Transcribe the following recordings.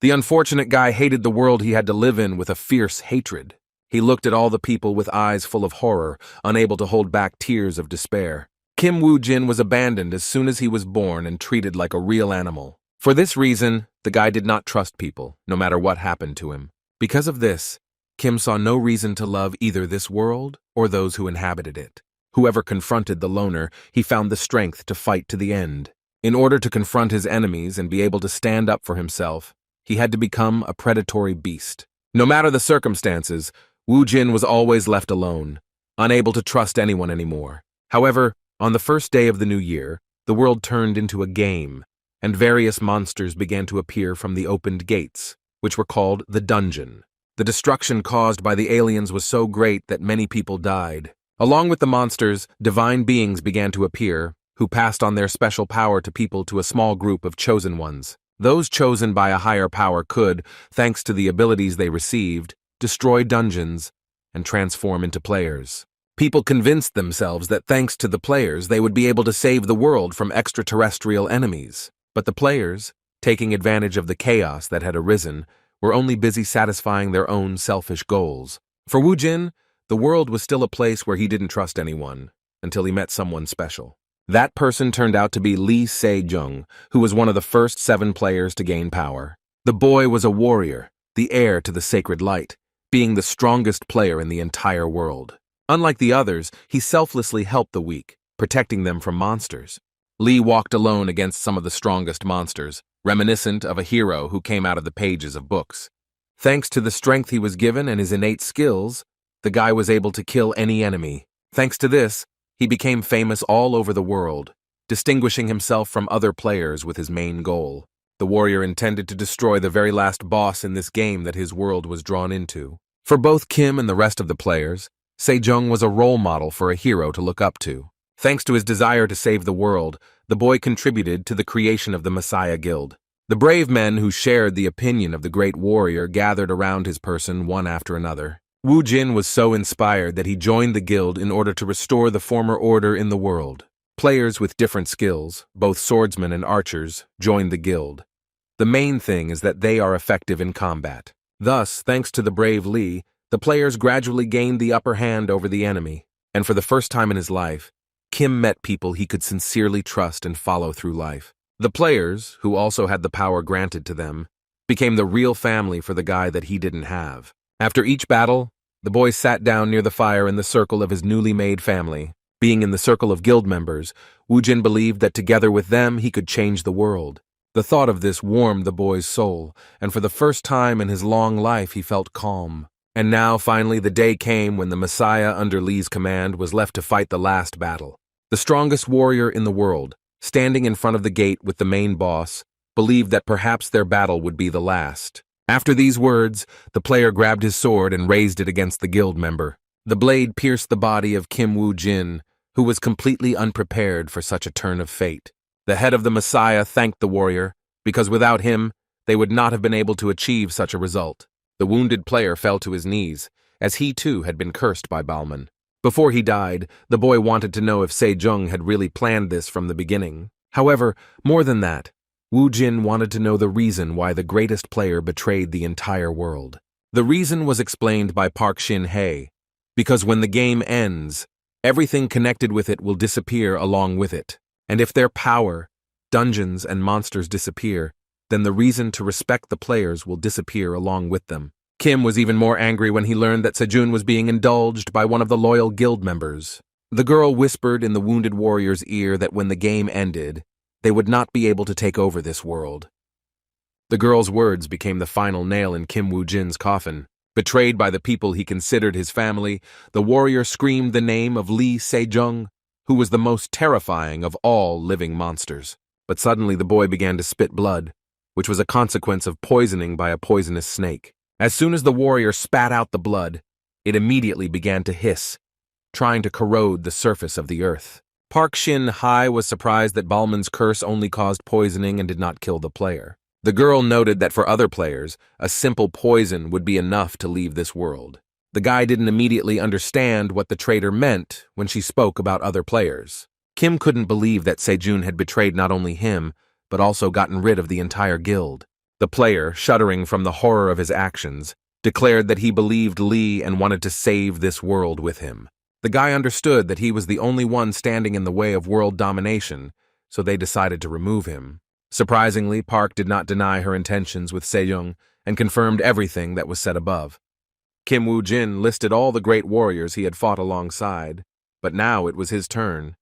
The unfortunate guy hated the world he had to live in with a fierce hatred. He looked at all the people with eyes full of horror, unable to hold back tears of despair. Kim Woo-jin was abandoned as soon as he was born and treated like a real animal. For this reason, the guy did not trust people, no matter what happened to him. Because of this, Kim saw no reason to love either this world or those who inhabited it. Whoever confronted the loner, he found the strength to fight to the end. In order to confront his enemies and be able to stand up for himself, he had to become a predatory beast. No matter the circumstances, Woo-jin was always left alone, unable to trust anyone anymore. However, on the first day of the new year, the world turned into a game, and various monsters began to appear from the opened gates, which were called the dungeon. The destruction caused by the aliens was so great that many people died. Along with the monsters, divine beings began to appear, who passed on their special power to people to a small group of chosen ones. Those chosen by a higher power could, thanks to the abilities they received, destroy dungeons and transform into players. People convinced themselves that thanks to the players they would be able to save the world from extraterrestrial enemies. But the players, taking advantage of the chaos that had arisen, were only busy satisfying their own selfish goals. For Woo-jin, the world was still a place where he didn't trust anyone, until he met someone special. That person turned out to be Lee Se-jung, who was one of the first 7 players to gain power. The boy was a warrior, the heir to the sacred light, being the strongest player in the entire world. Unlike the others, he selflessly helped the weak, protecting them from monsters. Lee walked alone against some of the strongest monsters, reminiscent of a hero who came out of the pages of books. Thanks to the strength he was given and his innate skills, the guy was able to kill any enemy. Thanks to this, he became famous all over the world, distinguishing himself from other players with his main goal. The warrior intended to destroy the very last boss in this game that his world was drawn into. For both Kim and the rest of the players, Se-jung was a role model for a hero to look up to. Thanks to his desire to save the world, the boy contributed to the creation of the Messiah Guild. The brave men who shared the opinion of the great warrior gathered around his person one after another. Woo-jin was so inspired that he joined the guild in order to restore the former order in the world. Players with different skills, both swordsmen and archers, joined the guild. The main thing is that they are effective in combat. Thus, thanks to the brave Lee, the players gradually gained the upper hand over the enemy, and for the first time in his life, Kim met people he could sincerely trust and follow through life. The players, who also had the power granted to them, became the real family for the guy that he didn't have. After each battle, the boy sat down near the fire in the circle of his newly made family. Being in the circle of guild members, Woo-jin believed that together with them he could change the world. The thought of this warmed the boy's soul, and for the first time in his long life he felt calm. And now, finally, the day came when the Messiah under Lee's command was left to fight the last battle. The strongest warrior in the world, standing in front of the gate with the main boss, believed that perhaps their battle would be the last. After these words, the player grabbed his sword and raised it against the guild member. The blade pierced the body of Kim Woo-jin, who was completely unprepared for such a turn of fate. The head of the Messiah thanked the warrior, because without him, they would not have been able to achieve such a result. The wounded player fell to his knees, as he too had been cursed by Balman. Before he died, the boy wanted to know if Se-jung had really planned this from the beginning. However, more than that, Woo-jin wanted to know the reason why the greatest player betrayed the entire world. The reason was explained by Park Shin-hye, because when the game ends, everything connected with it will disappear along with it. And if their power, dungeons, and monsters disappear, then the reason to respect the players will disappear along with them. Kim was even more angry when he learned that Se-jun was being indulged by one of the loyal guild members. The girl whispered in the wounded warrior's ear that when the game ended, they would not be able to take over this world. The girl's words became the final nail in Kim Woo-jin's coffin. Betrayed by the people he considered his family, the warrior screamed the name of Lee Se-jung, who was the most terrifying of all living monsters. But suddenly the boy began to spit blood, which was a consequence of poisoning by a poisonous snake. As soon as the warrior spat out the blood, it immediately began to hiss, trying to corrode the surface of the earth. Park Shin-hye was surprised that Balman's curse only caused poisoning and did not kill the player. The girl noted that for other players, a simple poison would be enough to leave this world. The guy didn't immediately understand what the traitor meant when she spoke about other players. Kim couldn't believe that Se-jun had betrayed not only him, but also gotten rid of the entire guild. The player, shuddering from the horror of his actions, declared that he believed Lee and wanted to save this world with him. The guy understood that he was the only one standing in the way of world domination, so they decided to remove him. Surprisingly, Park did not deny her intentions with Sejong and confirmed everything that was said above. Kim Woo-jin listed all the great warriors he had fought alongside, but now it was his turn.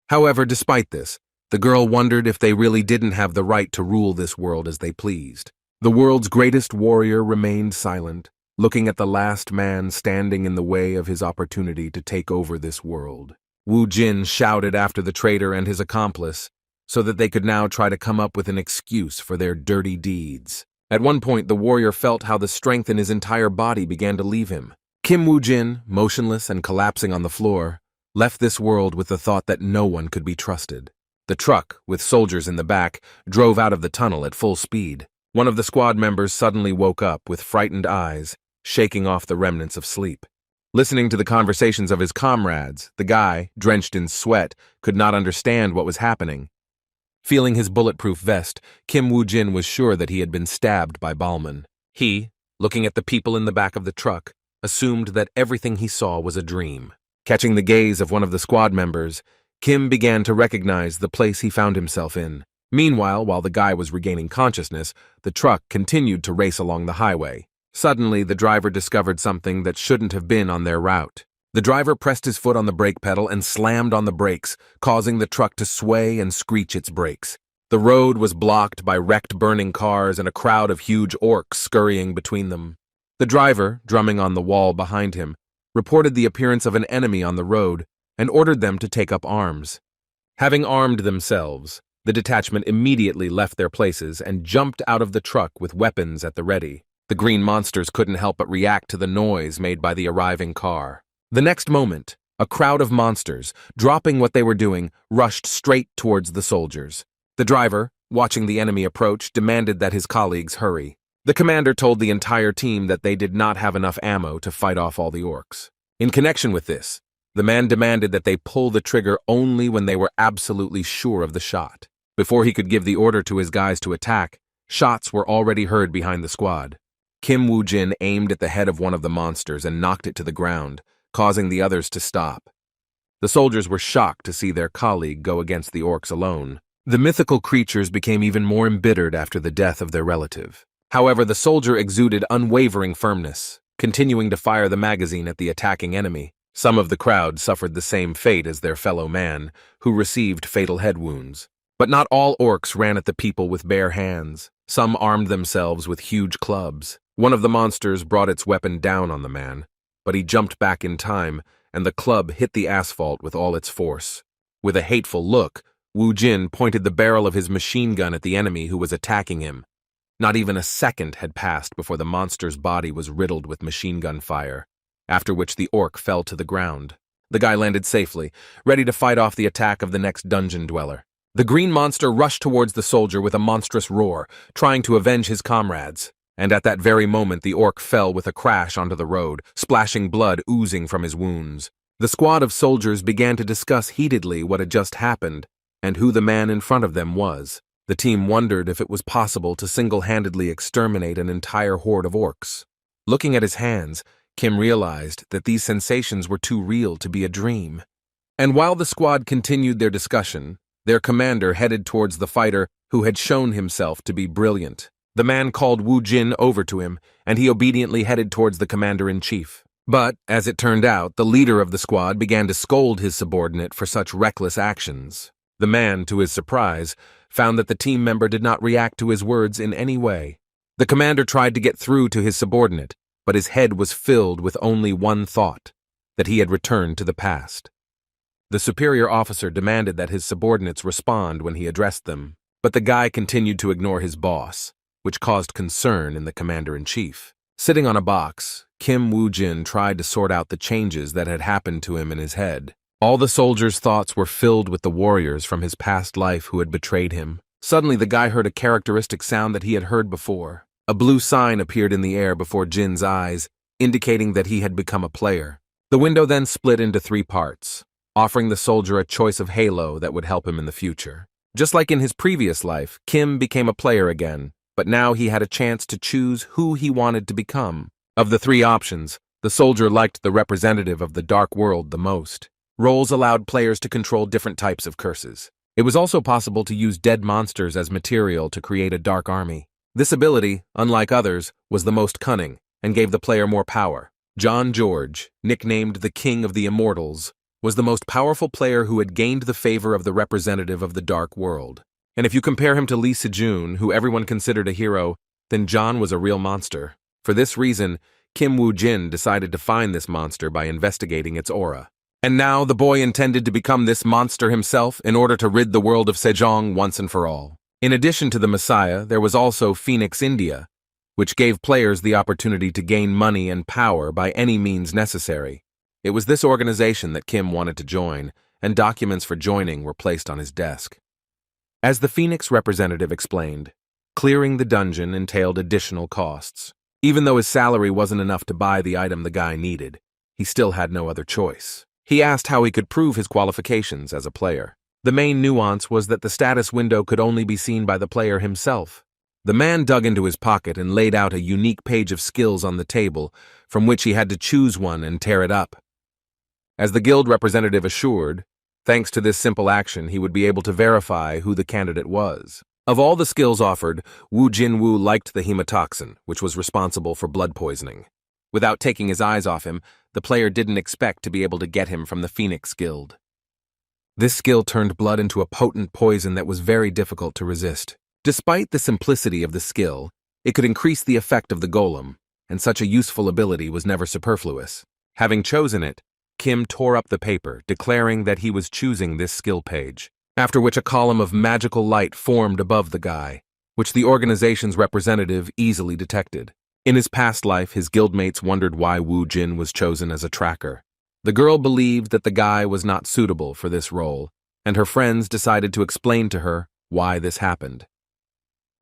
However, despite this, the girl wondered if they really didn't have the right to rule this world as they pleased. The world's greatest warrior remained silent, looking at the last man standing in the way of his opportunity to take over this world. Woo-jin shouted after the traitor and his accomplice, so that they could now try to come up with an excuse for their dirty deeds. At one point, the warrior felt how the strength in his entire body began to leave him. Kim Woo-jin, motionless and collapsing on the floor, left this world with the thought that no one could be trusted. The truck, with soldiers in the back, drove out of the tunnel at full speed. One of the squad members suddenly woke up with frightened eyes, shaking off the remnants of sleep. Listening to the conversations of his comrades, the guy, drenched in sweat, could not understand what was happening. Feeling his bulletproof vest, Kim Woo-jin was sure that he had been stabbed by Balman. He, looking at the people in the back of the truck, assumed that everything he saw was a dream. Catching the gaze of one of the squad members, Kim began to recognize the place he found himself in. Meanwhile, while the guy was regaining consciousness, the truck continued to race along the highway. Suddenly, the driver discovered something that shouldn't have been on their route. The driver pressed his foot on the brake pedal and slammed on the brakes, causing the truck to sway and screech its brakes. The road was blocked by wrecked burning cars and a crowd of huge orcs scurrying between them. The driver, drumming on the wall behind him, reported the appearance of an enemy on the road and ordered them to take up arms. Having armed themselves, the detachment immediately left their places and jumped out of the truck with weapons at the ready. The green monsters couldn't help but react to the noise made by the arriving car. The next moment, a crowd of monsters, dropping what they were doing, rushed straight towards the soldiers. The driver, watching the enemy approach, demanded that his colleagues hurry. The commander told the entire team that they did not have enough ammo to fight off all the orcs. In connection with this, the man demanded that they pull the trigger only when they were absolutely sure of the shot. Before he could give the order to his guys to attack, shots were already heard behind the squad. Kim Woo-jin aimed at the head of one of the monsters and knocked it to the ground, causing the others to stop. The soldiers were shocked to see their colleague go against the orcs alone. The mythical creatures became even more embittered after the death of their relative. However, the soldier exuded unwavering firmness, continuing to fire the magazine at the attacking enemy. Some of the crowd suffered the same fate as their fellow man, who received fatal head wounds. But not all orcs ran at the people with bare hands. Some armed themselves with huge clubs. One of the monsters brought its weapon down on the man, but he jumped back in time, and the club hit the asphalt with all its force. With a hateful look, Woo-jin pointed the barrel of his machine gun at the enemy who was attacking him. Not even a second had passed before the monster's body was riddled with machine gun fire, after which the orc fell to the ground. The guy landed safely, ready to fight off the attack of the next dungeon dweller. The green monster rushed towards the soldier with a monstrous roar, trying to avenge his comrades. And at that very moment the orc fell with a crash onto the road, splashing blood oozing from his wounds. The squad of soldiers began to discuss heatedly what had just happened, and who the man in front of them was. The team wondered if it was possible to single-handedly exterminate an entire horde of orcs. Looking at his hands, Kim realized that these sensations were too real to be a dream. And while the squad continued their discussion, their commander headed towards the fighter who had shown himself to be brilliant. The man called Woo-jin over to him, and he obediently headed towards the commander-in-chief. But, as it turned out, the leader of the squad began to scold his subordinate for such reckless actions. The man, to his surprise, found that the team member did not react to his words in any way. The commander tried to get through to his subordinate, but his head was filled with only one thought, that he had returned to the past. The superior officer demanded that his subordinates respond when he addressed them, but the guy continued to ignore his boss, which caused concern in the commander-in-chief. Sitting on a box, Kim Woo-jin tried to sort out the changes that had happened to him in his head. All the soldiers' thoughts were filled with the warriors from his past life who had betrayed him. Suddenly, the guy heard a characteristic sound that he had heard before. A blue sign appeared in the air before Jin's eyes, indicating that he had become a player. The window then split into 3 parts, offering the soldier a choice of halo that would help him in the future. Just like in his previous life, Kim became a player again, but now he had a chance to choose who he wanted to become. Of the three options, the soldier liked the representative of the dark world the most. Roles allowed players to control different types of curses. It was also possible to use dead monsters as material to create a dark army. This ability, unlike others, was the most cunning and gave the player more power. John George, nicknamed the King of the Immortals, was the most powerful player who had gained the favor of the representative of the dark world. And if you compare him to Lee Sejun, who everyone considered a hero, then John was a real monster. For this reason, Kim Woo-jin decided to find this monster by investigating its aura. And now the boy intended to become this monster himself in order to rid the world of Sejong once and for all. In addition to the Messiah, there was also Phoenix India, which gave players the opportunity to gain money and power by any means necessary. It was this organization that Kim wanted to join, and documents for joining were placed on his desk. As the Phoenix representative explained, clearing the dungeon entailed additional costs. Even though his salary wasn't enough to buy the item the guy needed, he still had no other choice. He asked how he could prove his qualifications as a player. The main nuance was that the status window could only be seen by the player himself. The man dug into his pocket and laid out a unique page of skills on the table, from which he had to choose one and tear it up. As the guild representative assured, thanks to this simple action, he would be able to verify who the candidate was. Of all the skills offered, Woo Jin-woo liked the hemotoxin, which was responsible for blood poisoning. Without taking his eyes off him, the player didn't expect to be able to get him from the Phoenix Guild. This skill turned blood into a potent poison that was very difficult to resist. Despite the simplicity of the skill, it could increase the effect of the golem, and such a useful ability was never superfluous. Having chosen it, Kim tore up the paper, declaring that he was choosing this skill page, after which a column of magical light formed above the guy, which the organization's representative easily detected. In his past life, his guildmates wondered why Woo Jin was chosen as a tracker. The girl believed that the guy was not suitable for this role, and her friends decided to explain to her why this happened.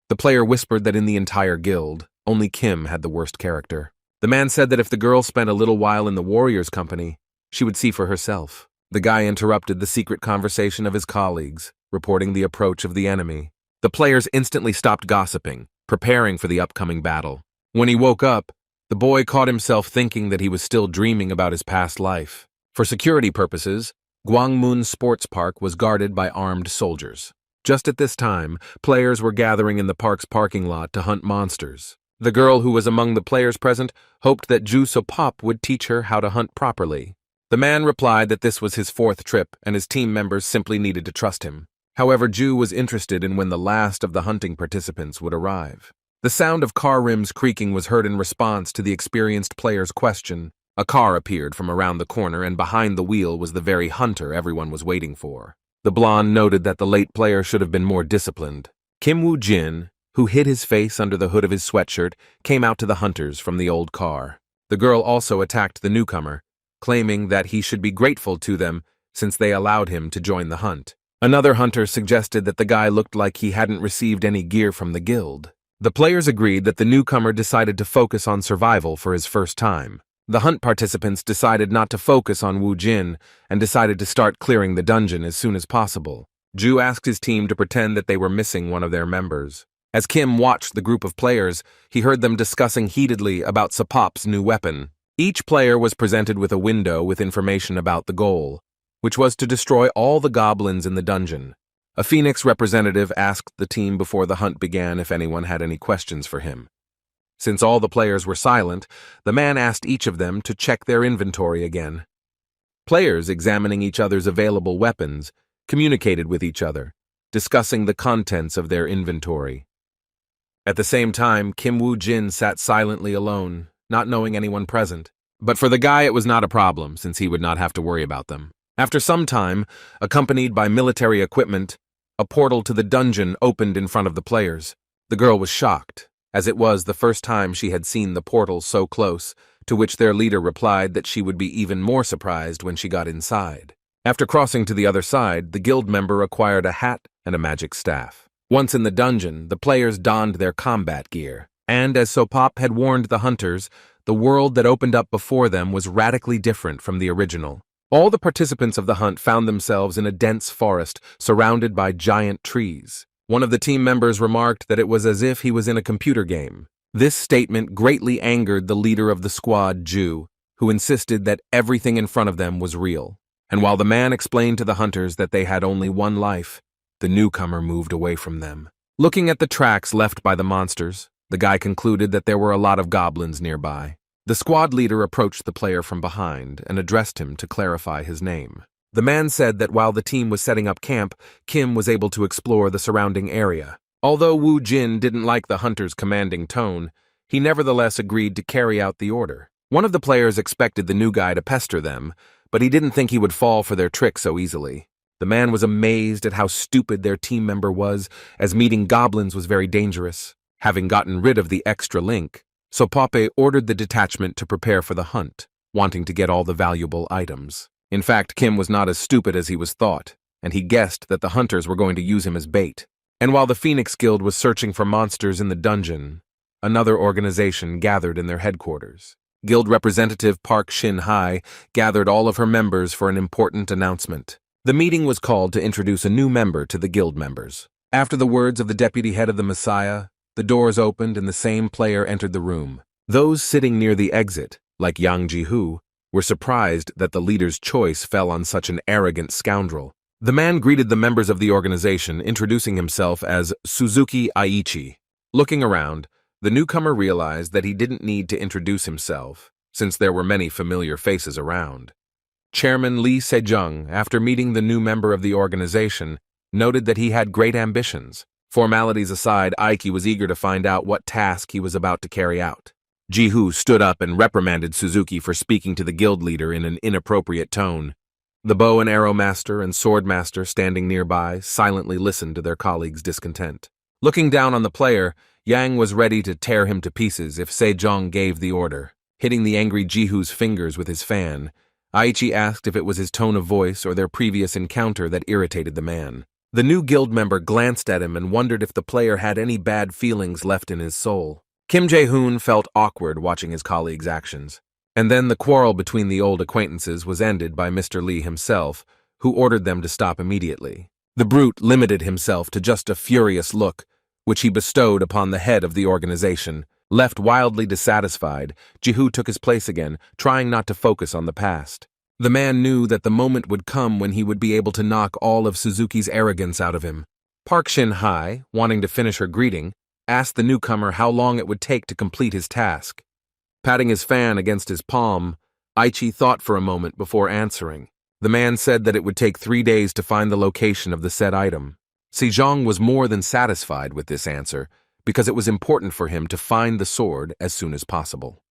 The player whispered that in the entire guild, only Kim had the worst character. The man said that if the girl spent a little while in the warrior's company, she would see for herself. The guy interrupted the secret conversation of his colleagues, reporting the approach of the enemy. The players instantly stopped gossiping, preparing for the upcoming battle. When he woke up, the boy caught himself thinking that he was still dreaming about his past life. For security purposes, Gwangmun Sports Park was guarded by armed soldiers. Just at this time, players were gathering in the park's parking lot to hunt monsters. The girl who was among the players present hoped that Ju So-pop would teach her how to hunt properly. The man replied that this was his fourth trip and his team members simply needed to trust him. However, Ju was interested in when the last of the hunting participants would arrive. The sound of car rims creaking was heard in response to the experienced player's question. A car appeared from around the corner, and behind the wheel was the very hunter everyone was waiting for. The blonde noted that the late player should have been more disciplined. Kim Woo-jin, who hid his face under the hood of his sweatshirt, came out to the hunters from the old car. The girl also attacked the newcomer, claiming that he should be grateful to them since they allowed him to join the hunt. Another hunter suggested that the guy looked like he hadn't received any gear from the guild. The players agreed that the newcomer decided to focus on survival for his first time. The hunt participants decided not to focus on Woo Jin and decided to start clearing the dungeon as soon as possible. Ju asked his team to pretend that they were missing one of their members. As Kim watched the group of players, he heard them discussing heatedly about So-pop's new weapon. Each player was presented with a window with information about the goal, which was to destroy all the goblins in the dungeon. A Phoenix representative asked the team before the hunt began if anyone had any questions for him. Since all the players were silent, the man asked each of them to check their inventory again. Players, examining each other's available weapons, communicated with each other, discussing the contents of their inventory. At the same time, Kim Woo-jin sat silently alone, not knowing anyone present. But for the guy it was not a problem, since he would not have to worry about them. After some time, accompanied by military equipment, a portal to the dungeon opened in front of the players. The girl was shocked, as it was the first time she had seen the portal so close, to which their leader replied that she would be even more surprised when she got inside. After crossing to the other side, the guild member acquired a hat and a magic staff. Once in the dungeon, the players donned their combat gear, and as So-pop had warned the hunters, the world that opened up before them was radically different from the original. All the participants of the hunt found themselves in a dense forest surrounded by giant trees. One of the team members remarked that it was as if he was in a computer game. This statement greatly angered the leader of the squad, Ju, who insisted that everything in front of them was real. And while the man explained to the hunters that they had only one life, the newcomer moved away from them. Looking at the tracks left by the monsters, the guy concluded that there were a lot of goblins nearby. The squad leader approached the player from behind and addressed him to clarify his name. The man said that while the team was setting up camp, Kim was able to explore the surrounding area. Although Wu Jin didn't like the hunter's commanding tone, he nevertheless agreed to carry out the order. One of the players expected the new guy to pester them, but he didn't think he would fall for their trick so easily. The man was amazed at how stupid their team member was, as meeting goblins was very dangerous. Having gotten rid of the extra link, Sopape ordered the detachment to prepare for the hunt, wanting to get all the valuable items. In fact, Kim was not as stupid as he was thought, and he guessed that the hunters were going to use him as bait. And while the Phoenix Guild was searching for monsters in the dungeon, another organization gathered in their headquarters. Guild representative Park Shin-hai gathered all of her members for an important announcement. The meeting was called to introduce a new member to the guild members. After the words of the deputy head of the Messiah, the doors opened and the same player entered the room. Those sitting near the exit, like Yang Ji-hoo, were surprised that the leader's choice fell on such an arrogant scoundrel. The man greeted the members of the organization, introducing himself as Suzuki Aichi. Looking around, the newcomer realized that he didn't need to introduce himself, since there were many familiar faces around. Chairman Lee Sejong, after meeting the new member of the organization, noted that he had great ambitions. Formalities aside, Aiki was eager to find out what task he was about to carry out. Ji-hoo stood up and reprimanded Suzuki for speaking to the guild leader in an inappropriate tone. The bow and arrow master and sword master standing nearby silently listened to their colleagues' discontent. Looking down on the player, Yang was ready to tear him to pieces if Sejong gave the order. Hitting the angry Ji-hoo's fingers with his fan, Aichi asked if it was his tone of voice or their previous encounter that irritated the man. The new guild member glanced at him and wondered if the player had any bad feelings left in his soul. Kim Jae-hoon felt awkward watching his colleagues' actions. And then the quarrel between the old acquaintances was ended by Mr. Lee himself, who ordered them to stop immediately. The brute limited himself to just a furious look, which he bestowed upon the head of the organization. Left wildly dissatisfied, Ji-hoo took his place again, trying not to focus on the past. The man knew that the moment would come when he would be able to knock all of Suzuki's arrogance out of him. Park Shin-hai, wanting to finish her greeting, asked the newcomer how long it would take to complete his task. Patting his fan against his palm, Aichi thought for a moment before answering. The man said that it would take 3 days to find the location of the said item. Sejong was more than satisfied with this answer, because it was important for him to find the sword as soon as possible.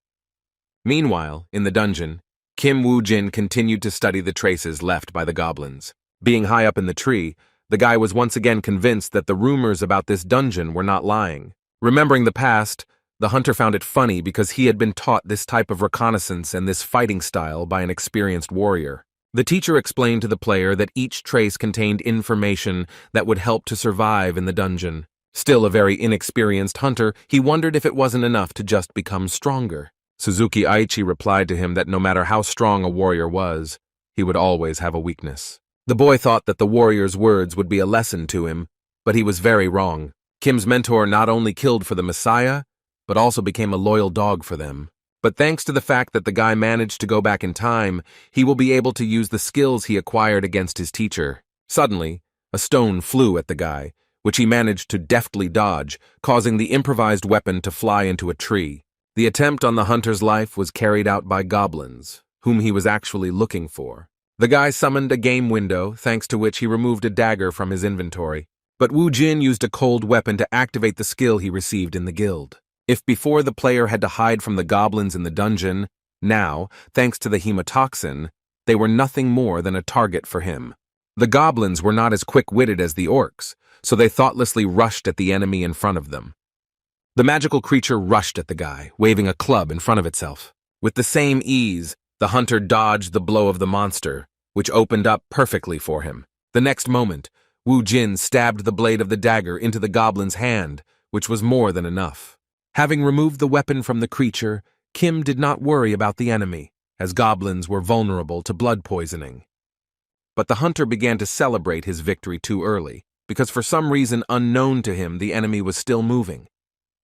Meanwhile, in the dungeon, Kim Woo-jin continued to study the traces left by the goblins. Being high up in the tree, the guy was once again convinced that the rumors about this dungeon were not lying. Remembering the past, the hunter found it funny because he had been taught this type of reconnaissance and this fighting style by an experienced warrior. The teacher explained to the player that each trace contained information that would help to survive in the dungeon. Still a very inexperienced hunter, he wondered if it wasn't enough to just become stronger. Suzuki Aichi replied to him that no matter how strong a warrior was, he would always have a weakness. The boy thought that the warrior's words would be a lesson to him, but he was very wrong. Kim's mentor not only killed for the Messiah, but also became a loyal dog for them. But thanks to the fact that the guy managed to go back in time, he will be able to use the skills he acquired against his teacher. Suddenly, a stone flew at the guy, which he managed to deftly dodge, causing the improvised weapon to fly into a tree. The attempt on the hunter's life was carried out by goblins, whom he was actually looking for. The guy summoned a game window, thanks to which he removed a dagger from his inventory. But Wu Jin used a cold weapon to activate the skill he received in the guild. If before the player had to hide from the goblins in the dungeon, now, thanks to the hemotoxin, they were nothing more than a target for him. The goblins were not as quick-witted as the orcs, so they thoughtlessly rushed at the enemy in front of them. The magical creature rushed at the guy, waving a club in front of itself. With the same ease, the hunter dodged the blow of the monster, which opened up perfectly for him. The next moment, Wu Jin stabbed the blade of the dagger into the goblin's hand, which was more than enough. Having removed the weapon from the creature, Kim did not worry about the enemy, as goblins were vulnerable to blood poisoning. But the hunter began to celebrate his victory too early. because for some reason unknown to him, the enemy was still moving.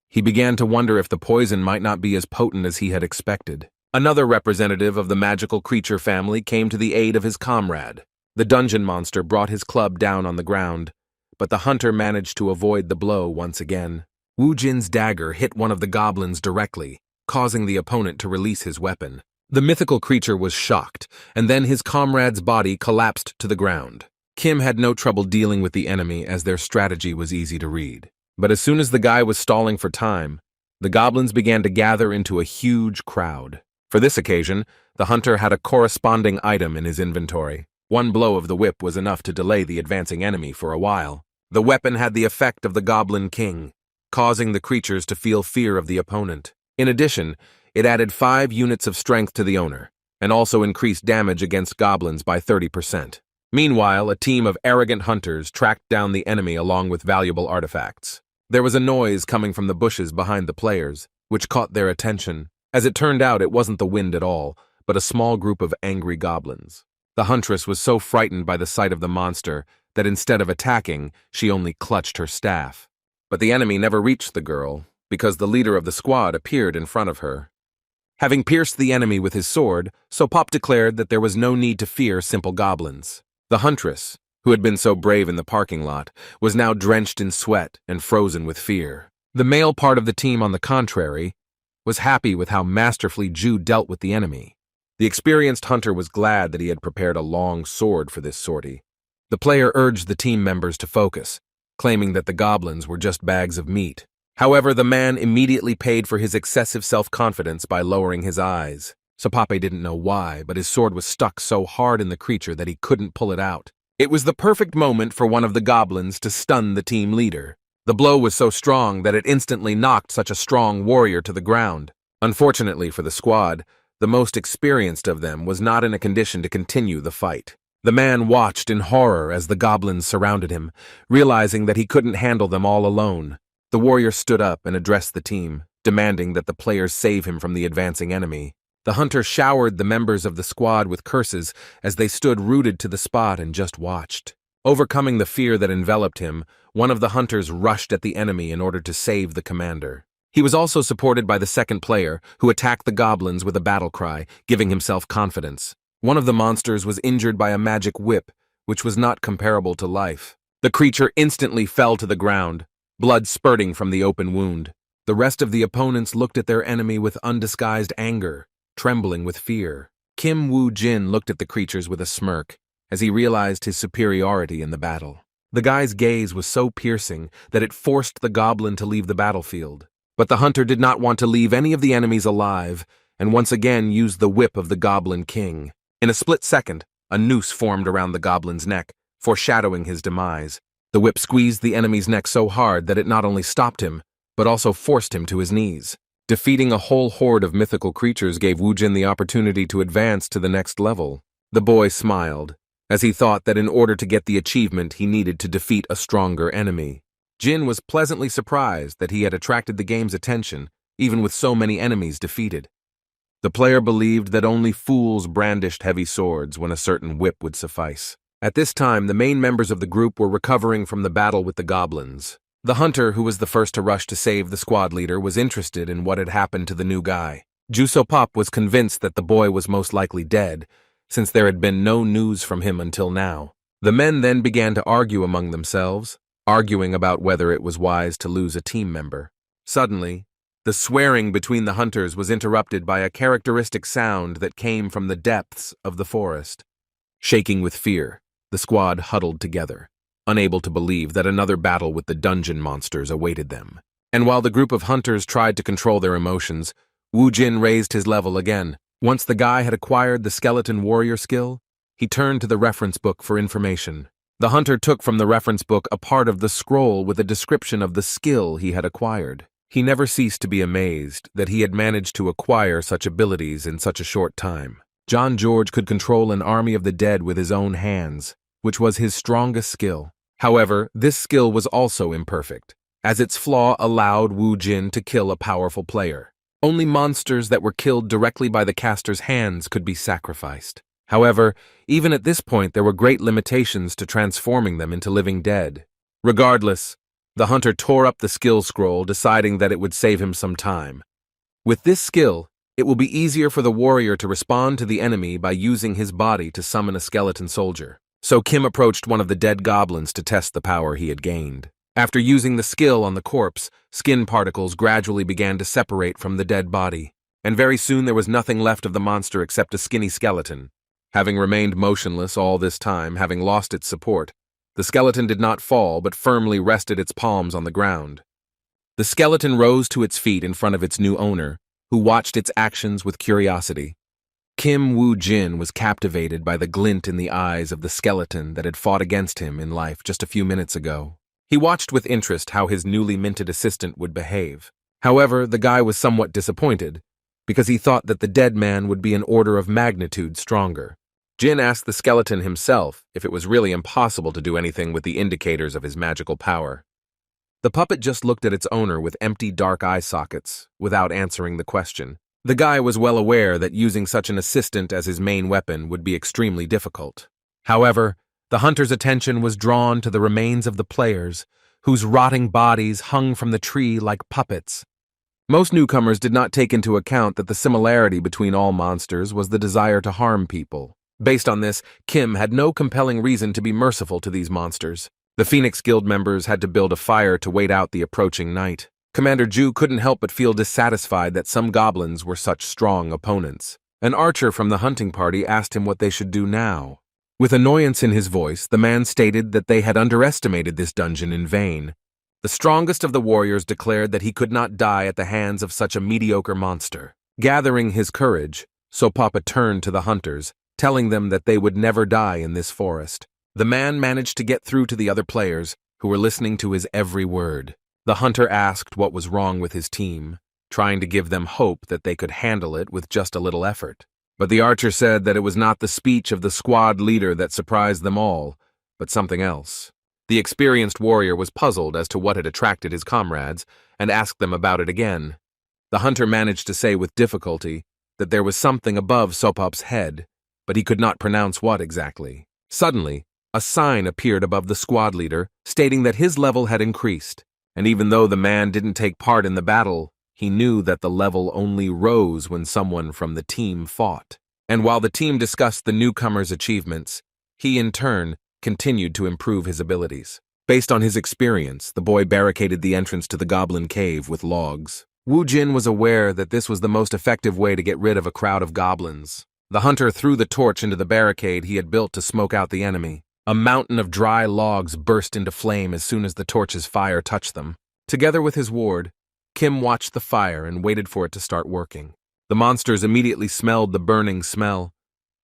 He began to wonder if the poison might not be as potent as he had expected. Another representative of the magical creature family came to the aid of his comrade. The dungeon monster brought his club down on the ground, but the hunter managed to avoid the blow once again. Wu Jin's dagger hit one of the goblins directly, causing the opponent to release his weapon. The mythical creature was shocked, and then his comrade's body collapsed to the ground. Kim had no trouble dealing with the enemy as their strategy was easy to read. But as soon as the guy was stalling for time, the goblins began to gather into a huge crowd. For this occasion, the hunter had a corresponding item in his inventory. One blow of the whip was enough to delay the advancing enemy for a while. The weapon had the effect of the Goblin King, causing the creatures to feel fear of the opponent. In addition, it added 5 units of strength to the owner, and also increased damage against goblins by 30%. Meanwhile, a team of arrogant hunters tracked down the enemy along with valuable artifacts. There was a noise coming from the bushes behind the players, which caught their attention. As it turned out, it wasn't the wind at all, but a small group of angry goblins. The huntress was so frightened by the sight of the monster that instead of attacking, she only clutched her staff. But the enemy never reached the girl, because the leader of the squad appeared in front of her. Having pierced the enemy with his sword, Sopop declared that there was no need to fear simple goblins. The huntress, who had been so brave in the parking lot, was now drenched in sweat and frozen with fear. The male part of the team, on the contrary, was happy with how masterfully Ju dealt with the enemy. The experienced hunter was glad that he had prepared a long sword for this sortie. The player urged the team members to focus, claiming that the goblins were just bags of meat. However, the man immediately paid for his excessive self-confidence by lowering his eyes. Sopape didn't know why, but his sword was stuck so hard in the creature that he couldn't pull it out. It was the perfect moment for one of the goblins to stun the team leader. The blow was so strong that it instantly knocked such a strong warrior to the ground. Unfortunately for the squad, the most experienced of them was not in a condition to continue the fight. The man watched in horror as the goblins surrounded him, realizing that he couldn't handle them all alone. The warrior stood up and addressed the team, demanding that the players save him from the advancing enemy. The hunter showered the members of the squad with curses as they stood rooted to the spot and just watched. Overcoming the fear that enveloped him, one of the hunters rushed at the enemy in order to save the commander. He was also supported by the second player, who attacked the goblins with a battle cry, giving himself confidence. One of the monsters was injured by a magic whip, which was not comparable to life. The creature instantly fell to the ground, blood spurting from the open wound. The rest of the opponents looked at their enemy with undisguised anger, trembling with fear. Kim Woo Jin looked at the creatures with a smirk, as he realized his superiority in the battle. The guy's gaze was so piercing that it forced the goblin to leave the battlefield. But the hunter did not want to leave any of the enemies alive, and once again used the whip of the Goblin King. In a split second, a noose formed around the goblin's neck, foreshadowing his demise. The whip squeezed the enemy's neck so hard that it not only stopped him, but also forced him to his knees. Defeating a whole horde of mythical creatures gave Wu Jin the opportunity to advance to the next level. The boy smiled, as he thought that in order to get the achievement he needed to defeat a stronger enemy. Jin was pleasantly surprised that he had attracted the game's attention, even with so many enemies defeated. The player believed that only fools brandished heavy swords when a certain whip would suffice. At this time, the main members of the group were recovering from the battle with the goblins. The hunter, who was the first to rush to save the squad leader, was interested in what had happened to the new guy. Jusopop was convinced that the boy was most likely dead, since there had been no news from him until now. The men then began to argue among themselves, arguing about whether it was wise to lose a team member. Suddenly, the swearing between the hunters was interrupted by a characteristic sound that came from the depths of the forest. Shaking with fear, the squad huddled together, unable to believe that another battle with the dungeon monsters awaited them. And while the group of hunters tried to control their emotions, Wu Jin raised his level again. Once the guy had acquired the skeleton warrior skill, he turned to the reference book for information. The hunter took from the reference book a part of the scroll with a description of the skill he had acquired. He never ceased to be amazed that he had managed to acquire such abilities in such a short time. John George could control an army of the dead with his own hands, which was his strongest skill. However, this skill was also imperfect, as its flaw allowed Wu Jin to kill a powerful player. Only monsters that were killed directly by the caster's hands could be sacrificed. However, even at this point there were great limitations to transforming them into living dead. Regardless, the hunter tore up the skill scroll, deciding that it would save him some time. With this skill, it will be easier for the warrior to respond to the enemy by using his body to summon a skeleton soldier. So Kim approached one of the dead goblins to test the power he had gained. After using the skill on the corpse, skin particles gradually began to separate from the dead body, and very soon there was nothing left of the monster except a skinny skeleton. Having remained motionless all this time, having lost its support, the skeleton did not fall but firmly rested its palms on the ground. The skeleton rose to its feet in front of its new owner, who watched its actions with curiosity. Kim Woo-jin was captivated by the glint in the eyes of the skeleton that had fought against him in life just a few minutes ago. He watched with interest how his newly minted assistant would behave. However, the guy was somewhat disappointed, because he thought that the dead man would be an order of magnitude stronger. Jin asked the skeleton himself if it was really impossible to do anything with the indicators of his magical power. The puppet just looked at its owner with empty dark eye sockets, without answering the question. The guy was well aware that using such an assistant as his main weapon would be extremely difficult. However, the hunter's attention was drawn to the remains of the players, whose rotting bodies hung from the tree like puppets. Most newcomers did not take into account that the similarity between all monsters was the desire to harm people. Based on this, Kim had no compelling reason to be merciful to these monsters. The Phoenix Guild members had to build a fire to wait out the approaching night. Commander Ju couldn't help but feel dissatisfied that some goblins were such strong opponents. An archer from the hunting party asked him what they should do now. With annoyance in his voice, the man stated that they had underestimated this dungeon in vain. The strongest of the warriors declared that he could not die at the hands of such a mediocre monster. Gathering his courage, Sopapa turned to the hunters, telling them that they would never die in this forest. The man managed to get through to the other players, who were listening to his every word. The hunter asked what was wrong with his team, trying to give them hope that they could handle it with just a little effort. But the archer said that it was not the speech of the squad leader that surprised them all, but something else. The experienced warrior was puzzled as to what had attracted his comrades, and asked them about it again. The hunter managed to say with difficulty that there was something above Sopap's head, but he could not pronounce what exactly. Suddenly, a sign appeared above the squad leader, stating that his level had increased, and even though the man didn't take part in the battle, he knew that the level only rose when someone from the team fought. And while the team discussed the newcomer's achievements, he in turn continued to improve his abilities. Based on his experience, the boy barricaded the entrance to the goblin cave with logs. Wu Jin was aware that this was the most effective way to get rid of a crowd of goblins. The hunter threw the torch into the barricade he had built to smoke out the enemy. A mountain of dry logs burst into flame as soon as the torch's fire touched them. Together with his ward, Kim watched the fire and waited for it to start working. The monsters immediately smelled the burning smell.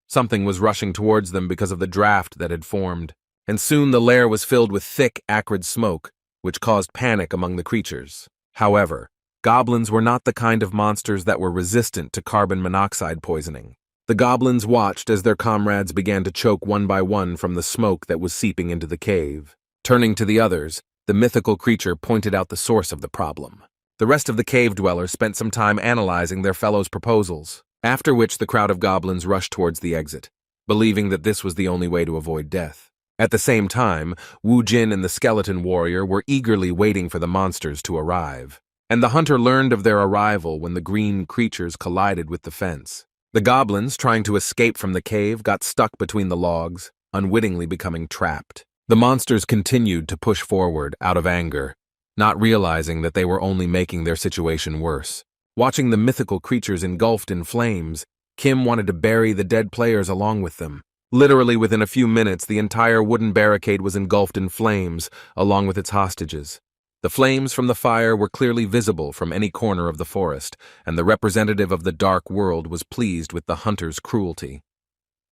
Something was rushing towards them because of the draft that had formed, and soon the lair was filled with thick, acrid smoke, which caused panic among the creatures. However, goblins were not the kind of monsters that were resistant to carbon monoxide poisoning. The goblins watched as their comrades began to choke one by one from the smoke that was seeping into the cave. Turning to the others, the mythical creature pointed out the source of the problem. The rest of the cave dwellers spent some time analyzing their fellows' proposals, after which the crowd of goblins rushed towards the exit, believing that this was the only way to avoid death. At the same time, Wu Jin and the skeleton warrior were eagerly waiting for the monsters to arrive, and the hunter learned of their arrival when the green creatures collided with the fence. The goblins, trying to escape from the cave, got stuck between the logs, unwittingly becoming trapped. The monsters continued to push forward out of anger, not realizing that they were only making their situation worse. Watching the mythical creatures engulfed in flames, Kim wanted to bury the dead players along with them. Literally within a few minutes, the entire wooden barricade was engulfed in flames, along with its hostages. The flames from the fire were clearly visible from any corner of the forest, and the representative of the dark world was pleased with the hunter's cruelty.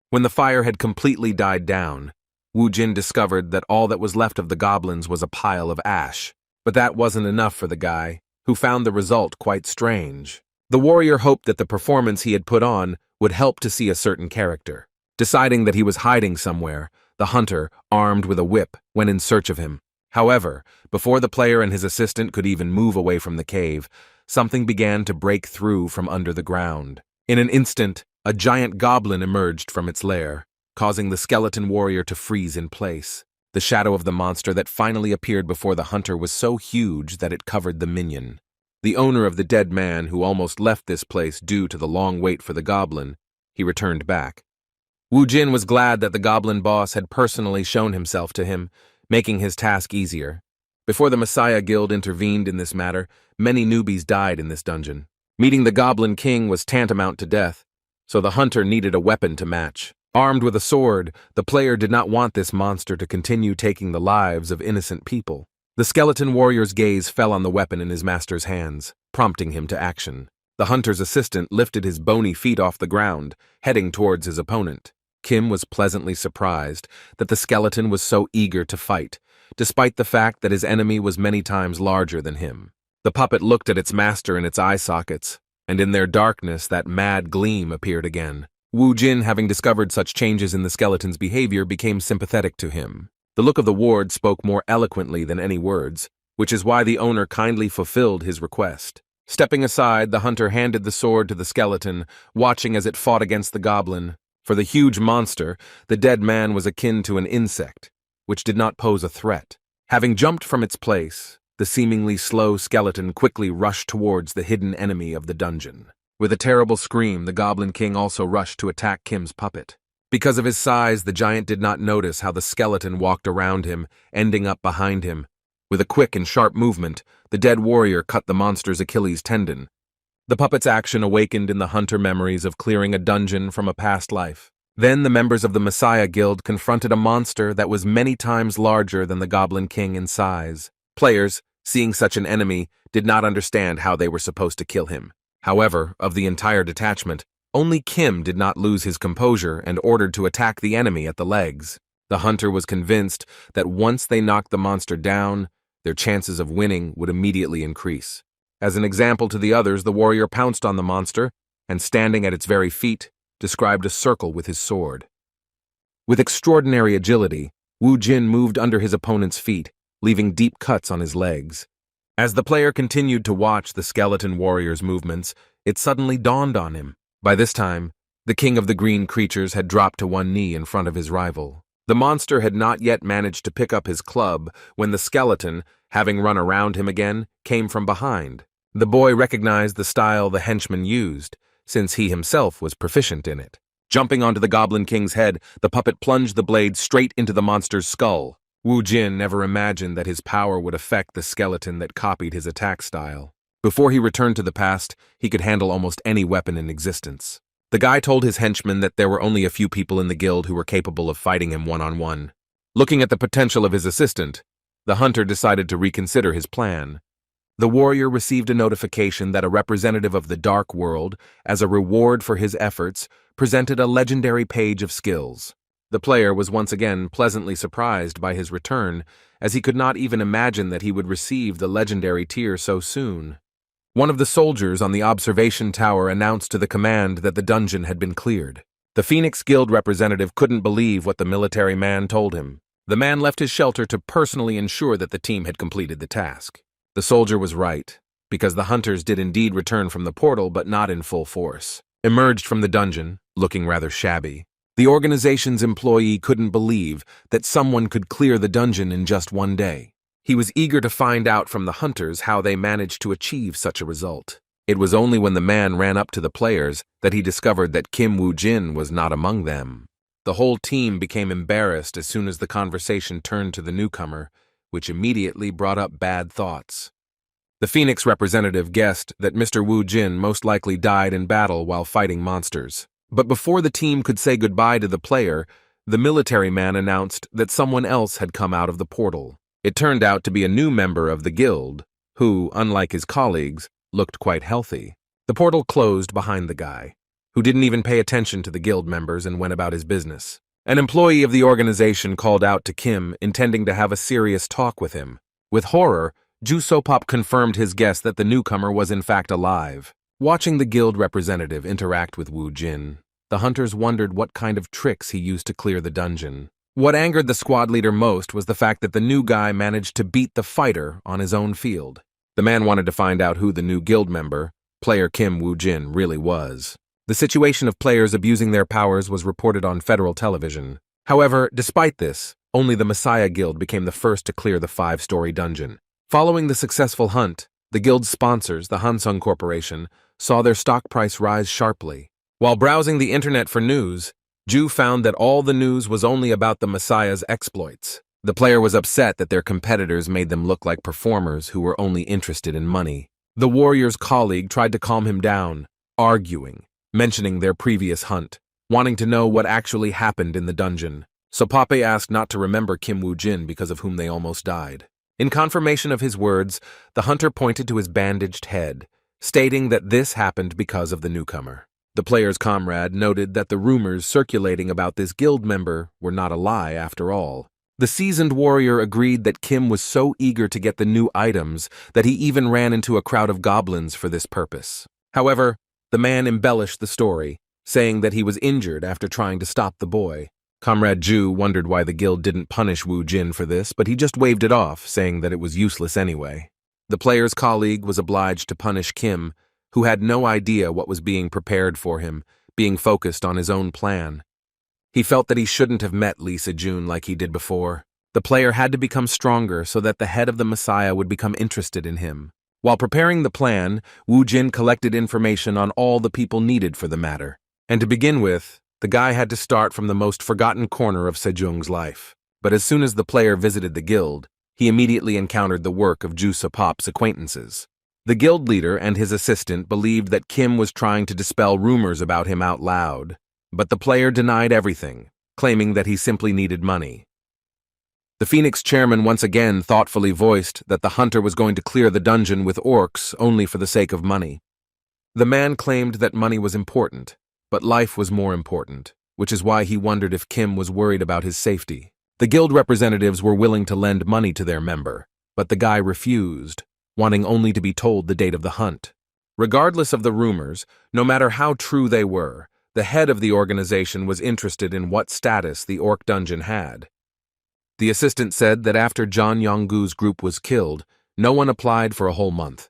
When the fire had completely died down, Wu Jin discovered that all that was left of the goblins was a pile of ash. But that wasn't enough for the guy, who found the result quite strange. The warrior hoped that the performance he had put on would help to see a certain character. Deciding that he was hiding somewhere, the hunter, armed with a whip, went in search of him. However, before the player and his assistant could even move away from the cave, something began to break through from under the ground. In an instant, a giant goblin emerged from its lair, causing the skeleton warrior to freeze in place. The shadow of the monster that finally appeared before the hunter was so huge that it covered the minion. The owner of the dead man, who almost left this place due to the long wait for the goblin, he returned back. Wu Jin was glad that the goblin boss had personally shown himself to him, making his task easier. Before the Messiah Guild intervened in this matter, many newbies died in this dungeon. Meeting the Goblin King was tantamount to death, so the hunter needed a weapon to match. Armed with a sword, the player did not want this monster to continue taking the lives of innocent people. The skeleton warrior's gaze fell on the weapon in his master's hands, prompting him to action. The hunter's assistant lifted his bony feet off the ground, heading towards his opponent. Kim was pleasantly surprised that the skeleton was so eager to fight, despite the fact that his enemy was many times larger than him. The puppet looked at its master in its eye sockets, and in their darkness that mad gleam appeared again. Wu Jin, having discovered such changes in the skeleton's behavior, became sympathetic to him. The look of the ward spoke more eloquently than any words, which is why the owner kindly fulfilled his request. Stepping aside, the hunter handed the sword to the skeleton, watching as it fought against the goblin. For the huge monster, the dead man was akin to an insect, which did not pose a threat. Having jumped from its place, the seemingly slow skeleton quickly rushed towards the hidden enemy of the dungeon. With a terrible scream, the Goblin King also rushed to attack Kim's puppet. Because of his size, the giant did not notice how the skeleton walked around him, ending up behind him. With a quick and sharp movement, the dead warrior cut the monster's Achilles tendon. The puppet's action awakened in the hunter memories of clearing a dungeon from a past life. Then the members of the Messiah Guild confronted a monster that was many times larger than the Goblin King in size. Players, seeing such an enemy, did not understand how they were supposed to kill him. However, of the entire detachment, only Kim did not lose his composure and ordered to attack the enemy at the legs. The hunter was convinced that once they knocked the monster down, their chances of winning would immediately increase. As an example to the others, the warrior pounced on the monster, and standing at its very feet, described a circle with his sword. With extraordinary agility, Wu Jin moved under his opponent's feet, leaving deep cuts on his legs. As the player continued to watch the skeleton warrior's movements, it suddenly dawned on him. By this time, the king of the green creatures had dropped to one knee in front of his rival. The monster had not yet managed to pick up his club when the skeleton, having run around him again, came from behind. The boy recognized the style the henchman used, since he himself was proficient in it. Jumping onto the Goblin King's head, the puppet plunged the blade straight into the monster's skull. Wu Jin never imagined that his power would affect the skeleton that copied his attack style. Before he returned to the past, he could handle almost any weapon in existence. The guy told his henchmen that there were only a few people in the guild who were capable of fighting him one-on-one. Looking at the potential of his assistant, the hunter decided to reconsider his plan. The warrior received a notification that a representative of the Dark World, as a reward for his efforts, presented a legendary page of skills. The player was once again pleasantly surprised by his return, as he could not even imagine that he would receive the legendary tier so soon. One of the soldiers on the observation tower announced to the command that the dungeon had been cleared. The Phoenix Guild representative couldn't believe what the military man told him. The man left his shelter to personally ensure that the team had completed the task. The soldier was right, because the hunters did indeed return from the portal, but not in full force. Emerged from the dungeon, looking rather shabby. The organization's employee couldn't believe that someone could clear the dungeon in just one day. He was eager to find out from the hunters how they managed to achieve such a result. It was only when the man ran up to the players that he discovered that Kim Wu Jin was not among them. The whole team became embarrassed as soon as the conversation turned to the newcomer, which immediately brought up bad thoughts. The Phoenix representative guessed that Mr. Wu Jin most likely died in battle while fighting monsters. But before the team could say goodbye to the player, the military man announced that someone else had come out of the portal. It turned out to be a new member of the guild, who, unlike his colleagues, looked quite healthy. The portal closed behind the guy, who didn't even pay attention to the guild members and went about his business. An employee of the organization called out to Kim, intending to have a serious talk with him. With horror, Ju Sopop confirmed his guess that the newcomer was in fact alive. Watching the guild representative interact with Wu Jin, the hunters wondered what kind of tricks he used to clear the dungeon. What angered the squad leader most was the fact that the new guy managed to beat the fighter on his own field. The man wanted to find out who the new guild member, player Kim Wu Jin, really was. The situation of players abusing their powers was reported on federal television. However, despite this, Only the Messiah Guild became the first to clear the 5-story dungeon. Following the successful hunt, the guild's sponsors, the Hansung Corporation, saw their stock price rise sharply. While browsing the internet for news, Ju found that all the news was only about the Messiah's exploits. The player was upset that their competitors made them look like performers who were only interested in money. The warrior's colleague tried to calm him down, arguing, mentioning their previous hunt, wanting to know what actually happened in the dungeon. So Pape asked not to remember Kim Woo-jin because of whom they almost died. In confirmation of his words, the hunter pointed to his bandaged head, stating that this happened because of the newcomer. The player's comrade noted that the rumors circulating about this guild member were not a lie after all. The seasoned warrior agreed that Kim was so eager to get the new items that he even ran into a crowd of goblins for this purpose. However, the man embellished the story, saying that he was injured after trying to stop the boy. Comrade Ju wondered why the guild didn't punish Wu Jin for this, but he just waved it off, saying that it was useless anyway. The player's colleague was obliged to punish Kim, who had no idea what was being prepared for him, being focused on his own plan. He felt that he shouldn't have met Lee Se-jun like he did before. The player had to become stronger so that the head of the Messiah would become interested in him. While preparing the plan, Wu Jin collected information on all the people needed for the matter. And to begin with, the guy had to start from the most forgotten corner of Se-jung's life. But as soon as the player visited the guild, he immediately encountered the work of Ju Se-pop's acquaintances. The guild leader and his assistant believed that Kim was trying to dispel rumors about him out loud, but the player denied everything, claiming that he simply needed money. The Phoenix chairman once again thoughtfully voiced that the hunter was going to clear the dungeon with orcs only for the sake of money. The man claimed that money was important, but life was more important, which is why he wondered if Kim was worried about his safety. The guild representatives were willing to lend money to their member, but the guy refused, wanting only to be told the date of the hunt. Regardless of the rumors, no matter how true they were, the head of the organization was interested in what status the orc dungeon had. The assistant said that after John Yong-gu's group was killed, no one applied for a whole month.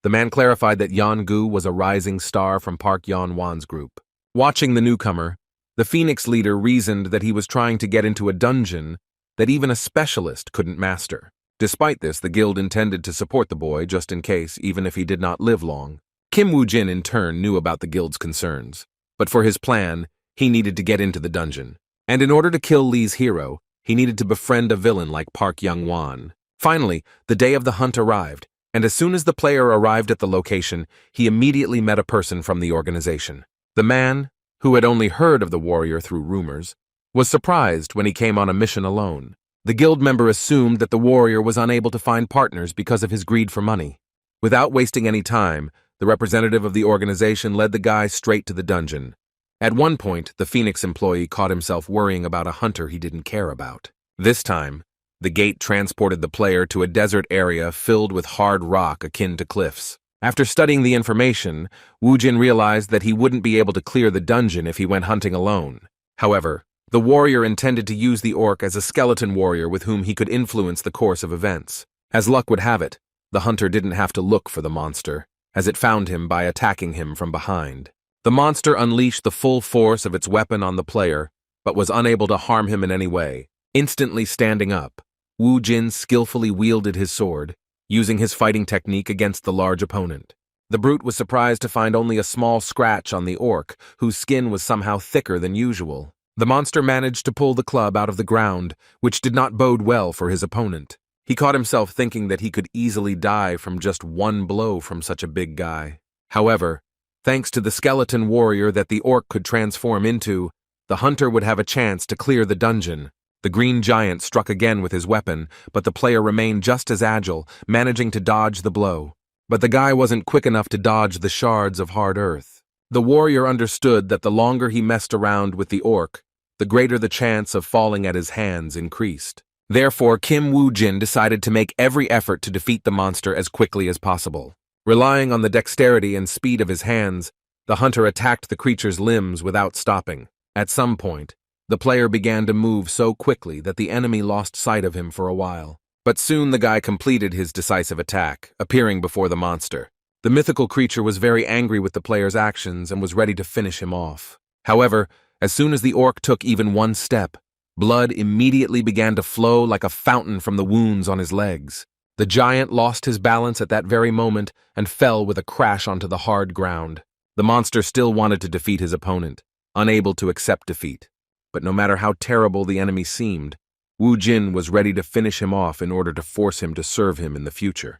The man clarified that Yong-gu was a rising star from Park Yong Wan's group. Watching the newcomer, the Phoenix leader reasoned that he was trying to get into a dungeon that even a specialist couldn't master. Despite this, the guild intended to support the boy just in case, even if he did not live long. Kim Woo-jin in turn knew about the guild's concerns, but for his plan, he needed to get into the dungeon. And in order to kill Lee's hero, he needed to befriend a villain like Park Yong Wan. Finally, the day of the hunt arrived, and as soon as the player arrived at the location, he immediately met a person from the organization. The man, who had only heard of the warrior through rumors, was surprised when he came on a mission alone. The guild member assumed that the warrior was unable to find partners because of his greed for money. Without wasting any time, the representative of the organization led the guy straight to the dungeon. At one point, the Phoenix employee caught himself worrying about a hunter he didn't care about. This time, the gate transported the player to a desert area filled with hard rock akin to cliffs. After studying the information, Wu Jin realized that he wouldn't be able to clear the dungeon if he went hunting alone. However, the warrior intended to use the orc as a skeleton warrior with whom he could influence the course of events. As luck would have it, the hunter didn't have to look for the monster, as it found him by attacking him from behind. The monster unleashed the full force of its weapon on the player, but was unable to harm him in any way. Instantly standing up, Wu Jin skillfully wielded his sword, using his fighting technique against the large opponent. The brute was surprised to find only a small scratch on the orc, whose skin was somehow thicker than usual. The monster managed to pull the club out of the ground, which did not bode well for his opponent. He caught himself thinking that he could easily die from just one blow from such a big guy. However, thanks to the skeleton warrior that the orc could transform into, the hunter would have a chance to clear the dungeon. The green giant struck again with his weapon, but the player remained just as agile, managing to dodge the blow. But the guy wasn't quick enough to dodge the shards of hard earth. The warrior understood that the longer he messed around with the orc, the greater the chance of falling at his hands increased. Therefore, Kim Woo-jin decided to make every effort to defeat the monster as quickly as possible. Relying on the dexterity and speed of his hands, the hunter attacked the creature's limbs without stopping. At some point, the player began to move so quickly that the enemy lost sight of him for a while. But soon the guy completed his decisive attack, appearing before the monster. The mythical creature was very angry with the player's actions and was ready to finish him off. However, as soon as the orc took even one step, Blood immediately began to flow like a fountain from the wounds on his legs. The giant lost his balance at that very moment and fell with a crash onto the hard ground. The monster still wanted to defeat his opponent, unable to accept defeat. But no matter how terrible the enemy seemed, Wu Jin was ready to finish him off in order to force him to serve him in the future.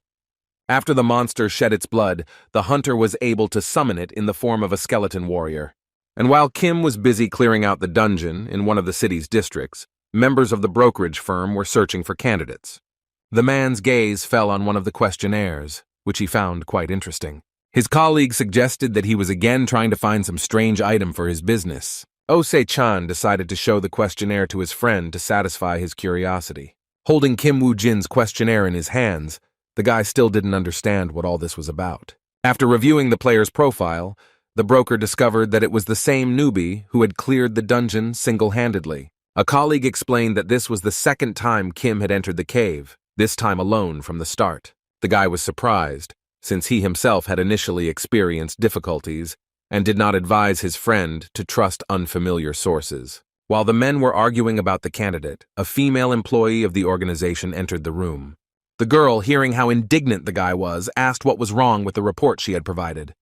After the monster shed its blood, the hunter was able to summon it in the form of a skeleton warrior. And while Kim was busy clearing out the dungeon in one of the city's districts, members of the brokerage firm were searching for candidates. The man's gaze fell on one of the questionnaires, which he found quite interesting. His colleague suggested that he was again trying to find some strange item for his business. Osei-chan decided to show the questionnaire to his friend to satisfy his curiosity. Holding Kim Woo-jin's questionnaire in his hands, the guy still didn't understand what all this was about. After reviewing the player's profile, the broker discovered that it was the same newbie who had cleared the dungeon single-handedly. A colleague explained that this was the second time Kim had entered the cave, this time alone from the start. The guy was surprised, since he himself had initially experienced difficulties and did not advise his friend to trust unfamiliar sources. While the men were arguing about the candidate, a female employee of the organization entered the room. The girl, hearing how indignant the guy was, asked what was wrong with the report she had provided.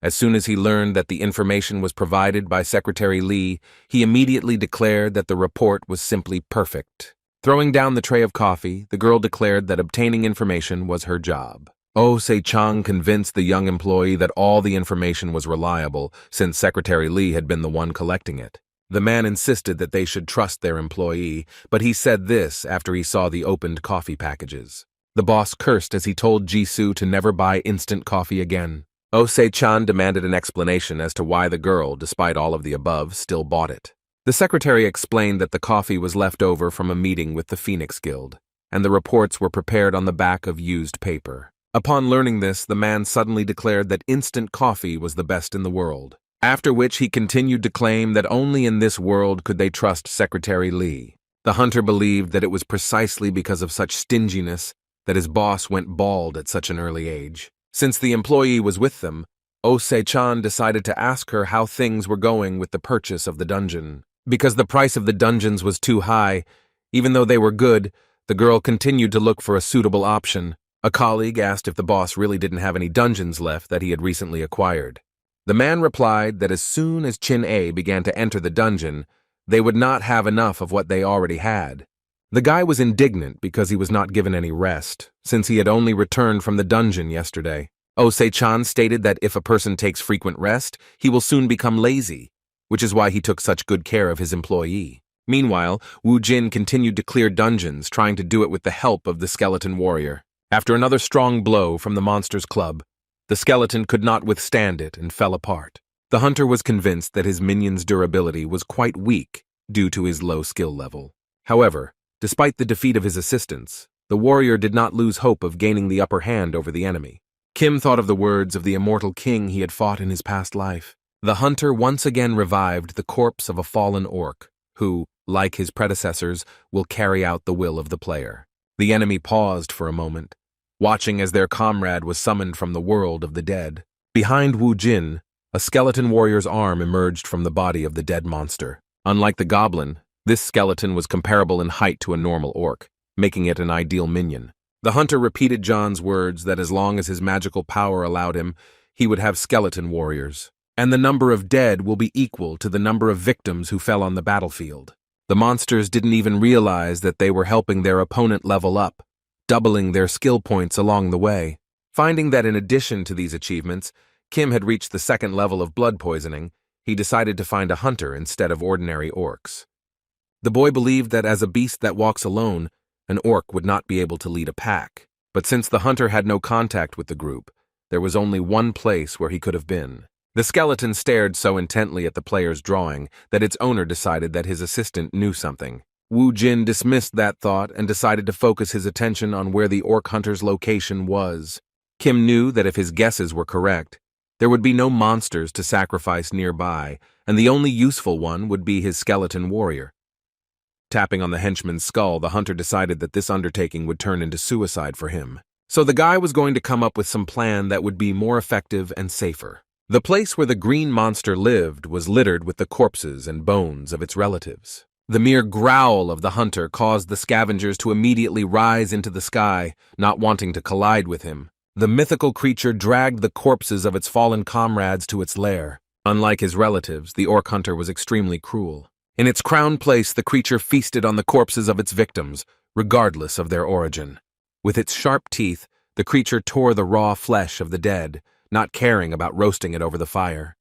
As soon as he learned that the information was provided by Secretary Lee, he immediately declared that the report was simply perfect. Throwing down the tray of coffee, the girl declared that obtaining information was her job. Se-chang convinced the young employee that all the information was reliable, since Secretary Lee had been the one collecting it. The man insisted that they should trust their employee, but he said this after he saw the opened coffee packages. The boss cursed as he told Jisoo to never buy instant coffee again. Se-chan demanded an explanation as to why the girl, despite all of the above, still bought it. The secretary explained that the coffee was left over from a meeting with the Phoenix Guild, and the reports were prepared on the back of used paper. Upon learning this, the man suddenly declared that instant coffee was the best in the world, after which he continued to claim that only in this world could they trust Secretary Lee. The hunter believed that it was precisely because of such stinginess that his boss went bald at such an early age. Since the employee was with them, Se-chan decided to ask her how things were going with the purchase of the dungeon. Because the price of the dungeons was too high, even though they were good, the girl continued to look for a suitable option. A colleague asked if the boss really didn't have any dungeons left that he had recently acquired. The man replied that as soon as Chin-A began to enter the dungeon, they would not have enough of what they already had. The guy was indignant because he was not given any rest, since he had only returned from the dungeon yesterday. Se-chan stated that if a person takes frequent rest, he will soon become lazy, which is why he took such good care of his employee. Meanwhile, Wu Jin continued to clear dungeons, trying to do it with the help of the skeleton warrior. After another strong blow from the monster's club, the skeleton could not withstand it and fell apart. The hunter was convinced that his minion's durability was quite weak due to his low skill level. However, despite the defeat of his assistants, the warrior did not lose hope of gaining the upper hand over the enemy. Kim thought of the words of the immortal king he had fought in his past life. The hunter once again revived the corpse of a fallen orc, who, like his predecessors, will carry out the will of the player. The enemy paused for a moment, watching as their comrade was summoned from the world of the dead. Behind Wu Jin, a skeleton warrior's arm emerged from the body of the dead monster. Unlike the goblin, this skeleton was comparable in height to a normal orc, making it an ideal minion. The hunter repeated John's words that as long as his magical power allowed him, he would have skeleton warriors, and the number of dead will be equal to the number of victims who fell on the battlefield. The monsters didn't even realize that they were helping their opponent level up, doubling their skill points along the way. Finding that in addition to these achievements, Kim had reached the second level of blood poisoning, he decided to find a hunter instead of ordinary orcs. The boy believed that as a beast that walks alone, an orc would not be able to lead a pack. But since the hunter had no contact with the group, there was only one place where he could have been. The skeleton stared so intently at the player's drawing that its owner decided that his assistant knew something. Wu Jin dismissed that thought and decided to focus his attention on where the orc hunter's location was. Kim knew that if his guesses were correct, there would be no monsters to sacrifice nearby, and the only useful one would be his skeleton warrior. Tapping on the henchman's skull, the hunter decided that this undertaking would turn into suicide for him. So the guy was going to come up with some plan that would be more effective and safer. The place where the green monster lived was littered with the corpses and bones of its relatives. The mere growl of the hunter caused the scavengers to immediately rise into the sky, not wanting to collide with him. The mythical creature dragged the corpses of its fallen comrades to its lair. Unlike his relatives, the orc hunter was extremely cruel. In its crown place, the creature feasted on the corpses of its victims, regardless of their origin. With its sharp teeth, the creature tore the raw flesh of the dead, not caring about roasting it over the fire.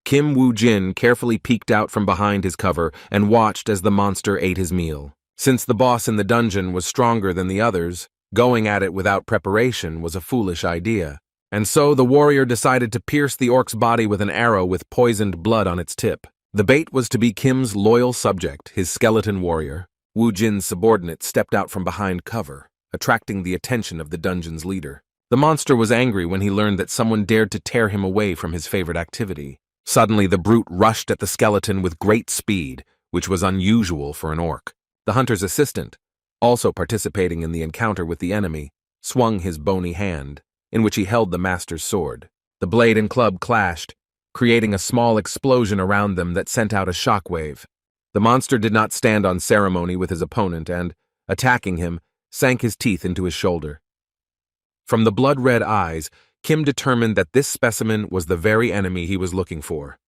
Kim Woo-jin carefully peeked out from behind his cover and watched as the monster ate his meal. Since the boss in the dungeon was stronger than the others, going at it without preparation was a foolish idea. And so the warrior decided to pierce the orc's body with an arrow with poisoned blood on its tip. The bait was to be Kim's loyal subject, his skeleton warrior. Woo-jin's subordinate stepped out from behind cover, attracting the attention of the dungeon's leader. The monster was angry when he learned that someone dared to tear him away from his favorite activity. Suddenly, the brute rushed at the skeleton with great speed, which was unusual for an orc. The hunter's assistant, also participating in the encounter with the enemy, swung his bony hand, in which he held the master's sword. The blade and club clashed, creating a small explosion around them that sent out a shockwave. The monster did not stand on ceremony with his opponent and, attacking him, sank his teeth into his shoulder. From the blood-red eyes, Kim determined that this specimen was the very enemy he was looking for.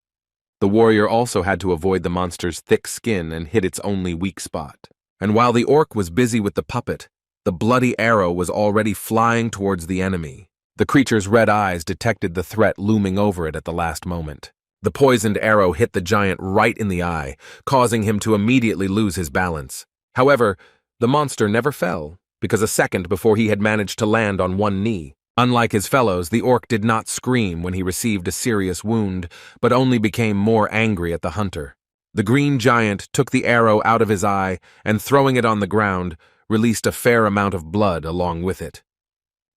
The warrior also had to avoid the monster's thick skin and hit its only weak spot. And while the orc was busy with the puppet, the bloody arrow was already flying towards the enemy. The creature's red eyes detected the threat looming over it at the last moment. The poisoned arrow hit the giant right in the eye, causing him to immediately lose his balance. However, the monster never fell, because a second before he had managed to land on one knee. Unlike his fellows, the orc did not scream when he received a serious wound, but only became more angry at the hunter. The green giant took the arrow out of his eye and, throwing it on the ground, released a fair amount of blood along with it.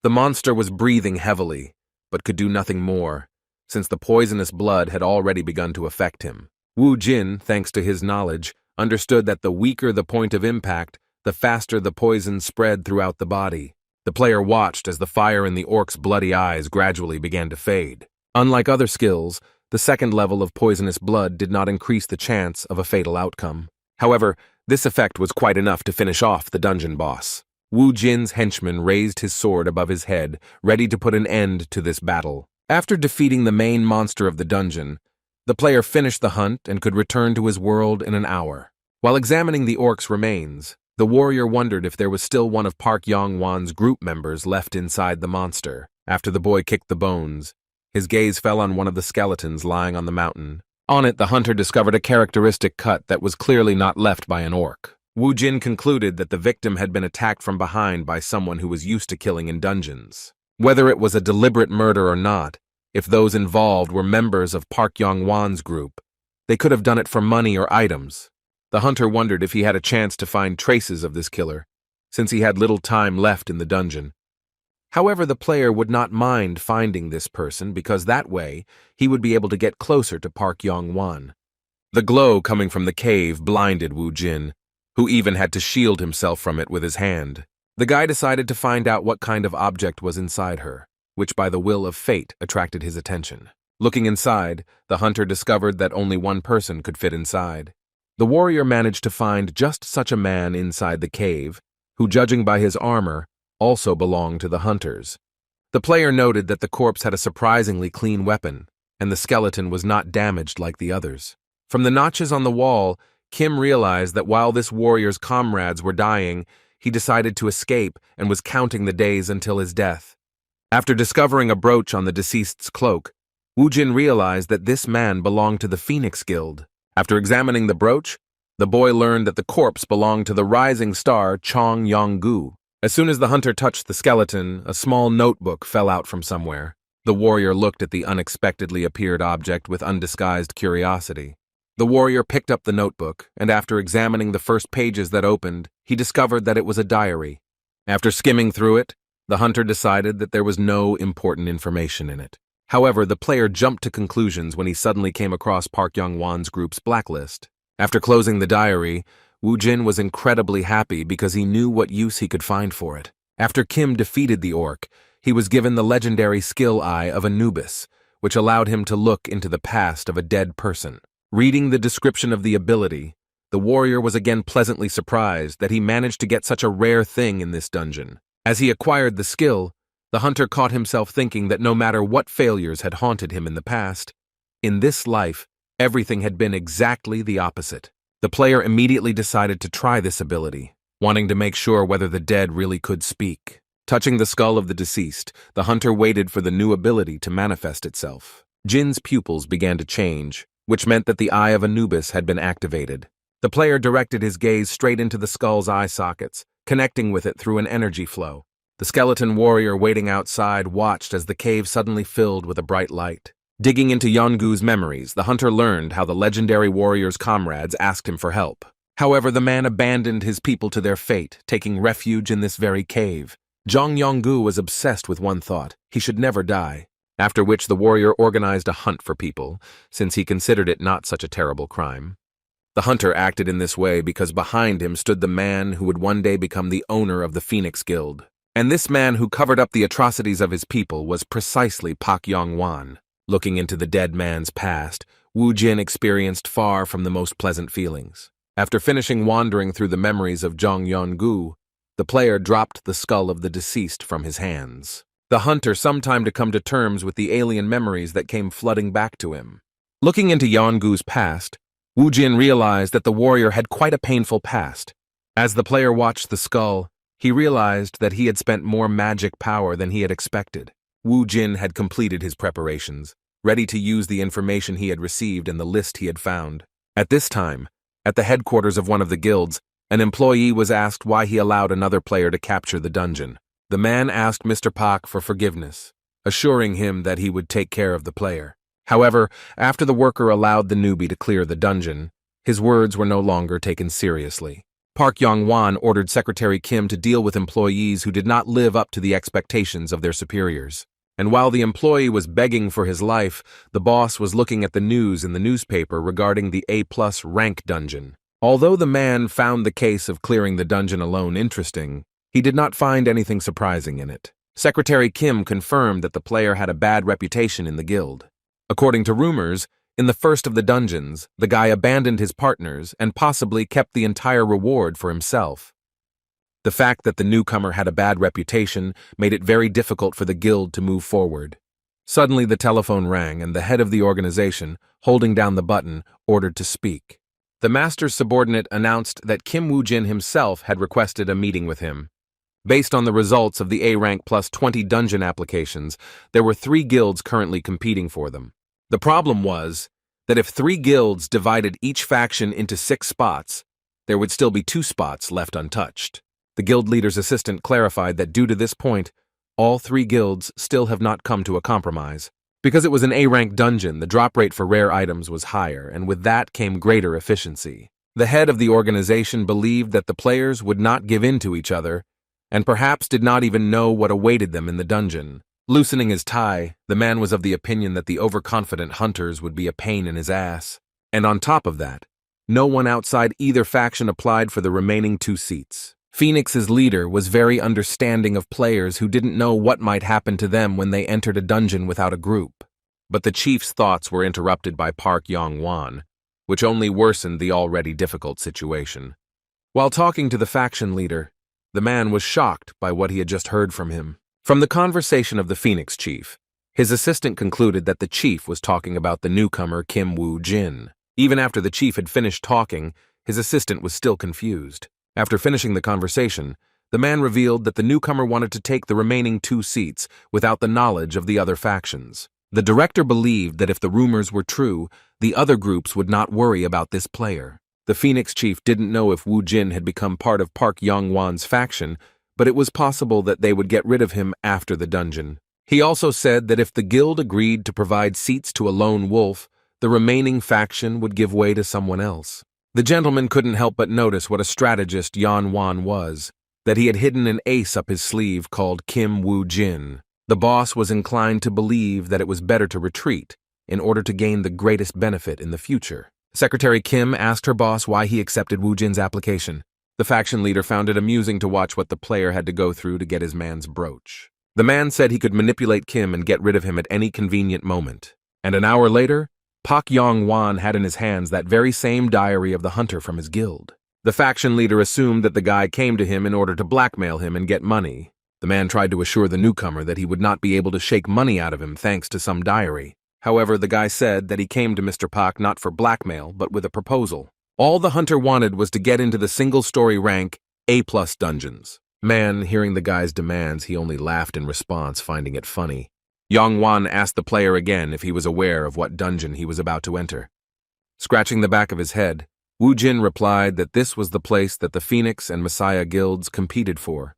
The monster was breathing heavily, but could do nothing more, since the poisonous blood had already begun to affect him. Woo-jin, thanks to his knowledge, understood that the weaker the point of impact, the faster the poison spread throughout the body. The player watched as the fire in the orc's bloody eyes gradually began to fade. Unlike other skills, the second level of poisonous blood did not increase the chance of a fatal outcome. However, this effect was quite enough to finish off the dungeon boss. Woo-jin's henchman raised his sword above his head, ready to put an end to this battle. After defeating the main monster of the dungeon, the player finished the hunt and could return to his world in an hour. While examining the orc's remains, the warrior wondered if there was still one of Park Yong Wan's group members left inside the monster. After the boy kicked the bones, his gaze fell on one of the skeletons lying on the mountain. On it, the hunter discovered a characteristic cut that was clearly not left by an orc. Woo-jin concluded that the victim had been attacked from behind by someone who was used to killing in dungeons. Whether it was a deliberate murder or not, if those involved were members of Park Yong Wan's group, they could have done it for money or items. The hunter wondered if he had a chance to find traces of this killer, since he had little time left in the dungeon. However, the player would not mind finding this person because that way he would be able to get closer to Park Yong Wan. The glow coming from the cave blinded Woo-jin, who even had to shield himself from it with his hand. The guy decided to find out what kind of object was inside her, which by the will of fate attracted his attention. Looking inside, the hunter discovered that only one person could fit inside. The warrior managed to find just such a man inside the cave, who, judging by his armor, also belonged to the hunters. The player noted that the corpse had a surprisingly clean weapon, and the skeleton was not damaged like the others. From the notches on the wall, Kim realized that while this warrior's comrades were dying, he decided to escape and was counting the days until his death. After discovering a brooch on the deceased's cloak, Woo-jin realized that this man belonged to the Phoenix Guild. After examining the brooch, the boy learned that the corpse belonged to the rising star Chong Yong-gu. As soon as the hunter touched the skeleton, a small notebook fell out from somewhere. The warrior looked at the unexpectedly appeared object with undisguised curiosity. The warrior picked up the notebook, and after examining the first pages that opened, he discovered that it was a diary. After skimming through it, the hunter decided that there was no important information in it. However, the player jumped to conclusions when he suddenly came across Park Yong Wan's group's blacklist. After closing the diary, Woo-jin was incredibly happy because he knew what use he could find for it. After Kim defeated the orc, he was given the legendary skill eye of Anubis, which allowed him to look into the past of a dead person. Reading the description of the ability, the warrior was again pleasantly surprised that he managed to get such a rare thing in this dungeon. As he acquired the skill, the hunter caught himself thinking that no matter what failures had haunted him in the past, in this life, everything had been exactly the opposite. The player immediately decided to try this ability, wanting to make sure whether the dead really could speak. Touching the skull of the deceased, the hunter waited for the new ability to manifest itself. Jin's pupils began to change, which meant that the eye of Anubis had been activated. The player directed his gaze straight into the skull's eye sockets, connecting with it through an energy flow. The skeleton warrior waiting outside watched as the cave suddenly filled with a bright light. Digging into Yongu's memories, the hunter learned how the legendary warrior's comrades asked him for help. However, the man abandoned his people to their fate, taking refuge in this very cave. Zhang Yonggu was obsessed with one thought: he should never die. After which the warrior organized a hunt for people, since he considered it not such a terrible crime. The hunter acted in this way because behind him stood the man who would one day become the owner of the Phoenix Guild. And this man who covered up the atrocities of his people was precisely Park Yong Wan. Looking into the dead man's past, Wu Jin experienced far from the most pleasant feelings. After finishing wandering through the memories of Zhang Yonggu, the player dropped the skull of the deceased from his hands. The hunter some time to come to terms with the alien memories that came flooding back to him. Looking into Yongu's past, Wu Jin realized that the warrior had quite a painful past. As the player watched the skull, he realized that he had spent more magic power than he had expected. Wu Jin had completed his preparations, ready to use the information he had received and the list he had found. At this time, at the headquarters of one of the guilds, an employee was asked why he allowed another player to capture the dungeon. The man asked Mr. Park for forgiveness, assuring him that he would take care of the player. However, after the worker allowed the newbie to clear the dungeon, his words were no longer taken seriously. Park Yong Wan ordered Secretary Kim to deal with employees who did not live up to the expectations of their superiors. And while the employee was begging for his life, the boss was looking at the news in the newspaper regarding the A+ rank dungeon. Although the man found the case of clearing the dungeon alone interesting, he did not find anything surprising in it. Secretary Kim confirmed that the player had a bad reputation in the guild. According to rumors, in the first of the dungeons, the guy abandoned his partners and possibly kept the entire reward for himself. The fact that the newcomer had a bad reputation made it very difficult for the guild to move forward. Suddenly the telephone rang and the head of the organization, holding down the button, ordered to speak. The master's subordinate announced that Kim Woo-jin himself had requested a meeting with him. Based on the results of the A rank plus 20 dungeon applications, there were 3 guilds currently competing for them. The problem was that if 3 guilds divided each faction into 6 spots, there would still be 2 spots left untouched. The guild leader's assistant clarified that due to this point, all 3 guilds still have not come to a compromise. Because it was an A-rank dungeon, the drop rate for rare items was higher, and with that came greater efficiency. The head of the organization believed that the players would not give in to each other, and perhaps did not even know what awaited them in the dungeon. Loosening his tie, the man was of the opinion that the overconfident hunters would be a pain in his ass. And on top of that, no one outside either faction applied for the remaining 2 seats. Phoenix's leader was very understanding of players who didn't know what might happen to them when they entered a dungeon without a group. But the chief's thoughts were interrupted by Park Yong Wan, which only worsened the already difficult situation. While talking to the faction leader, the man was shocked by what he had just heard from him. From the conversation of the Phoenix chief, his assistant concluded that the chief was talking about the newcomer Kim Woo-jin. Even after the chief had finished talking, his assistant was still confused. After finishing the conversation, the man revealed that the newcomer wanted to take the remaining 2 seats without the knowledge of the other factions. The director believed that if the rumors were true, the other groups would not worry about this player. The Phoenix chief didn't know if Wu Jin had become part of Park Yong Wan's faction, but it was possible that they would get rid of him after the dungeon. He also said that if the guild agreed to provide seats to a lone wolf, the remaining faction would give way to someone else. The gentleman couldn't help but notice what a strategist Yon Wan was, that he had hidden an ace up his sleeve called Kim Woo-jin. The boss was inclined to believe that it was better to retreat in order to gain the greatest benefit in the future. Secretary Kim asked her boss why he accepted Woo-jin's application. The faction leader found it amusing to watch what the player had to go through to get his man's brooch. The man said he could manipulate Kim and get rid of him at any convenient moment. And an hour later, Park Yong Wan had in his hands that very same diary of the hunter from his guild. The faction leader assumed that the guy came to him in order to blackmail him and get money. The man tried to assure the newcomer that he would not be able to shake money out of him thanks to some diary. However, the guy said that he came to Mr. Park not for blackmail, but with a proposal. All the hunter wanted was to get into the single-story rank A+ dungeons. Man, hearing the guy's demands, he only laughed in response, finding it funny. Yong Wan asked the player again if he was aware of what dungeon he was about to enter. Scratching the back of his head, Wu Jin replied that this was the place that the Sphinx and Messiah guilds competed for.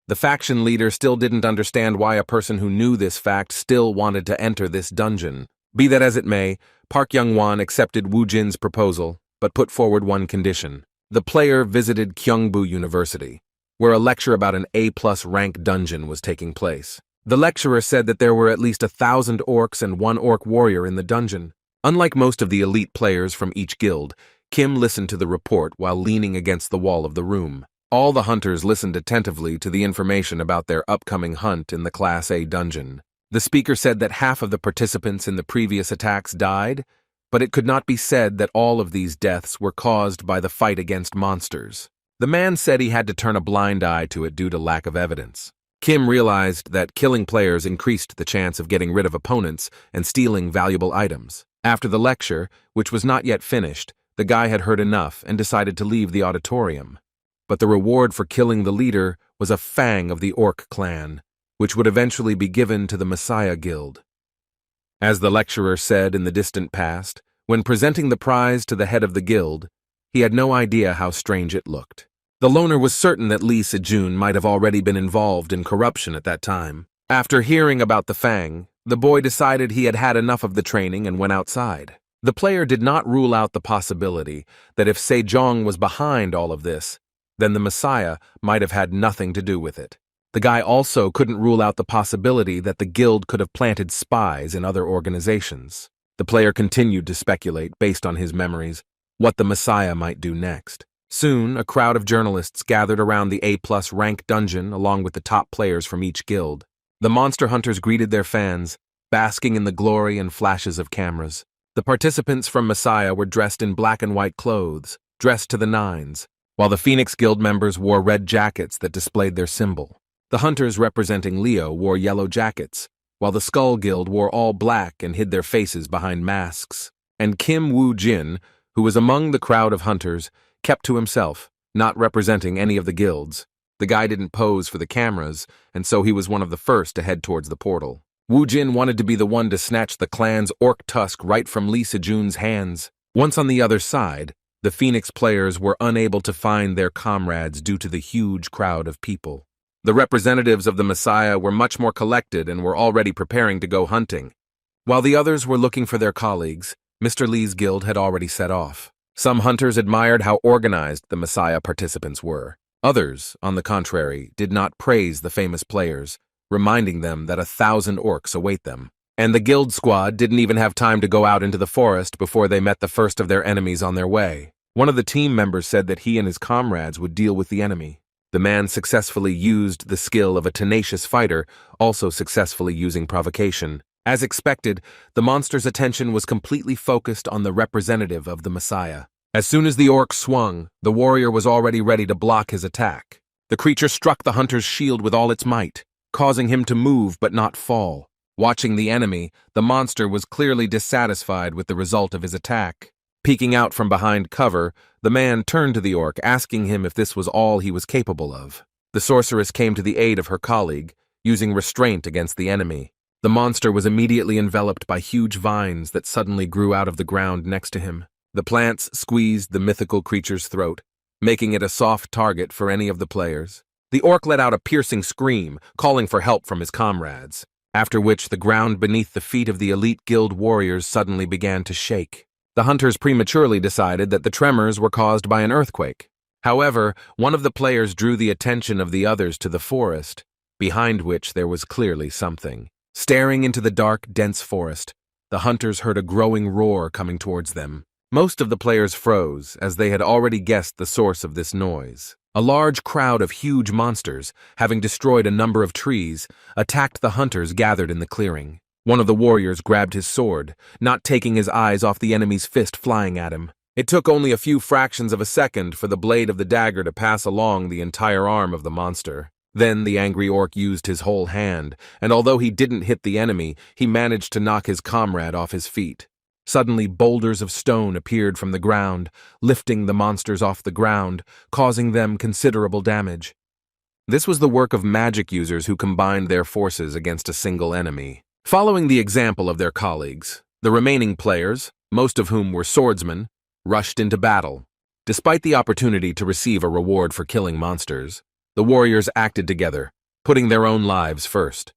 The faction leader still didn't understand why a person who knew this fact still wanted to enter this dungeon. Be that as it may, Park Yong Wan accepted Wu Jin's proposal, but put forward one condition. The player visited Kyungbu University, where a lecture about an A+ rank dungeon was taking place. The lecturer said that there were at least 1,000 orcs and 1 orc warrior in the dungeon. Unlike most of the elite players from each guild, Kim listened to the report while leaning against the wall of the room. All the hunters listened attentively to the information about their upcoming hunt in the Class A dungeon. The speaker said that half of the participants in the previous attacks died, but it could not be said that all of these deaths were caused by the fight against monsters. The man said he had to turn a blind eye to it due to lack of evidence. Kim realized that killing players increased the chance of getting rid of opponents and stealing valuable items. After the lecture, which was not yet finished, the guy had heard enough and decided to leave the auditorium. But the reward for killing the leader was a fang of the Orc clan, which would eventually be given to the Messiah Guild. As the lecturer said in the distant past, when presenting the prize to the head of the guild, he had no idea how strange it looked. The loner was certain that Lee Se-jun might have already been involved in corruption at that time. After hearing about the fang, the boy decided he had had enough of the training and went outside. The player did not rule out the possibility that if Sejong was behind all of this, then the Messiah might have had nothing to do with it. The guy also couldn't rule out the possibility that the guild could have planted spies in other organizations. The player continued to speculate, based on his memories, what the Messiah might do next. Soon, a crowd of journalists gathered around the A+ rank dungeon along with the top players from each guild. The monster hunters greeted their fans, basking in the glory and flashes of cameras. The participants from Messiah were dressed in black and white clothes, dressed to the nines, while the Phoenix Guild members wore red jackets that displayed their symbol. The hunters representing Leo wore yellow jackets, while the Skull Guild wore all black and hid their faces behind masks. And Kim Wu Jin, who was among the crowd of hunters, kept to himself, not representing any of the guilds. The guy didn't pose for the cameras, and so he was one of the first to head towards the portal. Wu Jin wanted to be the one to snatch the clan's orc tusk right from Lee Se-jun's hands. Once on the other side, the Phoenix players were unable to find their comrades due to the huge crowd of people. The representatives of the Messiah were much more collected and were already preparing to go hunting. While the others were looking for their colleagues, Mr. Lee's guild had already set off. Some hunters admired how organized the Messiah participants were. Others, on the contrary, did not praise the famous players, reminding them that 1,000 orcs await them. And the guild squad didn't even have time to go out into the forest before they met the first of their enemies on their way. One of the team members said that he and his comrades would deal with the enemy. The man successfully used the skill of a tenacious fighter, also successfully using provocation. As expected, the monster's attention was completely focused on the representative of the Messiah. As soon as the orc swung, the warrior was already ready to block his attack. The creature struck the hunter's shield with all its might, causing him to move but not fall. Watching the enemy, the monster was clearly dissatisfied with the result of his attack. Peeking out from behind cover, the man turned to the orc, asking him if this was all he was capable of. The sorceress came to the aid of her colleague, using restraint against the enemy. The monster was immediately enveloped by huge vines that suddenly grew out of the ground next to him. The plants squeezed the mythical creature's throat, making it a soft target for any of the players. The orc let out a piercing scream, calling for help from his comrades, after which the ground beneath the feet of the elite guild warriors suddenly began to shake. The hunters prematurely decided that the tremors were caused by an earthquake. However, one of the players drew the attention of the others to the forest, behind which there was clearly something. Staring into the dark, dense forest, the hunters heard a growing roar coming towards them. Most of the players froze, as they had already guessed the source of this noise. A large crowd of huge monsters, having destroyed a number of trees, attacked the hunters gathered in the clearing. One of the warriors grabbed his sword, not taking his eyes off the enemy's fist flying at him. It took only a few fractions of a second for the blade of the dagger to pass along the entire arm of the monster. Then the angry orc used his whole hand, and although he didn't hit the enemy, he managed to knock his comrade off his feet. Suddenly, boulders of stone appeared from the ground, lifting the monsters off the ground, causing them considerable damage. This was the work of magic users who combined their forces against a single enemy. Following the example of their colleagues, the remaining players, most of whom were swordsmen, rushed into battle. Despite the opportunity to receive a reward for killing monsters, the warriors acted together, putting their own lives first.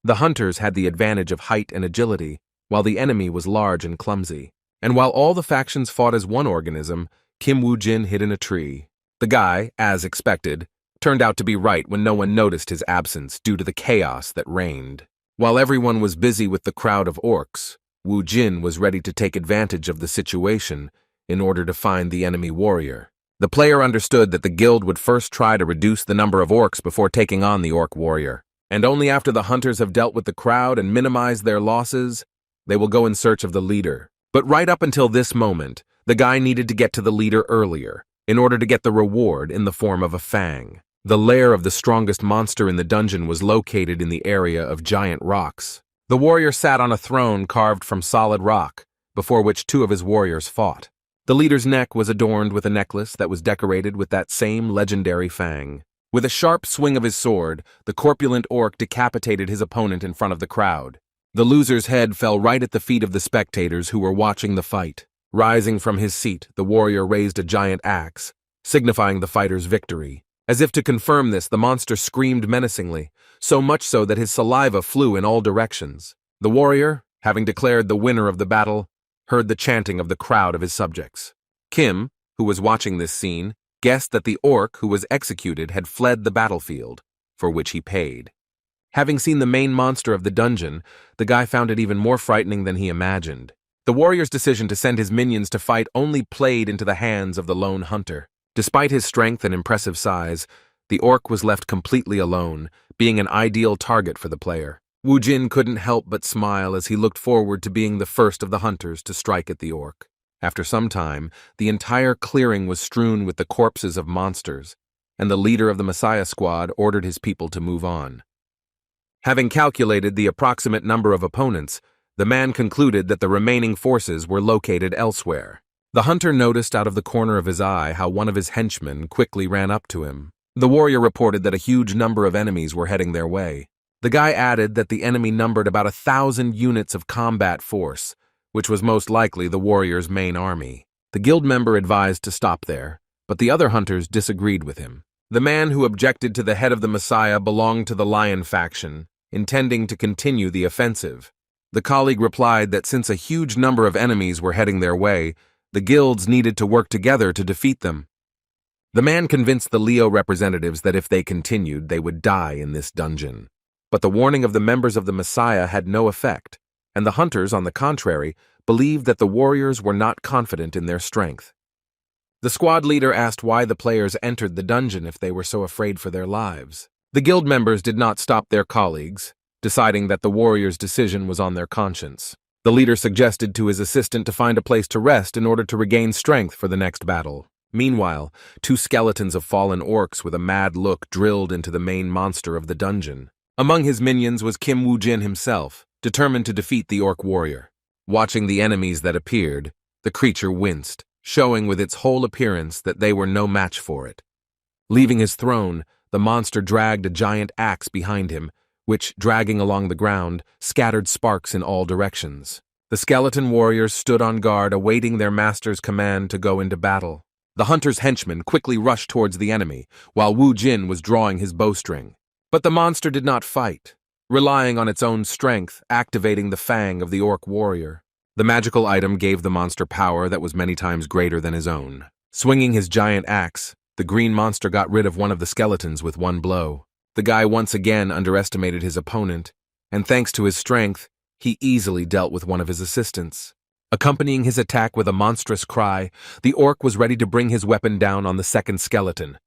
The hunters had the advantage of height and agility, while the enemy was large and clumsy. And while all the factions fought as one organism, Kim Woo-jin hid in a tree. The guy, as expected, turned out to be right when no one noticed his absence due to the chaos that reigned. While everyone was busy with the crowd of orcs, Woo-jin was ready to take advantage of the situation in order to find the enemy warrior. The player understood that the guild would first try to reduce the number of orcs before taking on the orc warrior, and only after the hunters have dealt with the crowd and minimized their losses, they will go in search of the leader. But right up until this moment, the guy needed to get to the leader earlier, in order to get the reward in the form of a fang. The lair of the strongest monster in the dungeon was located in the area of giant rocks. The warrior sat on a throne carved from solid rock, before which two of his warriors fought. The leader's neck was adorned with a necklace that was decorated with that same legendary fang. With a sharp swing of his sword, the corpulent orc decapitated his opponent in front of the crowd. The loser's head fell right at the feet of the spectators who were watching the fight. Rising from his seat, the warrior raised a giant axe, signifying the fighter's victory. As if to confirm this, the monster screamed menacingly, so much so that his saliva flew in all directions. The warrior, having declared the winner of the battle, heard the chanting of the crowd of his subjects. Kim, who was watching this scene, guessed that the orc who was executed had fled the battlefield, for which he paid. Having seen the main monster of the dungeon, the guy found it even more frightening than he imagined. The warrior's decision to send his minions to fight only played into the hands of the lone hunter. Despite his strength and impressive size, the orc was left completely alone, being an ideal target for the player. Woo-jin couldn't help but smile as he looked forward to being the first of the hunters to strike at the orc. After some time, the entire clearing was strewn with the corpses of monsters, and the leader of the Messiah squad ordered his people to move on. Having calculated the approximate number of opponents, the man concluded that the remaining forces were located elsewhere. The hunter noticed out of the corner of his eye how one of his henchmen quickly ran up to him. The warrior reported that a huge number of enemies were heading their way. The guy added that the enemy numbered about 1,000 units of combat force, which was most likely the warrior's main army. The guild member advised to stop there, but the other hunters disagreed with him. The man who objected to the head of the Messiah belonged to the Lion faction, intending to continue the offensive. The colleague replied that since a huge number of enemies were heading their way, the guilds needed to work together to defeat them. The man convinced the Leo representatives that if they continued, they would die in this dungeon. But the warning of the members of the Messiah had no effect, and the hunters, on the contrary, believed that the warriors were not confident in their strength. The squad leader asked why the players entered the dungeon if they were so afraid for their lives. The guild members did not stop their colleagues, deciding that the warriors' decision was on their conscience. The leader suggested to his assistant to find a place to rest in order to regain strength for the next battle. Meanwhile, two skeletons of fallen orcs with a mad look drilled into the main monster of the dungeon. Among his minions was Kim Woo-jin himself, determined to defeat the orc warrior. Watching the enemies that appeared, the creature winced, showing with its whole appearance that they were no match for it. Leaving his throne, the monster dragged a giant axe behind him, which, dragging along the ground, scattered sparks in all directions. The skeleton warriors stood on guard awaiting their master's command to go into battle. The hunter's henchmen quickly rushed towards the enemy, while Woo-jin was drawing his bowstring. But the monster did not fight, relying on its own strength, activating the fang of the orc warrior. The magical item gave the monster power that was many times greater than his own. Swinging his giant axe, the green monster got rid of one of the skeletons with one blow. The guy once again underestimated his opponent, and thanks to his strength, he easily dealt with one of his assistants. Accompanying his attack with a monstrous cry, the orc was ready to bring his weapon down on the second skeleton.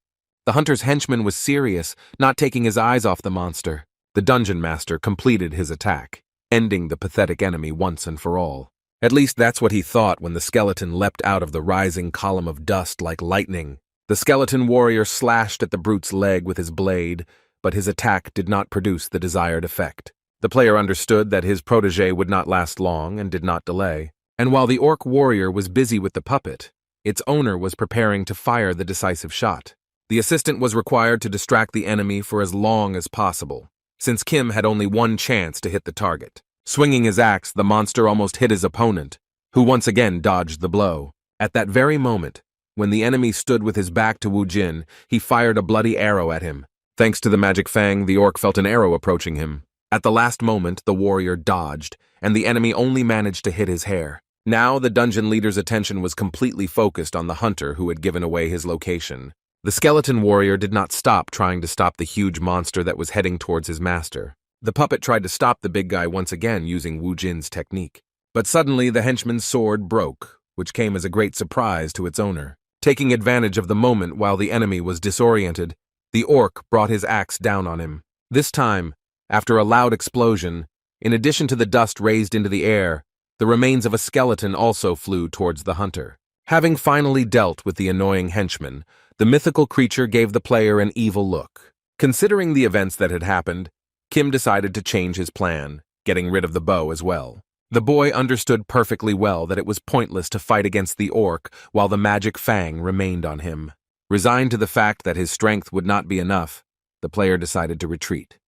The hunter's henchman was serious, not taking his eyes off the monster. The dungeon master completed his attack. ending the pathetic enemy once and for all. At least that's what he thought when the skeleton leapt out of the rising column of dust like lightning. The skeleton warrior slashed at the brute's leg with his blade, but his attack did not produce the desired effect. The player understood that his protege would not last long and did not delay. And while the orc warrior was busy with the puppet, its owner was preparing to fire the decisive shot. The assistant was required to distract the enemy for as long as possible, since Kim had only one chance to hit the target. Swinging his axe, the monster almost hit his opponent, who once again dodged the blow. At that very moment, when the enemy stood with his back to Wu Jin, he fired a bloody arrow at him. Thanks to the magic fang, the orc felt an arrow approaching him. At the last moment, the warrior dodged, and the enemy only managed to hit his hair. Now the dungeon leader's attention was completely focused on the hunter who had given away his location. The skeleton warrior did not stop trying to stop the huge monster that was heading towards his master. The puppet tried to stop the big guy once again using Wu Jin's technique. But suddenly the henchman's sword broke, which came as a great surprise to its owner. Taking advantage of the moment while the enemy was disoriented, the orc brought his axe down on him. This time, after a loud explosion, in addition to the dust raised into the air, the remains of a skeleton also flew towards the hunter. Having finally dealt with the annoying henchman, the mythical creature gave the player an evil look. Considering the events that had happened, Kim decided to change his plan, getting rid of the bow as well. The boy understood perfectly well that it was pointless to fight against the orc while the magic fang remained on him. Resigned to the fact that his strength would not be enough, the player decided to retreat.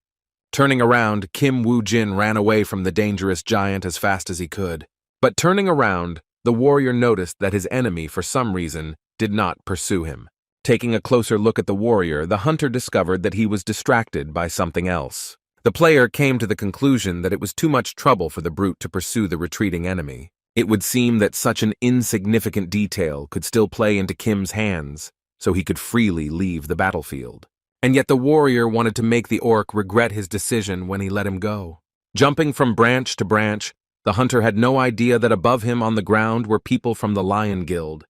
Turning around, Kim Wu Jin ran away from the dangerous giant as fast as he could. But turning around, the warrior noticed that his enemy, for some reason, did not pursue him. Taking a closer look at the warrior, the hunter discovered that he was distracted by something else. The player came to the conclusion that it was too much trouble for the brute to pursue the retreating enemy. It would seem that such an insignificant detail could still play into Kim's hands, so he could freely leave the battlefield. And yet the warrior wanted to make the orc regret his decision when he let him go. Jumping from branch to branch, the hunter had no idea that above him on the ground were people from the Lion Guild.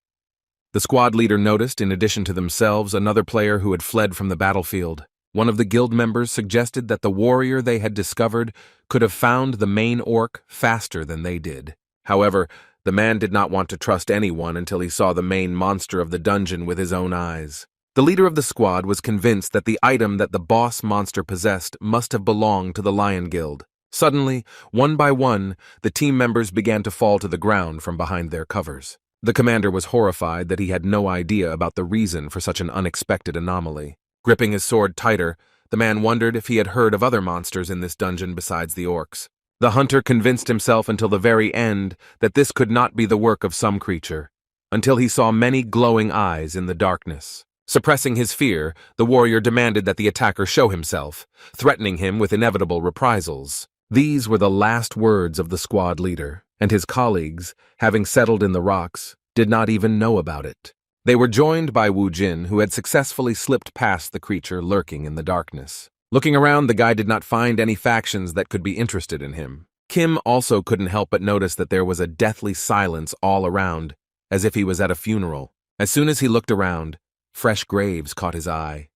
The squad leader noticed, in addition to themselves, another player who had fled from the battlefield. One of the guild members suggested that the warrior they had discovered could have found the main orc faster than they did. However, the man did not want to trust anyone until he saw the main monster of the dungeon with his own eyes. The leader of the squad was convinced that the item that the boss monster possessed must have belonged to the Lion Guild. Suddenly, one by one, the team members began to fall to the ground from behind their covers. The commander was horrified that he had no idea about the reason for such an unexpected anomaly. Gripping his sword tighter, the man wondered if he had heard of other monsters in this dungeon besides the orcs. The hunter convinced himself until the very end that this could not be the work of some creature, until he saw many glowing eyes in the darkness. Suppressing his fear, the warrior demanded that the attacker show himself, threatening him with inevitable reprisals. These were the last words of the squad leader, and his colleagues, having settled in the rocks, did not even know about it. They were joined by Wu Jin, who had successfully slipped past the creature lurking in the darkness. Looking around, the guy did not find any factions that could be interested in him. Kim also couldn't help but notice that there was a deathly silence all around, as if he was at a funeral. As soon as he looked around, fresh graves caught his eye.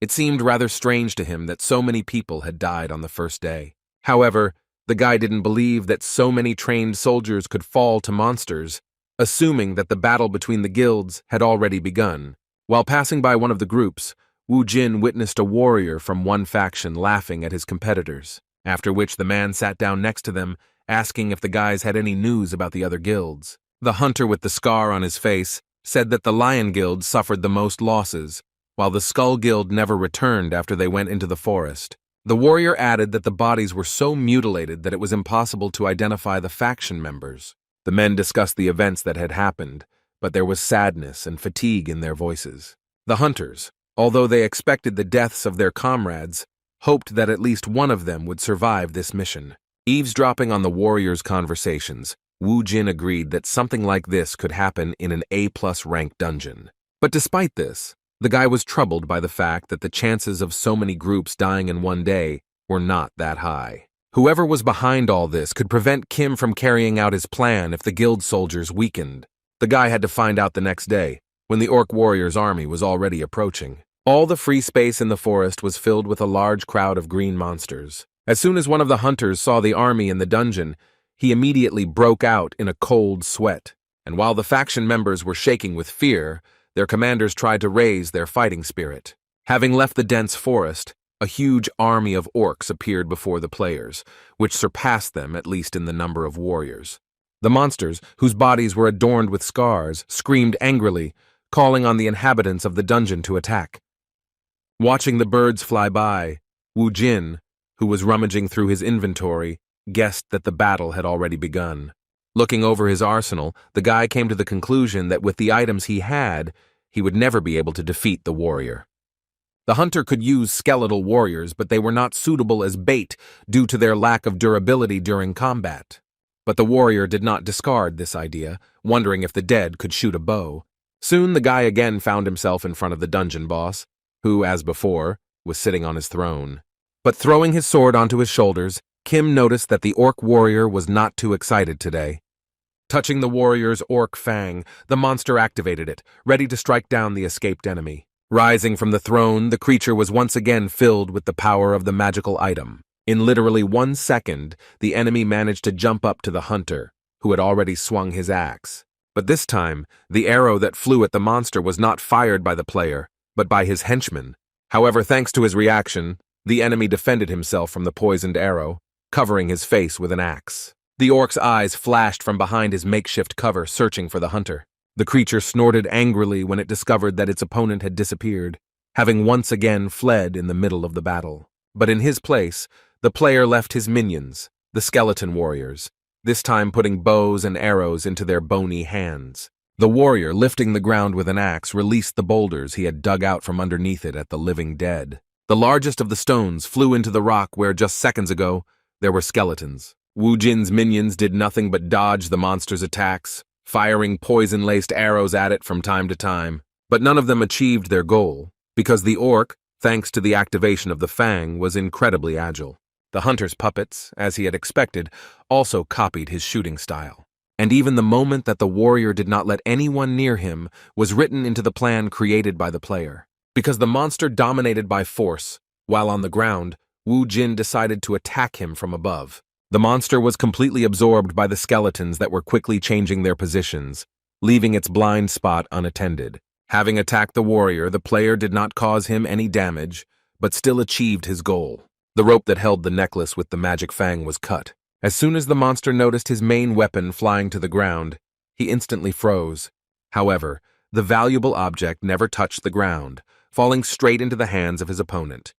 It seemed rather strange to him that so many people had died on the first day. However, the guy didn't believe that so many trained soldiers could fall to monsters, assuming that the battle between the guilds had already begun. While passing by one of the groups, Wu Jin witnessed a warrior from one faction laughing at his competitors, after which the man sat down next to them, asking if the guys had any news about the other guilds. The hunter with the scar on his face said that the Lion Guild suffered the most losses, while the Skull Guild never returned after they went into the forest. The warrior added that the bodies were so mutilated that it was impossible to identify the faction members. The men discussed the events that had happened, but there was sadness and fatigue in their voices. The hunters, although they expected the deaths of their comrades, hoped that at least one of them would survive this mission. Eavesdropping on the warriors' conversations, Wu Jin agreed that something like this could happen in an A+ rank dungeon. But despite this, the guy was troubled by the fact that the chances of so many groups dying in one day were not that high. Whoever was behind all this could prevent Kim from carrying out his plan if the guild soldiers weakened. The guy had to find out the next day, when the orc warrior's army was already approaching. All the free space in the forest was filled with a large crowd of green monsters. As soon as one of the hunters saw the army in the dungeon, he immediately broke out in a cold sweat. And while the faction members were shaking with fear, their commanders tried to raise their fighting spirit. Having left the dense forest, a huge army of orcs appeared before the players, which surpassed them at least in the number of warriors. The monsters, whose bodies were adorned with scars, screamed angrily, calling on the inhabitants of the dungeon to attack. Watching the birds fly by, Wu Jin, who was rummaging through his inventory, guessed that the battle had already begun. Looking over his arsenal, the guy came to the conclusion that with the items he had, he would never be able to defeat the warrior. The hunter could use skeletal warriors, but they were not suitable as bait due to their lack of durability during combat. But the warrior did not discard this idea, wondering if the dead could shoot a bow. Soon the guy again found himself in front of the dungeon boss, who, as before, was sitting on his throne. But throwing his sword onto his shoulders, Kim noticed that the orc warrior was not too excited today. Touching the warrior's orc fang, the monster activated it, ready to strike down the escaped enemy. Rising from the throne, the creature was once again filled with the power of the magical item. In literally 1 second, the enemy managed to jump up to the hunter, who had already swung his axe. But this time, the arrow that flew at the monster was not fired by the player, but by his henchman. However, thanks to his reaction, the enemy defended himself from the poisoned arrow, covering his face with an axe. The orc's eyes flashed from behind his makeshift cover, searching for the hunter. The creature snorted angrily when it discovered that its opponent had disappeared, having once again fled in the middle of the battle. But in his place, the player left his minions, the skeleton warriors, this time putting bows and arrows into their bony hands. The warrior, lifting the ground with an axe, released the boulders he had dug out from underneath it at the living dead. The largest of the stones flew into the rock where just seconds ago there were skeletons. Wu Jin's minions did nothing but dodge the monster's attacks, firing poison-laced arrows at it from time to time. But none of them achieved their goal, because the orc, thanks to the activation of the fang, was incredibly agile. The hunter's puppets, as he had expected, also copied his shooting style. And even the moment that the warrior did not let anyone near him was written into the plan created by the player. Because the monster dominated by force, while on the ground, Wu Jin decided to attack him from above. The monster was completely absorbed by the skeletons that were quickly changing their positions, leaving its blind spot unattended. Having attacked the warrior, the player did not cause him any damage, but still achieved his goal. The rope that held the necklace with the magic fang was cut. As soon as the monster noticed his main weapon flying to the ground, he instantly froze. However, the valuable object never touched the ground, falling straight into the hands of his opponent.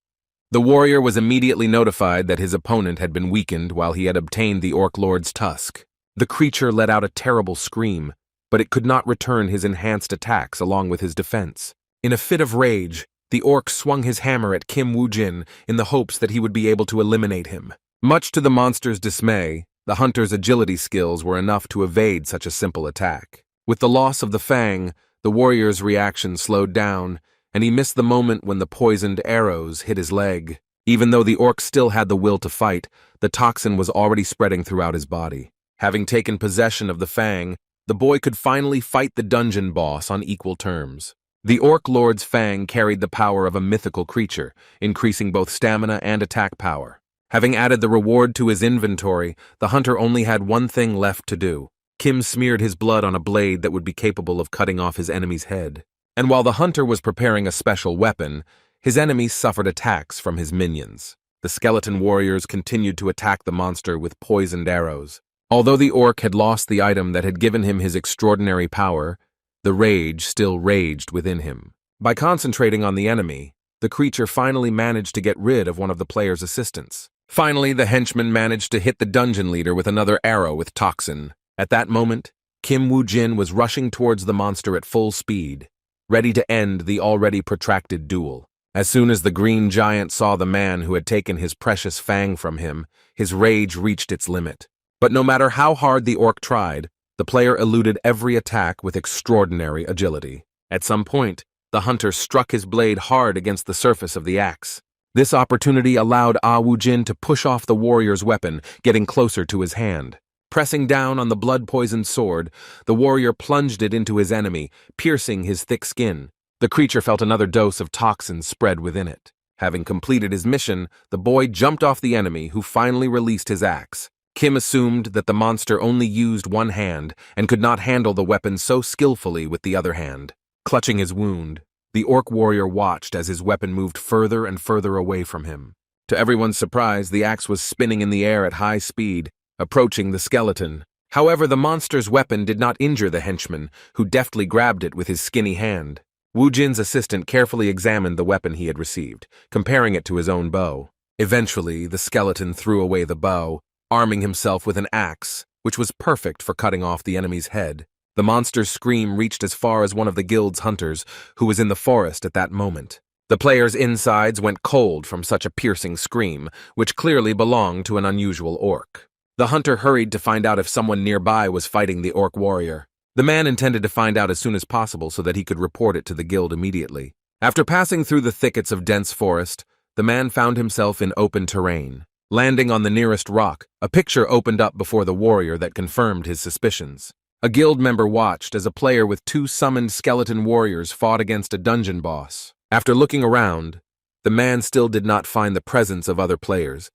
The warrior was immediately notified that his opponent had been weakened while he had obtained the orc lord's tusk. The creature let out a terrible scream, but it could not return his enhanced attacks along with his defense. In a fit of rage, the orc swung his hammer at Kim Wu Jin in the hopes that he would be able to eliminate him. Much to the monster's dismay, the hunter's agility skills were enough to evade such a simple attack. With the loss of the fang, the warrior's reaction slowed down, and he missed the moment when the poisoned arrows hit his leg. Even though the orc still had the will to fight, the toxin was already spreading throughout his body. Having taken possession of the fang, the boy could finally fight the dungeon boss on equal terms. The orc lord's fang carried the power of a mythical creature, increasing both stamina and attack power. Having added the reward to his inventory, the hunter only had one thing left to do. Kim smeared his blood on a blade that would be capable of cutting off his enemy's head. And while the hunter was preparing a special weapon, his enemies suffered attacks from his minions. The skeleton warriors continued to attack the monster with poisoned arrows. Although the orc had lost the item that had given him his extraordinary power, the rage still raged within him. By concentrating on the enemy, the creature finally managed to get rid of one of the player's assistants. Finally, the henchman managed to hit the dungeon leader with another arrow with toxin. At that moment, Kim Wu Jin was rushing towards the monster at full speed, ready to end the already protracted duel. As soon as the green giant saw the man who had taken his precious fang from him, his rage reached its limit. But no matter how hard the orc tried, the player eluded every attack with extraordinary agility. At some point, the hunter struck his blade hard against the surface of the axe. This opportunity allowed Wu Jin to push off the warrior's weapon, getting closer to his hand. Pressing down on the blood-poisoned sword, the warrior plunged it into his enemy, piercing his thick skin. The creature felt another dose of toxin spread within it. Having completed his mission, the boy jumped off the enemy, who finally released his axe. Kim assumed that the monster only used one hand and could not handle the weapon so skillfully with the other hand. Clutching his wound, the orc warrior watched as his weapon moved further and further away from him. To everyone's surprise, the axe was spinning in the air at high speed, approaching the skeleton. However, the monster's weapon did not injure the henchman, who deftly grabbed it with his skinny hand. Wu Jin's assistant carefully examined the weapon he had received, comparing it to his own bow. Eventually, the skeleton threw away the bow, arming himself with an axe, which was perfect for cutting off the enemy's head. The monster's scream reached as far as one of the guild's hunters, who was in the forest at that moment. The player's insides went cold from such a piercing scream, which clearly belonged to an unusual orc. The hunter hurried to find out if someone nearby was fighting the orc warrior. The man intended to find out as soon as possible so that he could report it to the guild immediately. After passing through the thickets of dense forest, the man found himself in open terrain. Landing on the nearest rock, a picture opened up before the warrior that confirmed his suspicions. A guild member watched as a player with 2 summoned skeleton warriors fought against a dungeon boss. After looking around, the man still did not find the presence of other players,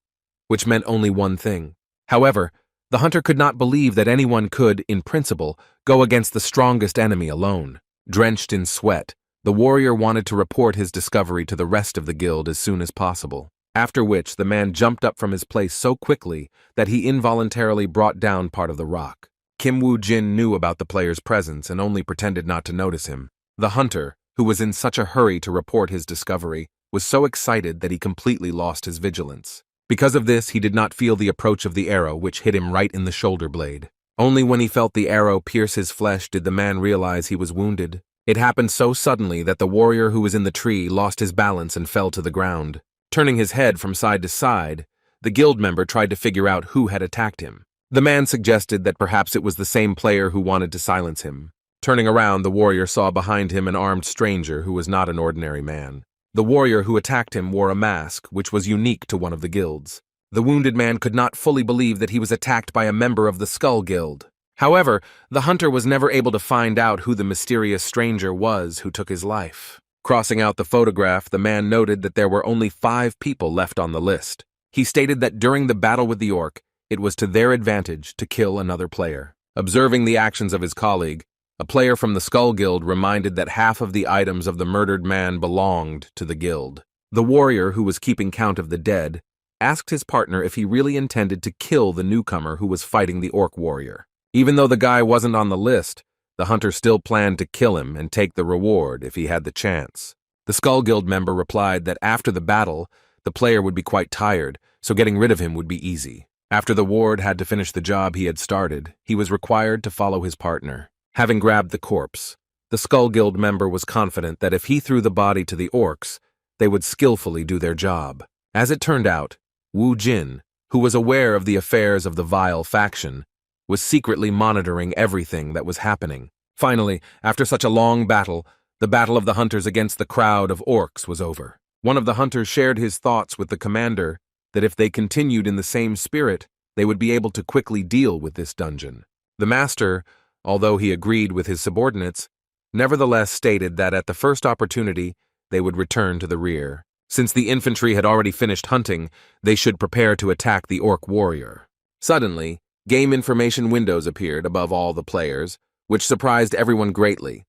which meant only one thing. However, the hunter could not believe that anyone could, in principle, go against the strongest enemy alone. Drenched in sweat, the warrior wanted to report his discovery to the rest of the guild as soon as possible, after which the man jumped up from his place so quickly that he involuntarily brought down part of the rock. Kim Woo Jin knew about the player's presence and only pretended not to notice him. The hunter, who was in such a hurry to report his discovery, was so excited that he completely lost his vigilance. Because of this, he did not feel the approach of the arrow, which hit him right in the shoulder blade. Only when he felt the arrow pierce his flesh did the man realize he was wounded. It happened so suddenly that the warrior who was in the tree lost his balance and fell to the ground. Turning his head from side to side, the guild member tried to figure out who had attacked him. The man suggested that perhaps it was the same player who wanted to silence him. Turning around, the warrior saw behind him an armed stranger who was not an ordinary man. The warrior who attacked him wore a mask, which was unique to one of the guilds. The wounded man could not fully believe that he was attacked by a member of the Skull Guild. However, the hunter was never able to find out who the mysterious stranger was who took his life. Crossing out the photograph, the man noted that there were only 5 people left on the list. He stated that during the battle with the orc, it was to their advantage to kill another player. Observing the actions of his colleague, a player from the Skull Guild reminded that half of the items of the murdered man belonged to the guild. The warrior, who was keeping count of the dead, asked his partner if he really intended to kill the newcomer who was fighting the orc warrior. Even though the guy wasn't on the list, the hunter still planned to kill him and take the reward if he had the chance. The Skull Guild member replied that after the battle, the player would be quite tired, so getting rid of him would be easy. After the ward had to finish the job he had started, he was required to follow his partner. Having grabbed the corpse, the Skull Guild member was confident that if he threw the body to the orcs, they would skillfully do their job. As it turned out, Wu Jin, who was aware of the affairs of the vile faction, was secretly monitoring everything that was happening. Finally, after such a long battle, the battle of the hunters against the crowd of orcs was over. One of the hunters shared his thoughts with the commander that if they continued in the same spirit, they would be able to quickly deal with this dungeon. The master, although he agreed with his subordinates, nevertheless stated that at the first opportunity, they would return to the rear. Since the infantry had already finished hunting, they should prepare to attack the orc warrior. Suddenly, game information windows appeared above all the players, which surprised everyone greatly.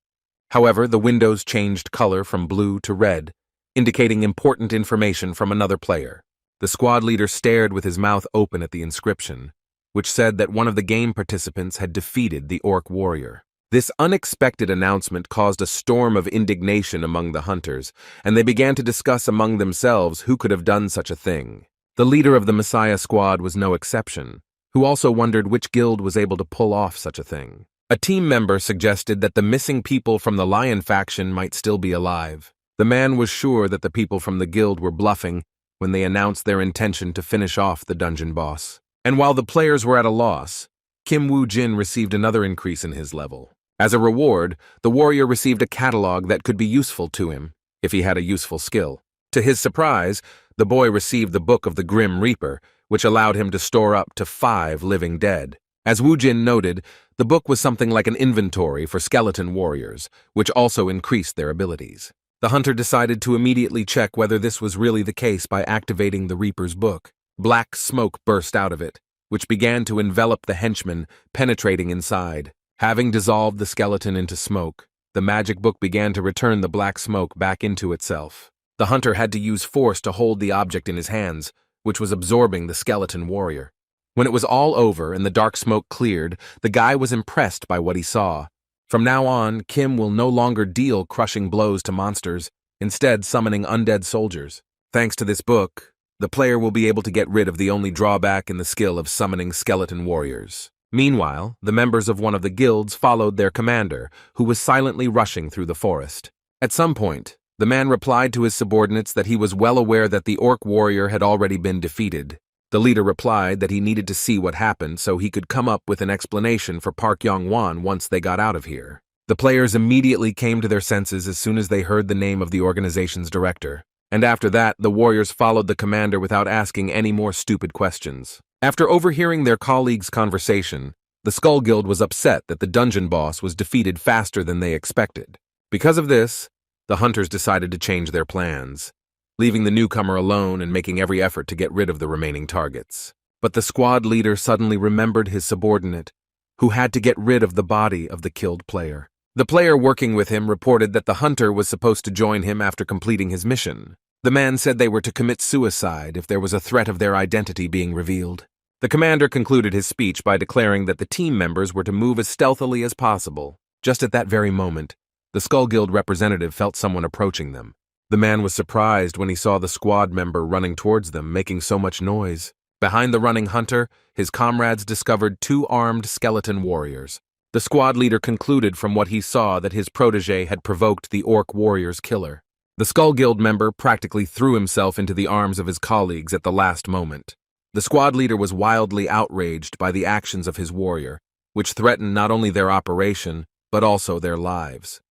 However, the windows changed color from blue to red, indicating important information from another player. The squad leader stared with his mouth open at the inscription, which said that one of the game participants had defeated the orc warrior. This unexpected announcement caused a storm of indignation among the hunters, and they began to discuss among themselves who could have done such a thing. The leader of the Messiah squad was no exception, who also wondered which guild was able to pull off such a thing. A team member suggested that the missing people from the Lion faction might still be alive. The man was sure that the people from the guild were bluffing when they announced their intention to finish off the dungeon boss. And while the players were at a loss, Kim Woo Jin received another increase in his level. As a reward, the warrior received a catalog that could be useful to him, if he had a useful skill. To his surprise, the boy received the Book of the Grim Reaper, which allowed him to store up to 5 living dead. As Woo Jin noted, the book was something like an inventory for skeleton warriors, which also increased their abilities. The hunter decided to immediately check whether this was really the case by activating the Reaper's book. Black smoke burst out of it, which began to envelop the henchman, penetrating inside. Having dissolved the skeleton into smoke, the magic book began to return the black smoke back into itself. The hunter had to use force to hold the object in his hands, which was absorbing the skeleton warrior. When it was all over and the dark smoke cleared, the guy was impressed by what he saw. From now on, Kim will no longer deal crushing blows to monsters, instead summoning undead soldiers. Thanks to this book, the player will be able to get rid of the only drawback in the skill of summoning skeleton warriors. Meanwhile, the members of one of the guilds followed their commander, who was silently rushing through the forest. At some point, the man replied to his subordinates that he was well aware that the orc warrior had already been defeated. The leader replied that he needed to see what happened so he could come up with an explanation for Park Yong Wan once they got out of here. The players immediately came to their senses as soon as they heard the name of the organization's director. And after that, the warriors followed the commander without asking any more stupid questions. After overhearing their colleagues' conversation, the Skull Guild was upset that the dungeon boss was defeated faster than they expected. Because of this, the hunters decided to change their plans, leaving the newcomer alone and making every effort to get rid of the remaining targets. But the squad leader suddenly remembered his subordinate, who had to get rid of the body of the killed player. The player working with him reported that the hunter was supposed to join him after completing his mission. The man said they were to commit suicide if there was a threat of their identity being revealed. The commander concluded his speech by declaring that the team members were to move as stealthily as possible. Just at that very moment, the Skull Guild representative felt someone approaching them. The man was surprised when he saw the squad member running towards them, making so much noise. Behind the running hunter, his comrades discovered two armed skeleton warriors. The squad leader concluded from what he saw that his protege had provoked the orc warrior's killer. The Skull Guild member practically threw himself into the arms of his colleagues at the last moment. The squad leader was wildly outraged by the actions of his warrior, which threatened not only their operation, but also their lives.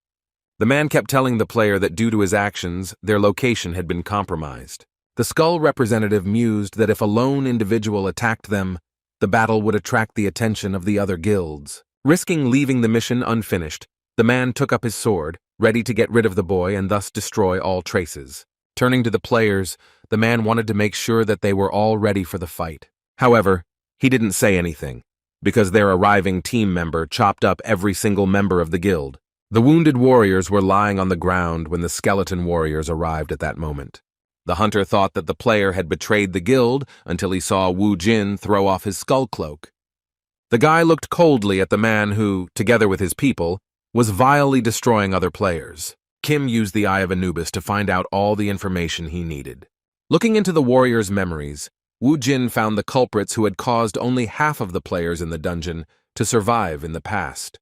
The man kept telling the player that due to his actions, their location had been compromised. The Skull representative mused that if a lone individual attacked them, the battle would attract the attention of the other guilds. Risking leaving the mission unfinished, the man took up his sword, ready to get rid of the boy and thus destroy all traces. Turning to the players, the man wanted to make sure that they were all ready for the fight. However, he didn't say anything, because their arriving team member chopped up every single member of the guild. The wounded warriors were lying on the ground when the skeleton warriors arrived at that moment. The hunter thought that the player had betrayed the guild until he saw Wu Jin throw off his skull cloak. The guy looked coldly at the man who, together with his people, was vilely destroying other players. Kim used the Eye of Anubis to find out all the information he needed. Looking into the warriors' memories, Wu Jin found the culprits who had caused only half of the players in the dungeon to survive in the past.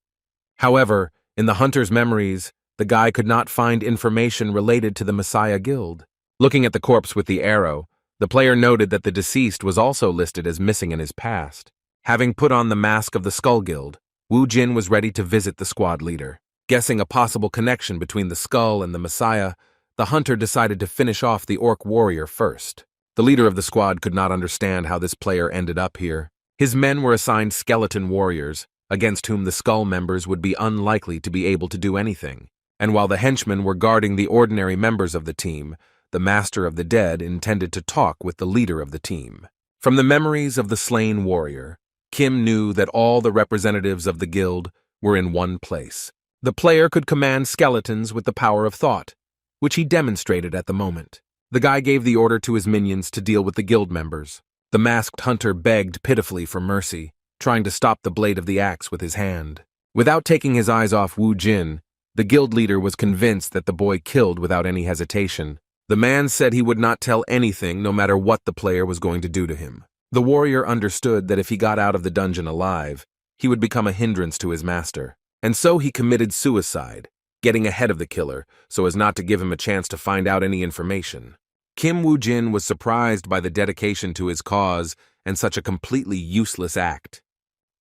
However, in the hunter's memories, the guy could not find information related to the Messiah Guild. Looking at the corpse with the arrow, the player noted that the deceased was also listed as missing in his past. Having put on the mask of the Skull Guild, Wu Jin was ready to visit the squad leader. Guessing a possible connection between the skull and the Messiah, the hunter decided to finish off the orc warrior first. The leader of the squad could not understand how this player ended up here. His men were assigned skeleton warriors, against whom the skull members would be unlikely to be able to do anything. And while the henchmen were guarding the ordinary members of the team, the master of the dead intended to talk with the leader of the team. From the memories of the slain warrior, Kim knew that all the representatives of the guild were in one place. The player could command skeletons with the power of thought, which he demonstrated at the moment. The guy gave the order to his minions to deal with the guild members. The masked hunter begged pitifully for mercy, trying to stop the blade of the axe with his hand. Without taking his eyes off Wu Jin, the guild leader was convinced that the boy killed without any hesitation. The man said he would not tell anything no matter what the player was going to do to him. The warrior understood that if he got out of the dungeon alive, he would become a hindrance to his master. And so he committed suicide, getting ahead of the killer so as not to give him a chance to find out any information. Kim Wu Jin was surprised by the dedication to his cause and such a completely useless act.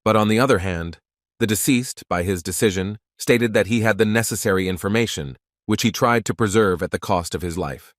But on the other hand, the deceased, by his decision, stated that he had the necessary information, which he tried to preserve at the cost of his life.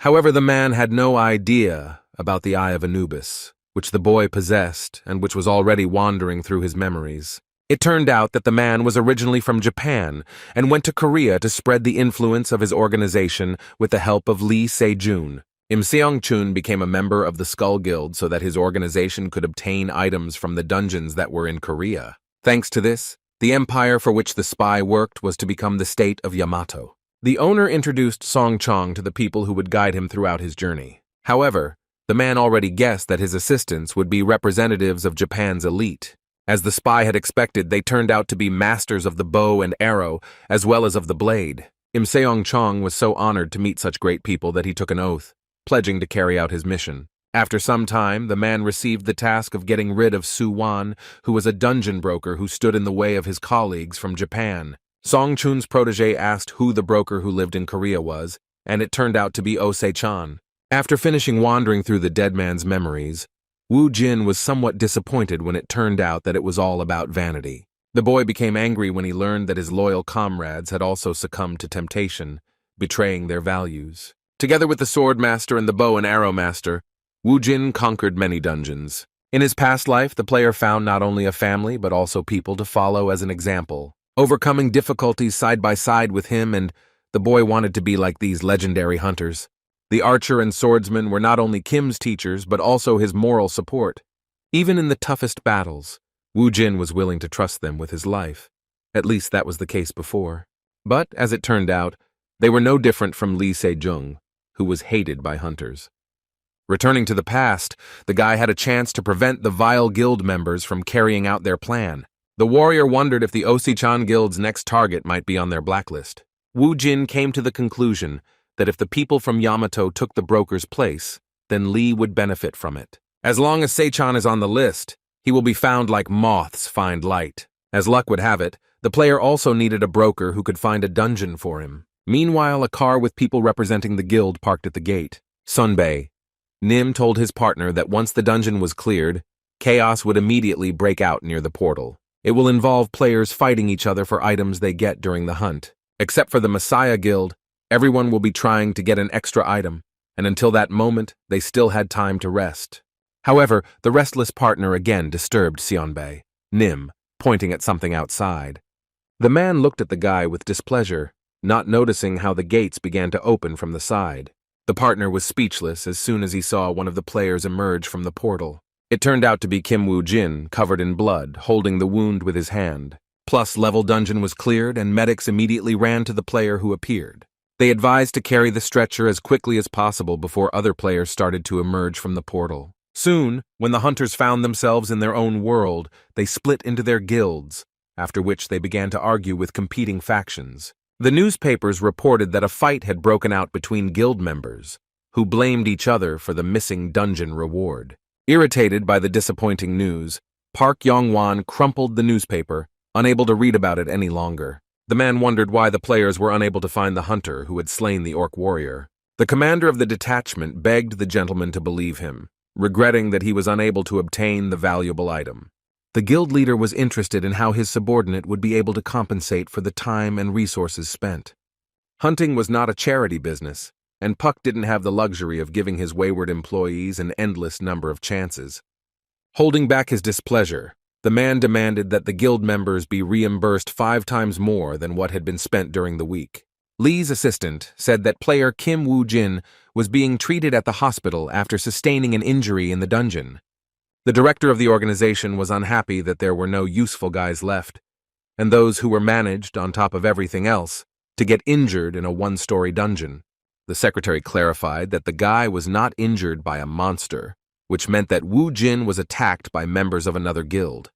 However, the man had no idea about the Eye of Anubis, which the boy possessed and which was already wandering through his memories. It turned out that the man was originally from Japan and went to Korea to spread the influence of his organization with the help of Lee Se-jun. Im Seong-chun became a member of the Skull Guild so that his organization could obtain items from the dungeons that were in Korea. Thanks to this, the empire for which the spy worked was to become the state of Yamato. The owner introduced Song-chong to the people who would guide him throughout his journey. However, the man already guessed that his assistants would be representatives of Japan's elite. As the spy had expected, they turned out to be masters of the bow and arrow, as well as of the blade. Im Seong-chong was so honored to meet such great people that he took an oath, pledging to carry out his mission. After some time, the man received the task of getting rid of Su-wan, who was a dungeon broker who stood in the way of his colleagues from Japan. Song-chun's protege asked who the broker who lived in Korea was, and it turned out to be Oh-se-chan. After finishing wandering through the dead man's memories, Woo Jin was somewhat disappointed when it turned out that it was all about vanity. The boy became angry when he learned that his loyal comrades had also succumbed to temptation, betraying their values. Together with the sword master and the bow and arrow master, Woo Jin conquered many dungeons. In his past life, the player found not only a family but also people to follow as an example, overcoming difficulties side by side with him, and the boy wanted to be like these legendary hunters. The archer and swordsman were not only Kim's teachers but also his moral support. Even in the toughest battles, Woo Jin was willing to trust them with his life. At least that was the case before. But, as it turned out, they were no different from Lee Se-jung, who was hated by hunters. Returning to the past, the guy had a chance to prevent the vile guild members from carrying out their plan. The warrior wondered if the Osi-chan guild's next target might be on their blacklist. Woo Jin came to the conclusion that if the people from Yamato took the broker's place, then Lee would benefit from it. As long as Se-chan is on the list, he will be found like moths find light. As luck would have it, the player also needed a broker who could find a dungeon for him. Meanwhile, a car with people representing the guild parked at the gate. Sunbae. Nim told his partner that once the dungeon was cleared, chaos would immediately break out near the portal. It will involve players fighting each other for items they get during the hunt. Except for the Messiah Guild, everyone will be trying to get an extra item, and until that moment, they still had time to rest. However, the restless partner again disturbed Sionbei, Nim, pointing at something outside. The man looked at the guy with displeasure, not noticing how the gates began to open from the side. The partner was speechless as soon as he saw one of the players emerge from the portal. It turned out to be Kim Woo Jin, covered in blood, holding the wound with his hand. Plus, level dungeon was cleared, and medics immediately ran to the player who appeared. They advised to carry the stretcher as quickly as possible before other players started to emerge from the portal. Soon, when the hunters found themselves in their own world, they split into their guilds, after which they began to argue with competing factions. The newspapers reported that a fight had broken out between guild members, who blamed each other for the missing dungeon reward. Irritated by the disappointing news, Park Yong Wan crumpled the newspaper, unable to read about it any longer. The man wondered why the players were unable to find the hunter who had slain the orc warrior. The commander of the detachment begged the gentleman to believe him, regretting that he was unable to obtain the valuable item. The guild leader was interested in how his subordinate would be able to compensate for the time and resources spent. Hunting was not a charity business, and Puck didn't have the luxury of giving his wayward employees an endless number of chances. Holding back his displeasure, the man demanded that the guild members be reimbursed 5 times more than what had been spent during the week. Lee's assistant said that player Kim Woo Jin was being treated at the hospital after sustaining an injury in the dungeon. The director of the organization was unhappy that there were no useful guys left, and those who were managed, on top of everything else, to get injured in a 1-story dungeon. The secretary clarified that the guy was not injured by a monster, which meant that Woo Jin was attacked by members of another guild.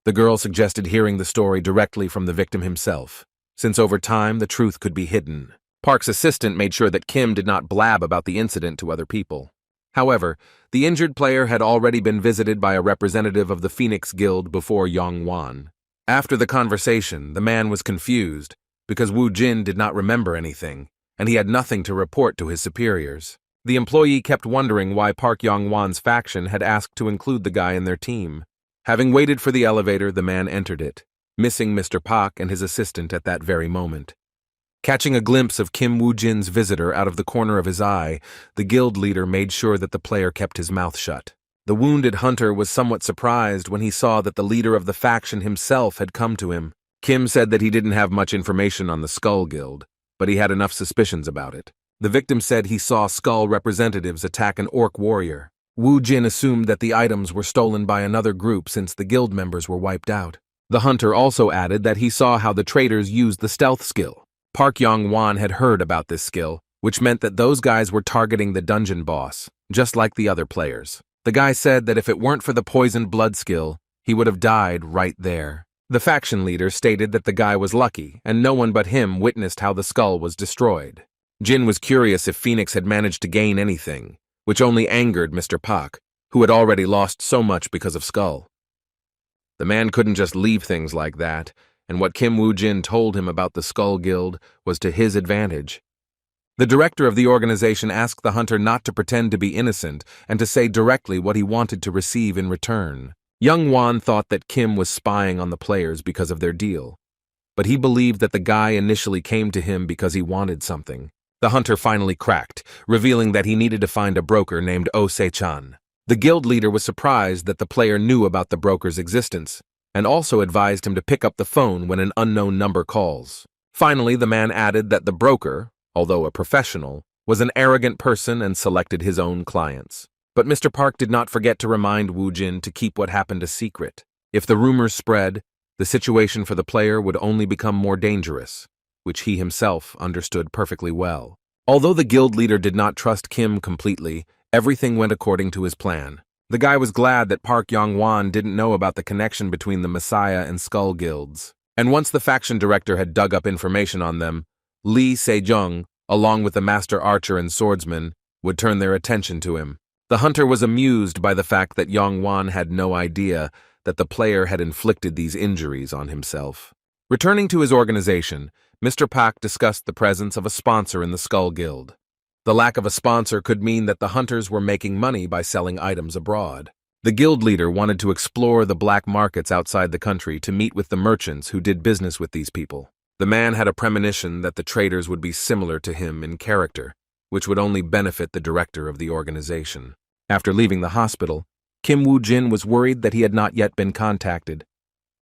The girl suggested hearing the story directly from the victim himself, since over time the truth could be hidden. Park's assistant made sure that Kim did not blab about the incident to other people. However, the injured player had already been visited by a representative of the Phoenix Guild before Yong Wan. After the conversation, the man was confused because Woo Jin did not remember anything, and he had nothing to report to his superiors. The employee kept wondering why Park Yong Wan's faction had asked to include the guy in their team. Having waited for the elevator, the man entered it, missing Mr. Park and his assistant at that very moment. Catching a glimpse of Kim Woo Jin's visitor out of the corner of his eye, the guild leader made sure that the player kept his mouth shut. The wounded hunter was somewhat surprised when he saw that the leader of the faction himself had come to him. Kim said that he didn't have much information on the Skull Guild, but he had enough suspicions about it. The victim said he saw Skull representatives attack an orc warrior. Wu Jin assumed that the items were stolen by another group since the guild members were wiped out. The hunter also added that he saw how the traitors used the stealth skill. Park Yong Wan had heard about this skill, which meant that those guys were targeting the dungeon boss, just like the other players. The guy said that if it weren't for the poisoned blood skill, he would have died right there. The faction leader stated that the guy was lucky, and no one but him witnessed how the skull was destroyed. Jin was curious if Phoenix had managed to gain anything, which only angered Mr. Park, who had already lost so much because of Skull. The man couldn't just leave things like that, and what Kim Woo-jin told him about the Skull Guild was to his advantage. The director of the organization asked the hunter not to pretend to be innocent and to say directly what he wanted to receive in return. Young Wan thought that Kim was spying on the players because of their deal, but he believed that the guy initially came to him because he wanted something. The hunter finally cracked, revealing that he needed to find a broker named Oh-se-chan. The guild leader was surprised that the player knew about the broker's existence, and also advised him to pick up the phone when an unknown number calls. Finally, the man added that the broker, although a professional, was an arrogant person and selected his own clients. But Mr. Park did not forget to remind Wu Jin to keep what happened a secret. If the rumors spread, the situation for the player would only become more dangerous, which he himself understood perfectly well. Although the guild leader did not trust Kim completely, everything went according to his plan. The guy was glad that Park Yong Wan didn't know about the connection between the Messiah and Skull Guilds. And once the faction director had dug up information on them, Lee Se-jung, along with the master archer and swordsman, would turn their attention to him. The hunter was amused by the fact that Yong Wan had no idea that the player had inflicted these injuries on himself. Returning to his organization, Mr. Park discussed the presence of a sponsor in the Skull Guild. The lack of a sponsor could mean that the hunters were making money by selling items abroad. The guild leader wanted to explore the black markets outside the country to meet with the merchants who did business with these people. The man had a premonition that the traders would be similar to him in character, which would only benefit the director of the organization. After leaving the hospital, Kim Woo-jin was worried that he had not yet been contacted.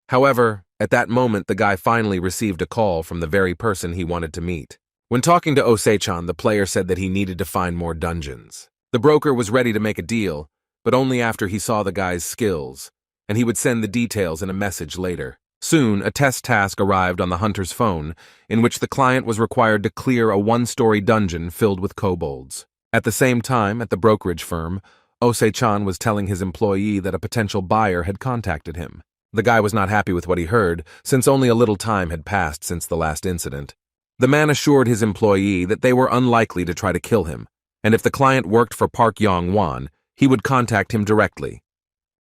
However, at that moment the guy finally received a call from the very person he wanted to meet. When talking to Oh-se-chan, the player said that he needed to find more dungeons. The broker was ready to make a deal, but only after he saw the guy's skills, and he would send the details in a message later. Soon, a test task arrived on the hunter's phone, in which the client was required to clear a one-story dungeon filled with kobolds. At the same time, at the brokerage firm, Oh-se-chan was telling his employee that a potential buyer had contacted him. The guy was not happy with what he heard, since only a little time had passed since the last incident. The man assured his employee that they were unlikely to try to kill him, and if the client worked for Park Yong Wan, he would contact him directly.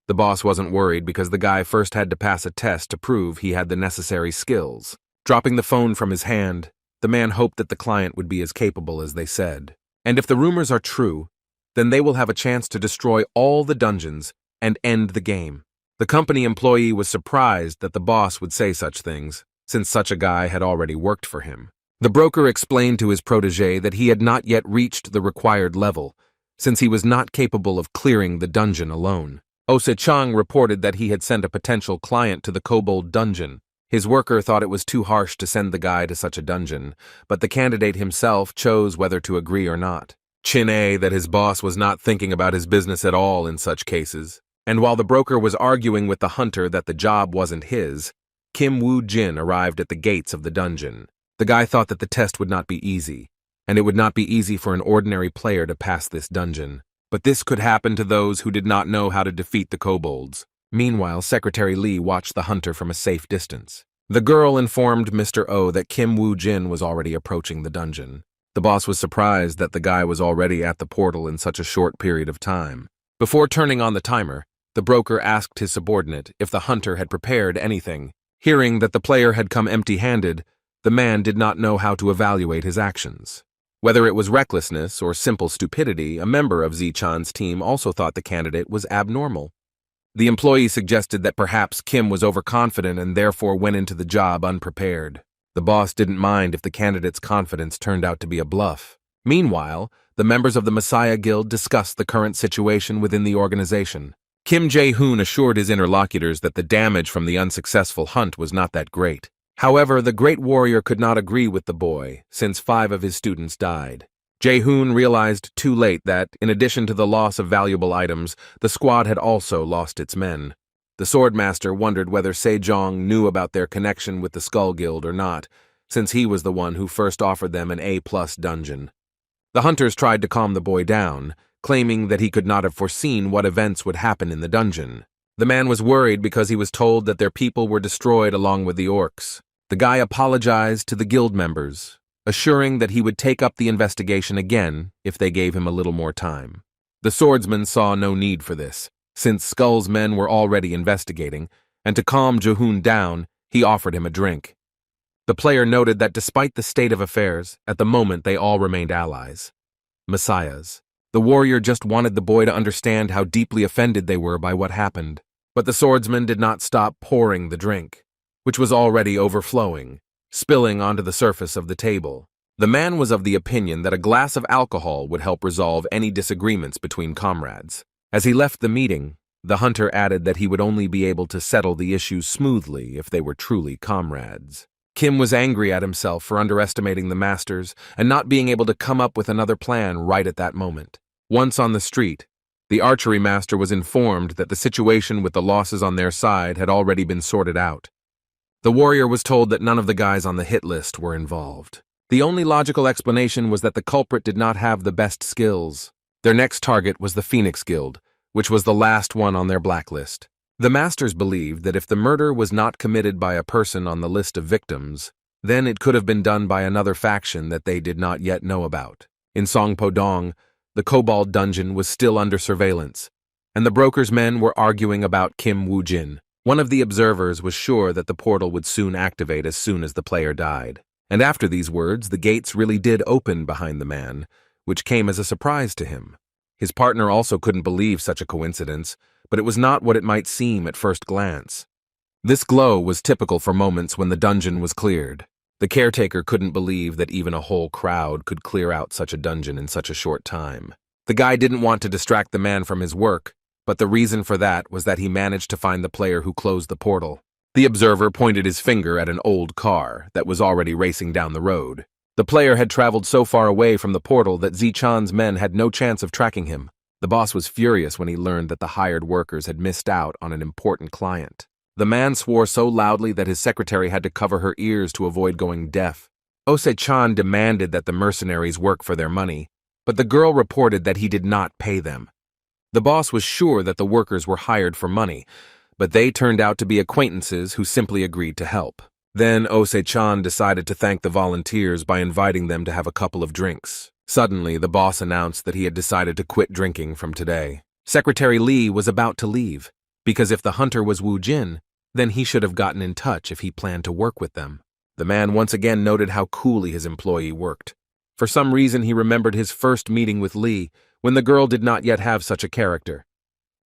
The boss wasn't worried because the guy first had to pass a test to prove he had the necessary skills. Dropping the phone from his hand, the man hoped that the client would be as capable as they said. And if the rumors are true, then they will have a chance to destroy all the dungeons and end the game. The company employee was surprised that the boss would say such things, since such a guy had already worked for him. The broker explained to his protege that he had not yet reached the required level, since he was not capable of clearing the dungeon alone. Oh-se-chan reported that he had sent a potential client to the kobold dungeon. His worker thought it was too harsh to send the guy to such a dungeon, but the candidate himself chose whether to agree or not. Chin-a that his boss was not thinking about his business at all in such cases. And while the broker was arguing with the hunter that the job wasn't his, Kim Woo-jin arrived at the gates of the dungeon. The guy thought that the test would not be easy, and it would not be easy for an ordinary player to pass this dungeon. But this could happen to those who did not know how to defeat the kobolds. Meanwhile, Secretary Lee watched the hunter from a safe distance. The girl informed Mr. O that Kim Woo-jin was already approaching the dungeon. The boss was surprised that the guy was already at the portal in such a short period of time. Before turning on the timer, the broker asked his subordinate if the hunter had prepared anything. Hearing that the player had come empty-handed, the man did not know how to evaluate his actions. Whether it was recklessness or simple stupidity, a member of Z-chan's team also thought the candidate was abnormal. The employee suggested that perhaps Kim was overconfident and therefore went into the job unprepared. The boss didn't mind if the candidate's confidence turned out to be a bluff. Meanwhile, the members of the Messiah Guild discussed the current situation within the organization. Kim Jae-hoon assured his interlocutors that the damage from the unsuccessful hunt was not that great. However, the great warrior could not agree with the boy, since 5 of his students died. Jae-hoon realized too late that, in addition to the loss of valuable items, the squad had also lost its men. The Swordmaster wondered whether Sejong knew about their connection with the Skull Guild or not, since he was the one who first offered them an A+ dungeon. The hunters tried to calm the boy down, claiming that he could not have foreseen what events would happen in the dungeon. The man was worried because he was told that their people were destroyed along with the orcs. The guy apologized to the guild members, assuring that he would take up the investigation again if they gave him a little more time. The swordsman saw no need for this, since Skull's men were already investigating, and to calm Jae-hoon down, he offered him a drink. The player noted that despite the state of affairs, at the moment they all remained allies. Messiahs. The warrior just wanted the boy to understand how deeply offended they were by what happened, but the swordsman did not stop pouring the drink, which was already overflowing, spilling onto the surface of the table. The man was of the opinion that a glass of alcohol would help resolve any disagreements between comrades. As he left the meeting, the hunter added that he would only be able to settle the issues smoothly if they were truly comrades. Kim was angry at himself for underestimating the masters and not being able to come up with another plan right at that moment. Once on the street, the archery master was informed that the situation with the losses on their side had already been sorted out. The warrior was told that none of the guys on the hit list were involved. The only logical explanation was that the culprit did not have the best skills. Their next target was the Phoenix Guild, which was the last one on their blacklist. The masters believed that if the murder was not committed by a person on the list of victims, then it could have been done by another faction that they did not yet know about. In Songpo-dong, the Kobold dungeon was still under surveillance, and the broker's men were arguing about Kim Woo-jin. One of the observers was sure that the portal would soon activate as soon as the player died. And after these words, the gates really did open behind the man, which came as a surprise to him. His partner also couldn't believe such a coincidence, but it was not what it might seem at first glance. This glow was typical for moments when the dungeon was cleared. The caretaker couldn't believe that even a whole crowd could clear out such a dungeon in such a short time. The guy didn't want to distract the man from his work, but the reason for that was that he managed to find the player who closed the portal. The observer pointed his finger at an old car that was already racing down the road. The player had traveled so far away from the portal that Zi-chan's men had no chance of tracking him. The boss was furious when he learned that the hired workers had missed out on an important client. The man swore so loudly that his secretary had to cover her ears to avoid going deaf. Ose-chan demanded that the mercenaries work for their money, but the girl reported that he did not pay them. The boss was sure that the workers were hired for money, but they turned out to be acquaintances who simply agreed to help. Then Ose-chan decided to thank the volunteers by inviting them to have a couple of drinks. Suddenly, the boss announced that he had decided to quit drinking from today. Secretary Lee was about to leave, because if the hunter was Woo Jin, then he should have gotten in touch if he planned to work with them. The man once again noted how coolly his employee worked. For some reason, he remembered his first meeting with Lee, when the girl did not yet have such a character.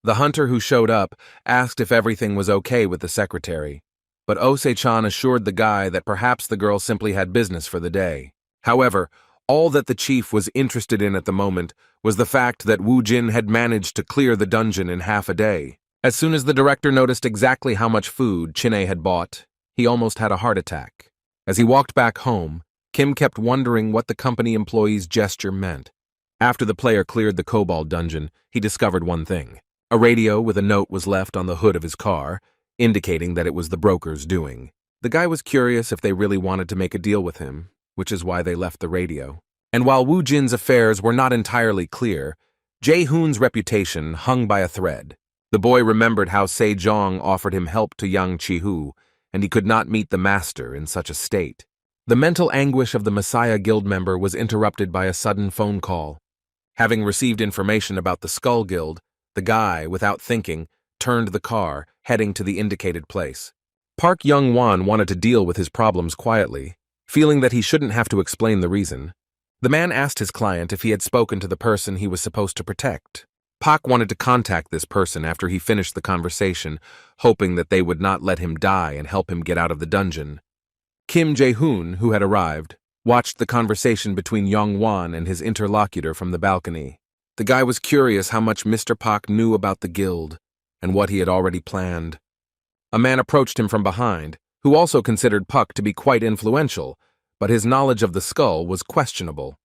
The hunter who showed up asked if everything was okay with the secretary, but Ose-chan assured the guy that perhaps the girl simply had business for the day. However, all that the chief was interested in at the moment was the fact that Woo Jin had managed to clear the dungeon in half a day. As soon as the director noticed exactly how much food Chin-ae had bought, he almost had a heart attack. As he walked back home, Kim kept wondering what the company employee's gesture meant. After the player cleared the Kobold dungeon, he discovered one thing. A radio with a note was left on the hood of his car, indicating that it was the broker's doing. The guy was curious if they really wanted to make a deal with him, which is why they left the radio. And while Woo Jin's affairs were not entirely clear, Jae-hoon's reputation hung by a thread. The boy remembered how Sejong offered him help to young Chi-hoo, and he could not meet the master in such a state. The mental anguish of the Messiah Guild member was interrupted by a sudden phone call. Having received information about the Skull Guild, the guy, without thinking, turned the car, heading to the indicated place. Park Yong Wan wanted to deal with his problems quietly, feeling that he shouldn't have to explain the reason. The man asked his client if he had spoken to the person he was supposed to protect. Park wanted to contact this person after he finished the conversation, hoping that they would not let him die and help him get out of the dungeon. Kim Jae-hoon, who had arrived, watched the conversation between Yong Wan and his interlocutor from the balcony. The guy was curious how much Mr. Park knew about the guild and what he had already planned. A man approached him from behind, who also considered Puck to be quite influential, but his knowledge of the skull was questionable.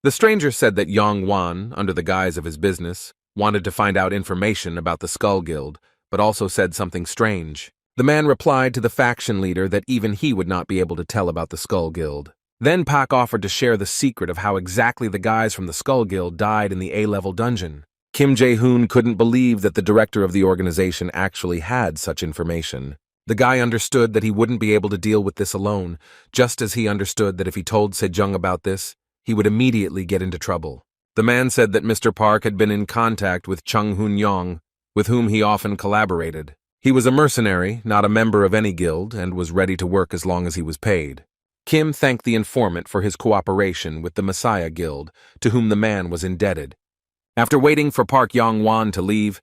The stranger said that Yong Wan, under the guise of his business, wanted to find out information about the Skull Guild, but also said something strange. The man replied to the faction leader that even he would not be able to tell about the Skull Guild. Then Pak offered to share the secret of how exactly the guys from the Skull Guild died in the A-level dungeon. Kim Jae-hoon couldn't believe that the director of the organization actually had such information. The guy understood that he wouldn't be able to deal with this alone, just as he understood that if he told Sejong about this, he would immediately get into trouble. The man said that Mr. Park had been in contact with Chung Hoon-yong, with whom he often collaborated. He was a mercenary, not a member of any guild, and was ready to work as long as he was paid. Kim thanked the informant for his cooperation with the Messiah Guild, to whom the man was indebted. After waiting for Park Yong Wan to leave,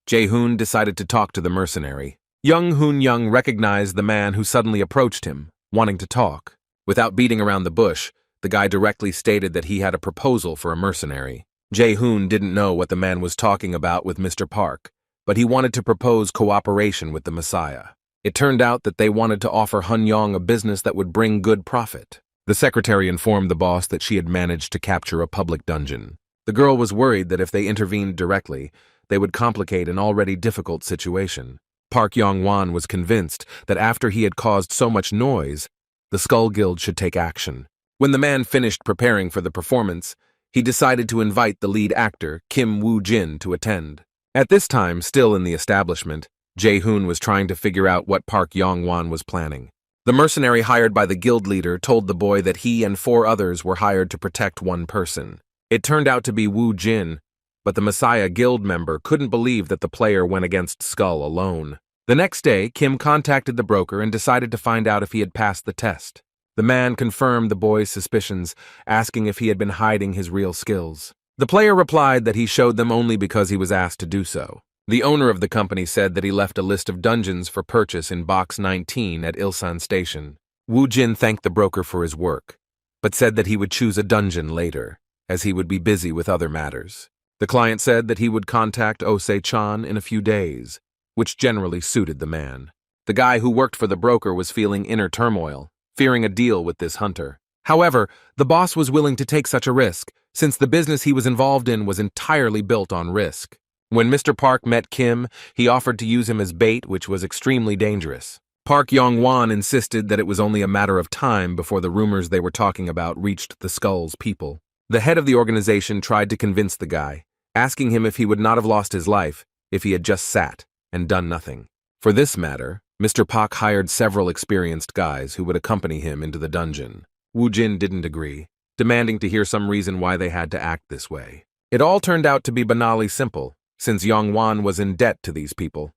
Jae-hoon decided to talk to the mercenary. Young Hoon-young recognized the man who suddenly approached him, wanting to talk. Without beating around the bush, the guy directly stated that he had a proposal for a mercenary. Jae-hoon didn't know what the man was talking about with Mr. Park, but he wanted to propose cooperation with the Messiah. It turned out that they wanted to offer Hun-yong a business that would bring good profit. The secretary informed the boss that she had managed to capture a public dungeon. The girl was worried that if they intervened directly, they would complicate an already difficult situation. Park Yong Wan was convinced that after he had caused so much noise, the Skull Guild should take action. When the man finished preparing for the performance, he decided to invite the lead actor, Kim Woo-jin, to attend. At this time, still in the establishment, Jae-hoon was trying to figure out what Park Yong Wan was planning. The mercenary hired by the guild leader told the boy that he and 4 others were hired to protect one person. It turned out to be Woo-jin, but the Messiah Guild member couldn't believe that the player went against Skull alone. The next day, Kim contacted the broker and decided to find out if he had passed the test. The man confirmed the boy's suspicions, asking if he had been hiding his real skills. The player replied that he showed them only because he was asked to do so. The owner of the company said that he left a list of dungeons for purchase in Box 19 at Ilsan Station. Woo-jin thanked the broker for his work, but said that he would choose a dungeon later, as he would be busy with other matters. The client said that he would contact Ose-chan in a few days, which generally suited the man. The guy who worked for the broker was feeling inner turmoil, fearing a deal with this hunter. However, the boss was willing to take such a risk, since the business he was involved in was entirely built on risk. When Mr. Park met Kim, he offered to use him as bait, which was extremely dangerous. Park Yong Wan insisted that it was only a matter of time before the rumors they were talking about reached the Skull's people. The head of the organization tried to convince the guy, asking him if he would not have lost his life if he had just sat and done nothing. For this matter, Mr. Park hired several experienced guys who would accompany him into the dungeon. Woo-jin didn't agree, demanding to hear some reason why they had to act this way. It all turned out to be banally simple, since Yong Wan was in debt to these people.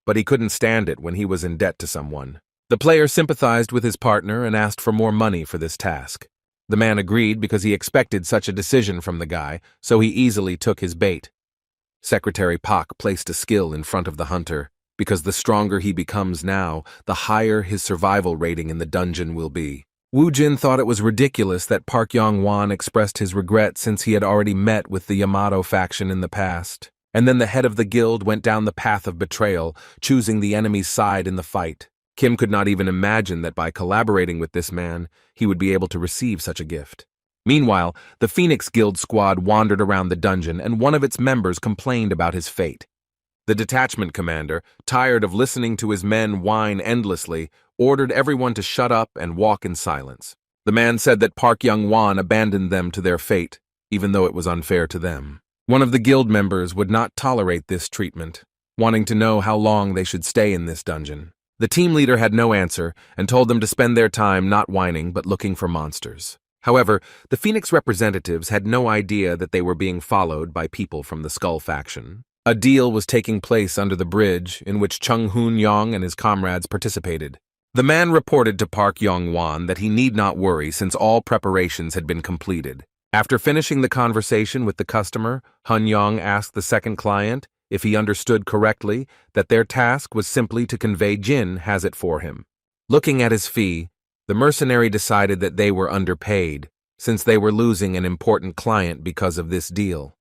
But he couldn't stand it when he was in debt to someone. The player sympathized with his partner and asked for more money for this task. The man agreed because he expected such a decision from the guy, so he easily took his bait. Secretary Pak placed a skill in front of the hunter, because the stronger he becomes now, the higher his survival rating in the dungeon will be. Woo-jin thought it was ridiculous that Park Yong Wan expressed his regret since he had already met with the Yamato faction in the past. And then the head of the guild went down the path of betrayal, choosing the enemy's side in the fight. Kim could not even imagine that by collaborating with this man, he would be able to receive such a gift. Meanwhile, the Phoenix Guild squad wandered around the dungeon and one of its members complained about his fate. The detachment commander, tired of listening to his men whine endlessly, ordered everyone to shut up and walk in silence. The man said that Park Yong Wan abandoned them to their fate, even though it was unfair to them. One of the guild members would not tolerate this treatment, wanting to know how long they should stay in this dungeon. The team leader had no answer and told them to spend their time not whining but looking for monsters. However, the Phoenix representatives had no idea that they were being followed by people from the Skull faction. A deal was taking place under the bridge in which Chung Hoon-yong and his comrades participated. The man reported to Park Yong Wan that he need not worry since all preparations had been completed. After finishing the conversation with the customer, Hun-yong asked the second client if he understood correctly that their task was simply to convey Jin has it for him. Looking at his fee, The mercenary decided that they were underpaid, since they were losing an important client because of this deal.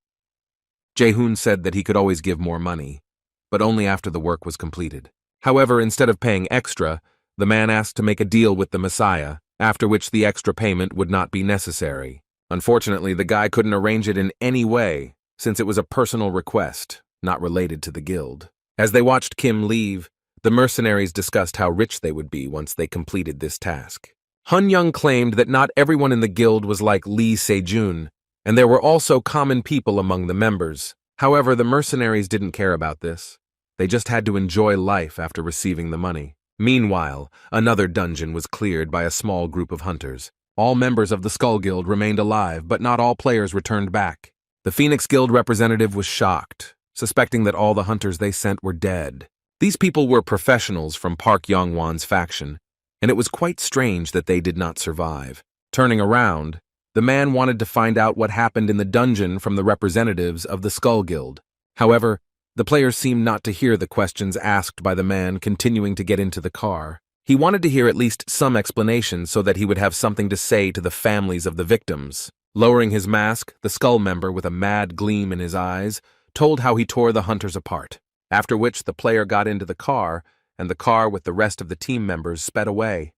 Jae-hoon said that he could always give more money, but only after the work was completed. However, instead of paying extra, the man asked to make a deal with the Messiah, after which the extra payment would not be necessary. Unfortunately, the guy couldn't arrange it in any way, since it was a personal request, not related to the guild. As they watched Kim leave, the mercenaries discussed how rich they would be once they completed this task. Hun Young claimed that not everyone in the guild was like Lee Se-jun, and there were also common people among the members. However, the mercenaries didn't care about this. They just had to enjoy life after receiving the money. Meanwhile, another dungeon was cleared by a small group of hunters. All members of the Skull Guild remained alive, but not all players returned back. The Phoenix Guild representative was shocked, suspecting that all the hunters they sent were dead. These people were professionals from Park Yong Wan's faction, and it was quite strange that they did not survive. Turning around, the man wanted to find out what happened in the dungeon from the representatives of the Skull Guild. However, the players seemed not to hear the questions asked by the man continuing to get into the car. He wanted to hear at least some explanation so that he would have something to say to the families of the victims. Lowering his mask, the Skull member, with a mad gleam in his eyes, told how he tore the hunters apart, after which the player got into the car, and the car with the rest of the team members sped away.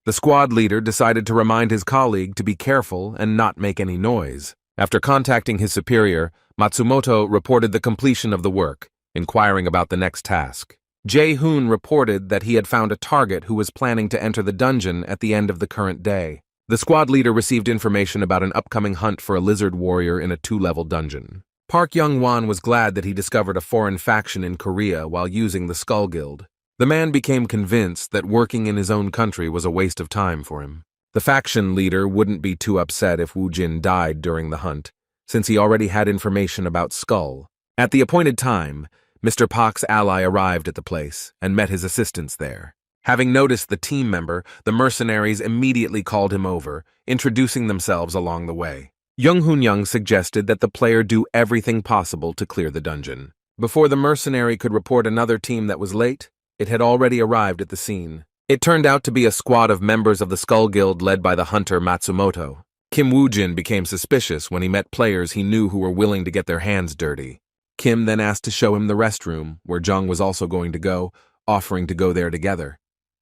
The squad leader decided to remind his colleague to be careful and not make any noise. After contacting his superior, Matsumoto reported the completion of the work, inquiring about the next task. Jae-hoon reported that he had found a target who was planning to enter the dungeon at the end of the current day. The squad leader received information about an upcoming hunt for a lizard warrior in a 2-level dungeon. Park Yong Wan was glad that he discovered a foreign faction in Korea while using the Skull Guild. The man became convinced that working in his own country was a waste of time for him. The faction leader wouldn't be too upset if Woo Jin died during the hunt, since he already had information about Skull. At the appointed time, Mr. Park's ally arrived at the place and met his assistants there. Having noticed the team member, the mercenaries immediately called him over, introducing themselves along the way. Young Hoon Young suggested that the player do everything possible to clear the dungeon. Before the mercenary could report another team that was late, it had already arrived at the scene. It turned out to be a squad of members of the Skull Guild led by the hunter Matsumoto. Kim Woo-jin became suspicious when he met players he knew who were willing to get their hands dirty. Kim then asked to show him the restroom, where Jung was also going to go, offering to go there together.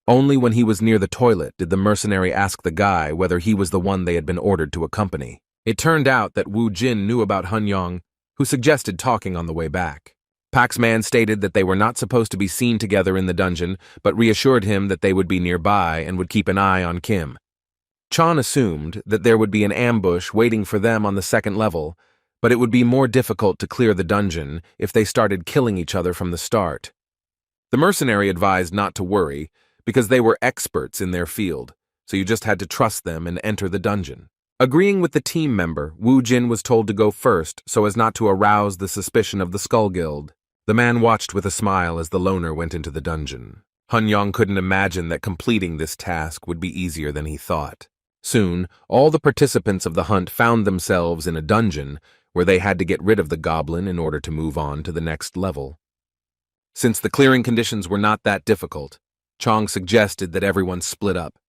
Only when he was near the toilet did the mercenary ask the guy whether he was the one they had been ordered to accompany. It turned out that Woo Jin knew about Hun Young, who suggested talking on the way back. Pak's man stated that they were not supposed to be seen together in the dungeon, but reassured him that they would be nearby and would keep an eye on Kim. Chan assumed that there would be an ambush waiting for them on the 2nd level, but it would be more difficult to clear the dungeon if they started killing each other from the start. The mercenary advised not to worry, because they were experts in their field, so you just had to trust them and enter the dungeon. Agreeing with the team member, Woo Jin was told to go first so as not to arouse the suspicion of the Skull Guild. The man watched with a smile as the loner went into the dungeon. Hun Young couldn't imagine that completing this task would be easier than he thought. Soon, all the participants of the hunt found themselves in a dungeon where they had to get rid of the goblin in order to move on to the next level. Since the clearing conditions were not that difficult, Chong suggested that everyone split up.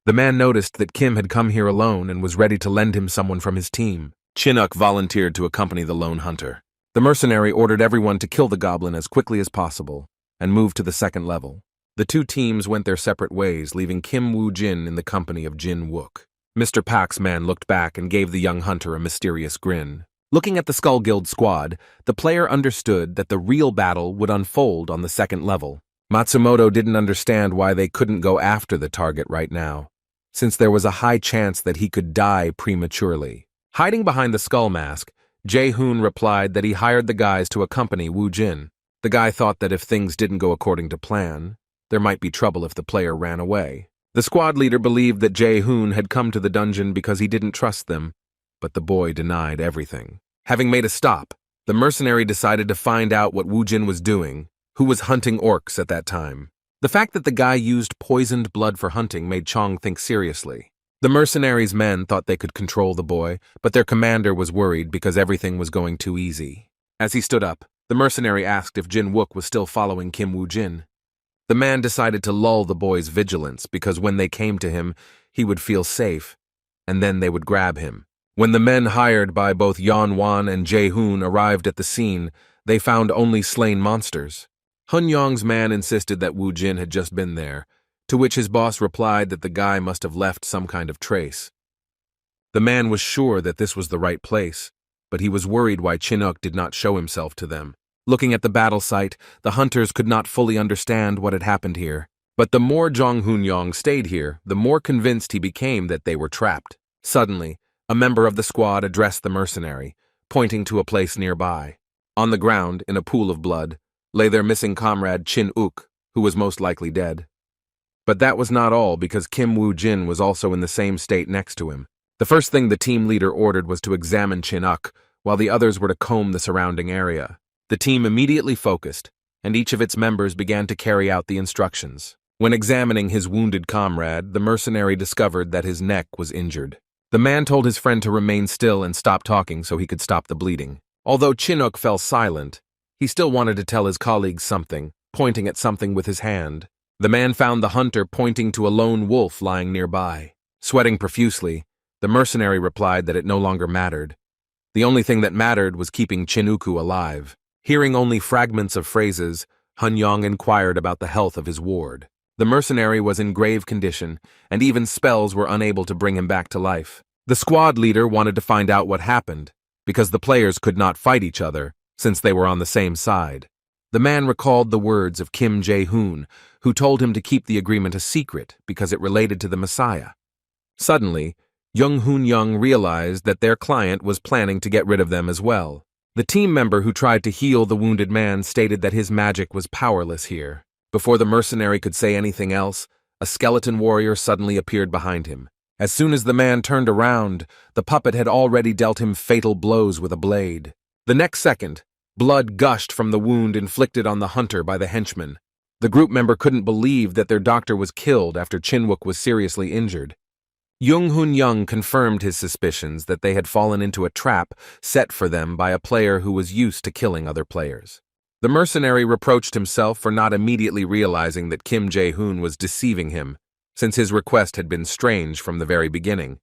The man noticed that Kim had come here alone and was ready to lend him someone from his team. Chinook volunteered to accompany the lone hunter. The mercenary ordered everyone to kill the goblin as quickly as possible and move to the 2nd level. The two teams went their separate ways, leaving Kim Woo Jin in the company of Jin Wook. Mr. Pak's man looked back and gave the young hunter a mysterious grin. Looking at the Skull Guild squad, the player understood that the real battle would unfold on the 2nd level. Matsumoto didn't understand why they couldn't go after the target right now, since there was a high chance that he could die prematurely. Hiding behind the skull mask, Jae-hoon replied that he hired the guys to accompany Woo Jin. The guy thought that if things didn't go according to plan, there might be trouble if the player ran away. The squad leader believed that Jae-hoon had come to the dungeon because he didn't trust them, but the boy denied everything. Having made a stop, the mercenary decided to find out what Woo Jin was doing, who was hunting orcs at that time. The fact that the guy used poisoned blood for hunting made Chong think seriously. The mercenaries' men thought they could control the boy, but their commander was worried because everything was going too easy. As he stood up, the mercenary asked if Jin Wook was still following Kim Woo Jin. The man decided to lull the boys' vigilance because when they came to him, he would feel safe, and then they would grab him. When the men hired by both Yong Wan and Jae-hoon arrived at the scene, they found only slain monsters. Hun-young's man insisted that Woo-jin had just been there, to which his boss replied that the guy must have left some kind of trace. The man was sure that this was the right place, but he was worried why Chinook did not show himself to them. Looking at the battle site, the hunters could not fully understand what had happened here. But the more Jong Hoon-young stayed here, the more convinced he became that they were trapped. Suddenly, a member of the squad addressed the mercenary, pointing to a place nearby. On the ground, in a pool of blood, lay their missing comrade Chin-uk, who was most likely dead. But that was not all, because Kim Woo-jin was also in the same state next to him. The first thing the team leader ordered was to examine Chin-uk, while the others were to comb the surrounding area. The team immediately focused, and each of its members began to carry out the instructions. When examining his wounded comrade, the mercenary discovered that his neck was injured. The man told his friend to remain still and stop talking so he could stop the bleeding. Although Chinook fell silent, he still wanted to tell his colleagues something, pointing at something with his hand. The man found the hunter pointing to a lone wolf lying nearby. Sweating profusely, the mercenary replied that it no longer mattered. The only thing that mattered was keeping Chin-uku alive. Hearing only fragments of phrases, Hun-young inquired about the health of his ward. The mercenary was in grave condition, and even spells were unable to bring him back to life. The squad leader wanted to find out what happened, because the players could not fight each other, since they were on the same side. The man recalled the words of Kim Jae-hoon, who told him to keep the agreement a secret because it related to the Messiah. Suddenly, Jung Hoon-young realized that their client was planning to get rid of them as well. The team member who tried to heal the wounded man stated that his magic was powerless here. Before the mercenary could say anything else, a skeleton warrior suddenly appeared behind him. As soon as the man turned around, the puppet had already dealt him fatal blows with a blade. The next second, blood gushed from the wound inflicted on the hunter by the henchman. The group member couldn't believe that their doctor was killed after Chin-wook was seriously injured. Jung Hoon-young confirmed his suspicions that they had fallen into a trap set for them by a player who was used to killing other players. The mercenary reproached himself for not immediately realizing that Kim Jae-hoon was deceiving him, since his request had been strange from the very beginning.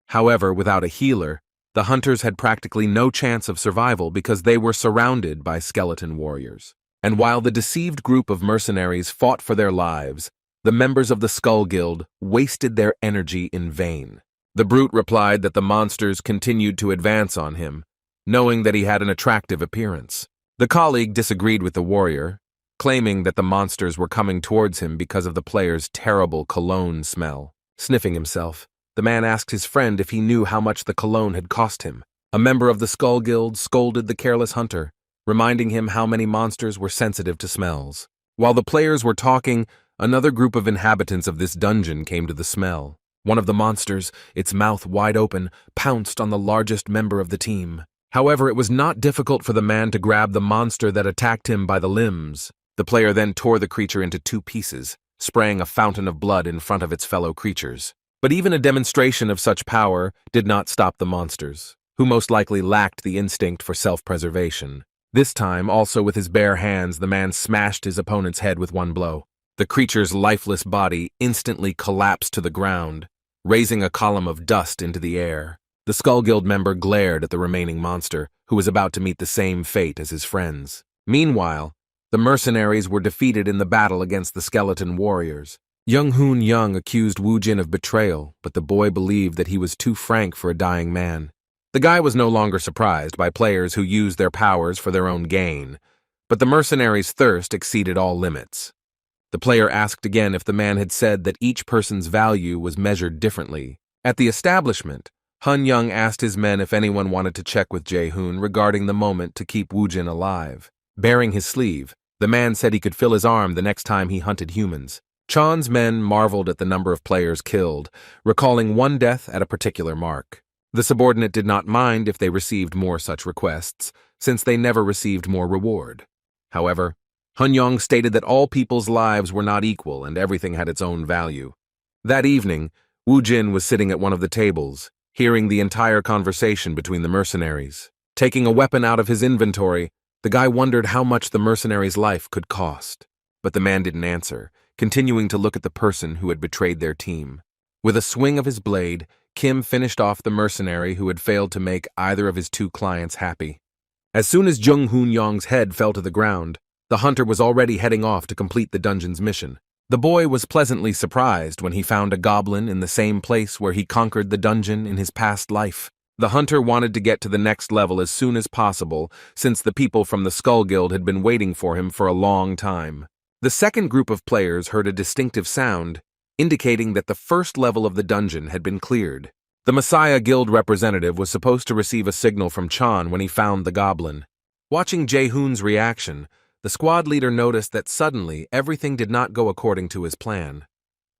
However, without a healer, the hunters had practically no chance of survival because they were surrounded by skeleton warriors. And while the deceived group of mercenaries fought for their lives, the members of the Skull Guild wasted their energy in vain. The brute replied that the monsters continued to advance on him, knowing that he had an attractive appearance. The colleague disagreed with the warrior, claiming that the monsters were coming towards him because of the player's terrible cologne smell. Sniffing himself, the man asked his friend if he knew how much the cologne had cost him. A member of the Skull Guild scolded the careless hunter, reminding him how many monsters were sensitive to smells. While the players were talking, another group of inhabitants of this dungeon came to the smell. One of the monsters, its mouth wide open, pounced on the largest member of the team. However, it was not difficult for the man to grab the monster that attacked him by the limbs. The player then tore the creature into 2 pieces, spraying a fountain of blood in front of its fellow creatures. But even a demonstration of such power did not stop the monsters, who most likely lacked the instinct for self-preservation. This time, also with his bare hands, the man smashed his opponent's head with one blow. The creature's lifeless body instantly collapsed to the ground, raising a column of dust into the air. The Skull Guild member glared at the remaining monster, who was about to meet the same fate as his friends. Meanwhile, the mercenaries were defeated in the battle against the skeleton warriors. Jung Hoon-young accused Woo-jin of betrayal, but the boy believed that he was too frank for a dying man. The guy was no longer surprised by players who used their powers for their own gain, but the mercenaries' thirst exceeded all limits. The player asked again if the man had said that each person's value was measured differently. At the establishment, Hun-young asked his men if anyone wanted to check with Jae-hoon regarding the moment to keep Woo-jin alive. Baring his sleeve, the man said he could feel his arm the next time he hunted humans. Chan's men marveled at the number of players killed, recalling one death at a particular mark. The subordinate did not mind if they received more such requests, since they never received more reward. However, Hun-young stated that all people's lives were not equal and everything had its own value. That evening, Woo-jin was sitting at one of the tables, hearing the entire conversation between the mercenaries. Taking a weapon out of his inventory, the guy wondered how much the mercenary's life could cost. but the man didn't answer, continuing to look at the person who had betrayed their team. With a swing of his blade, Kim finished off the mercenary who had failed to make either of his two clients happy. As soon as Jung Hoon-young's head fell to the ground, the hunter was already heading off to complete the dungeon's mission. The boy was pleasantly surprised when he found a goblin in the same place where he conquered the dungeon in his past life. The hunter wanted to get to the next level as soon as possible, since the people from the Skull Guild had been waiting for him for a long time. The second group of players heard a distinctive sound, indicating that the first level of the dungeon had been cleared. The Messiah Guild representative was supposed to receive a signal from Chan when he found the goblin. Watching Jae-hoon's reaction, the squad leader noticed that suddenly everything did not go according to his plan.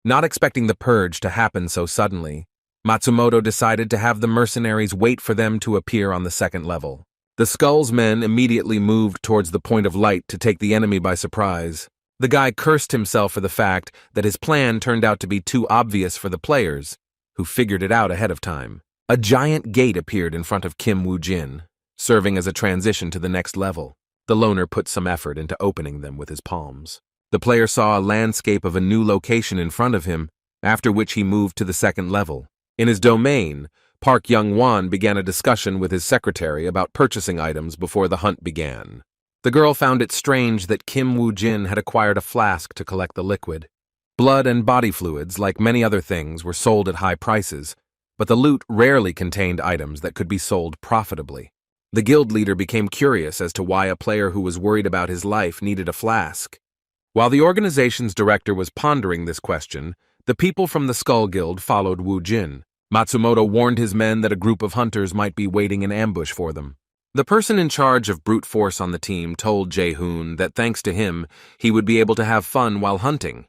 Not expecting the purge to happen so suddenly, Matsumoto decided to have the mercenaries wait for them to appear on the second level. The Skull's men immediately moved towards the point of light to take the enemy by surprise. The guy cursed himself for the fact that his plan turned out to be too obvious for the players, who figured it out ahead of time. A giant gate appeared in front of Kim Woo-jin, serving as a transition to the next level. The loner put some effort into opening them with his palms. The player saw a landscape of a new location in front of him, after which he moved to the second level. In his domain, Park Yong Wan began a discussion with his secretary about purchasing items before the hunt began. The girl found it strange that Kim Woo-jin had acquired a flask to collect the liquid. Blood and body fluids, like many other things, were sold at high prices, but the loot rarely contained items that could be sold profitably. The guild leader became curious as to why a player who was worried about his life needed a flask. While the organization's director was pondering this question, the people from the Skull Guild followed Woo-jin. Matsumoto warned his men that a group of hunters might be waiting in ambush for them. The person in charge of brute force on the team told Jae-hoon that thanks to him, he would be able to have fun while hunting.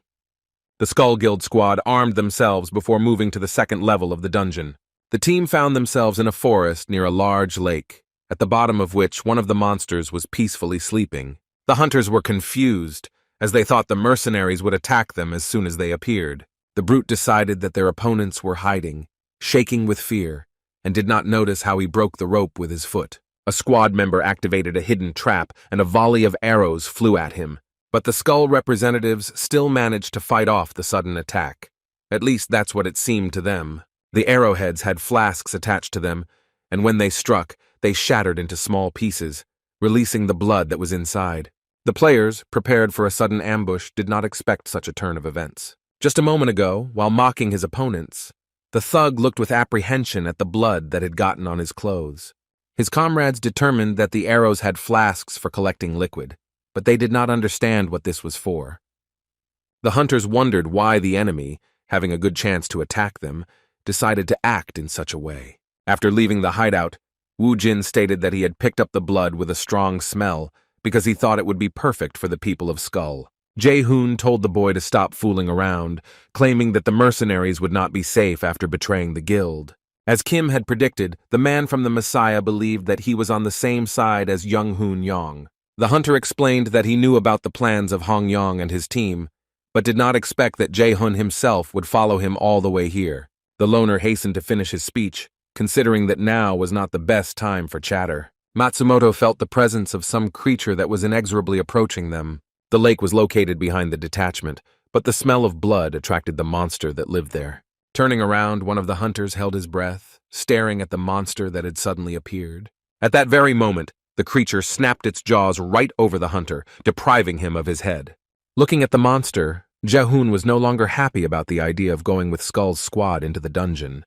The Skull Guild squad armed themselves before moving to the second level of the dungeon. The team found themselves in a forest near a large lake, at the bottom of which one of the monsters was peacefully sleeping. The hunters were confused, as they thought the mercenaries would attack them as soon as they appeared. The brute decided that their opponents were hiding, shaking with fear, and did not notice how he broke the rope with his foot. A squad member activated a hidden trap, and a volley of arrows flew at him. But the Skull representatives still managed to fight off the sudden attack. At least that's what it seemed to them. The arrowheads had flasks attached to them, and when they struck, they shattered into small pieces, releasing the blood that was inside. The players, prepared for a sudden ambush, did not expect such a turn of events. Just a moment ago, while mocking his opponents, the thug looked with apprehension at the blood that had gotten on his clothes. His comrades determined that the arrows had flasks for collecting liquid, but they did not understand what this was for. The hunters wondered why the enemy, having a good chance to attack them, decided to act in such a way. After leaving the hideout, Woo-jin stated that he had picked up the blood with a strong smell because he thought it would be perfect for the people of Skull. Jae-hoon told the boy to stop fooling around, claiming that the mercenaries would not be safe after betraying the guild. As Kim had predicted, the man from the Messiah believed that he was on the same side as Jung Hoon-young. The hunter explained that he knew about the plans of Hong Yong and his team, but did not expect that Jae-hoon himself would follow him all the way here. The loner hastened to finish his speech, considering that now was not the best time for chatter. Matsumoto felt the presence of some creature that was inexorably approaching them. The lake was located behind the detachment, but the smell of blood attracted the monster that lived there. Turning around, one of the hunters held his breath, staring at the monster that had suddenly appeared. At that very moment, the creature snapped its jaws right over the hunter, depriving him of his head. Looking at the monster, Jae-hoon was no longer happy about the idea of going with Skull's squad into the dungeon.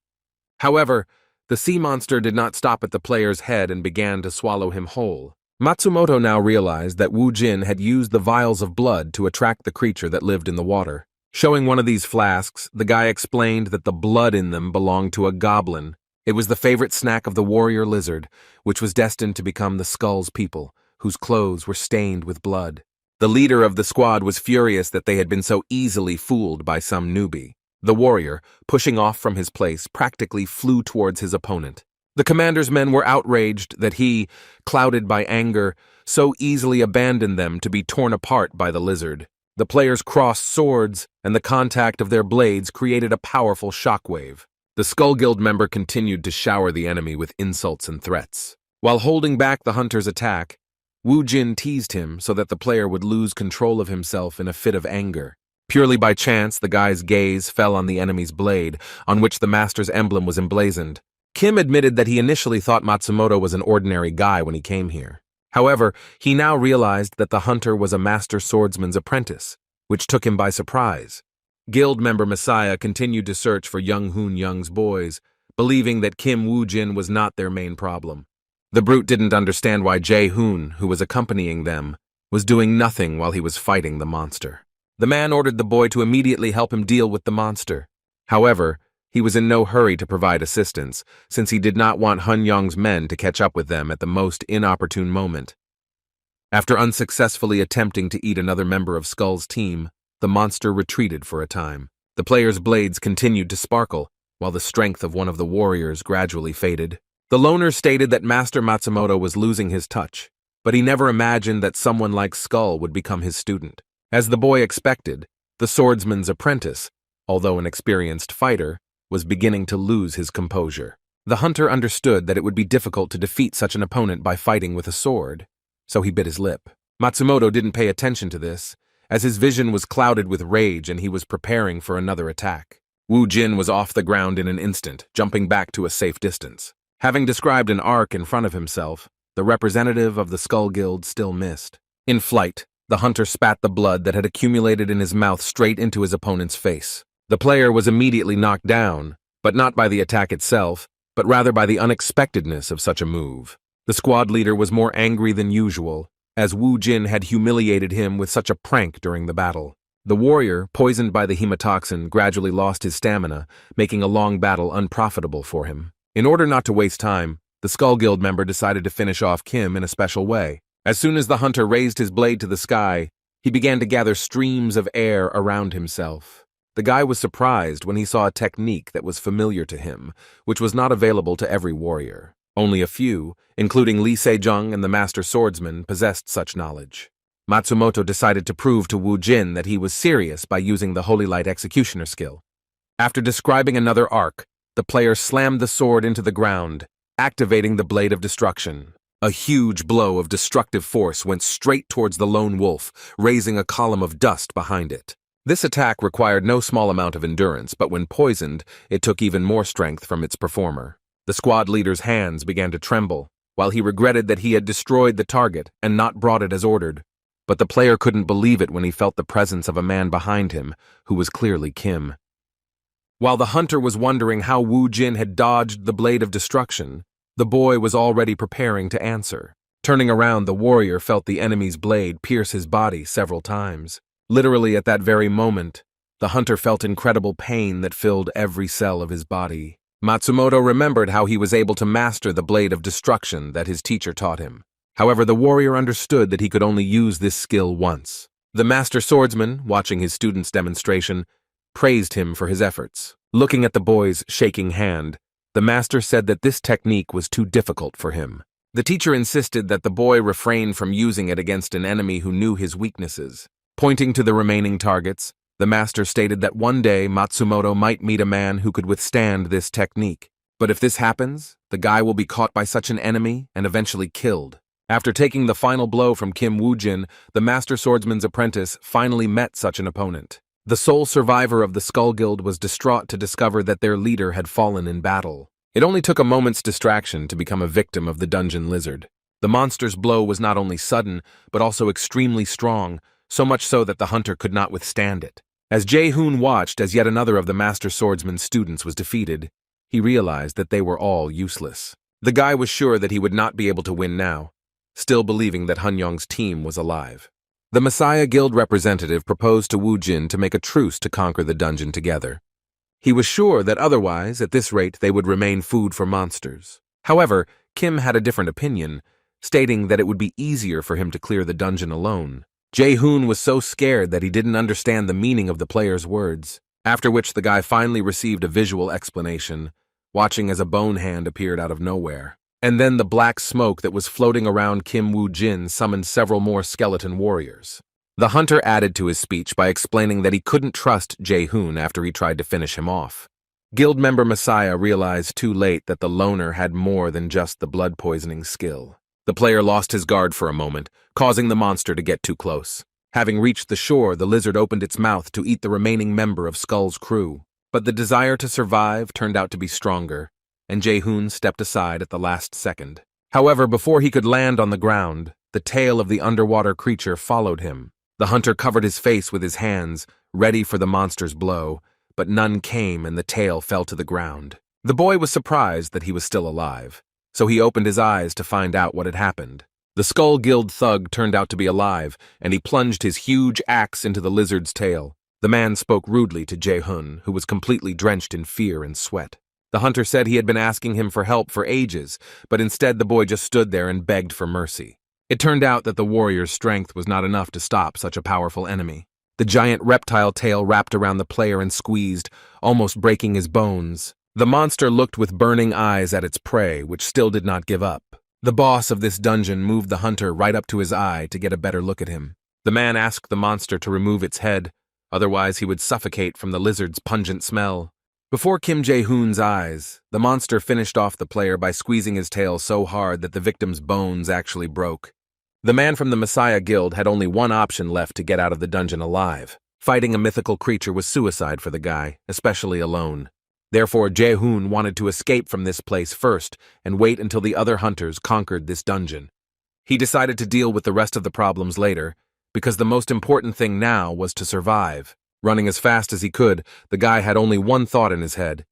However, the sea monster did not stop at the player's head and began to swallow him whole. Matsumoto now realized that Woo-jin had used the vials of blood to attract the creature that lived in the water. Showing one of these flasks, the guy explained that the blood in them belonged to a goblin. It was the favorite snack of the warrior lizard, which was destined to become the Skull's people, whose clothes were stained with blood. The leader of the squad was furious that they had been so easily fooled by some newbie. The warrior, pushing off from his place, practically flew towards his opponent. The commander's men were outraged that he, clouded by anger, so easily abandoned them to be torn apart by the lizard. The players crossed swords, and the contact of their blades created a powerful shockwave. The Skull Guild member continued to shower the enemy with insults and threats. While holding back the hunter's attack, Wu Jin teased him so that the player would lose control of himself in a fit of anger. Purely by chance, the guy's gaze fell on the enemy's blade, on which the master's emblem was emblazoned. Kim admitted that he initially thought Matsumoto was an ordinary guy when he came here. However, he now realized that the hunter was a master swordsman's apprentice, which took him by surprise. Guild member Messiah continued to search for Young Hoon Young's boys, believing that Kim Woo-jin was not their main problem. The brute didn't understand why Jae-hoon, who was accompanying them, was doing nothing while he was fighting the monster. The man ordered the boy to immediately help him deal with the monster. However, he was in no hurry to provide assistance, since he did not want Hun Yong's men to catch up with them at the most inopportune moment. After unsuccessfully attempting to eat another member of Skull's team, the monster retreated for a time. The player's blades continued to sparkle, while the strength of one of the warriors gradually faded. The loner stated that Master Matsumoto was losing his touch, but he never imagined that someone like Skull would become his student. As the boy expected, the swordsman's apprentice, although an experienced fighter, was beginning to lose his composure. The hunter understood that it would be difficult to defeat such an opponent by fighting with a sword, so he bit his lip. Matsumoto didn't pay attention to this, as his vision was clouded with rage and he was preparing for another attack. Wu Jin was off the ground in an instant, jumping back to a safe distance. Having described an arc in front of himself, the representative of the Skull Guild still missed. In flight, the hunter spat the blood that had accumulated in his mouth straight into his opponent's face. The player was immediately knocked down, but not by the attack itself, but rather by the unexpectedness of such a move. The squad leader was more angry than usual, as Wu Jin had humiliated him with such a prank during the battle. The warrior, poisoned by the hemotoxin, gradually lost his stamina, making a long battle unprofitable for him. In order not to waste time, the Skull Guild member decided to finish off Kim in a special way. As soon as the hunter raised his blade to the sky, he began to gather streams of air around himself. The guy was surprised when he saw a technique that was familiar to him, which was not available to every warrior. Only a few, including Lee Se-jung and the master swordsman, possessed such knowledge. Matsumoto decided to prove to Wu Jin that he was serious by using the Holy Light Executioner skill. After describing another arc, the player slammed the sword into the ground, activating the Blade of Destruction. A huge blow of destructive force went straight towards the lone wolf, raising a column of dust behind it. This attack required no small amount of endurance, but when poisoned, it took even more strength from its performer. The squad leader's hands began to tremble, while he regretted that he had destroyed the target and not brought it as ordered. But the player couldn't believe it when he felt the presence of a man behind him, who was clearly Kim. While the hunter was wondering how Wu Jin had dodged the Blade of Destruction, the boy was already preparing to answer. Turning around, the warrior felt the enemy's blade pierce his body several times. Literally at that very moment, the hunter felt incredible pain that filled every cell of his body. Matsumoto remembered how he was able to master the Blade of Destruction that his teacher taught him. However, the warrior understood that he could only use this skill once. The master swordsman, watching his student's demonstration, praised him for his efforts. Looking at the boy's shaking hand, the master said that this technique was too difficult for him. The teacher insisted that the boy refrain from using it against an enemy who knew his weaknesses. Pointing to the remaining targets, the master stated that one day Matsumoto might meet a man who could withstand this technique. But if this happens, the guy will be caught by such an enemy and eventually killed. After taking the final blow from Kim Woo-jin, the master swordsman's apprentice finally met such an opponent. The sole survivor of the Skull Guild was distraught to discover that their leader had fallen in battle. It only took a moment's distraction to become a victim of the dungeon lizard. The monster's blow was not only sudden, but also extremely strong, so much so that the hunter could not withstand it. As Jae-hoon watched as yet another of the master swordsman's students was defeated, he realized that they were all useless. The guy was sure that he would not be able to win now, still believing that Hun Yong's team was alive. The Messiah Guild representative proposed to Wu Jin to make a truce to conquer the dungeon together. He was sure that otherwise, at this rate, they would remain food for monsters. However, Kim had a different opinion, stating that it would be easier for him to clear the dungeon alone. Jae-hoon was so scared that he didn't understand the meaning of the player's words, after which the guy finally received a visual explanation, watching as a bone hand appeared out of nowhere. And then the black smoke that was floating around Kim Woo-jin summoned several more skeleton warriors. The hunter added to his speech by explaining that he couldn't trust Jae-hoon after he tried to finish him off. Guild member Messiah realized too late that the loner had more than just the blood poisoning skill. The player lost his guard for a moment, causing the monster to get too close. Having reached the shore, the lizard opened its mouth to eat the remaining member of Skull's crew. But the desire to survive turned out to be stronger, and Jae-hoon stepped aside at the last second. However, before he could land on the ground, the tail of the underwater creature followed him. The hunter covered his face with his hands, ready for the monster's blow, but none came and the tail fell to the ground. The boy was surprised that he was still alive, so he opened his eyes to find out what had happened. The Skull Guild thug turned out to be alive, and he plunged his huge axe into the lizard's tail. The man spoke rudely to Jae-hoon, who was completely drenched in fear and sweat. The hunter said he had been asking him for help for ages, but instead the boy just stood there and begged for mercy. It turned out that the warrior's strength was not enough to stop such a powerful enemy. The giant reptile tail wrapped around the player and squeezed, almost breaking his bones. The monster looked with burning eyes at its prey, which still did not give up. The boss of this dungeon moved the hunter right up to his eye to get a better look at him. The man asked the monster to remove its head, otherwise he would suffocate from the lizard's pungent smell. Before Kim Jae-hoon's eyes, the monster finished off the player by squeezing his tail so hard that the victim's bones actually broke. The man from the Messiah Guild had only one option left to get out of the dungeon alive. Fighting a mythical creature was suicide for the guy, especially alone. Therefore, Jae-hoon wanted to escape from this place first and wait until the other hunters conquered this dungeon. He decided to deal with the rest of the problems later, because the most important thing now was to survive. Running as fast as he could, the guy had only one thought in his head.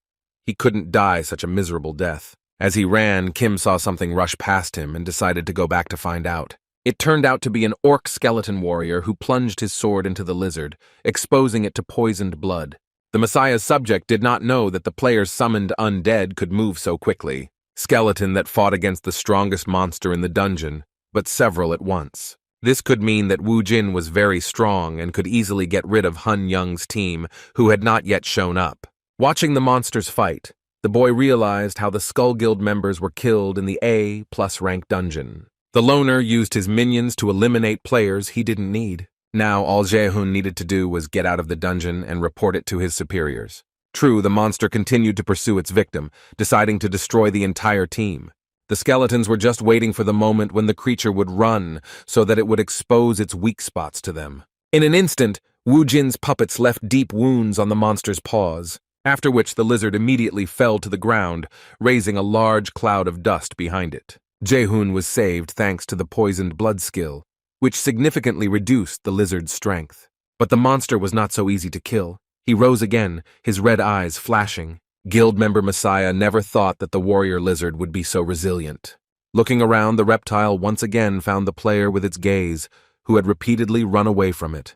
He couldn't die such a miserable death. As he ran, Kim saw something rush past him and decided to go back to find out. It turned out to be an orc skeleton warrior who plunged his sword into the lizard, exposing it to poisoned blood. The Messiah's subject did not know that the player's summoned undead could move so quickly. Skeleton that fought against the strongest monster in the dungeon, but several at once. This could mean that Woo Jin was very strong and could easily get rid of Hun Young's team, who had not yet shown up. Watching the monsters fight, the boy realized how the Skull Guild members were killed in the A+ rank dungeon. The loner used his minions to eliminate players he didn't need. Now all Jae-hoon needed to do was get out of the dungeon and report it to his superiors. True, the monster continued to pursue its victim, deciding to destroy the entire team. The skeletons were just waiting for the moment when the creature would run so that it would expose its weak spots to them. In an instant, Woo Jin's puppets left deep wounds on the monster's paws, after which the lizard immediately fell to the ground, raising a large cloud of dust behind it. Jae-hoon was saved thanks to the poisoned blood skill, which significantly reduced the lizard's strength. But the monster was not so easy to kill. He rose again, his red eyes flashing. Guild member Messiah never thought that the warrior lizard would be so resilient. Looking around, the reptile once again found the player with its gaze, who had repeatedly run away from it.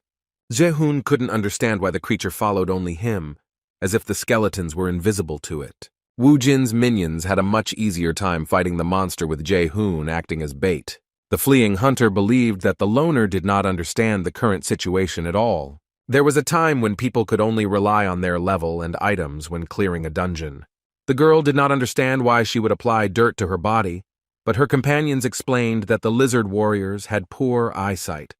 Jae-hoon couldn't understand why the creature followed only him, as if the skeletons were invisible to it. Woo Jin's minions had a much easier time fighting the monster with Jae-hoon acting as bait. The fleeing hunter believed that the loner did not understand the current situation at all. There was a time when people could only rely on their level and items when clearing a dungeon. The girl did not understand why she would apply dirt to her body, but her companions explained that the lizard warriors had poor eyesight.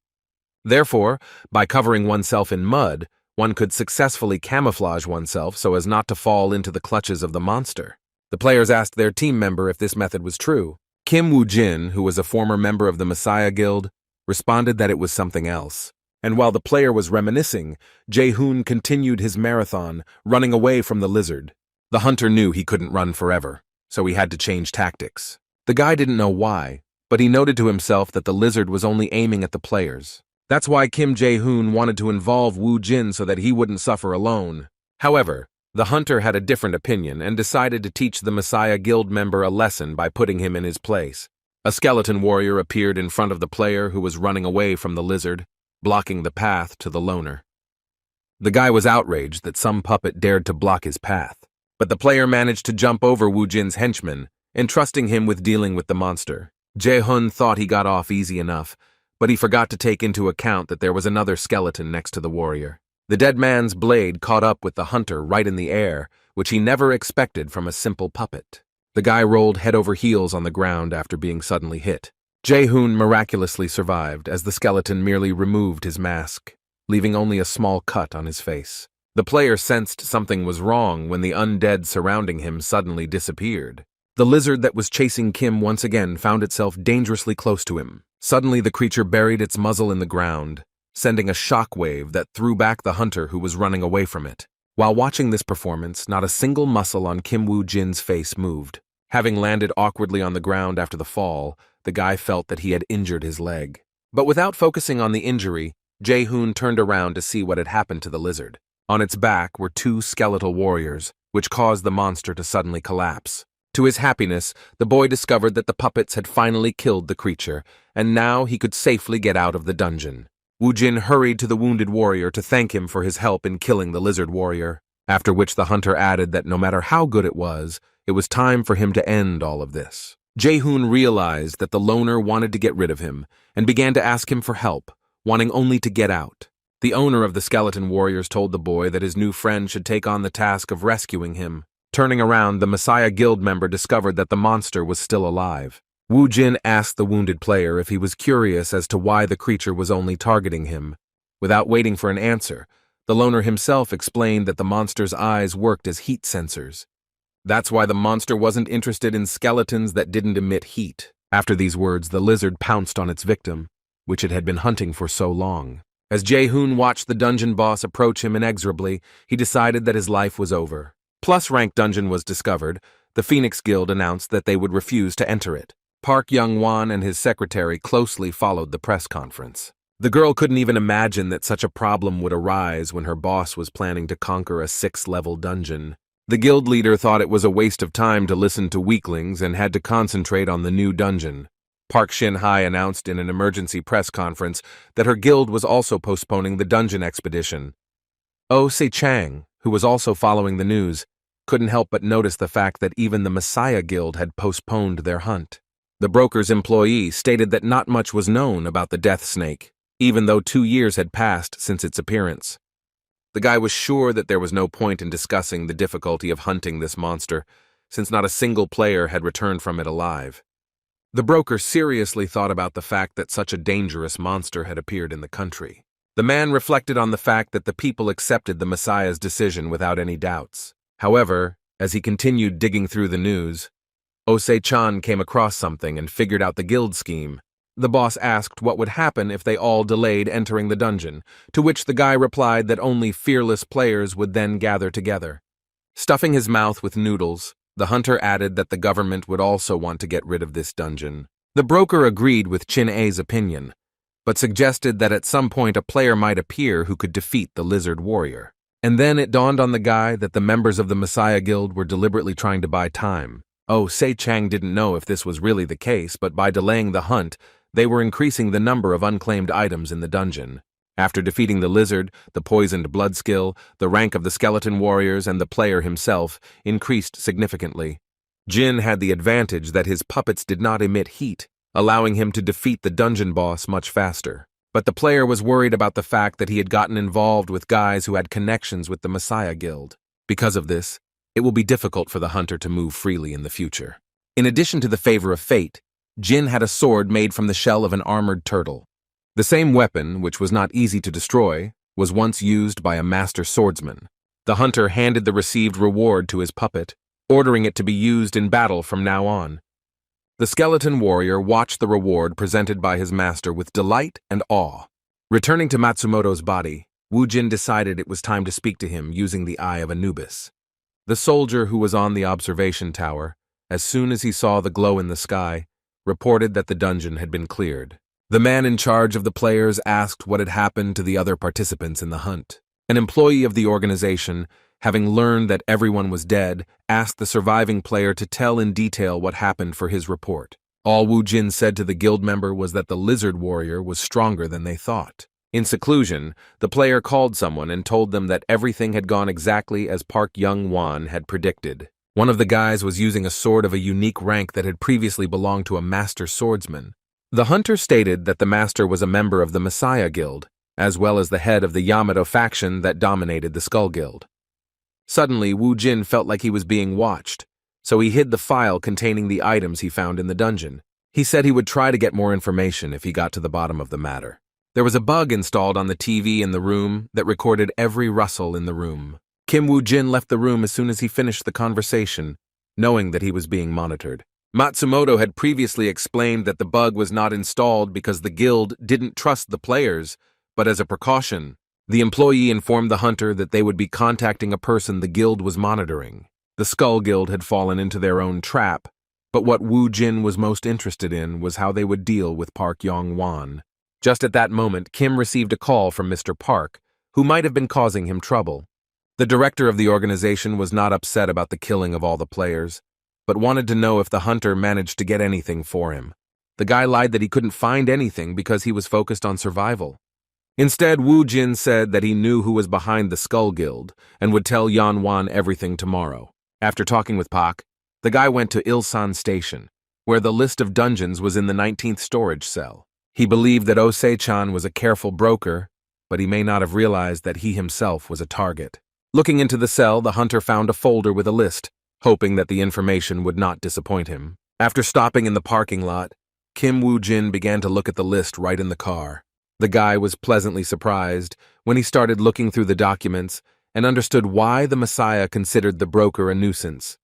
Therefore, by covering oneself in mud, one could successfully camouflage oneself so as not to fall into the clutches of the monster. The players asked their team member if this method was true. Kim Woo Jin, who was a former member of the Messiah Guild, responded that it was something else. And while the player was reminiscing, Jae-hoon continued his marathon, running away from the lizard. The hunter knew he couldn't run forever, so he had to change tactics. The guy didn't know why, but he noted to himself that the lizard was only aiming at the players. That's why Kim Jae-hoon wanted to involve Woo Jin so that he wouldn't suffer alone. However, the hunter had a different opinion and decided to teach the Messiah Guild member a lesson by putting him in his place. A skeleton warrior appeared in front of the player who was running away from the lizard, blocking the path to the loner. The guy was outraged that some puppet dared to block his path, but the player managed to jump over Woo Jin's henchman, entrusting him with dealing with the monster. Jae-hoon thought he got off easy enough, but he forgot to take into account that there was another skeleton next to the warrior. The dead man's blade caught up with the hunter right in the air, which he never expected from a simple puppet. The guy rolled head over heels on the ground after being suddenly hit. Jae-hoon miraculously survived as the skeleton merely removed his mask, leaving only a small cut on his face. The player sensed something was wrong when the undead surrounding him suddenly disappeared. The lizard that was chasing Kim once again found itself dangerously close to him. Suddenly, the creature buried its muzzle in the ground, sending a shockwave that threw back the hunter who was running away from it. While watching this performance, not a single muscle on Kim Woo-jin's face moved. Having landed awkwardly on the ground after the fall, the guy felt that he had injured his leg. But without focusing on the injury, Jae-hoon turned around to see what had happened to the lizard. On its back were two skeletal warriors, which caused the monster to suddenly collapse. To his happiness, the boy discovered that the puppets had finally killed the creature, and now he could safely get out of the dungeon. Woo-jin hurried to the wounded warrior to thank him for his help in killing the lizard warrior, after which the hunter added that no matter how good it was time for him to end all of this. Jae-hoon realized that the loner wanted to get rid of him, and began to ask him for help, wanting only to get out. The owner of the skeleton warriors told the boy that his new friend should take on the task of rescuing him. Turning around, the Messiah Guild member discovered that the monster was still alive. Woo-jin asked the wounded player if he was curious as to why the creature was only targeting him. Without waiting for an answer, the loner himself explained that the monster's eyes worked as heat sensors. That's why the monster wasn't interested in skeletons that didn't emit heat. After these words, the lizard pounced on its victim, which it had been hunting for so long. As Jae-hoon watched the dungeon boss approach him inexorably, he decided that his life was over. Plus-rank dungeon was discovered. The Phoenix Guild announced that they would refuse to enter it. Park Yong Wan and his secretary closely followed the press conference. The girl couldn't even imagine that such a problem would arise when her boss was planning to conquer a 6th-level dungeon. The guild leader thought it was a waste of time to listen to weaklings and had to concentrate on the new dungeon. Park Shin-hai announced in an emergency press conference that her guild was also postponing the dungeon expedition. Oh Se-chang, who was also following the news, couldn't help but notice the fact that even the Messiah Guild had postponed their hunt. The broker's employee stated that not much was known about the death snake, even though 2 years had passed since its appearance. The guy was sure that there was no point in discussing the difficulty of hunting this monster, since not a single player had returned from it alive. The broker seriously thought about the fact that such a dangerous monster had appeared in the country. The man reflected on the fact that the people accepted the Messiah's decision without any doubts. However, as he continued digging through the news, Ose-chan came across something and figured out the guild scheme. The boss asked what would happen if they all delayed entering the dungeon, to which the guy replied that only fearless players would then gather together. Stuffing his mouth with noodles, the hunter added that the government would also want to get rid of this dungeon. The broker agreed with Chin-a's opinion, but suggested that at some point a player might appear who could defeat the lizard warrior. And then it dawned on the guy that the members of the Messiah Guild were deliberately trying to buy time. Oh, Se-chang didn't know if this was really the case, but by delaying the hunt, they were increasing the number of unclaimed items in the dungeon. After defeating the lizard, the poisoned blood skill, the rank of the skeleton warriors, and the player himself increased significantly. Jin had the advantage that his puppets did not emit heat, allowing him to defeat the dungeon boss much faster. But the player was worried about the fact that he had gotten involved with guys who had connections with the Messiah Guild. Because of this, it will be difficult for the hunter to move freely in the future. In addition to the favor of fate, Jin had a sword made from the shell of an armored turtle. The same weapon, which was not easy to destroy, was once used by a master swordsman. The hunter handed the received reward to his puppet, ordering it to be used in battle from now on. The skeleton warrior watched the reward presented by his master with delight and awe. Returning to Matsumoto's body, Woo-jin decided it was time to speak to him using the eye of Anubis. The soldier who was on the observation tower, as soon as he saw the glow in the sky, reported that the dungeon had been cleared. The man in charge of the players asked what had happened to the other participants in the hunt. An employee of the organization, having learned that everyone was dead, asked the surviving player to tell in detail what happened for his report. All Woo-jin said to the guild member was that the lizard warrior was stronger than they thought. In seclusion, the player called someone and told them that everything had gone exactly as Park Yong Wan had predicted. One of the guys was using a sword of a unique rank that had previously belonged to a master swordsman. The hunter stated that the master was a member of the Messiah Guild, as well as the head of the Yamato faction that dominated the Skull Guild. Suddenly, Woo-jin felt like he was being watched, so he hid the file containing the items he found in the dungeon. He said he would try to get more information if he got to the bottom of the matter. There was a bug installed on the TV in the room that recorded every rustle in the room. Kim Woo-jin left the room as soon as he finished the conversation, knowing that he was being monitored. Matsumoto had previously explained that the bug was not installed because the guild didn't trust the players, but as a precaution. The employee informed the hunter that they would be contacting a person the guild was monitoring. The Skull Guild had fallen into their own trap, but what Wu Jin was most interested in was how they would deal with Park Yong Wan. Just at that moment, Kim received a call from Mr. Park, who might have been causing him trouble. The director of the organization was not upset about the killing of all the players, but wanted to know if the hunter managed to get anything for him. The guy lied that he couldn't find anything because he was focused on survival. Instead, Wu Jin said that he knew who was behind the Skull Guild and would tell Yan Wan everything tomorrow. After talking with Pak, the guy went to Ilsan Station, where the list of dungeons was in the 19th storage cell. He believed that Osei-chan was a careful broker, but he may not have realized that he himself was a target. Looking into the cell, the hunter found a folder with a list, hoping that the information would not disappoint him. After stopping in the parking lot, Kim Woo Jin began to look at the list right in the car. The guy was pleasantly surprised when he started looking through the documents and understood why the Messiah considered the broker a nuisance.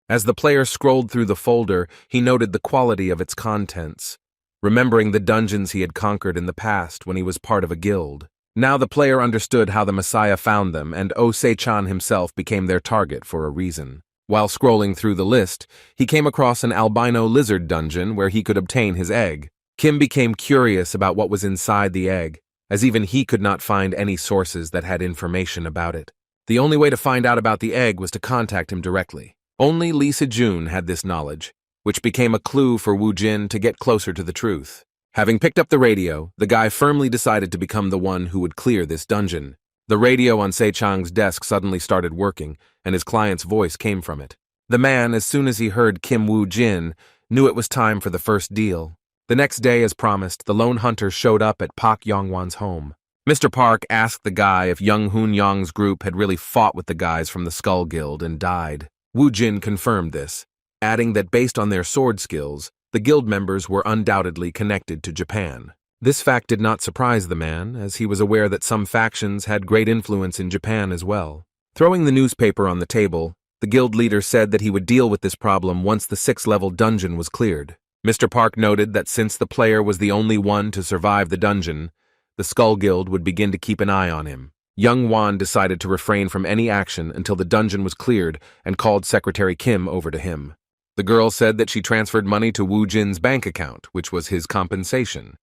As the player scrolled through the folder, he noted the quality of its contents, remembering the dungeons he had conquered in the past when he was part of a guild. Now the player understood how the Messiah found them, and Osei-chan himself became their target for a reason. While scrolling through the list, he came across an albino lizard dungeon where he could obtain his egg. Kim became curious about what was inside the egg, as even he could not find any sources that had information about it. The only way to find out about the egg was to contact him directly. Only Lee Se-jun had this knowledge, which became a clue for Wu Jin to get closer to the truth. Having picked up the radio, the guy firmly decided to become the one who would clear this dungeon. The radio on Se-chang's desk suddenly started working, and his client's voice came from it. The man, as soon as he heard Kim Woo Jin, knew it was time for the first deal. The next day, as promised, the lone hunter showed up at Park Yong Wan's home. Mr. Park asked the guy if Young Hoon Young's group had really fought with the guys from the Skull Guild and died. Wu Jin confirmed this, adding that based on their sword skills, the guild members were undoubtedly connected to Japan. This fact did not surprise the man, as he was aware that some factions had great influence in Japan as well. Throwing the newspaper on the table, the guild leader said that he would deal with this problem once the 6th-level dungeon was cleared. Mr. Park noted that since the player was the only one to survive the dungeon, the Skull Guild would begin to keep an eye on him. Young Wan decided to refrain from any action until the dungeon was cleared and called Secretary Kim over to him. The girl said that she transferred money to Wu Jin's bank account, which was his compensation.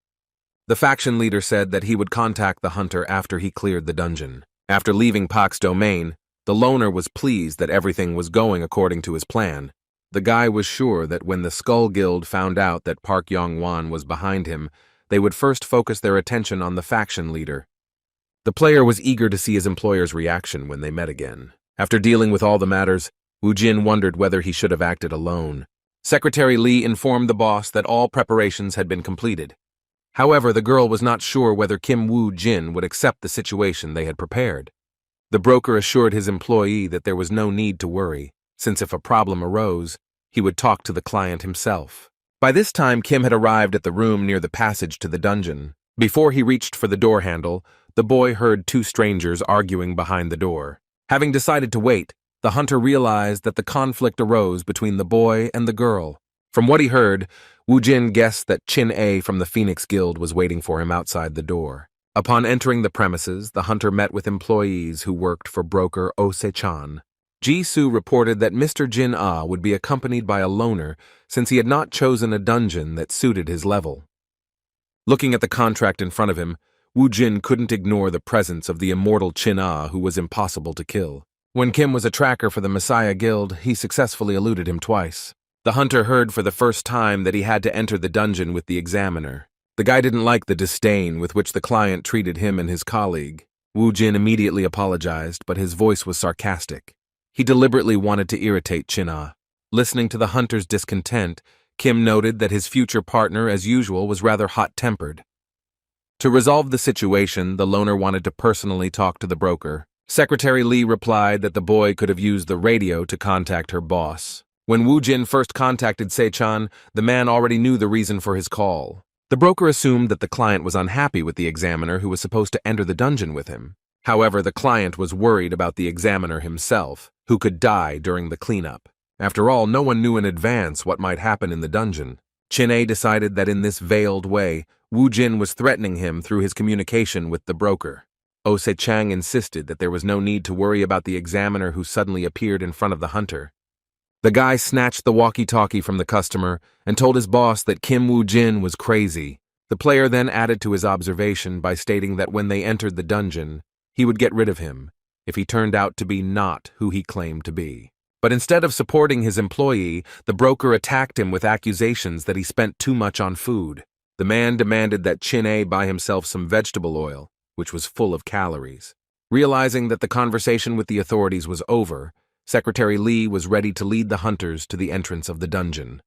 The faction leader said that he would contact the hunter after he cleared the dungeon. After leaving Pak's domain, the loner was pleased that everything was going according to his plan. The guy was sure that when the Skull Guild found out that Park Yong Wan was behind him, they would first focus their attention on the faction leader. The player was eager to see his employer's reaction when they met again. After dealing with all the matters, Wu Jin wondered whether he should have acted alone. Secretary Lee informed the boss that all preparations had been completed. However, the girl was not sure whether Kim Woo Jin would accept the situation they had prepared. The broker assured his employee that there was no need to worry, since if a problem arose, he would talk to the client himself. By this time, Kim had arrived at the room near the passage to the dungeon. Before he reached for the door handle, the boy heard two strangers arguing behind the door. Having decided to wait, the hunter realized that the conflict arose between the boy and the girl. From what he heard, Wu Jin guessed that Chin A from the Phoenix Guild was waiting for him outside the door. Upon entering the premises, the hunter met with employees who worked for broker Osei-chan. Ji-soo reported that Mr. Jin Ah would be accompanied by a loner since he had not chosen a dungeon that suited his level. Looking at the contract in front of him, Wu Jin couldn't ignore the presence of the immortal Chin Ah who was impossible to kill. When Kim was a tracker for the Messiah Guild, he successfully eluded him twice. The hunter heard for the first time that he had to enter the dungeon with the examiner. The guy didn't like the disdain with which the client treated him and his colleague. Wu Jin immediately apologized, but his voice was sarcastic. He deliberately wanted to irritate Chin Ah. Listening to the hunter's discontent, Kim noted that his future partner, as usual, was rather hot-tempered. To resolve the situation, the loner wanted to personally talk to the broker. Secretary Lee replied that the boy could have used the radio to contact her boss. When Wu Jin first contacted Se-chan, the man already knew the reason for his call. The broker assumed that the client was unhappy with the examiner who was supposed to enter the dungeon with him. However, the client was worried about the examiner himself, who could die during the cleanup. After all, no one knew in advance what might happen in the dungeon. Chin-A decided that in this veiled way, Wu Jin was threatening him through his communication with the broker. Oh Se-chang insisted that there was no need to worry about the examiner who suddenly appeared in front of the hunter. The guy snatched the walkie-talkie from the customer and told his boss that Kim Wu Jin was crazy. The player then added to his observation by stating that when they entered the dungeon, he would get rid of him if he turned out to be not who he claimed to be. But instead of supporting his employee, the broker attacked him with accusations that he spent too much on food. The man demanded that Chin-A buy himself some vegetable oil, which was full of calories. Realizing that the conversation with the authorities was over, Secretary Lee was ready to lead the hunters to the entrance of the dungeon.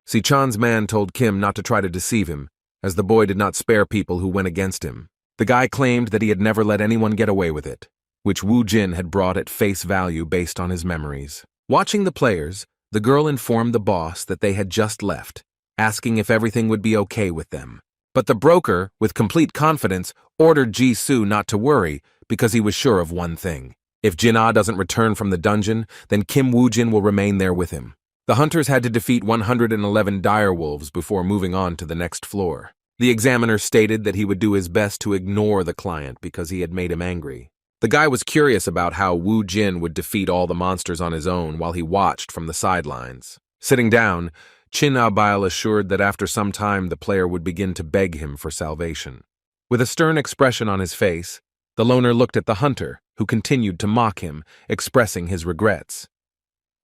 Si-chan's man told Kim not to try to deceive him, as the boy did not spare people who went against him. The guy claimed that he had never let anyone get away with it, which Wu Jin had brought at face value based on his memories. Watching the players, the girl informed the boss that they had just left, asking if everything would be okay with them. But the broker, with complete confidence, ordered Ji-Soo not to worry because he was sure of one thing. If Jin-A doesn't return from the dungeon, then Kim Wu Jin will remain there with him. The hunters had to defeat 111 direwolves before moving on to the next floor. The examiner stated that he would do his best to ignore the client because he had made him angry. The guy was curious about how Wu Jin would defeat all the monsters on his own while he watched from the sidelines. Sitting down, Chin-A assured that after some time the player would begin to beg him for salvation. With a stern expression on his face, the loner looked at the hunter, who continued to mock him, expressing his regrets.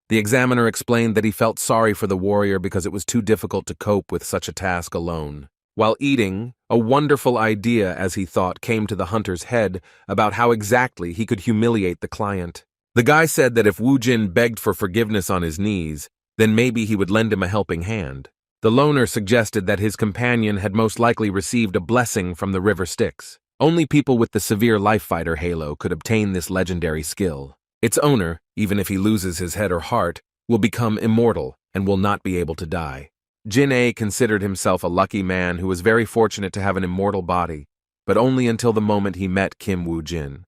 The examiner explained that he felt sorry for the warrior because it was too difficult to cope with such a task alone. While eating, a wonderful idea, as he thought, came to the hunter's head about how exactly he could humiliate the client. The guy said that if Wu Jin begged for forgiveness on his knees, then maybe he would lend him a helping hand. The loner suggested that his companion had most likely received a blessing from the River Styx. Only people with the severe life fighter halo could obtain this legendary skill. Its owner, even if he loses his head or heart, will become immortal and will not be able to die. Jin-A considered himself a lucky man who was very fortunate to have an immortal body, but only until the moment he met Kim Wu Jin.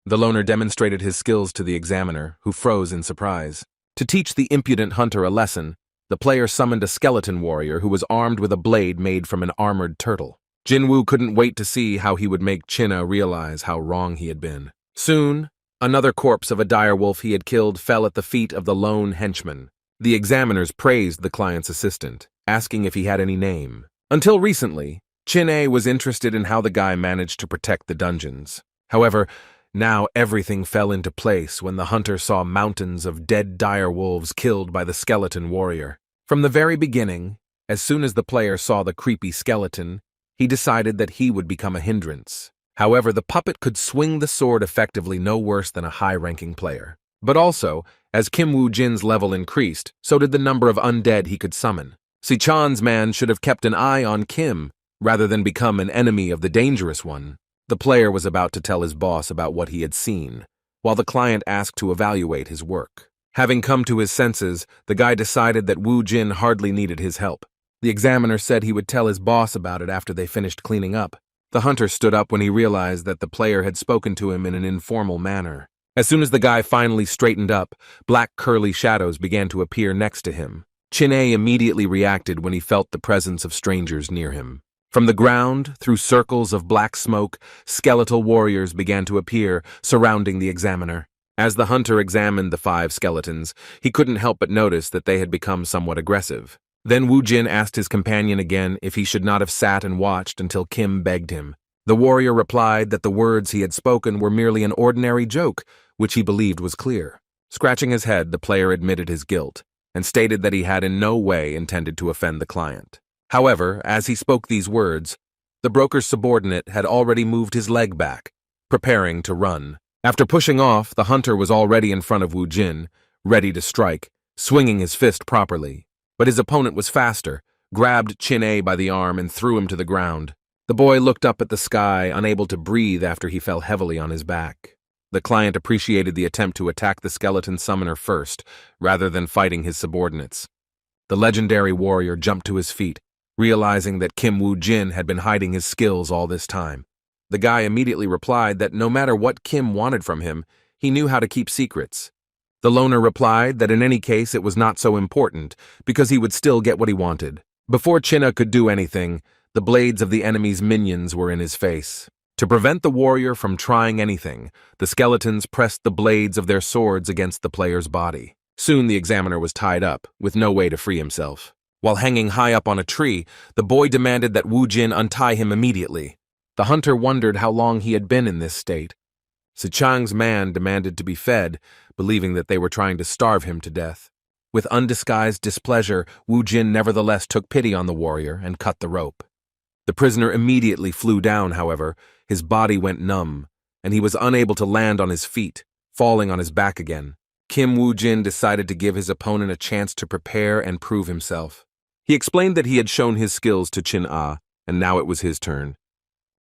The loner demonstrated his skills to the examiner, who froze in surprise. To teach the impudent hunter a lesson, the player summoned a skeleton warrior who was armed with a blade made from an armored turtle. Jin-Woo couldn't wait to see how he would make Chin-A realize how wrong he had been. Soon, another corpse of a direwolf he had killed fell at the feet of the lone henchman. The examiners praised the client's assistant, asking if he had any name. Until recently, Chin-A was interested in how the guy managed to protect the dungeons. However, now everything fell into place when the hunter saw mountains of dead direwolves killed by the skeleton warrior. From the very beginning, as soon as the player saw the creepy skeleton, he decided that he would become a hindrance. However, the puppet could swing the sword effectively no worse than a high-ranking player. But also, as Kim Wu Jin's level increased, so did the number of undead he could summon. Si-chan's man should have kept an eye on Kim, rather than become an enemy of the dangerous one. The player was about to tell his boss about what he had seen, while the client asked to evaluate his work. Having come to his senses, the guy decided that Wu Jin hardly needed his help. The examiner said he would tell his boss about it after they finished cleaning up. The hunter stood up when he realized that the player had spoken to him in an informal manner. As soon as the guy finally straightened up, black curly shadows began to appear next to him. Chin-A immediately reacted when he felt the presence of strangers near him. From the ground, through circles of black smoke, skeletal warriors began to appear, surrounding the examiner. As the hunter examined the 5 skeletons, he couldn't help but notice that they had become somewhat aggressive. Then Wu Jin asked his companion again if he should not have sat and watched until Kim begged him. The warrior replied that the words he had spoken were merely an ordinary joke, which he believed was clear. Scratching his head, the player admitted his guilt, and stated that he had in no way intended to offend the client. However, as he spoke these words, the broker's subordinate had already moved his leg back, preparing to run. After pushing off, the hunter was already in front of Wu Jin, ready to strike, swinging his fist properly. But his opponent was faster, grabbed Chin-A by the arm and threw him to the ground. The boy looked up at the sky, unable to breathe after he fell heavily on his back. The client appreciated the attempt to attack the skeleton summoner first, rather than fighting his subordinates. The legendary warrior jumped to his feet, realizing that Kim Wu Jin had been hiding his skills all this time. The guy immediately replied that no matter what Kim wanted from him, he knew how to keep secrets. The loner replied that in any case it was not so important, because he would still get what he wanted. Before Chinna could do anything, the blades of the enemy's minions were in his face. To prevent the warrior from trying anything, the skeletons pressed the blades of their swords against the player's body. Soon the examiner was tied up, with no way to free himself. While hanging high up on a tree, the boy demanded that Wu Jin untie him immediately. The hunter wondered how long he had been in this state. Sichang's man demanded to be fed, believing that they were trying to starve him to death. With undisguised displeasure, Wu Jin nevertheless took pity on the warrior and cut the rope. The prisoner immediately flew down, however. His body went numb, and he was unable to land on his feet, falling on his back again. Kim Wu Jin decided to give his opponent a chance to prepare and prove himself. He explained that he had shown his skills to Chin Ah, and now it was his turn.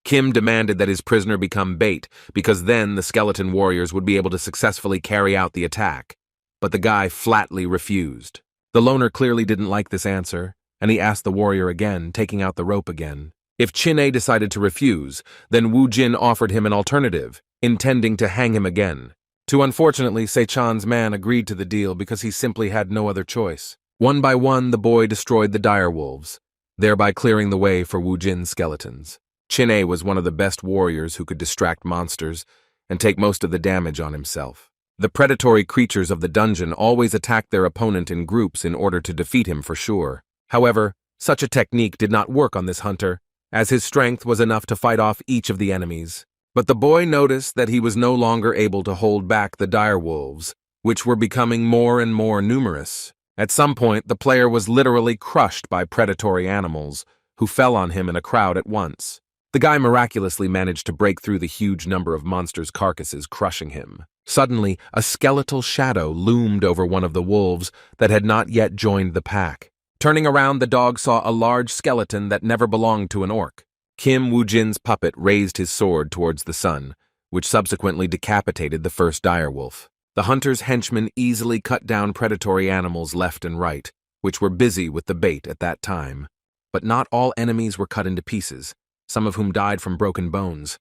Kim demanded that his prisoner become bait, because then the skeleton warriors would be able to successfully carry out the attack. But the guy flatly refused. The loner clearly didn't like this answer, and he asked the warrior again, taking out the rope again. If Chin-A decided to refuse, then Wu Jin offered him an alternative, intending to hang him again. Unfortunately, Sechan's man agreed to the deal because he simply had no other choice. One by one, the boy destroyed the direwolves, thereby clearing the way for Wu Jin's skeletons. Chin-A was one of the best warriors who could distract monsters and take most of the damage on himself. The predatory creatures of the dungeon always attacked their opponent in groups in order to defeat him for sure. However, such a technique did not work on this hunter, as his strength was enough to fight off each of the enemies. But the boy noticed that he was no longer able to hold back the direwolves, which were becoming more and more numerous. At some point, the player was literally crushed by predatory animals, who fell on him in a crowd at once. The guy miraculously managed to break through the huge number of monsters' carcasses crushing him. Suddenly, a skeletal shadow loomed over one of the wolves that had not yet joined the pack. Turning around, the dog saw a large skeleton that never belonged to an orc. Kim Wu Jin's puppet raised his sword towards the sun, which subsequently decapitated the first direwolf. The hunter's henchmen easily cut down predatory animals left and right, which were busy with the bait at that time. But not all enemies were cut into pieces, some of whom died from broken bones.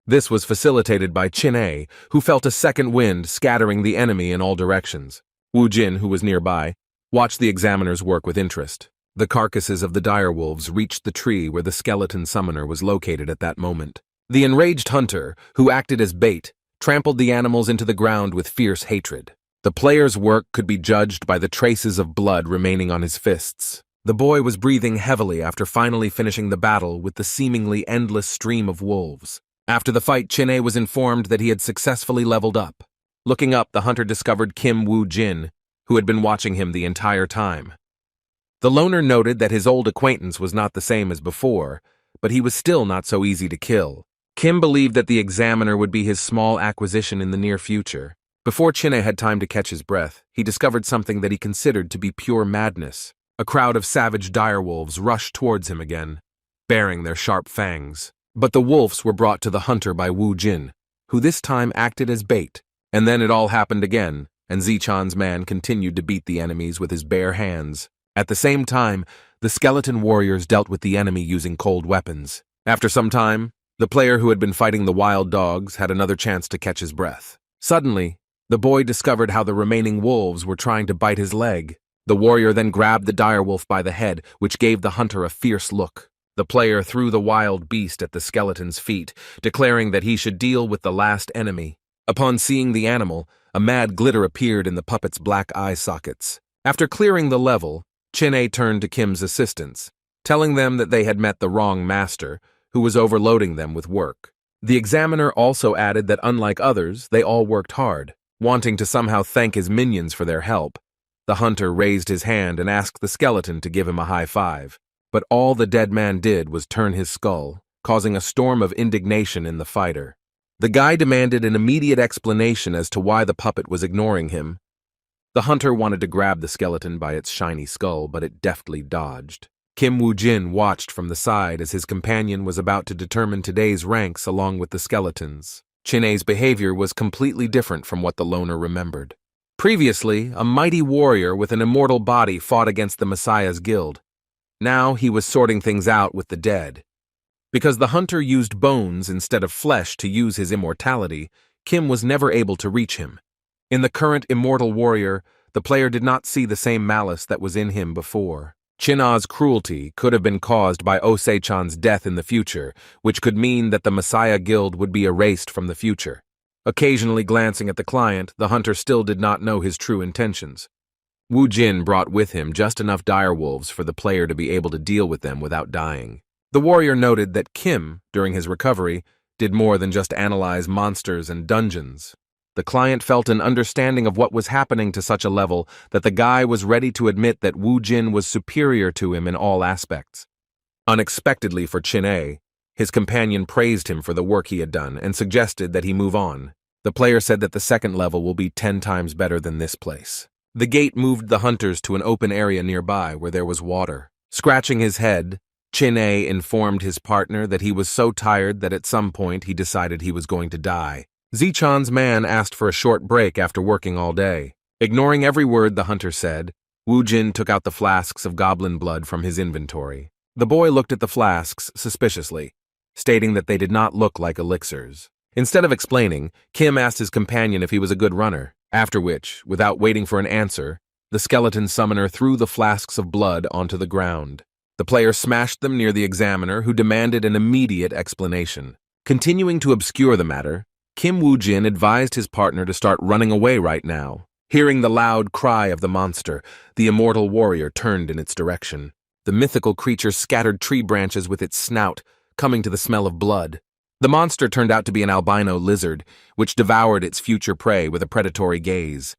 This was facilitated by Chin-A, who felt a second wind scattering the enemy in all directions. Wu Jin, who was nearby, watched the examiner's work with interest. The carcasses of the direwolves reached the tree where the skeleton summoner was located at that moment. The enraged hunter, who acted as bait, trampled the animals into the ground with fierce hatred. The player's work could be judged by the traces of blood remaining on his fists. The boy was breathing heavily after finally finishing the battle with the seemingly endless stream of wolves. After the fight, Chin-A was informed that he had successfully leveled up. Looking up, the hunter discovered Kim Wu Jin, who had been watching him the entire time. The loner noted that his old acquaintance was not the same as before, but he was still not so easy to kill. Kim believed that the examiner would be his small acquisition in the near future. Before Chin-A had time to catch his breath, he discovered something that he considered to be pure madness. A crowd of savage direwolves rushed towards him again, baring their sharp fangs. But the wolves were brought to the hunter by Wu Jin, who this time acted as bait. And then it all happened again, and Zichan's man continued to beat the enemies with his bare hands. At the same time, the skeleton warriors dealt with the enemy using cold weapons. After some time, the player who had been fighting the wild dogs had another chance to catch his breath. Suddenly, the boy discovered how the remaining wolves were trying to bite his leg. The warrior then grabbed the direwolf by the head, which gave the hunter a fierce look. The player threw the wild beast at the skeleton's feet, declaring that he should deal with the last enemy. Upon seeing the animal, a mad glitter appeared in the puppet's black eye sockets. After clearing the level, Chin-A turned to Kim's assistants, telling them that they had met the wrong master, who was overloading them with work. The examiner also added that unlike others, they all worked hard, wanting to somehow thank his minions for their help. The hunter raised his hand and asked the skeleton to give him a high five. But all the dead man did was turn his skull, causing a storm of indignation in the fighter. The guy demanded an immediate explanation as to why the puppet was ignoring him. The hunter wanted to grab the skeleton by its shiny skull, but it deftly dodged. Kim Wu Jin watched from the side as his companion was about to determine today's ranks along with the skeletons. Chin-A's behavior was completely different from what the loner remembered. Previously, a mighty warrior with an immortal body fought against the Messiah's guild. Now he was sorting things out with the dead. Because the hunter used bones instead of flesh to use his immortality, Kim was never able to reach him. In the current immortal warrior, the player did not see the same malice that was in him before. China's cruelty could have been caused by Osei-chan's death in the future, which could mean that the Messiah Guild would be erased from the future. Occasionally glancing at the client, the hunter still did not know his true intentions. Wu Jin brought with him just enough direwolves for the player to be able to deal with them without dying. The warrior noted that Kim, during his recovery, did more than just analyze monsters and dungeons. The client felt an understanding of what was happening to such a level that the guy was ready to admit that Wu Jin was superior to him in all aspects. Unexpectedly for Chin-A, his companion praised him for the work he had done and suggested that he move on. The player said that the second level will be 10 times better than this place. The gate moved the hunters to an open area nearby where there was water. Scratching his head, Chin-A informed his partner that he was so tired that at some point he decided he was going to die. Zichan's man asked for a short break after working all day. Ignoring every word the hunter said, Wu Jin took out the flasks of goblin blood from his inventory. The boy looked at the flasks suspiciously, stating that they did not look like elixirs. Instead of explaining, Kim asked his companion if he was a good runner, after which, without waiting for an answer, the skeleton summoner threw the flasks of blood onto the ground. The player smashed them near the examiner, who demanded an immediate explanation. Continuing to obscure the matter, Kim Wu Jin advised his partner to start running away right now. Hearing the loud cry of the monster, the immortal warrior turned in its direction. The mythical creature scattered tree branches with its snout, coming to the smell of blood. The monster turned out to be an albino lizard, which devoured its future prey with a predatory gaze.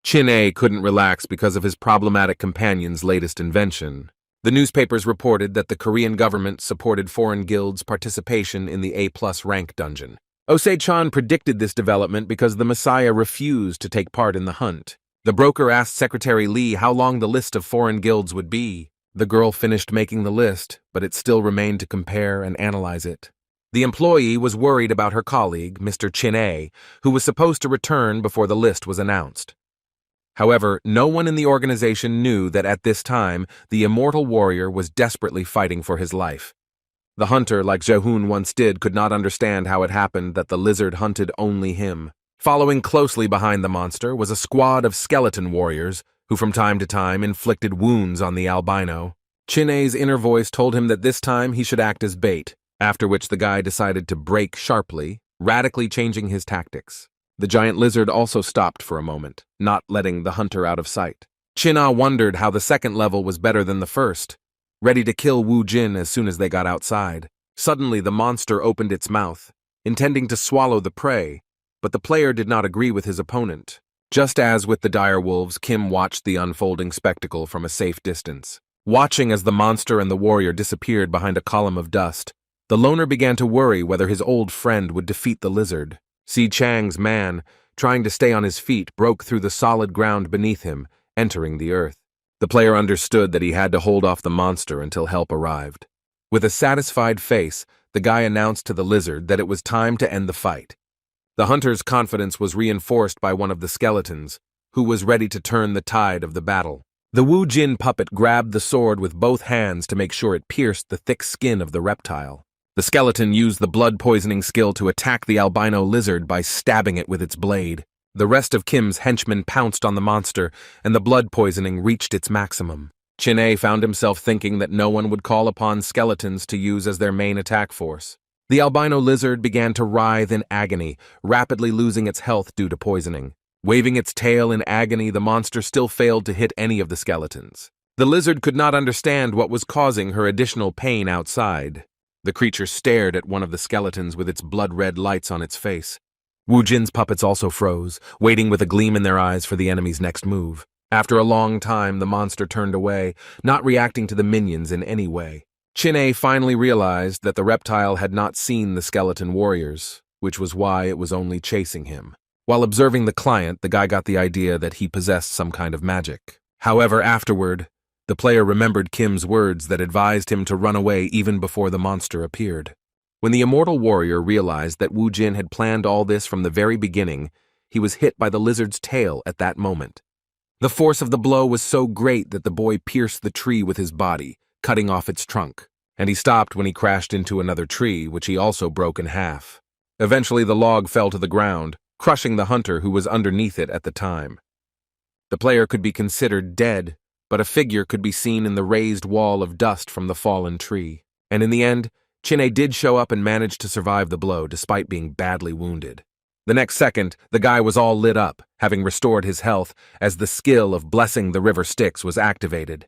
Chin-A couldn't relax because of his problematic companion's latest invention. The newspapers reported that the Korean government supported foreign guilds' participation in the A+ rank dungeon. Osei-chan predicted this development because the Messiah refused to take part in the hunt. The broker asked Secretary Lee how long the list of foreign guilds would be. The girl finished making the list, but it still remained to compare and analyze it. The employee was worried about her colleague, Mr. Chin-A, who was supposed to return before the list was announced. However, no one in the organization knew that at this time, the immortal warrior was desperately fighting for his life. The hunter, like Jaehoon once did, could not understand how it happened that the lizard hunted only him. Following closely behind the monster was a squad of skeleton warriors, who from time to time inflicted wounds on the albino. Chin-A's inner voice told him that this time he should act as bait, after which the guy decided to brake sharply, radically changing his tactics. The giant lizard also stopped for a moment, not letting the hunter out of sight. Chin-A wondered how the second level was better than the first, ready to kill Wu Jin as soon as they got outside. Suddenly, the monster opened its mouth, intending to swallow the prey, but the player did not agree with his opponent. Just as with the direwolves, Kim watched the unfolding spectacle from a safe distance. Watching as the monster and the warrior disappeared behind a column of dust, the loner began to worry whether his old friend would defeat the lizard. Si Chang's man, trying to stay on his feet, broke through the solid ground beneath him, entering the earth. The player understood that he had to hold off the monster until help arrived. With a satisfied face, the guy announced to the lizard that it was time to end the fight. The hunter's confidence was reinforced by one of the skeletons, who was ready to turn the tide of the battle. The Wu Jin puppet grabbed the sword with both hands to make sure it pierced the thick skin of the reptile. The skeleton used the blood-poisoning skill to attack the albino lizard by stabbing it with its blade. The rest of Kim's henchmen pounced on the monster, and the blood poisoning reached its maximum. Chin-A found himself thinking that no one would call upon skeletons to use as their main attack force. The albino lizard began to writhe in agony, rapidly losing its health due to poisoning. Waving its tail in agony, the monster still failed to hit any of the skeletons. The lizard could not understand what was causing her additional pain outside. The creature stared at one of the skeletons with its blood-red lights on its face. Wu Jin's puppets also froze, waiting with a gleam in their eyes for the enemy's next move. After a long time, the monster turned away, not reacting to the minions in any way. Chin-A finally realized that the reptile had not seen the skeleton warriors, which was why it was only chasing him. While observing the client, the guy got the idea that he possessed some kind of magic. However, afterward, the player remembered Kim's words that advised him to run away even before the monster appeared. When the immortal warrior realized that Wu Jin had planned all this from the very beginning, he was hit by the lizard's tail at that moment. The force of the blow was so great that the boy pierced the tree with his body, cutting off its trunk, and he stopped when he crashed into another tree, which he also broke in half. Eventually the log fell to the ground, crushing the hunter who was underneath it at the time. The player could be considered dead, but a figure could be seen in the raised wall of dust from the fallen tree. And in the end, Chin'e did show up and managed to survive the blow despite being badly wounded. The next second, the guy was all lit up, having restored his health as the skill of blessing the river Styx was activated.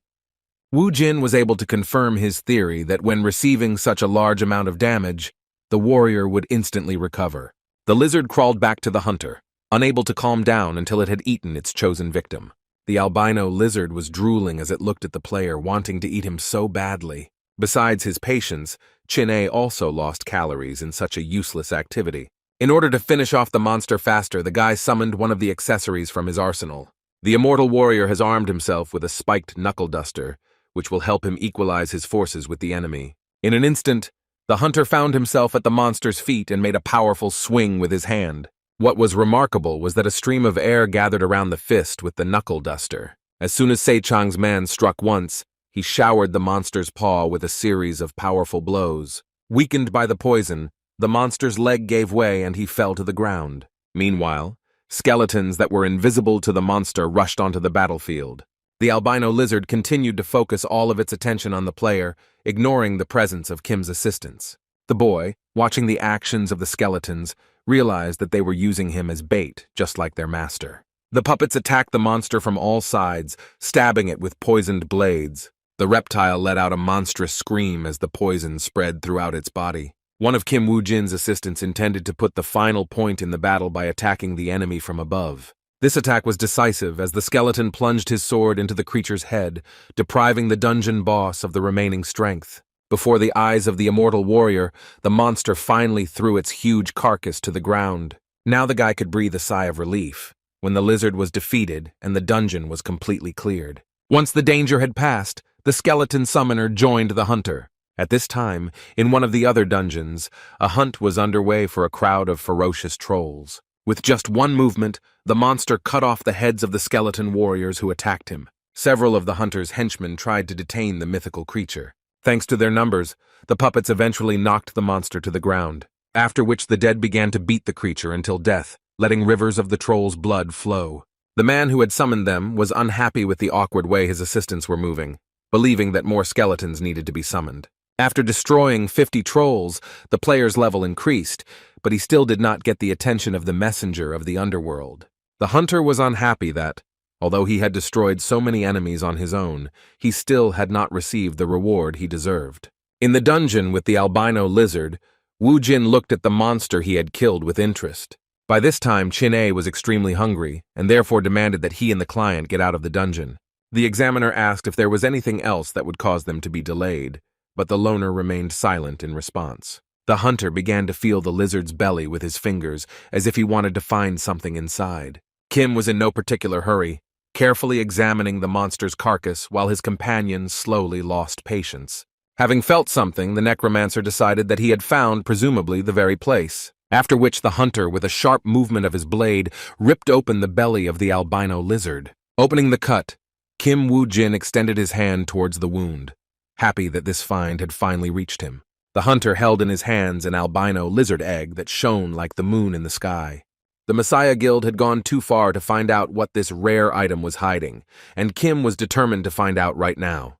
Wu Jin was able to confirm his theory that when receiving such a large amount of damage, the warrior would instantly recover. The lizard crawled back to the hunter, unable to calm down until it had eaten its chosen victim. The albino lizard was drooling as it looked at the player, wanting to eat him so badly. Besides his patience, Chin'e also lost calories in such a useless activity. In order to finish off the monster faster, the guy summoned one of the accessories from his arsenal. The immortal warrior has armed himself with a spiked knuckle duster, which will help him equalize his forces with the enemy. In an instant, the hunter found himself at the monster's feet and made a powerful swing with his hand. What was remarkable was that a stream of air gathered around the fist with the knuckle duster. As soon as Seichang's man struck once, he showered the monster's paw with a series of powerful blows. Weakened by the poison, the monster's leg gave way and he fell to the ground. Meanwhile, skeletons that were invisible to the monster rushed onto the battlefield. The albino lizard continued to focus all of its attention on the player, ignoring the presence of Kim's assistants. The boy, watching the actions of the skeletons, realized that they were using him as bait, just like their master. The puppets attacked the monster from all sides, stabbing it with poisoned blades. The reptile let out a monstrous scream as the poison spread throughout its body. One of Kim Woo-jin's assistants intended to put the final point in the battle by attacking the enemy from above. This attack was decisive as the skeleton plunged his sword into the creature's head, depriving the dungeon boss of the remaining strength. Before the eyes of the immortal warrior, the monster finally threw its huge carcass to the ground. Now the guy could breathe a sigh of relief, when the lizard was defeated and the dungeon was completely cleared. Once the danger had passed, the skeleton summoner joined the hunter. At this time, in one of the other dungeons, a hunt was underway for a crowd of ferocious trolls. With just one movement, the monster cut off the heads of the skeleton warriors who attacked him. Several of the hunter's henchmen tried to detain the mythical creature. Thanks to their numbers, the puppets eventually knocked the monster to the ground, after which the dead began to beat the creature until death, letting rivers of the troll's blood flow. The man who had summoned them was unhappy with the awkward way his assistants were moving, believing that more skeletons needed to be summoned. After destroying 50 trolls, the player's level increased, but he still did not get the attention of the messenger of the underworld. The hunter was unhappy that, although he had destroyed so many enemies on his own, he still had not received the reward he deserved. In the dungeon with the albino lizard, Wu Jin looked at the monster he had killed with interest. By this time, Chin'e was extremely hungry, and therefore demanded that he and the client get out of the dungeon. The examiner asked if there was anything else that would cause them to be delayed, but the loner remained silent in response. The hunter began to feel the lizard's belly with his fingers, as if he wanted to find something inside. Kim was in no particular hurry, carefully examining the monster's carcass while his companion slowly lost patience. Having felt something, the necromancer decided that he had found, presumably, the very place, after which the hunter, with a sharp movement of his blade, ripped open the belly of the albino lizard. Opening the cut, Kim Woo-jin extended his hand towards the wound, happy that this find had finally reached him. The hunter held in his hands an albino lizard egg that shone like the moon in the sky. The Messiah Guild had gone too far to find out what this rare item was hiding, and Kim was determined to find out right now.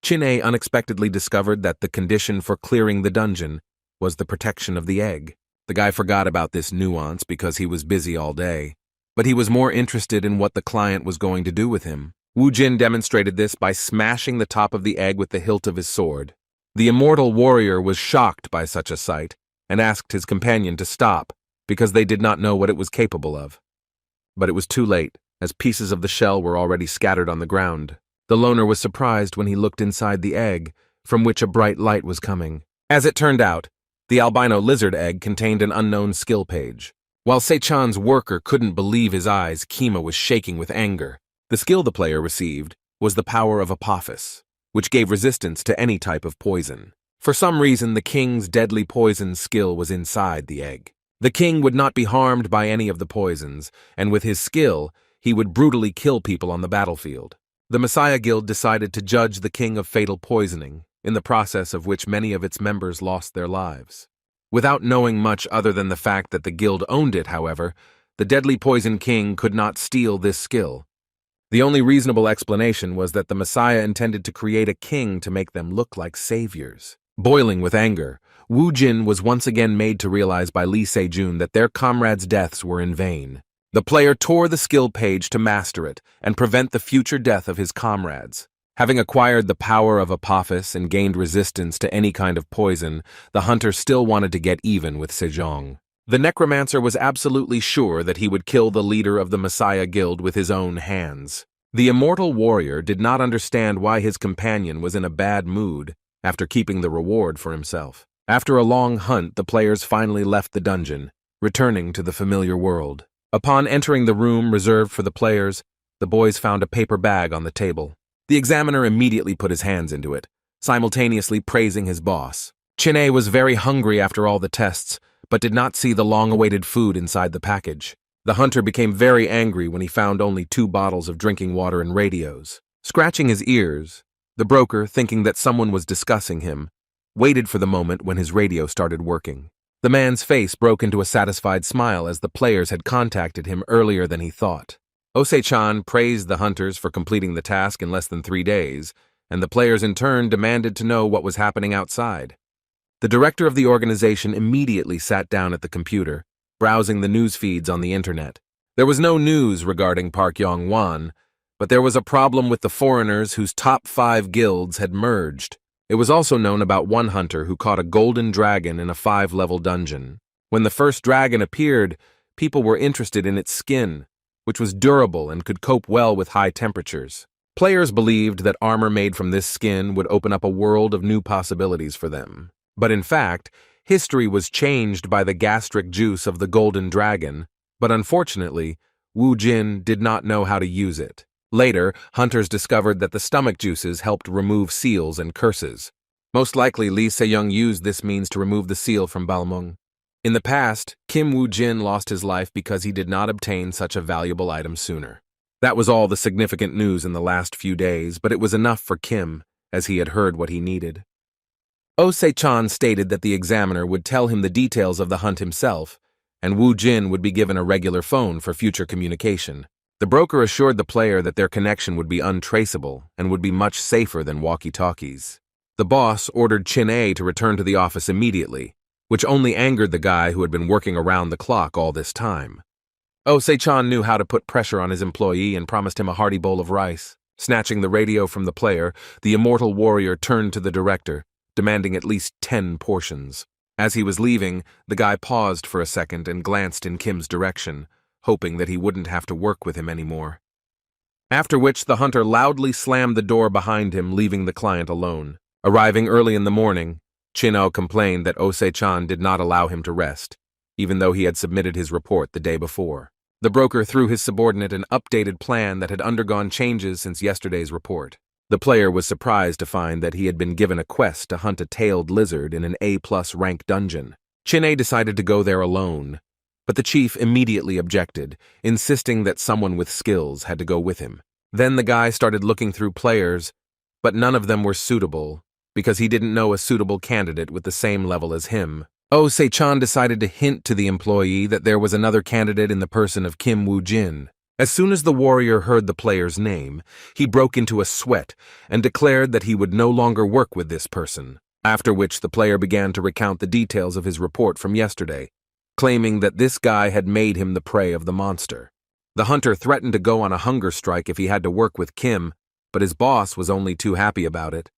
Chin'e unexpectedly discovered that the condition for clearing the dungeon was the protection of the egg. The guy forgot about this nuance because he was busy all day, but he was more interested in what the client was going to do with him. Wu Jin demonstrated this by smashing the top of the egg with the hilt of his sword. The immortal warrior was shocked by such a sight and asked his companion to stop because they did not know what it was capable of. But it was too late, as pieces of the shell were already scattered on the ground. The loner was surprised when he looked inside the egg, from which a bright light was coming. As it turned out, the albino lizard egg contained an unknown skill page. While Seichan's worker couldn't believe his eyes, Kima was shaking with anger. The skill the player received was the power of Apophis, which gave resistance to any type of poison. For some reason, the king's deadly poison skill was inside the egg. The king would not be harmed by any of the poisons, and with his skill, he would brutally kill people on the battlefield. The Messiah Guild decided to judge the king of fatal poisoning, in the process of which many of its members lost their lives. Without knowing much other than the fact that the guild owned it, however, the Deadly Poison King could not steal this skill. The only reasonable explanation was that the Messiah intended to create a king to make them look like saviors. Boiling with anger, Wu Jin was once again made to realize by Lee Se-jun that their comrades' deaths were in vain. The player tore the skill page to master it and prevent the future death of his comrades. Having acquired the power of Apophis and gained resistance to any kind of poison, the hunter still wanted to get even with Sejong. The necromancer was absolutely sure that he would kill the leader of the Messiah Guild with his own hands. The immortal warrior did not understand why his companion was in a bad mood after keeping the reward for himself. After a long hunt, the players finally left the dungeon, returning to the familiar world. Upon entering the room reserved for the players, the boys found a paper bag on the table. The examiner immediately put his hands into it, simultaneously praising his boss. Chin-A was very hungry after all the tests, but did not see the long-awaited food inside the package. The hunter became very angry when he found only 2 bottles of drinking water and radios. Scratching his ears, the broker, thinking that someone was discussing him, waited for the moment when his radio started working. The man's face broke into a satisfied smile as the players had contacted him earlier than he thought. Ose-chan praised the hunters for completing the task in less than 3 days, and the players in turn demanded to know what was happening outside. The director of the organization immediately sat down at the computer, browsing the news feeds on the internet. There was no news regarding Park Yong Wan, but there was a problem with the foreigners whose top 5 guilds had merged. It was also known about one hunter who caught a golden dragon in a 5-level dungeon. When the first dragon appeared, people were interested in its skin, which was durable and could cope well with high temperatures. Players believed that armor made from this skin would open up a world of new possibilities for them. But in fact, history was changed by the gastric juice of the golden dragon, but unfortunately, Wu Jin did not know how to use it. Later, hunters discovered that the stomach juices helped remove seals and curses. Most likely, Lee Se-young used this means to remove the seal from Balmung. In the past, Kim Wu Jin lost his life because he did not obtain such a valuable item sooner. That was all the significant news in the last few days, but it was enough for Kim, as he had heard what he needed. Ose-chan stated that the examiner would tell him the details of the hunt himself, and Wu Jin would be given a regular phone for future communication. The broker assured the player that their connection would be untraceable and would be much safer than walkie-talkies. The boss ordered Chin-A to return to the office immediately, which only angered the guy who had been working around the clock all this time. Ose-chan knew how to put pressure on his employee and promised him a hearty bowl of rice. Snatching the radio from the player, the immortal warrior turned to the director, demanding at least 10 portions. As he was leaving, the guy paused for a second and glanced in Kim's direction, hoping that he wouldn't have to work with him anymore. After which, the hunter loudly slammed the door behind him, leaving the client alone. Arriving early in the morning, Chin-O complained that Ose-chan did not allow him to rest, even though he had submitted his report the day before. The broker threw his subordinate an updated plan that had undergone changes since yesterday's report. The player was surprised to find that he had been given a quest to hunt a tailed lizard in an A+ rank dungeon. Chin-A decided to go there alone, but the chief immediately objected, insisting that someone with skills had to go with him. Then the guy started looking through players, but none of them were suitable, because he didn't know a suitable candidate with the same level as him. Ose-chan decided to hint to the employee that there was another candidate in the person of Kim Wu Jin. As soon as the warrior heard the player's name, he broke into a sweat and declared that he would no longer work with this person, after which the player began to recount the details of his report from yesterday, claiming that this guy had made him the prey of the monster. The hunter threatened to go on a hunger strike if he had to work with Kim, but his boss was only too happy about it.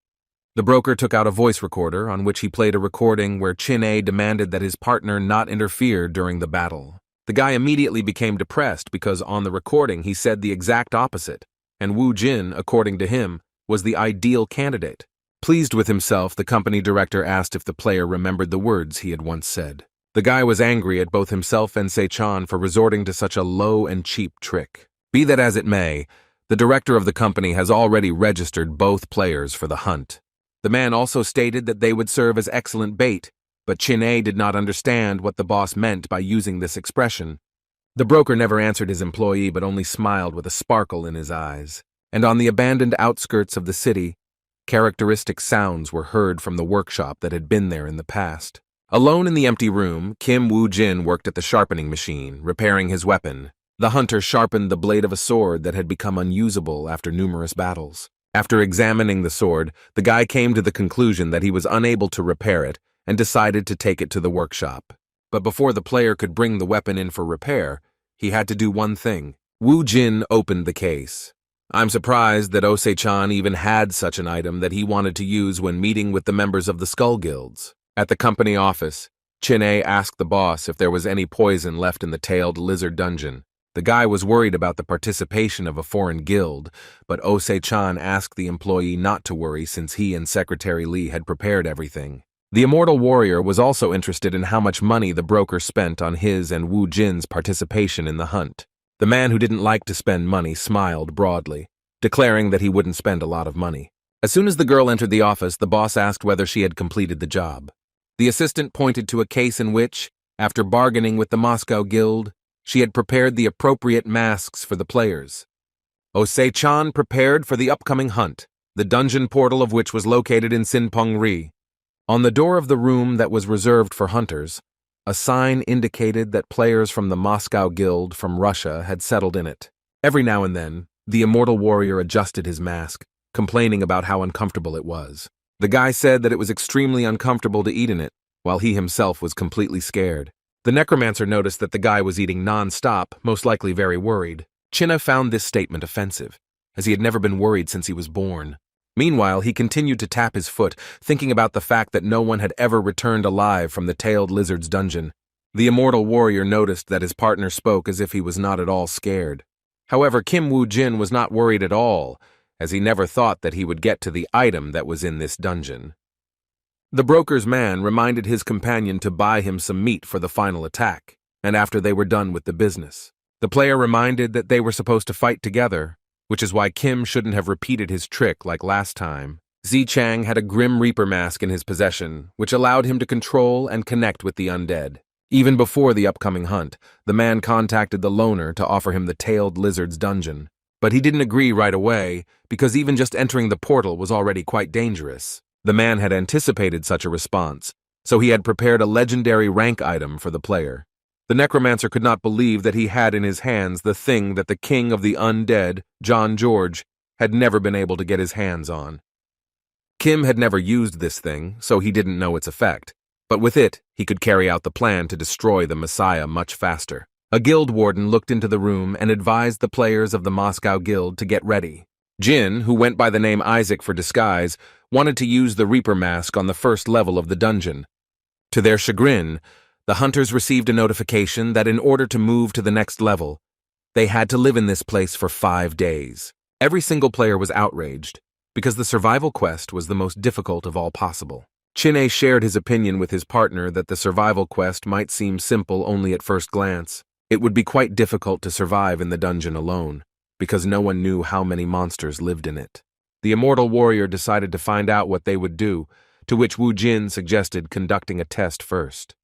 The broker took out a voice recorder on which he played a recording where Chin-A demanded that his partner not interfere during the battle. The guy immediately became depressed because on the recording he said the exact opposite, and Wu Jin, according to him, was the ideal candidate. Pleased with himself, the company director asked if the player remembered the words he had once said. The guy was angry at both himself and Se-chan for resorting to such a low and cheap trick. Be that as it may, the director of the company has already registered both players for the hunt. The man also stated that they would serve as excellent bait, but Chin-A did not understand what the boss meant by using this expression. The broker never answered his employee but only smiled with a sparkle in his eyes. And on the abandoned outskirts of the city, characteristic sounds were heard from the workshop that had been there in the past. Alone in the empty room, Kim Woo-jin worked at the sharpening machine, repairing his weapon. The hunter sharpened the blade of a sword that had become unusable after numerous battles. After examining the sword, the guy came to the conclusion that he was unable to repair it and decided to take it to the workshop. But before the player could bring the weapon in for repair, he had to do one thing. Woo-jin opened the case. I'm surprised that Ose-chan even had such an item that he wanted to use when meeting with the members of the Skull Guilds. At the company office, Chin-A asked the boss if there was any poison left in the tailed lizard dungeon. The guy was worried about the participation of a foreign guild, but Ose-chan asked the employee not to worry since he and Secretary Lee had prepared everything. The immortal warrior was also interested in how much money the broker spent on his and Woo-jin's participation in the hunt. The man who didn't like to spend money smiled broadly, declaring that he wouldn't spend a lot of money. As soon as the girl entered the office, the boss asked whether she had completed the job. The assistant pointed to a case in which, after bargaining with the Moscow Guild, she had prepared the appropriate masks for the players. Ose-chan prepared for the upcoming hunt, the dungeon portal of which was located in Sinpong-ri. On the door of the room that was reserved for hunters, a sign indicated that players from the Moscow Guild from Russia had settled in it. Every now and then, the immortal warrior adjusted his mask, complaining about how uncomfortable it was. The guy said that it was extremely uncomfortable to eat in it, while he himself was completely scared. The necromancer noticed that the guy was eating non-stop, most likely very worried. Chin-A found this statement offensive, as he had never been worried since he was born. Meanwhile, he continued to tap his foot, thinking about the fact that no one had ever returned alive from the tailed lizard's dungeon. The immortal warrior noticed that his partner spoke as if he was not at all scared. However, Kim Woo-jin was not worried at all, as he never thought that he would get to the item that was in this dungeon. The broker's man reminded his companion to buy him some meat for the final attack, and after they were done with the business. The player reminded that they were supposed to fight together, which is why Kim shouldn't have repeated his trick like last time. Zi-Chang had a Grim Reaper mask in his possession, which allowed him to control and connect with the undead. Even before the upcoming hunt, the man contacted the loner to offer him the tailed lizard's dungeon. But he didn't agree right away, because even just entering the portal was already quite dangerous. The man had anticipated such a response, so he had prepared a legendary rank item for the player. The necromancer could not believe that he had in his hands the thing that the king of the undead, John George, had never been able to get his hands on. Kim had never used this thing, so he didn't know its effect, but with it, he could carry out the plan to destroy the Messiah much faster. A guild warden looked into the room and advised the players of the Moscow Guild to get ready. Jin, who went by the name Isaac for disguise, wanted to use the Reaper mask on the first level of the dungeon. To their chagrin, the hunters received a notification that in order to move to the next level, they had to live in this place for 5 days. Every single player was outraged, because the survival quest was the most difficult of all possible. Chin-A shared his opinion with his partner that the survival quest might seem simple only at first glance. It would be quite difficult to survive in the dungeon alone, because no one knew how many monsters lived in it. The immortal warrior decided to find out what they would do, to which Woo-jin suggested conducting a test first.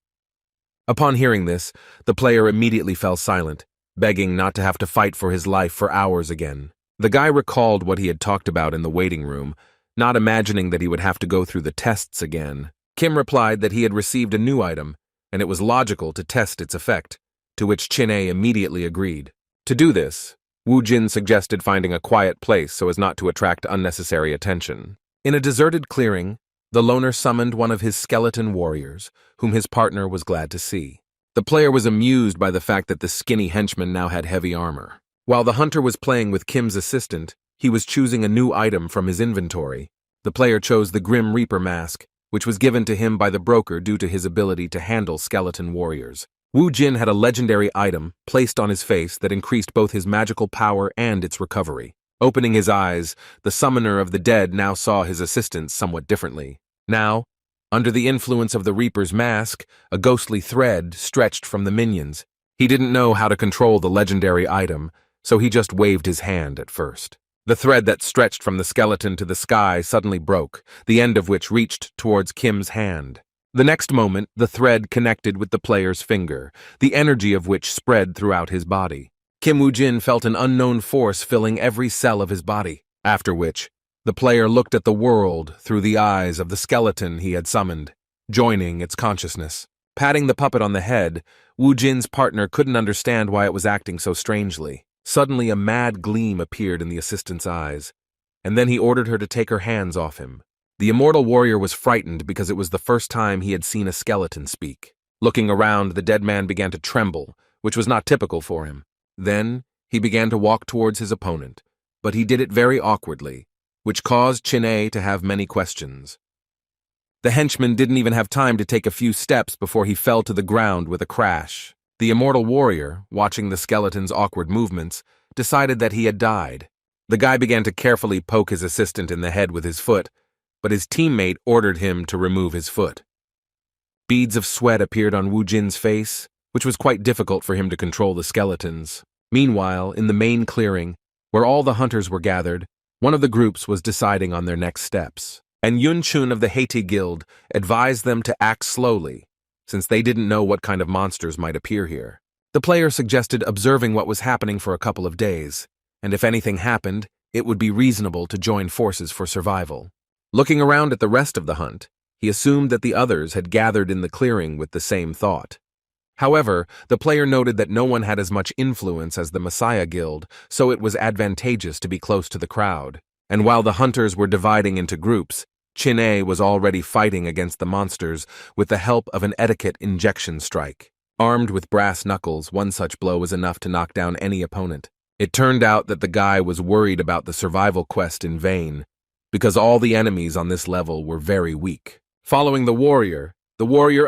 Upon hearing this, the player immediately fell silent, begging not to have to fight for his life for hours again. The guy recalled what he had talked about in the waiting room, not imagining that he would have to go through the tests again. Kim replied that he had received a new item, and it was logical to test its effect, to which Chin-A immediately agreed. To do this, Woo-jin suggested finding a quiet place so as not to attract unnecessary attention. In a deserted clearing, the loner summoned one of his skeleton warriors, whom his partner was glad to see. The player was amused by the fact that the skinny henchman now had heavy armor. While the hunter was playing with Kim's assistant, he was choosing a new item from his inventory. The player chose the Grim Reaper mask, which was given to him by the broker due to his ability to handle skeleton warriors. Woo-jin had a legendary item placed on his face that increased both his magical power and its recovery. Opening his eyes, the summoner of the dead now saw his assistant somewhat differently. Now, under the influence of the Reaper's mask, a ghostly thread stretched from the minions. He didn't know how to control the legendary item, so he just waved his hand at first. The thread that stretched from the skeleton to the sky suddenly broke, the end of which reached towards Kim's hand. The next moment, the thread connected with the player's finger, the energy of which spread throughout his body. Kim Woo-jin felt an unknown force filling every cell of his body, after which, the player looked at the world through the eyes of the skeleton he had summoned. joining its consciousness. Patting the puppet on the head, Wu Jin's partner couldn't understand why it was acting so strangely. Suddenly, a mad gleam appeared in the assistant's eyes, and then he ordered her to take her hands off him. The immortal warrior was frightened because it was the first time he had seen a skeleton speak. Looking around, the dead man began to tremble, which was not typical for him. Then, he began to walk towards his opponent, but he did it very awkwardly, which caused Chin-A to have many questions. The henchman didn't even have time to take a few steps before he fell to the ground with a crash. The immortal warrior, watching the skeleton's awkward movements, decided that he had died. The guy began to carefully poke his assistant in the head with his foot, but his teammate ordered him to remove his foot. Beads of sweat appeared on Wu Jin's face, which was quite difficult for him to control the skeletons. Meanwhile, in the main clearing, where all the hunters were gathered, one of the groups was deciding on their next steps. And Yun Chun of the Haiti Guild advised them to act slowly, since they didn't know what kind of monsters might appear here. The player suggested observing what was happening for a couple of days, and if anything happened, it would be reasonable to join forces for survival. Looking around at the rest of the hunt, he assumed that the others had gathered in the clearing with the same thought. However, the player noted that no one had as much influence as the Messiah Guild, so it was advantageous to be close to the crowd. And while the hunters were dividing into groups, Chin-A was already fighting against the monsters with the help of an etiquette injection strike. Armed with brass knuckles, one such blow was enough to knock down any opponent. It turned out that the guy was worried about the survival quest in vain, because all the enemies on this level were very weak. Following the warrior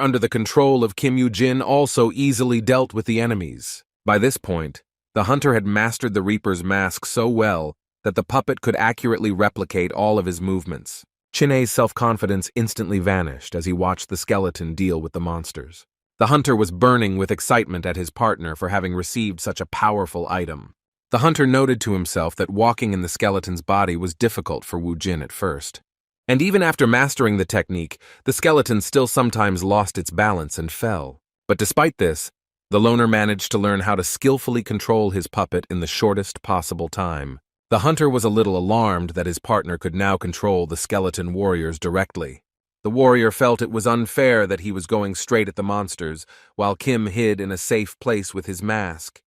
under the control of Kim Yu-jin also easily dealt with the enemies. By this point, the hunter had mastered the Reaper's mask so well that the puppet could accurately replicate all of his movements. Chin-A's self-confidence instantly vanished as he watched the skeleton deal with the monsters. The hunter was burning with excitement at his partner for having received such a powerful item. The hunter noted to himself that walking in the skeleton's body was difficult for Wu Jin at first. And even after mastering the technique, the skeleton still sometimes lost its balance and fell. But despite this, the loner managed to learn how to skillfully control his puppet in the shortest possible time. The hunter was a little alarmed that his partner could now control the skeleton warriors directly. The warrior felt it was unfair that he was going straight at the monsters, while Kim hid in a safe place with his mask.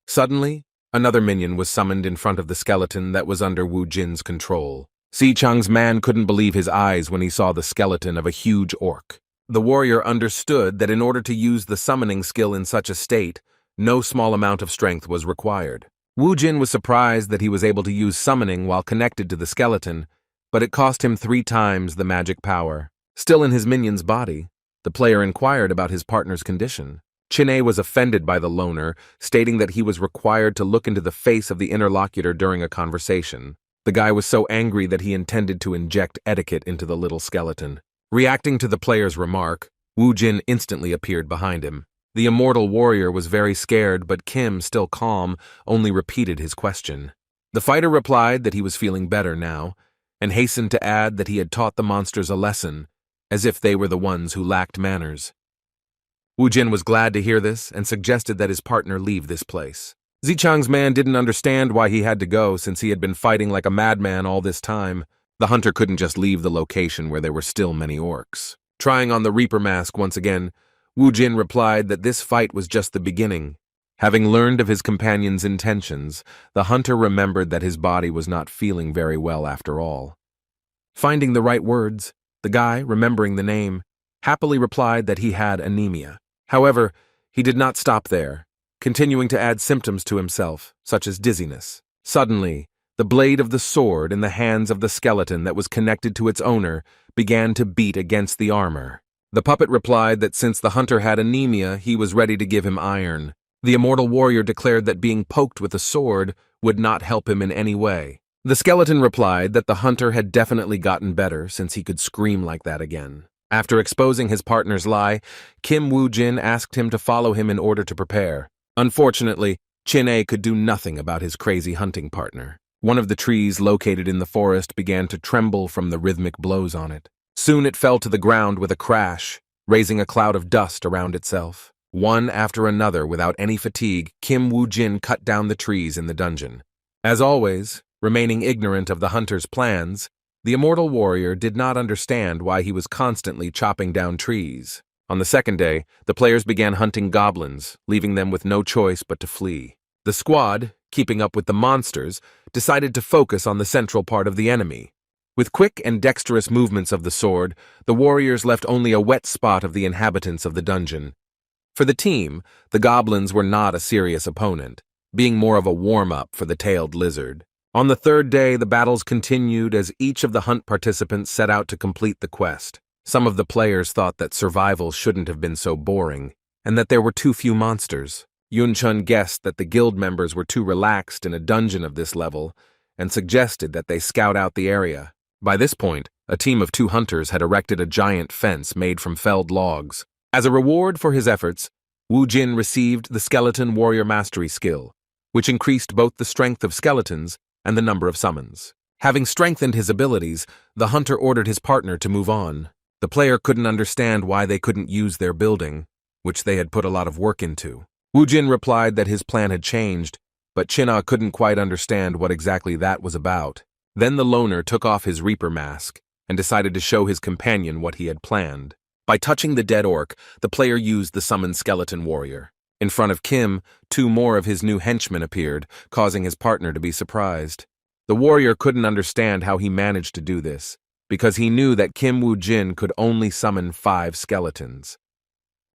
Suddenly, another minion was summoned in front of the skeleton that was under Wu Jin's control. Si Chang's man couldn't believe his eyes when he saw the skeleton of a huge orc. The warrior understood that in order to use the summoning skill in such a state, no small amount of strength was required. Wu Jin was surprised that he was able to use summoning while connected to the skeleton, but it cost him 3 times the magic power. Still in his minion's body, the player inquired about his partner's condition. Chin-A was offended by the loner, stating that he was required to look into the face of the interlocutor during a conversation. The guy was so angry that he intended to inject etiquette into the little skeleton. Reacting to the player's remark, Wu Jin instantly appeared behind him. The immortal warrior was very scared, but Kim, still calm, only repeated his question. The fighter replied that he was feeling better now, and hastened to add that he had taught the monsters a lesson, as if they were the ones who lacked manners. Wu Jin was glad to hear this and suggested that his partner leave this place. Zichang's man didn't understand why he had to go since he had been fighting like a madman all this time. The hunter couldn't just leave the location where there were still many orcs. Trying on the Reaper mask once again, Wu Jin replied that this fight was just the beginning. Having learned of his companion's intentions, the hunter remembered that his body was not feeling very well after all. Finding the right words, the guy, remembering the name, happily replied that he had anemia. However, he did not stop there, continuing to add symptoms to himself, such as dizziness. Suddenly, the blade of the sword in the hands of the skeleton that was connected to its owner began to beat against the armor. The puppet replied that since the hunter had anemia, he was ready to give him iron. The immortal warrior declared that being poked with a sword would not help him in any way. The skeleton replied that the hunter had definitely gotten better since he could scream like that again. After exposing his partner's lie, Kim Wu Jin asked him to follow him in order to prepare. Unfortunately, Chin-A could do nothing about his crazy hunting partner. One of the trees located in the forest began to tremble from the rhythmic blows on it. Soon it fell to the ground with a crash, raising a cloud of dust around itself. One after another, without any fatigue, Kim Wu Jin cut down the trees in the dungeon. As always, remaining ignorant of the hunter's plans, The immortal warrior did not understand why he was constantly chopping down trees. On the second day, the players began hunting goblins, leaving them with no choice but to flee. The squad, keeping up with the monsters, decided to focus on the central part of the enemy. With quick and dexterous movements of the sword, the warriors left only a wet spot of the inhabitants of the dungeon. For the team, the goblins were not a serious opponent, being more of a warm-up for the tailed lizard. On the third day, the battles continued as each of the hunt participants set out to complete the quest. Some of the players thought that survival shouldn't have been so boring, and that there were too few monsters. Yun-chun guessed that the guild members were too relaxed in a dungeon of this level, and suggested that they scout out the area. By this point, a team of 2 hunters had erected a giant fence made from felled logs. As a reward for his efforts, Wu Jin received the Skeleton Warrior Mastery skill, which increased both the strength of skeletons and the number of summons. Having strengthened his abilities, the hunter ordered his partner to move on. The player couldn't understand why they couldn't use their building, which they had put a lot of work into. Wu Jin replied that his plan had changed, but China couldn't quite understand what exactly that was about. Then the loner took off his Reaper mask and decided to show his companion what he had planned. By touching the dead orc, the player used the summoned skeleton warrior. In front of Kim, 2 more of his new henchmen appeared, causing his partner to be surprised. The warrior couldn't understand how he managed to do this, because he knew that Kim Woo Jin could only summon 5 skeletons.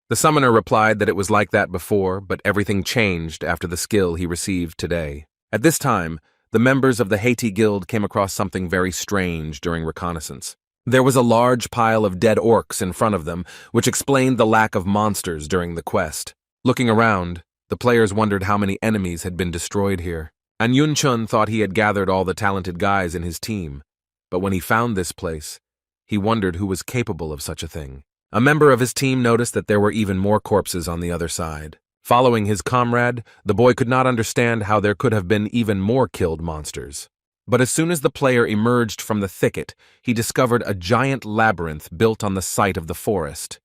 The summoner replied that it was like that before, but everything changed after the skill he received today. At this time, the members of the Haiti Guild came across something very strange during reconnaissance. There was a large pile of dead orcs in front of them, which explained the lack of monsters during the quest. Looking around, the players wondered how many enemies had been destroyed here. And Yun-chun thought he had gathered all the talented guys in his team. But when he found this place, he wondered who was capable of such a thing. A member of his team noticed that there were even more corpses on the other side. Following his comrade, the boy could not understand how there could have been even more killed monsters. But as soon as the player emerged from the thicket, he discovered a giant labyrinth built on the site of the forest.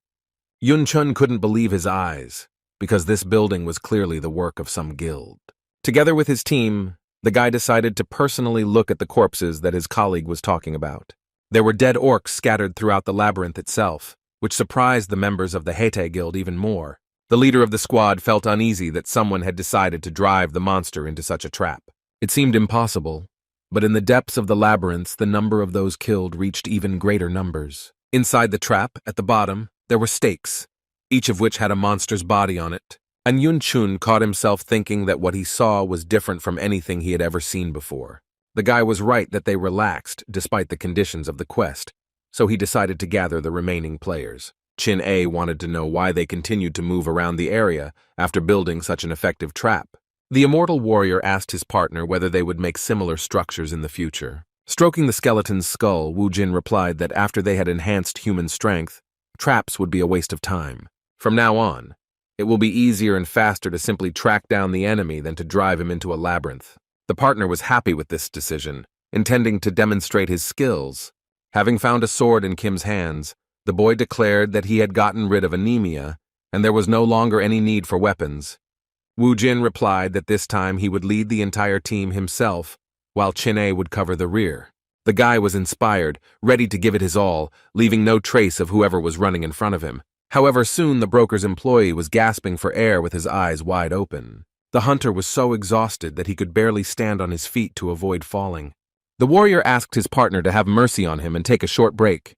Yun-chun couldn't believe his eyes, because this building was clearly the work of some guild. Together with his team, the guy decided to personally look at the corpses that his colleague was talking about. There were dead orcs scattered throughout the labyrinth itself, which surprised the members of the Haiti Guild even more. The leader of the squad felt uneasy that someone had decided to drive the monster into such a trap. It seemed impossible, but in the depths of the labyrinths, the number of those killed reached even greater numbers. Inside the trap, at the bottom, there were stakes, each of which had a monster's body on it. And Yun-chun caught himself thinking that what he saw was different from anything he had ever seen before. The guy was right that they relaxed despite the conditions of the quest, so he decided to gather the remaining players. Chin A wanted to know why they continued to move around the area after building such an effective trap. The immortal warrior asked his partner whether they would make similar structures in the future. Stroking the skeleton's skull, Wu Jin replied that after they had enhanced human strength, traps would be a waste of time. From now on, it will be easier and faster to simply track down the enemy than to drive him into a labyrinth. The partner was happy with this decision, intending to demonstrate his skills. Having found a sword in Kim's hands, the boy declared that he had gotten rid of anemia, and there was no longer any need for weapons. Wu Jin replied that this time he would lead the entire team himself, while Chin-A would cover the rear. The guy was inspired, ready to give it his all, leaving no trace of whoever was running in front of him. However, soon the broker's employee was gasping for air with his eyes wide open. The hunter was so exhausted that he could barely stand on his feet to avoid falling. The warrior asked his partner to have mercy on him and take a short break.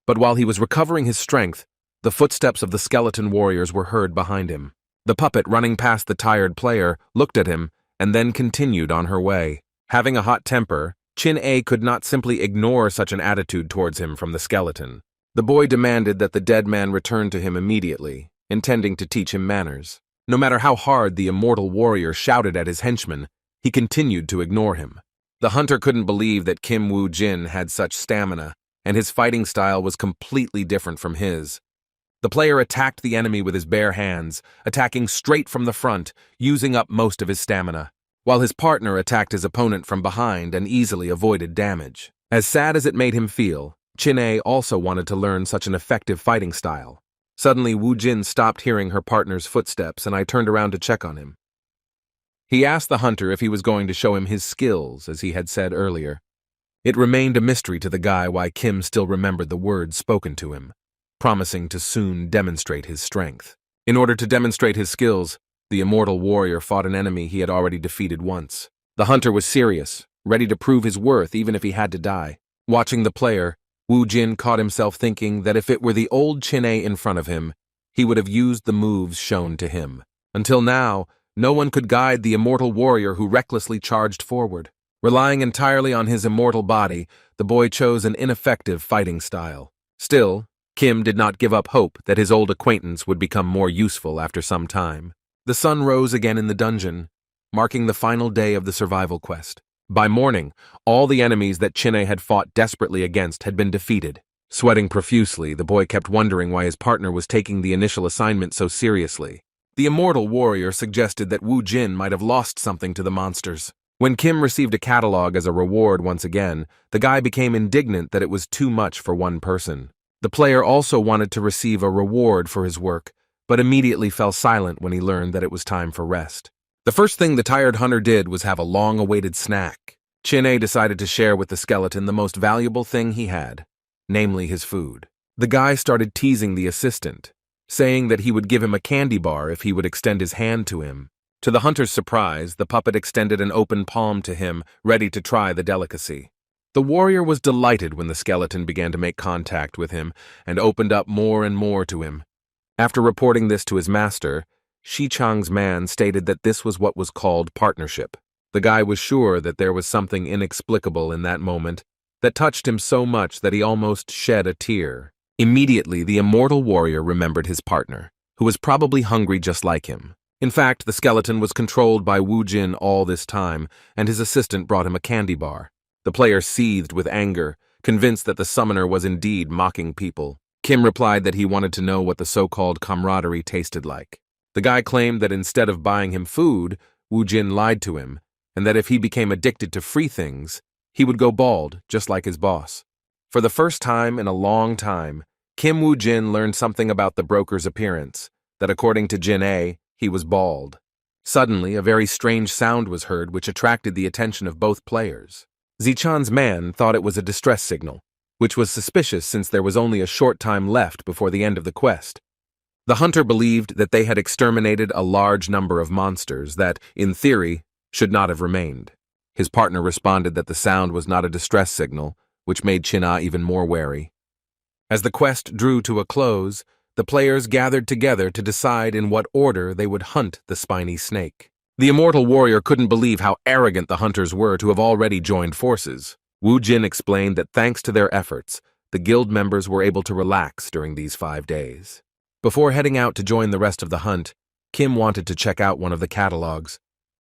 But while he was recovering his strength, the footsteps of the skeleton warriors were heard behind him. The puppet, running past the tired player, looked at him and then continued on her way. Having a hot temper, Chin-A could not simply ignore such an attitude towards him from the skeleton. The boy demanded that the dead man return to him immediately, intending to teach him manners. No matter how hard the immortal warrior shouted at his henchman, he continued to ignore him. The hunter couldn't believe that Kim Woo Jin had such stamina, and his fighting style was completely different from his. The player attacked the enemy with his bare hands, attacking straight from the front, using up most of his stamina, while his partner attacked his opponent from behind and easily avoided damage. As sad as it made him feel, Chin-A also wanted to learn such an effective fighting style. Suddenly, Wu Jin stopped hearing her partner's footsteps, and I turned around to check on him. He asked the hunter if he was going to show him his skills, as he had said earlier. It remained a mystery to the guy why Kim still remembered the words spoken to him, promising to soon demonstrate his strength. In order to demonstrate his skills, the immortal warrior fought an enemy he had already defeated once. The hunter was serious, ready to prove his worth even if he had to die. Watching the player, Wu Jin caught himself thinking that if it were the old Chin-A in front of him, he would have used the moves shown to him. Until now, no one could guide the immortal warrior who recklessly charged forward. Relying entirely on his immortal body, the boy chose an ineffective fighting style. Still, Kim did not give up hope that his old acquaintance would become more useful after some time. The sun rose again in the dungeon, marking the final day of the survival quest. By morning, all the enemies that Chin-A had fought desperately against had been defeated. Sweating profusely, the boy kept wondering why his partner was taking the initial assignment so seriously. The immortal warrior suggested that Wu Jin might have lost something to the monsters. When Kim received a catalog as a reward once again, the guy became indignant that it was too much for one person. The player also wanted to receive a reward for his work, but immediately fell silent when he learned that it was time for rest. The first thing the tired hunter did was have a long-awaited snack. Chin-A decided to share with the skeleton the most valuable thing he had, namely his food. The guy started teasing the assistant, saying that he would give him a candy bar if he would extend his hand to him. To the hunter's surprise, the puppet extended an open palm to him, ready to try the delicacy. The warrior was delighted when the skeleton began to make contact with him and opened up more and more to him. After reporting this to his master, Shichang's man stated that this was what was called partnership. The guy was sure that there was something inexplicable in that moment that touched him so much that he almost shed a tear. Immediately, the immortal warrior remembered his partner, who was probably hungry just like him. In fact, the skeleton was controlled by Wu Jin all this time, and his assistant brought him a candy bar. The player seethed with anger, convinced that the summoner was indeed mocking people. Kim replied that he wanted to know what the so-called camaraderie tasted like. The guy claimed that instead of buying him food, Wu Jin lied to him, and that if he became addicted to free things, he would go bald, just like his boss. For the first time in a long time, Kim Wu Jin learned something about the broker's appearance, that according to Jin-A, he was bald. Suddenly, a very strange sound was heard which attracted the attention of both players. Zichan's man thought it was a distress signal, which was suspicious since there was only a short time left before the end of the quest. The hunter believed that they had exterminated a large number of monsters that, in theory, should not have remained. His partner responded that the sound was not a distress signal, which made Chin-A even more wary. As the quest drew to a close, the players gathered together to decide in what order they would hunt the spiny snake. The immortal warrior couldn't believe how arrogant the hunters were to have already joined forces. Wu Jin explained that thanks to their efforts, the guild members were able to relax during these 5 days. Before heading out to join the rest of the hunt, Kim wanted to check out one of the catalogs.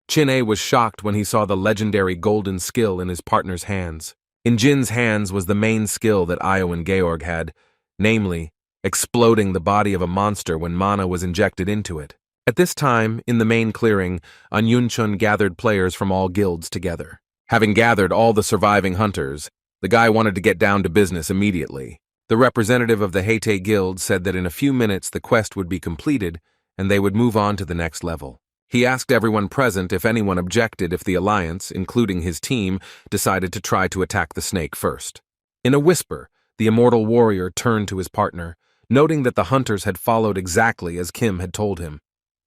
Chin-A was shocked when he saw the legendary golden skill in his partner's hands. In Jin's hands was the main skill that Io and Georg had, namely, exploding the body of a monster when mana was injected into it. At this time, in the main clearing, An Yunchun gathered players from all guilds together. Having gathered all the surviving hunters, the guy wanted to get down to business immediately. The representative of the Heite Guild said that in a few minutes the quest would be completed and they would move on to the next level. He asked everyone present if anyone objected if the alliance, including his team, decided to try to attack the snake first. In a whisper, the immortal warrior turned to his partner, noting that the hunters had followed exactly as Kim had told him.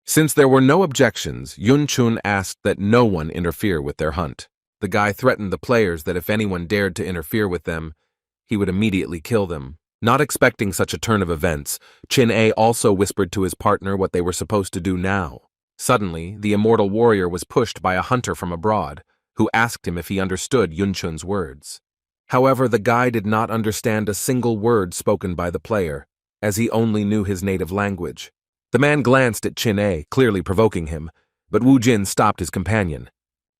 Since there were no objections, Yunchun asked that no one interfere with their hunt. The guy threatened the players that if anyone dared to interfere with them, he would immediately kill them. Not expecting such a turn of events, Chin-A also whispered to his partner what they were supposed to do now. Suddenly, the immortal warrior was pushed by a hunter from abroad, who asked him if he understood Yunchun's words. However, the guy did not understand a single word spoken by the player, as he only knew his native language. The man glanced at Chin-A, clearly provoking him, but Wu Jin stopped his companion.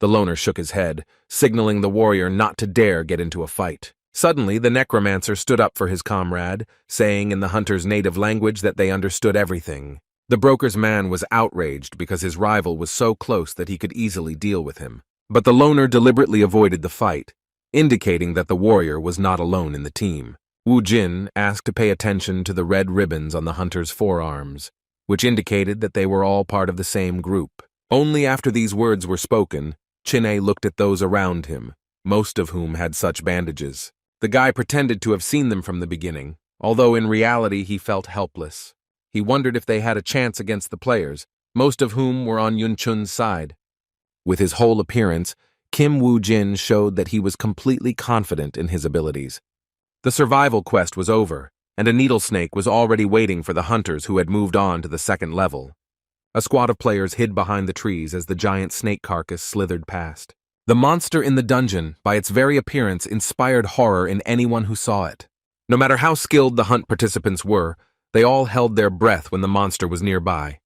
The loner shook his head, signaling the warrior not to dare get into a fight. Suddenly, the necromancer stood up for his comrade, saying in the hunter's native language that they understood everything. The broker's man was outraged because his rival was so close that he could easily deal with him. But the loner deliberately avoided the fight, indicating that the warrior was not alone in the team. Wu Jin asked to pay attention to the red ribbons on the hunter's forearms, which indicated that they were all part of the same group. Only after these words were spoken, Chin-A looked at those around him, most of whom had such bandages. The guy pretended to have seen them from the beginning, although in reality he felt helpless. He wondered if they had a chance against the players, most of whom were on Yun-chun's side. With his whole appearance, Kim Woo-jin showed that he was completely confident in his abilities. The survival quest was over, and a needle snake was already waiting for the hunters who had moved on to the second level. A squad of players hid behind the trees as the giant snake carcass slithered past. The monster in the dungeon, by its very appearance, inspired horror in anyone who saw it. No matter how skilled the hunt participants were, they all held their breath when the monster was nearby.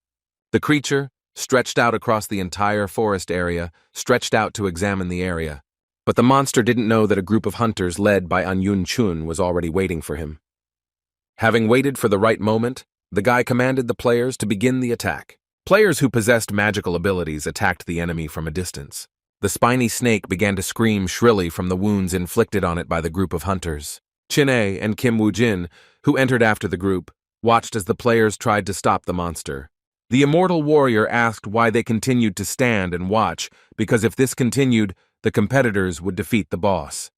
The creature, stretched out across the entire forest area, stretched out to examine the area. But the monster didn't know that a group of hunters led by An Yun-chun was already waiting for him. Having waited for the right moment, the guy commanded the players to begin the attack. Players who possessed magical abilities attacked the enemy from a distance. The spiny snake began to scream shrilly from the wounds inflicted on it by the group of hunters. Chin-ae and Kim Woo-jin, who entered after the group, watched as the players tried to stop the monster. The immortal warrior asked why they continued to stand and watch, because if this continued, the competitors would defeat the boss.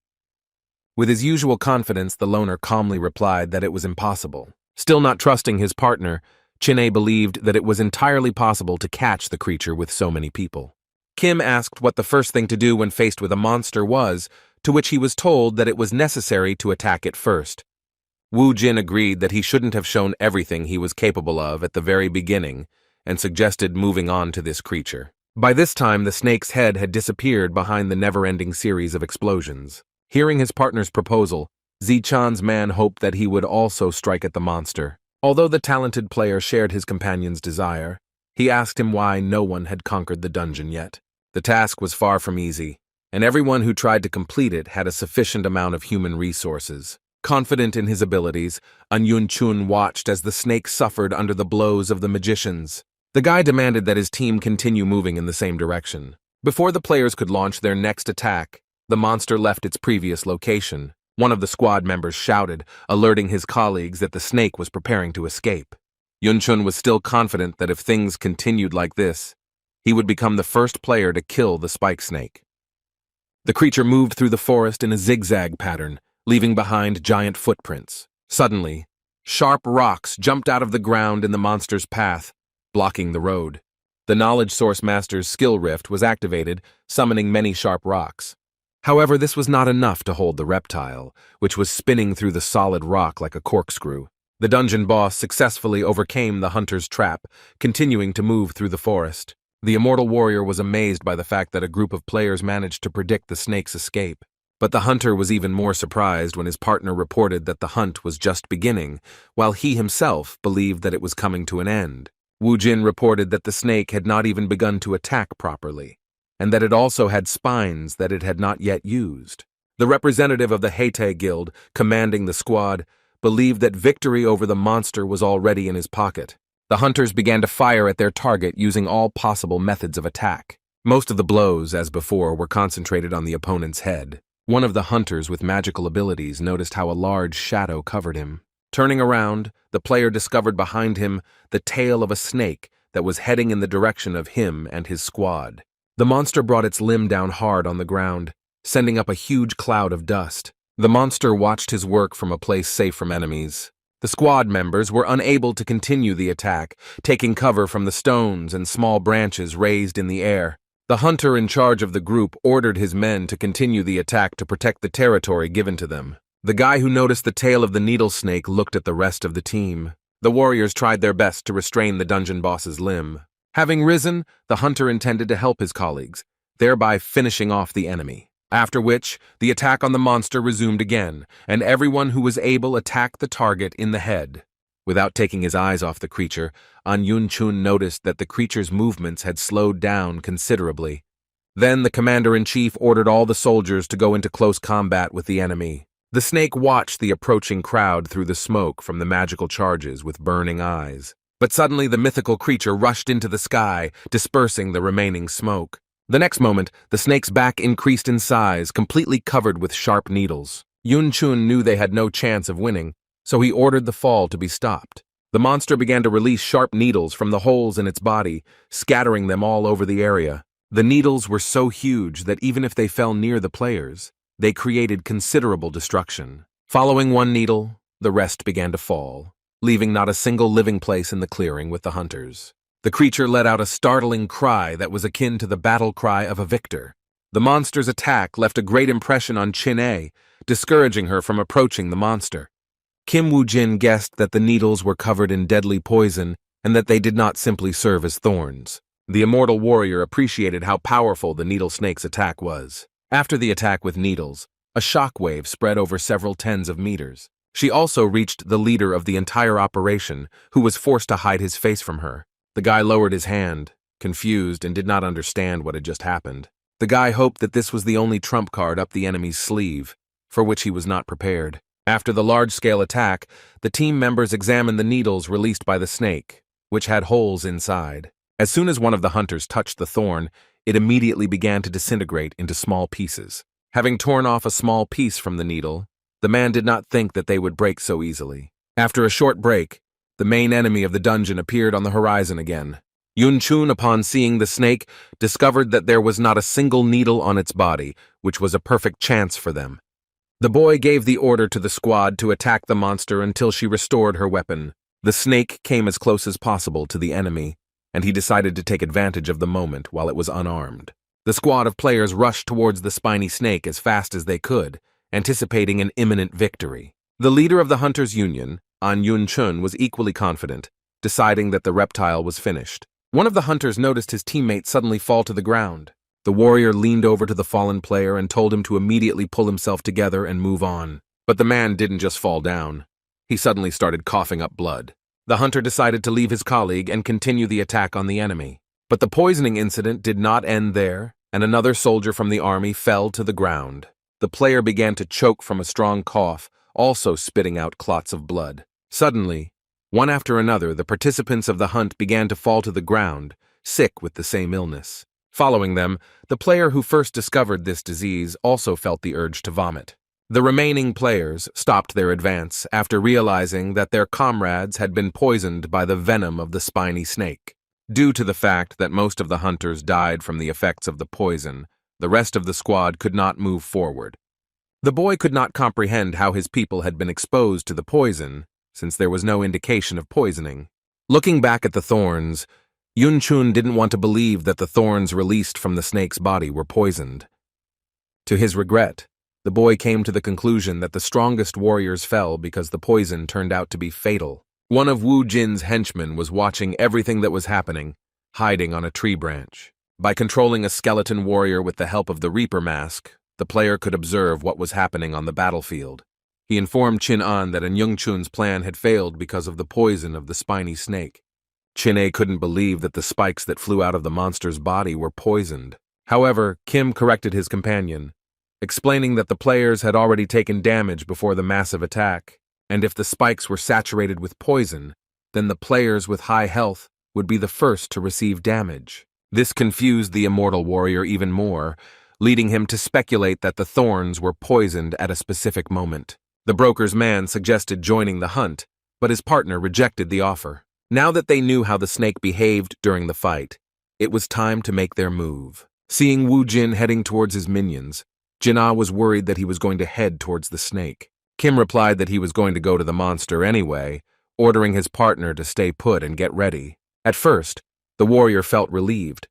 With his usual confidence, the loner calmly replied that it was impossible. Still not trusting his partner, Chin-ae believed that it was entirely possible to catch the creature with so many people. Kim asked what the first thing to do when faced with a monster was, to which he was told that it was necessary to attack it first. Woo-jin agreed that he shouldn't have shown everything he was capable of at the very beginning and suggested moving on to this creature. By this time, the snake's head had disappeared behind the never-ending series of explosions. Hearing his partner's proposal, Zi-chan's man hoped that he would also strike at the monster. Although the talented player shared his companion's desire, he asked him why no one had conquered the dungeon yet. The task was far from easy, and everyone who tried to complete it had a sufficient amount of human resources. Confident in his abilities, An Yun-chun watched as the snake suffered under the blows of the magicians. The guy demanded that his team continue moving in the same direction. Before the players could launch their next attack, the monster left its previous location. One of the squad members shouted, alerting his colleagues that the snake was preparing to escape. Yun-chun was still confident that if things continued like this, he would become the first player to kill the spike snake. The creature moved through the forest in a zigzag pattern, leaving behind giant footprints. Suddenly, sharp rocks jumped out of the ground in the monster's path, blocking the road. The Knowledge Source Master's skill rift was activated, summoning many sharp rocks. However, this was not enough to hold the reptile, which was spinning through the solid rock like a corkscrew. The dungeon boss successfully overcame the hunter's trap, continuing to move through the forest. The immortal warrior was amazed by the fact that a group of players managed to predict the snake's escape. But the hunter was even more surprised when his partner reported that the hunt was just beginning, while he himself believed that it was coming to an end. Woo-jin reported that the snake had not even begun to attack properly, and that it also had spines that it had not yet used. The representative of the Heite Guild, commanding the squad, believed that victory over the monster was already in his pocket. The hunters began to fire at their target using all possible methods of attack. Most of the blows, as before, were concentrated on the opponent's head. One of the hunters with magical abilities noticed how a large shadow covered him. Turning around, the player discovered behind him the tail of a snake that was heading in the direction of him and his squad. The monster brought its limb down hard on the ground, sending up a huge cloud of dust. The monster watched his work from a place safe from enemies. The squad members were unable to continue the attack, taking cover from the stones and small branches raised in the air. The hunter in charge of the group ordered his men to continue the attack to protect the territory given to them. The guy who noticed the tail of the needle snake looked at the rest of the team. The warriors tried their best to restrain the dungeon boss's limb. Having risen, the hunter intended to help his colleagues, thereby finishing off the enemy. After which, the attack on the monster resumed again, and everyone who was able attacked the target in the head. Without taking his eyes off the creature, An Yun-chun noticed that the creature's movements had slowed down considerably. Then the commander-in-chief ordered all the soldiers to go into close combat with the enemy. The snake watched the approaching crowd through the smoke from the magical charges with burning eyes. But suddenly the mythical creature rushed into the sky, dispersing the remaining smoke. The next moment, the snake's back increased in size, completely covered with sharp needles. Yun-chun knew they had no chance of winning, so he ordered the fall to be stopped. The monster began to release sharp needles from the holes in its body, scattering them all over the area. The needles were so huge that even if they fell near the players, they created considerable destruction. Following one needle, the rest began to fall, leaving not a single living place in the clearing with the hunters. The creature let out a startling cry that was akin to the battle cry of a victor. The monster's attack left a great impression on Chin-A, discouraging her from approaching the monster. Kim Woo-jin guessed that the needles were covered in deadly poison and that they did not simply serve as thorns. The immortal warrior appreciated how powerful the needle snake's attack was. After the attack with needles, a shockwave spread over several tens of meters. She also reached the leader of the entire operation, who was forced to hide his face from her. The guy lowered his hand, confused and did not understand what had just happened. The guy hoped that this was the only trump card up the enemy's sleeve, for which he was not prepared. After the large-scale attack, the team members examined the needles released by the snake, which had holes inside. As soon as one of the hunters touched the thorn, it immediately began to disintegrate into small pieces. Having torn off a small piece from the needle, the man did not think that they would break so easily. After a short break, the main enemy of the dungeon appeared on the horizon again. Yun-chun, upon seeing the snake, discovered that there was not a single needle on its body, which was a perfect chance for them. The boy gave the order to the squad to attack the monster until she restored her weapon. The snake came as close as possible to the enemy, and he decided to take advantage of the moment while it was unarmed. The squad of players rushed towards the spiny snake as fast as they could, anticipating an imminent victory. The leader of the Hunters' Union, An Yun-chun, was equally confident, deciding that the reptile was finished. One of the hunters noticed his teammate suddenly fall to the ground. The warrior leaned over to the fallen player and told him to immediately pull himself together and move on. But the man didn't just fall down. He suddenly started coughing up blood. The hunter decided to leave his colleague and continue the attack on the enemy. But the poisoning incident did not end there, and another soldier from the army fell to the ground. The player began to choke from a strong cough, also spitting out clots of blood. Suddenly, one after another, the participants of the hunt began to fall to the ground, sick with the same illness. Following them, the player who first discovered this disease also felt the urge to vomit. The remaining players stopped their advance after realizing that their comrades had been poisoned by the venom of the spiny snake. Due to the fact that most of the hunters died from the effects of the poison, the rest of the squad could not move forward. The boy could not comprehend how his people had been exposed to the poison, since there was no indication of poisoning. Looking back at the thorns, Yun-chun didn't want to believe that the thorns released from the snake's body were poisoned. To his regret, the boy came to the conclusion that the strongest warriors fell because the poison turned out to be fatal. One of Wu Jin's henchmen was watching everything that was happening, hiding on a tree branch. By controlling a skeleton warrior with the help of the Reaper mask, the player could observe what was happening on the battlefield. He informed Chin-an that Yun-chun's plan had failed because of the poison of the spiny snake. Chin-A couldn't believe that the spikes that flew out of the monster's body were poisoned. However, Kim corrected his companion, explaining that the players had already taken damage before the massive attack, and if the spikes were saturated with poison, then the players with high health would be the first to receive damage. This confused the immortal warrior even more, leading him to speculate that the thorns were poisoned at a specific moment. The broker's man suggested joining the hunt, but his partner rejected the offer. Now that they knew how the snake behaved during the fight, it was time to make their move. Seeing Wu Jin heading towards his minions, Jin-ah was worried that he was going to head towards the snake. Kim replied that he was going to go to the monster anyway, ordering his partner to stay put and get ready. At first, the warrior felt relieved,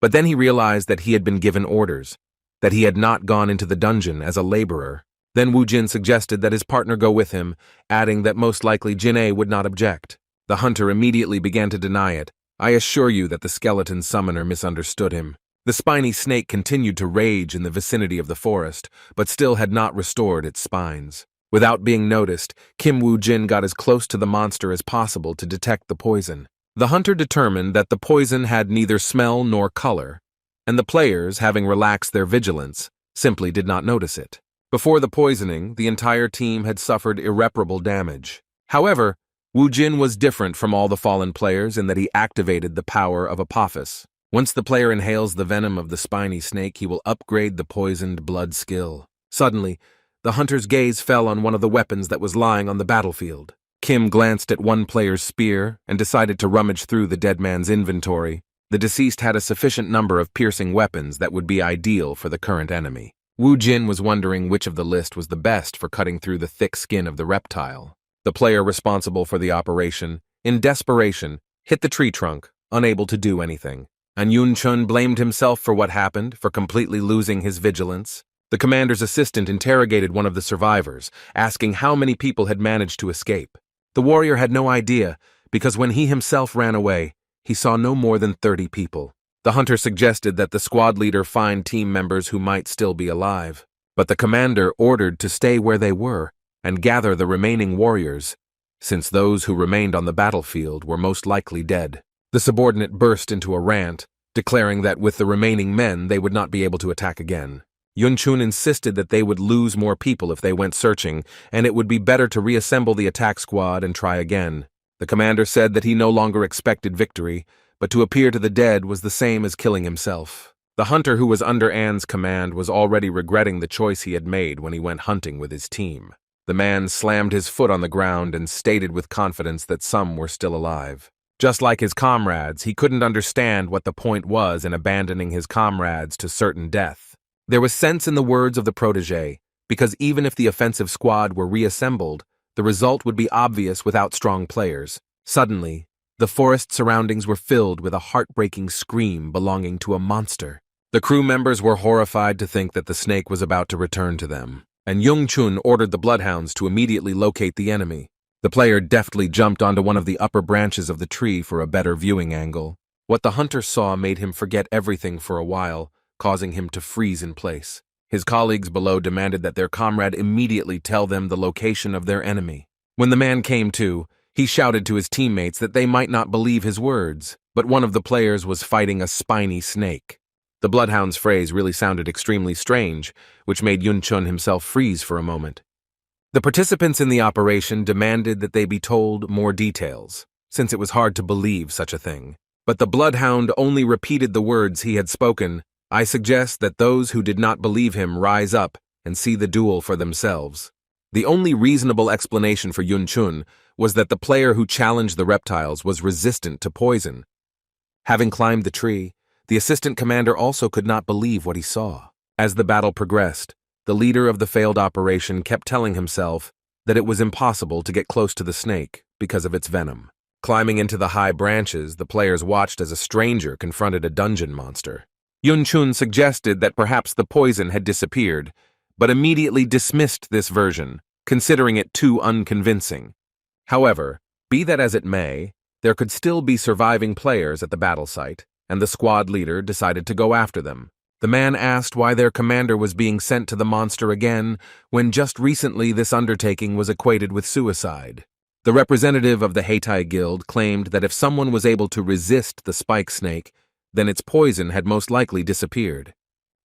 but then he realized that he had been given orders, that he had not gone into the dungeon as a laborer. Then Wu Jin suggested that his partner go with him, adding that most likely Jin-A would not object. The hunter immediately began to deny it. I assure you that the skeleton summoner misunderstood him. The spiny snake continued to rage in the vicinity of the forest, but still had not restored its spines. Without being noticed, Kim Woo-jin got as close to the monster as possible to detect the poison. The hunter determined that the poison had neither smell nor color, and the players, having relaxed their vigilance, simply did not notice it. Before the poisoning, the entire team had suffered irreparable damage. However, Wu Jin was different from all the fallen players in that he activated the power of Apophis. Once the player inhales the venom of the spiny snake, he will upgrade the poisoned blood skill. Suddenly, the hunter's gaze fell on one of the weapons that was lying on the battlefield. Kim glanced at one player's spear and decided to rummage through the dead man's inventory, The deceased had a sufficient number of piercing weapons that would be ideal for the current enemy. Wu Jin was wondering which of the list was the best for cutting through the thick skin of the reptile. The player responsible for the operation, in desperation, hit the tree trunk, unable to do anything. And Yun Chun blamed himself for what happened, for completely losing his vigilance. The commander's assistant interrogated one of the survivors, asking how many people had managed to escape. The warrior had no idea, because when he himself ran away, he saw no more than 30 people. The hunter suggested that the squad leader find team members who might still be alive, but the commander ordered to stay where they were and gather the remaining warriors, since those who remained on the battlefield were most likely dead. The subordinate burst into a rant, declaring that with the remaining men they would not be able to attack again. Yun Chun insisted that they would lose more people if they went searching, and it would be better to reassemble the attack squad and try again. The commander said that he no longer expected victory, but to appear to the dead was the same as killing himself. The hunter who was under An's command was already regretting the choice he had made when he went hunting with his team. The man slammed his foot on the ground and stated with confidence that some were still alive. Just like his comrades, he couldn't understand what the point was in abandoning his comrades to certain death. There was sense in the words of the protege, because even if the offensive squad were reassembled, the result would be obvious without strong players. Suddenly, the forest surroundings were filled with a heartbreaking scream belonging to a monster. The crew members were horrified to think that the snake was about to return to them, and Yung Chun ordered the bloodhounds to immediately locate the enemy. The player deftly jumped onto one of the upper branches of the tree for a better viewing angle. What the hunter saw made him forget everything for a while, causing him to freeze in place. His colleagues below demanded that their comrade immediately tell them the location of their enemy. When the man came to, he shouted to his teammates that they might not believe his words, but one of the players was fighting a spiny snake. The bloodhound's phrase really sounded extremely strange, which made Yun Chun himself freeze for a moment. The participants in the operation demanded that they be told more details, since it was hard to believe such a thing. But the bloodhound only repeated the words he had spoken. I suggest that those who did not believe him rise up and see the duel for themselves. The only reasonable explanation for Yun Chun was that the player who challenged the reptiles was resistant to poison. Having climbed the tree, the assistant commander also could not believe what he saw. As the battle progressed, the leader of the failed operation kept telling himself that it was impossible to get close to the snake because of its venom. Climbing into the high branches, the players watched as a stranger confronted a dungeon monster. Yun Chun suggested that perhaps the poison had disappeared, but immediately dismissed this version, considering it too unconvincing. However, be that as it may, there could still be surviving players at the battle site, and the squad leader decided to go after them. The man asked why their commander was being sent to the monster again, when just recently this undertaking was equated with suicide. The representative of the Heitai Guild claimed that if someone was able to resist the spike snake, then its poison had most likely disappeared.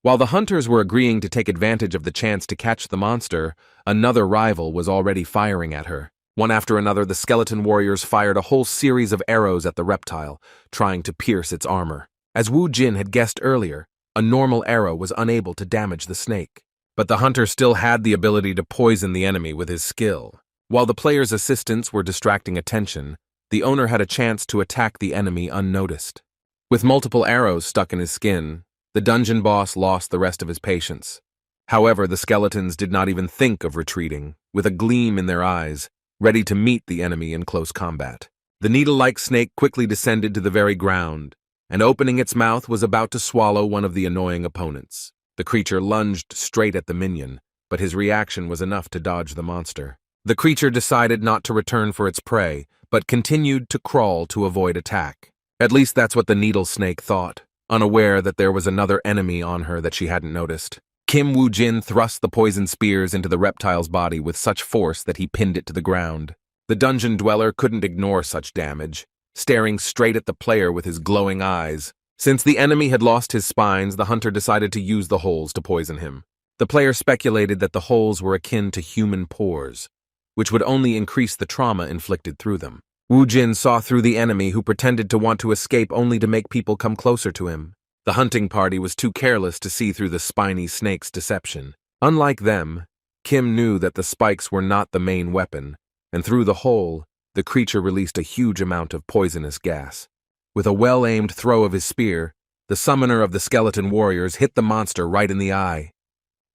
While the hunters were agreeing to take advantage of the chance to catch the monster, another rival was already firing at her. One after another, the skeleton warriors fired a whole series of arrows at the reptile, trying to pierce its armor. As Wu Jin had guessed earlier, a normal arrow was unable to damage the snake. But the hunter still had the ability to poison the enemy with his skill. While the players' assistants were distracting attention, the owner had a chance to attack the enemy unnoticed. With multiple arrows stuck in his skin, the dungeon boss lost the rest of his patience. However, the skeletons did not even think of retreating, with a gleam in their eyes, ready to meet the enemy in close combat. The needle-like snake quickly descended to the very ground, and opening its mouth was about to swallow one of the annoying opponents. The creature lunged straight at the minion, but his reaction was enough to dodge the monster. The creature decided not to return for its prey, but continued to crawl to avoid attack. At least that's what the needle snake thought, unaware that there was another enemy on her that she hadn't noticed. Kim Woo-jin thrust the poison spears into the reptile's body with such force that he pinned it to the ground. The dungeon dweller couldn't ignore such damage, staring straight at the player with his glowing eyes. Since the enemy had lost his spines, the hunter decided to use the holes to poison him. The player speculated that the holes were akin to human pores, which would only increase the trauma inflicted through them. Wu Jin saw through the enemy, who pretended to want to escape only to make people come closer to him. The hunting party was too careless to see through the spiny snake's deception. Unlike them, Kim knew that the spikes were not the main weapon, and through the hole, the creature released a huge amount of poisonous gas. With a well-aimed throw of his spear, the summoner of the skeleton warriors hit the monster right in the eye.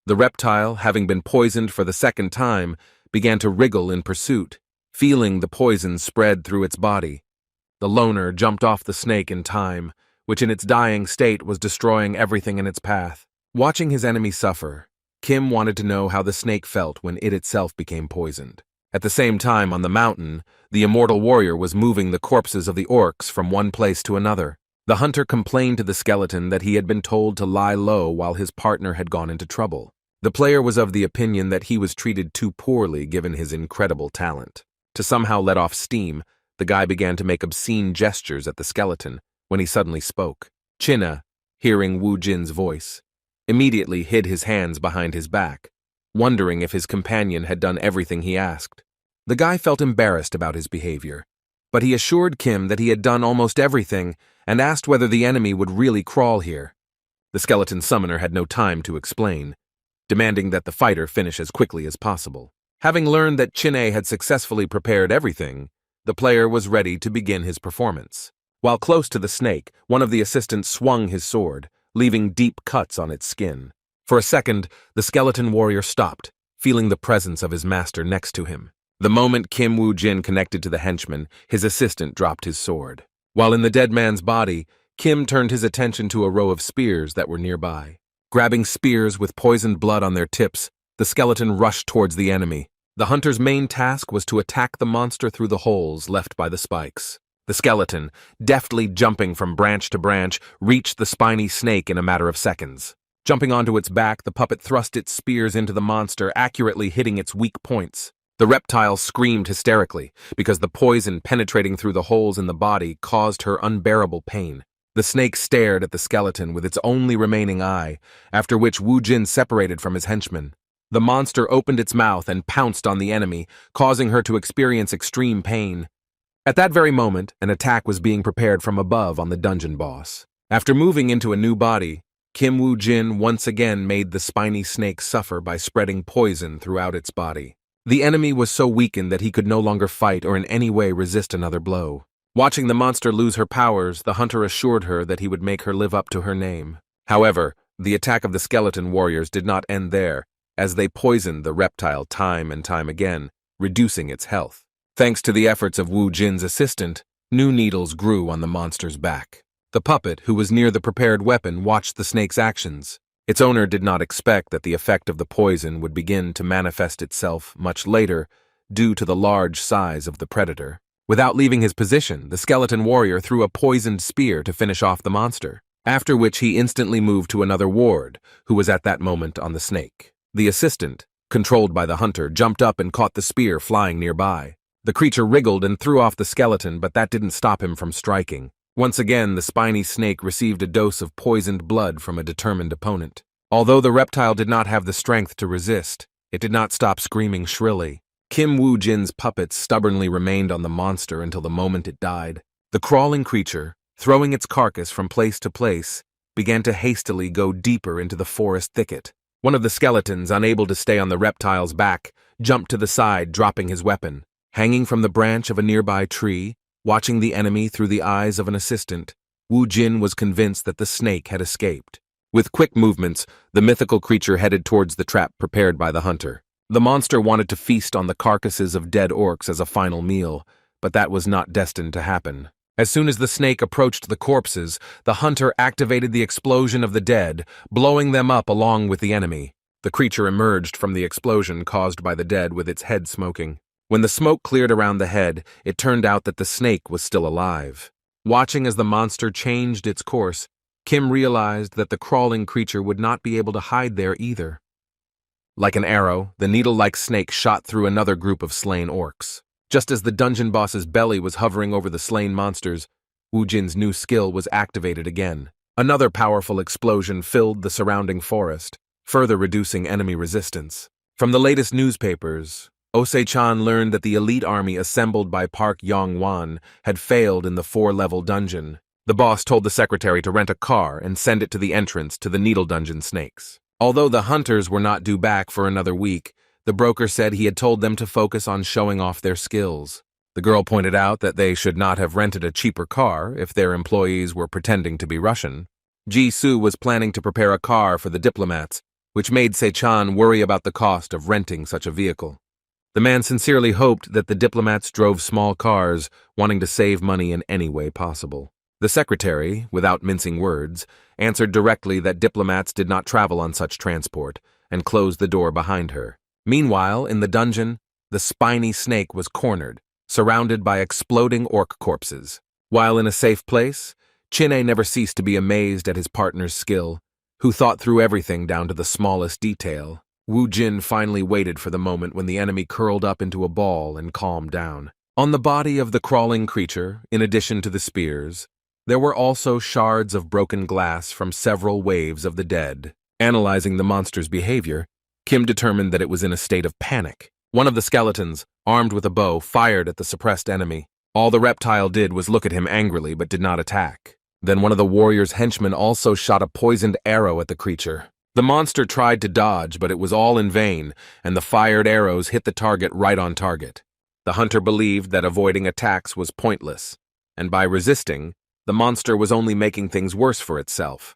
The reptile, having been poisoned for the second time, began to wriggle in pursuit, feeling the poison spread through its body. The loner jumped off the snake in time, which in its dying state was destroying everything in its path. Watching his enemy suffer, Kim wanted to know how the snake felt when it itself became poisoned. At the same time, on the mountain, the immortal warrior was moving the corpses of the orcs from one place to another. The hunter complained to the skeleton that he had been told to lie low while his partner had gone into trouble. The player was of the opinion that he was treated too poorly given his incredible talent. To somehow let off steam, the guy began to make obscene gestures at the skeleton when he suddenly spoke. China, hearing Wu Jin's voice, immediately hid his hands behind his back, wondering if his companion had done everything he asked. The guy felt embarrassed about his behavior, but he assured Kim that he had done almost everything and asked whether the enemy would really crawl here. The skeleton summoner had no time to explain, demanding that the fighter finish as quickly as possible. Having learned that Chine had successfully prepared everything, the player was ready to begin his performance. While close to the snake, one of the assistants swung his sword, leaving deep cuts on its skin. For a second, the skeleton warrior stopped, feeling the presence of his master next to him. The moment Kim Woo Jin connected to the henchman, his assistant dropped his sword. While in the dead man's body, Kim turned his attention to a row of spears that were nearby. Grabbing spears with poisoned blood on their tips, the skeleton rushed towards the enemy. The hunter's main task was to attack the monster through the holes left by the spikes. The skeleton, deftly jumping from branch to branch, reached the spiny snake in a matter of seconds. Jumping onto its back, the puppet thrust its spears into the monster, accurately hitting its weak points. The reptile screamed hysterically, because the poison penetrating through the holes in the body caused her unbearable pain. The snake stared at the skeleton with its only remaining eye, after which Wu Jin separated from his henchman. The monster opened its mouth and pounced on the enemy, causing her to experience extreme pain. At that very moment, an attack was being prepared from above on the dungeon boss. After moving into a new body, Kim Woo Jin once again made the spiny snake suffer by spreading poison throughout its body. The enemy was so weakened that he could no longer fight or in any way resist another blow. Watching the monster lose her powers, the hunter assured her that he would make her live up to her name. However, the attack of the skeleton warriors did not end there, as they poisoned the reptile time and time again, reducing its health. Thanks to the efforts of Wu Jin's assistant, new needles grew on the monster's back. The puppet, who was near the prepared weapon, watched the snake's actions. Its owner did not expect that the effect of the poison would begin to manifest itself much later due to the large size of the predator. Without leaving his position, the skeleton warrior threw a poisoned spear to finish off the monster, after which he instantly moved to another ward, who was at that moment on the snake. The assistant, controlled by the hunter, jumped up and caught the spear flying nearby. The creature wriggled and threw off the skeleton, but that didn't stop him from striking. Once again, the spiny snake received a dose of poisoned blood from a determined opponent. Although the reptile did not have the strength to resist, it did not stop screaming shrilly. Kim Woo Jin's puppet stubbornly remained on the monster until the moment it died. The crawling creature, throwing its carcass from place to place, began to hastily go deeper into the forest thicket. One of the skeletons, unable to stay on the reptile's back, jumped to the side, dropping his weapon. Hanging from the branch of a nearby tree, watching the enemy through the eyes of an assistant, Wu Jin was convinced that the snake had escaped. With quick movements, the mythical creature headed towards the trap prepared by the hunter. The monster wanted to feast on the carcasses of dead orcs as a final meal, but that was not destined to happen. As soon as the snake approached the corpses, the hunter activated the explosion of the dead, blowing them up along with the enemy. The creature emerged from the explosion caused by the dead with its head smoking. When the smoke cleared around the head, it turned out that the snake was still alive. Watching as the monster changed its course, Kim realized that the crawling creature would not be able to hide there either. Like an arrow, the needle-like snake shot through another group of slain orcs. Just as the dungeon boss's belly was hovering over the slain monsters, Wu Jin's new skill was activated again. Another powerful explosion filled the surrounding forest, further reducing enemy resistance. From the latest newspapers, Ose-chan learned that the elite army assembled by Park Yong Wan had failed in the 4-level dungeon. The boss told the secretary to rent a car and send it to the entrance to the Needle Dungeon snakes. Although the hunters were not due back for another week, the broker said he had told them to focus on showing off their skills. The girl pointed out that they should not have rented a cheaper car if their employees were pretending to be Russian. Ji-soo was planning to prepare a car for the diplomats, which made Se-chan worry about the cost of renting such a vehicle. The man sincerely hoped that the diplomats drove small cars, wanting to save money in any way possible. The secretary, without mincing words, answered directly that diplomats did not travel on such transport, and closed the door behind her. Meanwhile, in the dungeon, the spiny snake was cornered, surrounded by exploding orc corpses. While in a safe place, Chin-A never ceased to be amazed at his partner's skill, who thought through everything down to the smallest detail. Wu Jin finally waited for the moment when the enemy curled up into a ball and calmed down. On the body of the crawling creature, in addition to the spears, there were also shards of broken glass from several waves of the dead. Analyzing the monster's behavior, Kim determined that it was in a state of panic. One of the skeletons, armed with a bow, fired at the suppressed enemy. All the reptile did was look at him angrily but did not attack. Then one of the warrior's henchmen also shot a poisoned arrow at the creature. The monster tried to dodge, but it was all in vain, and the fired arrows hit the target right on target. The hunter believed that avoiding attacks was pointless, and by resisting, the monster was only making things worse for itself.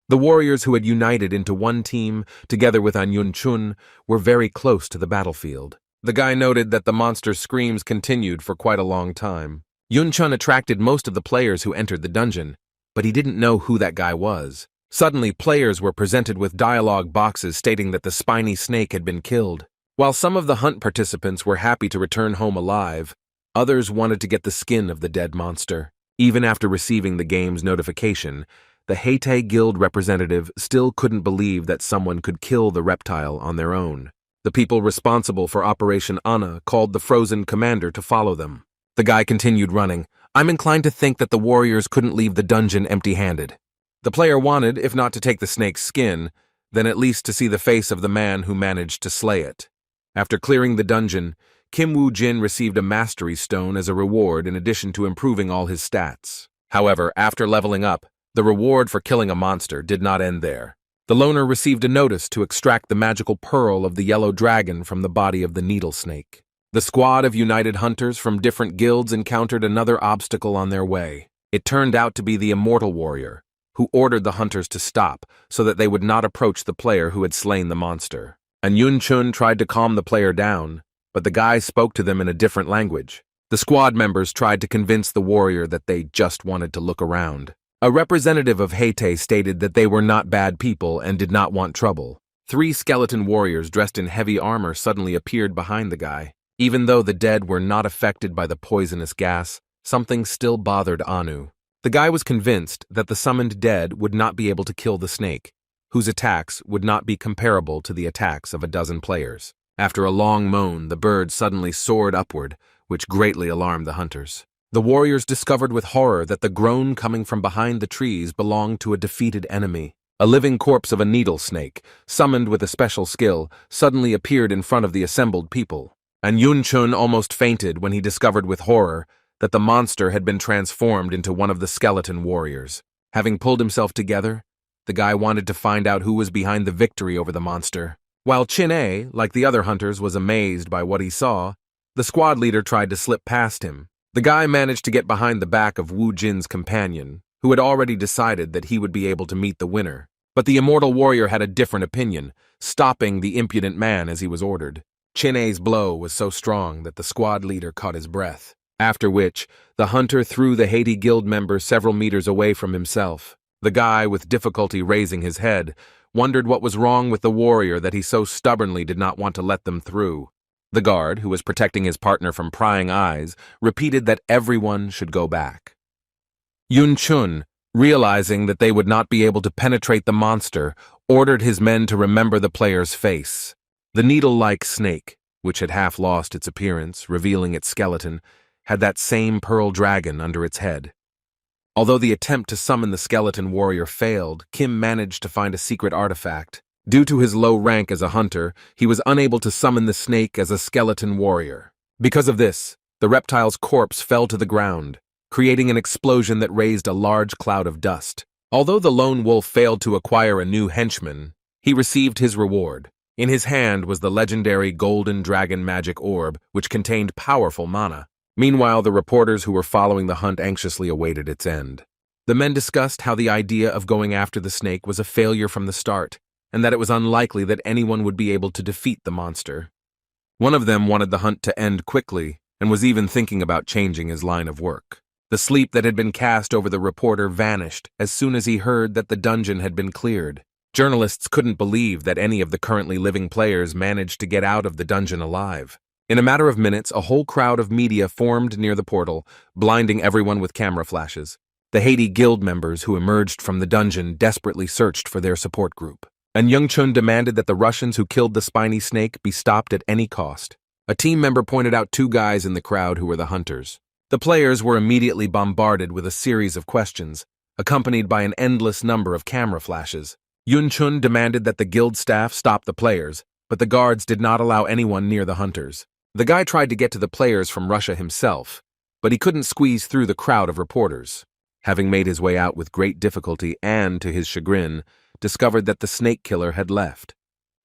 The warriors who had united into one team, together with An Yun-chun, were very close to the battlefield. The guy noted that the monster's screams continued for quite a long time. Yun-chun attracted most of the players who entered the dungeon, but he didn't know who that guy was. Suddenly, players were presented with dialogue boxes stating that the spiny snake had been killed. While some of the hunt participants were happy to return home alive, others wanted to get the skin of the dead monster. Even after receiving the game's notification, the Heite Guild representative still couldn't believe that someone could kill the reptile on their own. The people responsible for Operation Anna called the frozen commander to follow them. The guy continued running. I'm inclined to think that the warriors couldn't leave the dungeon empty-handed. The player wanted, if not to take the snake's skin, then at least to see the face of the man who managed to slay it. After clearing the dungeon, Kim Woo-jin received a mastery stone as a reward in addition to improving all his stats. However, after leveling up, the reward for killing a monster did not end there. The loner received a notice to extract the magical pearl of the yellow dragon from the body of the needle snake. The squad of united hunters from different guilds encountered another obstacle on their way. It turned out to be the immortal warrior, who ordered the hunters to stop so that they would not approach the player who had slain the monster. An Yun-chun tried to calm the player down, but the guy spoke to them in a different language. The squad members tried to convince the warrior that they just wanted to look around. A representative of Heite stated that they were not bad people and did not want trouble. 3 skeleton warriors dressed in heavy armor suddenly appeared behind the guy. Even though the dead were not affected by the poisonous gas, something still bothered Anu. The guy was convinced that the summoned dead would not be able to kill the snake, whose attacks would not be comparable to the attacks of a dozen players. After a long moan, the bird suddenly soared upward, which greatly alarmed the hunters. The warriors discovered with horror that the groan coming from behind the trees belonged to a defeated enemy. A living corpse of a needle snake, summoned with a special skill, suddenly appeared in front of the assembled people. And Yun-chun almost fainted when he discovered with horror that the monster had been transformed into one of the skeleton warriors. Having pulled himself together, the guy wanted to find out who was behind the victory over the monster. While Chin-A, like the other hunters, was amazed by what he saw, the squad leader tried to slip past him. The guy managed to get behind the back of Wu Jin's companion, who had already decided that he would be able to meet the winner. But the immortal warrior had a different opinion, stopping the impudent man as he was ordered. Chin-A's blow was so strong that the squad leader caught his breath, after which the hunter threw the Haiti guild member several meters away from himself. The guy, with difficulty raising his head, wondered what was wrong with the warrior that he so stubbornly did not want to let them through. The guard, who was protecting his partner from prying eyes, repeated that everyone should go back. Yun-chun, realizing that they would not be able to penetrate the monster, ordered his men to remember the player's face. The needle-like snake, which had half lost its appearance, revealing its skeleton, had that same pearl dragon under its head. Although the attempt to summon the skeleton warrior failed, Kim managed to find a secret artifact. Due to his low rank as a hunter, he was unable to summon the snake as a skeleton warrior. Because of this, the reptile's corpse fell to the ground, creating an explosion that raised a large cloud of dust. Although the lone wolf failed to acquire a new henchman, he received his reward. In his hand was the legendary golden dragon magic orb, which contained powerful mana. Meanwhile, the reporters who were following the hunt anxiously awaited its end. The men discussed how the idea of going after the snake was a failure from the start, and that it was unlikely that anyone would be able to defeat the monster. One of them wanted the hunt to end quickly, and was even thinking about changing his line of work. The sleep that had been cast over the reporter vanished as soon as he heard that the dungeon had been cleared. Journalists couldn't believe that any of the currently living players managed to get out of the dungeon alive. In a matter of minutes, a whole crowd of media formed near the portal, blinding everyone with camera flashes. The Haiti Guild members who emerged from the dungeon desperately searched for their support group. And Young-chun demanded that the Russians who killed the spiny snake be stopped at any cost. A team member pointed out two guys in the crowd who were the hunters. The players were immediately bombarded with a series of questions, accompanied by an endless number of camera flashes. Yun-chun demanded that the guild staff stop the players, but the guards did not allow anyone near the hunters. The guy tried to get to the players from Russia himself, but he couldn't squeeze through the crowd of reporters. Having made his way out with great difficulty and, to his chagrin, discovered that the snake killer had left.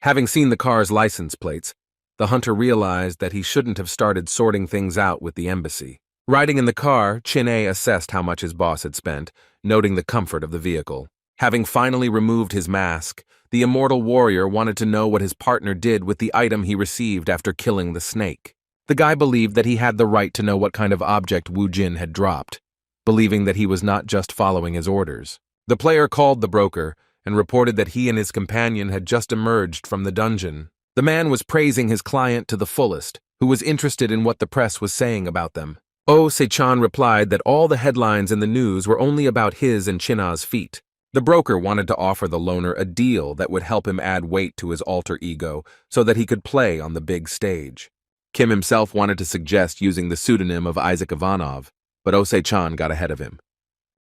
Having seen the car's license plates, the hunter realized that he shouldn't have started sorting things out with the embassy. Riding in the car, Chin-A assessed how much his boss had spent, noting the comfort of the vehicle. Having finally removed his mask, the immortal warrior wanted to know what his partner did with the item he received after killing the snake. The guy believed that he had the right to know what kind of object Wu Jin had dropped, believing that he was not just following his orders. The player called the broker and reported that he and his companion had just emerged from the dungeon. The man was praising his client to the fullest, who was interested in what the press was saying about them. Oh Se-chan replied that all the headlines in the news were only about his and China's feat. The broker wanted to offer the loner a deal that would help him add weight to his alter ego so that he could play on the big stage. Kim himself wanted to suggest using the pseudonym of Isaac Ivanov, but Ose-chan got ahead of him.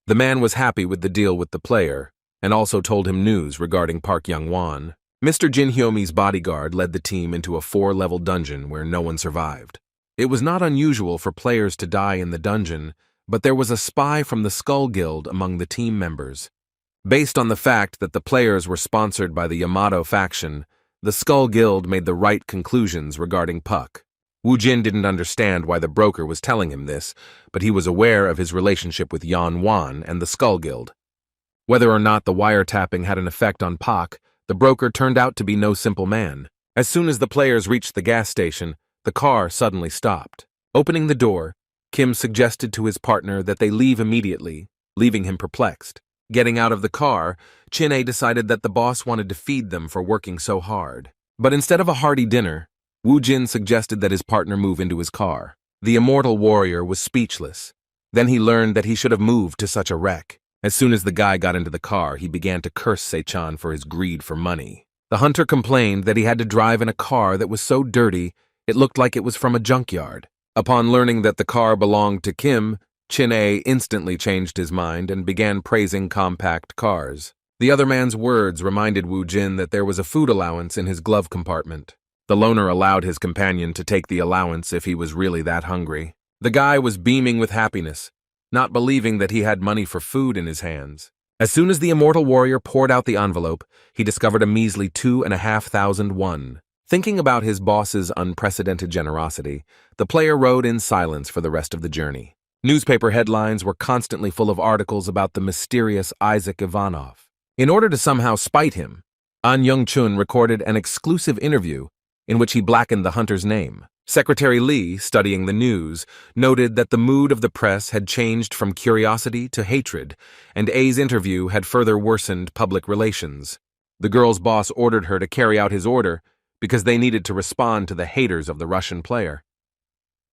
The man was happy with the deal with the player, and also told him news regarding Park Yong Wan. Mr. Jin Hyomi's bodyguard led the team into a 4-level dungeon where no one survived. It was not unusual for players to die in the dungeon, but there was a spy from the Skull Guild among the team members. Based on the fact that the players were sponsored by the Yamato faction, the Skull Guild made the right conclusions regarding Puck. Wu Jin didn't understand why the broker was telling him this, but he was aware of his relationship with Yon Wan and the Skull Guild. Whether or not the wiretapping had an effect on Puck, the broker turned out to be no simple man. As soon as the players reached the gas station, the car suddenly stopped. Opening the door, Kim suggested to his partner that they leave immediately, leaving him perplexed. Getting out of the car, Chin-A decided that the boss wanted to feed them for working so hard. But instead of a hearty dinner, Wu Jin suggested that his partner move into his car. The immortal warrior was speechless. Then he learned that he should have moved to such a wreck. As soon as the guy got into the car, he began to curse Se-chan for his greed for money. The hunter complained that he had to drive in a car that was so dirty it looked like it was from a junkyard. Upon learning that the car belonged to Kim, Chin-A instantly changed his mind and began praising compact cars. The other man's words reminded Wu Jin that there was a food allowance in his glove compartment. The loner allowed his companion to take the allowance if he was really that hungry. The guy was beaming with happiness, not believing that he had money for food in his hands. As soon as the immortal warrior poured out the envelope, he discovered a measly 2,500 won. Thinking about his boss's unprecedented generosity, the player rode in silence for the rest of the journey. Newspaper headlines were constantly full of articles about the mysterious Isaac Ivanov. In order to somehow spite him, An Young-chun recorded an exclusive interview in which he blackened the hunter's name. Secretary Lee, studying the news, noted that the mood of the press had changed from curiosity to hatred, and A's interview had further worsened public relations. The girl's boss ordered her to carry out his order because they needed to respond to the haters of the Russian player.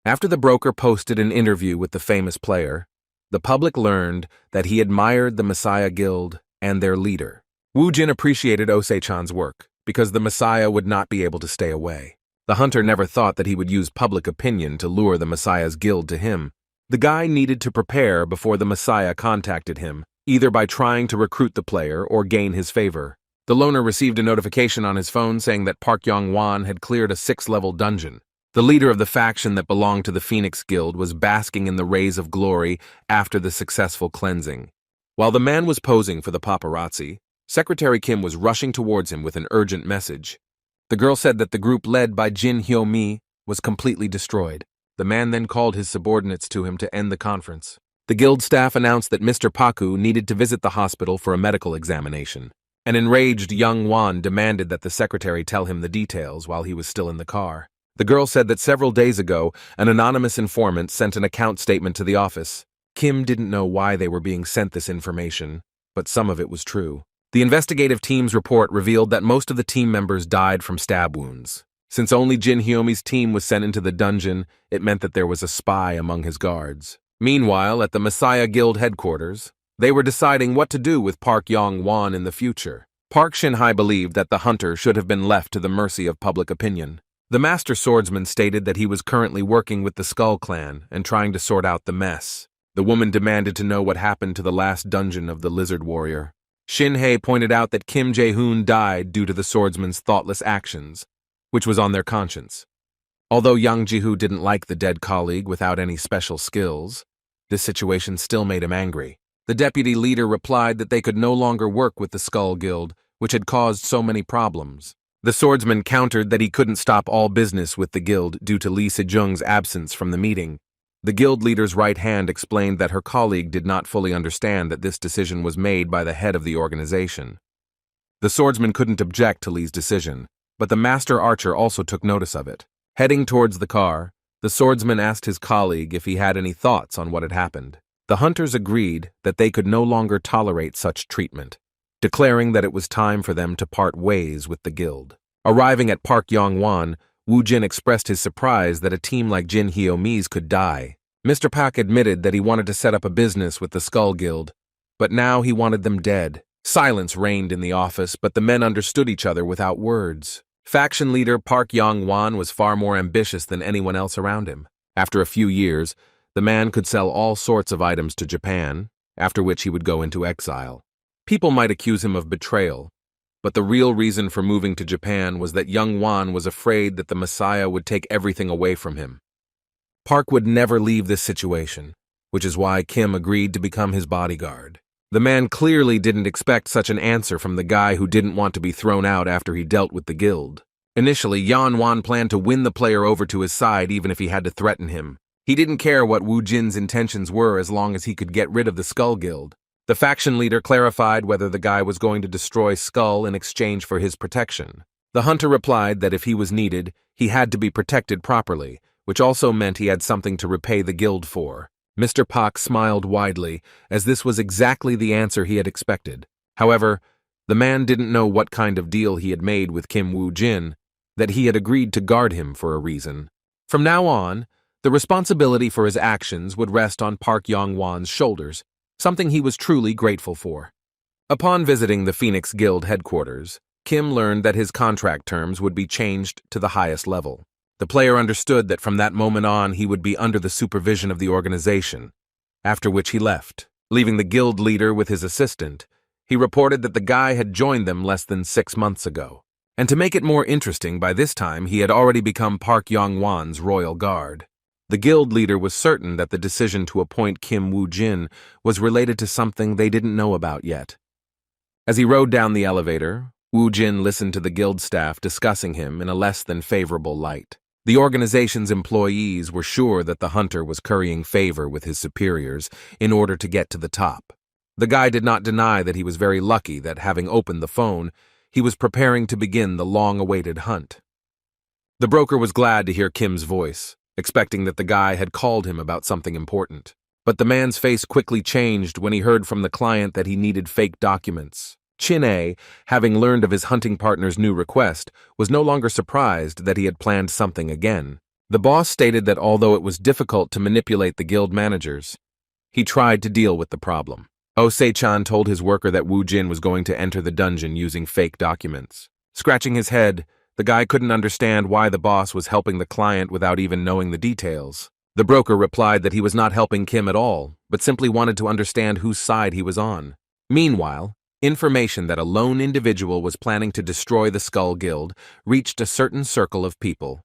After the broker posted an interview with the famous player, the public learned that he admired the Messiah Guild and their leader. Wu Jin appreciated Ose-chan's work because the Messiah would not be able to stay away. The hunter never thought that he would use public opinion to lure the Messiah's guild to him. The guy needed to prepare before the Messiah contacted him, either by trying to recruit the player or gain his favor. The loner received a notification on his phone saying that Park Yong Wan had cleared a 6-level dungeon. The leader of the faction that belonged to the Phoenix Guild was basking in the rays of glory after the successful cleansing. While the man was posing for the paparazzi, Secretary Kim was rushing towards him with an urgent message. The girl said that the group led by Jin Hyo-mi was completely destroyed. The man then called his subordinates to him to end the conference. The guild staff announced that Mr. Paku needed to visit the hospital for a medical examination. An enraged young Wan demanded that the secretary tell him the details while he was still in the car. The girl said that several days ago, an anonymous informant sent an account statement to the office. Kim didn't know why they were being sent this information, but some of it was true. The investigative team's report revealed that most of the team members died from stab wounds. Since only Jin Hyomi's team was sent into the dungeon, it meant that there was a spy among his guards. Meanwhile, at the Messiah Guild headquarters, they were deciding what to do with Park Yong Wan in the future. Park Shin-hai believed that the hunter should have been left to the mercy of public opinion. The master swordsman stated that he was currently working with the Skull Clan and trying to sort out the mess. The woman demanded to know what happened to the last dungeon of the Lizard Warrior. Shin-hei pointed out that Kim Jae-hoon died due to the swordsman's thoughtless actions, which was on their conscience. Although Yang Ji-hoo didn't like the dead colleague without any special skills, this situation still made him angry. The deputy leader replied that they could no longer work with the Skull Guild, which had caused so many problems. The swordsman countered that he couldn't stop all business with the guild due to Lee Se-jung's absence from the meeting. The guild leader's right hand explained that her colleague did not fully understand that this decision was made by the head of the organization. The swordsman couldn't object to Lee's decision, but the master archer also took notice of it. Heading towards the car, the swordsman asked his colleague if he had any thoughts on what had happened. The hunters agreed that they could no longer tolerate such treatment, declaring that it was time for them to part ways with the guild. Arriving at Park Yong Wan, Woo Jin expressed his surprise that a team like Jin Hyomi's could die. Mr. Pak admitted that he wanted to set up a business with the Skull Guild, but now he wanted them dead. Silence reigned in the office, but the men understood each other without words. Faction leader Park Yong Wan was far more ambitious than anyone else around him. After a few years, the man could sell all sorts of items to Japan, after which he would go into exile. People might accuse him of betrayal, but the real reason for moving to Japan was that young Wan was afraid that the Messiah would take everything away from him. Park would never leave this situation, which is why Kim agreed to become his bodyguard. The man clearly didn't expect such an answer from the guy who didn't want to be thrown out after he dealt with the guild. Initially, Yan Wan planned to win the player over to his side even if he had to threaten him. He didn't care what Woo Jin's intentions were as long as he could get rid of the Skull Guild. The faction leader clarified whether the guy was going to destroy Skull in exchange for his protection. The hunter replied that if he was needed, he had to be protected properly, which also meant he had something to repay the guild for. Mr. Pak smiled widely, as this was exactly the answer he had expected. However, the man didn't know what kind of deal he had made with Kim Woo Jin, that he had agreed to guard him for a reason. From now on, the responsibility for his actions would rest on Park Yong Wan's shoulders, something he was truly grateful for. Upon visiting the Phoenix Guild headquarters, Kim learned that his contract terms would be changed to the highest level. The player understood that from that moment on he would be under the supervision of the organization, after which he left. Leaving the guild leader with his assistant, he reported that the guy had joined them less than 6 months ago. And to make it more interesting, by this time he had already become Park Yong Wan's royal guard. The guild leader was certain that the decision to appoint Kim Woo Jin was related to something they didn't know about yet. As he rode down the elevator, Woo Jin listened to the guild staff discussing him in a less than favorable light. The organization's employees were sure that the hunter was currying favor with his superiors in order to get to the top. The guy did not deny that he was very lucky that, having opened the phone, he was preparing to begin the long-awaited hunt. The broker was glad to hear Kim's voice, expecting that the guy had called him about something important. But the man's face quickly changed when he heard from the client that he needed fake documents. Chin-A, having learned of his hunting partner's new request, was no longer surprised that he had planned something again. The boss stated that although it was difficult to manipulate the guild managers, he tried to deal with the problem. Oh-se-chan told his worker that Woo Jin was going to enter the dungeon using fake documents. Scratching his head, the guy couldn't understand why the boss was helping the client without even knowing the details. The broker replied that he was not helping Kim at all, but simply wanted to understand whose side he was on. Meanwhile, information that a lone individual was planning to destroy the Skull Guild reached a certain circle of people.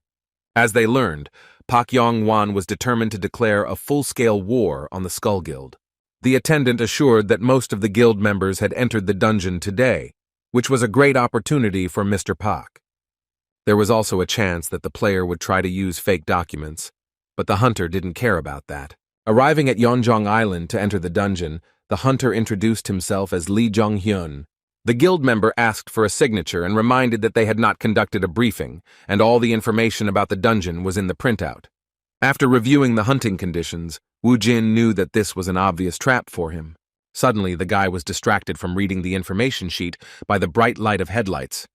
As they learned, Park Yong Wan was determined to declare a full-scale war on the Skull Guild. The attendant assured that most of the guild members had entered the dungeon today, which was a great opportunity for Mr. Park. There was also a chance that the player would try to use fake documents, But the hunter didn't care about that. Arriving at Yeonjong Island to enter the dungeon, the hunter introduced himself as Lee Jong-hyun. The guild member asked for a signature and reminded that they had not conducted a briefing, and all the information about the dungeon was in the printout. After reviewing the hunting conditions, Woo Jin knew that this was an obvious trap for him. Suddenly, the guy was distracted from reading the information sheet by the bright light of headlights.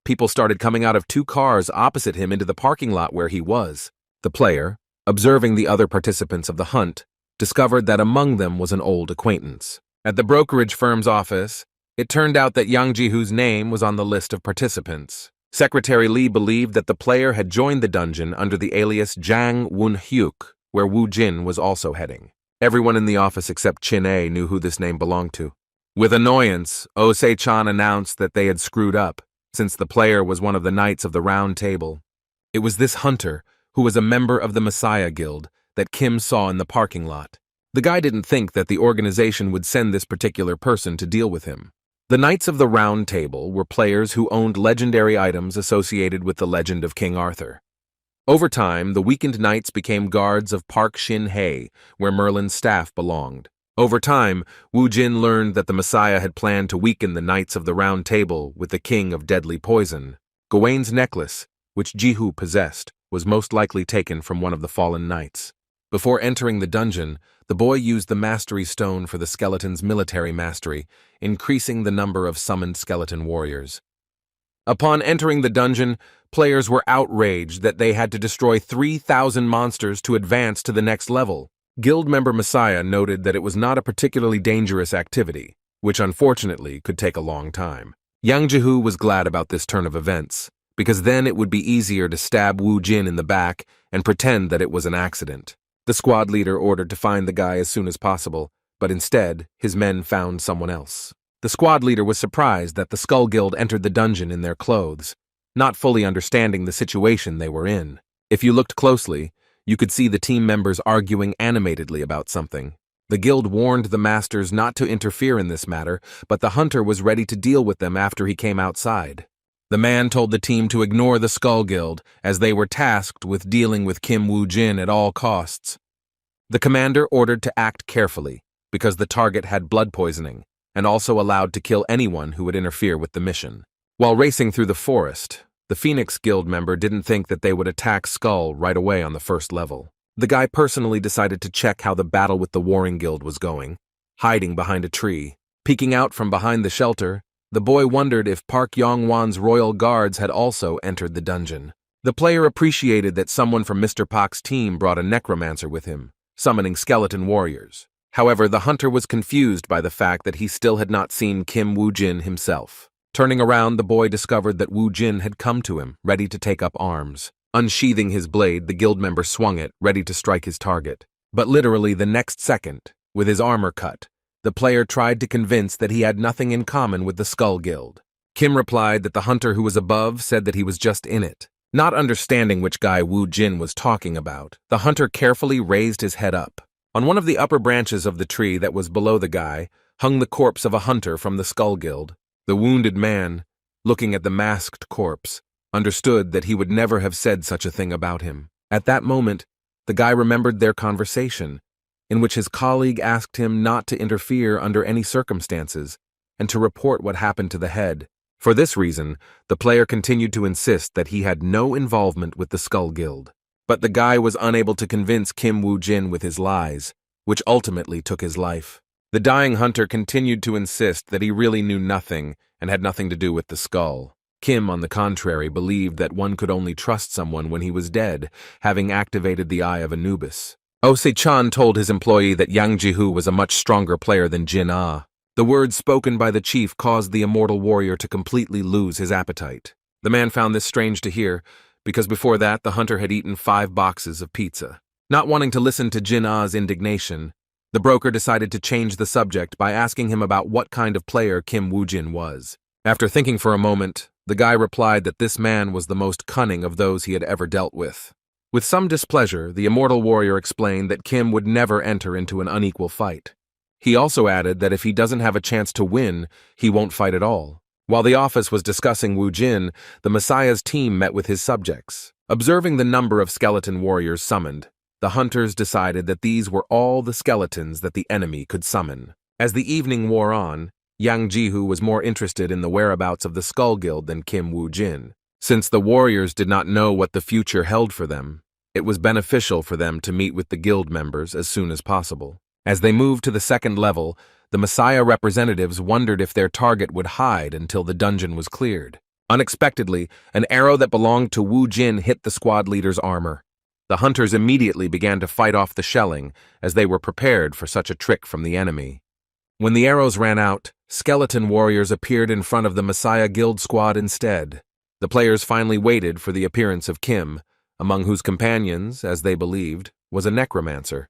People started coming out of 2 cars opposite him into the parking lot where he was. The player, observing the other participants of the hunt, discovered that among them was an old acquaintance. At the brokerage firm's office, it turned out that Yang Ji-hoo's name was on the list of participants. Secretary Lee believed that the player had joined the dungeon under the alias Jang Woon-hyuk, where Woo Jin was also heading. Everyone in the office except Chin-A knew who this name belonged to. With annoyance, Oh Se-chan announced that they had screwed up, since the player was one of the Knights of the Round Table. It was this hunter, who was a member of the Messiah Guild, that Kim saw in the parking lot. The guy didn't think that the organization would send this particular person to deal with him. The Knights of the Round Table were players who owned legendary items associated with the legend of King Arthur. Over time, the weakened knights became guards of Park Shin-hae, where Merlin's staff belonged. Over time, Woo Jin learned that the Messiah had planned to weaken the Knights of the Round Table with the King of Deadly Poison. Gawain's necklace, which Ji-hoo possessed, was most likely taken from one of the fallen knights. Before entering the dungeon, the boy used the Mastery Stone for the skeleton's military mastery, increasing the number of summoned skeleton warriors. Upon entering the dungeon, players were outraged that they had to destroy 3,000 monsters to advance to the next level. Guild member Messiah noted that it was not a particularly dangerous activity, which unfortunately could take a long time. Yang Ji-hoo was glad about this turn of events, because then it would be easier to stab Woo Jin in the back and pretend that it was an accident. The squad leader ordered to find the guy as soon as possible, but instead, his men found someone else. The squad leader was surprised that the Skull Guild entered the dungeon in their clothes, not fully understanding the situation they were in. If you looked closely, you could see the team members arguing animatedly about something. The guild warned the masters not to interfere in this matter, but the hunter was ready to deal with them after he came outside. The man told the team to ignore the Skull Guild, as they were tasked with dealing with Kim Woo Jin at all costs. The commander ordered to act carefully, because the target had blood poisoning, and also allowed to kill anyone who would interfere with the mission. While racing through the forest, the Phoenix Guild member didn't think that they would attack Skull right away on the first level. The guy personally decided to check how the battle with the Warring Guild was going, hiding behind a tree. Peeking out from behind the shelter, the boy wondered if Park Yong Wan's royal guards had also entered the dungeon. The player appreciated that someone from Mr. Park's team brought a necromancer with him, summoning skeleton warriors. However, the hunter was confused by the fact that he still had not seen Kim Woo Jin himself. Turning around, the boy discovered that Woo Jin had come to him, ready to take up arms. Unsheathing his blade, the guild member swung it, ready to strike his target. But literally the next second, with his armor cut, the player tried to convince that he had nothing in common with the Skull Guild. Kim replied that the hunter who was above said that he was just in it. Not understanding which guy Woo Jin was talking about, the hunter carefully raised his head up. On one of the upper branches of the tree that was below the guy hung the corpse of a hunter from the Skull Guild. The wounded man, looking at the masked corpse, understood that he would never have said such a thing about him. At that moment, the guy remembered their conversation, in which his colleague asked him not to interfere under any circumstances and to report what happened to the head. For this reason, the player continued to insist that he had no involvement with the Skull Guild. But the guy was unable to convince Kim Woo Jin with his lies, which ultimately took his life. The dying hunter continued to insist that he really knew nothing and had nothing to do with the skull. Kim, on the contrary, believed that one could only trust someone when he was dead, having activated the Eye of Anubis. Oh Se-chan told his employee that Yang Ji-hoo was a much stronger player than Jin-ah. The words spoken by the chief caused the immortal warrior to completely lose his appetite. The man found this strange to hear, because before that the hunter had eaten 5 boxes of pizza. Not wanting to listen to Jin-ah's indignation, the broker decided to change the subject by asking him about what kind of player Kim Woo Jin was. After thinking for a moment, the guy replied that this man was the most cunning of those he had ever dealt with. With some displeasure, the immortal warrior explained that Kim would never enter into an unequal fight. He also added that if he doesn't have a chance to win, he won't fight at all. While the office was discussing Woo Jin, the Messiah's team met with his subjects. Observing the number of skeleton warriors summoned, The hunters decided that these were all the skeletons that the enemy could summon. As the evening wore on, Yang Jihu was more interested in the whereabouts of the Skull Guild than Kim Woo-jin. Since the warriors did not know what the future held for them, it was beneficial for them to meet with the guild members as soon as possible. As they moved to the second level, the Messiah representatives wondered if their target would hide until the dungeon was cleared. Unexpectedly, an arrow that belonged to Wu Jin hit the squad leader's armor. The hunters immediately began to fight off the shelling, as they were prepared for such a trick from the enemy. When the arrows ran out, skeleton warriors appeared in front of the Messiah Guild squad instead. The players finally waited for the appearance of Kim, among whose companions, as they believed, was a necromancer.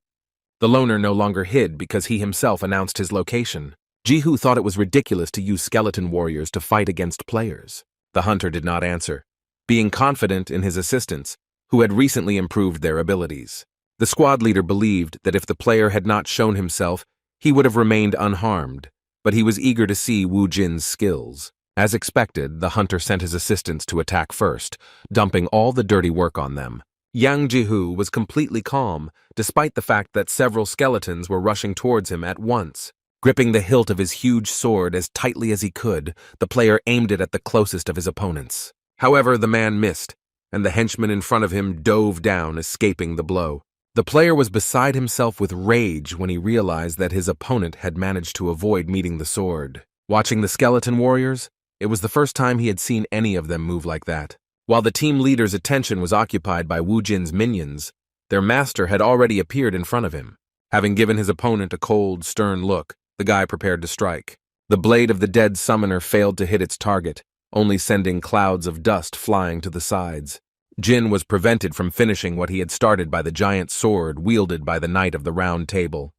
The loner no longer hid because he himself announced his location. Jihu thought it was ridiculous to use skeleton warriors to fight against players. The hunter did not answer, being confident in his assistants, who had recently improved their abilities. The squad leader believed that if the player had not shown himself, he would have remained unharmed, but he was eager to see Wu Jin's skills. As expected, the hunter sent his assistants to attack first, dumping all the dirty work on them. Yang Jihu was completely calm, despite the fact that several skeletons were rushing towards him at once. Gripping the hilt of his huge sword as tightly as he could, the player aimed it at the closest of his opponents. However, the man missed, and the henchman in front of him dove down, escaping the blow. The player was beside himself with rage when he realized that his opponent had managed to avoid meeting the sword. Watching the skeleton warriors, it was the first time he had seen any of them move like that. While the team leader's attention was occupied by Wu Jin's minions, their master had already appeared in front of him. Having given his opponent a cold, stern look, the guy prepared to strike. The blade of the dead summoner failed to hit its target, only sending clouds of dust flying to the sides. Jin was prevented from finishing what he had started by the giant sword wielded by the Knight of the Round Table.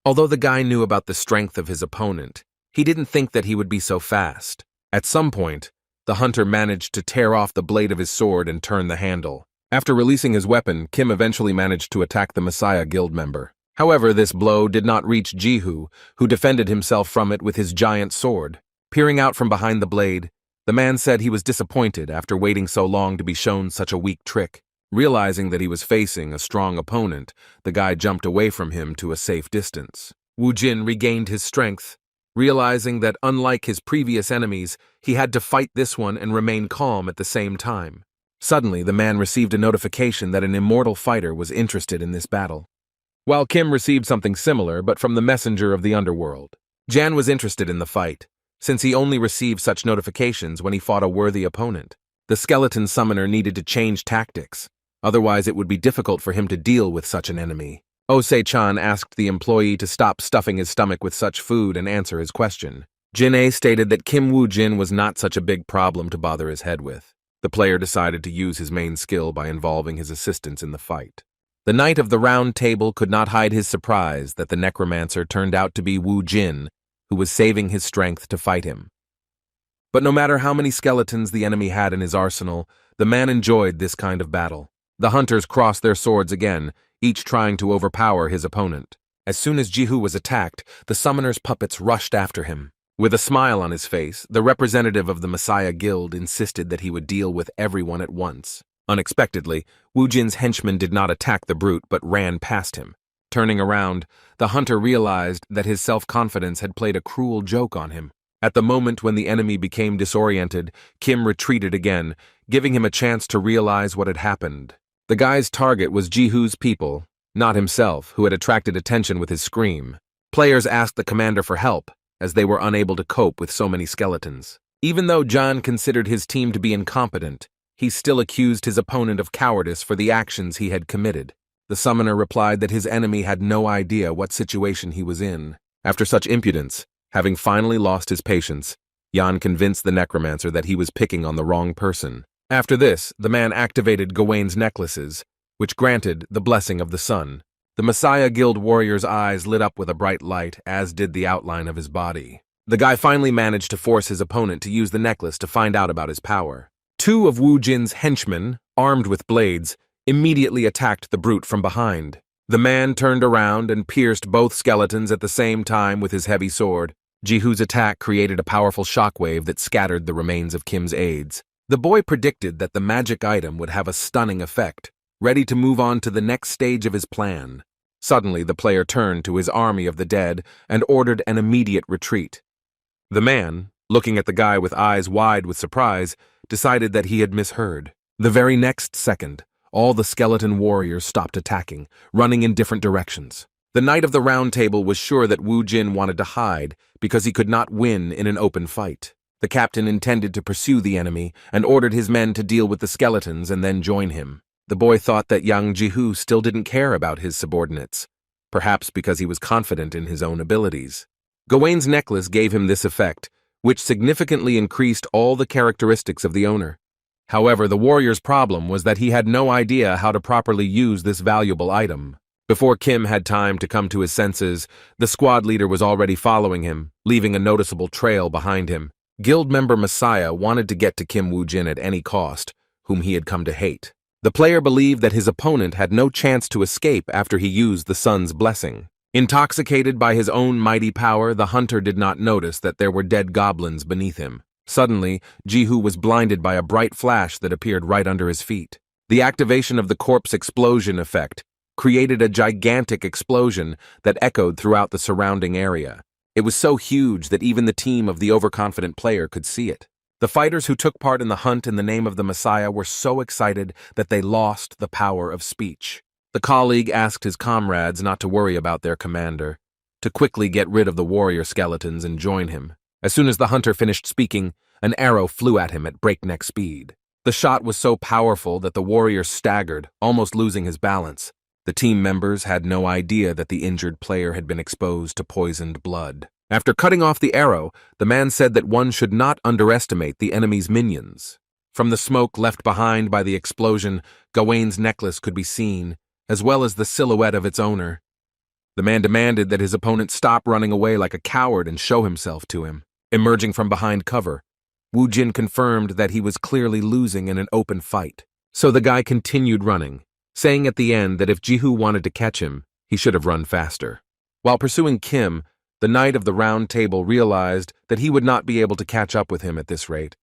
Although the guy knew about the strength of his opponent, he didn't think that he would be so fast. At some point, the hunter managed to tear off the blade of his sword and turn the handle. After releasing his weapon, Kim eventually managed to attack the Messiah Guild member. However, this blow did not reach Jihu, who defended himself from it with his giant sword. Peering out from behind the blade, the man said he was disappointed after waiting so long to be shown such a weak trick. Realizing that he was facing a strong opponent, the guy jumped away from him to a safe distance. Wu Jin regained his strength, realizing that unlike his previous enemies, he had to fight this one and remain calm at the same time. Suddenly, the man received a notification that an immortal fighter was interested in this battle. While Kim received something similar, but from the messenger of the underworld. Jan was interested in the fight, since he only received such notifications when he fought a worthy opponent. The skeleton summoner needed to change tactics, otherwise it would be difficult for him to deal with such an enemy. Osei-chan asked the employee to stop stuffing his stomach with such food and answer his question. Jin-A stated that Kim Woo-jin was not such a big problem to bother his head with. The player decided to use his main skill by involving his assistants in the fight. The Knight of the Round Table could not hide his surprise that the necromancer turned out to be Wu Jin, who was saving his strength to fight him. But no matter how many skeletons the enemy had in his arsenal, the man enjoyed this kind of battle. The hunters crossed their swords again, each trying to overpower his opponent. As soon as Jihu was attacked, the summoner's puppets rushed after him. With a smile on his face, the representative of the Messiah Guild insisted that he would deal with everyone at once. Unexpectedly, Wu Jin's henchman did not attack the brute but ran past him. Turning around, the hunter realized that his self-confidence had played a cruel joke on him. At the moment when the enemy became disoriented, Kim retreated again, giving him a chance to realize what had happened. The guy's target was Jihu's people, not himself, who had attracted attention with his scream. Players asked the commander for help, as they were unable to cope with so many skeletons. Even though John considered his team to be incompetent, he still accused his opponent of cowardice for the actions he had committed. The summoner replied that his enemy had no idea what situation he was in. After such impudence, having finally lost his patience, Jan convinced the necromancer that he was picking on the wrong person. After this, the man activated Gawain's necklaces, which granted the blessing of the sun. The Messiah Guild warrior's eyes lit up with a bright light, as did the outline of his body. The guy finally managed to force his opponent to use the necklace to find out about his power. Two of Wu Jin's henchmen, armed with blades, immediately attacked the brute from behind. The man turned around and pierced both skeletons at the same time with his heavy sword. Jihu's attack created a powerful shockwave that scattered the remains of Kim's aides. The boy predicted that the magic item would have a stunning effect, ready to move on to the next stage of his plan. Suddenly, the player turned to his army of the dead and ordered an immediate retreat. The man, looking at the guy with eyes wide with surprise, decided that he had misheard. The very next second, all the skeleton warriors stopped attacking, running in different directions. The Knight of the Round Table was sure that Wu Jin wanted to hide because he could not win in an open fight. The captain intended to pursue the enemy and ordered his men to deal with the skeletons and then join him. The boy thought that Yang Jihu still didn't care about his subordinates, perhaps because he was confident in his own abilities. Gawain's necklace gave him this effect, which significantly increased all the characteristics of the owner. However, the warrior's problem was that he had no idea how to properly use this valuable item. Before Kim had time to come to his senses, the squad leader was already following him, leaving a noticeable trail behind him. Guild member Messiah wanted to get to Kim Woo-jin at any cost, whom he had come to hate. The player believed that his opponent had no chance to escape after he used the sun's blessing. Intoxicated by his own mighty power, the hunter did not notice that there were dead goblins beneath him. Suddenly, Jihu was blinded by a bright flash that appeared right under his feet. The activation of the corpse explosion effect created a gigantic explosion that echoed throughout the surrounding area. It was so huge that even the team of the overconfident player could see it. The fighters who took part in the hunt in the name of the Messiah were so excited that they lost the power of speech. The colleague asked his comrades not to worry about their commander, to quickly get rid of the warrior skeletons and join him. As soon as the hunter finished speaking, an arrow flew at him at breakneck speed. The shot was so powerful that the warrior staggered, almost losing his balance. The team members had no idea that the injured player had been exposed to poisoned blood. After cutting off the arrow, the man said that one should not underestimate the enemy's minions. From the smoke left behind by the explosion, Gawain's necklace could be seen, as well as the silhouette of its owner. The man demanded that his opponent stop running away like a coward and show himself to him. Emerging from behind cover, Wu Jin confirmed that he was clearly losing in an open fight. So the guy continued running, saying at the end that if Jihu wanted to catch him, he should have run faster. While pursuing Kim, the Knight of the Round Table realized that he would not be able to catch up with him at this rate.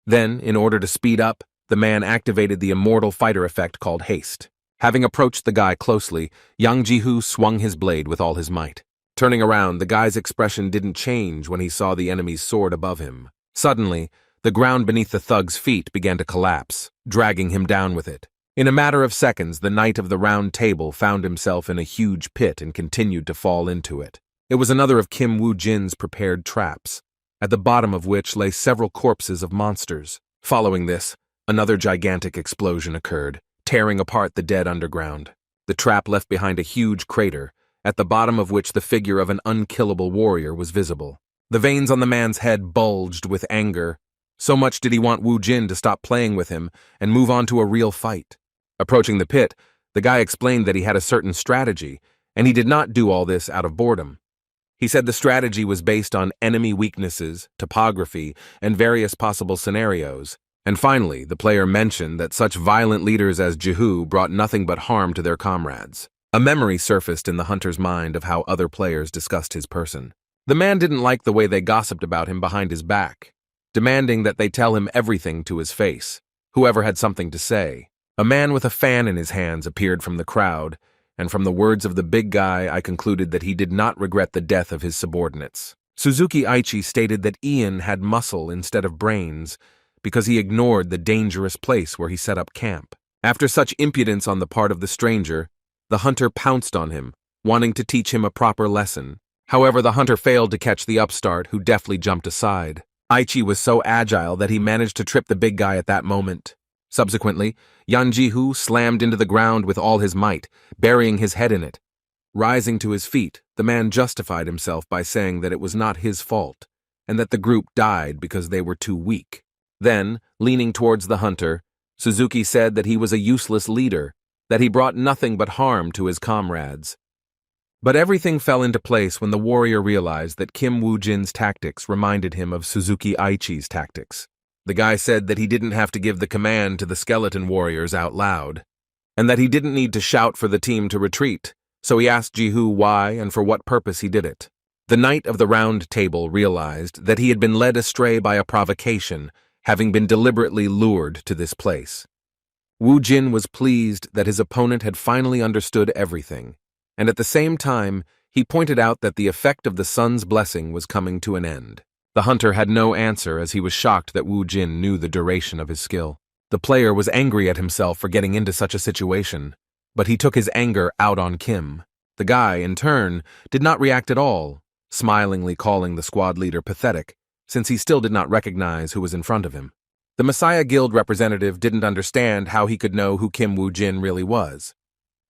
Then, in order to speed up, the man activated the immortal fighter effect called Haste. Having approached the guy closely, Yang Jihu swung his blade with all his might. Turning around, the guy's expression didn't change when he saw the enemy's sword above him. Suddenly, the ground beneath the thug's feet began to collapse, dragging him down with it. In a matter of seconds, the Knight of the Round Table found himself in a huge pit and continued to fall into it. It was another of Kim Woo-jin's prepared traps, at the bottom of which lay several corpses of monsters. Following this, another gigantic explosion occurred, tearing apart the dead underground. The trap left behind a huge crater, at the bottom of which the figure of an unkillable warrior was visible. The veins on the man's head bulged with anger. So much did he want Wu Jin to stop playing with him and move on to a real fight. Approaching the pit, the guy explained that he had a certain strategy, and he did not do all this out of boredom. He said the strategy was based on enemy weaknesses, topography, and various possible scenarios. And finally, the player mentioned that such violent leaders as Jihu brought nothing but harm to their comrades. A memory surfaced in the hunter's mind of how other players discussed his person. The man didn't like the way they gossiped about him behind his back, demanding that they tell him everything to his face, whoever had something to say. A man with a fan in his hands appeared from the crowd, and from the words of the big guy, I concluded that he did not regret the death of his subordinates. Suzuki Aichi stated that Ian had muscle instead of brains, because he ignored the dangerous place where he set up camp. After such impudence on the part of the stranger, the hunter pounced on him, wanting to teach him a proper lesson. However, the hunter failed to catch the upstart, who deftly jumped aside. Aichi was so agile that he managed to trip the big guy at that moment. Subsequently, Yan Jihu slammed into the ground with all his might, burying his head in it. Rising to his feet, the man justified himself by saying that it was not his fault, and that the group died because they were too weak. Then, leaning towards the hunter, Suzuki said that he was a useless leader, that he brought nothing but harm to his comrades. But everything fell into place when the warrior realized that Kim Woo-jin's tactics reminded him of Suzuki Aichi's tactics. The guy said that he didn't have to give the command to the skeleton warriors out loud, and that he didn't need to shout for the team to retreat, so he asked Jihu why and for what purpose he did it. The Knight of the Round Table realized that he had been led astray by a provocation, having been deliberately lured to this place. Wu Jin was pleased that his opponent had finally understood everything, and at the same time, he pointed out that the effect of the sun's blessing was coming to an end. The hunter had no answer as he was shocked that Wu Jin knew the duration of his skill. The player was angry at himself for getting into such a situation, but he took his anger out on Kim. The guy, in turn, did not react at all, smilingly calling the squad leader pathetic, since he still did not recognize who was in front of him. The Messiah Guild representative didn't understand how he could know who Kim Wu Jin really was.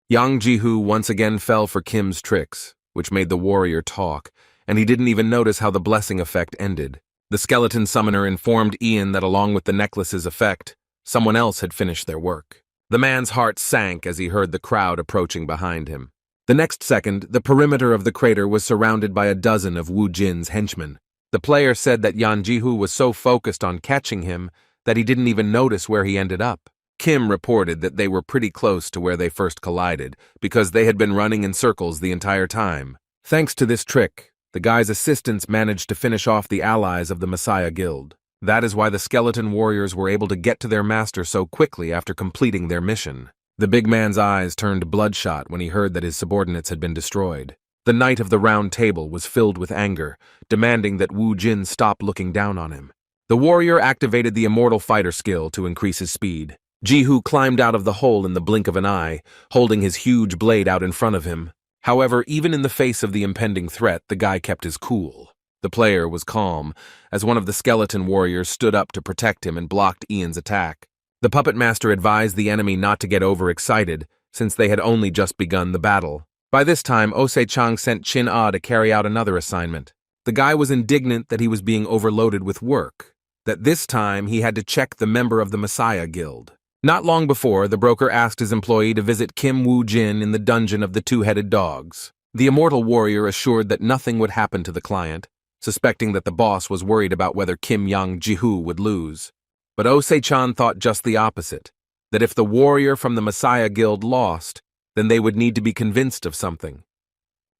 Yang Ji-hoo once again fell for Kim's tricks, which made the warrior talk, and he didn't even notice how the blessing effect ended. The skeleton summoner informed Ian that along with the necklace's effect, someone else had finished their work. The man's heart sank as he heard the crowd approaching behind him. The next second, the perimeter of the crater was surrounded by a dozen of Wu Jin's henchmen. The player said that Yang Ji-hoo was so focused on catching him that he didn't even notice where he ended up. Kim reported that they were pretty close to where they first collided, because they had been running in circles the entire time. Thanks to this trick, the guy's assistants managed to finish off the allies of the Messiah Guild. That is why the skeleton warriors were able to get to their master so quickly after completing their mission. The big man's eyes turned bloodshot when he heard that his subordinates had been destroyed. The Knight of the Round Table was filled with anger, demanding that Wu Jin stop looking down on him. The warrior activated the Immortal Fighter skill to increase his speed. Ji-hoo climbed out of the hole in the blink of an eye, holding his huge blade out in front of him. However, even in the face of the impending threat, the guy kept his cool. The player was calm, as one of the skeleton warriors stood up to protect him and blocked Ian's attack. The puppet master advised the enemy not to get overexcited, since they had only just begun the battle. By this time, Osei-chang sent Chin-ah to carry out another assignment. The guy was indignant that he was being overloaded with work, that this time he had to check the member of the Messiah Guild. Not long before, the broker asked his employee to visit Kim Wu Jin in the dungeon of the two-headed dogs. The immortal warrior assured that nothing would happen to the client, suspecting that the boss was worried about whether Kim Yang Ji-hoo would lose. But Osei-chan thought just the opposite, that if the warrior from the Messiah Guild lost, then they would need to be convinced of something.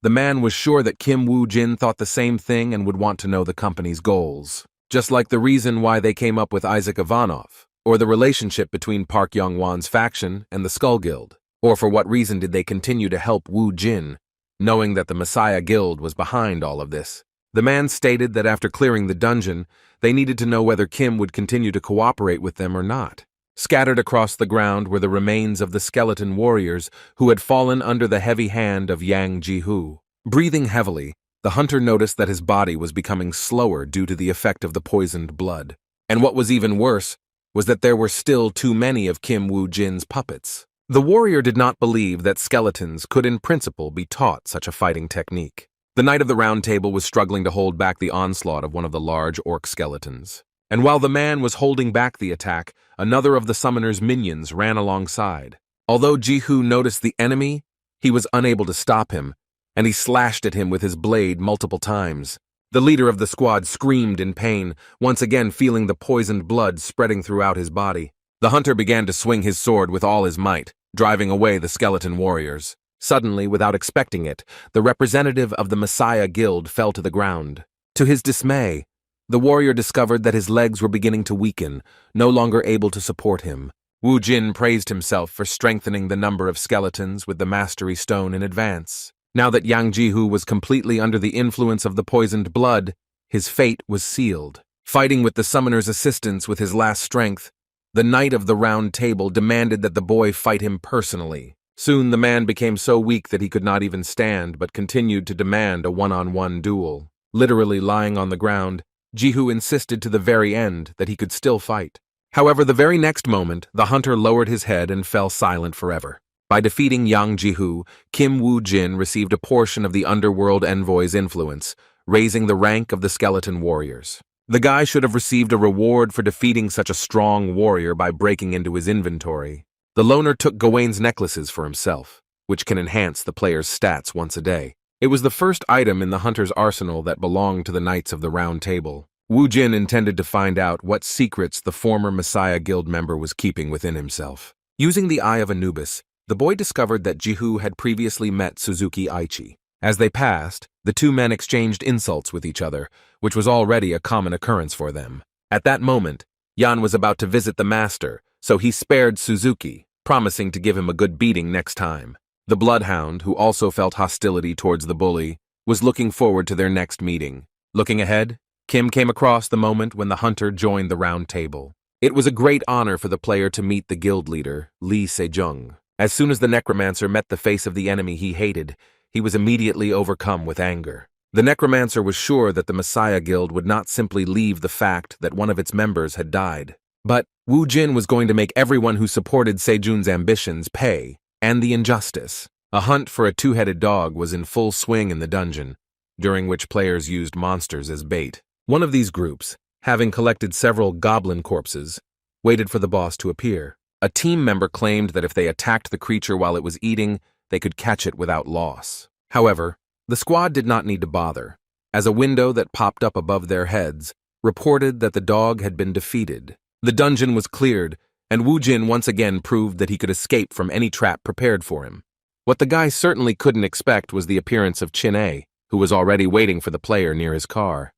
The man was sure that Kim Wu Jin thought the same thing and would want to know the company's goals, just like the reason why they came up with Isaac Ivanov, or the relationship between Park Yong Wan's faction and the Skull Guild, or for what reason did they continue to help Wu Jin, knowing that the Messiah Guild was behind all of this. The man stated that after clearing the dungeon, they needed to know whether Kim would continue to cooperate with them or not. Scattered across the ground were the remains of the skeleton warriors who had fallen under the heavy hand of Yang Ji-hoo. Breathing heavily, the hunter noticed that his body was becoming slower due to the effect of the poisoned blood. And what was even worse was that there were still too many of Kim Wu Jin's puppets. The warrior did not believe that skeletons could in principle be taught such a fighting technique. The Knight of the Round Table was struggling to hold back the onslaught of one of the large orc skeletons. And while the man was holding back the attack, another of the summoner's minions ran alongside. Although Ji-hoo noticed the enemy, he was unable to stop him, and he slashed at him with his blade multiple times. The leader of the squad screamed in pain, once again feeling the poisoned blood spreading throughout his body. The hunter began to swing his sword with all his might, driving away the skeleton warriors. Suddenly, without expecting it, the representative of the Messiah Guild fell to the ground. To his dismay, the warrior discovered that his legs were beginning to weaken, no longer able to support him. Wu Jin praised himself for strengthening the number of skeletons with the Mastery Stone in advance. Now that Yang Ji-hoo was completely under the influence of the poisoned blood, his fate was sealed. Fighting with the summoner's assistance with his last strength, the Knight of the Round Table demanded that the boy fight him personally. Soon the man became so weak that he could not even stand, but continued to demand a one-on-one duel. Literally lying on the ground, Ji-hoo insisted to the very end that he could still fight. However, the very next moment, the hunter lowered his head and fell silent forever. By defeating Yang Ji-hoo, Kim Wu Jin received a portion of the underworld envoy's influence, raising the rank of the skeleton warriors. The guy should have received a reward for defeating such a strong warrior by breaking into his inventory. The loner took Gawain's necklaces for himself, which can enhance the player's stats once a day. It was the first item in the hunter's arsenal that belonged to the Knights of the Round Table. Wu Jin intended to find out what secrets the former Messiah Guild member was keeping within himself. Using the Eye of Anubis, the boy discovered that Ji-hoo had previously met Suzuki Aichi. As they passed, the two men exchanged insults with each other, which was already a common occurrence for them. At that moment, Yan was about to visit the master, so he spared Suzuki, promising to give him a good beating next time. The Bloodhound, who also felt hostility towards the bully, was looking forward to their next meeting. Looking ahead, Kim came across the moment when the hunter joined the round table. It was a great honor for the player to meet the guild leader, Lee Sejong. As soon as the necromancer met the face of the enemy he hated, he was immediately overcome with anger. The necromancer was sure that the Messiah Guild would not simply leave the fact that one of its members had died. But Wu Jin was going to make everyone who supported Sejun's ambitions pay, and the injustice. A hunt for a two-headed dog was in full swing in the dungeon, during which players used monsters as bait. One of these groups, having collected several goblin corpses, waited for the boss to appear. A team member claimed that if they attacked the creature while it was eating, they could catch it without loss. However, the squad did not need to bother, as a window that popped up above their heads reported that the dog had been defeated. The dungeon was cleared, and Wu Jin once again proved that he could escape from any trap prepared for him. What the guy certainly couldn't expect was the appearance of Chin-A, who was already waiting for the player near his car.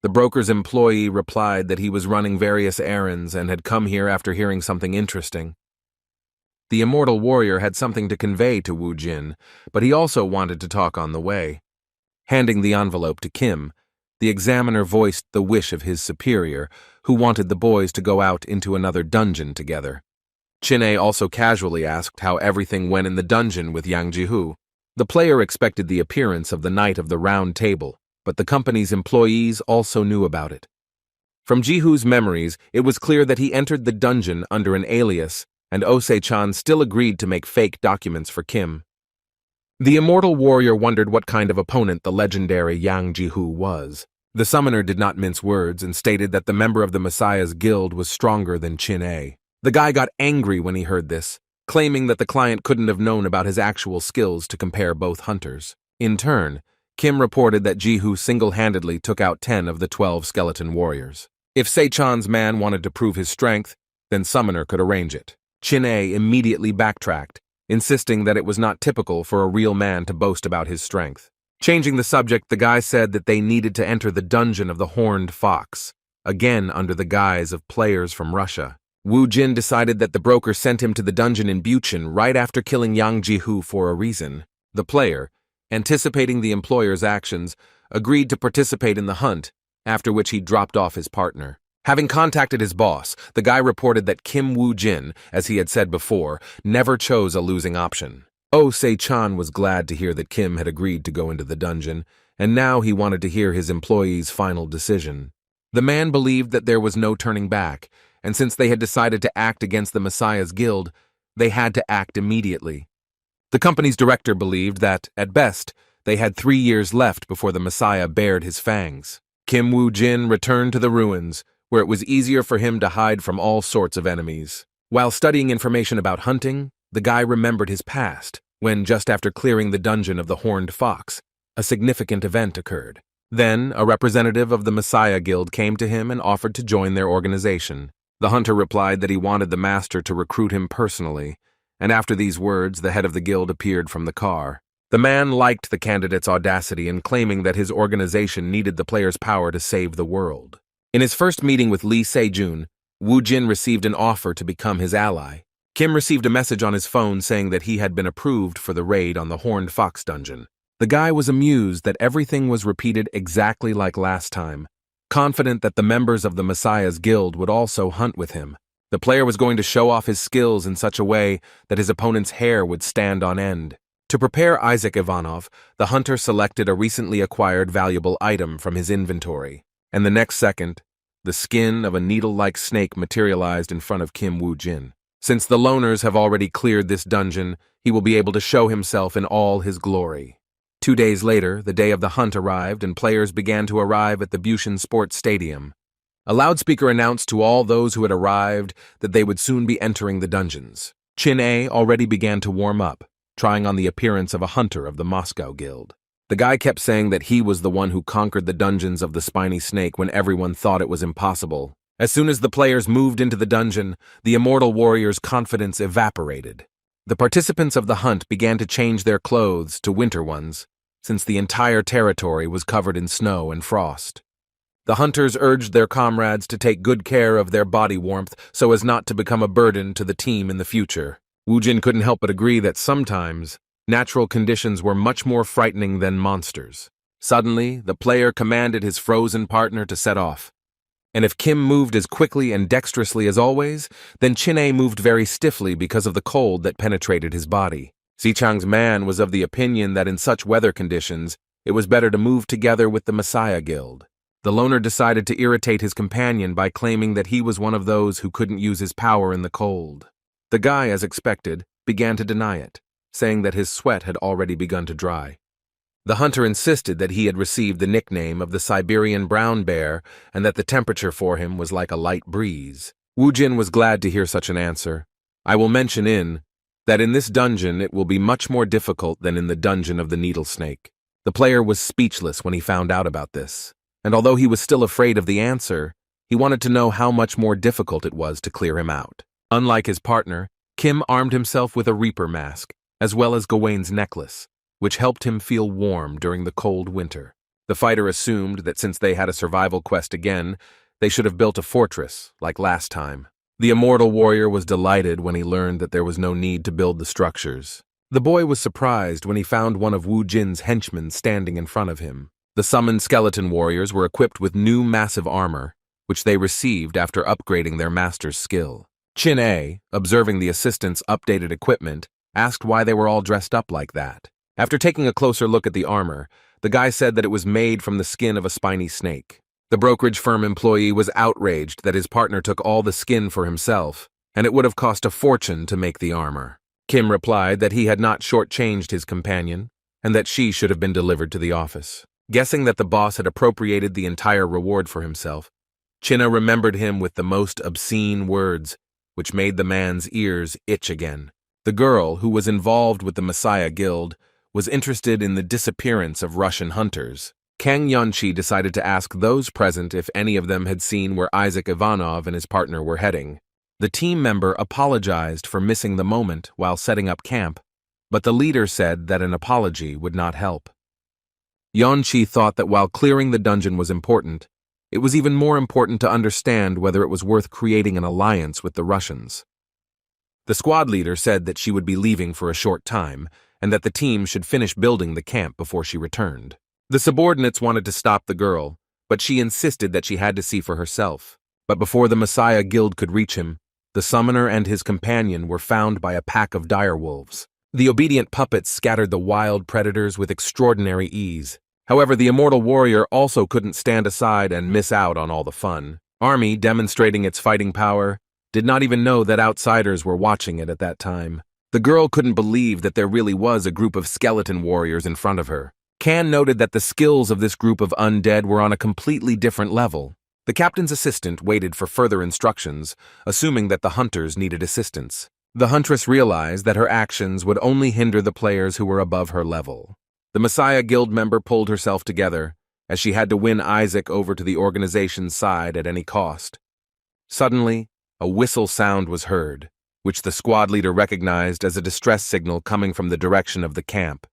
The broker's employee replied that he was running various errands and had come here after hearing something interesting. The immortal warrior had something to convey to Wu Jin, but he also wanted to talk on the way. Handing the envelope to Kim, the examiner voiced the wish of his superior, who wanted the boys to go out into another dungeon together. Chin-A also casually asked how everything went in the dungeon with Yang Jihu. The player expected the appearance of the Knight of the Round Table, but the company's employees also knew about it. From Jihu's memories, it was clear that he entered the dungeon under an alias, and Osei-chan still agreed to make fake documents for Kim. The immortal warrior wondered what kind of opponent the legendary Yang Jihu was. The summoner did not mince words and stated that the member of the Messiah's guild was stronger than Chin-A. The guy got angry when he heard this, claiming that the client couldn't have known about his actual skills to compare both hunters. In turn, Kim reported that Jihu single-handedly took out 10 of the 12 skeleton warriors. If Sei-chan's man wanted to prove his strength, then Summoner could arrange it. Chin-A immediately backtracked, insisting that it was not typical for a real man to boast about his strength. Changing the subject, the guy said that they needed to enter the dungeon of the Horned Fox, again under the guise of players from Russia. Wu Jin decided that the broker sent him to the dungeon in Buchin right after killing Yang Jihu for a reason. The player, anticipating the employer's actions, agreed to participate in the hunt, after which he dropped off his partner. Having contacted his boss, the guy reported that Kim Wu Jin, as he had said before, never chose a losing option. Osei-chan was glad to hear that Kim had agreed to go into the dungeon, and now he wanted to hear his employee's final decision. The man believed that there was no turning back, and since they had decided to act against the Messiah's guild, they had to act immediately. The company's director believed that, at best, they had 3 years left before the Messiah bared his fangs. Kim Wu Jin returned to the ruins, where it was easier for him to hide from all sorts of enemies. While studying information about hunting, the guy remembered his past, when just after clearing the dungeon of the Horned Fox, a significant event occurred. Then, a representative of the Messiah Guild came to him and offered to join their organization. The hunter replied that he wanted the master to recruit him personally, and after these words, the head of the guild appeared from the car. The man liked the candidate's audacity in claiming that his organization needed the player's power to save the world. In his first meeting with Lee Sejun, Wu Jin received an offer to become his ally. Kim received a message on his phone saying that he had been approved for the raid on the Horned Fox dungeon. The guy was amused that everything was repeated exactly like last time, confident that the members of the Messiah's guild would also hunt with him. The player was going to show off his skills in such a way that his opponent's hair would stand on end. To prepare Isaac Ivanov, the hunter selected a recently acquired valuable item from his inventory, and the next second, the skin of a needle-like snake materialized in front of Kim Wu Jin. Since the loners have already cleared this dungeon, he will be able to show himself in all his glory. 2 days later, the day of the hunt arrived and players began to arrive at the Buchin Sports Stadium. A loudspeaker announced to all those who had arrived that they would soon be entering the dungeons. Chin-A already began to warm up, trying on the appearance of a hunter of the Moscow Guild. The guy kept saying that he was the one who conquered the dungeons of the spiny snake when everyone thought it was impossible. As soon as the players moved into the dungeon, the immortal warrior's confidence evaporated. The participants of the hunt began to change their clothes to winter ones, since the entire territory was covered in snow and frost. The hunters urged their comrades to take good care of their body warmth so as not to become a burden to the team in the future. Wu Jin couldn't help but agree that sometimes natural conditions were much more frightening than monsters. Suddenly, the player commanded his frozen partner to set off. And if Kim moved as quickly and dexterously as always, then Chin-A moved very stiffly because of the cold that penetrated his body. Zichang's man was of the opinion that in such weather conditions, it was better to move together with the Messiah Guild. The loner decided to irritate his companion by claiming that he was one of those who couldn't use his power in the cold. The guy, as expected, began to deny it, saying that his sweat had already begun to dry. The hunter insisted that he had received the nickname of the Siberian brown bear and that the temperature for him was like a light breeze. Wu Jin was glad to hear such an answer. I will mention that in this dungeon it will be much more difficult than in the dungeon of the needle snake. The player was speechless when he found out about this, and although he was still afraid of the answer, he wanted to know how much more difficult it was to clear him out. Unlike his partner, Kim armed himself with a reaper mask, as well as Gawain's necklace, which helped him feel warm during the cold winter. The fighter assumed that since they had a survival quest again, they should have built a fortress, like last time. The immortal warrior was delighted when he learned that there was no need to build the structures. The boy was surprised when he found one of Wu Jin's henchmen standing in front of him. The summoned skeleton warriors were equipped with new massive armor, which they received after upgrading their master's skill. Chin-A, observing the assistants' updated equipment, asked why they were all dressed up like that. After taking a closer look at the armor, the guy said that it was made from the skin of a spiny snake. The brokerage firm employee was outraged that his partner took all the skin for himself, and it would have cost a fortune to make the armor. Kim replied that he had not shortchanged his companion, and that she should have been delivered to the office. Guessing that the boss had appropriated the entire reward for himself, Chin-A remembered him with the most obscene words, which made the man's ears itch again. The girl, who was involved with the Messiah Guild, was interested in the disappearance of Russian hunters. Kang Yunchi decided to ask those present if any of them had seen where Isaac Ivanov and his partner were heading. The team member apologized for missing the moment while setting up camp, but the leader said that an apology would not help. Yunchi thought that while clearing the dungeon was important, it was even more important to understand whether it was worth creating an alliance with the Russians. The squad leader said that she would be leaving for a short time, and that the team should finish building the camp before she returned. The subordinates wanted to stop the girl, but she insisted that she had to see for herself. But before the Messiah Guild could reach him, the summoner and his companion were found by a pack of direwolves. The obedient puppets scattered the wild predators with extraordinary ease. However, the immortal warrior also couldn't stand aside and miss out on all the fun. Army, demonstrating its fighting power, did not even know that outsiders were watching it at that time. The girl couldn't believe that there really was a group of skeleton warriors in front of her. Kan noted that the skills of this group of undead were on a completely different level. The captain's assistant waited for further instructions, assuming that the hunters needed assistance. The huntress realized that her actions would only hinder the players who were above her level. The Messiah Guild member pulled herself together, as she had to win Isaac over to the organization's side at any cost. Suddenly, a whistle sound was heard, which the squad leader recognized as a distress signal coming from the direction of the camp.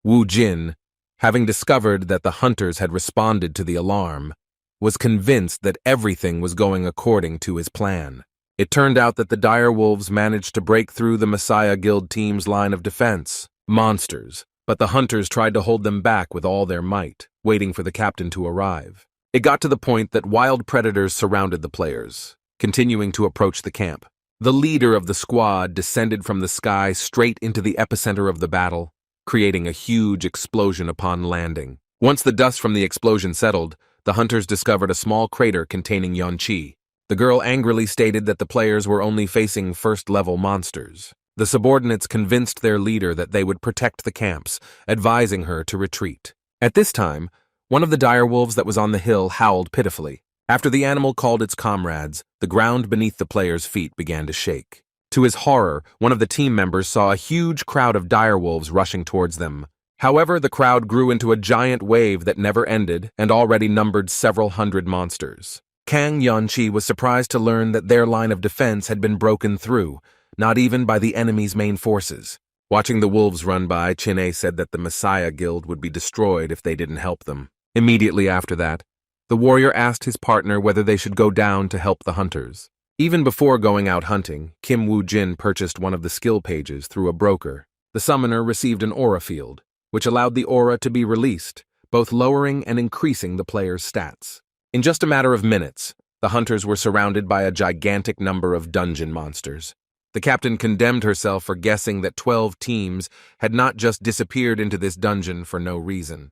Wu Jin, having discovered that the hunters had responded to the alarm, was convinced that everything was going according to his plan. It turned out that the direwolves managed to break through the Messiah Guild team's line of defense. Monsters, but the hunters tried to hold them back with all their might, waiting for the captain to arrive. It got to the point that wild predators surrounded the players, continuing to approach the camp. The leader of the squad descended from the sky straight into the epicenter of the battle, creating a huge explosion upon landing. Once the dust from the explosion settled, the hunters discovered a small crater containing Yunchi. The girl angrily stated that the players were only facing first-level monsters. The subordinates convinced their leader that they would protect the camps, advising her to retreat. At this time, one of the direwolves that was on the hill howled pitifully. After the animal called its comrades, the ground beneath the players' feet began to shake. To his horror, one of the team members saw a huge crowd of direwolves rushing towards them. However, the crowd grew into a giant wave that never ended and already numbered several hundred monsters. Kang Yunchi was surprised to learn that their line of defense had been broken through, not even by the enemy's main forces. Watching the wolves run by, Chin-A said that the Messiah Guild would be destroyed if they didn't help them. Immediately after that, The warrior asked his partner whether they should go down to help the hunters. Even before going out hunting, Kim Woo-jin purchased one of the skill pages through a broker. The summoner received an aura field, which allowed the aura to be released, both lowering and increasing the player's stats. In just a matter of minutes, the hunters were surrounded by a gigantic number of dungeon monsters. The captain condemned herself for guessing that 12 teams had not just disappeared into this dungeon for no reason.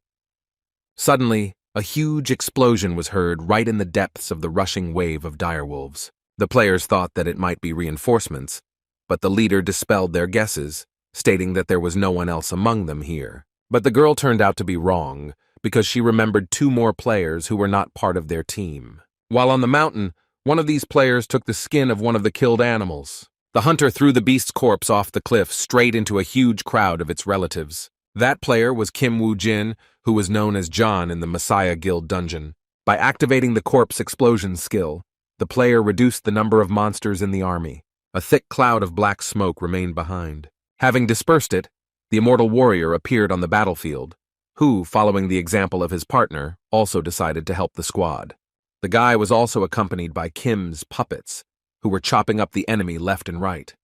Suddenly, a huge explosion was heard right in the depths of the rushing wave of direwolves. The players thought that it might be reinforcements, but the leader dispelled their guesses, stating that there was no one else among them here. But the girl turned out to be wrong, because she remembered 2 more players who were not part of their team. While on the mountain, one of these players took the skin of one of the killed animals. The hunter threw the beast's corpse off the cliff straight into a huge crowd of its relatives. That player was Kim Woo-jin, who was known as John in the Messiah Guild dungeon. By activating the corpse explosion skill, the player reduced the number of monsters in the army. A thick cloud of black smoke remained behind. Having dispersed it, the immortal warrior appeared on the battlefield, who, following the example of his partner, also decided to help the squad. The guy was also accompanied by Kim's puppets, who were chopping up the enemy left and right.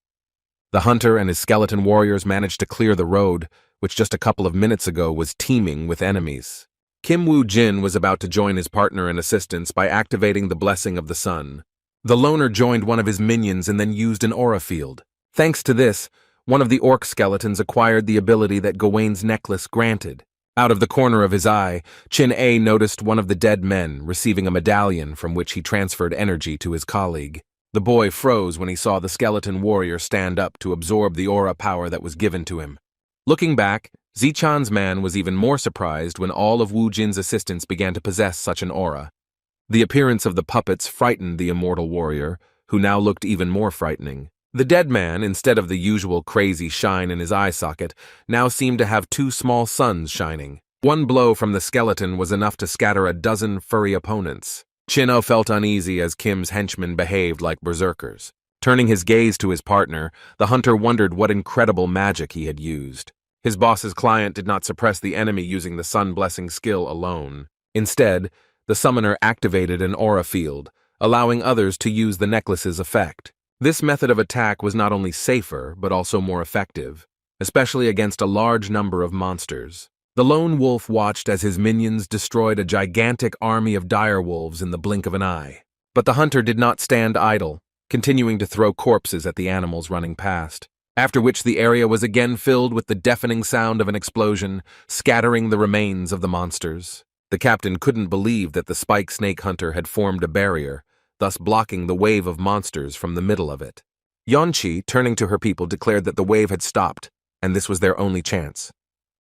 The hunter and his skeleton warriors managed to clear the road, which just a couple of minutes ago was teeming with enemies. Kim Woo-jin was about to join his partner in assistance by activating the Blessing of the Sun. The loner joined one of his minions and then used an aura field. Thanks to this, one of the orc skeletons acquired the ability that Gawain's necklace granted. Out of the corner of his eye, Chin-A noticed one of the dead men receiving a medallion from which he transferred energy to his colleague. The boy froze when he saw the skeleton warrior stand up to absorb the aura power that was given to him. Looking back, Zichan's man was even more surprised when all of Woo-jin's assistants began to possess such an aura. The appearance of the puppets frightened the immortal warrior, who now looked even more frightening. The dead man, instead of the usual crazy shine in his eye socket, now seemed to have 2 small suns shining. One blow from the skeleton was enough to scatter a dozen furry opponents. Chin-O felt uneasy as Kim's henchmen behaved like berserkers. Turning his gaze to his partner, the hunter wondered what incredible magic he had used. His boss's client did not suppress the enemy using the Sun Blessing skill alone. Instead, the summoner activated an aura field, allowing others to use the necklace's effect. This method of attack was not only safer, but also more effective, especially against a large number of monsters. The lone wolf watched as his minions destroyed a gigantic army of direwolves in the blink of an eye. But the hunter did not stand idle, continuing to throw corpses at the animals running past, after which the area was again filled with the deafening sound of an explosion, scattering the remains of the monsters. The captain couldn't believe that the spike snake hunter had formed a barrier, thus blocking the wave of monsters from the middle of it. Yeonchi, turning to her people, declared that the wave had stopped, and this was their only chance.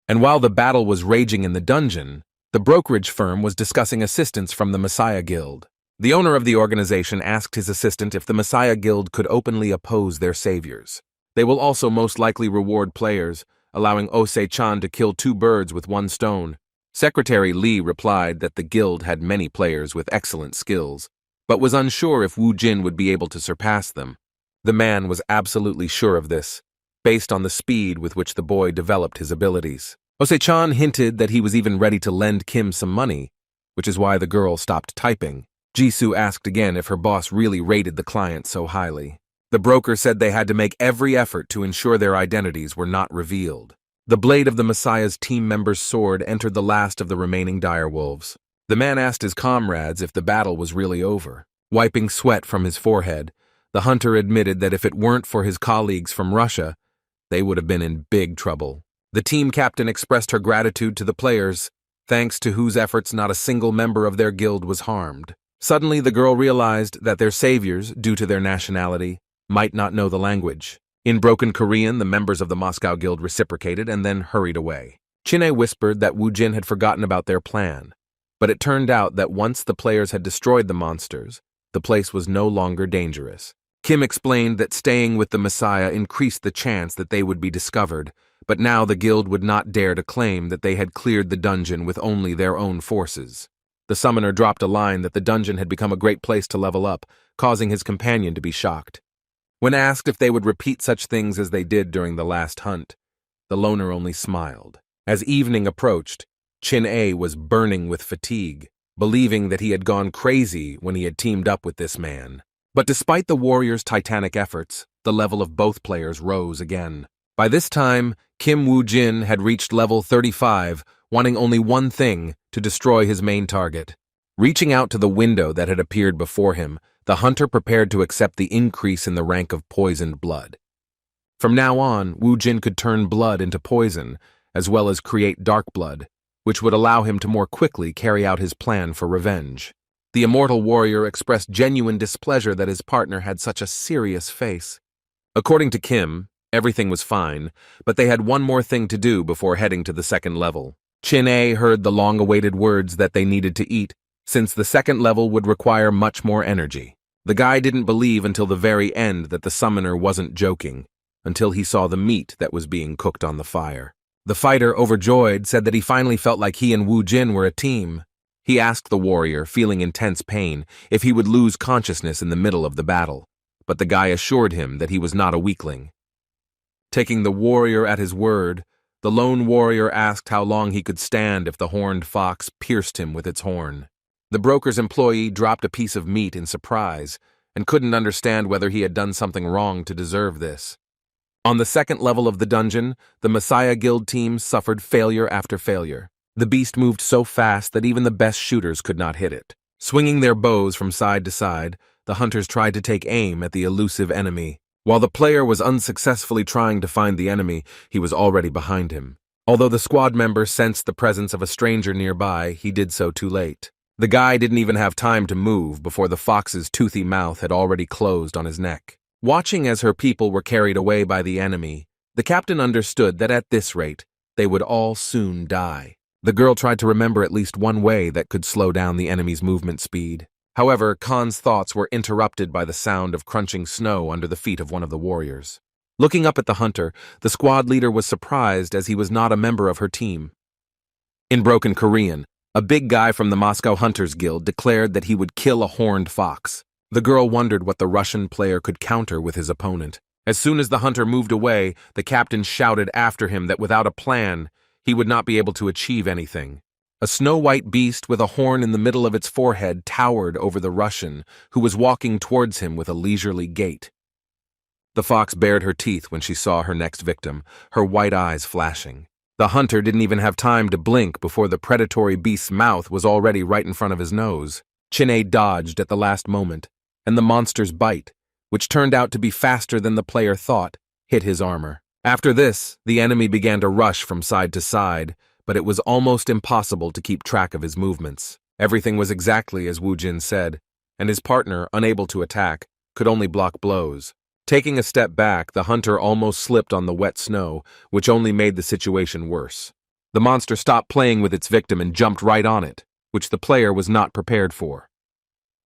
And while the battle was raging in the dungeon, the brokerage firm was discussing assistance from the Messiah Guild. The owner of the organization asked his assistant if the Messiah Guild could openly oppose their saviors. They will also most likely reward players, allowing Osei-chan to kill 2 birds with 1 stone. Secretary Lee replied that the guild had many players with excellent skills, but was unsure if Woo-jin would be able to surpass them. The man was absolutely sure of this, based on the speed with which the boy developed his abilities. Osei-chan hinted that he was even ready to lend Kim some money, which is why the girl stopped typing. Jisoo asked again if her boss really rated the client so highly. The broker said they had to make every effort to ensure their identities were not revealed. The blade of the Messiah's team member's sword entered the last of the remaining direwolves. The man asked his comrades if the battle was really over. Wiping sweat from his forehead, the hunter admitted that if it weren't for his colleagues from Russia, they would have been in big trouble. The team captain expressed her gratitude to the players, thanks to whose efforts not a single member of their guild was harmed. Suddenly, the girl realized that their saviors, due to their nationality, might not know the language. In broken Korean, the members of the Moscow Guild reciprocated and then hurried away. Chin-A whispered that Woo-jin had forgotten about their plan, but it turned out that once the players had destroyed the monsters, the place was no longer dangerous. Kim explained that staying with the Messiah increased the chance that they would be discovered, but now the guild would not dare to claim that they had cleared the dungeon with only their own forces. The summoner dropped a line that the dungeon had become a great place to level up, causing his companion to be shocked. When asked if they would repeat such things as they did during the last hunt, the loner only smiled. As evening approached, Chin-A was burning with fatigue. believing that he had gone crazy when he had teamed up with this man. But despite the warriors' titanic efforts, the level of both players rose again. By this time, Kim Woo-jin had reached level 35, wanting only one thing: to destroy his main target. Reaching out to the window that had appeared before him, the hunter prepared to accept the increase in the rank of poisoned blood. From now on, Woo-jin could turn blood into poison, as well as create dark blood, which would allow him to more quickly carry out his plan for revenge. The immortal warrior expressed genuine displeasure that his partner had such a serious face. According to Kim, everything was fine, but they had one more thing to do before heading to the second level. Chin-A heard the long-awaited words that they needed to eat, since the second level would require much more energy. The guy didn't believe until the very end that the summoner wasn't joking, until he saw the meat that was being cooked on the fire. The fighter, overjoyed, said that he finally felt like he and Woo-jin were a team. He asked the warrior, feeling intense pain, if he would lose consciousness in the middle of the battle, but the guy assured him that he was not a weakling. Taking the warrior at his word, the lone warrior asked how long he could stand if the horned fox pierced him with its horn. The broker's employee dropped a piece of meat in surprise and couldn't understand whether he had done something wrong to deserve this. On the second level of the dungeon, the Messiah Guild team suffered failure after failure. The beast moved so fast that even the best shooters could not hit it. Swinging their bows from side to side, the hunters tried to take aim at the elusive enemy. While the player was unsuccessfully trying to find the enemy, he was already behind him. Although the squad member sensed the presence of a stranger nearby, he did so too late. The guy didn't even have time to move before the fox's toothy mouth had already closed on his neck. Watching as her people were carried away by the enemy, the captain understood that at this rate, they would all soon die. The girl tried to remember at least one way that could slow down the enemy's movement speed. However, Khan's thoughts were interrupted by the sound of crunching snow under the feet of one of the warriors. Looking up at the hunter, the squad leader was surprised as he was not a member of her team. In broken Korean, a big guy from the Moscow Hunters Guild declared that he would kill a horned fox. The girl wondered what the Russian player could counter with his opponent. As soon as the hunter moved away, the captain shouted after him that without a plan, he would not be able to achieve anything. A snow-white beast with a horn in the middle of its forehead towered over the Russian, who was walking towards him with a leisurely gait. The fox bared her teeth when she saw her next victim, her white eyes flashing. The hunter didn't even have time to blink before the predatory beast's mouth was already right in front of his nose. Chin-A dodged at the last moment, and the monster's bite, which turned out to be faster than the player thought, hit his armor. After this, the enemy began to rush from side to side, but it was almost impossible to keep track of his movements. Everything was exactly as Woo-jin said, and his partner, unable to attack, could only block blows. Taking a step back, the hunter almost slipped on the wet snow, which only made the situation worse. The monster stopped playing with its victim and jumped right on it, which the player was not prepared for.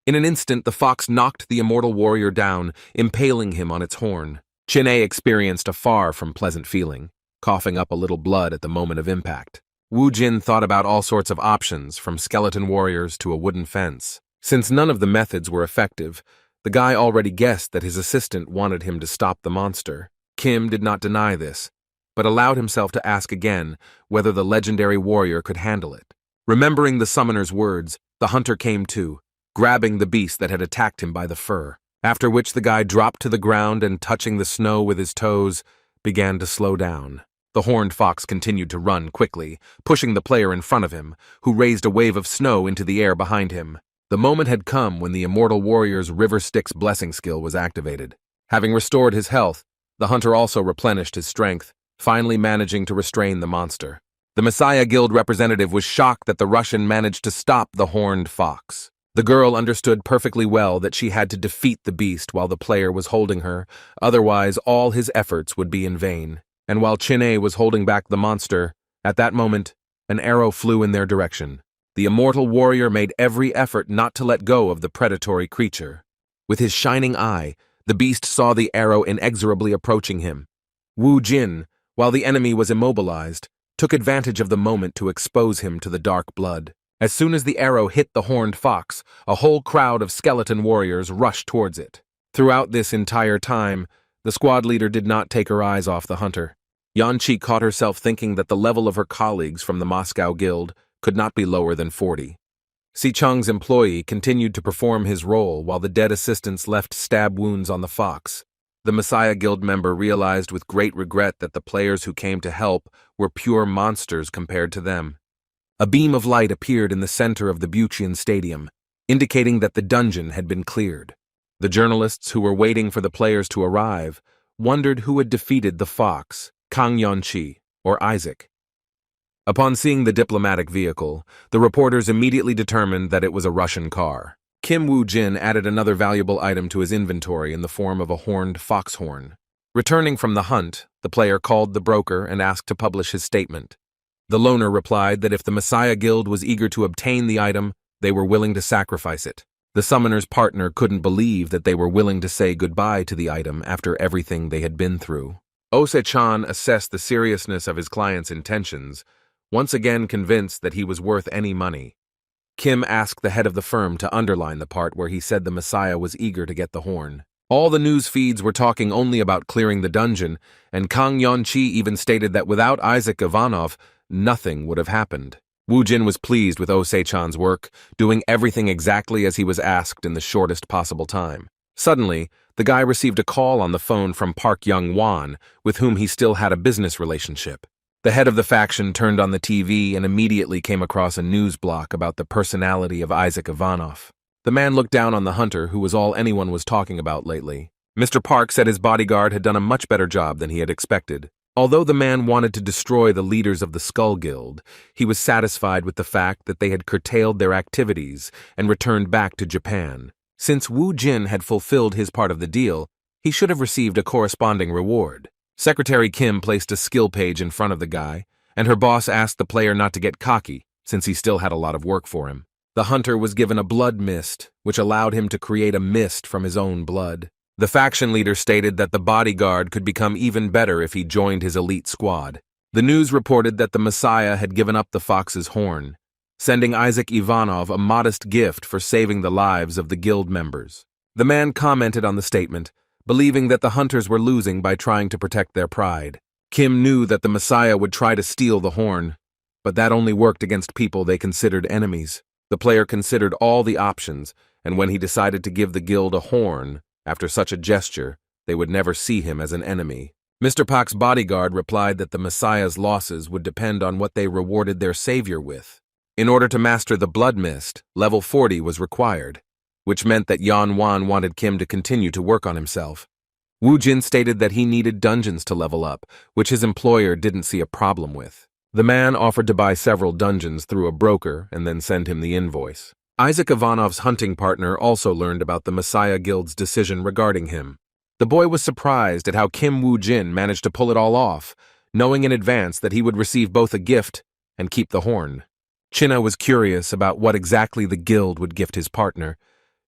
In an instant, the fox knocked the immortal warrior down, impaling him on its horn. Chin-A experienced a far from pleasant feeling, coughing up a little blood at the moment of impact. Woo-jin thought about all sorts of options, from skeleton warriors to a wooden fence. Since none of the methods were effective, the guy already guessed that his assistant wanted him to stop the monster. Kim did not deny this, but allowed himself to ask again whether the legendary warrior could handle it. Remembering the summoner's words, the hunter came to, grabbing the beast that had attacked him by the fur, after which the guy dropped to the ground and, touching the snow with his toes, began to slow down. The horned fox continued to run quickly, pushing the player in front of him, who raised a wave of snow into the air behind him. The moment had come when the immortal warrior's River Styx blessing skill was activated. Having restored his health, the hunter also replenished his strength, finally managing to restrain the monster. The Messiah Guild representative was shocked that the Russian managed to stop the horned fox. The girl understood perfectly well that she had to defeat the beast while the player was holding her, otherwise all his efforts would be in vain. And while Chin-A was holding back the monster, at that moment, an arrow flew in their direction. The immortal warrior made every effort not to let go of the predatory creature. With his shining eye, the beast saw the arrow inexorably approaching him. Woo-jin, while the enemy was immobilized, took advantage of the moment to expose him to the dark blood. As soon as the arrow hit the horned fox, a whole crowd of skeleton warriors rushed towards it. Throughout this entire time, the squad leader did not take her eyes off the hunter. Yanchi caught herself thinking that the level of her colleagues from the Moscow Guild could not be lower than 40. Si Chung's employee continued to perform his role while the dead assistants left stab wounds on the fox. The Messiah Guild member realized with great regret that the players who came to help were pure monsters compared to them. A beam of light appeared in the center of the Bucheon Stadium, indicating that the dungeon had been cleared. The journalists who were waiting for the players to arrive wondered who had defeated the fox, Kang Yeon-chi, or Isaac. Upon seeing the diplomatic vehicle, the reporters immediately determined that it was a Russian car. Kim Woo-jin added another valuable item to his inventory in the form of a horned foxhorn. Returning from the hunt, the player called the broker and asked to publish his statement. The loner replied that if the Messiah Guild was eager to obtain the item, they were willing to sacrifice it. The summoner's partner couldn't believe that they were willing to say goodbye to the item after everything they had been through. Ose-chan assessed the seriousness of his client's intentions, once again convinced that he was worth any money. Kim asked the head of the firm to underline the part where he said the Messiah was eager to get the horn. All the news feeds were talking only about clearing the dungeon, and Kang Yeon-chi even stated that without Isaac Ivanov, nothing would have happened. Woo-jin was pleased with Ose-chan's work, doing everything exactly as he was asked in the shortest possible time. Suddenly, the guy received a call on the phone from Park Yong Wan, with whom he still had a business relationship. The head of the faction turned on the TV and immediately came across a news block about the personality of Isaac Ivanov. The man looked down on the hunter, who was all anyone was talking about lately. Mr. Park said his bodyguard had done a much better job than he had expected. Although the man wanted to destroy the leaders of the Skull Guild, he was satisfied with the fact that they had curtailed their activities and returned back to Japan. Since Woo Jin had fulfilled his part of the deal, he should have received a corresponding reward. Secretary Kim placed a skill page in front of the guy, and her boss asked the player not to get cocky, since he still had a lot of work for him. The hunter was given a blood mist, which allowed him to create a mist from his own blood. The faction leader stated that the bodyguard could become even better if he joined his elite squad. The news reported that the Messiah had given up the fox's horn, sending Isaac Ivanov a modest gift for saving the lives of the guild members. The man commented on the statement, believing that the hunters were losing by trying to protect their pride. Kim knew that the Messiah would try to steal the horn, but that only worked against people they considered enemies. The player considered all the options, and when he decided to give the guild a horn, after such a gesture, they would never see him as an enemy. Mr. Park's bodyguard replied that the Messiah's losses would depend on what they rewarded their savior with. In order to master the blood mist, level 40 was required, which meant that Yon Wan wanted Kim to continue to work on himself. Woo Jin stated that he needed dungeons to level up, which his employer didn't see a problem with. The man offered to buy several dungeons through a broker and then send him the invoice. Isaac Ivanov's hunting partner also learned about the Messiah Guild's decision regarding him. The boy was surprised at how Kim Woo-jin managed to pull it all off, knowing in advance that he would receive both a gift and keep the horn. China was curious about what exactly the guild would gift his partner,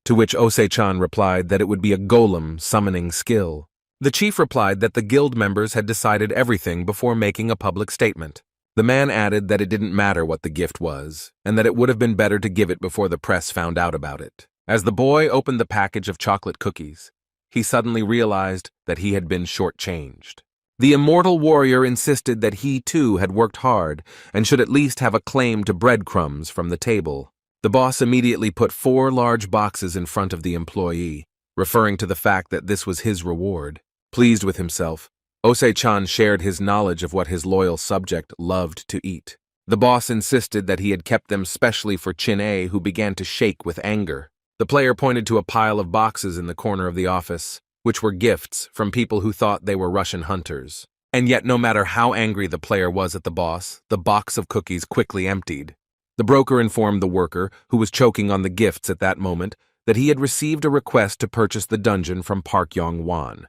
to which Ose-chan replied that it would be a golem summoning skill. The chief replied that the guild members had decided everything before making a public statement. The man added that it didn't matter what the gift was, and that it would have been better to give it before the press found out about it. As the boy opened the package of chocolate cookies, he suddenly realized that he had been shortchanged. The immortal warrior insisted that he too had worked hard and should at least have a claim to breadcrumbs from the table. The boss immediately put 4 large boxes in front of the employee, referring to the fact that this was his reward. Pleased with himself, Ose-chan shared his knowledge of what his loyal subject loved to eat. The boss insisted that he had kept them specially for Chin-A, who began to shake with anger. The player pointed to a pile of boxes in the corner of the office, which were gifts from people who thought they were Russian hunters. And yet, no matter how angry the player was at the boss of cookies quickly emptied. The broker informed the worker, who was choking on the gifts at that moment, that he had received a request to purchase the dungeon from Park Yong Wan.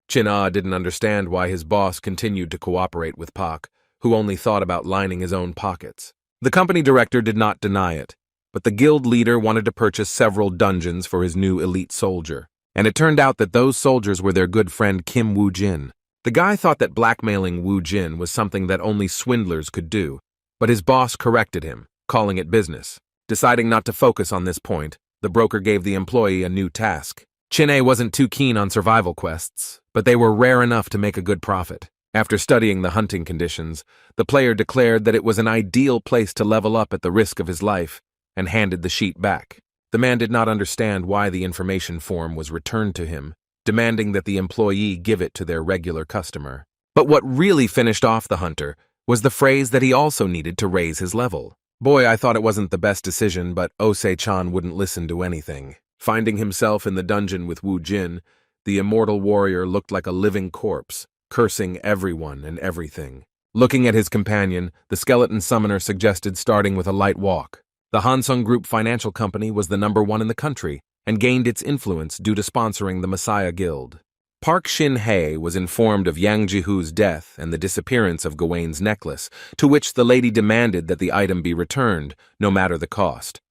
Chin-A didn't understand why his boss continued to cooperate with Park, who only thought about lining his own pockets. The company director did not deny it, but the guild leader wanted to purchase several dungeons for his new elite soldier, and it turned out that those soldiers were their good friend Kim Woo-jin. The guy thought that blackmailing Woo-jin was something that only swindlers could do, but his boss corrected him, calling it business. Deciding not to focus on this point, the broker gave the employee a new task. Chin-A wasn't too keen on survival quests, but they were rare enough to make a good profit. After studying the hunting conditions, the player declared that it was an ideal place to level up at the risk of his life, and handed the sheet back. The man did not understand why the information form was returned to him, demanding that the employee give it to their regular customer. But what really finished off the hunter was the phrase that he also needed to raise his level. Boy, I thought it wasn't the best decision, but Osei-chan wouldn't listen to anything. Finding himself in the dungeon with Wu Jin, the immortal warrior looked like a living corpse, cursing everyone and everything. Looking at his companion, the skeleton summoner suggested starting with a light walk. The Hansung Group Financial Company was the #1 in the country and gained its influence due to sponsoring the Messiah Guild. Park Shin-hye was informed of Yang Jihu's death and the disappearance of Gawain's necklace, to which the lady demanded that the item be returned, no matter the cost.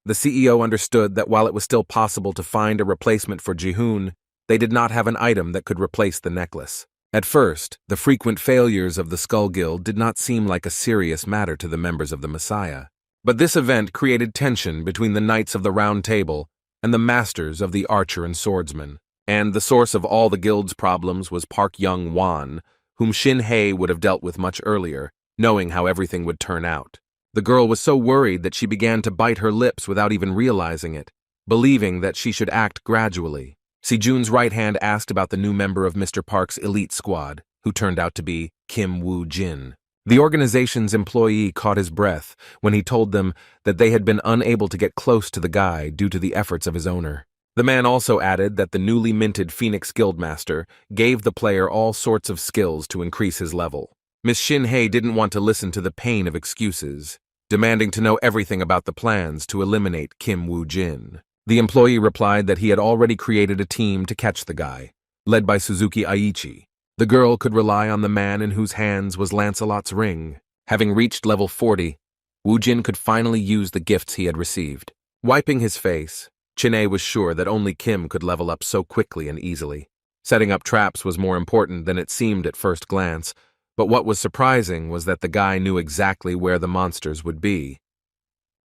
The CEO understood that while it was still possible to find a replacement for Jihoon, they did not have an item that could replace the necklace. At first, the frequent failures of the Skull Guild did not seem like a serious matter to the members of the Messiah. But this event created tension between the Knights of the Round Table and the Masters of the Archer and Swordsman. And the source of all the guild's problems was Park Yong Wan, whom Shin-hye would have dealt with much earlier, knowing how everything would turn out. The girl was so worried that she began to bite her lips without even realizing it, believing that she should act gradually. Si-jun's right hand asked about the new member of Mr. Park's elite squad, who turned out to be Kim Woo-jin. The organization's employee caught his breath when he told them that they had been unable to get close to the guy due to the efforts of his owner. The man also added that the newly minted Phoenix Guildmaster gave the player all sorts of skills to increase his level. Miss Shin-hye didn't want to listen to the pain of excuses, demanding to know everything about the plans to eliminate Kim Woo-jin. The employee replied that he had already created a team to catch the guy, led by Suzuki Aichi. The girl could rely on the man in whose hands was Lancelot's ring. Having reached level 40, Woo-jin could finally use the gifts he had received. Wiping his face, Chin-hye was sure that only Kim could level up so quickly and easily. Setting up traps was more important than it seemed at first glance, but what was surprising was that the guy knew exactly where the monsters would be.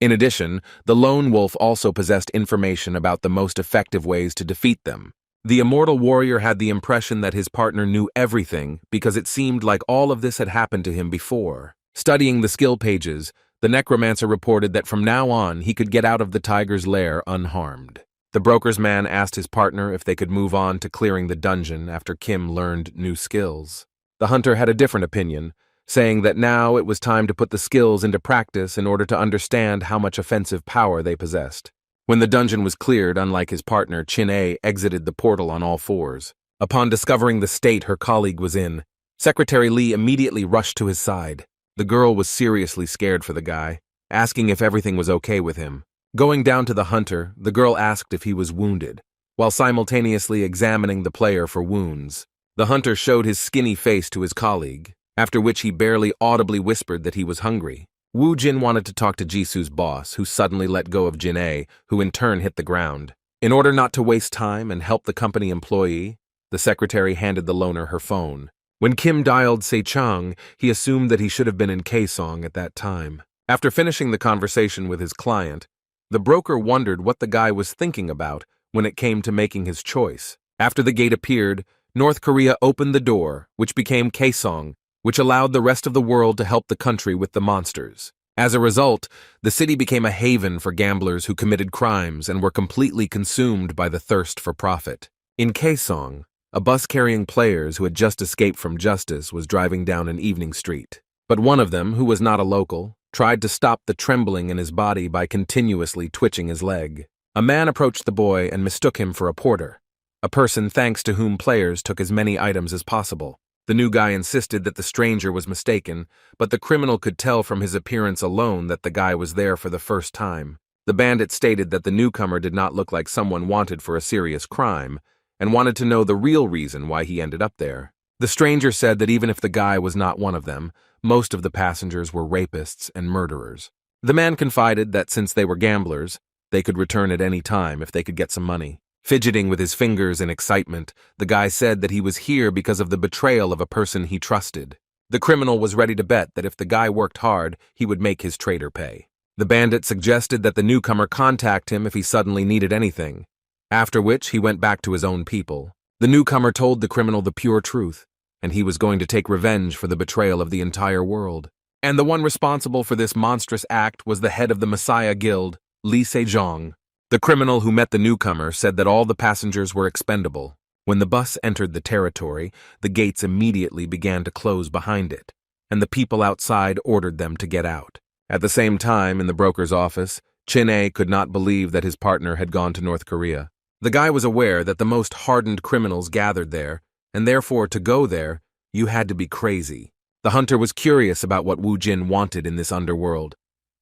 In addition, the lone wolf also possessed information about the most effective ways to defeat them. The immortal warrior had the impression that his partner knew everything because it seemed like all of this had happened to him before. Studying the skill pages, the necromancer reported that from now on he could get out of the tiger's lair unharmed. The broker's man asked his partner if they could move on to clearing the dungeon after Kim learned new skills. The hunter had a different opinion, saying that now it was time to put the skills into practice in order to understand how much offensive power they possessed. When the dungeon was cleared, unlike his partner, Chin-hye exited the portal on all fours. Upon discovering the state her colleague was in, Secretary Lee immediately rushed to his side. The girl was seriously scared for the guy, asking if everything was okay with him. Going down to the hunter, the girl asked if he was wounded, while simultaneously examining the player for wounds. The hunter showed his skinny face to his colleague, after which he barely audibly whispered that he was hungry. Wu Jin wanted to talk to Jisu's boss, who suddenly let go of Jin-hye, who in turn hit the ground. In order not to waste time and help the company employee, the secretary handed the loner her phone. When Kim dialed Se-chang, he assumed that he should have been in Kaesong at that time. After finishing the conversation with his client, the broker wondered what the guy was thinking about when it came to making his choice. After the gate appeared, North Korea opened the door, which became Kaesong, which allowed the rest of the world to help the country with the monsters. As a result, the city became a haven for gamblers who committed crimes and were completely consumed by the thirst for profit. In Kaesong, a bus carrying players who had just escaped from justice was driving down an evening street. But one of them, who was not a local, tried to stop the trembling in his body by continuously twitching his leg. A man approached the boy and mistook him for a porter, a person thanks to whom players took as many items as possible. The new guy insisted that the stranger was mistaken, but the criminal could tell from his appearance alone that the guy was there for the first time. The bandit stated that the newcomer did not look like someone wanted for a serious crime, and wanted to know the real reason why he ended up there. The stranger said that even if the guy was not one of them, most of the passengers were rapists and murderers. The man confided that since they were gamblers, they could return at any time if they could get some money. Fidgeting with his fingers in excitement, the guy said that he was here because of the betrayal of a person he trusted. The criminal was ready to bet that if the guy worked hard, he would make his trader pay. The bandit suggested that the newcomer contact him if he suddenly needed anything, after which he went back to his own people. The newcomer told the criminal the pure truth, and he was going to take revenge for the betrayal of the entire world. And the one responsible for this monstrous act was the head of the Messiah Guild, Li Sejong. The criminal who met the newcomer said that all the passengers were expendable. When the bus entered the territory, the gates immediately began to close behind it, and the people outside ordered them to get out. At the same time, in the broker's office, Chin-A could not believe that his partner had gone to North Korea. The guy was aware that the most hardened criminals gathered there, and therefore to go there, you had to be crazy. The hunter was curious about what Wu Jin wanted in this underworld,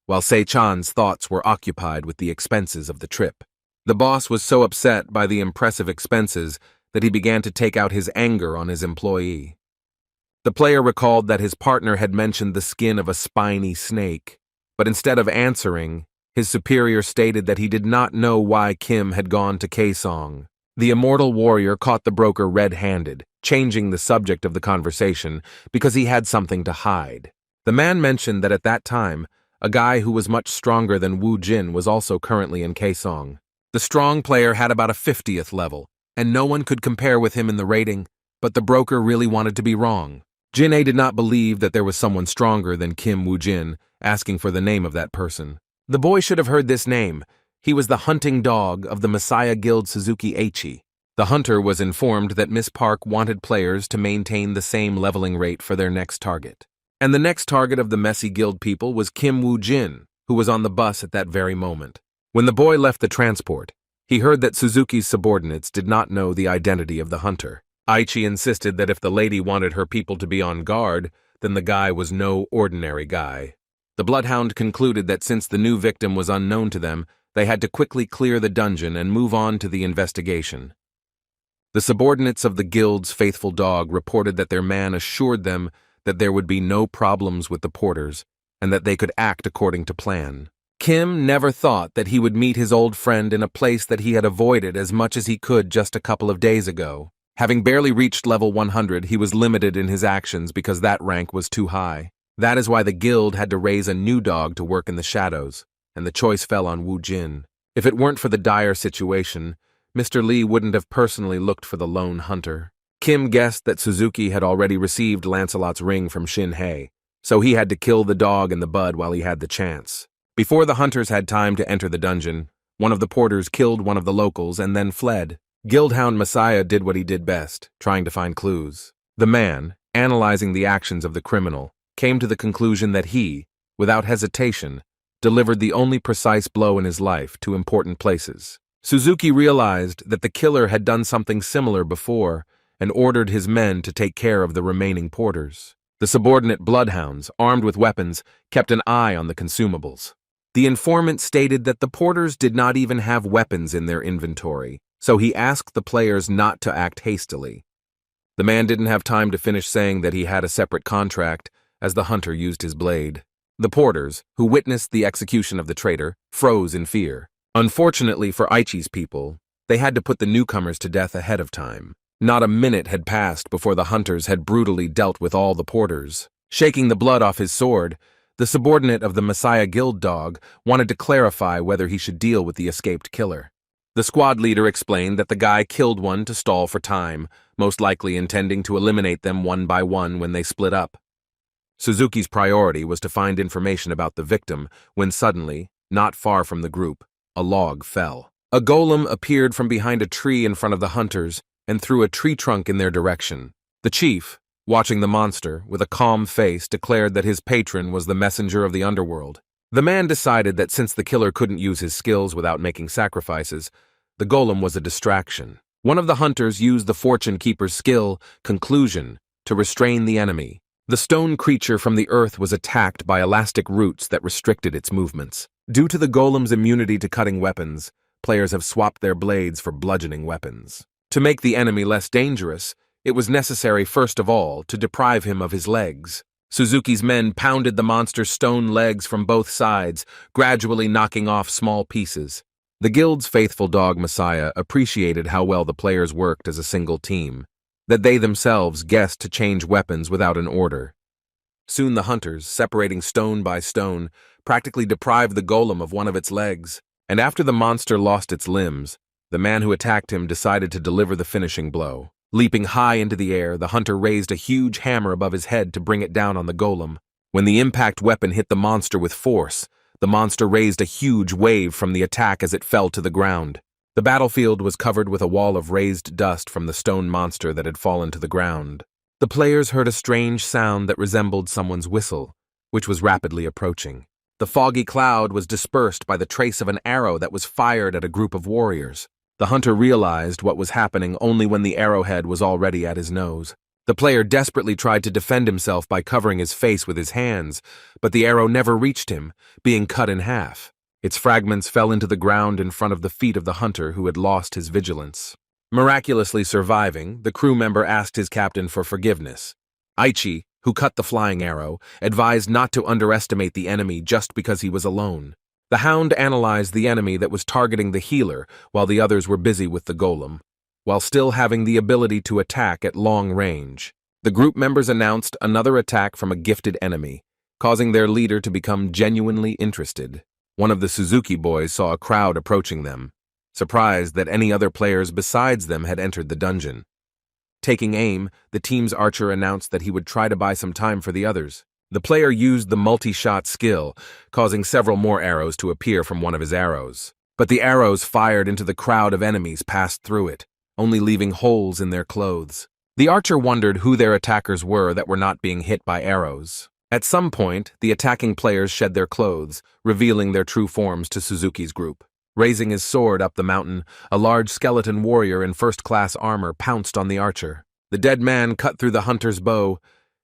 while Se-chan's thoughts were occupied with the expenses of the trip. The boss was so upset by the impressive expenses that he began to take out his anger on his employee. The player recalled that his partner had mentioned the skin of a spiny snake, but instead of answering, his superior stated that he did not know why Kim had gone to Kaesong. The immortal warrior caught the broker red-handed, changing the subject of the conversation because he had something to hide. The man mentioned that at that time, a guy who was much stronger than Wu Jin was also currently in Kaesong. The strong player had about a 50th level, and no one could compare with him in the rating, but the broker really wanted to be wrong. Jin-A did not believe that there was someone stronger than Kim Wu Jin, asking for the name of that person. The boy should have heard this name. He was the hunting dog of the Messiah Guild Suzuki Aichi. The hunter was informed that Miss Park wanted players to maintain the same leveling rate for their next target. And the next target of the messy guild people was Kim Wu Jin, who was on the bus at that very moment. When the boy left the transport, he heard that Suzuki's subordinates did not know the identity of the hunter. Aichi insisted that if the lady wanted her people to be on guard, then the guy was no ordinary guy. The bloodhound concluded that since the new victim was unknown to them, they had to quickly clear the dungeon and move on to the investigation. The subordinates of the guild's faithful dog reported that their man assured them that there would be no problems with the porters and that they could act according to plan. Kim never thought that he would meet his old friend in a place that he had avoided as much as he could just a couple of days ago. Having barely reached level 100, he was limited in his actions because that rank was too high. That is why the guild had to raise a new dog to work in the shadows, and the choice fell on Wu Jin. If it weren't for the dire situation, Mr. Lee wouldn't have personally looked for the lone hunter. Kim guessed that Suzuki had already received Lancelot's ring from Shin-Hei, so he had to kill the dog in the bud while he had the chance. Before the hunters had time to enter the dungeon, one of the porters killed one of the locals and then fled. Guildhound Messiah did what he did best, trying to find clues. The man, analyzing the actions of the criminal, came to the conclusion that he, without hesitation, delivered the only precise blow in his life to important places. Suzuki realized that the killer had done something similar before and ordered his men to take care of the remaining porters. The subordinate bloodhounds, armed with weapons, kept an eye on the consumables. The informant stated that the porters did not even have weapons in their inventory, so he asked the players not to act hastily. The man didn't have time to finish saying that he had a separate contract, as the hunter used his blade. The porters, who witnessed the execution of the traitor, froze in fear. Unfortunately for Aichi's people, they had to put the newcomers to death ahead of time. Not a minute had passed before the hunters had brutally dealt with all the porters. Shaking the blood off his sword, the subordinate of the Messiah Guild dog wanted to clarify whether he should deal with the escaped killer. The squad leader explained that the guy killed one to stall for time, most likely intending to eliminate them one by one when they split up. Suzuki's priority was to find information about the victim when suddenly, not far from the group, a log fell. A golem appeared from behind a tree in front of the hunters and threw a tree trunk in their direction. The chief, watching the monster, with a calm face, declared that his patron was the messenger of the underworld. The man decided that since the killer couldn't use his skills without making sacrifices, the golem was a distraction. One of the hunters used the fortune keeper's skill, conclusion, to restrain the enemy. The stone creature from the earth was attacked by elastic roots that restricted its movements. Due to the golem's immunity to cutting weapons, players have swapped their blades for bludgeoning weapons. To make the enemy less dangerous, it was necessary first of all to deprive him of his legs. Suzuki's men pounded the monster's stone legs from both sides, gradually knocking off small pieces. The guild's faithful dog Messiah appreciated how well the players worked as a single team, that they themselves guessed to change weapons without an order. Soon the hunters, separating stone by stone, practically deprived the golem of one of its legs, and after the monster lost its limbs, the man who attacked him decided to deliver the finishing blow. Leaping high into the air, the hunter raised a huge hammer above his head to bring it down on the golem. When the impact weapon hit the monster with force, The monster raised a huge wave from the attack as it fell to the ground. The battlefield was covered with a wall of raised dust from the stone monster that had fallen to the ground. The players heard a strange sound that resembled someone's whistle, which was rapidly approaching. The foggy cloud was dispersed by the trace of an arrow that was fired at a group of warriors. The hunter realized what was happening only when the arrowhead was already at his nose. The player desperately tried to defend himself by covering his face with his hands, but the arrow never reached him, being cut in half. Its fragments fell into the ground in front of the feet of the hunter who had lost his vigilance. Miraculously surviving, the crew member asked his captain for forgiveness. Aichi, who cut the flying arrow, advised not to underestimate the enemy just because he was alone. The hound analyzed the enemy that was targeting the healer while the others were busy with the golem, while still having the ability to attack at long range. The group members announced another attack from a gifted enemy, causing their leader to become genuinely interested. One of the Suzuki boys saw a crowd approaching them, surprised that any other players besides them had entered the dungeon. Taking aim, the team's archer announced that he would try to buy some time for the others. The player used the multi-shot skill, causing several more arrows to appear from one of his arrows. But the arrows fired into the crowd of enemies passed through it, only leaving holes in their clothes. The archer wondered who their attackers were that were not being hit by arrows. At some point, the attacking players shed their clothes, revealing their true forms to Suzuki's group. Raising his sword up the mountain, a large skeleton warrior in first-class armor pounced on the archer. The dead man cut through the hunter's bow,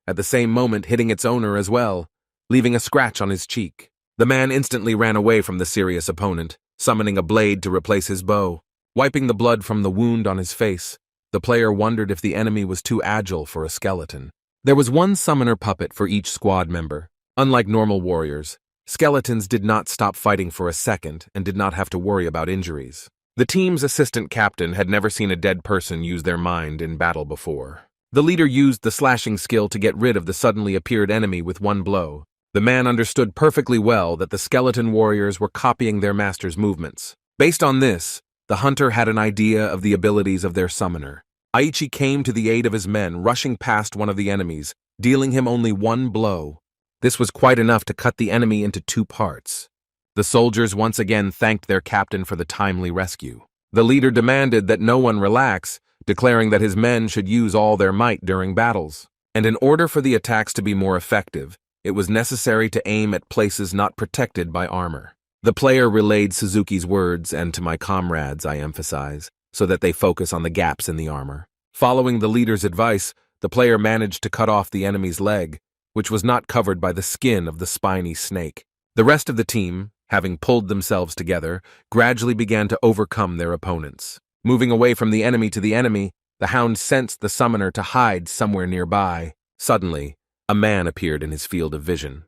at the same moment hitting its owner as well, leaving a scratch on his cheek. The man instantly ran away from the serious opponent, summoning a blade to replace his bow. Wiping the blood from the wound on his face, the player wondered if the enemy was too agile for a skeleton. There was one summoner puppet for each squad member. Unlike normal warriors, skeletons did not stop fighting for a second and did not have to worry about injuries. The team's assistant captain had never seen a dead person use their mind in battle before. The leader used the slashing skill to get rid of the suddenly appeared enemy with one blow. The man understood perfectly well that the skeleton warriors were copying their master's movements. Based on this, the hunter had an idea of the abilities of their summoner. Aichi came to the aid of his men, rushing past one of the enemies, dealing him only one blow. This was quite enough to cut the enemy into two parts. The soldiers once again thanked their captain for the timely rescue. The leader demanded that no one relax, declaring that his men should use all their might during battles. And in order for the attacks to be more effective, it was necessary to aim at places not protected by armor. The player relayed Suzuki's words, and to my comrades, I emphasize, so that they focus on the gaps in the armor. Following the leader's advice, the player managed to cut off the enemy's leg, which was not covered by the skin of the spiny snake. The rest of the team, having pulled themselves together, gradually began to overcome their opponents. Moving away from the enemy to the enemy, the hound sensed the summoner to hide somewhere nearby. Suddenly, a man appeared in his field of vision.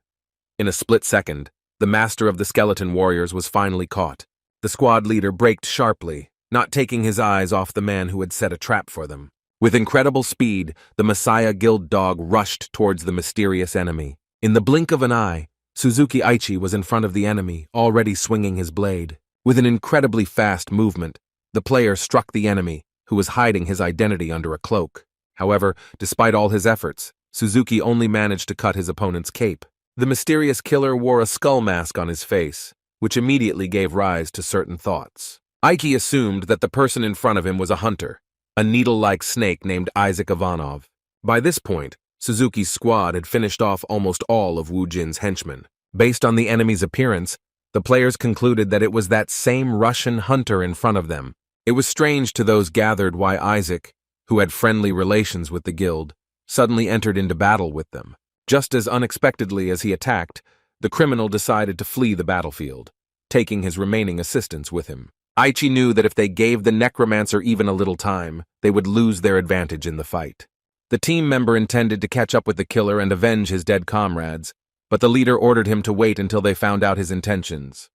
In a split second, the master of the skeleton warriors was finally caught. The squad leader braked sharply, not taking his eyes off the man who had set a trap for them. With incredible speed, the Messiah Guild dog rushed towards the mysterious enemy. In the blink of an eye, Suzuki Aichi was in front of the enemy, already swinging his blade. With an incredibly fast movement, the player struck the enemy, who was hiding his identity under a cloak. However, despite all his efforts, Suzuki only managed to cut his opponent's cape. The mysterious killer wore a skull mask on his face, which immediately gave rise to certain thoughts. Aichi assumed that the person in front of him was a hunter, a needle-like snake named Isaac Ivanov. By this point, Suzuki's squad had finished off almost all of Wu Jin's henchmen. Based on the enemy's appearance, the players concluded that it was that same Russian hunter in front of them. It was strange to those gathered why Isaac, who had friendly relations with the guild, suddenly entered into battle with them. Just as unexpectedly as he attacked, the criminal decided to flee the battlefield, taking his remaining assistants with him. Aichi knew that if they gave the necromancer even a little time, they would lose their advantage in the fight. The team member intended to catch up with the killer and avenge his dead comrades, but the leader ordered him to wait until they found out his intentions.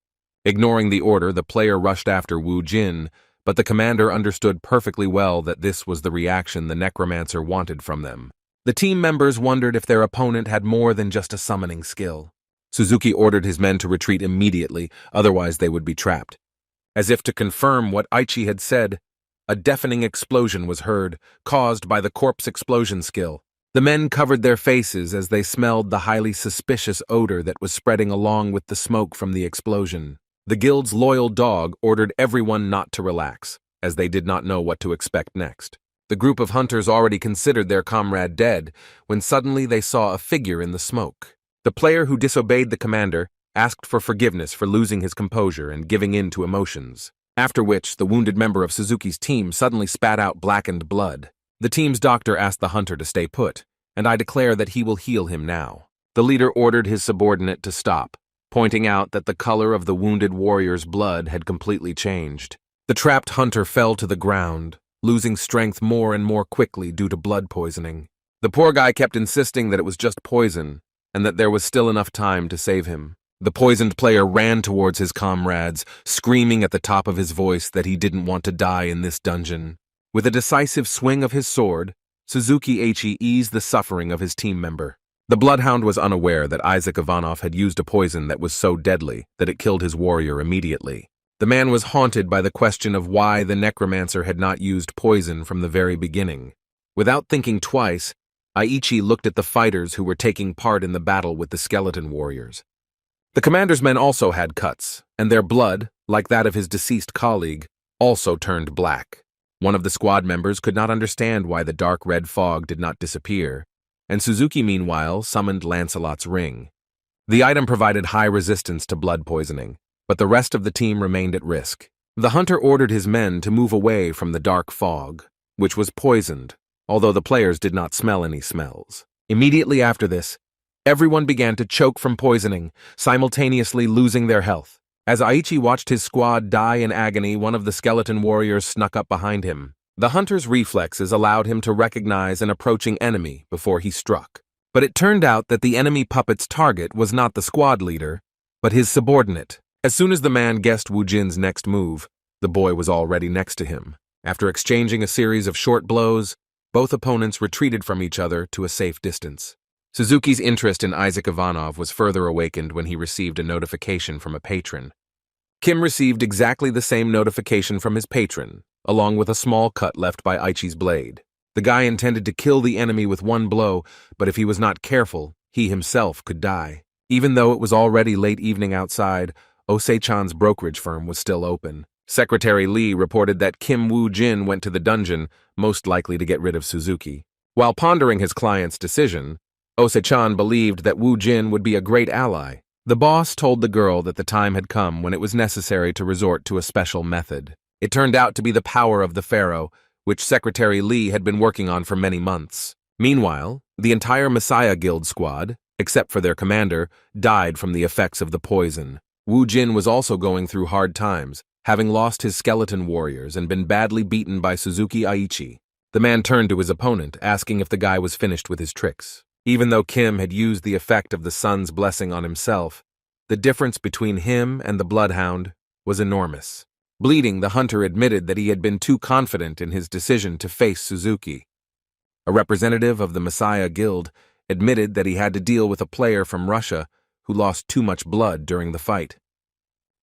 Ignoring the order, the player rushed after Wu Jin, but the commander understood perfectly well that this was the reaction the necromancer wanted from them. The team members wondered if their opponent had more than just a summoning skill. Suzuki ordered his men to retreat immediately, otherwise they would be trapped. As if to confirm what Aichi had said, a deafening explosion was heard, caused by the corpse explosion skill. The men covered their faces as they smelled the highly suspicious odor that was spreading along with the smoke from the explosion. The guild's loyal dog ordered everyone not to relax, as they did not know what to expect next. The group of hunters already considered their comrade dead when suddenly they saw a figure in the smoke. The player who disobeyed the commander asked for forgiveness for losing his composure and giving in to emotions, after which the wounded member of Suzuki's team suddenly spat out blackened blood. The team's doctor asked the hunter to stay put, and I declare that he will heal him now. The leader ordered his subordinate to stop, pointing out that the color of the wounded warrior's blood had completely changed. The trapped hunter fell to the ground, losing strength more and more quickly due to blood poisoning. The poor guy kept insisting that it was just poison, and that there was still enough time to save him. The poisoned player ran towards his comrades, screaming at the top of his voice that he didn't want to die in this dungeon. With a decisive swing of his sword, Suzuki Aichi eased the suffering of his team member. The bloodhound was unaware that Isaac Ivanov had used a poison that was so deadly that it killed his warrior immediately. The man was haunted by the question of why the necromancer had not used poison from the very beginning. Without thinking twice, Aichi looked at the fighters who were taking part in the battle with the skeleton warriors. The commander's men also had cuts, and their blood, like that of his deceased colleague, also turned black. One of the squad members could not understand why the dark red fog did not disappear, and Suzuki meanwhile summoned Lancelot's ring. The item provided high resistance to blood poisoning, but the rest of the team remained at risk. The hunter ordered his men to move away from the dark fog, which was poisoned, although the players did not smell any smells. Immediately after this, everyone began to choke from poisoning, simultaneously losing their health. As Aichi watched his squad die in agony, one of the skeleton warriors snuck up behind him. The hunter's reflexes allowed him to recognize an approaching enemy before he struck. But it turned out that the enemy puppet's target was not the squad leader, but his subordinate. As soon as the man guessed Wu Jin's next move, the boy was already next to him. After exchanging a series of short blows, both opponents retreated from each other to a safe distance. Suzuki's interest in Isaac Ivanov was further awakened when he received a notification from a patron. Kim received exactly the same notification from his patron, along with a small cut left by Aichi's blade. The guy intended to kill the enemy with one blow, but if he was not careful, he himself could die. Even though it was already late evening outside, Osei-chan's brokerage firm was still open. Secretary Lee reported that Kim Woo-jin went to the dungeon, most likely to get rid of Suzuki. While pondering his client's decision, Osei-chan believed that Woo-jin would be a great ally. The boss told the girl that the time had come when it was necessary to resort to a special method. It turned out to be the power of the pharaoh, which Secretary Lee had been working on for many months. Meanwhile, the entire Messiah Guild squad, except for their commander, died from the effects of the poison. Woo-jin was also going through hard times, having lost his skeleton warriors and been badly beaten by Suzuki Aichi. The man turned to his opponent, asking if the guy was finished with his tricks. Even though Kim had used the effect of the sun's blessing on himself, the difference between him and the bloodhound was enormous. Bleeding, the hunter admitted that he had been too confident in his decision to face Suzuki. A representative of the Messiah Guild admitted that he had to deal with a player from Russia who lost too much blood during the fight.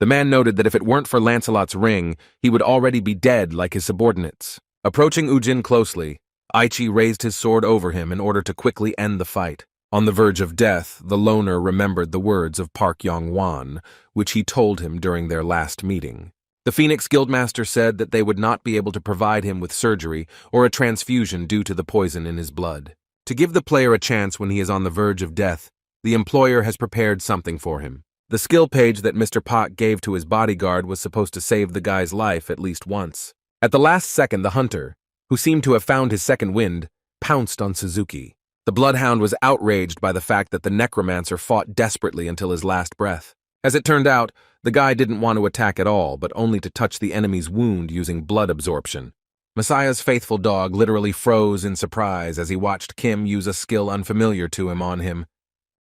The man noted that if it weren't for Lancelot's ring, he would already be dead like his subordinates. Approaching Woo-jin closely, Aichi raised his sword over him in order to quickly end the fight. On the verge of death, the loner remembered the words of Park Yong Wan, which he told him during their last meeting. The Phoenix Guildmaster said that they would not be able to provide him with surgery or a transfusion due to the poison in his blood. To give the player a chance when he is on the verge of death, the employer has prepared something for him. The skill page that Mr. Park gave to his bodyguard was supposed to save the guy's life at least once. At the last second, the hunter, who seemed to have found his second wind, pounced on Suzuki. The bloodhound was outraged by the fact that the necromancer fought desperately until his last breath. As it turned out, the guy didn't want to attack at all, but only to touch the enemy's wound using blood absorption. Messiah's faithful dog literally froze in surprise as he watched Kim use a skill unfamiliar to him on him.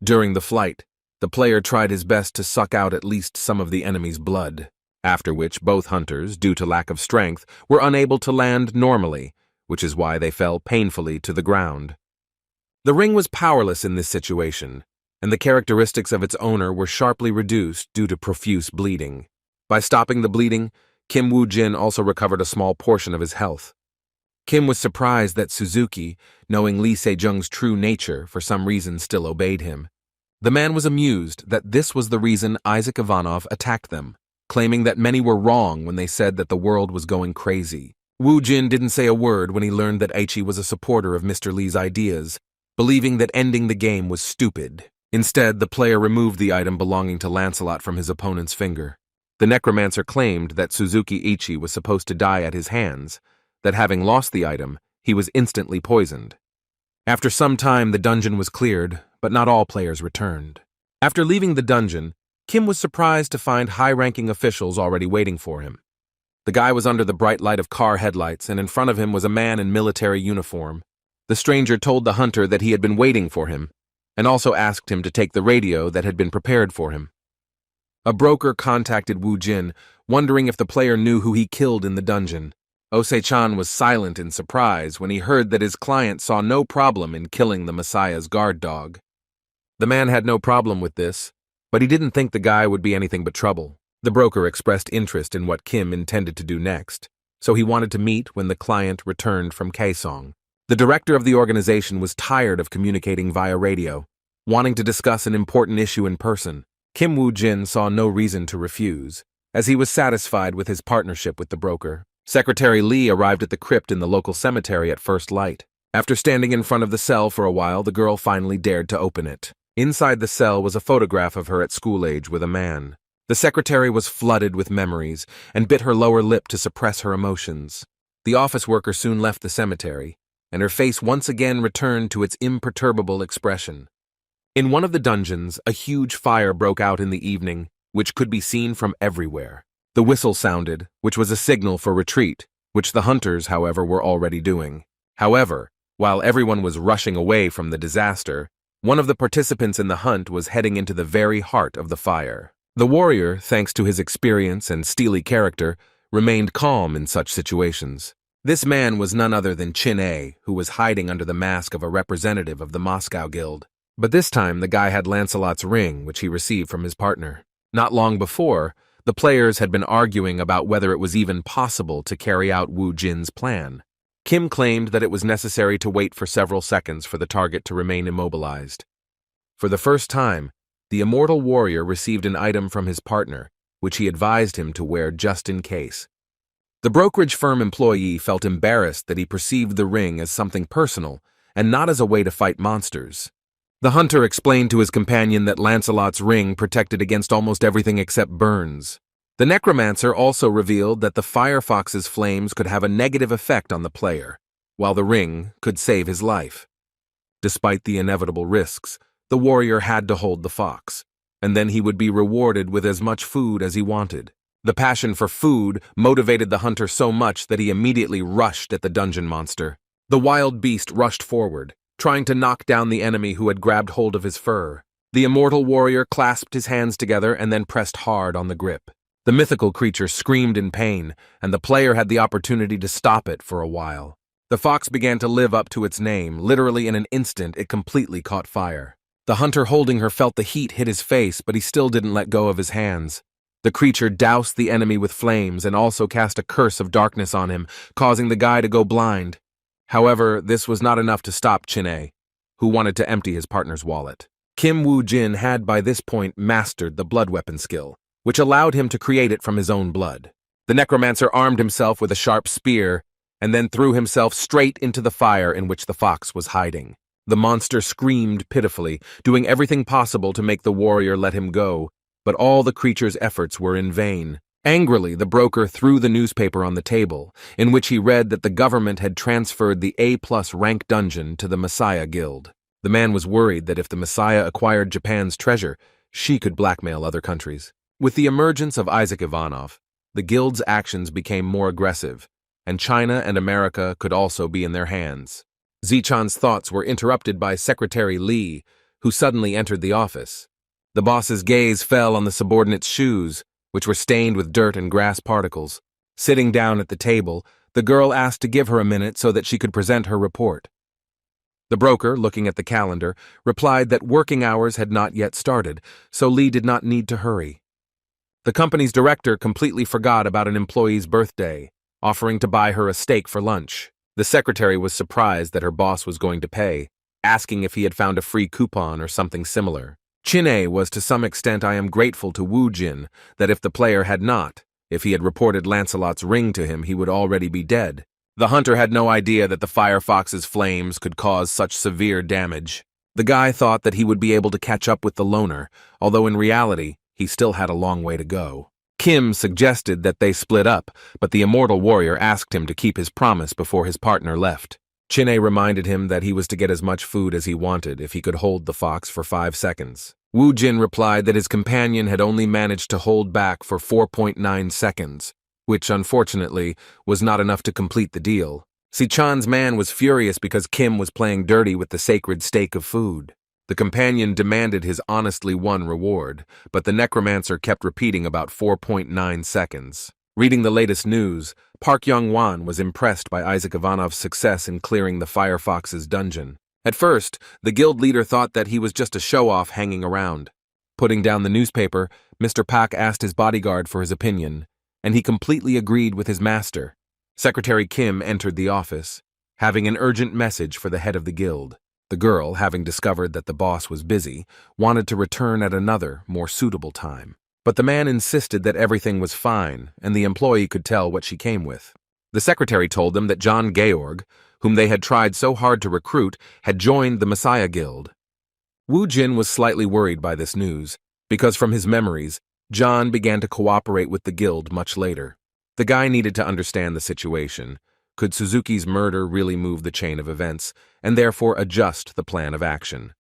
During the flight, the player tried his best to suck out at least some of the enemy's blood, after which both hunters, due to lack of strength, were unable to land normally, which is why they fell painfully to the ground. The ring was powerless in this situation, and the characteristics of its owner were sharply reduced due to profuse bleeding. By stopping the bleeding, Kim Woo-jin also recovered a small portion of his health. Kim was surprised that Suzuki, knowing Lee Se-jung's true nature, for some reason still obeyed him. The man was amused that this was the reason Isaac Ivanov attacked them, claiming that many were wrong when they said that the world was going crazy. Wu Jin didn't say a word when he learned that Aichi was a supporter of Mr. Lee's ideas, believing that ending the game was stupid. Instead, the player removed the item belonging to Lancelot from his opponent's finger. The necromancer claimed that Suzuki Aichi was supposed to die at his hands, that having lost the item, he was instantly poisoned. After some time, the dungeon was cleared, but not all players returned. After leaving the dungeon, Kim was surprised to find high-ranking officials already waiting for him. The guy was under the bright light of car headlights, and in front of him was a man in military uniform. The stranger told the hunter that he had been waiting for him, and also asked him to take the radio that had been prepared for him. A broker contacted Wu Jin, wondering if the player knew who he killed in the dungeon. Ose-chan was silent in surprise when he heard that his client saw no problem in killing the Messiah's guard dog. The man had no problem with this, but he didn't think the guy would be anything but trouble. The broker expressed interest in what Kim intended to do next, so he wanted to meet when the client returned from Kaesong. The director of the organization was tired of communicating via radio, wanting to discuss an important issue in person. Kim Woo Jin saw no reason to refuse, as he was satisfied with his partnership with the broker. Secretary Lee arrived at the crypt in the local cemetery at first light. After standing in front of the cell for a while, the girl finally dared to open it. Inside the cell was a photograph of her at school age with a man. The secretary was flooded with memories and bit her lower lip to suppress her emotions. The office worker soon left the cemetery, and her face once again returned to its imperturbable expression. In one of the dungeons, a huge fire broke out in the evening, which could be seen from everywhere. The whistle sounded, which was a signal for retreat, which the hunters, however, were already doing. However, while everyone was rushing away from the disaster, one of the participants in the hunt was heading into the very heart of the fire. The warrior, thanks to his experience and steely character, remained calm in such situations. This man was none other than Chin-A, who was hiding under the mask of a representative of the Moscow Guild. But this time the guy had Lancelot's ring, which he received from his partner. Not long before, the players had been arguing about whether it was even possible to carry out Wu Jin's plan. Kim claimed that it was necessary to wait for several seconds for the target to remain immobilized. For the first time, the immortal warrior received an item from his partner, which he advised him to wear just in case. The brokerage firm employee felt embarrassed that he perceived the ring as something personal and not as a way to fight monsters. The hunter explained to his companion that Lancelot's ring protected against almost everything except burns. The necromancer also revealed that the firefox's flames could have a negative effect on the player, while the ring could save his life. Despite the inevitable risks, the warrior had to hold the fox, and then he would be rewarded with as much food as he wanted. The passion for food motivated the hunter so much that he immediately rushed at the dungeon monster. The wild beast rushed forward, trying to knock down the enemy who had grabbed hold of his fur. The immortal warrior clasped his hands together and then pressed hard on the grip. The mythical creature screamed in pain, and the player had the opportunity to stop it for a while. The fox began to live up to its name. Literally in an instant, it completely caught fire. The hunter holding her felt the heat hit his face, but he still didn't let go of his hands. The creature doused the enemy with flames and also cast a curse of darkness on him, causing the guy to go blind. However, this was not enough to stop Chin-A, who wanted to empty his partner's wallet. Kim Woo Jin had by this point mastered the blood weapon skill, which allowed him to create it from his own blood. The necromancer armed himself with a sharp spear and then threw himself straight into the fire in which the fox was hiding. The monster screamed pitifully, doing everything possible to make the warrior let him go, but all the creature's efforts were in vain. Angrily, the broker threw the newspaper on the table, in which he read that the government had transferred the A+ rank dungeon to the Messiah Guild. The man was worried that if the Messiah acquired Japan's treasure, she could blackmail other countries. With the emergence of Isaac Ivanov, the guild's actions became more aggressive, and China and America could also be in their hands. Zichan's thoughts were interrupted by Secretary Lee, who suddenly entered the office. The boss's gaze fell on the subordinate's shoes, which were stained with dirt and grass particles. Sitting down at the table, the girl asked to give her a minute so that she could present her report. The broker, looking at the calendar, replied that working hours had not yet started, so Lee did not need to hurry. The company's director completely forgot about an employee's birthday, offering to buy her a steak for lunch. The secretary was surprised that her boss was going to pay, asking if he had found a free coupon or something similar. Chin-A was to some extent I am grateful to Wu Jin that if the player had not, if he had reported Lancelot's ring to him, he would already be dead. The hunter had no idea that the firefox's flames could cause such severe damage. The guy thought that he would be able to catch up with the loner, although in reality, he still had a long way to go. Kim suggested that they split up, but the immortal warrior asked him to keep his promise before his partner left. Chin-A reminded him that he was to get as much food as he wanted if he could hold the fox for 5 seconds. Wu Jin replied that his companion had only managed to hold back for 4.9 seconds, which, unfortunately, was not enough to complete the deal. Si-chan's man was furious because Kim was playing dirty with the sacred stake of food. The companion demanded his honestly won reward, but the necromancer kept repeating about 4.9 seconds. Reading the latest news, Park Yong Wan was impressed by Isaac Ivanov's success in clearing the Firefox's dungeon. At first, the guild leader thought that he was just a show-off hanging around. Putting down the newspaper, Mr. Pak asked his bodyguard for his opinion, and he completely agreed with his master. Secretary Kim entered the office, having an urgent message for the head of the guild. The girl, having discovered that the boss was busy, wanted to return at another, more suitable time. But the man insisted that everything was fine, and the employee could tell what she came with. The secretary told them that John Georg, whom they had tried so hard to recruit, had joined the Messiah Guild. Wu Jin was slightly worried by this news, because from his memories, John began to cooperate with the guild much later. The guy needed to understand the situation. Could Suzuki's murder really move the chain of events, and therefore adjust the plan of action?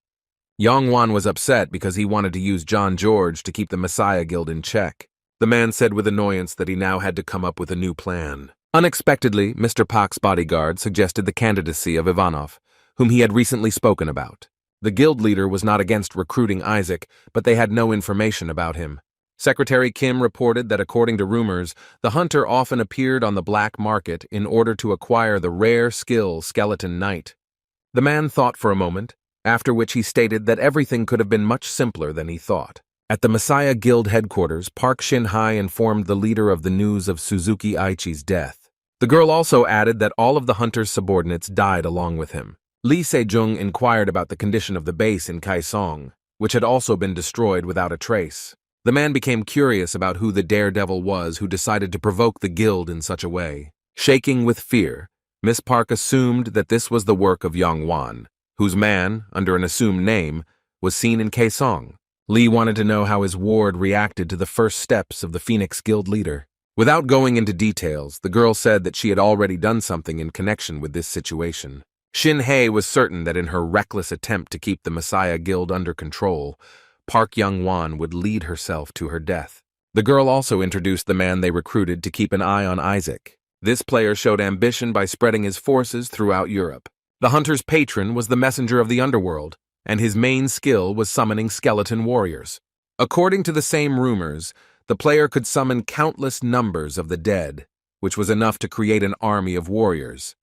Yong Wan was upset because he wanted to use John George to keep the Messiah Guild in check. The man said with annoyance that he now had to come up with a new plan. Unexpectedly, Mr. Pak's bodyguard suggested the candidacy of Ivanov, whom he had recently spoken about. The guild leader was not against recruiting Isaac, but they had no information about him. Secretary Kim reported that according to rumors, the hunter often appeared on the black market in order to acquire the rare skill Skeleton Knight. The man thought for a moment, after which he stated that everything could have been much simpler than he thought. At the Messiah Guild headquarters, Park Shin-hai informed the leader of the news of Suzuki Aichi's death. The girl also added that all of the hunter's subordinates died along with him. Lee Se-jung inquired about the condition of the base in Kaesong, which had also been destroyed without a trace. The man became curious about who the daredevil was who decided to provoke the guild in such a way. Shaking with fear, Miss Park assumed that this was the work of Yong Wan, whose man, under an assumed name, was seen in Kaesong. Lee wanted to know how his ward reacted to the first steps of the Phoenix Guild leader. Without going into details, the girl said that she had already done something in connection with this situation. Shin-hae was certain that in her reckless attempt to keep the Messiah Guild under control, Park Yong Wan would lead herself to her death. The girl also introduced the man they recruited to keep an eye on Isaac. This player showed ambition by spreading his forces throughout Europe. The hunter's patron was the messenger of the underworld, and his main skill was summoning skeleton warriors. According to the same rumors, the player could summon countless numbers of the dead, which was enough to create an army of warriors.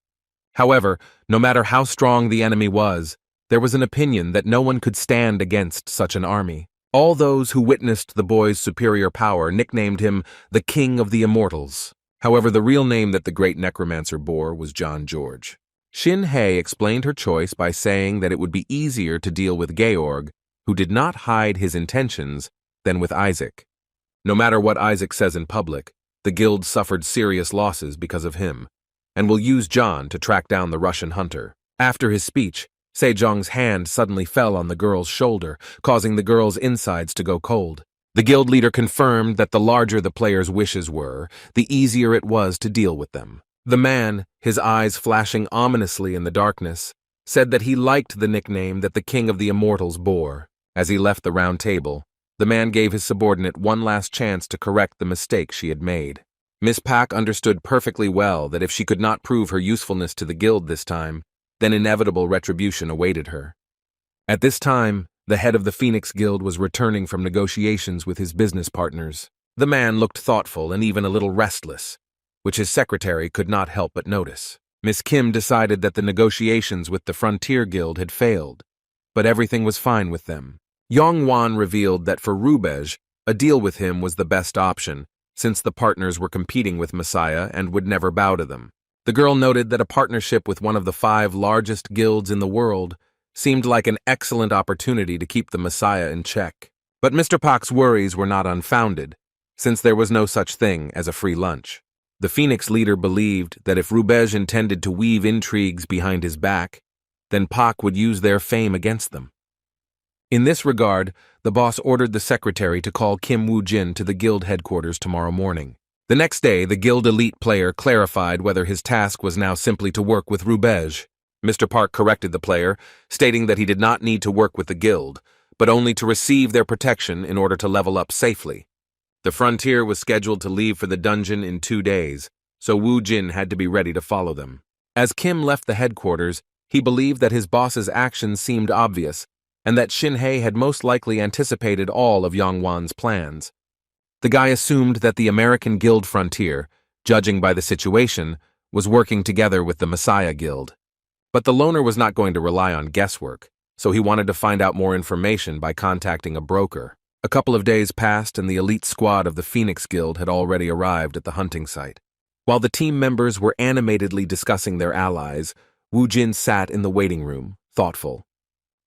However, no matter how strong the enemy was, there was an opinion that no one could stand against such an army. All those who witnessed the boy's superior power nicknamed him the King of the Immortals. However, the real name that the great necromancer bore was John George. Shin-hae explained her choice by saying that it would be easier to deal with Georg, who did not hide his intentions, than with Isaac. No matter what Isaac says in public, the guild suffered serious losses because of him, and will use John to track down the Russian hunter. After his speech, Se-jong's hand suddenly fell on the girl's shoulder, causing the girl's insides to go cold. The guild leader confirmed that the larger the player's wishes were, the easier it was to deal with them. The man, his eyes flashing ominously in the darkness, said that he liked the nickname that the King of the Immortals bore. As he left the round table, the man gave his subordinate one last chance to correct the mistake she had made. Miss Pak understood perfectly well that if she could not prove her usefulness to the guild this time, then inevitable retribution awaited her. At this time, the head of the Phoenix Guild was returning from negotiations with his business partners. The man looked thoughtful and even a little restless, which his secretary could not help but notice. Miss Kim decided that the negotiations with the Frontier Guild had failed, but everything was fine with them. Yong Wan revealed that for Rubej, a deal with him was the best option, since the partners were competing with Messiah and would never bow to them. The girl noted that a partnership with one of the 5 largest guilds in the world seemed like an excellent opportunity to keep the Messiah in check. But Mr. Park's worries were not unfounded, since there was no such thing as a free lunch. The Phoenix leader believed that if Rubej intended to weave intrigues behind his back, then Park would use their fame against them. In this regard, the boss ordered the secretary to call Kim Woo-jin to the guild headquarters tomorrow morning. The next day, the guild elite player clarified whether his task was now simply to work with Rubej. Mr. Park corrected the player, stating that he did not need to work with the guild, but only to receive their protection in order to level up safely. The frontier was scheduled to leave for the dungeon in 2 days, so Woo-jin had to be ready to follow them. As Kim left the headquarters, he believed that his boss's actions seemed obvious, and that Shin-hye had most likely anticipated all of Yong Wan's plans. The guy assumed that the American Guild frontier, judging by the situation, was working together with the Messiah Guild. But the loner was not going to rely on guesswork, so he wanted to find out more information by contacting a broker. A couple of days passed and the elite squad of the Phoenix Guild had already arrived at the hunting site. While the team members were animatedly discussing their allies, Woo-jin sat in the waiting room, thoughtful.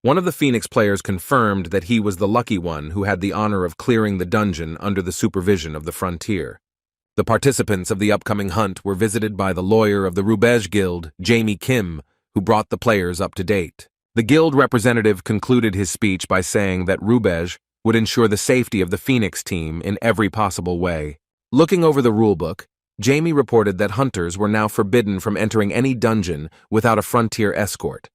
One of the Phoenix players confirmed that he was the lucky one who had the honor of clearing the dungeon under the supervision of the frontier. The participants of the upcoming hunt were visited by the lawyer of the Rubej Guild, Jamie Kim, who brought the players up to date. The guild representative concluded his speech by saying that Rubej would ensure the safety of the Phoenix team in every possible way. Looking over the rulebook, Jamie reported that hunters were now forbidden from entering any dungeon without a frontier escort.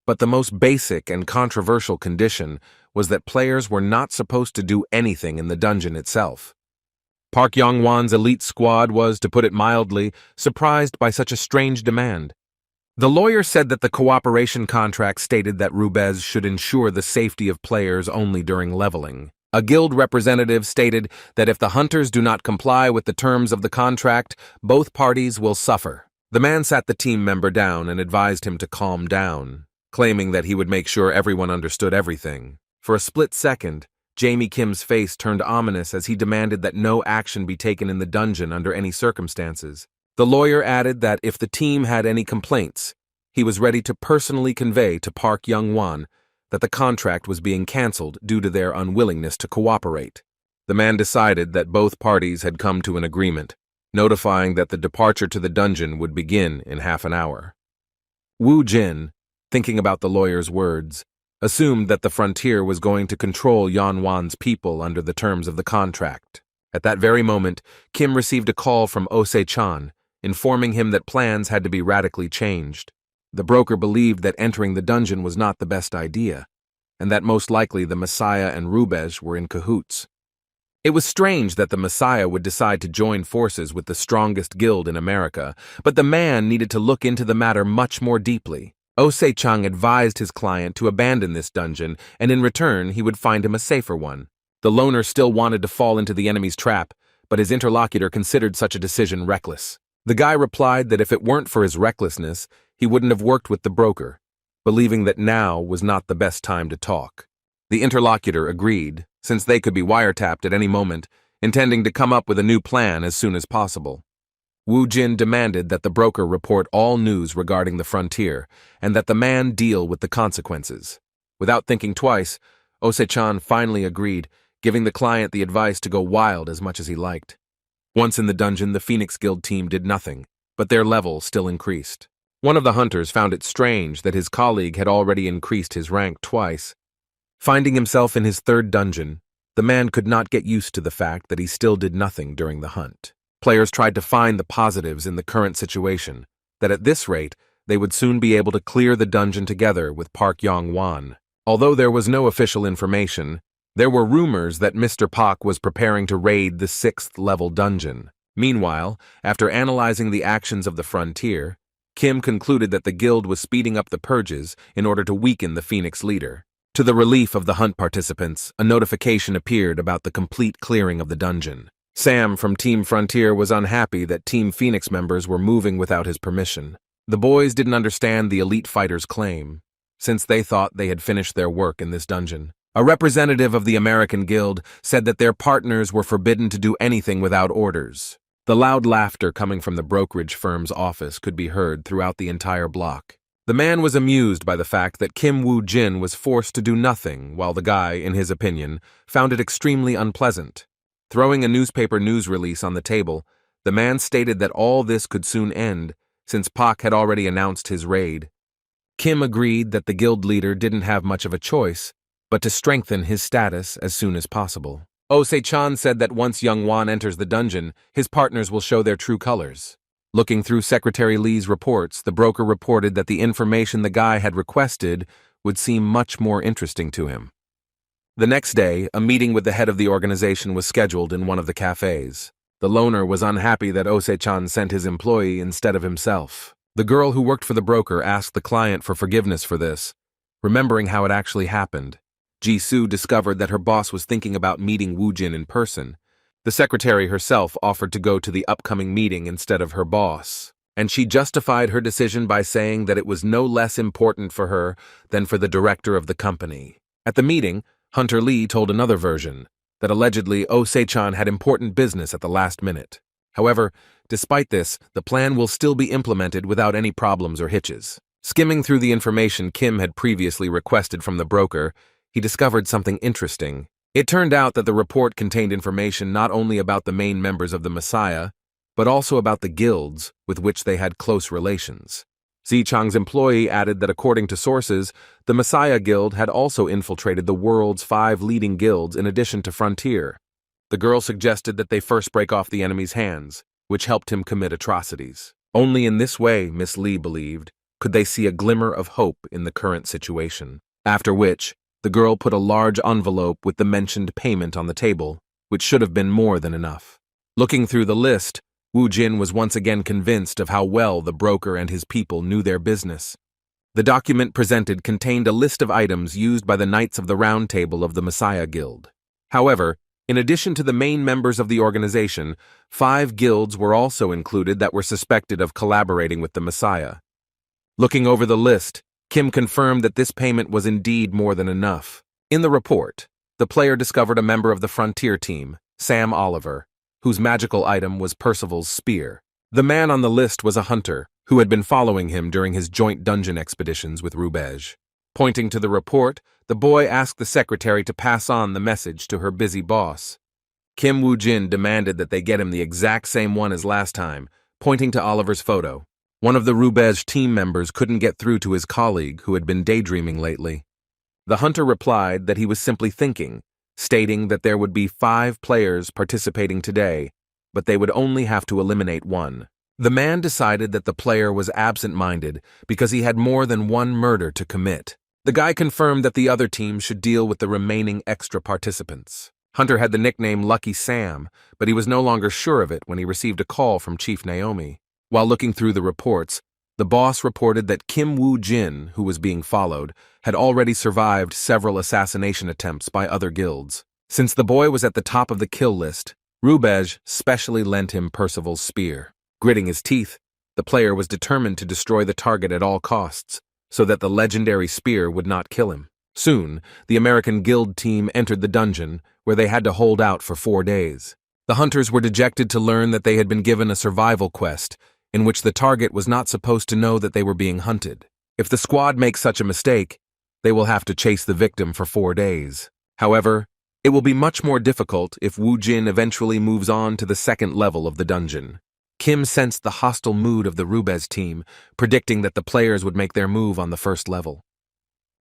But the most basic and controversial condition was that players were not supposed to do anything in the dungeon itself. Park Yong Wan's elite squad was, to put it mildly, surprised by such a strange demand. The lawyer said that the cooperation contract stated that Rubej should ensure the safety of players only during leveling. A guild representative stated that if the hunters do not comply with the terms of the contract, both parties will suffer. The man sat the team member down and advised him to calm down, claiming that he would make sure everyone understood everything. For a split second, Jamie Kim's face turned ominous as he demanded that no action be taken in the dungeon under any circumstances. The lawyer added that if the team had any complaints, he was ready to personally convey to Park Yong Wan that the contract was being cancelled due to their unwillingness to cooperate. The man decided that both parties had come to an agreement, notifying that the departure to the dungeon would begin in half an hour. Woo-jin, thinking about the lawyer's words, assumed that the frontier was going to control Yong Wan's people under the terms of the contract. At that very moment, Kim received a call from Ose-chan, informing him that plans had to be radically changed. The broker believed that entering the dungeon was not the best idea, and that most likely the Messiah and Rubej were in cahoots. It was strange that the Messiah would decide to join forces with the strongest guild in America, but the man needed to look into the matter much more deeply. Ose-chan advised his client to abandon this dungeon, and in return he would find him a safer one. The loner still wanted to fall into the enemy's trap, but his interlocutor considered such a decision reckless. The guy replied that if it weren't for his recklessness, he wouldn't have worked with the broker, believing that now was not the best time to talk. The interlocutor agreed, since they could be wiretapped at any moment, intending to come up with a new plan as soon as possible. Woo-jin demanded that the broker report all news regarding the frontier, and that the man deal with the consequences. Without thinking twice, Ose-chan finally agreed, giving the client the advice to go wild as much as he liked. Once in the dungeon, the Phoenix Guild team did nothing, but their level still increased. One of the hunters found it strange that his colleague had already increased his rank twice. Finding himself in his 3rd dungeon, the man could not get used to the fact that he still did nothing during the hunt. Players tried to find the positives in the current situation, that at this rate, they would soon be able to clear the dungeon together with Park Yong Wan. Although there was no official information, there were rumors that Mr. Park was preparing to raid the 6th-level dungeon. Meanwhile, after analyzing the actions of the frontier, Kim concluded that the guild was speeding up the purges in order to weaken the Phoenix leader. To the relief of the hunt participants, a notification appeared about the complete clearing of the dungeon. Sam from Team Frontier was unhappy that Team Phoenix members were moving without his permission. The boys didn't understand the elite fighters' claim, since they thought they had finished their work in this dungeon. A representative of the American Guild said that their partners were forbidden to do anything without orders. The loud laughter coming from the brokerage firm's office could be heard throughout the entire block. The man was amused by the fact that Kim Woo-jin was forced to do nothing, while the guy, in his opinion, found it extremely unpleasant. Throwing a newspaper news release on the table, the man stated that all this could soon end, since Park had already announced his raid. Kim agreed that the guild leader didn't have much of a choice, but to strengthen his status as soon as possible. Oh-se-chan said that once Young Wan enters the dungeon, his partners will show their true colors. Looking through Secretary Lee's reports, the broker reported that the information the guy had requested would seem much more interesting to him. The next day, a meeting with the head of the organization was scheduled in one of the cafes. The loner was unhappy that Oh-se-chan sent his employee instead of himself. The girl who worked for the broker asked the client for forgiveness for this, remembering how it actually happened. Ji-soo discovered that her boss was thinking about meeting Woo-jin in person. The secretary herself offered to go to the upcoming meeting instead of her boss, and she justified her decision by saying that it was no less important for her than for the director of the company. At the meeting, Hunter Lee told another version, that allegedly Oh-se-chan had important business at the last minute. However, despite this, the plan will still be implemented without any problems or hitches. Skimming through the information Kim had previously requested from the broker, he discovered something interesting. It turned out that the report contained information not only about the main members of the Messiah, but also about the guilds with which they had close relations. Zichang's employee added that according to sources, the Messiah Guild had also infiltrated the world's 5 leading guilds in addition to Frontier. The girl suggested that they first break off the enemy's hands, which helped him commit atrocities. Only in this way, Miss Lee believed, could they see a glimmer of hope in the current situation. After which, the girl put a large envelope with the mentioned payment on the table, which should have been more than enough. Looking through the list, Woo-jin was once again convinced of how well the broker and his people knew their business. The document presented contained a list of items used by the Knights of the Round Table of the Messiah Guild. However, in addition to the main members of the organization, 5 guilds were also included that were suspected of collaborating with the Messiah. Looking over the list, Kim confirmed that this payment was indeed more than enough. In the report, the player discovered a member of the Frontier team, Sam Oliver, whose magical item was Percival's spear. The man on the list was a hunter, who had been following him during his joint dungeon expeditions with Rubej. Pointing to the report, the boy asked the secretary to pass on the message to her busy boss. Kim Woo-jin demanded that they get him the exact same one as last time, pointing to Oliver's photo. One of the Rubej team members couldn't get through to his colleague who had been daydreaming lately. The hunter replied that he was simply thinking, stating that there would be 5 players participating today, but they would only have to eliminate one. The man decided that the player was absent-minded because he had more than one murder to commit. The guy confirmed that the other team should deal with the remaining extra participants. Hunter had the nickname Lucky Sam, but he was no longer sure of it when he received a call from Chief Naomi. While looking through the reports, the boss reported that Kim Woo-jin, who was being followed, had already survived several assassination attempts by other guilds. Since the boy was at the top of the kill list, Rubej specially lent him Percival's spear. Gritting his teeth, the player was determined to destroy the target at all costs, so that the legendary spear would not kill him. Soon, the American guild team entered the dungeon, where they had to hold out for 4 days. The hunters were dejected to learn that they had been given a survival quest, in which the target was not supposed to know that they were being hunted. If the squad makes such a mistake, they will have to chase the victim for 4 days. However, it will be much more difficult if Woo-jin eventually moves on to the 2nd level of the dungeon. Kim sensed the hostile mood of the Rubez team, predicting that the players would make their move on the 1st level.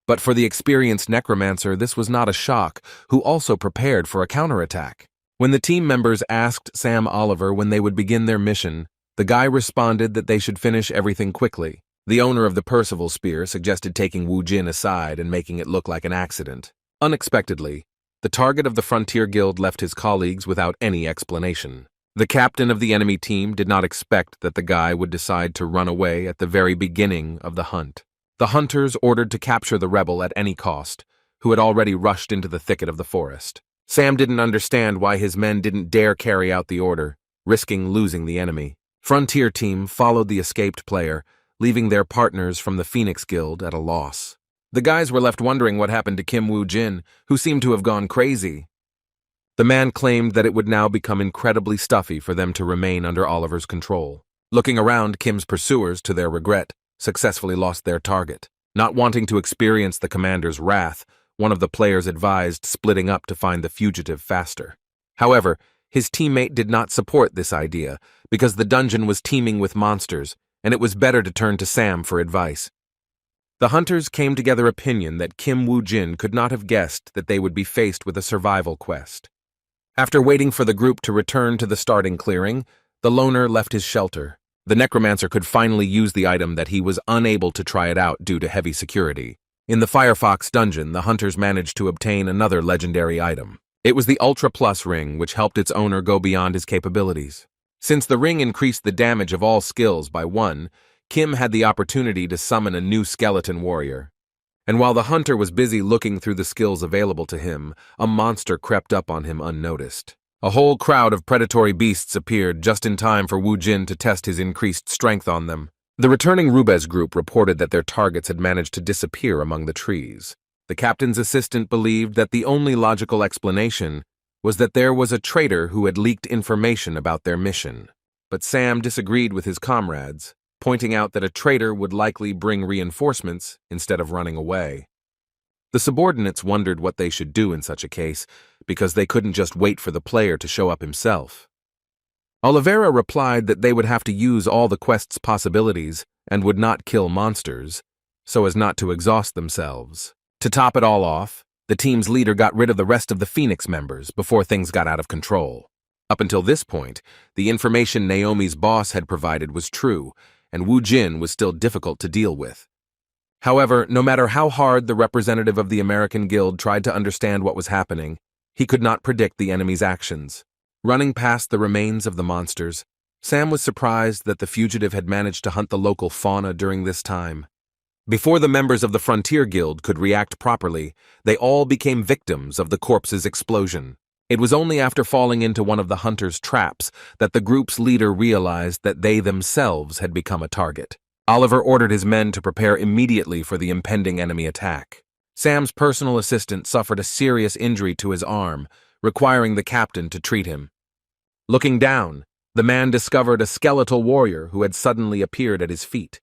But for the experienced necromancer, this was not a shock, who also prepared for a counterattack. When the team members asked Sam Oliver when they would begin their mission, the guy responded that they should finish everything quickly. The owner of the Percival spear suggested taking Woo-jin aside and making it look like an accident. Unexpectedly, the target of the Frontier Guild left his colleagues without any explanation. The captain of the enemy team did not expect that the guy would decide to run away at the very beginning of the hunt. The hunters ordered to capture the rebel at any cost, who had already rushed into the thicket of the forest. Sam didn't understand why his men didn't dare carry out the order, risking losing the enemy. Frontier team followed the escaped player, leaving their partners from the Phoenix Guild at a loss. The guys were left wondering what happened to Kim Woo-jin, who seemed to have gone crazy. The man claimed that it would now become incredibly stuffy for them to remain under Oliver's control. Looking around, Kim's pursuers, to their regret, successfully lost their target. Not wanting to experience the commander's wrath, one of the players advised splitting up to find the fugitive faster. However, his teammate did not support this idea because the dungeon was teeming with monsters, and it was better to turn to Sam for advice. The hunters came together opinion that Kim Woo-jin could not have guessed that they would be faced with a survival quest. After waiting for the group to return to the starting clearing, the loner left his shelter. The necromancer could finally use the item that he was unable to try it out due to heavy security. In the Firefox dungeon, the hunters managed to obtain another legendary item. It was the Ultra Plus ring, which helped its owner go beyond his capabilities. Since the ring increased the damage of all skills by 1, Kim had the opportunity to summon a new skeleton warrior. And while the hunter was busy looking through the skills available to him, a monster crept up on him unnoticed. A whole crowd of predatory beasts appeared just in time for Wu Jin to test his increased strength on them. The returning Rubez group reported that their targets had managed to disappear among the trees. The captain's assistant believed that the only logical explanation was that there was a traitor who had leaked information about their mission. But Sam disagreed with his comrades, pointing out that a traitor would likely bring reinforcements instead of running away. The subordinates wondered what they should do in such a case, because they couldn't just wait for the player to show up himself. Oliveira replied that they would have to use all the quest's possibilities and would not kill monsters, so as not to exhaust themselves. To top it all off, the team's leader got rid of the rest of the Phoenix members before things got out of control. Up until this point, the information Naomi's boss had provided was true, and Wu Jin was still difficult to deal with. However, no matter how hard the representative of the American Guild tried to understand what was happening, he could not predict the enemy's actions. Running past the remains of the monsters, Sam was surprised that the fugitive had managed to hunt the local fauna during this time. Before the members of the Frontier Guild could react properly, they all became victims of the corpse's explosion. It was only after falling into one of the hunters' traps that the group's leader realized that they themselves had become a target. Oliver ordered his men to prepare immediately for the impending enemy attack. Sam's personal assistant suffered a serious injury to his arm, requiring the captain to treat him. Looking down, the man discovered a skeletal warrior who had suddenly appeared at his feet.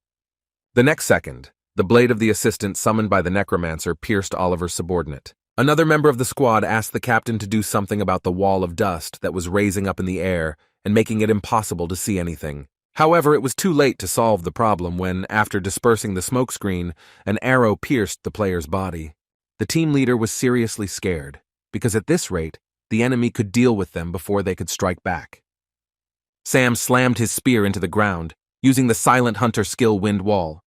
The next second, the blade of the assistant summoned by the necromancer pierced Oliver's subordinate. Another member of the squad asked the captain to do something about the wall of dust that was raising up in the air and making it impossible to see anything. However, it was too late to solve the problem when, after dispersing the smokescreen, an arrow pierced the player's body. The team leader was seriously scared, because at this rate, the enemy could deal with them before they could strike back. Sam slammed his spear into the ground, using the Silent Hunter skill Wind Wall.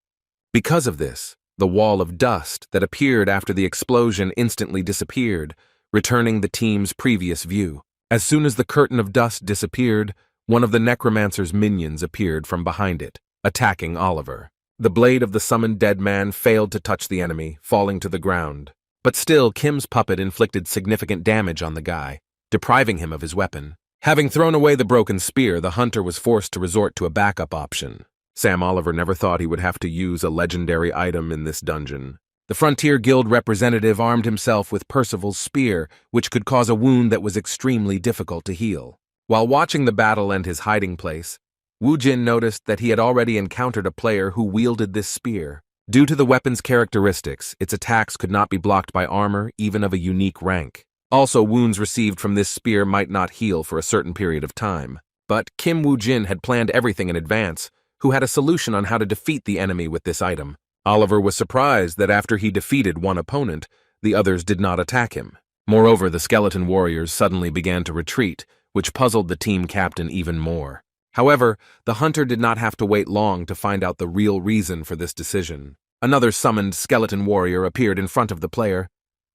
Because of this, the wall of dust that appeared after the explosion instantly disappeared, returning the team's previous view. As soon as the curtain of dust disappeared, one of the necromancer's minions appeared from behind it, attacking Oliver. The blade of the summoned dead man failed to touch the enemy, falling to the ground. But still, Kim's puppet inflicted significant damage on the guy, depriving him of his weapon. Having thrown away the broken spear, the hunter was forced to resort to a backup option. Sam Oliver never thought he would have to use a legendary item in this dungeon. The Frontier Guild representative armed himself with Percival's spear, which could cause a wound that was extremely difficult to heal. While watching the battle and his hiding place, Wu Jin noticed that he had already encountered a player who wielded this spear. Due to the weapon's characteristics, its attacks could not be blocked by armor, even of a unique rank. Also, wounds received from this spear might not heal for a certain period of time. But Kim Wu Jin had planned everything in advance, who had a solution on how to defeat the enemy with this item. Oliver was surprised that after he defeated one opponent, the others did not attack him. Moreover, the skeleton warriors suddenly began to retreat, which puzzled the team captain even more. However, the hunter did not have to wait long to find out the real reason for this decision. Another summoned skeleton warrior appeared in front of the player,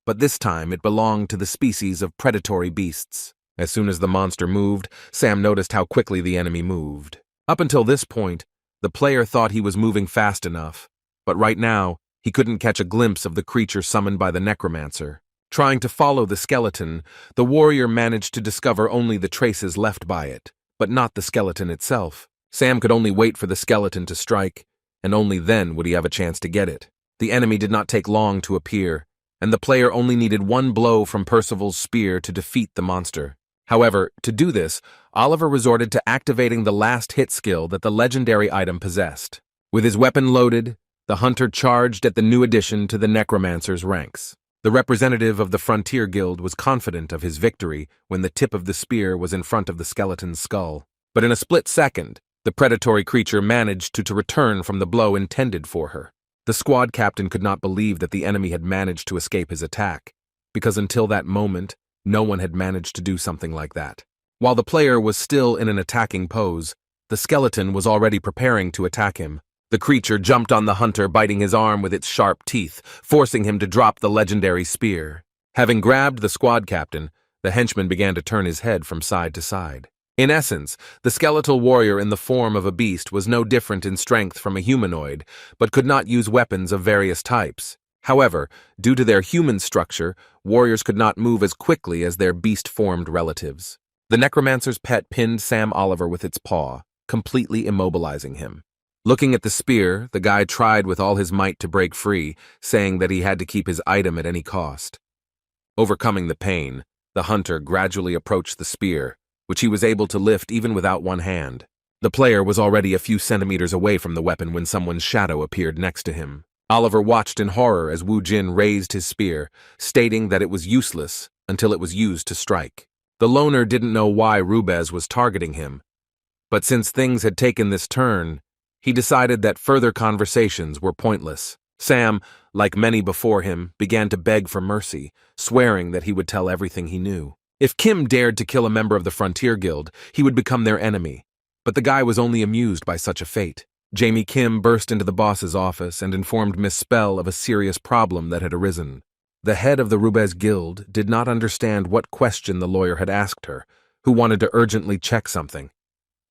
but this time it belonged to the species of predatory beasts. As soon as the monster moved, Sam noticed how quickly the enemy moved. Up until this point, the player thought he was moving fast enough, but right now, he couldn't catch a glimpse of the creature summoned by the necromancer. Trying to follow the skeleton, the warrior managed to discover only the traces left by it, but not the skeleton itself. Sam could only wait for the skeleton to strike, and only then would he have a chance to get it. The enemy did not take long to appear, and the player only needed one blow from Percival's spear to defeat the monster. However, to do this, Oliver resorted to activating the last hit skill that the legendary item possessed. With his weapon loaded, the hunter charged at the new addition to the necromancer's ranks. The representative of the Frontier Guild was confident of his victory when the tip of the spear was in front of the skeleton's skull. But in a split second, the predatory creature managed to return from the blow intended for her. The squad captain could not believe that the enemy had managed to escape his attack, because until that moment, no one had managed to do something like that. While the player was still in an attacking pose, the skeleton was already preparing to attack him. The creature jumped on the hunter, biting his arm with its sharp teeth, forcing him to drop the legendary spear. Having grabbed the squad captain, the henchman began to turn his head from side to side. In essence, the skeletal warrior in the form of a beast was no different in strength from a humanoid, but could not use weapons of various types. However, due to their human structure, warriors could not move as quickly as their beast-formed relatives. The necromancer's pet pinned Sam Oliver with its paw, completely immobilizing him. Looking at the spear, the guy tried with all his might to break free, saying that he had to keep his item at any cost. Overcoming the pain, the hunter gradually approached the spear, which he was able to lift even without one hand. The player was already a few centimeters away from the weapon when someone's shadow appeared next to him. Oliver watched in horror as Wu Jin raised his spear, stating that it was useless until it was used to strike. The loner didn't know why Rubez was targeting him, but since things had taken this turn, he decided that further conversations were pointless. Sam, like many before him, began to beg for mercy, swearing that he would tell everything he knew. If Kim dared to kill a member of the Frontier Guild, he would become their enemy. But the guy was only amused by such a fate. Jamie Kim burst into the boss's office and informed Miss Spell of a serious problem that had arisen. The head of the Rubez Guild did not understand what question the lawyer had asked her, who wanted to urgently check something.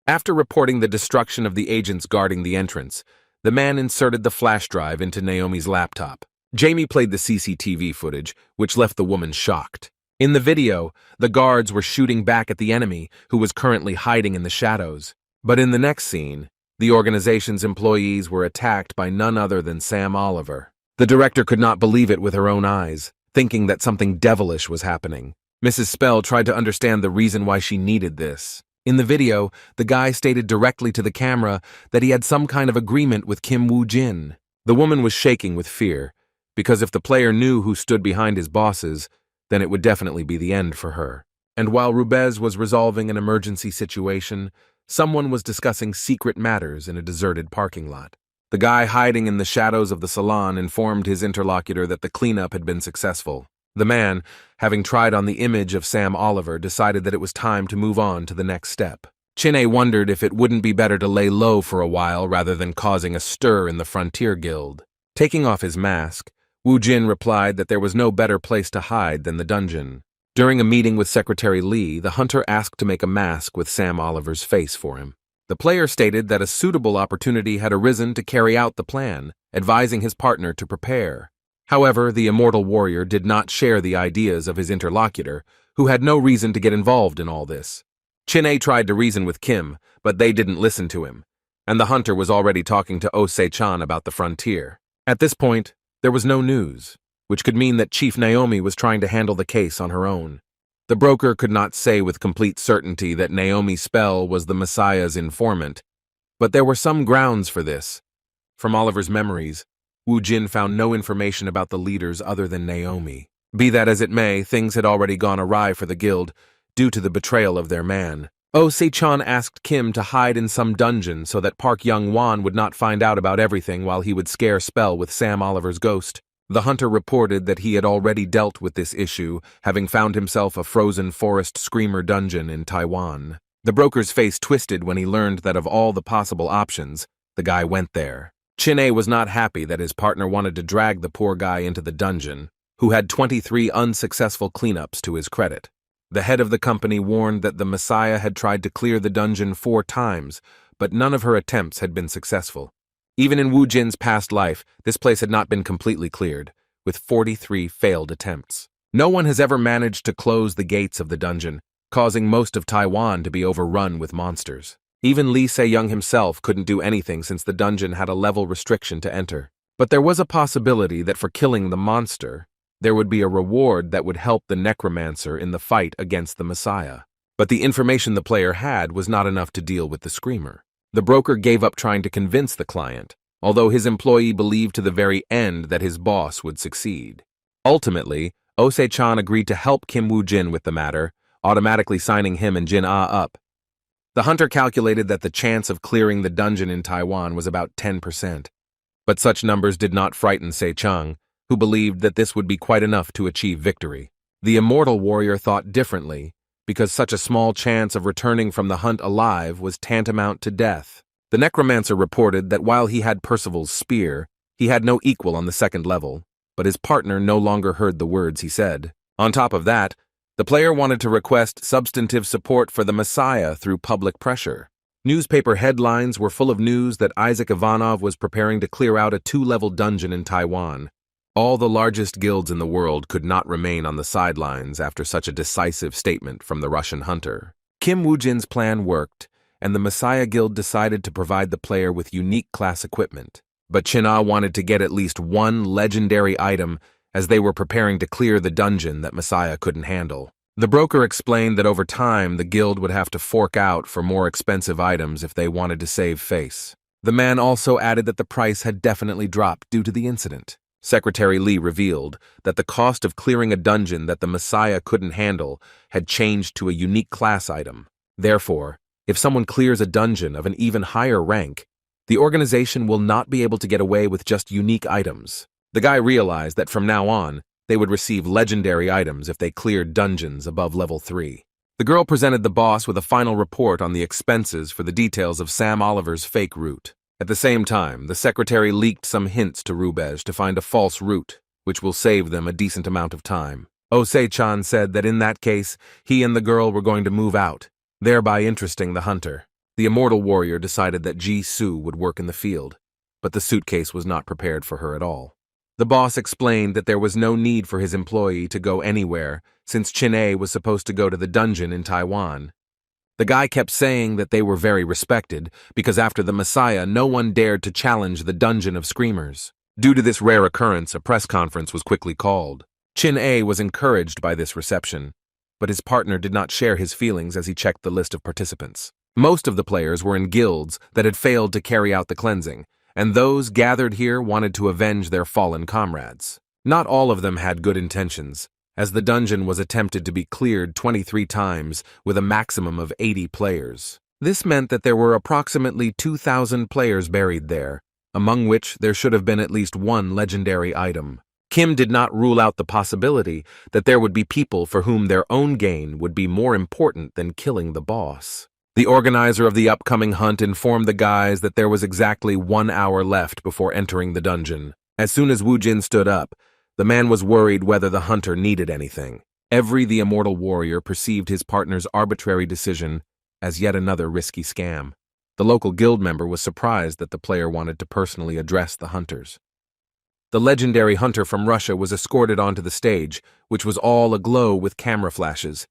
After reporting the destruction of the agents guarding the entrance, the man inserted the flash drive into Naomi's laptop. Jamie played the CCTV footage, which left the woman shocked. In the video, the guards were shooting back at the enemy, who was currently hiding in the shadows. But in the next scene, the organization's employees were attacked by none other than Sam Oliver. The director could not believe it with her own eyes, thinking that something devilish was happening. Mrs. Spell tried to understand the reason why she needed this. In the video, the guy stated directly to the camera that he had some kind of agreement with Kim Woo Jin. The woman was shaking with fear, because if the player knew who stood behind his bosses, then it would definitely be the end for her. And while Rubez was resolving an emergency situation, someone was discussing secret matters in a deserted parking lot. The guy hiding in the shadows of the salon informed his interlocutor that the cleanup had been successful. The man, having tried on the image of Sam Oliver, decided that it was time to move on to the next step. Chin'e wondered if it wouldn't be better to lay low for a while rather than causing a stir in the Frontier Guild. Taking off his mask, Wu Jin replied that there was no better place to hide than the dungeon. During a meeting with Secretary Lee, the hunter asked to make a mask with Sam Oliver's face for him. The player stated that a suitable opportunity had arisen to carry out the plan, advising his partner to prepare. However, the immortal warrior did not share the ideas of his interlocutor, who had no reason to get involved in all this. Chin'e tried to reason with Kim, but they didn't listen to him, and the hunter was already talking to Osei-chan about the frontier. At this point, there was no news, which could mean that Chief Naomi was trying to handle the case on her own. The broker could not say with complete certainty that Naomi Spell was the Messiah's informant, but there were some grounds for this. From Oliver's memories, Wu Jin found no information about the leaders other than Naomi. Be that as it may, things had already gone awry for the guild due to the betrayal of their man. Osei-chan asked Kim to hide in some dungeon so that Park Yong Wan would not find out about everything while he would scare Spell with Sam Oliver's ghost. The hunter reported that he had already dealt with this issue, having found himself a frozen forest screamer dungeon in Taiwan. The broker's face twisted when he learned that of all the possible options, the guy went there. Chin'e was not happy that his partner wanted to drag the poor guy into the dungeon, who had 23 unsuccessful cleanups to his credit. The head of the company warned that the Messiah had tried to clear the dungeon 4 times, but none of her attempts had been successful. Even in Wu Jin's past life, this place had not been completely cleared, with 43 failed attempts. No one has ever managed to close the gates of the dungeon, causing most of Taiwan to be overrun with monsters. Even Lee Se-young himself couldn't do anything since the dungeon had a level restriction to enter. But there was a possibility that for killing the monster, there would be a reward that would help the necromancer in the fight against the Messiah. But the information the player had was not enough to deal with the screamer. The broker gave up trying to convince the client, although his employee believed to the very end that his boss would succeed. Ultimately, Ose-chan agreed to help Kim Woo-jin with the matter, automatically signing him and Jin-ah up. The hunter calculated that the chance of clearing the dungeon in Taiwan was about 10%. But such numbers did not frighten Se-chang, who believed that this would be quite enough to achieve victory. The immortal warrior thought differently, because such a small chance of returning from the hunt alive was tantamount to death. The necromancer reported that while he had Percival's spear, he had no equal on the second level, but his partner no longer heard the words he said. On top of that, the player wanted to request substantive support for the Messiah through public pressure. Newspaper headlines were full of news that Isaac Ivanov was preparing to clear out a 2-level dungeon in Taiwan. All the largest guilds in the world could not remain on the sidelines after such a decisive statement from the Russian hunter. Kim Woo-jin's plan worked, and the Messiah Guild decided to provide the player with unique class equipment. But Jin-ah wanted to get at least one legendary item as they were preparing to clear the dungeon that Messiah couldn't handle. The broker explained that over time the guild would have to fork out for more expensive items if they wanted to save face. The man also added that the price had definitely dropped due to the incident. Secretary Lee revealed that the cost of clearing a dungeon that the Messiah couldn't handle had changed to a unique class item. Therefore, if someone clears a dungeon of an even higher rank, the organization will not be able to get away with just unique items. The guy realized that from now on, they would receive legendary items if they cleared dungeons above level 3. The girl presented the boss with a final report on the expenses for the details of Sam Oliver's fake route. At the same time, the secretary leaked some hints to Rubej to find a false route, which will save them a decent amount of time. Ose-chan said that in that case, he and the girl were going to move out, thereby interesting the hunter. The immortal warrior decided that Ji-soo would work in the field, but the suitcase was not prepared for her at all. The boss explained that there was no need for his employee to go anywhere, since Chin-A was supposed to go to the dungeon in Taiwan. The guy kept saying that they were very respected, because after the Messiah, no one dared to challenge the Dungeon of Screamers. Due to this rare occurrence, a press conference was quickly called. Chin-A was encouraged by this reception, but his partner did not share his feelings as he checked the list of participants. Most of the players were in guilds that had failed to carry out the cleansing, and those gathered here wanted to avenge their fallen comrades. Not all of them had good intentions, as the dungeon was attempted to be cleared 23 times with a maximum of 80 players. This meant that there were approximately 2,000 players buried there, among which there should have been at least one legendary item. Kim did not rule out the possibility that there would be people for whom their own gain would be more important than killing the boss. The organizer of the upcoming hunt informed the guys that there was exactly 1 hour left before entering the dungeon. As soon as Woo-jin stood up, the man was worried whether the hunter needed anything. The immortal warrior perceived his partner's arbitrary decision as yet another risky scam. The local guild member was surprised that the player wanted to personally address the hunters. The legendary hunter from Russia was escorted onto the stage, which was all aglow with camera flashes.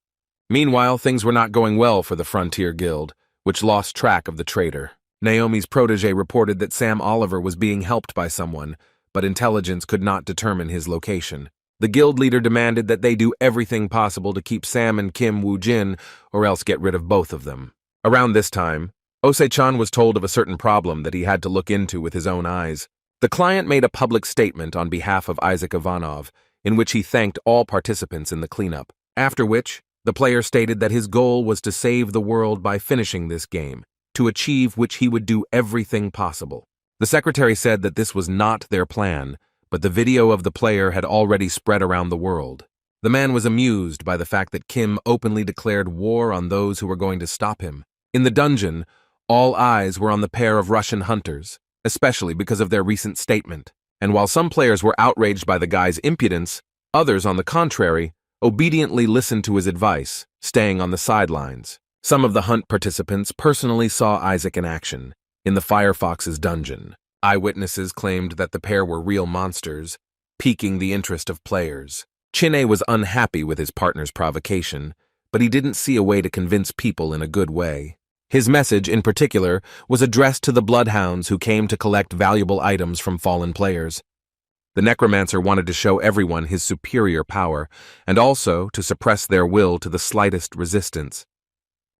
Meanwhile, things were not going well for the Frontier Guild, which lost track of the traitor. Naomi's protege reported that Sam Oliver was being helped by someone, but intelligence could not determine his location. The guild leader demanded that they do everything possible to keep Sam and Kim Woo-jin, or else get rid of both of them. Around this time, Ose-chan was told of a certain problem that he had to look into with his own eyes. The client made a public statement on behalf of Isaac Ivanov, in which he thanked all participants in the cleanup, after which the player stated that his goal was to save the world by finishing this game, to achieve which he would do everything possible. The secretary said that this was not their plan, but the video of the player had already spread around the world. The man was amused by the fact that Kim openly declared war on those who were going to stop him. In the dungeon, all eyes were on the pair of Russian hunters, especially because of their recent statement. And while some players were outraged by the guy's impudence, others, on the contrary, obediently listened to his advice, staying on the sidelines. Some of the hunt participants personally saw Isaac in action, in the Firefox's dungeon. Eyewitnesses claimed that the pair were real monsters, piquing the interest of players. Chin-A was unhappy with his partner's provocation, but he didn't see a way to convince people in a good way. His message, in particular, was addressed to the bloodhounds who came to collect valuable items from fallen players. The necromancer wanted to show everyone his superior power, and also to suppress their will to the slightest resistance.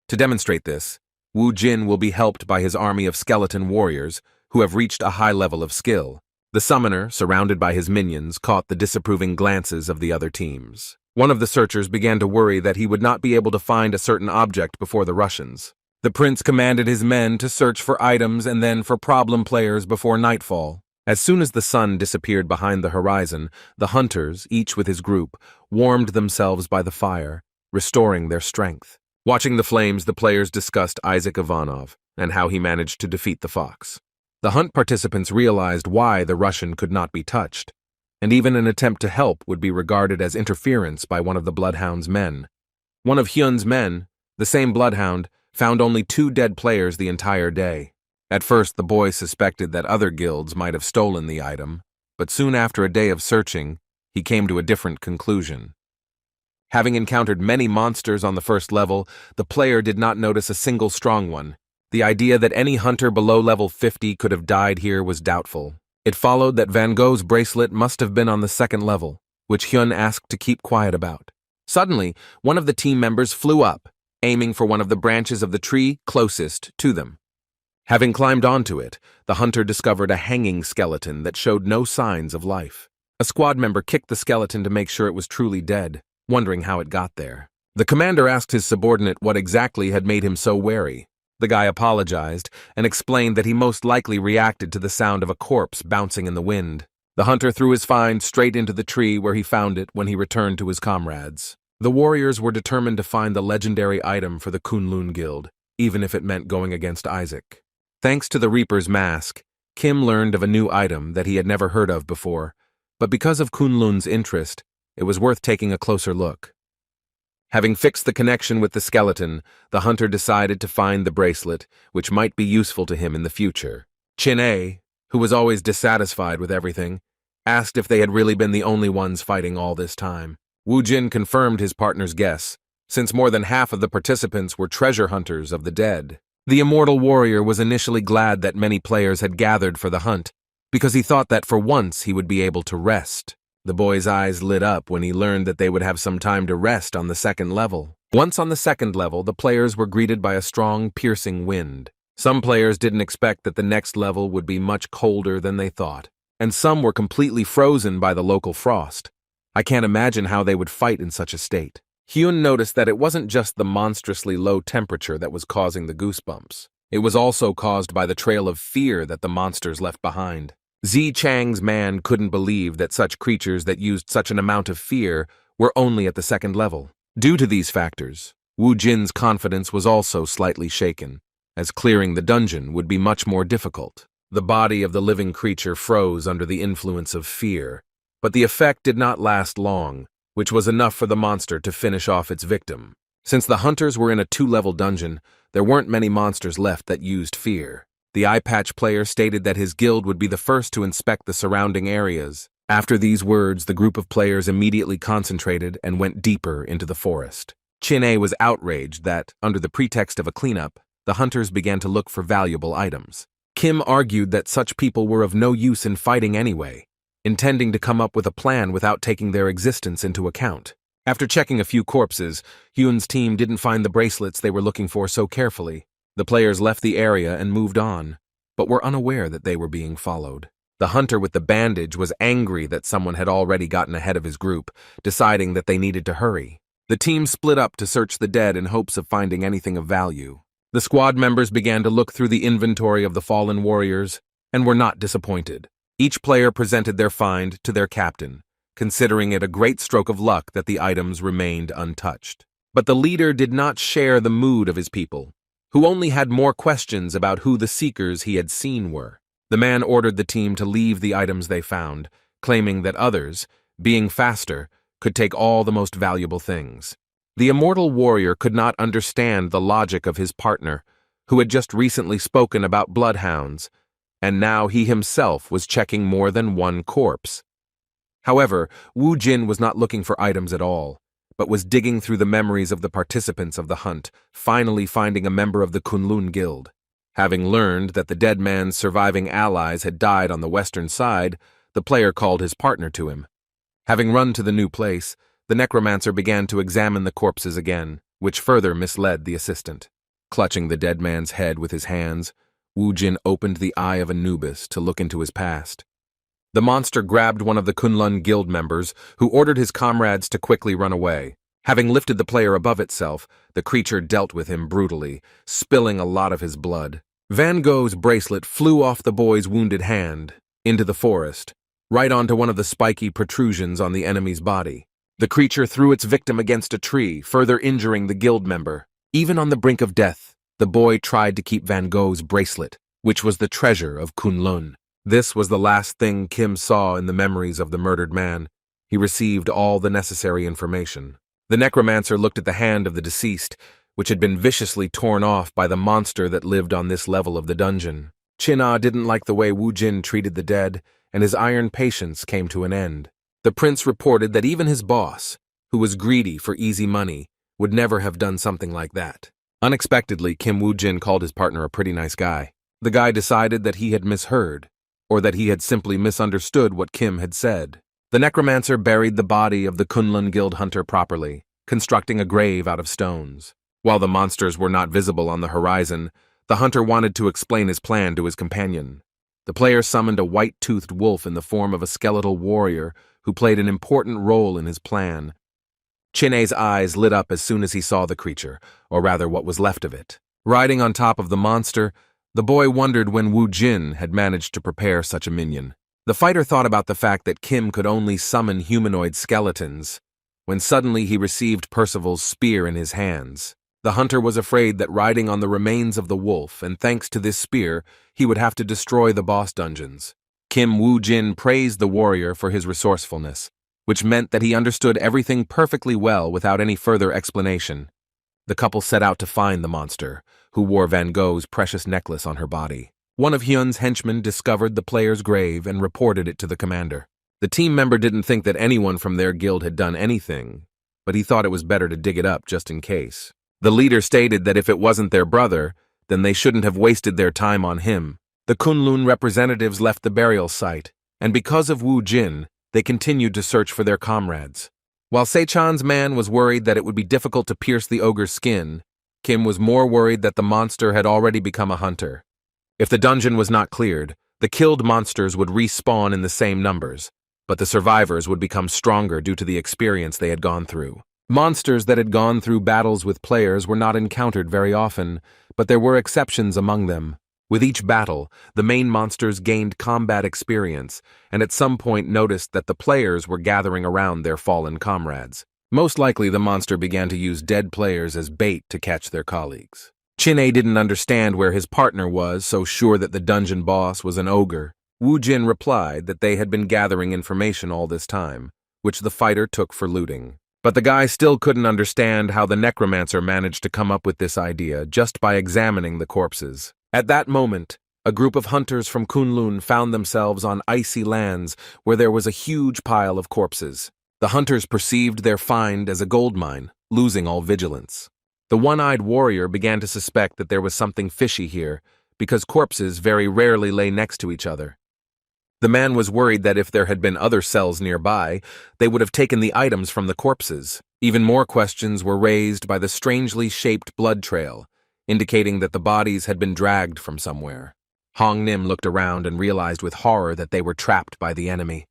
To demonstrate this, Wu Jin will be helped by his army of skeleton warriors who have reached a high level of skill. The summoner, surrounded by his minions, caught the disapproving glances of the other teams. One of the searchers began to worry that he would not be able to find a certain object before the Russians. The prince commanded his men to search for items and then for problem players before nightfall. As soon as the sun disappeared behind the horizon, the hunters, each with his group, warmed themselves by the fire, restoring their strength. Watching the flames, the players discussed Isaac Ivanov and how he managed to defeat the fox. The hunt participants realized why the Russian could not be touched, and even an attempt to help would be regarded as interference by one of the Bloodhound's men. One of Hyun's men, the same Bloodhound, found only 2 dead players the entire day. At first, the boy suspected that other guilds might have stolen the item, but soon after a day of searching, he came to a different conclusion. Having encountered many monsters on the first level, the player did not notice a single strong one. The idea that any hunter below level 50 could have died here was doubtful. It followed that Van Gogh's bracelet must have been on the second level, which Hyun asked to keep quiet about. Suddenly, one of the team members flew up, aiming for one of the branches of the tree closest to them. Having climbed onto it, the hunter discovered a hanging skeleton that showed no signs of life. A squad member kicked the skeleton to make sure it was truly dead, wondering how it got there. The commander asked his subordinate what exactly had made him so wary. The guy apologized and explained that he most likely reacted to the sound of a corpse bouncing in the wind. The hunter threw his find straight into the tree where he found it when he returned to his comrades. The warriors were determined to find the legendary item for the Kunlun Guild, even if it meant going against Isaac. Thanks to the Reaper's mask, Kim learned of a new item that he had never heard of before, but because of Kunlun's interest, it was worth taking a closer look. Having fixed the connection with the skeleton, the hunter decided to find the bracelet, which might be useful to him in the future. Chin-A, who was always dissatisfied with everything, asked if they had really been the only ones fighting all this time. Wu Jin confirmed his partner's guess, since more than half of the participants were treasure hunters of the dead. The immortal warrior was initially glad that many players had gathered for the hunt, because he thought that for once he would be able to rest. The boy's eyes lit up when he learned that they would have some time to rest on the second level. Once on the second level, the players were greeted by a strong, piercing wind. Some players didn't expect that the next level would be much colder than they thought, and some were completely frozen by the local frost. I can't imagine how they would fight in such a state. Hyun noticed that it wasn't just the monstrously low temperature that was causing the goosebumps. It was also caused by the trail of fear that the monsters left behind. Zi Chang's man couldn't believe that such creatures that used such an amount of fear were only at the second level. Due to these factors, Wu Jin's confidence was also slightly shaken, as clearing the dungeon would be much more difficult. The body of the living creature froze under the influence of fear, but the effect did not last long, which was enough for the monster to finish off its victim. Since the hunters were in a 2-level dungeon, there weren't many monsters left that used fear. The eye patch player stated that his guild would be the first to inspect the surrounding areas. After these words, the group of players immediately concentrated and went deeper into the forest. Chin-A was outraged that, under the pretext of a cleanup, the hunters began to look for valuable items. Kim argued that such people were of no use in fighting anyway, intending to come up with a plan without taking their existence into account. After checking a few corpses, Hyun's team didn't find the bracelets they were looking for so carefully. The players left the area and moved on, but were unaware that they were being followed. The hunter with the bandage was angry that someone had already gotten ahead of his group, deciding that they needed to hurry. The team split up to search the dead in hopes of finding anything of value. The squad members began to look through the inventory of the fallen warriors and were not disappointed. Each player presented their find to their captain, considering it a great stroke of luck that the items remained untouched. But the leader did not share the mood of his people, who only had more questions about who the seekers he had seen were. The man ordered the team to leave the items they found, claiming that others, being faster, could take all the most valuable things. The immortal warrior could not understand the logic of his partner, who had just recently spoken about bloodhounds, and now he himself was checking more than one corpse. However, Wu Jin was not looking for items at all, but was digging through the memories of the participants of the hunt, finally finding a member of the Kunlun Guild. Having learned that the dead man's surviving allies had died on the western side, the player called his partner to him. Having run to the new place, the necromancer began to examine the corpses again, which further misled the assistant. Clutching the dead man's head with his hands, Wu Jin opened the eye of Anubis to look into his past. The monster grabbed one of the Kunlun guild members, who ordered his comrades to quickly run away. Having lifted the player above itself, the creature dealt with him brutally, spilling a lot of his blood. Van Gogh's bracelet flew off the boy's wounded hand, into the forest, right onto one of the spiky protrusions on the enemy's body. The creature threw its victim against a tree, further injuring the guild member. Even on the brink of death, the boy tried to keep Van Gogh's bracelet, which was the treasure of Kunlun. This was the last thing Kim saw in the memories of the murdered man. He received all the necessary information. The necromancer looked at the hand of the deceased, which had been viciously torn off by the monster that lived on this level of the dungeon. Chin-Ah didn't like the way Wu Jin treated the dead, and his iron patience came to an end. The prince reported that even his boss, who was greedy for easy money, would never have done something like that. Unexpectedly, Kim Wu Jin called his partner a pretty nice guy. The guy decided that he had misheard, or that he had simply misunderstood what Kim had said. The necromancer buried the body of the Kunlun guild hunter properly, constructing a grave out of stones. While the monsters were not visible on the horizon, the hunter wanted to explain his plan to his companion. The player summoned a white-toothed wolf in the form of a skeletal warrior who played an important role in his plan. Chin-A's eyes lit up as soon as he saw the creature, or rather what was left of it. Riding on top of the monster, the boy wondered when Wu Jin had managed to prepare such a minion. The fighter thought about the fact that Kim could only summon humanoid skeletons, when suddenly he received Percival's spear in his hands. The hunter was afraid that riding on the remains of the wolf, and thanks to this spear, he would have to destroy the boss dungeons. Kim Wu Jin praised the warrior for his resourcefulness, which meant that he understood everything perfectly well without any further explanation. The couple set out to find the monster, who wore Van Gogh's precious necklace on her body. One of Hyun's henchmen discovered the player's grave and reported it to the commander. The team member didn't think that anyone from their guild had done anything, but he thought it was better to dig it up just in case. The leader stated that if it wasn't their brother, then they shouldn't have wasted their time on him. The Kunlun representatives left the burial site, and because of Wu Jin, they continued to search for their comrades. While Sechan's man was worried that it would be difficult to pierce the ogre's skin, Kim was more worried that the monster had already become a hunter. If the dungeon was not cleared, the killed monsters would respawn in the same numbers, but the survivors would become stronger due to the experience they had gone through. Monsters that had gone through battles with players were not encountered very often, but there were exceptions among them. With each battle, the main monsters gained combat experience, and at some point noticed that the players were gathering around their fallen comrades. Most likely the monster began to use dead players as bait to catch their colleagues. Chin-A didn't understand where his partner was, so sure that the dungeon boss was an ogre. Wu Jin replied that they had been gathering information all this time, which the fighter took for looting. But the guy still couldn't understand how the necromancer managed to come up with this idea just by examining the corpses. At that moment, a group of hunters from Kunlun found themselves on icy lands where there was a huge pile of corpses. The hunters perceived their find as a gold mine, losing all vigilance. The one-eyed warrior began to suspect that there was something fishy here, because corpses very rarely lay next to each other. The man was worried that if there had been other cells nearby, they would have taken the items from the corpses. Even more questions were raised by the strangely shaped blood trail, indicating that the bodies had been dragged from somewhere. Hong Nim looked around and realized with horror that they were trapped by the enemy.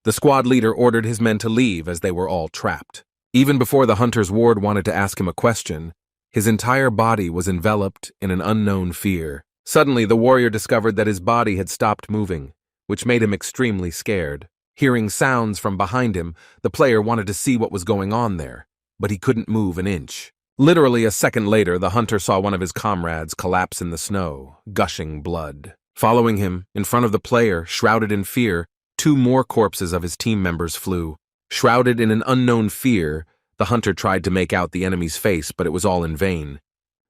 The squad leader ordered his men to leave as they were all trapped. Even before the hunter's ward wanted to ask him a question, his entire body was enveloped in an unknown fear. Suddenly, the warrior discovered that his body had stopped moving, which made him extremely scared. Hearing sounds from behind him, the player wanted to see what was going on there, but he couldn't move an inch. Literally a second later, the hunter saw one of his comrades collapse in the snow, gushing blood. Following him, in front of the player, shrouded in fear, 2 more corpses of his team members flew. Shrouded in an unknown fear, the hunter tried to make out the enemy's face, but it was all in vain.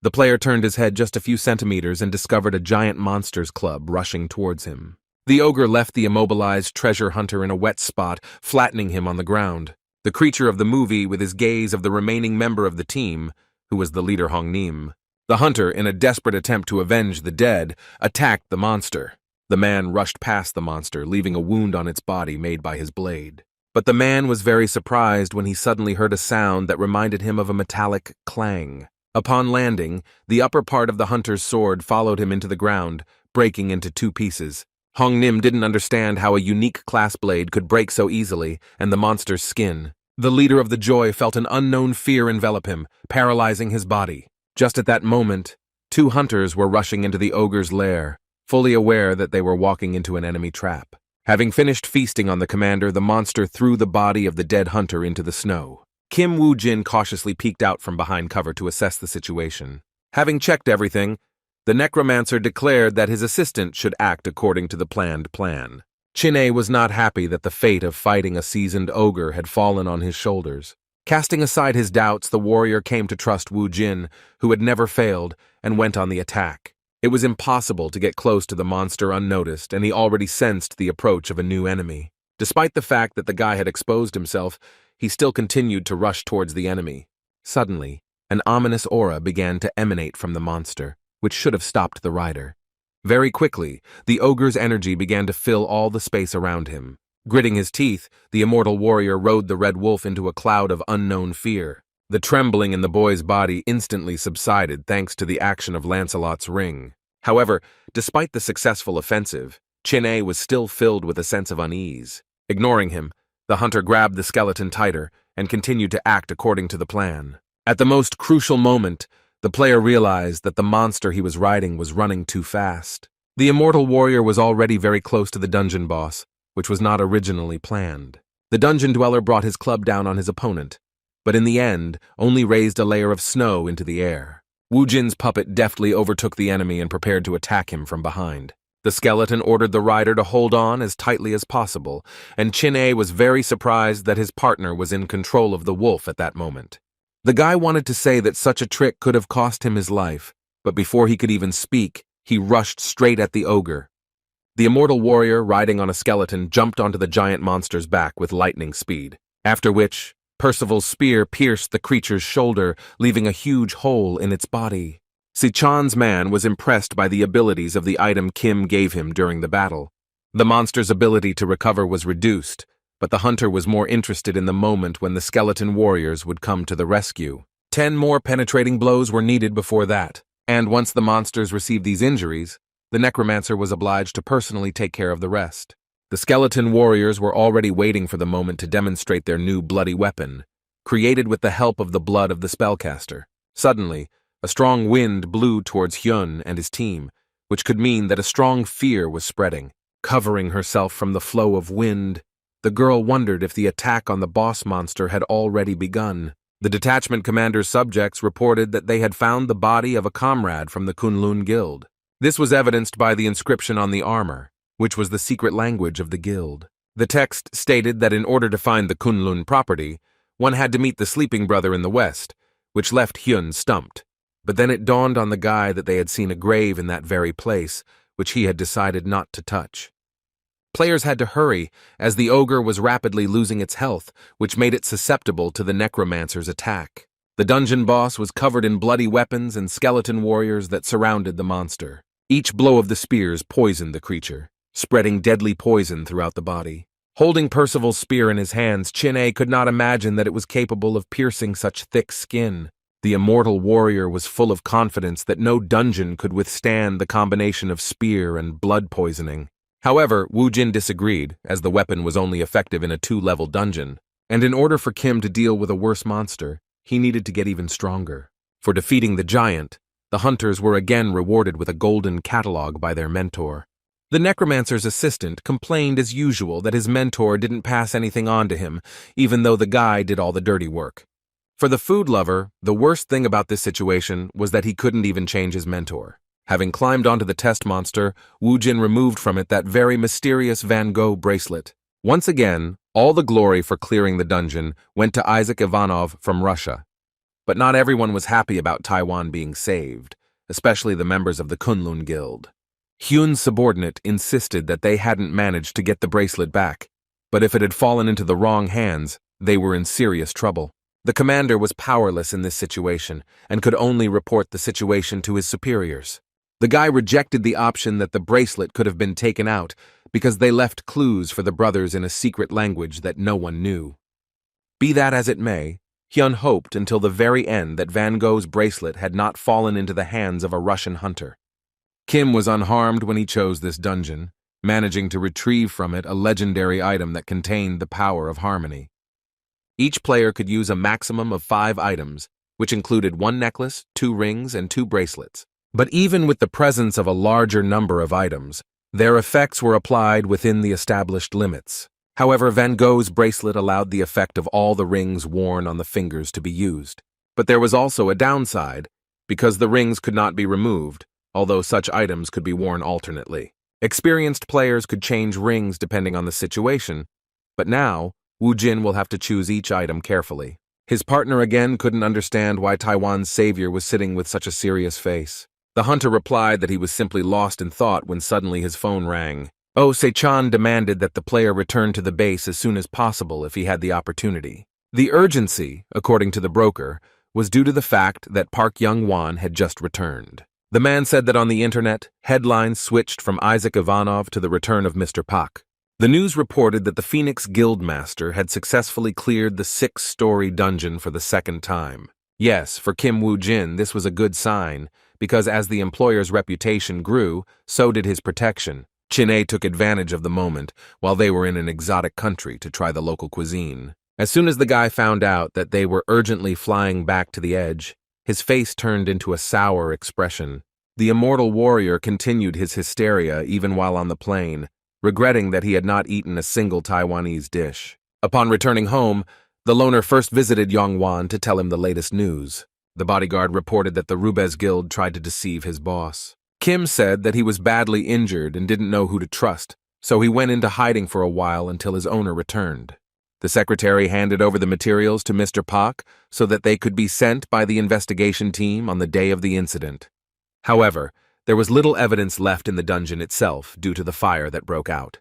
The player turned his head just a few centimeters and discovered a giant monsters club rushing towards him. The ogre left the immobilized treasure hunter in a wet spot, flattening him on the ground. The creature of the movie with his gaze of the remaining member of the team, who was the leader Hong Nim. The hunter, in a desperate attempt to avenge the dead, attacked the monster. The man rushed past the monster, leaving a wound on its body made by his blade. But the man was very surprised when he suddenly heard a sound that reminded him of a metallic clang. Upon landing, the upper part of the hunter's sword followed him into the ground, breaking into two pieces. Hong Nim didn't understand how a unique class blade could break so easily, and the monster's skin. The leader of the Joy felt an unknown fear envelop him, paralyzing his body. Just at that moment, two hunters were rushing into the ogre's lair, fully aware that they were walking into an enemy trap. Having finished feasting on the commander, the monster threw the body of the dead hunter into the snow. Kim Woo-jin cautiously peeked out from behind cover to assess the situation. Having checked everything, the necromancer declared that his assistant should act according to the planned plan. Chin-A was not happy that the fate of fighting a seasoned ogre had fallen on his shoulders. Casting aside his doubts, the warrior came to trust Woo-jin, who had never failed, and went on the attack. It was impossible to get close to the monster unnoticed, and he already sensed the approach of a new enemy. Despite the fact that the guy had exposed himself, he still continued to rush towards the enemy. Suddenly, an ominous aura began to emanate from the monster, which should have stopped the rider. Very quickly, the ogre's energy began to fill all the space around him. Gritting his teeth, the immortal warrior rode the red wolf into a cloud of unknown fear. The trembling in the boy's body instantly subsided thanks to the action of Lancelot's ring. However, despite the successful offensive, Chin-A was still filled with a sense of unease. Ignoring him, the hunter grabbed the skeleton tighter and continued to act according to the plan. At the most crucial moment, the player realized that the monster he was riding was running too fast. The immortal warrior was already very close to the dungeon boss, which was not originally planned. The dungeon dweller brought his club down on his opponent, but in the end only raised a layer of snow into the air. Woo-jin's puppet deftly overtook the enemy and prepared to attack him from behind. The skeleton ordered the rider to hold on as tightly as possible, and Chin-A was very surprised that his partner was in control of the wolf at that moment. The guy wanted to say that such a trick could have cost him his life, but before he could even speak, he rushed straight at the ogre. The immortal warrior, riding on a skeleton, jumped onto the giant monster's back with lightning speed, after which Percival's spear pierced the creature's shoulder, leaving a huge hole in its body. Si-chan's man was impressed by the abilities of the item Kim gave him during the battle. The monster's ability to recover was reduced, but the hunter was more interested in the moment when the skeleton warriors would come to the rescue. 10 more penetrating blows were needed before that, and once the monsters received these injuries, the necromancer was obliged to personally take care of the rest. The skeleton warriors were already waiting for the moment to demonstrate their new bloody weapon, created with the help of the blood of the spellcaster. Suddenly, a strong wind blew towards Hyun and his team, which could mean that a strong fear was spreading. Covering herself from the flow of wind, the girl wondered if the attack on the boss monster had already begun. The detachment commander's subjects reported that they had found the body of a comrade from the Kunlun Guild. This was evidenced by the inscription on the armor, which was the secret language of the guild. The text stated that in order to find the Kunlun property, one had to meet the sleeping brother in the west, which left Hyun stumped. But then it dawned on the guy that they had seen a grave in that very place, which he had decided not to touch. Players had to hurry, as the ogre was rapidly losing its health, which made it susceptible to the necromancer's attack. The dungeon boss was covered in bloody weapons and skeleton warriors that surrounded the monster. Each blow of the spears poisoned the creature, spreading deadly poison throughout the body. Holding Percival's spear in his hands, Chin-A could not imagine that it was capable of piercing such thick skin. The immortal warrior was full of confidence that no dungeon could withstand the combination of spear and blood poisoning. However, Woo-jin disagreed, as the weapon was only effective in a 2-level dungeon, and in order for Kim to deal with a worse monster, he needed to get even stronger. For defeating the giant, the hunters were again rewarded with a golden catalog by their mentor. The necromancer's assistant complained as usual that his mentor didn't pass anything on to him, even though the guy did all the dirty work. For the food lover, the worst thing about this situation was that he couldn't even change his mentor. Having climbed onto the test monster, Woo-jin removed from it that very mysterious Van Gogh bracelet. Once again, all the glory for clearing the dungeon went to Isaac Ivanov from Russia. But not everyone was happy about Taiwan being saved, especially the members of the Kunlun Guild. Hyun's subordinate insisted that they hadn't managed to get the bracelet back, but if it had fallen into the wrong hands, they were in serious trouble. The commander was powerless in this situation and could only report the situation to his superiors. The guy rejected the option that the bracelet could have been taken out because they left clues for the brothers in a secret language that no one knew. Be that as it may, Hyun hoped until the very end that Van Gogh's bracelet had not fallen into the hands of a Russian hunter. Kim was unharmed when he chose this dungeon, managing to retrieve from it a legendary item that contained the power of harmony. Each player could use a maximum of 5 items, which included 1 necklace, 2 rings, and 2 bracelets. But even with the presence of a larger number of items, their effects were applied within the established limits. However, Van Gogh's bracelet allowed the effect of all the rings worn on the fingers to be used. But there was also a downside, because the rings could not be removed, although such items could be worn alternately. Experienced players could change rings depending on the situation, but now, Woo Jin will have to choose each item carefully. His partner again couldn't understand why Taiwan's savior was sitting with such a serious face. The hunter replied that he was simply lost in thought when suddenly his phone rang. Oh Se-chan demanded that the player return to the base as soon as possible if he had the opportunity. The urgency, according to the broker, was due to the fact that Park Yong Wan had just returned. The man said that on the internet, headlines switched from Isaac Ivanov to the return of Mr. Pak. The news reported that the Phoenix Guildmaster had successfully cleared the 6-story dungeon for the 2nd time. Yes, for Kim Woo Jin, this was a good sign, because as the employer's reputation grew, so did his protection. Chin-A took advantage of the moment while they were in an exotic country to try the local cuisine. As soon as the guy found out that they were urgently flying back to the edge, his face turned into a sour expression. The immortal warrior continued his hysteria even while on the plane, regretting that he had not eaten a single Taiwanese dish. Upon returning home, the loner first visited Yong Wan to tell him the latest news. The bodyguard reported that the Rubez Guild tried to deceive his boss. Kim said that he was badly injured and didn't know who to trust, so he went into hiding for a while until his owner returned. The secretary handed over the materials to Mr. Pak so that they could be sent by the investigation team on the day of the incident. However, there was little evidence left in the dungeon itself due to the fire that broke out.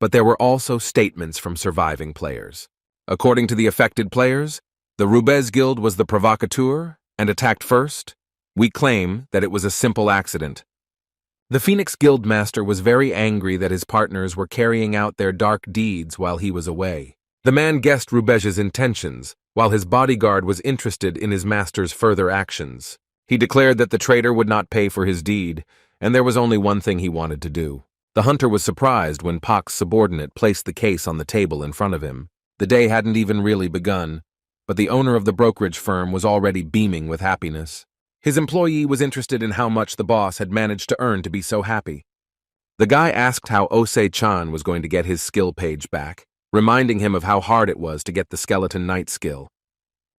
But there were also statements from surviving players. According to the affected players, the Rubez Guild was the provocateur and attacked first. We claim that it was a simple accident. The Phoenix Guildmaster was very angry that his partners were carrying out their dark deeds while he was away. The man guessed Rubez's intentions, while his bodyguard was interested in his master's further actions. He declared that the traitor would not pay for his deed, and there was only one thing he wanted to do. The hunter was surprised when Pak's subordinate placed the case on the table in front of him. The day hadn't even really begun, but the owner of the brokerage firm was already beaming with happiness. His employee was interested in how much the boss had managed to earn to be so happy. The guy asked how Ose-chan was going to get his skill page back, reminding him of how hard it was to get the Skeleton Knight skill.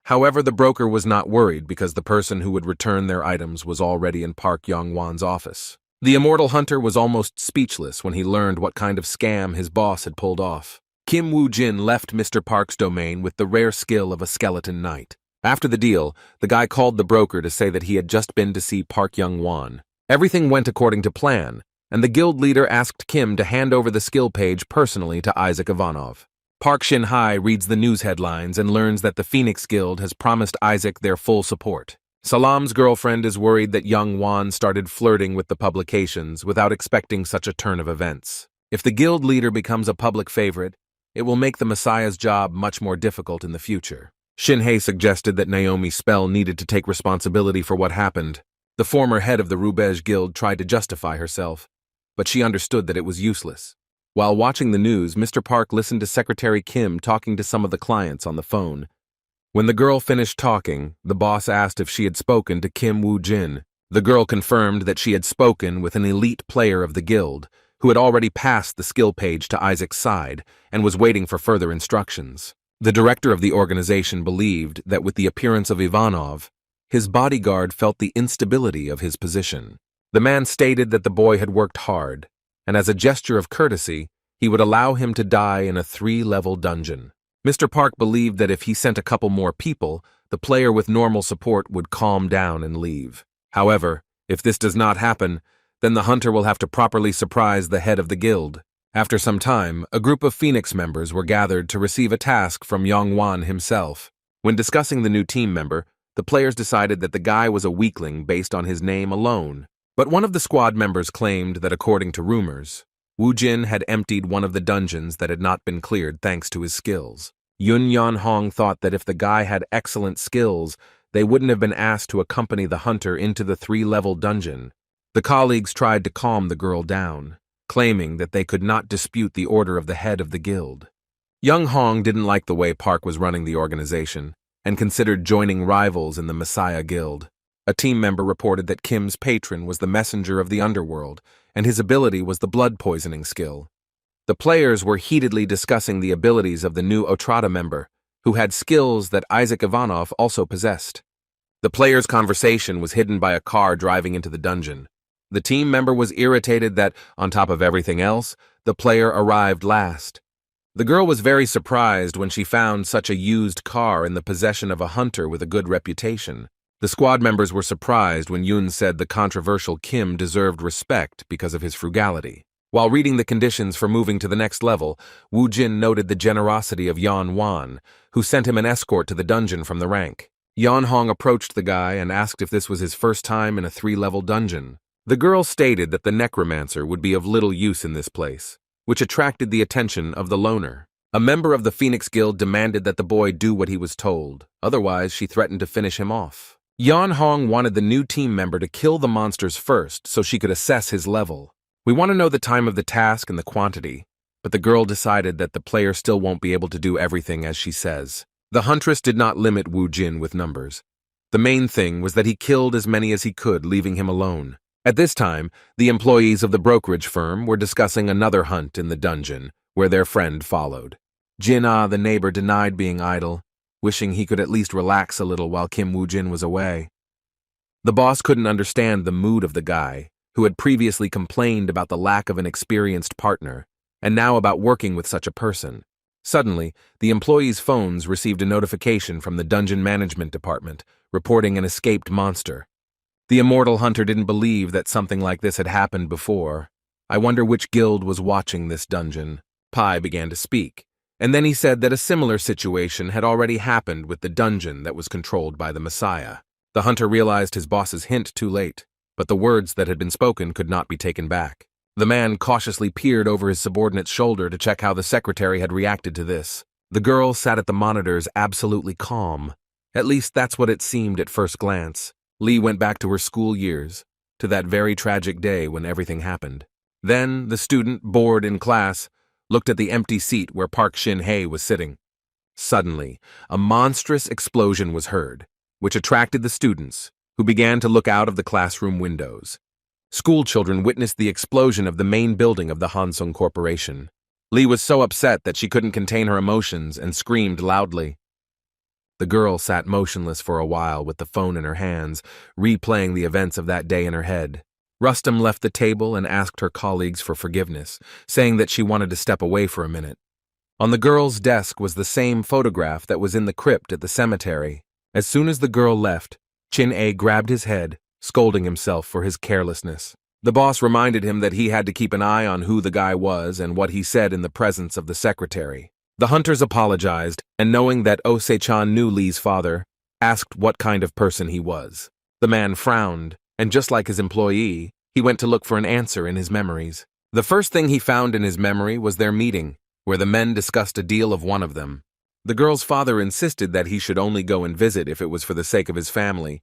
However, the broker was not worried because the person who would return their items was already in Park Yong Wan's office. The immortal hunter was almost speechless when he learned what kind of scam his boss had pulled off. Kim Woo Jin left Mr. Park's domain with the rare skill of a Skeleton Knight. After the deal, the guy called the broker to say that he had just been to see Park Yong Wan. Everything went according to plan, and the guild leader asked Kim to hand over the skill page personally to Isaac Ivanov. Park Shin-hai reads the news headlines and learns that the Phoenix Guild has promised Isaac their full support. Salam's girlfriend is worried that Yong Wan started flirting with the publications without expecting such a turn of events. If the guild leader becomes a public favorite, it will make the Messiah's job much more difficult in the future. Shin-hei suggested that Naomi Spell needed to take responsibility for what happened. The former head of the Rubez Guild tried to justify herself, but she understood that it was useless. While watching the news, Mr. Park listened to Secretary Kim talking to some of the clients on the phone. When the girl finished talking, the boss asked if she had spoken to Kim Woo Jin. The girl confirmed that she had spoken with an elite player of the guild, who had already passed the skill page to Isaac's side and was waiting for further instructions. The director of the organization believed that with the appearance of Ivanov, his bodyguard felt the instability of his position. The man stated that the boy had worked hard, and as a gesture of courtesy, he would allow him to die in a 3-level dungeon. Mr. Park believed that if he sent a couple more people, the player with normal support would calm down and leave. However, if this does not happen, then the hunter will have to properly surprise the head of the guild. After some time, a group of Phoenix members were gathered to receive a task from Yong Wan himself. When discussing the new team member, the players decided that the guy was a weakling based on his name alone. But one of the squad members claimed that according to rumors, Wu Jin had emptied one of the dungeons that had not been cleared thanks to his skills. Yun Yan Hong thought that if the guy had excellent skills, they wouldn't have been asked to accompany the hunter into the 3-level dungeon. The colleagues tried to calm the girl down, claiming that they could not dispute the order of the head of the guild. Young Hong didn't like the way Park was running the organization, and considered joining rivals in the Messiah Guild. A team member reported that Kim's patron was the messenger of the underworld, and his ability was the blood poisoning skill. The players were heatedly discussing the abilities of the new Otrada member, who had skills that Isaac Ivanov also possessed. The players' conversation was hidden by a car driving into the dungeon. The team member was irritated that, on top of everything else, the player arrived last. The girl was very surprised when she found such a used car in the possession of a hunter with a good reputation. The squad members were surprised when Yun said the controversial Kim deserved respect because of his frugality. While reading the conditions for moving to the next level, Wu Jin noted the generosity of Yan Wan, who sent him an escort to the dungeon from the rank. Yan Hong approached the guy and asked if this was his first time in a 3-level dungeon. The girl stated that the necromancer would be of little use in this place, which attracted the attention of the loner. A member of the Phoenix Guild demanded that the boy do what he was told, otherwise she threatened to finish him off. Yan Hong wanted the new team member to kill the monsters first so she could assess his level. We want to know the time of the task and the quantity, but the girl decided that the player still won't be able to do everything as she says. The huntress did not limit Wu Jin with numbers. The main thing was that he killed as many as he could, leaving him alone. At this time, the employees of the brokerage firm were discussing another hunt in the dungeon, where their friend followed. Jin-ah, the neighbor, denied being idle, wishing he could at least relax a little while Kim Woo Jin was away. The boss couldn't understand the mood of the guy, who had previously complained about the lack of an experienced partner, and now about working with such a person. Suddenly, the employees' phones received a notification from the dungeon management department, reporting an escaped monster. The immortal hunter didn't believe that something like this had happened before. I wonder which guild was watching this dungeon. Pai began to speak, and then he said that a similar situation had already happened with the dungeon that was controlled by the Messiah. The hunter realized his boss's hint too late, but the words that had been spoken could not be taken back. The man cautiously peered over his subordinate's shoulder to check how the secretary had reacted to this. The girl sat at the monitors absolutely calm. At least that's what it seemed at first glance. Lee went back to her school years, to that very tragic day when everything happened. Then, the student, bored in class, looked at the empty seat where Park Shin-hye was sitting. Suddenly, a monstrous explosion was heard, which attracted the students, who began to look out of the classroom windows. School children witnessed the explosion of the main building of the Hansung Corporation. Lee was so upset that she couldn't contain her emotions and screamed loudly. The girl sat motionless for a while with the phone in her hands, replaying the events of that day in her head. Rustam left the table and asked her colleagues for forgiveness, saying that she wanted to step away for a minute. On the girl's desk was the same photograph that was in the crypt at the cemetery. As soon as the girl left, Chin-A grabbed his head, scolding himself for his carelessness. The boss reminded him that he had to keep an eye on who the guy was and what he said in the presence of the secretary. The hunters apologized, and knowing that Oh-se-chan knew Lee's father, asked what kind of person he was. The man frowned, and just like his employee, he went to look for an answer in his memories. The first thing he found in his memory was their meeting, where the men discussed a deal of one of them. The girl's father insisted that he should only go and visit if it was for the sake of his family.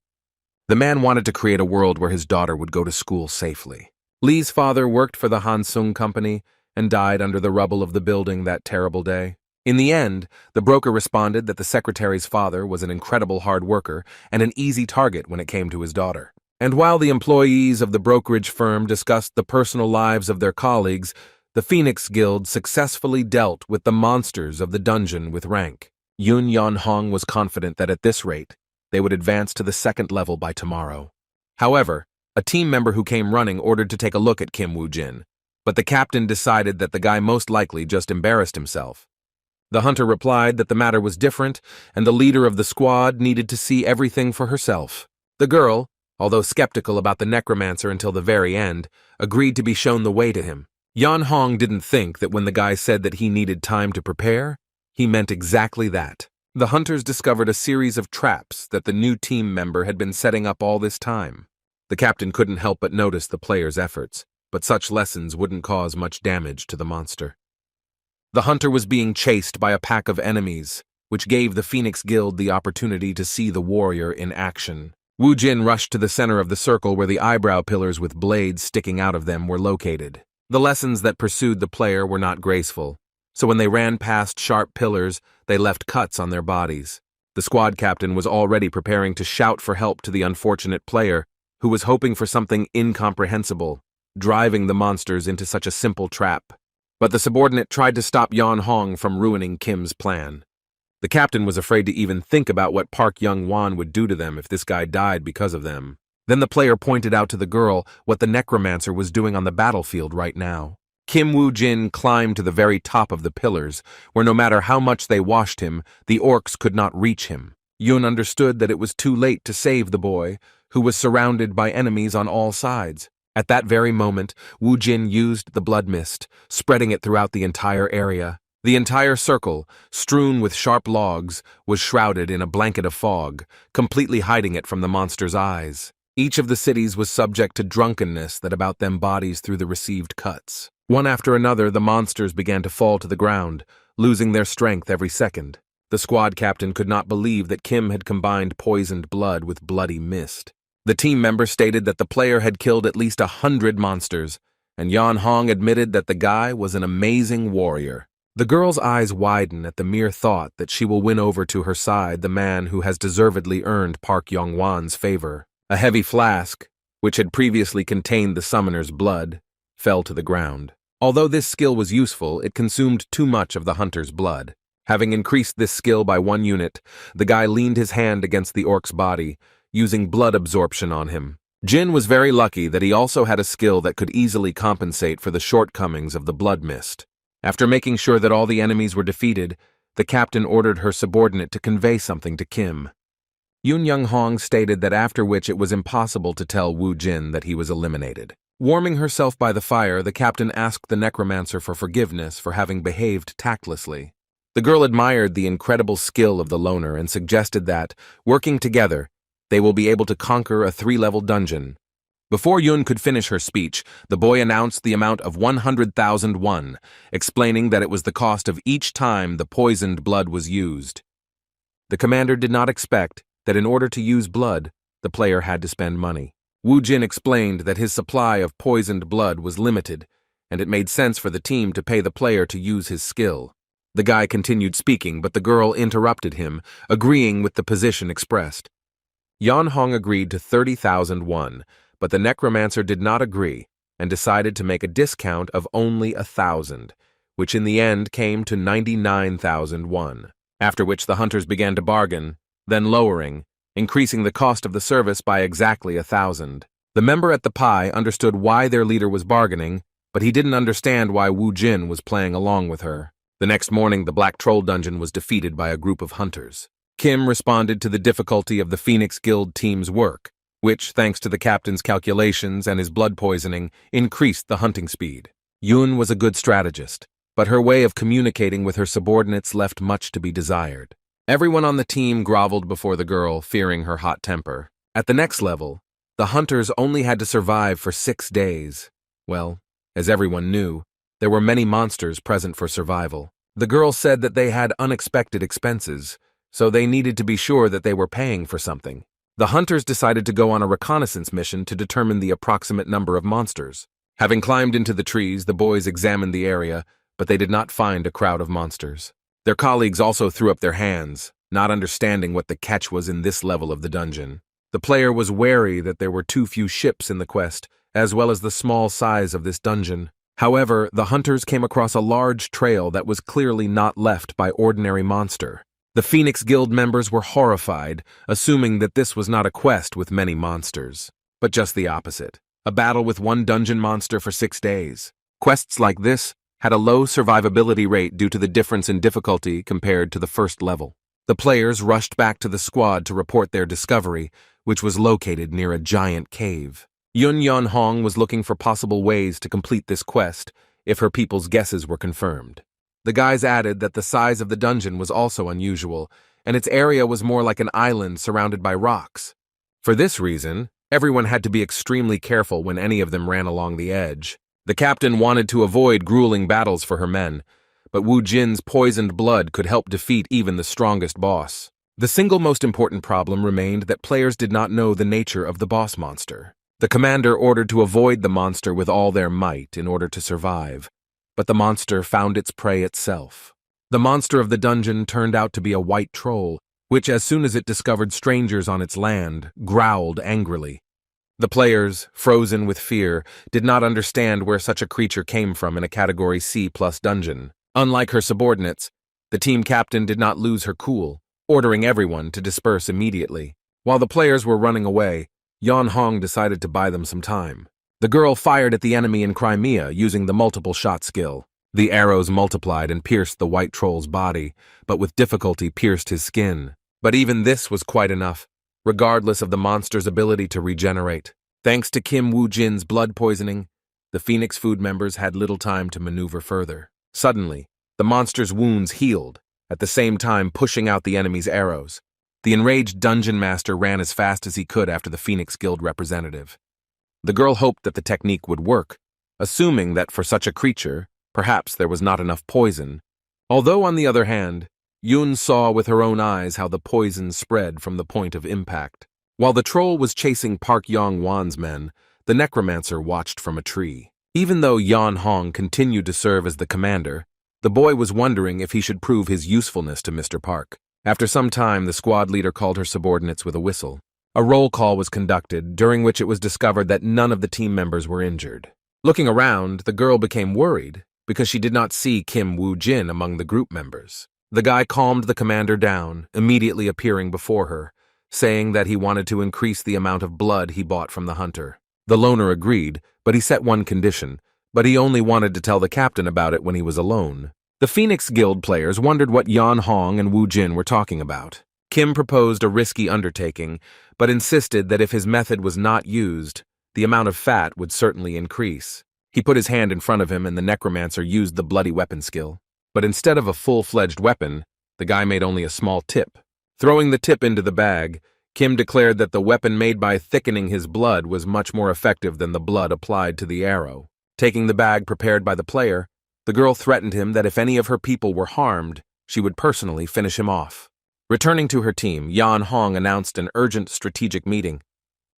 The man wanted to create a world where his daughter would go to school safely. Lee's father worked for the Hansung Company and died under the rubble of the building that terrible day. In the end, the broker responded that the secretary's father was an incredible hard worker and an easy target when it came to his daughter. And while the employees of the brokerage firm discussed the personal lives of their colleagues, the Phoenix Guild successfully dealt with the monsters of the dungeon with rank. Yun Yan Hong was confident that at this rate, they would advance to the 2nd level by tomorrow. However, a team member who came running ordered to take a look at Kim Woo Jin, but the captain decided that the guy most likely just embarrassed himself. The hunter replied that the matter was different, and the leader of the squad needed to see everything for herself. The girl, although skeptical about the necromancer until the very end, agreed to be shown the way to him. Yan Hong didn't think that when the guy said that he needed time to prepare, he meant exactly that. The hunters discovered a series of traps that the new team member had been setting up all this time. The captain couldn't help but notice the player's efforts, but such lessons wouldn't cause much damage to the monster. The hunter was being chased by a pack of enemies, which gave the Phoenix Guild the opportunity to see the warrior in action. Wu Jin rushed to the center of the circle where the eyebrow pillars with blades sticking out of them were located. The lessons that pursued the player were not graceful, so when they ran past sharp pillars, they left cuts on their bodies. The squad captain was already preparing to shout for help to the unfortunate player, who was hoping for something incomprehensible, driving the monsters into such a simple trap. But the subordinate tried to stop Yan Hong from ruining Kim's plan. The captain was afraid to even think about what Park Yong Wan would do to them if this guy died because of them. Then the player pointed out to the girl what the necromancer was doing on the battlefield right now. Kim Woo Jin climbed to the very top of the pillars, where no matter how much they washed him, the orcs could not reach him. Yun understood that it was too late to save the boy, who was surrounded by enemies on all sides. At that very moment, Wu Jin used the blood mist, spreading it throughout the entire area. The entire circle, strewn with sharp logs, was shrouded in a blanket of fog, completely hiding it from the monster's eyes. Each of the cities was subject to drunkenness that about them bodies through the received cuts. One after another, the monsters began to fall to the ground, losing their strength every second. The squad captain could not believe that Kim had combined poisoned blood with bloody mist. The team member stated that the player had killed at least 100 monsters, and Yan Hong admitted that the guy was an amazing warrior. The girl's eyes widen at the mere thought that she will win over to her side the man who has deservedly earned Park Yong Wan's favor. A heavy flask, which had previously contained the summoner's blood, fell to the ground. Although this skill was useful, it consumed too much of the hunter's blood. Having increased this skill by 1 unit, the guy leaned his hand against the orc's body, using blood absorption on him. Jin was very lucky that he also had a skill that could easily compensate for the shortcomings of the blood mist. After making sure that all the enemies were defeated, the captain ordered her subordinate to convey something to Kim. Yun Young Hong stated that after which it was impossible to tell Wu Jin that he was eliminated. Warming herself by the fire, the captain asked the necromancer for forgiveness for having behaved tactlessly. The girl admired the incredible skill of the loner and suggested that, working together, they will be able to conquer a 3-level dungeon. Before Yun could finish her speech, the boy announced the amount of 100,000 won, explaining that it was the cost of each time the poisoned blood was used. The commander did not expect that in order to use blood, the player had to spend money. Wu Jin explained that his supply of poisoned blood was limited, and it made sense for the team to pay the player to use his skill. The guy continued speaking, but the girl interrupted him, agreeing with the position expressed. Yan Hong agreed to 30,000 won, but the necromancer did not agree and decided to make a discount of only 1,000, which in the end came to 99,000 won, after which the hunters began to bargain, then lowering, increasing the cost of the service by exactly 1,000. The member at the pie understood why their leader was bargaining, but he didn't understand why Wu Jin was playing along with her. The next morning, the Black Troll Dungeon was defeated by a group of hunters. Kim responded to the difficulty of the Phoenix Guild team's work, which, thanks to the captain's calculations and his blood poisoning, increased the hunting speed. Yun was a good strategist, but her way of communicating with her subordinates left much to be desired. Everyone on the team groveled before the girl, fearing her hot temper. At the next level, the hunters only had to survive for 6 days. Well, as everyone knew, there were many monsters present for survival. The girl said that they had unexpected expenses, so they needed to be sure that they were paying for something. The hunters decided to go on a reconnaissance mission to determine the approximate number of monsters. Having climbed into the trees, the boys examined the area, but they did not find a crowd of monsters. Their colleagues also threw up their hands, not understanding what the catch was in this level of the dungeon. The player was wary that there were too few ships in the quest, as well as the small size of this dungeon. However, the hunters came across a large trail that was clearly not left by ordinary monster. The Phoenix Guild members were horrified, assuming that this was not a quest with many monsters, but just the opposite, a battle with one dungeon monster for 6 days. Quests like this had a low survivability rate due to the difference in difficulty compared to the first level. The players rushed back to the squad to report their discovery, which was located near a giant cave. Yun Yan Hong was looking for possible ways to complete this quest if her people's guesses were confirmed. The guys added that the size of the dungeon was also unusual, and its area was more like an island surrounded by rocks. For this reason, Everyone had to be extremely careful when any of them ran along the edge. The captain wanted to avoid grueling battles for her men, but Wu Jin's poisoned blood could help defeat even the strongest boss. The single most important problem remained that players did not know the nature of the boss monster. The commander ordered to avoid the monster with all their might in order to survive, but the monster found its prey itself. The monster of the dungeon turned out to be a white troll, which, as soon as it discovered strangers on its land, growled angrily. The players, frozen with fear, did not understand where such a creature came from in a Category C+ dungeon. Unlike her subordinates, the team captain did not lose her cool, ordering everyone to disperse immediately. While the players were running away, Yan Hong decided to buy them some time. The girl fired at the enemy in Crimea using the multiple shot skill. The arrows multiplied and pierced the white troll's body, but with difficulty pierced his skin. But even this was quite enough, regardless of the monster's ability to regenerate. Thanks to Kim Woo-jin's blood poisoning, the Phoenix Food members had little time to maneuver further. Suddenly, the monster's wounds healed, at the same time pushing out the enemy's arrows. The enraged dungeon master ran as fast as he could after the Phoenix Guild representative. The girl hoped that the technique would work, assuming that for such a creature, perhaps there was not enough poison. Although, on the other hand, Yun saw with her own eyes how the poison spread from the point of impact. While the troll was chasing Park Yong Wan's men, the necromancer watched from a tree. Even though Yan Hong continued to serve as the commander, the boy was wondering if he should prove his usefulness to Mr. Park. After some time, the squad leader called her subordinates with a whistle. A roll call was conducted, during which it was discovered that none of the team members were injured. Looking around, the girl became worried because she did not see Kim Woo-jin among the group members. The guy calmed the commander down, immediately appearing before her, saying that he wanted to increase the amount of blood he bought from the hunter. The loner agreed, but he set one condition, but he only wanted to tell the captain about it when he was alone. The Phoenix Guild players wondered what Yan Hong and Wu Jin were talking about. Kim proposed a risky undertaking, but insisted that if his method was not used, the amount of fat would certainly increase. He put his hand in front of him and the necromancer used the bloody weapon skill. But instead of a full-fledged weapon, the guy made only a small tip. Throwing the tip into the bag, Kim declared that the weapon made by thickening his blood was much more effective than the blood applied to the arrow. Taking the bag prepared by the player, the girl threatened him that if any of her people were harmed, she would personally finish him off. Returning to her team, Yan Hong announced an urgent strategic meeting.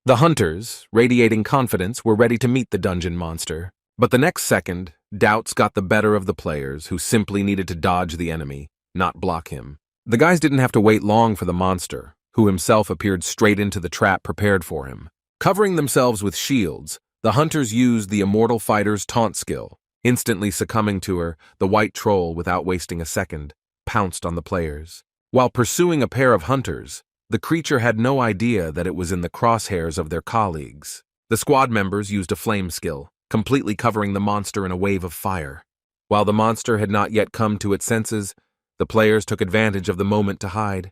The hunters, radiating confidence, were ready to meet the dungeon monster. But the next second, doubts got the better of the players, who simply needed to dodge the enemy, not block him. The guys didn't have to wait long for the monster, who himself appeared straight into the trap prepared for him. Covering themselves with shields, the hunters used the immortal fighter's taunt skill. Instantly succumbing to her, the white troll, without wasting a second, pounced on the players. While pursuing a pair of hunters, the creature had no idea that it was in the crosshairs of their colleagues. The squad members used a flame skill, completely covering the monster in a wave of fire. While the monster had not yet come to its senses, the players took advantage of the moment to hide.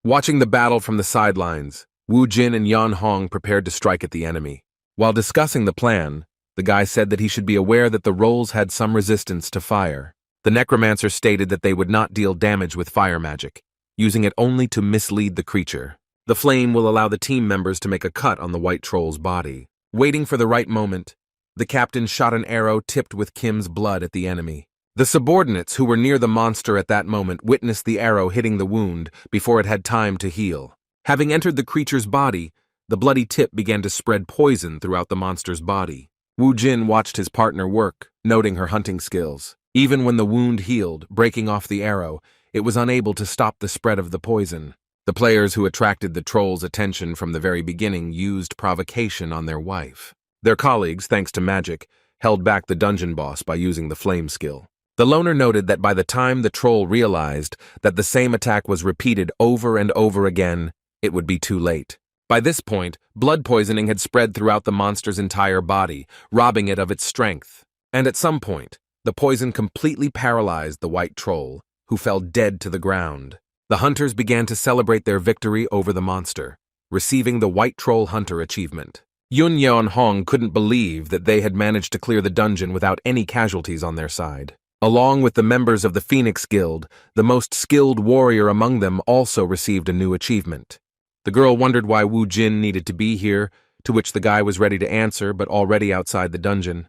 Watching the battle from the sidelines, Wu Jin and Yan Hong prepared to strike at the enemy. While discussing the plan, the guy said that he should be aware that the rolls had some resistance to fire. The necromancer stated that they would not deal damage with fire magic, using it only to mislead the creature. The flame will allow the team members to make a cut on the white troll's body. Waiting for the right moment, the captain shot an arrow tipped with Kim's blood at the enemy. The subordinates who were near the monster at that moment witnessed the arrow hitting the wound before it had time to heal. Having entered the creature's body, the bloody tip began to spread poison throughout the monster's body. Wu Jin watched his partner work, noting her hunting skills. Even when the wound healed, breaking off the arrow, it was unable to stop the spread of the poison. The players who attracted the troll's attention from the very beginning used provocation on their wife. Their colleagues, thanks to magic, held back the dungeon boss by using the flame skill. The loner noted that by the time the troll realized that the same attack was repeated over and over again, it would be too late. By this point, blood poisoning had spread throughout the monster's entire body, robbing it of its strength. And at some point, the poison completely paralyzed the white troll, who fell dead to the ground. The hunters began to celebrate their victory over the monster, receiving the White Troll Hunter achievement. Yun Yan Hong couldn't believe that they had managed to clear the dungeon without any casualties on their side. Along with the members of the Phoenix Guild, the most skilled warrior among them also received a new achievement. The girl wondered why Wu Jin needed to be here, to which the guy was ready to answer but already outside the dungeon.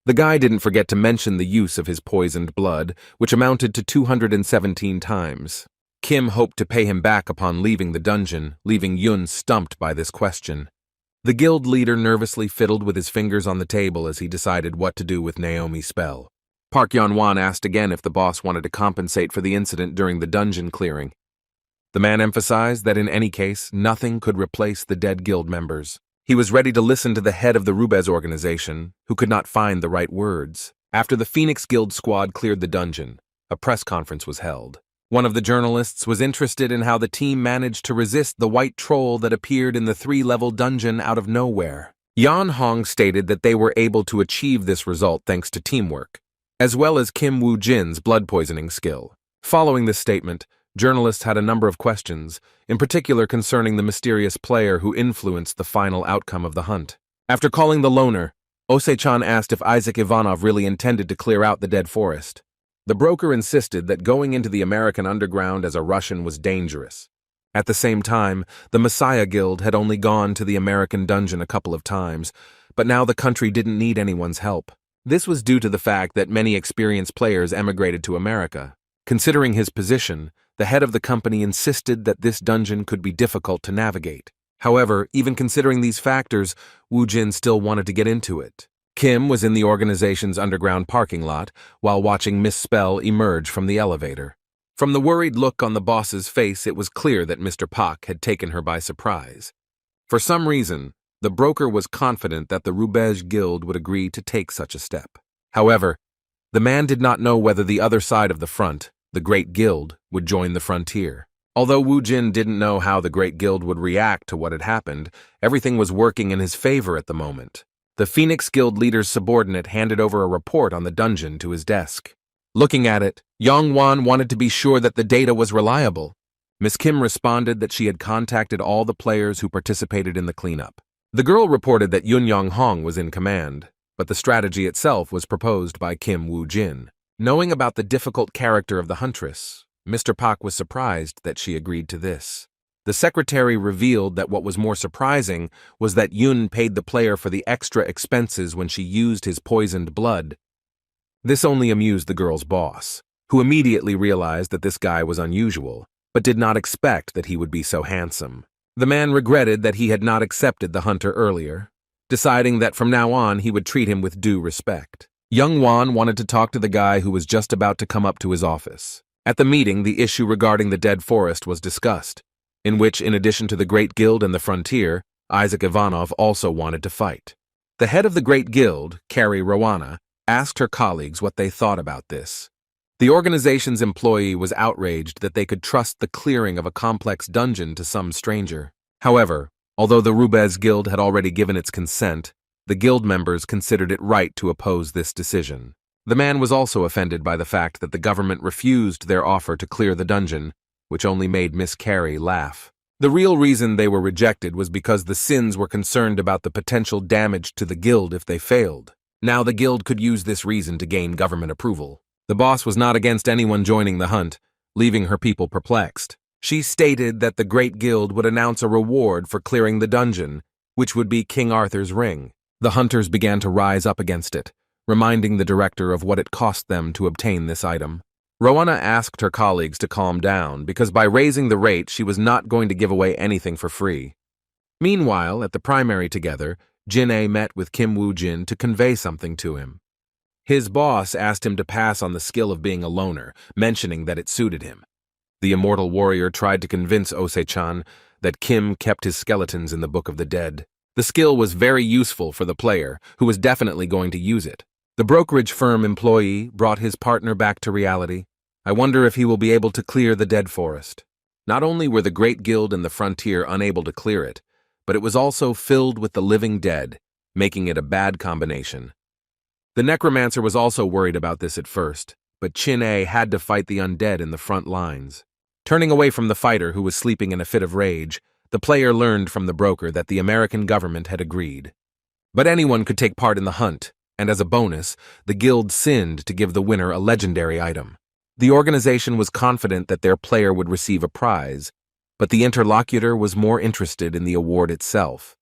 The guy didn't forget to mention the use of his poisoned blood, which amounted to 217 times. Kim hoped to pay him back upon leaving the dungeon, leaving Yun stumped by this question. The guild leader nervously fiddled with his fingers on the table as he decided what to do with Naomi's spell. Park Yong Wan asked again if the boss wanted to compensate for the incident during the dungeon clearing. The man emphasized that in any case, nothing could replace the dead guild members. He was ready to listen to the head of the Rubez organization, who could not find the right words. After the Phoenix Guild squad cleared the dungeon, a press conference was held. One of the journalists was interested in how the team managed to resist the white troll that appeared in the 3-level dungeon out of nowhere. Yan Hong stated that they were able to achieve this result thanks to teamwork, as well as Kim Woo-jin's blood poisoning skill. Following this statement, journalists had a number of questions, in particular concerning the mysterious player who influenced the final outcome of the hunt. After calling the loner, Ose-chan asked if Isaac Ivanov really intended to clear out the dead forest. The broker insisted that going into the American underground as a Russian was dangerous. At the same time, the Messiah Guild had only gone to the American dungeon a couple of times, but now the country didn't need anyone's help. This was due to the fact that many experienced players emigrated to America. Considering his position, the head of the company insisted that this dungeon could be difficult to navigate. However, even considering these factors, Woo-jin still wanted to get into it. Kim was in the organization's underground parking lot while watching Miss Spell emerge from the elevator. From the worried look on the boss's face, it was clear that Mr. Pak had taken her by surprise. For some reason, the broker was confident that the Rubez Guild would agree to take such a step. However, the man did not know whether the other side of the front, the Great Guild, would join the frontier. Although Woo-jin didn't know how the Great Guild would react to what had happened, everything was working in his favor at the moment. The Phoenix Guild leader's subordinate handed over a report on the dungeon to his desk. Looking at it, Yong Wan wanted to be sure that the data was reliable. Miss Kim responded that she had contacted all the players who participated in the cleanup. The girl reported that Yun Yong Hong was in command, but the strategy itself was proposed by Kim Woo-jin. Knowing about the difficult character of the huntress, Mr. Pak was surprised that she agreed to this. The secretary revealed that what was more surprising was that Yun paid the player for the extra expenses when she used his poisoned blood. This only amused the girl's boss, who immediately realized that this guy was unusual, but did not expect that he would be so handsome. The man regretted that he had not accepted the hunter earlier, deciding that from now on he would treat him with due respect. Young Wan wanted to talk to the guy who was just about to come up to his office. At the meeting, the issue regarding the dead forest was discussed, in which, in addition to the Great Guild and the Frontier, Isaac Ivanov also wanted to fight. The head of the Great Guild, Carrie Rowana, asked her colleagues what they thought about this. The organization's employee was outraged that they could trust the clearing of a complex dungeon to some stranger. However, although the Rubez Guild had already given its consent, the guild members considered it right to oppose this decision. The man was also offended by the fact that the government refused their offer to clear the dungeon, which only made Miss Carey laugh. The real reason they were rejected was because the Sins were concerned about the potential damage to the guild if they failed. Now the guild could use this reason to gain government approval. The boss was not against anyone joining the hunt, leaving her people perplexed. She stated that the Great Guild would announce a reward for clearing the dungeon, which would be King Arthur's ring. The hunters began to rise up against it, reminding the director of what it cost them to obtain this item. Rowana asked her colleagues to calm down because by raising the rate, she was not going to give away anything for free. Meanwhile, at the primary together, Jin-A met with Kim Woo-jin to convey something to him. His boss asked him to pass on the skill of being a loner, mentioning that it suited him. The immortal warrior tried to convince Ose-chan that Kim kept his skeletons in the Book of the Dead. The skill was very useful for the player, who was definitely going to use it. The brokerage firm employee brought his partner back to reality. I wonder if he will be able to clear the dead forest. Not only were the Great Guild and the Frontier unable to clear it, but it was also filled with the living dead, making it a bad combination. The necromancer was also worried about this at first, but Chin-A had to fight the undead in the front lines. Turning away from the fighter who was sleeping in a fit of rage, the player learned from the broker that the American government had agreed. But anyone could take part in the hunt, and as a bonus, the guild sinned to give the winner a legendary item. The organization was confident that their player would receive a prize, but the interlocutor was more interested in the award itself.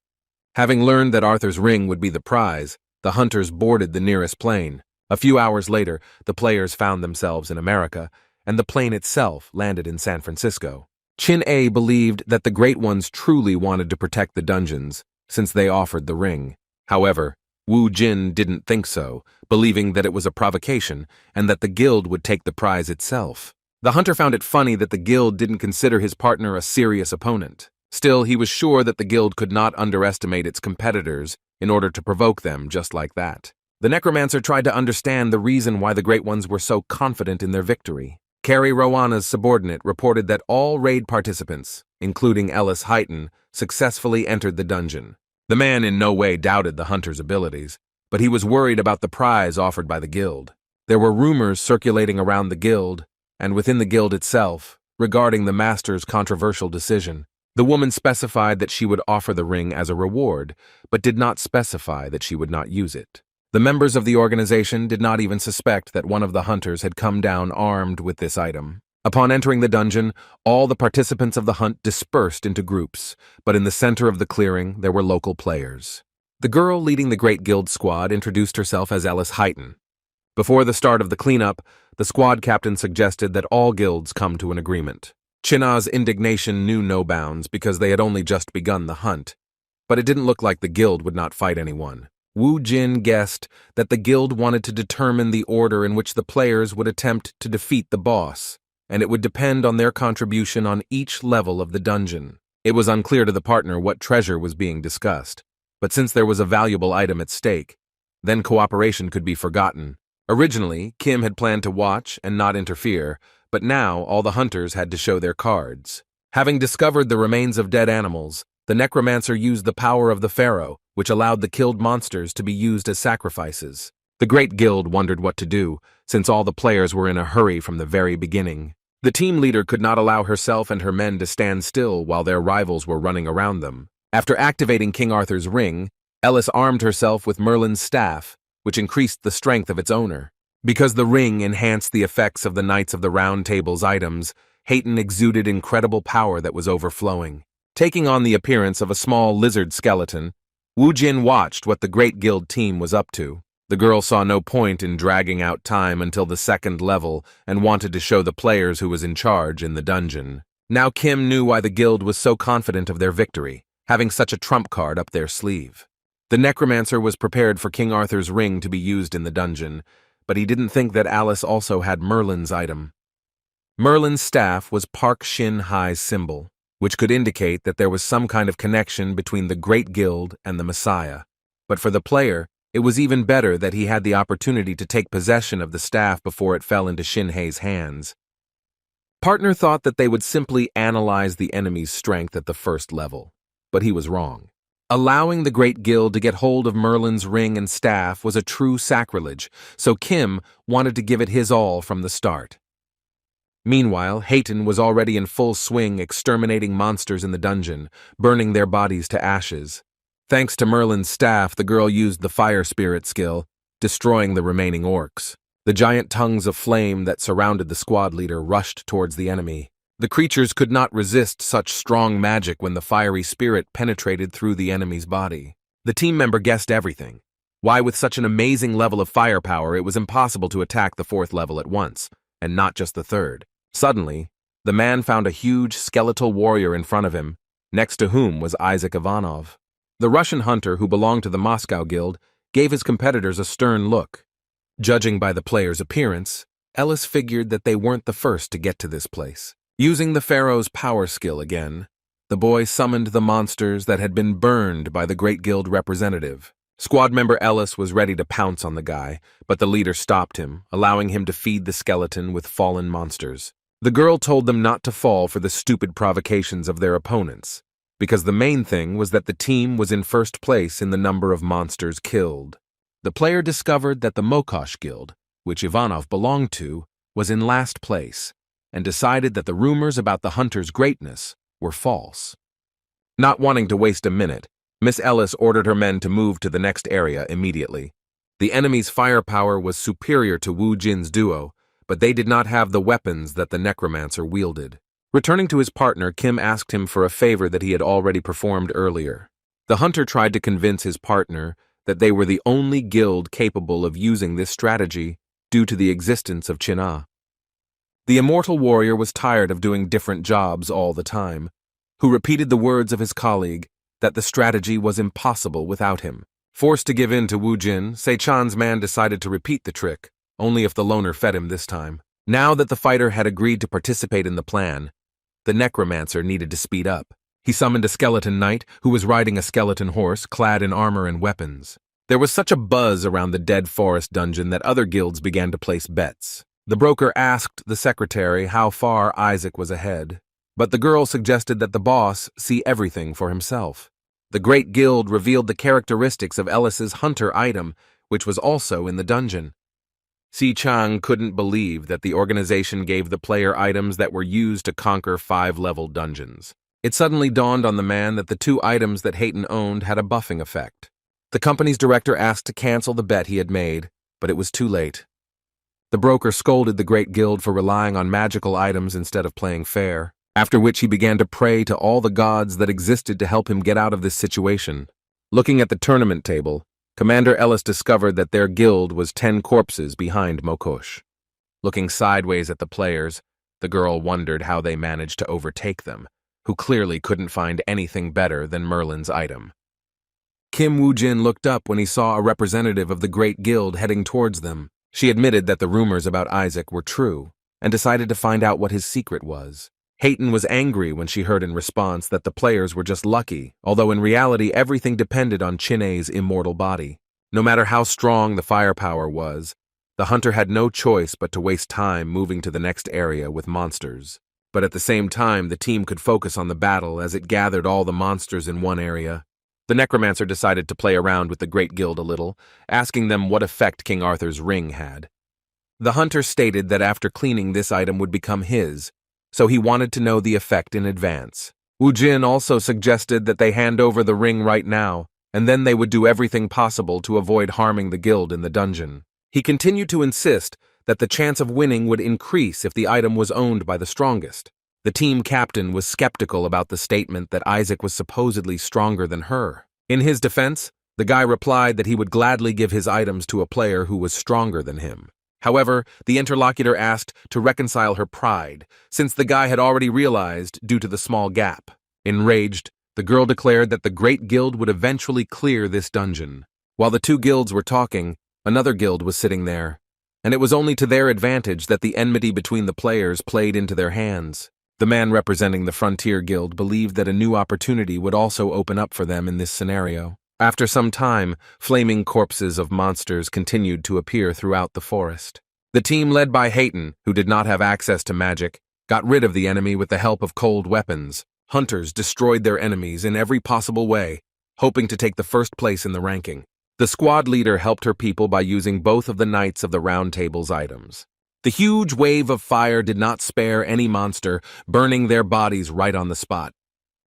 Having learned that Arthur's ring would be the prize, the hunters boarded the nearest plane. A few hours later, the players found themselves in America, and the plane itself landed in San Francisco. Chin A believed that the Great Ones truly wanted to protect the dungeons, since they offered the ring. However, Wu Jin didn't think so, believing that it was a provocation and that the guild would take the prize itself. The hunter found it funny that the guild didn't consider his partner a serious opponent. Still, he was sure that the guild could not underestimate its competitors in order to provoke them just like that. The necromancer tried to understand the reason why the Great Ones were so confident in their victory. Carrie Rowanna's subordinate reported that all raid participants, including Ellis Heighton, successfully entered the dungeon. The man in no way doubted the hunter's abilities, but he was worried about the prize offered by the guild. There were rumors circulating around the guild, and within the guild itself, regarding the master's controversial decision. The woman specified that she would offer the ring as a reward, but did not specify that she would not use it. The members of the organization did not even suspect that one of the hunters had come down armed with this item. Upon entering the dungeon, all the participants of the hunt dispersed into groups, but in the center of the clearing there were local players. The girl leading the Great Guild squad introduced herself as Ellis Heighton. Before the start of the cleanup, the squad captain suggested that all guilds come to an agreement. China's indignation knew no bounds because they had only just begun the hunt, but it didn't look like the guild would not fight anyone. Wu Jin guessed that the guild wanted to determine the order in which the players would attempt to defeat the boss, and it would depend on their contribution on each level of the dungeon. It was unclear to the partner what treasure was being discussed, but since there was a valuable item at stake, then cooperation could be forgotten. Originally, Kim had planned to watch and not interfere, but now all the hunters had to show their cards. Having discovered the remains of dead animals, the necromancer used the power of the pharaoh, which allowed the killed monsters to be used as sacrifices. The Great Guild wondered what to do, since all the players were in a hurry from the very beginning. The team leader could not allow herself and her men to stand still while their rivals were running around them. After activating King Arthur's ring, Ellis armed herself with Merlin's staff, which increased the strength of its owner. Because the ring enhanced the effects of the Knights of the Round Table's items, Hayton exuded incredible power that was overflowing. Taking on the appearance of a small lizard skeleton, Wu Jin watched what the Great Guild team was up to. The girl saw no point in dragging out time until the second level and wanted to show the players who was in charge in the dungeon. Now Kim knew why the guild was so confident of their victory, having such a trump card up their sleeve. The necromancer was prepared for King Arthur's ring to be used in the dungeon, but he didn't think that Alice also had Merlin's item. Merlin's staff was Park Shin Hai's symbol, which could indicate that there was some kind of connection between the Great Guild and the Messiah. But for the player, it was even better that he had the opportunity to take possession of the staff before it fell into Shinhei's hands. Partner thought that they would simply analyze the enemy's strength at the first level, but he was wrong. Allowing the Great Guild to get hold of Merlin's ring and staff was a true sacrilege, so Kim wanted to give it his all from the start. Meanwhile, Hayton was already in full swing exterminating monsters in the dungeon, burning their bodies to ashes. Thanks to Merlin's staff, the girl used the fire spirit skill, destroying the remaining orcs. The giant tongues of flame that surrounded the squad leader rushed towards the enemy. The creatures could not resist such strong magic when the fiery spirit penetrated through the enemy's body. The team member guessed everything. Why, with such an amazing level of firepower, it was impossible to attack the fourth level at once, and not just the third. Suddenly, the man found a huge skeletal warrior in front of him, next to whom was Isaac Ivanov. The Russian hunter who belonged to the Moscow Guild gave his competitors a stern look. Judging by the player's appearance, Ellis figured that they weren't the first to get to this place. Using the Pharaoh's power skill again, the boy summoned the monsters that had been burned by the Great Guild representative. Squad member Ellis was ready to pounce on the guy, but the leader stopped him, allowing him to feed the skeleton with fallen monsters. The girl told them not to fall for the stupid provocations of their opponents, because the main thing was that the team was in first place in the number of monsters killed. The player discovered that the Mokosh Guild, which Ivanov belonged to, was in last place, and decided that the rumors about the hunter's greatness were false. Not wanting to waste a minute, Miss Ellis ordered her men to move to the next area immediately. The enemy's firepower was superior to Wu Jin's duo, but they did not have the weapons that the necromancer wielded. Returning to his partner, Kim asked him for a favor that he had already performed earlier. The hunter tried to convince his partner that they were the only guild capable of using this strategy due to the existence of China. The immortal warrior was tired of doing different jobs all the time, who repeated the words of his colleague that the strategy was impossible without him. Forced to give in to Wu Jin, Se-chan's man decided to repeat the trick, only if the loner fed him this time. Now that the fighter had agreed to participate in the plan, the necromancer needed to speed up. He summoned a skeleton knight who was riding a skeleton horse clad in armor and weapons. There was such a buzz around the dead forest dungeon that other guilds began to place bets. The broker asked the secretary how far Isaac was ahead, but the girl suggested that the boss see everything for himself. The Great Guild revealed the characteristics of Ellis's hunter item, which was also in the dungeon. Si-Chang couldn't believe that the organization gave the player items that were used to conquer 5-level dungeons. It suddenly dawned on the man that the 2 items that Hayton owned had a buffing effect. The company's director asked to cancel the bet he had made, but it was too late. The broker scolded the Great Guild for relying on magical items instead of playing fair, after which he began to pray to all the gods that existed to help him get out of this situation. Looking at the tournament table, Commander Ellis discovered that their guild was 10 corpses behind Mokosh. Looking sideways at the players, the girl wondered how they managed to overtake them, who clearly couldn't find anything better than Merlin's item. Kim Woo-jin looked up when he saw a representative of the Great Guild heading towards them. She admitted that the rumors about Isaac were true, and decided to find out what his secret was. Hayton was angry when she heard in response that the players were just lucky, although in reality everything depended on Chin-A's immortal body. No matter how strong the firepower was, the hunter had no choice but to waste time moving to the next area with monsters. But at the same time, the team could focus on the battle as it gathered all the monsters in one area. The necromancer decided to play around with the Great Guild a little, asking them what effect King Arthur's ring had. The hunter stated that after cleaning this item would become his, so he wanted to know the effect in advance. Wu Jin also suggested that they hand over the ring right now, and then they would do everything possible to avoid harming the guild in the dungeon. He continued to insist that the chance of winning would increase if the item was owned by the strongest. The team captain was skeptical about the statement that Isaac was supposedly stronger than her. In his defense, the guy replied that he would gladly give his items to a player who was stronger than him. However, the interlocutor asked to reconcile her pride, since the guy had already realized due to the small gap. Enraged, the girl declared that the Great Guild would eventually clear this dungeon. While the 2 guilds were talking, another guild was sitting there, and it was only to their advantage that the enmity between the players played into their hands. The man representing the Frontier Guild believed that a new opportunity would also open up for them in this scenario. After some time, flaming corpses of monsters continued to appear throughout the forest. The team led by Hayton, who did not have access to magic, got rid of the enemy with the help of cold weapons. Hunters destroyed their enemies in every possible way, hoping to take the first place in the ranking. The squad leader helped her people by using both of the Knights of the Round Table's items. The huge wave of fire did not spare any monster, burning their bodies right on the spot.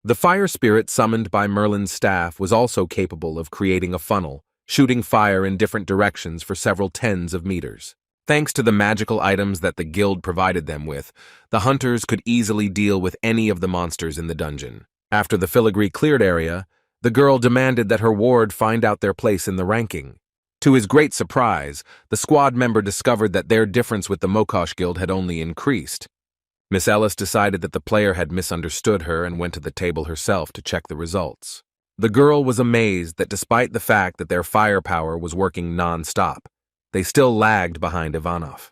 The fire spirit summoned by Merlin's staff was also capable of creating a funnel, shooting fire in different directions for several tens of meters. Thanks to the magical items that the guild provided them with, the hunters could easily deal with any of the monsters in the dungeon. After the filigree cleared area, the girl demanded that her ward find out their place in the ranking. To his great surprise, the squad member discovered that their difference with the Mokosh Guild had only increased. Miss Ellis decided that the player had misunderstood her and went to the table herself to check the results. The girl was amazed that despite the fact that their firepower was working non-stop, they still lagged behind Ivanov.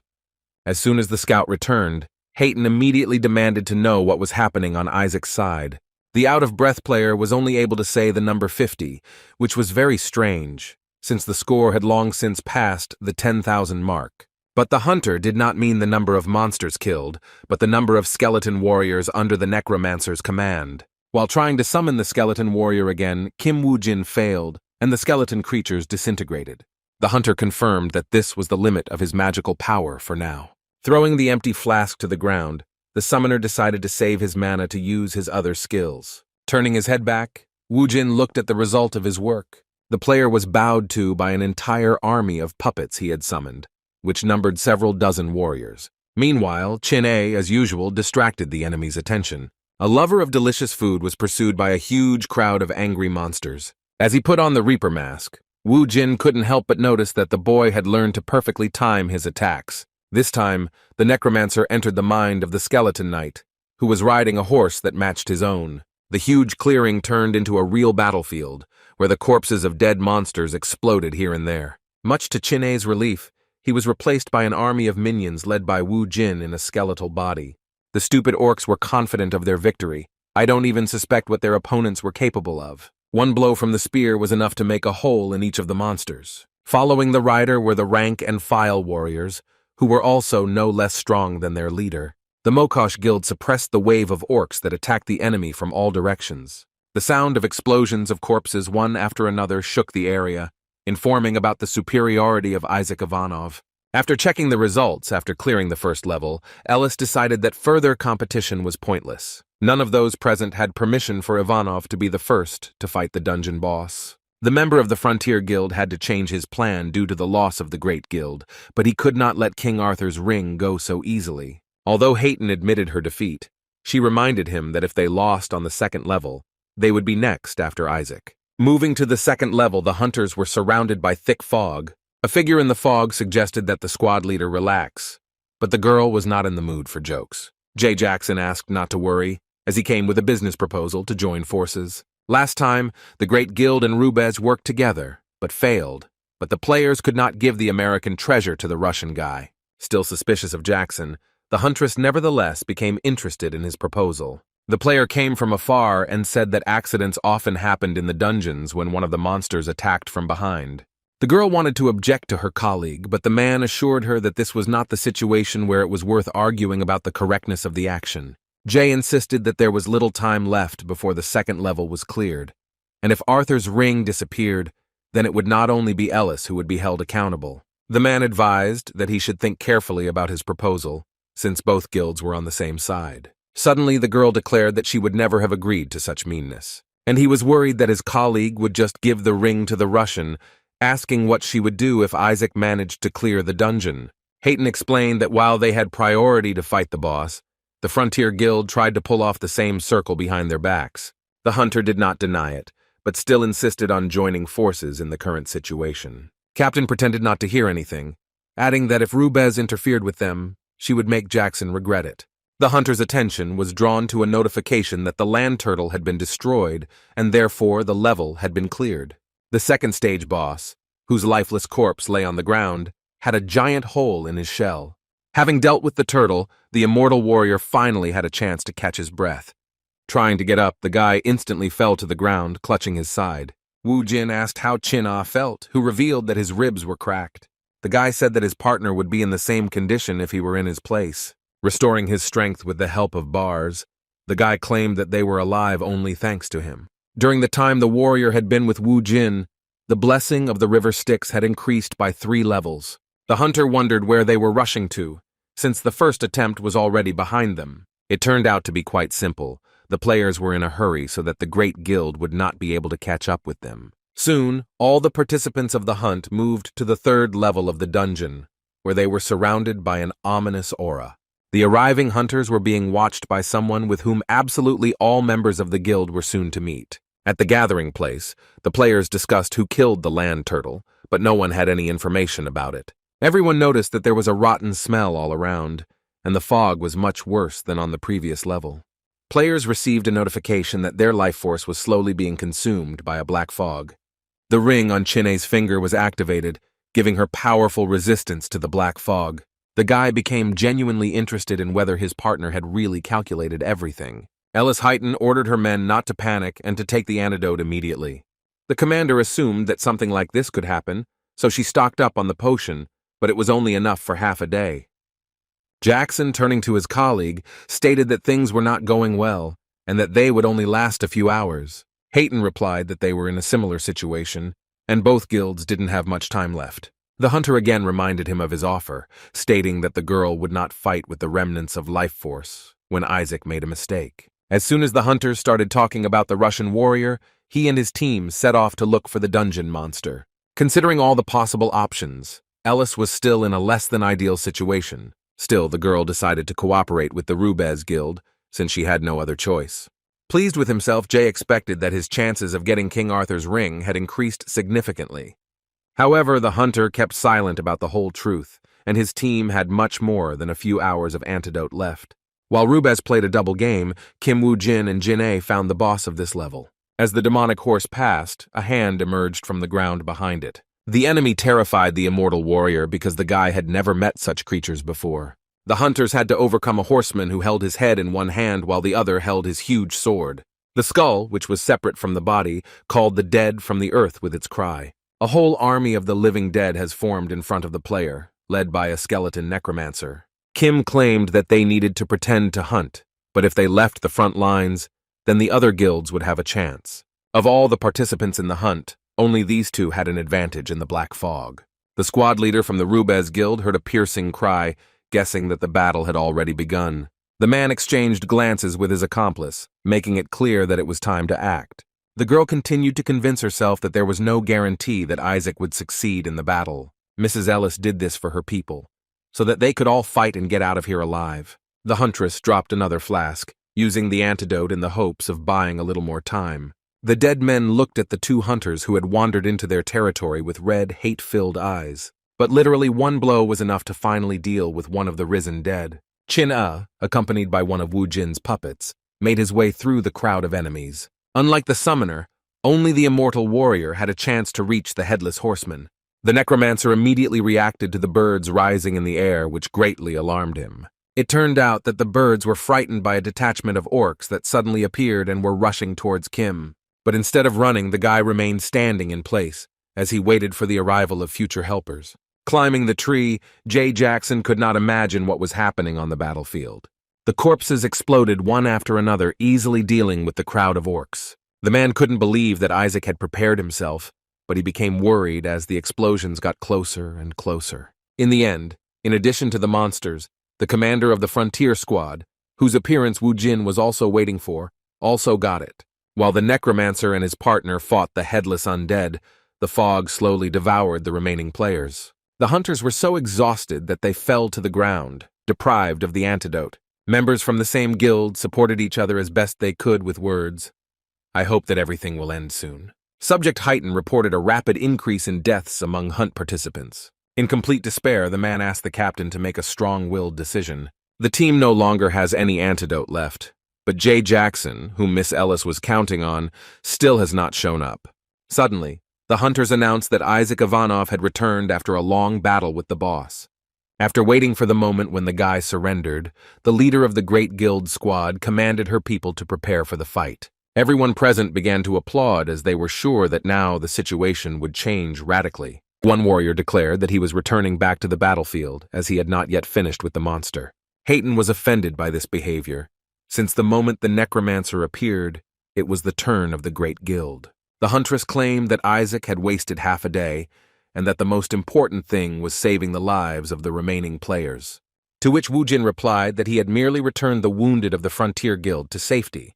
As soon as the scout returned, Hayton immediately demanded to know what was happening on Isaac's side. The out-of-breath player was only able to say the number 50, which was very strange, since the score had long since passed the 10,000 mark. But the hunter did not mean the number of monsters killed, but the number of skeleton warriors under the necromancer's command. While trying to summon the skeleton warrior again, Kim Woo-jin failed, and the skeleton creatures disintegrated. The hunter confirmed that this was the limit of his magical power for now. Throwing the empty flask to the ground, the summoner decided to save his mana to use his other skills. Turning his head back, Woo-jin looked at the result of his work. The player was bowed to by an entire army of puppets he had summoned, which numbered several dozen warriors. Meanwhile, Chin-A, as usual, distracted the enemy's attention. A lover of delicious food was pursued by a huge crowd of angry monsters. As he put on the Reaper mask, Wu Jin couldn't help but notice that the boy had learned to perfectly time his attacks. This time, the necromancer entered the mind of the skeleton knight, who was riding a horse that matched his own. The huge clearing turned into a real battlefield, where the corpses of dead monsters exploded here and there. Much to Chin'e's relief, he was replaced by an army of minions led by Wu Jin in a skeletal body. The stupid orcs were confident of their victory. I don't even suspect what their opponents were capable of. One blow from the spear was enough to make a hole in each of the monsters. Following the rider were the rank and file warriors, who were also no less strong than their leader. The Mokosh Guild suppressed the wave of orcs that attacked the enemy from all directions. The sound of explosions of corpses one after another shook the area, informing about the superiority of Isaac Ivanov. After checking the results after clearing the first level, Ellis decided that further competition was pointless. None of those present had permission for Ivanov to be the first to fight the dungeon boss. The member of the Frontier Guild had to change his plan due to the loss of the Great Guild, but he could not let King Arthur's ring go so easily. Although Hayton admitted her defeat, she reminded him that if they lost on the second level, they would be next after Isaac. Moving to the second level, the hunters were surrounded by thick fog. A figure in the fog suggested that the squad leader relax, but the girl was not in the mood for jokes. Jay Jackson asked not to worry, as he came with a business proposal to join forces. Last time, the Great Guild and Rubez worked together, but failed. But the players could not give the American treasure to the Russian guy. Still suspicious of Jackson, the huntress nevertheless became interested in his proposal. The player came from afar and said that accidents often happened in the dungeons when one of the monsters attacked from behind. The girl wanted to object to her colleague, but the man assured her that this was not the situation where it was worth arguing about the correctness of the action. Jay insisted that there was little time left before the second level was cleared, and if Arthur's ring disappeared, then it would not only be Ellis who would be held accountable. The man advised that he should think carefully about his proposal, since both guilds were on the same side. Suddenly, the girl declared that she would never have agreed to such meanness, and he was worried that his colleague would just give the ring to the Russian, asking what she would do if Isaac managed to clear the dungeon. Hayton explained that while they had priority to fight the boss, the Frontier Guild tried to pull off the same circle behind their backs. The hunter did not deny it, but still insisted on joining forces in the current situation. Captain pretended not to hear anything, adding that if Rubez interfered with them, she would make Jackson regret it. The hunter's attention was drawn to a notification that the land turtle had been destroyed, and therefore the level had been cleared. The second stage boss, whose lifeless corpse lay on the ground, had a giant hole in his shell. Having dealt with the turtle, the immortal warrior finally had a chance to catch his breath. Trying to get up, the guy instantly fell to the ground, clutching his side. Wu Jin asked how Chin-Ah felt, who revealed that his ribs were cracked. The guy said that his partner would be in the same condition if he were in his place. Restoring his strength with the help of bars, the guy claimed that they were alive only thanks to him. During the time the warrior had been with Wu Jin, the blessing of the river Styx had increased by 3 levels. The hunter wondered where they were rushing to, since the first attempt was already behind them. It turned out to be quite simple. The players were in a hurry so that the Great Guild would not be able to catch up with them. Soon, all the participants of the hunt moved to the 3rd level of the dungeon, where they were surrounded by an ominous aura. The arriving hunters were being watched by someone with whom absolutely all members of the guild were soon to meet. At the gathering place, the players discussed who killed the land turtle, but no one had any information about it. Everyone noticed that there was a rotten smell all around, and the fog was much worse than on the previous level. Players received a notification that their life force was slowly being consumed by a black fog. The ring on Chin'e's finger was activated, giving her powerful resistance to the black fog. The guy became genuinely interested in whether his partner had really calculated everything. Ellis Hayton ordered her men not to panic and to take the antidote immediately. The commander assumed that something like this could happen, so she stocked up on the potion, but it was only enough for half a day. Jackson, turning to his colleague, stated that things were not going well, and that they would only last a few hours. Hayton replied that they were in a similar situation, and both guilds didn't have much time left. The hunter again reminded him of his offer, stating that the girl would not fight with the remnants of life force when Isaac made a mistake. As soon as the hunters started talking about the Russian warrior, he and his team set off to look for the dungeon monster. Considering all the possible options, Ellis was still in a less-than-ideal situation. Still, the girl decided to cooperate with the Rubez Guild, since she had no other choice. Pleased with himself, Jay expected that his chances of getting King Arthur's ring had increased significantly. However, the hunter kept silent about the whole truth, and his team had much more than a few hours of antidote left. While Rubez played a double game, Kim Woo-jin and Jin-ae found the boss of this level. As the demonic horse passed, a hand emerged from the ground behind it. The enemy terrified the immortal warrior because the guy had never met such creatures before. The hunters had to overcome a horseman who held his head in one hand while the other held his huge sword. The skull, which was separate from the body, called the dead from the earth with its cry. A whole army of the living dead has formed in front of the player, led by a skeleton necromancer. Kim claimed that they needed to pretend to hunt, but if they left the front lines, then the other guilds would have a chance. Of all the participants in the hunt, only these two had an advantage in the black fog. The squad leader from the Rubez guild heard a piercing cry, guessing that the battle had already begun. The man exchanged glances with his accomplice, making it clear that it was time to act. The girl continued to convince herself that there was no guarantee that Isaac would succeed in the battle. Mrs. Ellis did this for her people, so that they could all fight and get out of here alive. The huntress dropped another flask, using the antidote in the hopes of buying a little more time. The dead men looked at the two hunters who had wandered into their territory with red, hate-filled eyes. But literally one blow was enough to finally deal with one of the risen dead. Chin-ah, accompanied by one of Woo-jin's puppets, made his way through the crowd of enemies. Unlike the summoner, only the immortal warrior had a chance to reach the headless horseman. The necromancer immediately reacted to the birds rising in the air, which greatly alarmed him. It turned out that the birds were frightened by a detachment of orcs that suddenly appeared and were rushing towards Kim. But instead of running, the guy remained standing in place as he waited for the arrival of future helpers. Climbing the tree, Jay Jackson could not imagine what was happening on the battlefield. The corpses exploded one after another, easily dealing with the crowd of orcs. The man couldn't believe that Isaac had prepared himself, but he became worried as the explosions got closer and closer. In the end, in addition to the monsters, the commander of the frontier squad, whose appearance Woo-jin was also waiting for, also got it. While the necromancer and his partner fought the headless undead, the fog slowly devoured the remaining players. The hunters were so exhausted that they fell to the ground, deprived of the antidote. Members from the same guild supported each other as best they could with words. "I hope that everything will end soon." Subject Heighton reported a rapid increase in deaths among hunt participants. In complete despair, the man asked the captain to make a strong-willed decision. The team no longer has any antidote left, but Jay Jackson, whom Miss Ellis was counting on, still has not shown up. Suddenly, the hunters announced that Isaac Ivanov had returned after a long battle with the boss. After waiting for the moment when the guy surrendered, the leader of the Great Guild squad commanded her people to prepare for the fight. Everyone present began to applaud as they were sure that now the situation would change radically. One warrior declared that he was returning back to the battlefield as he had not yet finished with the monster. Hayton was offended by this behavior. Since the moment the necromancer appeared, it was the turn of the Great Guild. The huntress claimed that Isaac had wasted half a day, and that the most important thing was saving the lives of the remaining players. To which Woo-jin replied that he had merely returned the wounded of the Frontier Guild to safety.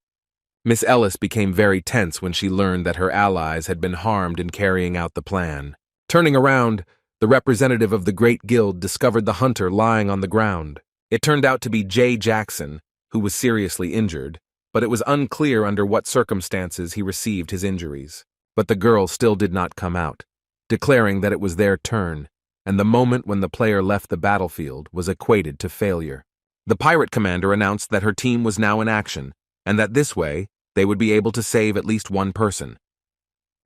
Miss Ellis became very tense when she learned that her allies had been harmed in carrying out the plan. Turning around, the representative of the Great Guild discovered the hunter lying on the ground. It turned out to be Jay Jackson, who was seriously injured, but it was unclear under what circumstances he received his injuries. But the girl still did not come out, declaring that it was their turn, and the moment when the player left the battlefield was equated to failure. The pirate commander announced that her team was now in action, and that this way, they would be able to save at least one person.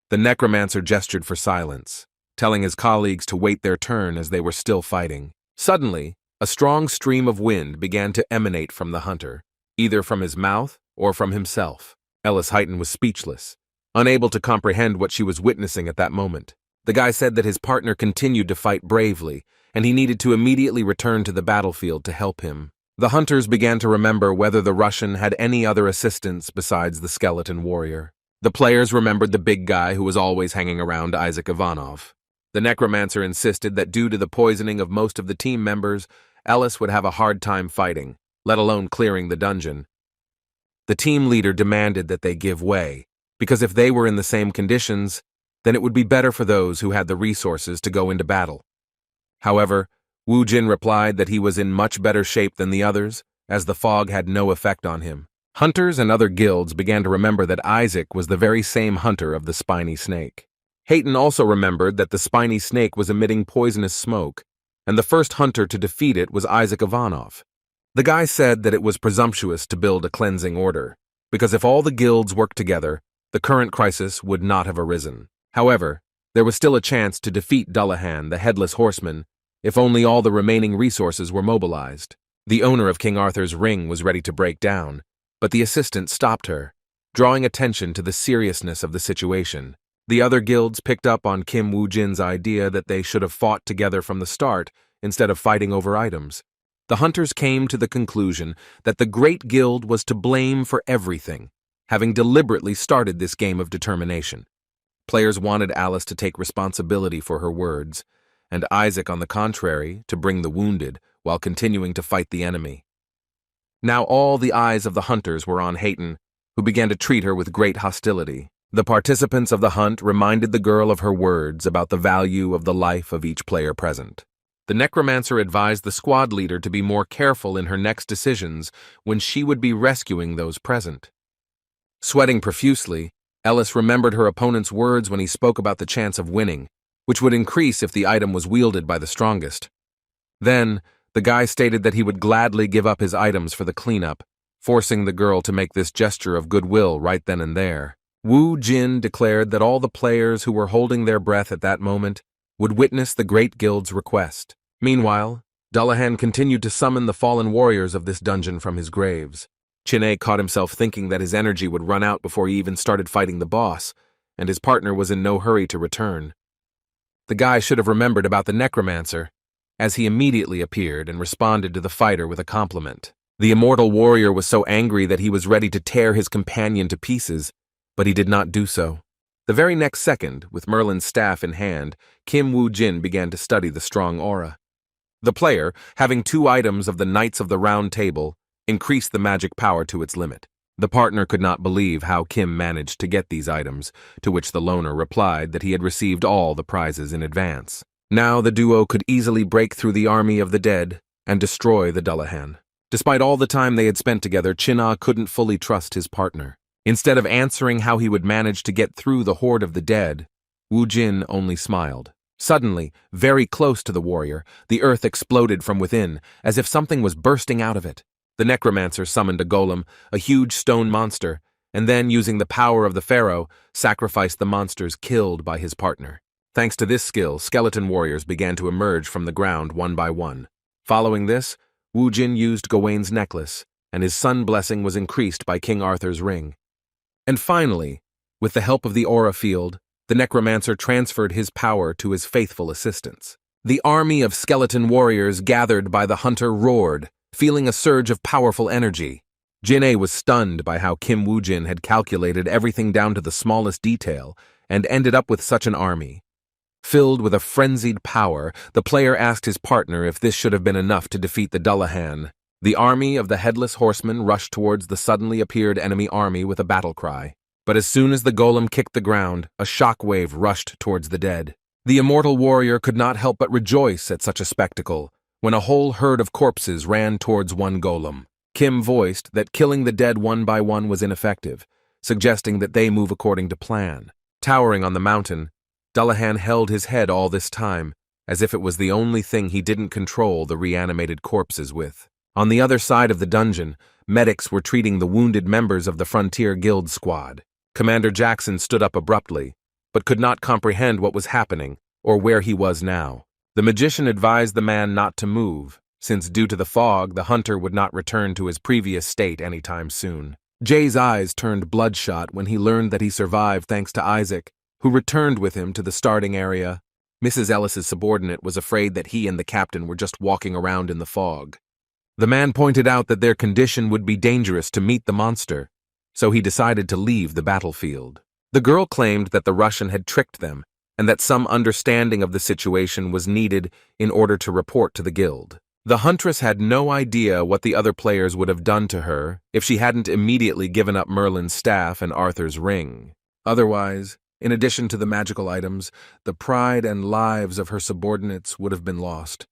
The necromancer gestured for silence, telling his colleagues to wait their turn as they were still fighting. Suddenly, a strong stream of wind began to emanate from the hunter, either from his mouth or from himself. Ellis Heighton was speechless, unable to comprehend what she was witnessing at that moment. The guy said that his partner continued to fight bravely, and he needed to immediately return to the battlefield to help him. The hunters began to remember whether the Russian had any other assistants besides the skeleton warrior. The players remembered the big guy who was always hanging around Isaac Ivanov. The necromancer insisted that due to the poisoning of most of the team members, Ellis would have a hard time fighting, let alone clearing the dungeon. The team leader demanded that they give way, because if they were in the same conditions, then it would be better for those who had the resources to go into battle. However, Woo-jin replied that he was in much better shape than the others, as the fog had no effect on him. Hunters and other guilds began to remember that Isaac was the very same hunter of the spiny snake. Hayton also remembered that the spiny snake was emitting poisonous smoke, and the first hunter to defeat it was Isaac Ivanov. The guy said that it was presumptuous to build a cleansing order, because if all the guilds worked together, the current crisis would not have arisen. However, there was still a chance to defeat Dullahan, the headless horseman, if only all the remaining resources were mobilized. The owner of King Arthur's ring was ready to break down, but the assistant stopped her, drawing attention to the seriousness of the situation. The other guilds picked up on Kim Woo-jin's idea that they should have fought together from the start instead of fighting over items. The hunters came to the conclusion that the Great Guild was to blame for everything, having deliberately started this game of determination. Players wanted Alice to take responsibility for her words, and Isaac, on the contrary, to bring the wounded while continuing to fight the enemy. Now all the eyes of the hunters were on Hayton, who began to treat her with great hostility. The participants of the hunt reminded the girl of her words about the value of the life of each player present. The necromancer advised the squad leader to be more careful in her next decisions when she would be rescuing those present. Sweating profusely, Ellis remembered her opponent's words when he spoke about the chance of winning, which would increase if the item was wielded by the strongest. Then, the guy stated that he would gladly give up his items for the cleanup, forcing the girl to make this gesture of goodwill right then and there. Wu Jin declared that all the players who were holding their breath at that moment would witness the Great Guild's request. Meanwhile, Dullahan continued to summon the fallen warriors of this dungeon from his graves. Chin'e caught himself thinking that his energy would run out before he even started fighting the boss, and his partner was in no hurry to return. The guy should have remembered about the necromancer, as he immediately appeared and responded to the fighter with a compliment. The immortal warrior was so angry that he was ready to tear his companion to pieces, but he did not do so. The very next second, with Merlin's staff in hand, Kim Woo-jin began to study the strong aura. The player, having 2 items of the Knights of the Round Table, increased the magic power to its limit. The partner could not believe how Kim managed to get these items, to which the loner replied that he had received all the prizes in advance. Now the duo could easily break through the army of the dead and destroy the Dullahan. Despite all the time they had spent together, Chin-ah couldn't fully trust his partner. Instead of answering how he would manage to get through the horde of the dead, Wu-jin only smiled. Suddenly, very close to the warrior, the earth exploded from within, as if something was bursting out of it. The necromancer summoned a golem, a huge stone monster, and then, using the power of the pharaoh, sacrificed the monsters killed by his partner. Thanks to this skill, skeleton warriors began to emerge from the ground one by one. Following this, Wu-jin used Gawain's necklace, and his sun blessing was increased by King Arthur's ring. And finally, with the help of the aura field, the necromancer transferred his power to his faithful assistants. The army of skeleton warriors gathered by the hunter roared, feeling a surge of powerful energy. Jin-ae was stunned by how Kim Woo-jin had calculated everything down to the smallest detail and ended up with such an army. Filled with a frenzied power, the player asked his partner if this should have been enough to defeat the Dullahan. The army of the Headless Horseman rushed towards the suddenly appeared enemy army with a battle cry. But as soon as the golem kicked the ground, a shockwave rushed towards the dead. The immortal warrior could not help but rejoice at such a spectacle, when a whole herd of corpses ran towards one golem. Kim voiced that killing the dead one by one was ineffective, suggesting that they move according to plan. Towering on the mountain, Dullahan held his head all this time, as if it was the only thing he didn't control the reanimated corpses with. On the other side of the dungeon, medics were treating the wounded members of the Frontier Guild squad. Commander Jackson stood up abruptly, but could not comprehend what was happening or where he was now. The magician advised the man not to move, since due to the fog, the hunter would not return to his previous state anytime soon. Jay's eyes turned bloodshot when he learned that he survived thanks to Isaac, who returned with him to the starting area. Mrs. Ellis's subordinate was afraid that he and the captain were just walking around in the fog. The man pointed out that their condition would be dangerous to meet the monster, so he decided to leave the battlefield. The girl claimed that the Russian had tricked them, and that some understanding of the situation was needed in order to report to the guild. The huntress had no idea what the other players would have done to her if she hadn't immediately given up Merlin's staff and Arthur's ring. Otherwise, in addition to the magical items, the pride and lives of her subordinates would have been lost.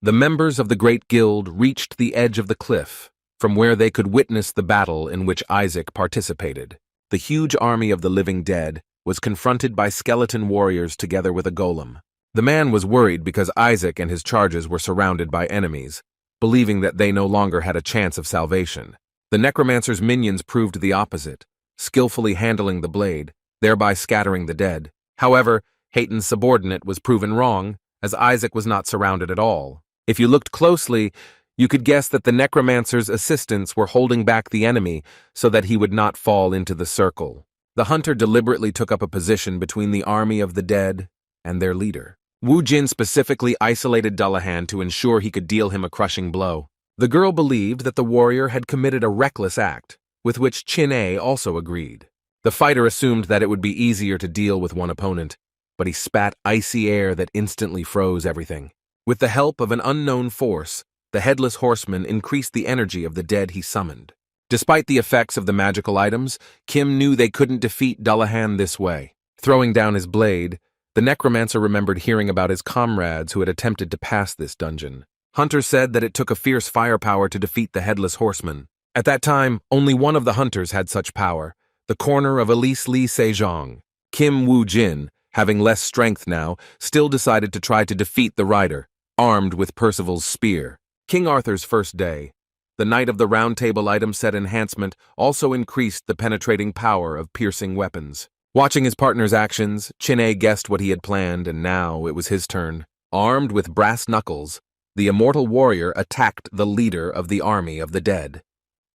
The members of the Great Guild reached the edge of the cliff, from where they could witness the battle in which Isaac participated. The huge army of the living dead was confronted by skeleton warriors together with a golem. The man was worried because Isaac and his charges were surrounded by enemies, believing that they no longer had a chance of salvation. The necromancer's minions proved the opposite, skillfully handling the blade, thereby scattering the dead. However, Hayton's subordinate was proven wrong, as Isaac was not surrounded at all. If you looked closely, you could guess that the necromancer's assistants were holding back the enemy so that he would not fall into the circle. The hunter deliberately took up a position between the army of the dead and their leader. Wu Jin specifically isolated Dullahan to ensure he could deal him a crushing blow. The girl believed that the warrior had committed a reckless act, with which Chin-A also agreed. The fighter assumed that it would be easier to deal with one opponent, but he spat icy air that instantly froze everything. With the help of an unknown force, the headless horseman increased the energy of the dead he summoned. Despite the effects of the magical items, Kim knew they couldn't defeat Dullahan this way. Throwing down his blade, the necromancer remembered hearing about his comrades who had attempted to pass this dungeon. Hunters said that it took a fierce firepower to defeat the headless horseman. At that time, only one of the hunters had such power, the corner of Elise Lee Sejong. Kim Wu Jin, having less strength now, still decided to try to defeat the rider, armed with Percival's spear. King Arthur's first day. The Knight of the Round Table item set enhancement also increased the penetrating power of piercing weapons. Watching his partner's actions, Chin-A guessed what he had planned, and now it was his turn. Armed with brass knuckles, the immortal warrior attacked the leader of the army of the dead.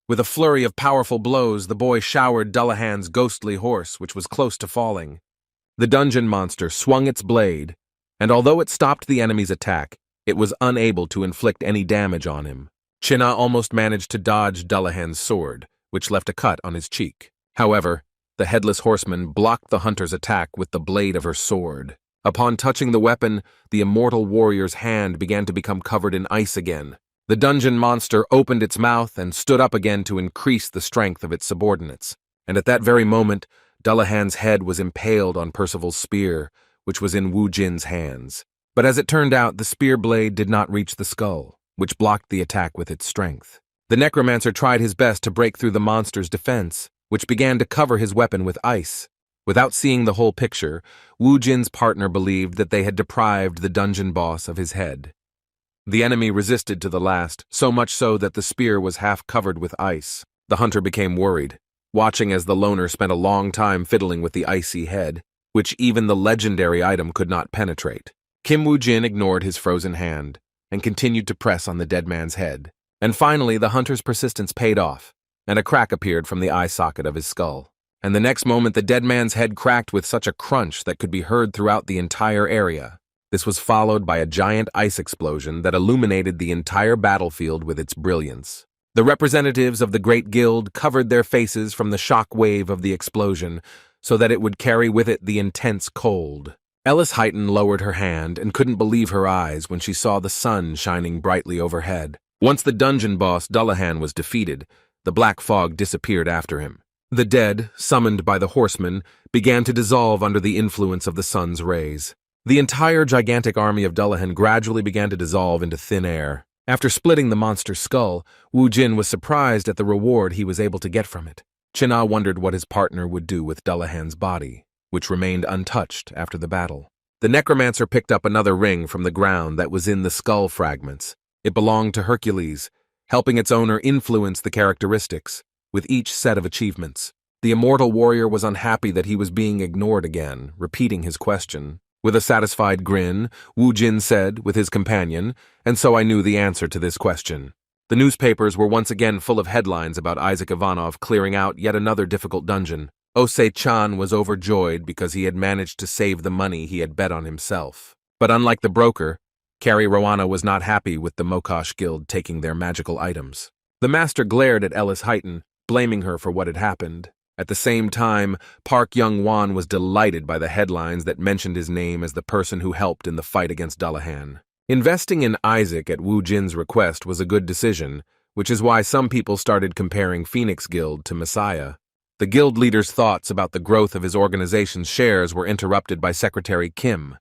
With a flurry of powerful blows, the boy showered Dullahan's ghostly horse, which was close to falling. The dungeon monster swung its blade, and although it stopped the enemy's attack, it was unable to inflict any damage on him. Chin-A almost managed to dodge Dullahan's sword, which left a cut on his cheek. However, the headless horseman blocked the hunter's attack with the blade of her sword. Upon touching the weapon, the immortal warrior's hand began to become covered in ice again. The dungeon monster opened its mouth and stood up again to increase the strength of its subordinates. And at that very moment, Dullahan's head was impaled on Percival's spear, which was in Wu Jin's hands. But as it turned out, the spear blade did not reach the skull, which blocked the attack with its strength. The necromancer tried his best to break through the monster's defense, which began to cover his weapon with ice. Without seeing the whole picture, Wu Jin's partner believed that they had deprived the dungeon boss of his head. The enemy resisted to the last, so much so that the spear was half covered with ice. The hunter became worried, watching as the loner spent a long time fiddling with the icy head, which even the legendary item could not penetrate. Kim Wu Jin ignored his frozen hand and continued to press on the dead man's head. And finally, the hunter's persistence paid off, and a crack appeared from the eye socket of his skull. And the next moment, the dead man's head cracked with such a crunch that could be heard throughout the entire area. This was followed by a giant ice explosion that illuminated the entire battlefield with its brilliance. The representatives of the Great Guild covered their faces from the shock wave of the explosion so that it would carry with it the intense cold. Ellis Heighton lowered her hand and couldn't believe her eyes when she saw the sun shining brightly overhead. Once the dungeon boss Dullahan was defeated, the black fog disappeared after him. The dead, summoned by the horsemen, began to dissolve under the influence of the sun's rays. The entire gigantic army of Dullahan gradually began to dissolve into thin air. After splitting the monster's skull, Wu Jin was surprised at the reward he was able to get from it. Chin-A wondered what his partner would do with Dullahan's body, which remained untouched after the battle. The necromancer picked up another ring from the ground that was in the skull fragments. It belonged to Hercules, helping its owner influence the characteristics, with each set of achievements. The immortal warrior was unhappy that he was being ignored again, repeating his question. With a satisfied grin, Wu Jin said, with his companion, "And so I knew the answer to this question." The newspapers were once again full of headlines about Isaac Ivanov clearing out yet another difficult dungeon. Osei-chan was overjoyed because he had managed to save the money he had bet on himself. But unlike the broker, Carrie Rowana was not happy with the Mokosh Guild taking their magical items. The master glared at Ellis Heighton, blaming her for what had happened. At the same time, Park Yong Wan was delighted by the headlines that mentioned his name as the person who helped in the fight against Dullahan. Investing in Isaac at Wu Jin's request was a good decision, which is why some people started comparing Phoenix Guild to Messiah. The guild leader's thoughts about the growth of his organization's shares were interrupted by Secretary Kim.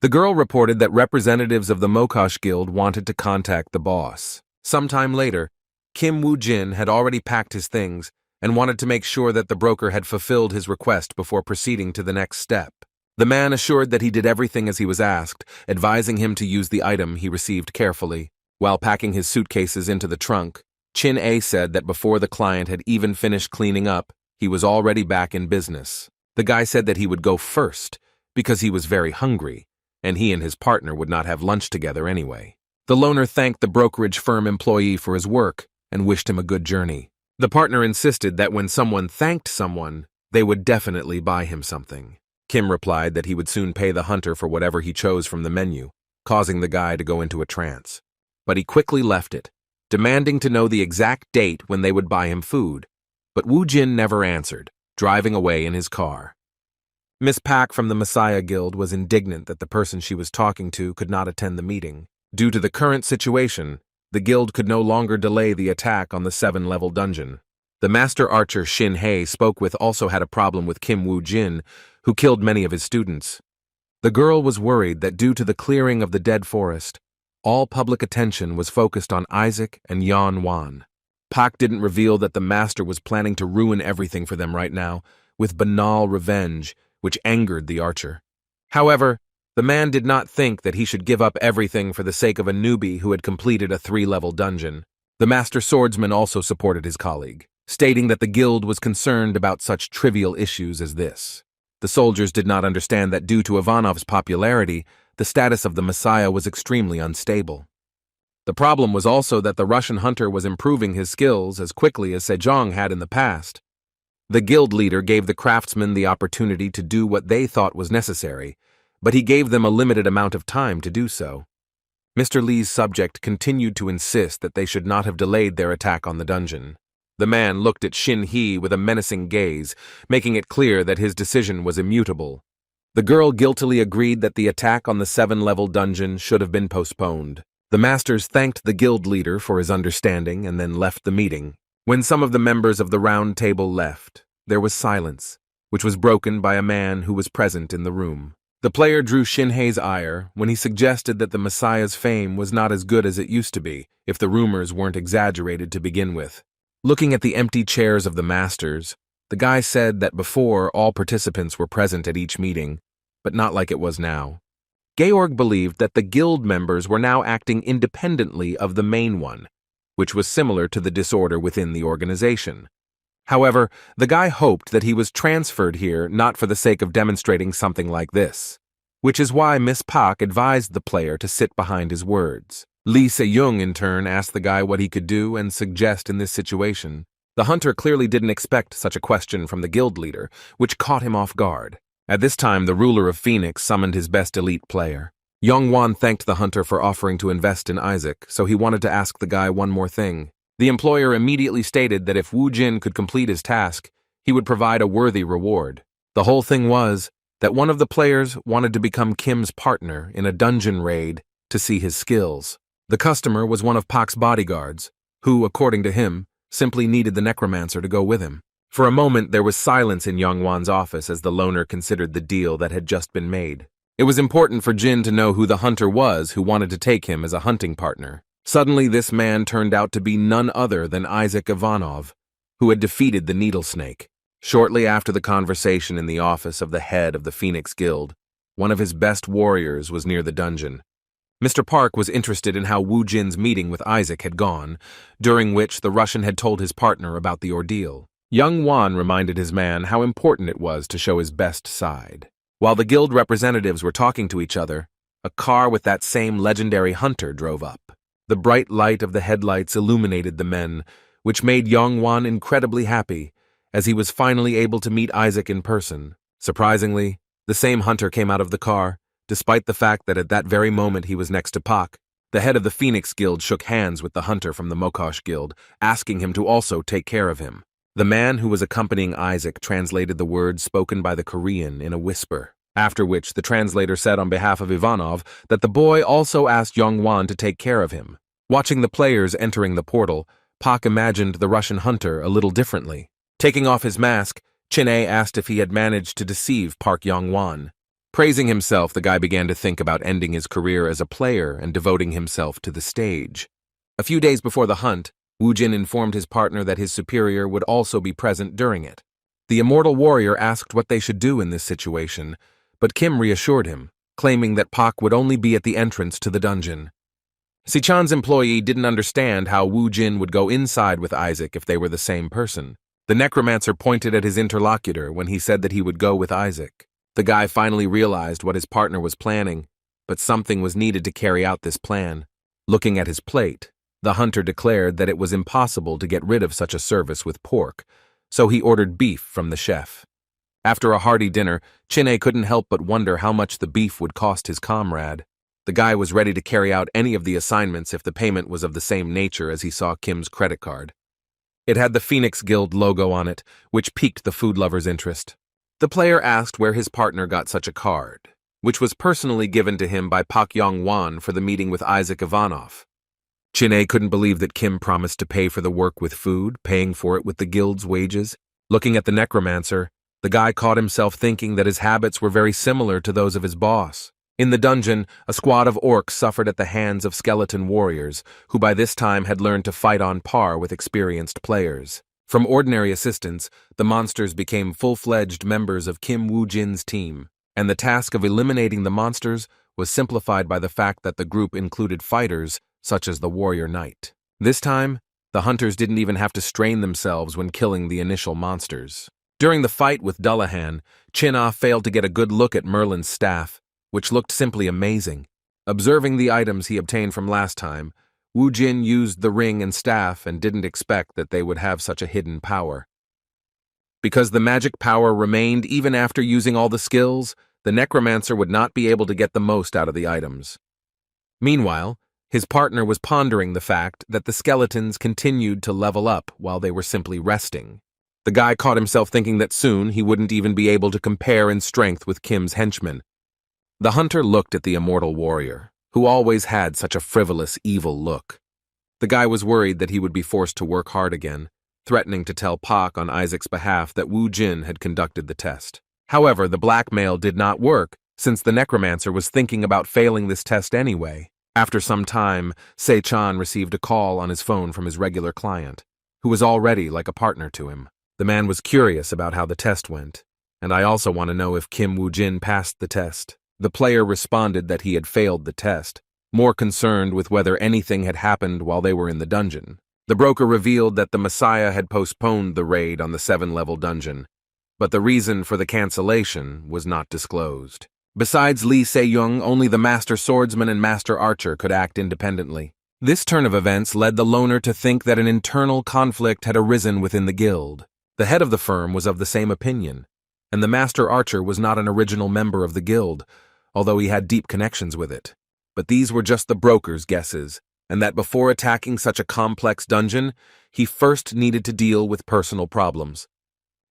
The girl reported that representatives of the Mokosh Guild wanted to contact the boss. Sometime later, Kim Woo-jin had already packed his things and wanted to make sure that the broker had fulfilled his request before proceeding to the next step. The man assured that he did everything as he was asked, advising him to use the item he received carefully. While packing his suitcases into the trunk, Chin A said that before the client had even finished cleaning up, he was already back in business. The guy said that he would go first because he was very hungry, and he and his partner would not have lunch together anyway. The loner thanked the brokerage firm employee for his work and wished him a good journey. The partner insisted that when someone thanked someone, they would definitely buy him something. Kim replied that he would soon pay the hunter for whatever he chose from the menu, causing the guy to go into a trance. But he quickly left it, demanding to know the exact date when they would buy him food. But Woo Jin never answered, driving away in his car. Miss Pak from the Messiah Guild was indignant that the person she was talking to could not attend the meeting. Due to the current situation, the guild could no longer delay the attack on the 7-level dungeon. The master archer Shin Hei spoke with also had a problem with Kim Woo Jin, who killed many of his students. The girl was worried that due to the clearing of the dead forest, all public attention was focused on Isaac and Yon Wan. Pak didn't reveal that the master was planning to ruin everything for them right now, with banal revenge, which angered the archer. However, the man did not think that he should give up everything for the sake of a newbie who had completed a 3-level dungeon. The master swordsman also supported his colleague, stating that the guild was concerned about such trivial issues as this. The soldiers did not understand that due to Ivanov's popularity, the status of the Messiah was extremely unstable. The problem was also that the Russian hunter was improving his skills as quickly as Sejong had in the past. The guild leader gave the craftsmen the opportunity to do what they thought was necessary, but he gave them a limited amount of time to do so. Mr. Lee's subject continued to insist that they should not have delayed their attack on the dungeon. The man looked at Shin Hee with a menacing gaze, making it clear that his decision was immutable. The girl guiltily agreed that the attack on the 7-level dungeon should have been postponed. The masters thanked the guild leader for his understanding and then left the meeting. When some of the members of the round table left, there was silence, which was broken by a man who was present in the room. The player drew Shinhei's ire when he suggested that the Messiah's fame was not as good as it used to be, if the rumors weren't exaggerated to begin with. Looking at the empty chairs of the masters, the guy said that before all participants were present at each meeting, but not like it was now. Georg believed that the guild members were now acting independently of the main one, which was similar to the disorder within the organization. However, the guy hoped that he was transferred here not for the sake of demonstrating something like this, which is why Miss Pak advised the player to sit behind his words. Lee Se-young in turn asked the guy what he could do and suggest in this situation. The hunter clearly didn't expect such a question from the guild leader, which caught him off guard. At this time, the ruler of Phoenix summoned his best elite player. Yong Wan thanked the hunter for offering to invest in Isaac, so he wanted to ask the guy one more thing. The employer immediately stated that if Woo Jin could complete his task, he would provide a worthy reward. The whole thing was that one of the players wanted to become Kim's partner in a dungeon raid to see his skills. The customer was one of Pak's bodyguards, who, according to him, simply needed the necromancer to go with him. For a moment, there was silence in Yong Wan's office as the loner considered the deal that had just been made. It was important for Jin to know who the hunter was who wanted to take him as a hunting partner. Suddenly, this man turned out to be none other than Isaac Ivanov, who had defeated the Needle Snake. Shortly after the conversation in the office of the head of the Phoenix Guild, one of his best warriors was near the dungeon. Mr. Park was interested in how Woo Jin's meeting with Isaac had gone, during which the Russian had told his partner about the ordeal. Young Wan reminded his man how important it was to show his best side. While the guild representatives were talking to each other, a car with that same legendary hunter drove up. The bright light of the headlights illuminated the men, which made Yong Wan incredibly happy, as he was finally able to meet Isaac in person. Surprisingly, the same hunter came out of the car, despite the fact that at that very moment he was next to Pak. The head of the Phoenix Guild shook hands with the hunter from the Mokosh Guild, asking him to also take care of him. The man who was accompanying Isaac translated the words spoken by the Korean in a whisper, after which the translator said on behalf of Ivanov that the boy also asked Yong Wan to take care of him. Watching the players entering the portal, Pak imagined the Russian hunter a little differently. Taking off his mask, Chin-A asked if he had managed to deceive Park Yong Wan. Praising himself, the guy began to think about ending his career as a player and devoting himself to the stage. A few days before the hunt, Wu Jin informed his partner that his superior would also be present during it. The immortal warrior asked what they should do in this situation, but Kim reassured him, claiming that Park would only be at the entrance to the dungeon. Si-chan's employee didn't understand how Wu Jin would go inside with Isaac if they were the same person. The necromancer pointed at his interlocutor when he said that he would go with Isaac. The guy finally realized what his partner was planning, but something was needed to carry out this plan. Looking at his plate, the hunter declared that it was impossible to get rid of such a service with pork, so he ordered beef from the chef. After a hearty dinner, Chin-A couldn't help but wonder how much the beef would cost his comrade. The guy was ready to carry out any of the assignments if the payment was of the same nature as he saw Kim's credit card. It had the Phoenix Guild logo on it, which piqued the food lover's interest. The player asked where his partner got such a card, which was personally given to him by Park Yong Wan for the meeting with Isaac Ivanov. Chin-A couldn't believe that Kim promised to pay for the work with food, paying for it with the guild's wages. Looking at the necromancer, the guy caught himself thinking that his habits were very similar to those of his boss. In the dungeon, a squad of orcs suffered at the hands of skeleton warriors, who by this time had learned to fight on par with experienced players. From ordinary assistants, the monsters became full-fledged members of Kim Woo-jin's team, and the task of eliminating the monsters was simplified by the fact that the group included fighters, such as the warrior knight. This time, the hunters didn't even have to strain themselves when killing the initial monsters. During the fight with Dullahan, Chin-A failed to get a good look at Merlin's staff, which looked simply amazing. Observing the items he obtained from last time, Wu Jin used the ring and staff and didn't expect that they would have such a hidden power. Because the magic power remained even after using all the skills, the necromancer would not be able to get the most out of the items. Meanwhile, his partner was pondering the fact that the skeletons continued to level up while they were simply resting. The guy caught himself thinking that soon he wouldn't even be able to compare in strength with Kim's henchmen. The hunter looked at the immortal warrior, who always had such a frivolous, evil look. The guy was worried that he would be forced to work hard again, threatening to tell Park on Isaac's behalf that Wu Jin had conducted the test. However, the blackmail did not work, since the necromancer was thinking about failing this test anyway. After some time, Se-chan received a call on his phone from his regular client, who was already like a partner to him. The man was curious about how the test went, and I also want to know if Kim Woo-jin passed the test. The player responded that he had failed the test, more concerned with whether anything had happened while they were in the dungeon. The broker revealed that the Messiah had postponed the raid on the 7-level dungeon, but the reason for the cancellation was not disclosed. Besides Lee Se-young, only the Master Swordsman and Master Archer could act independently. This turn of events led the loner to think that an internal conflict had arisen within the guild. The head of the firm was of the same opinion, and the Master Archer was not an original member of the guild, although he had deep connections with it. But these were just the broker's guesses, and that before attacking such a complex dungeon, he first needed to deal with personal problems.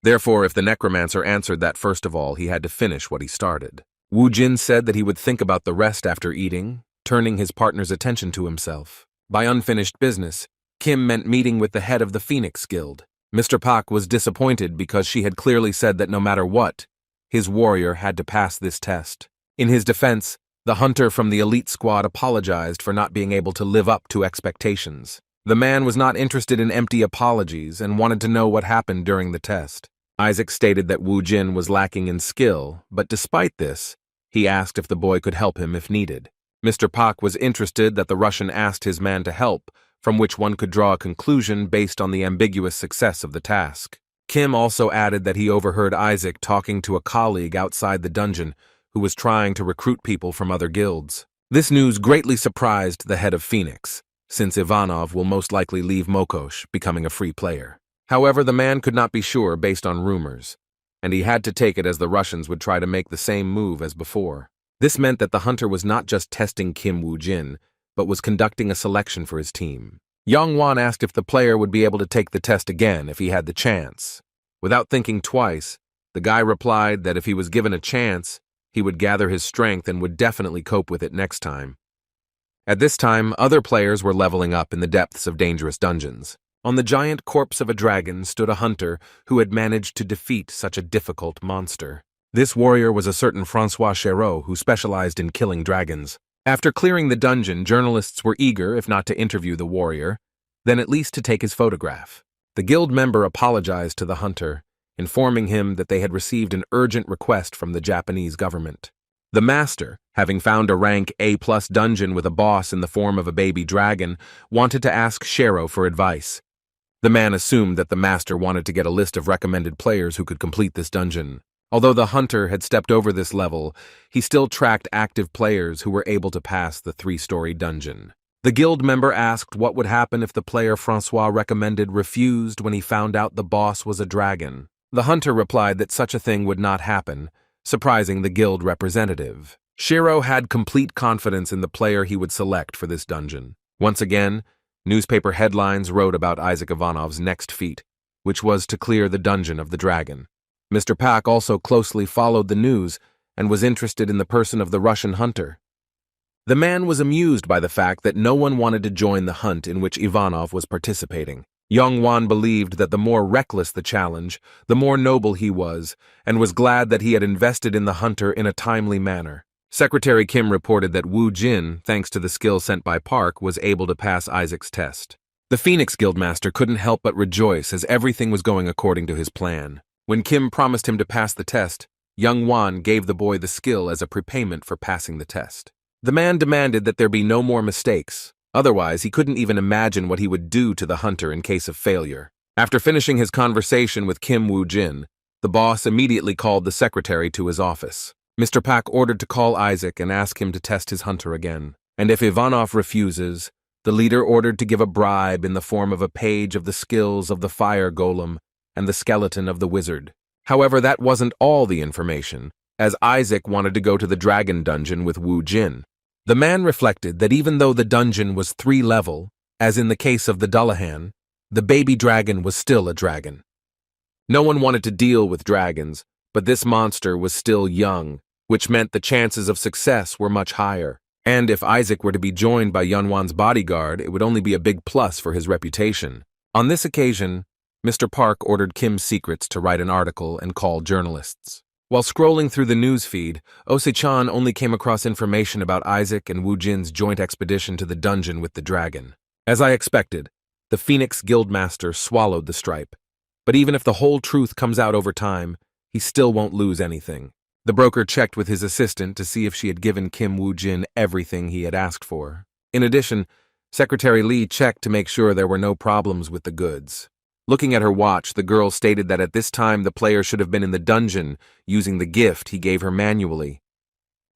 Therefore, if the necromancer answered that first of all, he had to finish what he started. Wu Jin said that he would think about the rest after eating, turning his partner's attention to himself. By unfinished business, Kim meant meeting with the head of the Phoenix Guild. Mr. Park was disappointed because she had clearly said that no matter what, his warrior had to pass this test. In his defense, the hunter from the elite squad apologized for not being able to live up to expectations. The man was not interested in empty apologies and wanted to know what happened during the test. Isaac stated that Wu Jin was lacking in skill, but despite this, he asked if the boy could help him if needed. Mr. Park was interested that the Russian asked his man to help, from which one could draw a conclusion based on the ambiguous success of the task. Kim also added that he overheard Isaac talking to a colleague outside the dungeon who was trying to recruit people from other guilds. This news greatly surprised the head of Phoenix, since Ivanov will most likely leave Mokosh, becoming a free player. However, the man could not be sure based on rumors, and he had to take it as the Russians would try to make the same move as before. This meant that the hunter was not just testing Kim Woo-jin, but was conducting a selection for his team. Yong Wan asked if the player would be able to take the test again if he had the chance. Without thinking twice, the guy replied that if he was given a chance, he would gather his strength and would definitely cope with it next time. At this time, other players were leveling up in the depths of dangerous dungeons. On the giant corpse of a dragon stood a hunter who had managed to defeat such a difficult monster. This warrior was a certain Francois Chéreau who specialized in killing dragons. After clearing the dungeon, journalists were eager, if not to interview the warrior, then at least to take his photograph. The guild member apologized to the hunter, informing him that they had received an urgent request from the Japanese government. The master, having found a rank A+ dungeon with a boss in the form of a baby dragon, wanted to ask Shiro for advice. The man assumed that the master wanted to get a list of recommended players who could complete this dungeon. Although the hunter had stepped over this level, he still tracked active players who were able to pass the 3-story dungeon. The guild member asked what would happen if the player Francois recommended refused when he found out the boss was a dragon. The hunter replied that such a thing would not happen, surprising the guild representative. Shiro had complete confidence in the player he would select for this dungeon. Once again, newspaper headlines wrote about Isaac Ivanov's next feat, which was to clear the dungeon of the dragon. Mr. Pak also closely followed the news and was interested in the person of the Russian hunter. The man was amused by the fact that no one wanted to join the hunt in which Ivanov was participating. Yong Wan believed that the more reckless the challenge, the more noble he was, and was glad that he had invested in the hunter in a timely manner. Secretary Kim reported that Wu Jin, thanks to the skill sent by Park, was able to pass Isaac's test. The Phoenix Guildmaster couldn't help but rejoice as everything was going according to his plan. When Kim promised him to pass the test, Yong Wan gave the boy the skill as a prepayment for passing the test. The man demanded that there be no more mistakes. Otherwise, he couldn't even imagine what he would do to the hunter in case of failure. After finishing his conversation with Kim Woo Jin, the boss immediately called the secretary to his office. Mr. Pak ordered to call Isaac and ask him to test his hunter again. And if Ivanov refuses, the leader ordered to give a bribe in the form of a page of the skills of the fire golem and the skeleton of the wizard. However, that wasn't all the information, as Isaac wanted to go to the dragon dungeon with Wu Jin. The man reflected that even though the dungeon was 3-level, as in the case of the Dullahan, the baby dragon was still a dragon. No one wanted to deal with dragons, but this monster was still young, which meant the chances of success were much higher. And if Isaac were to be joined by Yunwan's bodyguard, it would only be a big plus for his reputation. On this occasion, Mr. Park ordered Kim's Secrets to write an article and call journalists. While scrolling through the news feed, Ose-chan only came across information about Isaac and Wu Jin's joint expedition to the dungeon with the dragon. As I expected, the Phoenix Guildmaster swallowed the stripe. But even if the whole truth comes out over time, he still won't lose anything. The broker checked with his assistant to see if she had given Kim Woo Jin everything he had asked for. In addition, Secretary Lee checked to make sure there were no problems with the goods. Looking at her watch, the girl stated that at this time the player should have been in the dungeon using the gift he gave her manually.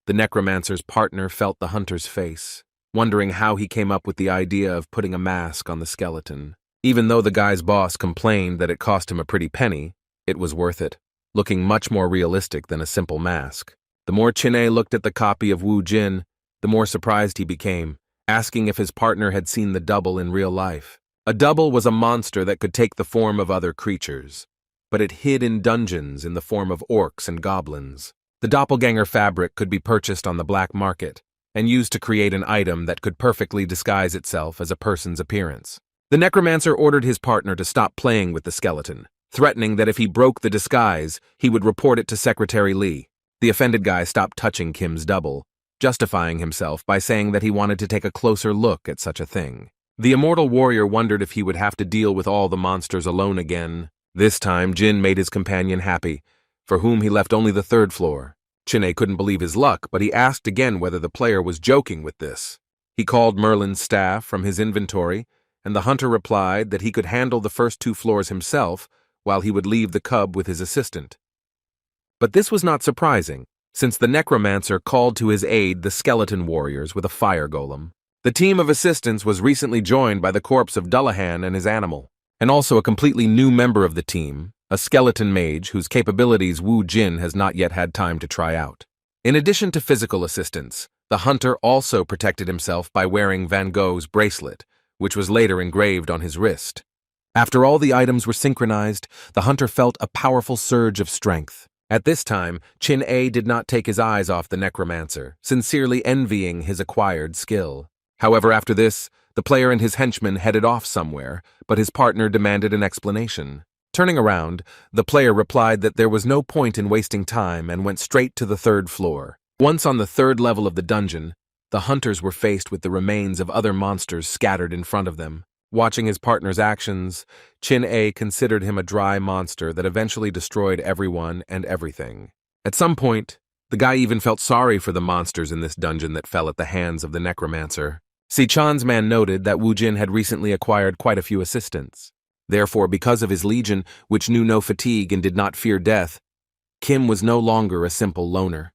The necromancer's partner felt the hunter's face, wondering how he came up with the idea of putting a mask on the skeleton. Even though the guy's boss complained that it cost him a pretty penny, it was worth it, looking much more realistic than a simple mask. The more Chin-A looked at the copy of Wu Jin, the more surprised he became, asking if his partner had seen the double in real life. A double was a monster that could take the form of other creatures, but it hid in dungeons in the form of orcs and goblins. The doppelganger fabric could be purchased on the black market and used to create an item that could perfectly disguise itself as a person's appearance. The necromancer ordered his partner to stop playing with the skeleton, threatening that if he broke the disguise, he would report it to Secretary Lee. The offended guy stopped touching Kim's double, justifying himself by saying that he wanted to take a closer look at such a thing. The immortal warrior wondered if he would have to deal with all the monsters alone again. This time, Jin made his companion happy, for whom he left only the 3rd floor. Chin-A couldn't believe his luck, but he asked again whether the player was joking with this. He called Merlin's staff from his inventory, and the hunter replied that he could handle the first 2 floors himself, while he would leave the cub with his assistant. But this was not surprising, since the necromancer called to his aid the skeleton warriors with a fire golem. The team of assistants was recently joined by the corpse of Dullahan and his animal, and also a completely new member of the team, a skeleton mage whose capabilities Wu Jin has not yet had time to try out. In addition to physical assistance, the hunter also protected himself by wearing Van Gogh's bracelet, which was later engraved on his wrist. After all the items were synchronized, the hunter felt a powerful surge of strength. At this time, Chin-A did not take his eyes off the necromancer, sincerely envying his acquired skill. However, after this, the player and his henchman headed off somewhere, but his partner demanded an explanation. Turning around, the player replied that there was no point in wasting time and went straight to the 3rd floor. Once on the 3rd level of the dungeon, the hunters were faced with the remains of other monsters scattered in front of them. Watching his partner's actions, Chin-A considered him a dry monster that eventually destroyed everyone and everything. At some point, the guy even felt sorry for the monsters in this dungeon that fell at the hands of the necromancer. Si-chan's man noted that Wu Jin had recently acquired quite a few assistants. Therefore, because of his legion, which knew no fatigue and did not fear death, Kim was no longer a simple loner.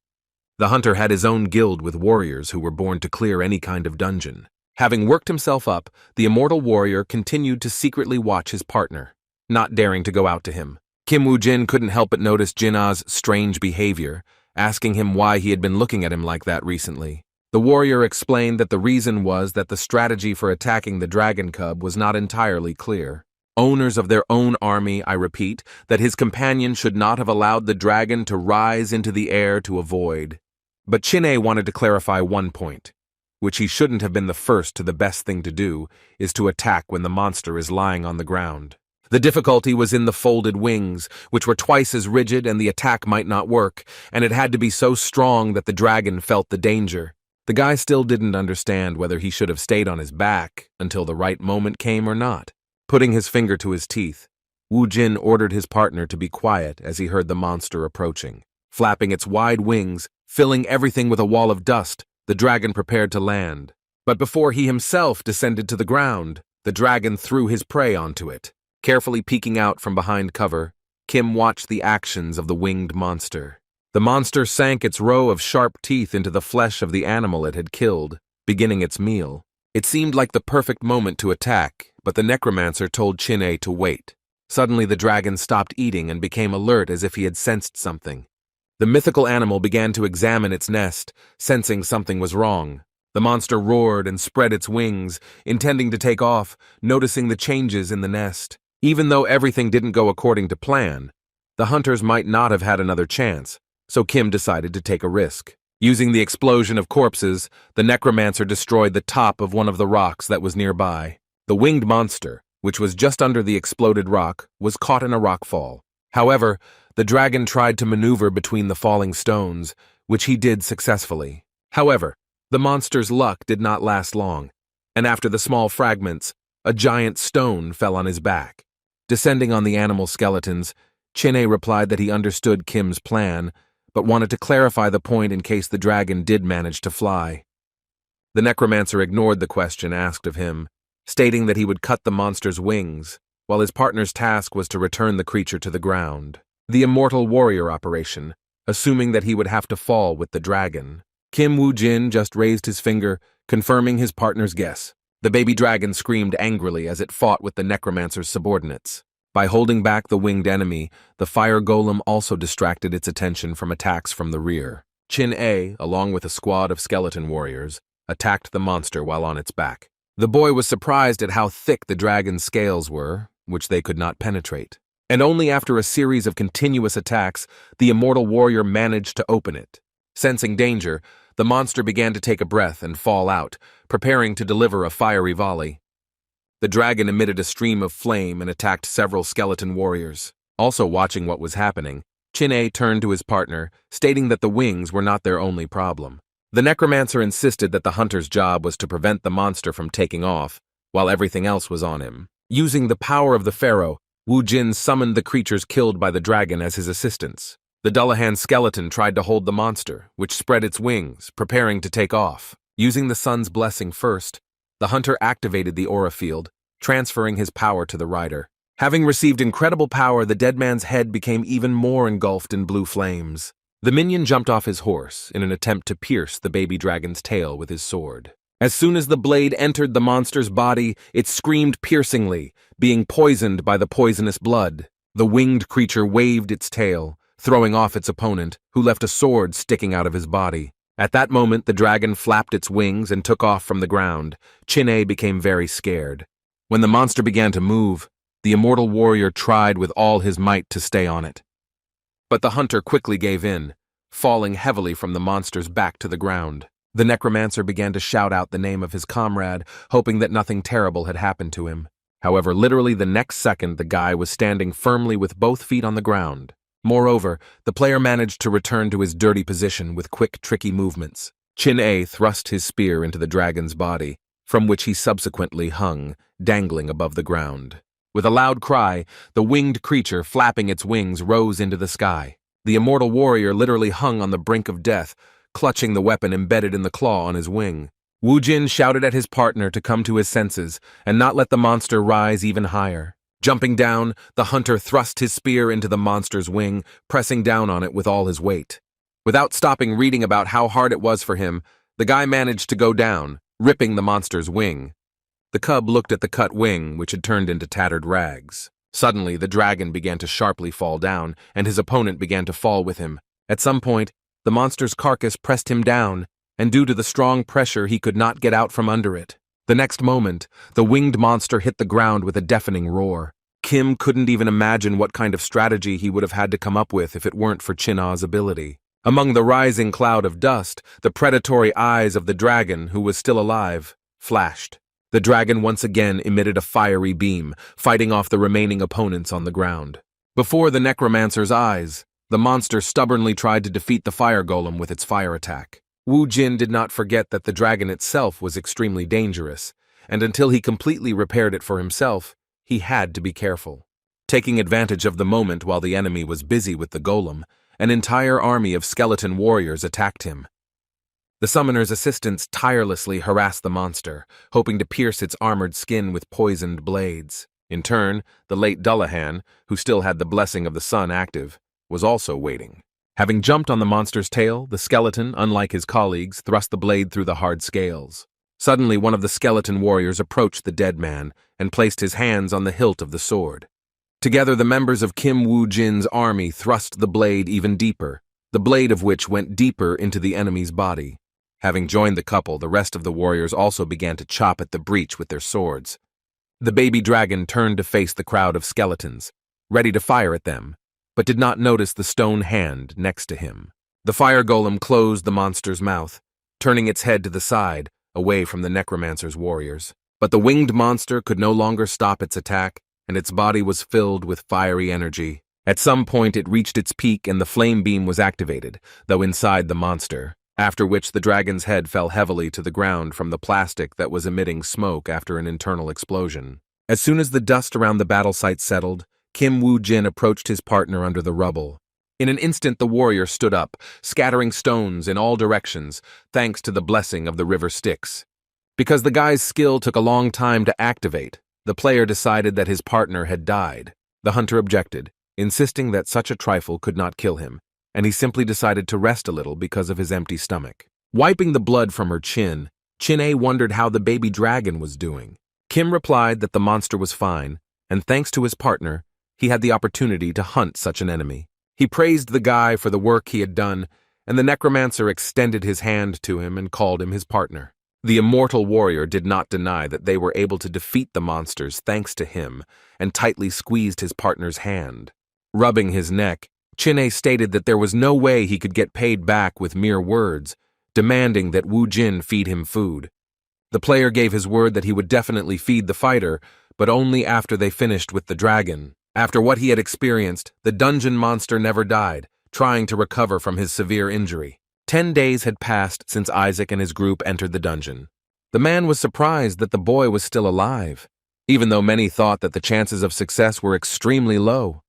The hunter had his own guild with warriors who were born to clear any kind of dungeon. Having worked himself up, the immortal warrior continued to secretly watch his partner, not daring to go out to him. Kim Wu Jin couldn't help but notice Jin-A's strange behavior, asking him why he had been looking at him like that recently. The warrior explained that the reason was that the strategy for attacking the dragon cub was not entirely clear. Owners of their own army, I repeat, that his companion should not have allowed the dragon to rise into the air to avoid. But Chin-A wanted to clarify one point, which he shouldn't have been the first to the best thing to do, is to attack when the monster is lying on the ground. The difficulty was in the folded wings, which were twice as rigid and the attack might not work, and it had to be so strong that the dragon felt the danger. The guy still didn't understand whether he should have stayed on his back until the right moment came or not. Putting his finger to his teeth, Wu Jin ordered his partner to be quiet as he heard the monster approaching. Flapping its wide wings, filling everything with a wall of dust, the dragon prepared to land. But before he himself descended to the ground, the dragon threw his prey onto it. Carefully peeking out from behind cover, Kim watched the actions of the winged monster. The monster sank its row of sharp teeth into the flesh of the animal it had killed, beginning its meal. It seemed like the perfect moment to attack, but the necromancer told Chin-A to wait. Suddenly the dragon stopped eating and became alert as if he had sensed something. The mythical animal began to examine its nest, sensing something was wrong. The monster roared and spread its wings, intending to take off, noticing the changes in the nest. Even though everything didn't go according to plan, the hunters might not have had another chance, so Kim decided to take a risk. Using the explosion of corpses, the necromancer destroyed the top of one of the rocks that was nearby. The winged monster, which was just under the exploded rock, was caught in a rockfall. However, the dragon tried to maneuver between the falling stones, which he did successfully. However, the monster's luck did not last long, and after the small fragments, a giant stone fell on his back. Descending on the animal skeletons, Chin-A replied that he understood Kim's plan, but wanted to clarify the point in case the dragon did manage to fly. The necromancer ignored the question asked of him, stating that he would cut the monster's wings, while his partner's task was to return the creature to the ground. The immortal warrior operation, assuming that he would have to fall with the dragon. Kim Wu Jin just raised his finger, confirming his partner's guess. The baby dragon screamed angrily as it fought with the necromancer's subordinates. By holding back the winged enemy, the fire golem also distracted its attention from attacks from the rear. Chin-A, along with a squad of skeleton warriors, attacked the monster while on its back. The boy was surprised at how thick the dragon's scales were, which they could not penetrate. And only after a series of continuous attacks, the immortal warrior managed to open it. Sensing danger, the monster began to take a breath and fall out, preparing to deliver a fiery volley. The dragon emitted a stream of flame and attacked several skeleton warriors. Also watching what was happening, Chin-A turned to his partner, stating that the wings were not their only problem. The necromancer insisted that the hunter's job was to prevent the monster from taking off, while everything else was on him. Using the power of the pharaoh, Wu Jin summoned the creatures killed by the dragon as his assistants. The Dullahan skeleton tried to hold the monster, which spread its wings, preparing to take off. Using the sun's blessing first, the hunter activated the aura field, transferring his power to the rider. Having received incredible power, the dead man's head became even more engulfed in blue flames. The minion jumped off his horse in an attempt to pierce the baby dragon's tail with his sword. As soon as the blade entered the monster's body, it screamed piercingly, being poisoned by the poisonous blood. The winged creature waved its tail, throwing off its opponent, who left a sword sticking out of his body. At that moment, the dragon flapped its wings and took off from the ground. Chin-A became very scared. When the monster began to move, the immortal warrior tried with all his might to stay on it. But the hunter quickly gave in, falling heavily from the monster's back to the ground. The necromancer began to shout out the name of his comrade, hoping that nothing terrible had happened to him. However, literally the next second, the guy was standing firmly with both feet on the ground. Moreover, the player managed to return to his dirty position with quick, tricky movements. Chin-A thrust his spear into the dragon's body, from which he subsequently hung, dangling above the ground. With a loud cry, the winged creature flapping its wings rose into the sky. The immortal warrior literally hung on the brink of death, clutching the weapon embedded in the claw on his wing. Wu Jin shouted at his partner to come to his senses and not let the monster rise even higher. Jumping down, the hunter thrust his spear into the monster's wing, pressing down on it with all his weight. Without stopping reading about how hard it was for him, the guy managed to go down, ripping the monster's wing. The cub looked at the cut wing, which had turned into tattered rags. Suddenly, the dragon began to sharply fall down, and his opponent began to fall with him. At some point, the monster's carcass pressed him down, and due to the strong pressure, he could not get out from under it. The next moment, the winged monster hit the ground with a deafening roar. Kim couldn't even imagine what kind of strategy he would have had to come up with if it weren't for Chin-A's ability. Among the rising cloud of dust, the predatory eyes of the dragon, who was still alive, flashed. The dragon once again emitted a fiery beam, fighting off the remaining opponents on the ground. Before the necromancer's eyes, the monster stubbornly tried to defeat the fire golem with its fire attack. Wu Jin did not forget that the dragon itself was extremely dangerous, and until he completely repaired it for himself, he had to be careful. Taking advantage of the moment while the enemy was busy with the golem, an entire army of skeleton warriors attacked him. The summoner's assistants tirelessly harassed the monster, hoping to pierce its armored skin with poisoned blades. In turn, the late Dullahan, who still had the blessing of the sun active, was also waiting. Having jumped on the monster's tail, the skeleton, unlike his colleagues, thrust the blade through the hard scales. Suddenly, one of the skeleton warriors approached the dead man and placed his hands on the hilt of the sword. Together, the members of Kim Wu Jin's army thrust the blade even deeper, the blade of which went deeper into the enemy's body. Having joined the couple, the rest of the warriors also began to chop at the breach with their swords. The baby dragon turned to face the crowd of skeletons, ready to fire at them, but did not notice the stone hand next to him. The fire golem closed the monster's mouth, turning its head to the side, away from the necromancer's warriors. But the winged monster could no longer stop its attack, and its body was filled with fiery energy. At some point it reached its peak and the flame beam was activated, though inside the monster, after which the dragon's head fell heavily to the ground from the plastic that was emitting smoke after an internal explosion. As soon as the dust around the battle site settled, Kim Wu Jin approached his partner under the rubble. In an instant the warrior stood up, scattering stones in all directions, thanks to the blessing of the river Styx. Because the guy's skill took a long time to activate, the player decided that his partner had died. The hunter objected, insisting that such a trifle could not kill him, and he simply decided to rest a little because of his empty stomach. Wiping the blood from her chin, Chin-A wondered how the baby dragon was doing. Kim replied that the monster was fine, and thanks to his partner, he had the opportunity to hunt such an enemy. He praised the guy for the work he had done, and the necromancer extended his hand to him and called him his partner. The immortal warrior did not deny that they were able to defeat the monsters thanks to him, and tightly squeezed his partner's hand. Rubbing his neck, Chin-A stated that there was no way he could get paid back with mere words, demanding that Wu Jin feed him food. The player gave his word that he would definitely feed the fighter, but only after they finished with the dragon. After what he had experienced, the dungeon monster never died, trying to recover from his severe injury. 10 days had passed since Isaac and his group entered the dungeon. The man was surprised that the boy was still alive, even though many thought that the chances of success were extremely low.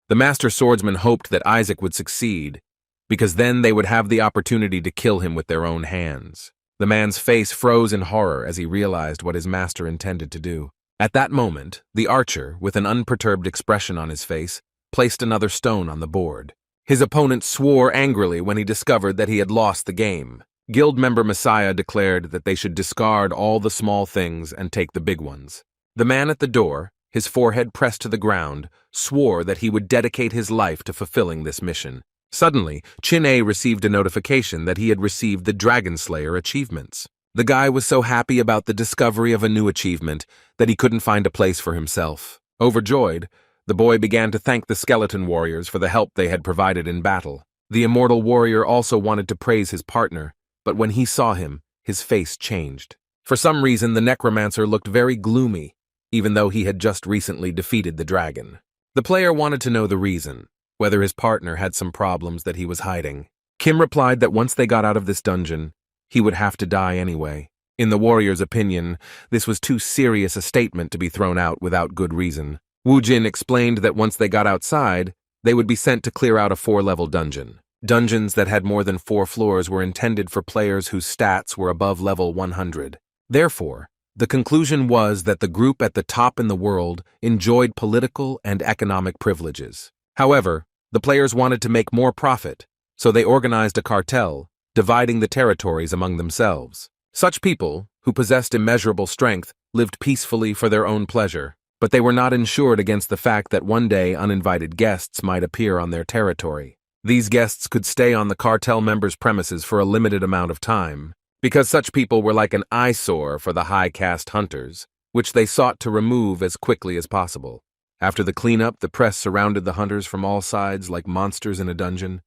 The master swordsman hoped that Isaac would succeed, because then they would have the opportunity to kill him with their own hands. The man's face froze in horror as he realized what his master intended to do. At that moment, the archer, with an unperturbed expression on his face, placed another stone on the board. His opponent swore angrily when he discovered that he had lost the game. Guild member Messiah declared that they should discard all the small things and take the big ones. The man at the door, his forehead pressed to the ground, swore that he would dedicate his life to fulfilling this mission. Suddenly, Chin-A received a notification that he had received the Dragon Slayer achievements. The guy was so happy about the discovery of a new achievement that he couldn't find a place for himself. Overjoyed, the boy began to thank the skeleton warriors for the help they had provided in battle. The immortal warrior also wanted to praise his partner, but when he saw him, his face changed. For some reason, the necromancer looked very gloomy, even though he had just recently defeated the dragon. The player wanted to know the reason, whether his partner had some problems that he was hiding. Kim replied that once they got out of this dungeon, he would have to die anyway. In the warrior's opinion, this was too serious a statement to be thrown out without good reason. Wu Jin explained that once they got outside, they would be sent to clear out a 4-level dungeon. Dungeons that had more than 4 floors were intended for players whose stats were above level 100. Therefore, the conclusion was that the group at the top in the world enjoyed political and economic privileges. However, the players wanted to make more profit, so they organized a cartel, dividing the territories among themselves. Such people, who possessed immeasurable strength, lived peacefully for their own pleasure, but they were not insured against the fact that one day uninvited guests might appear on their territory. These guests could stay on the cartel members' premises for a limited amount of time, because such people were like an eyesore for the high-caste hunters, which they sought to remove as quickly as possible. After the cleanup, the press surrounded the hunters from all sides like monsters in a dungeon.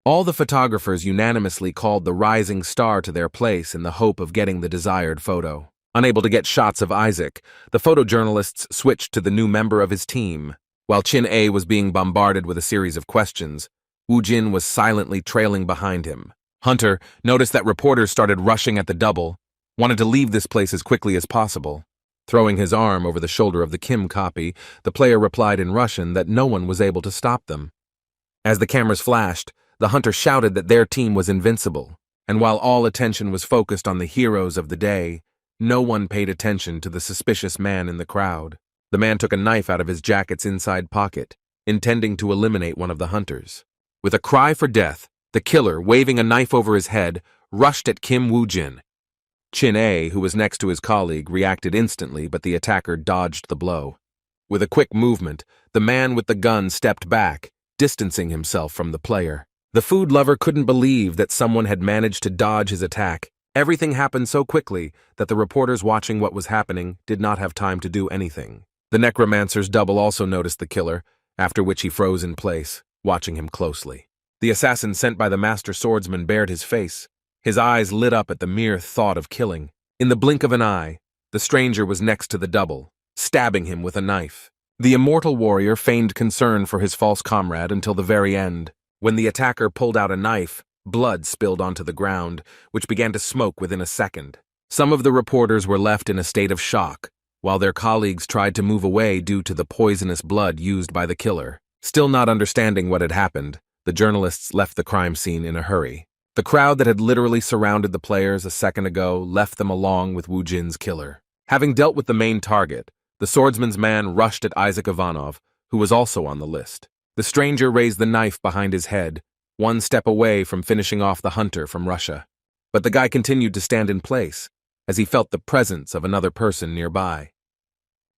All the photographers unanimously called the rising star to their place in the hope of getting the desired photo. Unable to get shots of Isaac, the photojournalists switched to the new member of his team. While Chin A was being bombarded with a series of questions, Wu Jin was silently trailing behind him. Hunter noticed that reporters started rushing at the double, wanted to leave this place as quickly as possible. Throwing his arm over the shoulder of the Kim copy, the player replied in Russian that no one was able to stop them. As the cameras flashed, the hunter shouted that their team was invincible, and while all attention was focused on the heroes of the day, no one paid attention to the suspicious man in the crowd. The man took a knife out of his jacket's inside pocket, intending to eliminate one of the hunters. With a cry for death, the killer, waving a knife over his head, rushed at Kim Wu Jin. Chin A, who was next to his colleague, reacted instantly, but the attacker dodged the blow. With a quick movement, the man with the gun stepped back, distancing himself from the player. The food lover couldn't believe that someone had managed to dodge his attack. Everything happened so quickly that the reporters watching what was happening did not have time to do anything. The necromancer's double also noticed the killer, after which he froze in place, watching him closely. The assassin sent by the master swordsman bared his face. His eyes lit up at the mere thought of killing. In the blink of an eye, the stranger was next to the double, stabbing him with a knife. The immortal warrior feigned concern for his false comrade until the very end. When the attacker pulled out a knife, blood spilled onto the ground, which began to smoke within a second. Some of the reporters were left in a state of shock, while their colleagues tried to move away due to the poisonous blood used by the killer. Still not understanding what had happened, the journalists left the crime scene in a hurry. The crowd that had literally surrounded the players a second ago left them along with Wu Jin's killer. Having dealt with the main target, the swordsman's man rushed at Isaac Ivanov, who was also on the list. The stranger raised the knife behind his head, one step away from finishing off the hunter from Russia. But the guy continued to stand in place, as he felt the presence of another person nearby.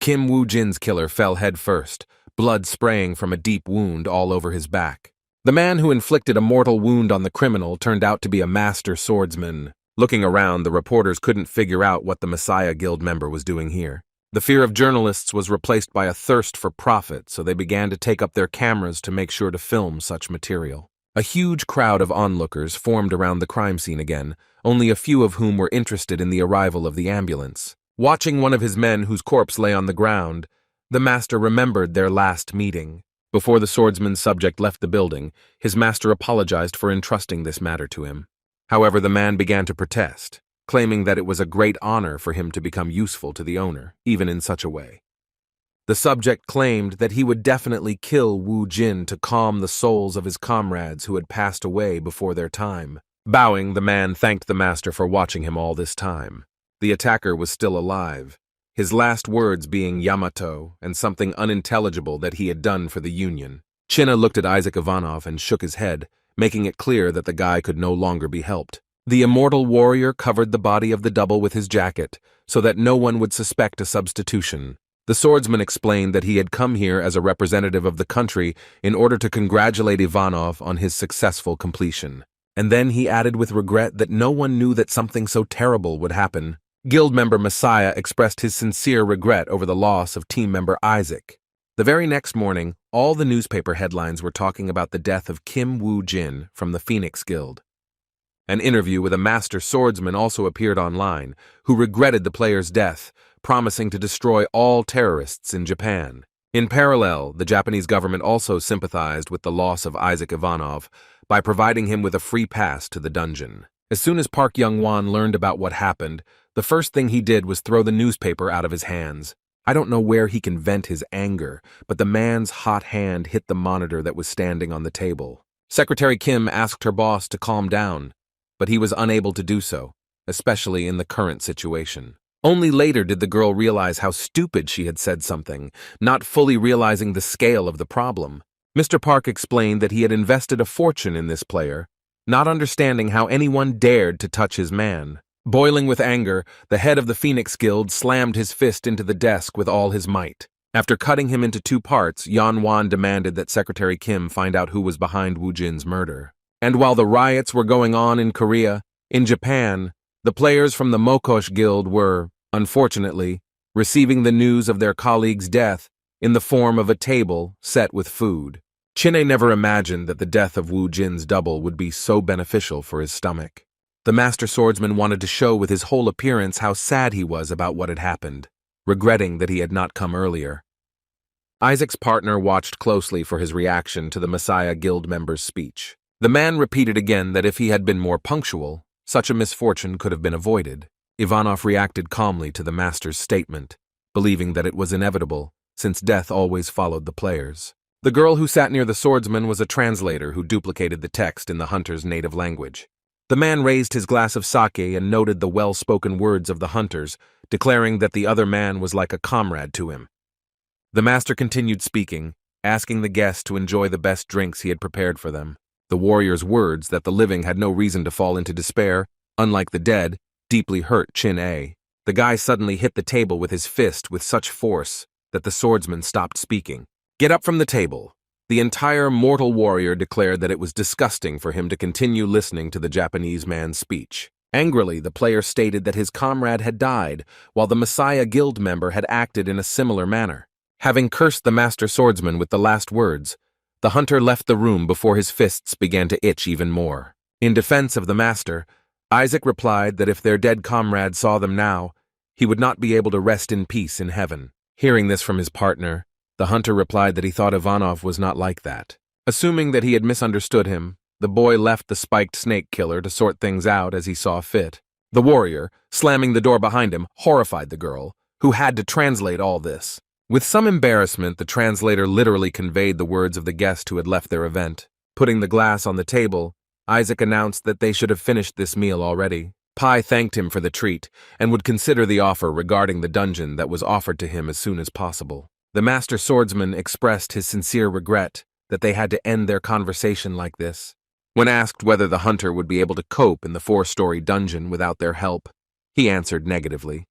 Kim Wu Jin's killer fell head first, blood spraying from a deep wound all over his back. The man who inflicted a mortal wound on the criminal turned out to be a master swordsman. Looking around, the reporters couldn't figure out what the Messiah Guild member was doing here. The fear of journalists was replaced by a thirst for profit, so they began to take up their cameras to make sure to film such material. A huge crowd of onlookers formed around the crime scene again, only a few of whom were interested in the arrival of the ambulance. Watching one of his men whose corpse lay on the ground, the master remembered their last meeting. Before the swordsman's subject left the building, his master apologized for entrusting this matter to him. However, the man began to protest, claiming that it was a great honor for him to become useful to the owner, even in such a way. The subject claimed that he would definitely kill Wu Jin to calm the souls of his comrades who had passed away before their time. Bowing, the man thanked the master for watching him all this time. The attacker was still alive, his last words being Yamato and something unintelligible that he had done for the Union. Chinna looked at Isaac Ivanov and shook his head, making it clear that the guy could no longer be helped. The immortal warrior covered the body of the double with his jacket, so that no one would suspect a substitution. The swordsman explained that he had come here as a representative of the country in order to congratulate Ivanov on his successful completion. And then he added with regret that no one knew that something so terrible would happen. Guild member Messiah expressed his sincere regret over the loss of team member Isaac. The very next morning, all the newspaper headlines were talking about the death of Kim Wu Jin from the Phoenix Guild. An interview with a master swordsman also appeared online, who regretted the player's death, promising to destroy all terrorists in Japan. In parallel, the Japanese government also sympathized with the loss of Isaac Ivanov by providing him with a free pass to the dungeon. As soon as Park Yong Wan learned about what happened, the first thing he did was throw the newspaper out of his hands. I don't know where he can vent his anger, but the man's hot hand hit the monitor that was standing on the table. Secretary Kim asked her boss to calm down, but he was unable to do so, especially in the current situation. Only later did the girl realize how stupid she had said something, not fully realizing the scale of the problem. Mr. Park explained that he had invested a fortune in this player, not understanding how anyone dared to touch his man. Boiling with anger, the head of the Phoenix Guild slammed his fist into the desk with all his might. After cutting him into two parts, Yong Wan demanded that Secretary Kim find out who was behind Woo Jin's murder. And while the riots were going on in Korea, in Japan, the players from the Mokosh Guild were, unfortunately, receiving the news of their colleague's death in the form of a table set with food. Chin-A never imagined that the death of Woo Jin's double would be so beneficial for his stomach. The master swordsman wanted to show with his whole appearance how sad he was about what had happened, regretting that he had not come earlier. Isaac's partner watched closely for his reaction to the Messiah Guild member's speech. The man repeated again that if he had been more punctual, such a misfortune could have been avoided. Ivanov reacted calmly to the master's statement, believing that it was inevitable, since death always followed the players. The girl who sat near the swordsman was a translator who duplicated the text in the hunter's native language. The man raised his glass of sake and noted the well-spoken words of the hunters, declaring that the other man was like a comrade to him. The master continued speaking, asking the guests to enjoy the best drinks he had prepared for them. The warrior's words that the living had no reason to fall into despair, unlike the dead, deeply hurt Chin-A. The guy suddenly hit the table with his fist with such force that the swordsman stopped speaking. "Get up from the table." The entire mortal warrior declared that it was disgusting for him to continue listening to the Japanese man's speech. Angrily, the player stated that his comrade had died, while the Messiah Guild member had acted in a similar manner. Having cursed the master swordsman with the last words, the hunter left the room before his fists began to itch even more. In defense of the master, Isaac replied that if their dead comrade saw them now, he would not be able to rest in peace in heaven. Hearing this from his partner, the hunter replied that he thought Ivanov was not like that. Assuming that he had misunderstood him, the boy left the spiked snake killer to sort things out as he saw fit. The warrior, slamming the door behind him, horrified the girl, who had to translate all this. With some embarrassment, the translator literally conveyed the words of the guest who had left their event. Putting the glass on the table, Isaac announced that they should have finished this meal already. Pai thanked him for the treat and would consider the offer regarding the dungeon that was offered to him as soon as possible. The master swordsman expressed his sincere regret that they had to end their conversation like this. When asked whether the hunter would be able to cope in the 4-story dungeon without their help, he answered negatively.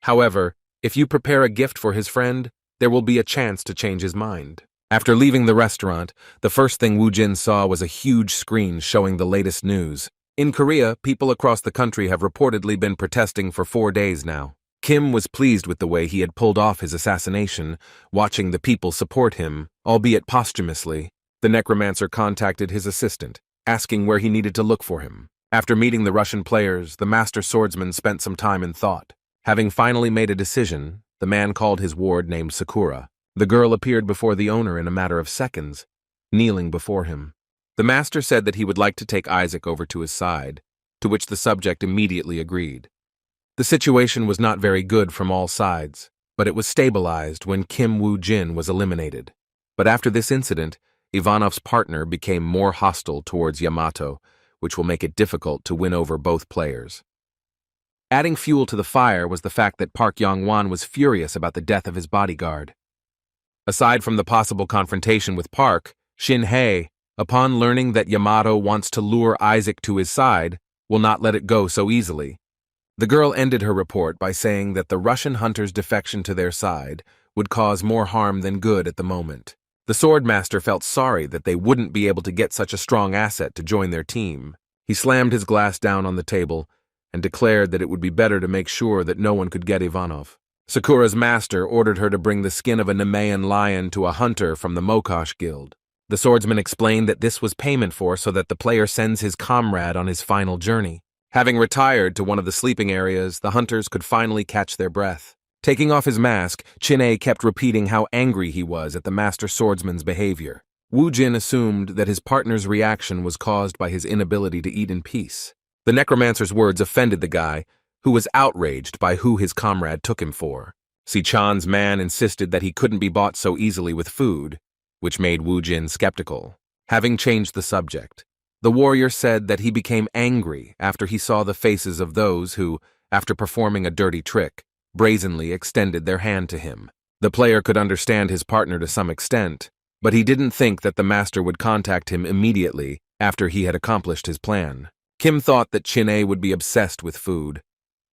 However, if you prepare a gift for his friend, there will be a chance to change his mind. After leaving the restaurant, the first thing Woo Jin saw was a huge screen showing the latest news. In Korea, people across the country have reportedly been protesting for 4 days now. Kim was pleased with the way he had pulled off his assassination, watching the people support him, albeit posthumously. The necromancer contacted his assistant, asking where he needed to look for him. After meeting the Russian players, the master swordsman spent some time in thought. Having finally made a decision, the man called his ward named Sakura. The girl appeared before the owner in a matter of seconds, kneeling before him. The master said that he would like to take Isaac over to his side, to which the subject immediately agreed. The situation was not very good from all sides, but it was stabilized when Kim Woo Jin was eliminated. But after this incident, Ivanov's partner became more hostile towards Yamato, which will make it difficult to win over both players. Adding fuel to the fire was the fact that Park Yong Wan was furious about the death of his bodyguard. Aside from the possible confrontation with Park, Shin-Hei, upon learning that Yamato wants to lure Isaac to his side, will not let it go so easily. The girl ended her report by saying that the Russian hunter's defection to their side would cause more harm than good at the moment. The swordmaster felt sorry that they wouldn't be able to get such a strong asset to join their team. He slammed his glass down on the table and declared that it would be better to make sure that no one could get Ivanov. Sakura's master ordered her to bring the skin of a Nemean lion to a hunter from the Mokosh Guild. The swordsman explained that this was payment for so that the player sends his comrade on his final journey. Having retired to one of the sleeping areas, the hunters could finally catch their breath. Taking off his mask, Chin-A kept repeating how angry he was at the master swordsman's behavior. Woo Jin assumed that his partner's reaction was caused by his inability to eat in peace. The necromancer's words offended the guy, who was outraged by who his comrade took him for. Si-chan's man insisted that he couldn't be bought so easily with food, which made Wu Jin skeptical. Having changed the subject, the warrior said that he became angry after he saw the faces of those who, after performing a dirty trick, brazenly extended their hand to him. The player could understand his partner to some extent, but he didn't think that the master would contact him immediately after he had accomplished his plan. Kim thought that Chin-A would be obsessed with food,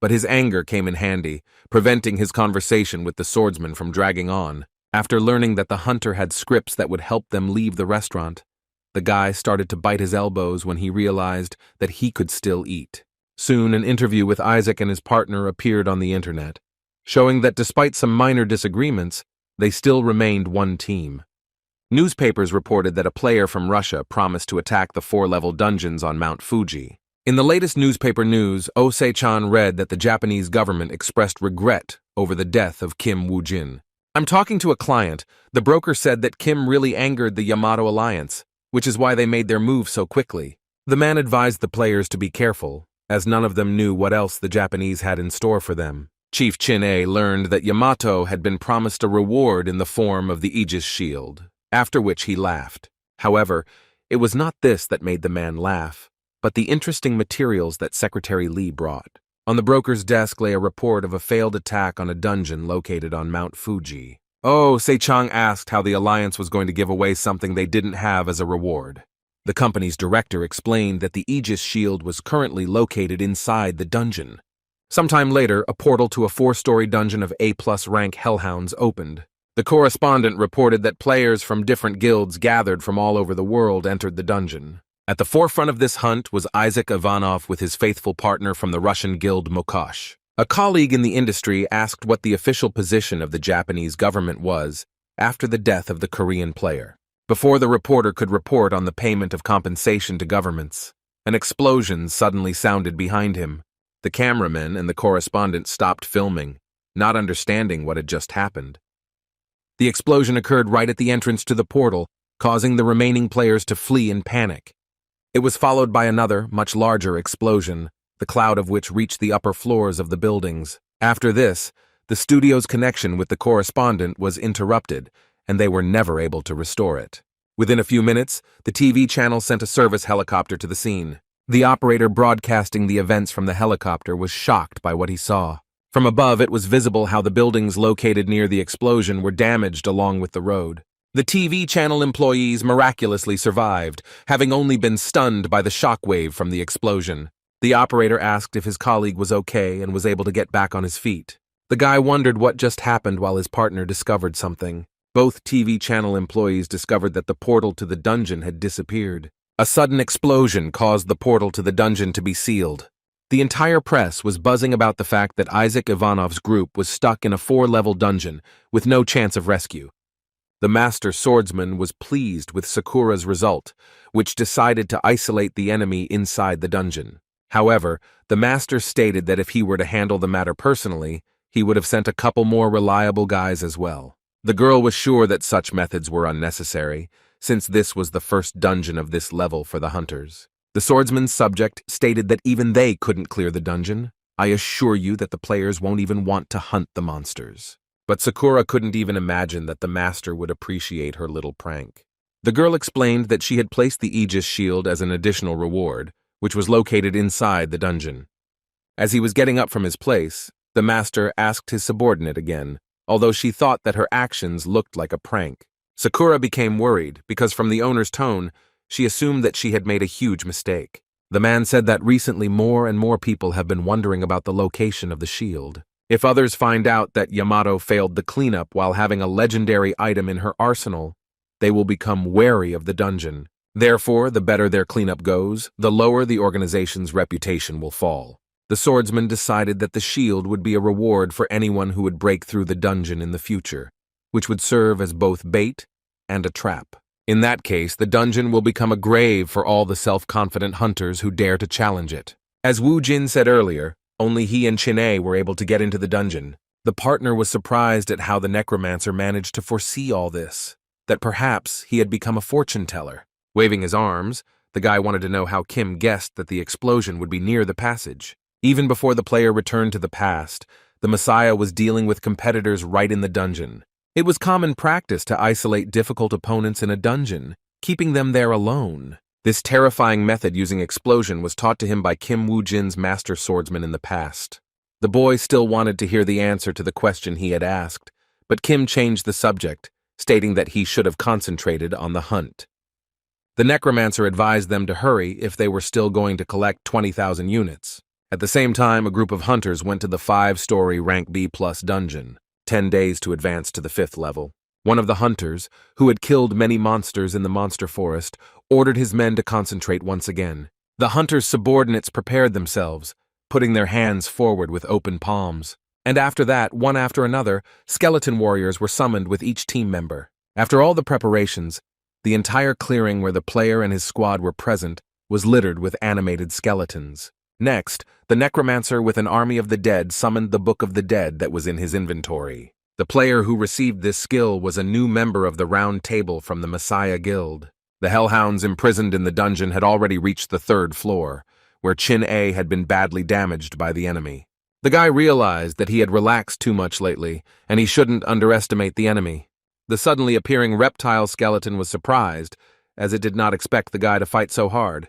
but his anger came in handy, preventing his conversation with the swordsman from dragging on. After learning that the hunter had scripts that would help them leave the restaurant, the guy started to bite his elbows when he realized that he could still eat. Soon, an interview with Isaac and his partner appeared on the internet, showing that despite some minor disagreements, they still remained one team. Newspapers reported that a player from Russia promised to attack the 4-level dungeons on Mount Fuji. In the latest newspaper news, Osei-chan read that the Japanese government expressed regret over the death of Kim Woo-jin. "I'm talking to a client. The broker said that Kim really angered the Yamato alliance, which is why they made their move so quickly." The man advised the players to be careful, as none of them knew what else the Japanese had in store for them. Chief Chin-A learned that Yamato had been promised a reward in the form of the Aegis shield, after which he laughed. However, it was not this that made the man laugh, but the interesting materials that Secretary Lee brought. On the broker's desk lay a report of a failed attack on a dungeon located on Mount Fuji. Se-chang asked how the alliance was going to give away something they didn't have as a reward. The company's director explained that the Aegis shield was currently located inside the dungeon. Sometime later, a portal to a 4-story dungeon of A+ rank hellhounds opened. The correspondent reported that players from different guilds gathered from all over the world entered the dungeon. At the forefront of this hunt was Isaac Ivanov with his faithful partner from the Russian guild Mokosh. A colleague in the industry asked what the official position of the Japanese government was after the death of the Korean player. Before the reporter could report on the payment of compensation to governments, an explosion suddenly sounded behind him. The cameraman and the correspondent stopped filming, not understanding what had just happened. The explosion occurred right at the entrance to the portal, causing the remaining players to flee in panic. It was followed by another, much larger explosion, the cloud of which reached the upper floors of the buildings. After this, the studio's connection with the correspondent was interrupted, and they were never able to restore it. Within a few minutes, the TV channel sent a service helicopter to the scene. The operator broadcasting the events from the helicopter was shocked by what he saw. From above, it was visible how the buildings located near the explosion were damaged along with the road. The TV channel employees miraculously survived, having only been stunned by the shockwave from the explosion. The operator asked if his colleague was okay and was able to get back on his feet. The guy wondered what just happened while his partner discovered something. Both TV channel employees discovered that the portal to the dungeon had disappeared. A sudden explosion caused the portal to the dungeon to be sealed. The entire press was buzzing about the fact that Isaac Ivanov's group was stuck in a 4-level dungeon with no chance of rescue. The master swordsman was pleased with Sakura's result, which decided to isolate the enemy inside the dungeon. However, the master stated that if he were to handle the matter personally, he would have sent a couple more reliable guys as well. The girl was sure that such methods were unnecessary, since this was the first dungeon of this level for the hunters. The swordsman's subject stated that even they couldn't clear the dungeon. "I assure you that the players won't even want to hunt the monsters." But Sakura couldn't even imagine that the master would appreciate her little prank. The girl explained that she had placed the Aegis shield as an additional reward, which was located inside the dungeon. As he was getting up from his place, the master asked his subordinate again, although she thought that her actions looked like a prank. Sakura became worried because from the owner's tone, she assumed that she had made a huge mistake. The man said that recently more and more people have been wondering about the location of the shield. If others find out that Yamato failed the cleanup while having a legendary item in her arsenal, they will become wary of the dungeon. Therefore, the better their cleanup goes, the lower the organization's reputation will fall. The swordsman decided that the shield would be a reward for anyone who would break through the dungeon in the future, which would serve as both bait and a trap. In that case, the dungeon will become a grave for all the self-confident hunters who dare to challenge it. As Wu Jin said earlier, only he and Chin-A were able to get into the dungeon. The partner was surprised at how the necromancer managed to foresee all this, that perhaps he had become a fortune teller. Waving his arms, the guy wanted to know how Kim guessed that the explosion would be near the passage. Even before the player returned to the past, the Messiah was dealing with competitors right in the dungeon. It was common practice to isolate difficult opponents in a dungeon, keeping them there alone. This terrifying method using explosion was taught to him by Kim Woo-jin's master swordsman in the past. The boy still wanted to hear the answer to the question he had asked, but Kim changed the subject, stating that he should have concentrated on the hunt. The necromancer advised them to hurry if they were still going to collect 20,000 units. At the same time, a group of hunters went to the 5-story rank B+ dungeon, 10 days to advance to the 5th level. One of the hunters, who had killed many monsters in the monster forest, ordered his men to concentrate once again. The hunters' subordinates prepared themselves, putting their hands forward with open palms. And after that, one after another, skeleton warriors were summoned with each team member. After all the preparations, the entire clearing where the player and his squad were present was littered with animated skeletons. Next, the necromancer with an army of the dead summoned the Book of the Dead that was in his inventory. The player who received this skill was a new member of the Round Table from the Messiah Guild. The hellhounds imprisoned in the dungeon had already reached the 3rd floor, where Chin A had been badly damaged by the enemy. The guy realized that he had relaxed too much lately, and he shouldn't underestimate the enemy. The suddenly appearing reptile skeleton was surprised, as it did not expect the guy to fight so hard.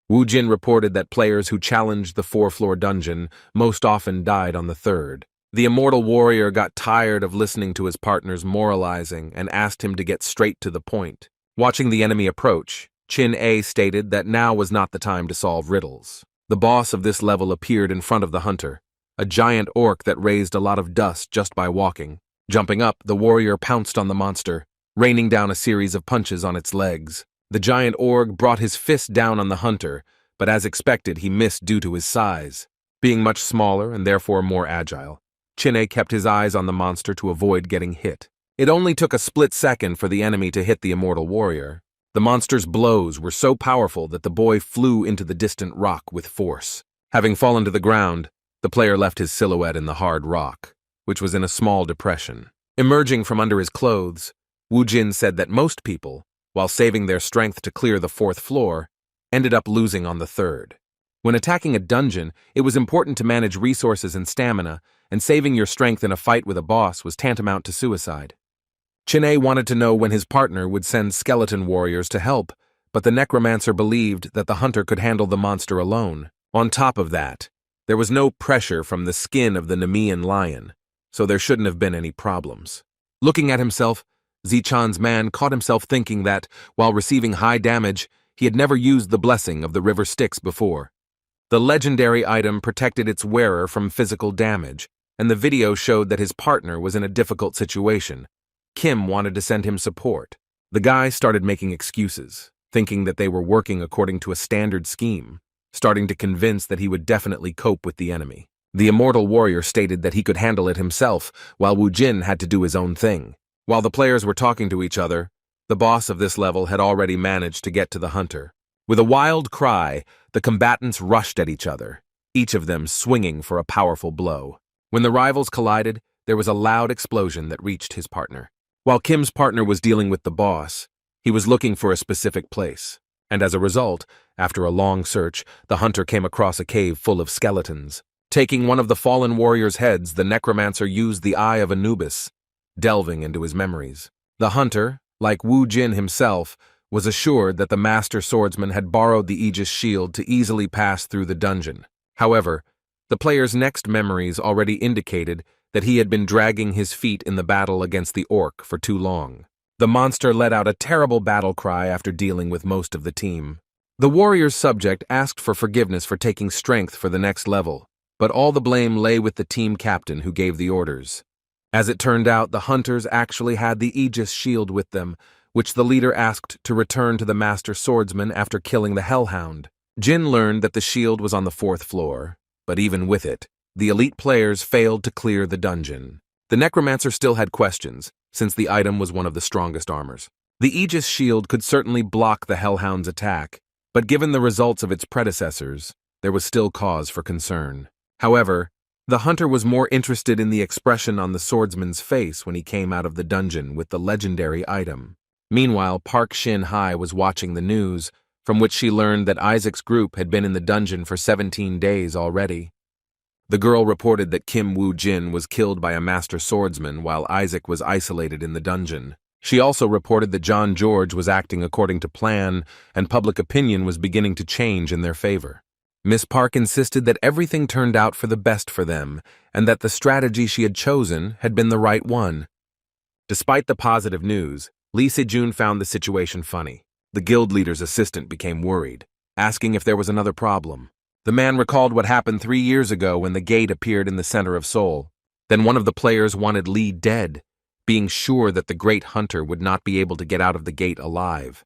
Wu Jin reported that players who challenged the 4th-floor dungeon most often died on the 3rd. The immortal warrior got tired of listening to his partner's moralizing and asked him to get straight to the point. Watching the enemy approach, Chin A stated that now was not the time to solve riddles. The boss of this level appeared in front of the hunter, a giant orc that raised a lot of dust just by walking. Jumping up, the warrior pounced on the monster, raining down a series of punches on its legs. The giant orc brought his fist down on the hunter, but as expected, he missed due to his size. Being much smaller and therefore more agile, Chin-A kept his eyes on the monster to avoid getting hit. It only took a split second for the enemy to hit the immortal warrior. The monster's blows were so powerful that the boy flew into the distant rock with force. Having fallen to the ground, the player left his silhouette in the hard rock, which was in a small depression. Emerging from under his clothes, Wu Jin said that most people, while saving their strength to clear the 4th floor, ended up losing on the 3rd. When attacking a dungeon, it was important to manage resources and stamina, and saving your strength in a fight with a boss was tantamount to suicide. Chin-A wanted to know when his partner would send skeleton warriors to help, but the necromancer believed that the hunter could handle the monster alone. On top of that, there was no pressure from the skin of the Nemean lion, so there shouldn't have been any problems. Looking at himself, Zichan's man caught himself thinking that, while receiving high damage, he had never used the blessing of the river Styx before. The legendary item protected its wearer from physical damage, and the video showed that his partner was in a difficult situation. Kim wanted to send him support. The guy started making excuses, thinking that they were working according to a standard scheme, starting to convince that he would definitely cope with the enemy. The immortal warrior stated that he could handle it himself, while Wu Jin had to do his own thing. While the players were talking to each other, the boss of this level had already managed to get to the hunter. With a wild cry, the combatants rushed at each other, each of them swinging for a powerful blow. When the rivals collided, there was a loud explosion that reached his partner. While Kim's partner was dealing with the boss, he was looking for a specific place, and as a result, after a long search, the hunter came across a cave full of skeletons. Taking one of the fallen warrior's heads, the necromancer used the Eye of Anubis, delving into his memories. The hunter, like Wu Jin himself, was assured that the master swordsman had borrowed the Aegis shield to easily pass through the dungeon. However, the player's next memories already indicated that he had been dragging his feet in the battle against the orc for too long. The monster let out a terrible battle cry after dealing with most of the team. The warrior's subject asked for forgiveness for taking strength for the next level, but all the blame lay with the team captain who gave the orders. As it turned out, the hunters actually had the Aegis shield with them, which the leader asked to return to the master swordsman after killing the hellhound. Jin learned that the shield was on the 4th floor, but even with it, the elite players failed to clear the dungeon. The necromancer still had questions, since the item was one of the strongest armors. The Aegis shield could certainly block the hellhound's attack, but given the results of its predecessors, there was still cause for concern. However, the hunter was more interested in the expression on the swordsman's face when he came out of the dungeon with the legendary item. Meanwhile, Park Shin-hai was watching the news, from which she learned that Isaac's group had been in the dungeon for 17 days already. The girl reported that Kim Woo-jin was killed by a master swordsman while Isaac was isolated in the dungeon. She also reported that John George was acting according to plan and public opinion was beginning to change in their favor. Miss Park insisted that everything turned out for the best for them and that the strategy she had chosen had been the right one. Despite the positive news, Lee Se-jun found the situation funny. The guild leader's assistant became worried, asking if there was another problem. The man recalled what happened 3 years ago when the gate appeared in the center of Seoul. Then one of the players wanted Lee dead, being sure that the great hunter would not be able to get out of the gate alive.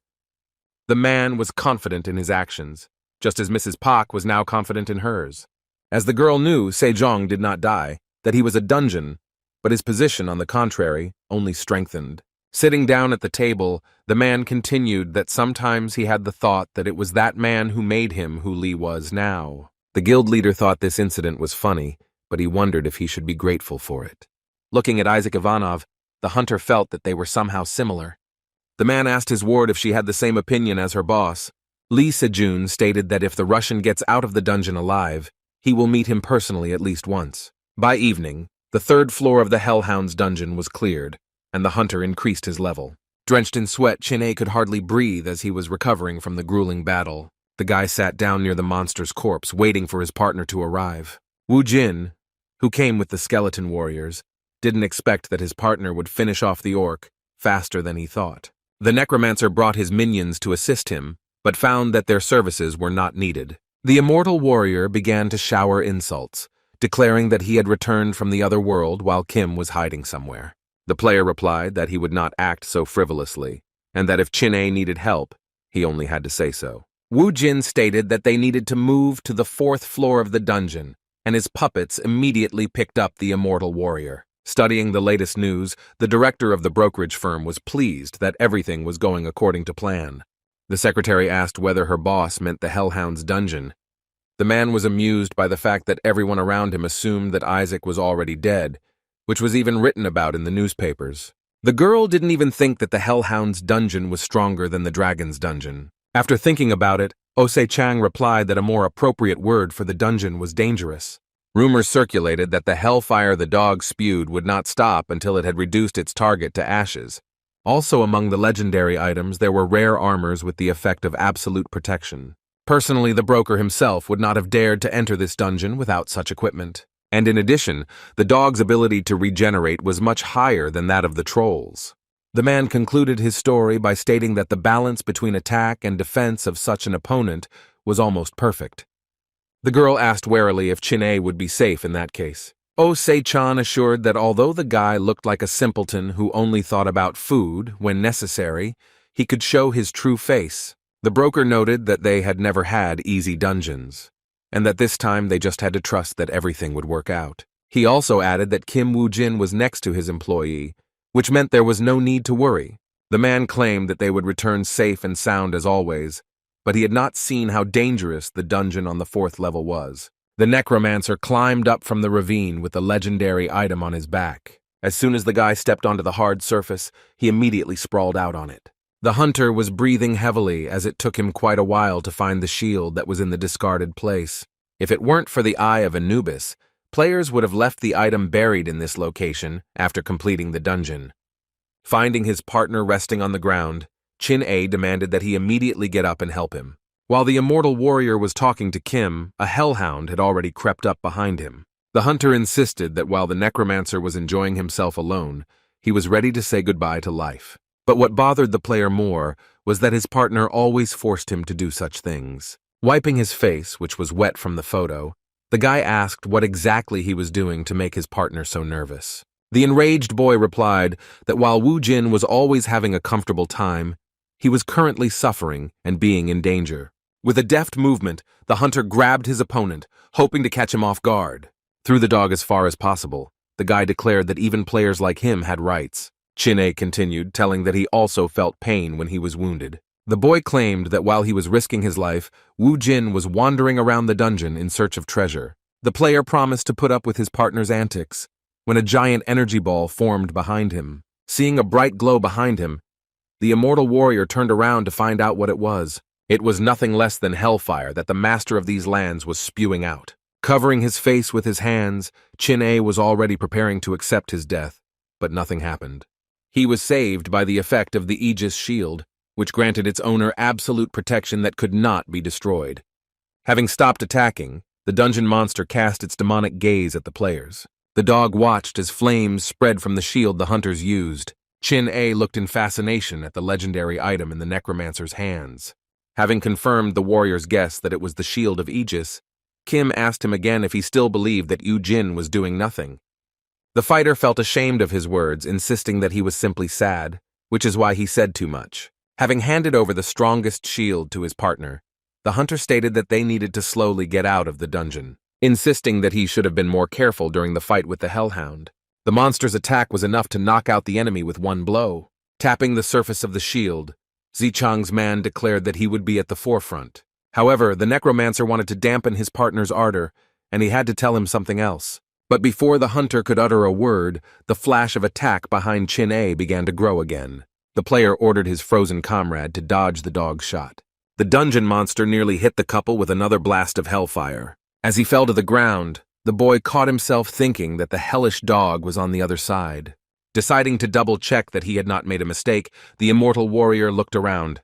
The man was confident in his actions, just as Mrs. Park was now confident in hers. As the girl knew, Sejong did not die, that he was a dungeon, but his position, on the contrary, only strengthened. Sitting down at the table, the man continued that sometimes he had the thought that it was that man who made him who Lee was now. The guild leader thought this incident was funny, but he wondered if he should be grateful for it. Looking at Isaac Ivanov, the hunter felt that they were somehow similar. The man asked his ward if she had the same opinion as her boss. Lee Se-jun stated that if the Russian gets out of the dungeon alive, he will meet him personally at least once. By evening, the 3rd floor of the Hellhound's dungeon was cleared, and the hunter increased his level. Drenched in sweat, Chin-A could hardly breathe as he was recovering from the grueling battle. The guy sat down near the monster's corpse, waiting for his partner to arrive. Woo-jin, who came with the skeleton warriors, didn't expect that his partner would finish off the orc faster than he thought. The necromancer brought his minions to assist him, but found that their services were not needed. The immortal warrior began to shower insults, declaring that he had returned from the other world while Kim was hiding somewhere. The player replied that he would not act so frivolously, and that if Chin-A needed help, he only had to say so. Woo-jin stated that they needed to move to the 4th floor of the dungeon, and his puppets immediately picked up the immortal warrior. Studying the latest news, the director of the brokerage firm was pleased that everything was going according to plan. The secretary asked whether her boss meant the Hellhound's dungeon. The man was amused by the fact that everyone around him assumed that Isaac was already dead, which was even written about in the newspapers. The girl didn't even think that the Hellhound's dungeon was stronger than the dragon's dungeon. After thinking about it, Ose-chang replied that a more appropriate word for the dungeon was dangerous. Rumors circulated that the hellfire the dog spewed would not stop until it had reduced its target to ashes. Also among the legendary items there were rare armors with the effect of absolute protection. Personally, the broker himself would not have dared to enter this dungeon without such equipment. And in addition, the dog's ability to regenerate was much higher than that of the trolls. The man concluded his story by stating that the balance between attack and defense of such an opponent was almost perfect. The girl asked warily if Chin-A would be safe in that case. Oh-se-chan assured that although the guy looked like a simpleton who only thought about food when necessary, he could show his true face. The broker noted that they had never had easy dungeons, and that this time they just had to trust that everything would work out. He also added that Kim Woo-jin was next to his employee, which meant there was no need to worry. The man claimed that they would return safe and sound as always, but he had not seen how dangerous the dungeon on the 4th level was. The necromancer climbed up from the ravine with the legendary item on his back. As soon as the guy stepped onto the hard surface, he immediately sprawled out on it. The hunter was breathing heavily as it took him quite a while to find the shield that was in the discarded place. If it weren't for the eye of Anubis, players would have left the item buried in this location after completing the dungeon. Finding his partner resting on the ground, Chin-A demanded that he immediately get up and help him. While the immortal warrior was talking to Kim, a hellhound had already crept up behind him. The hunter insisted that while the necromancer was enjoying himself alone, he was ready to say goodbye to life. But what bothered the player more was that his partner always forced him to do such things. Wiping his face, which was wet from the photo, the guy asked what exactly he was doing to make his partner so nervous. The enraged boy replied that while Woo-jin was always having a comfortable time, he was currently suffering and being in danger. With a deft movement, the hunter grabbed his opponent, hoping to catch him off guard. Threw the dog as far as possible. The guy declared that even players like him had rights. Chin-A continued, telling that he also felt pain when he was wounded. The boy claimed that while he was risking his life, Woo-jin was wandering around the dungeon in search of treasure. The player promised to put up with his partner's antics, when a giant energy ball formed behind him. Seeing a bright glow behind him, the immortal warrior turned around to find out what it was. It was nothing less than hellfire that the master of these lands was spewing out. Covering his face with his hands, Chin-A was already preparing to accept his death, but nothing happened. He was saved by the effect of the Aegis shield, which granted its owner absolute protection that could not be destroyed. Having stopped attacking, the dungeon monster cast its demonic gaze at the players. The dog watched as flames spread from the shield the hunters used. Chin-A looked in fascination at the legendary item in the necromancer's hands. Having confirmed the warrior's guess that it was the shield of Aegis, Kim asked him again if he still believed that Yu Jin was doing nothing. The fighter felt ashamed of his words, insisting that he was simply sad, which is why he said too much. Having handed over the strongest shield to his partner, the hunter stated that they needed to slowly get out of the dungeon, insisting that he should have been more careful during the fight with the hellhound. The monster's attack was enough to knock out the enemy with one blow. Tapping the surface of the shield, Zichang's man declared that he would be at the forefront. However, the necromancer wanted to dampen his partner's ardor, and he had to tell him something else. But before the hunter could utter a word, the flash of attack behind Chin-A began to grow again. The player ordered his frozen comrade to dodge the dog's shot. The dungeon monster nearly hit the couple with another blast of hellfire. As he fell to the ground, the boy caught himself thinking that the hellish dog was on the other side. Deciding to double-check that he had not made a mistake, the immortal warrior looked around.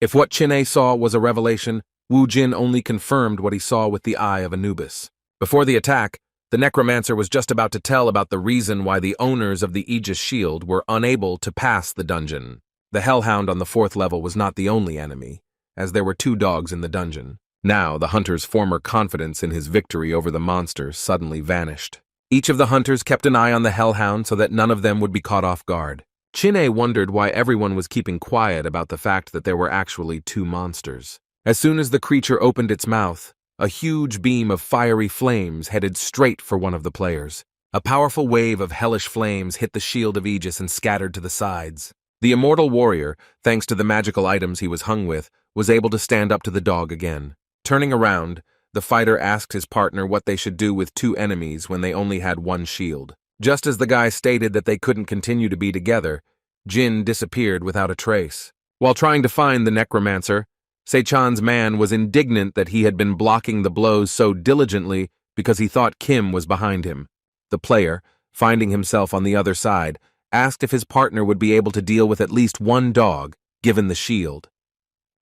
If what Chin-A saw was a revelation, Wu Jin only confirmed what he saw with the eye of Anubis. Before the attack, the necromancer was just about to tell about the reason why the owners of the Aegis shield were unable to pass the dungeon. The hellhound on the 4th level was not the only enemy, as there were 2 dogs in the dungeon. Now, the hunter's former confidence in his victory over the monster suddenly vanished. Each of the hunters kept an eye on the hellhound so that none of them would be caught off guard. Chin-A wondered why everyone was keeping quiet about the fact that there were actually 2 monsters. As soon as the creature opened its mouth, a huge beam of fiery flames headed straight for one of the players. A powerful wave of hellish flames hit the shield of Aegis and scattered to the sides. The immortal warrior, thanks to the magical items he was hung with, was able to stand up to the dog again. Turning around, the fighter asked his partner what they should do with 2 enemies when they only had 1 shield. Just as the guy stated that they couldn't continue to be together, Jin disappeared without a trace. While trying to find the necromancer, Sechan's man was indignant that he had been blocking the blows so diligently because he thought Kim was behind him. The player, finding himself on the other side, asked if his partner would be able to deal with at least 1 dog, given the shield.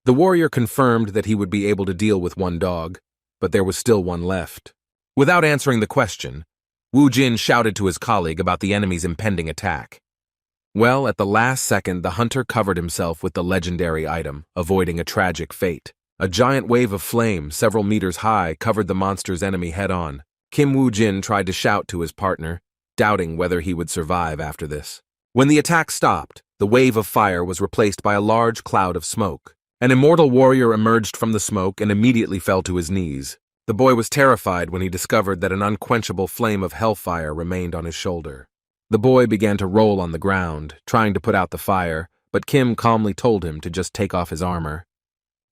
The warrior confirmed that he would be able to deal with 1 dog, but there was still 1 left. Without answering the question, Wu Jin shouted to his colleague about the enemy's impending attack. Well, at the last second, the hunter covered himself with the legendary item, avoiding a tragic fate. A giant wave of flame, several meters high, covered the monster's enemy head-on. Kim Wu Jin tried to shout to his partner, doubting whether he would survive after this. When the attack stopped, the wave of fire was replaced by a large cloud of smoke. An immortal warrior emerged from the smoke and immediately fell to his knees. The boy was terrified when he discovered that an unquenchable flame of hellfire remained on his shoulder. The boy began to roll on the ground, trying to put out the fire, but Kim calmly told him to just take off his armor.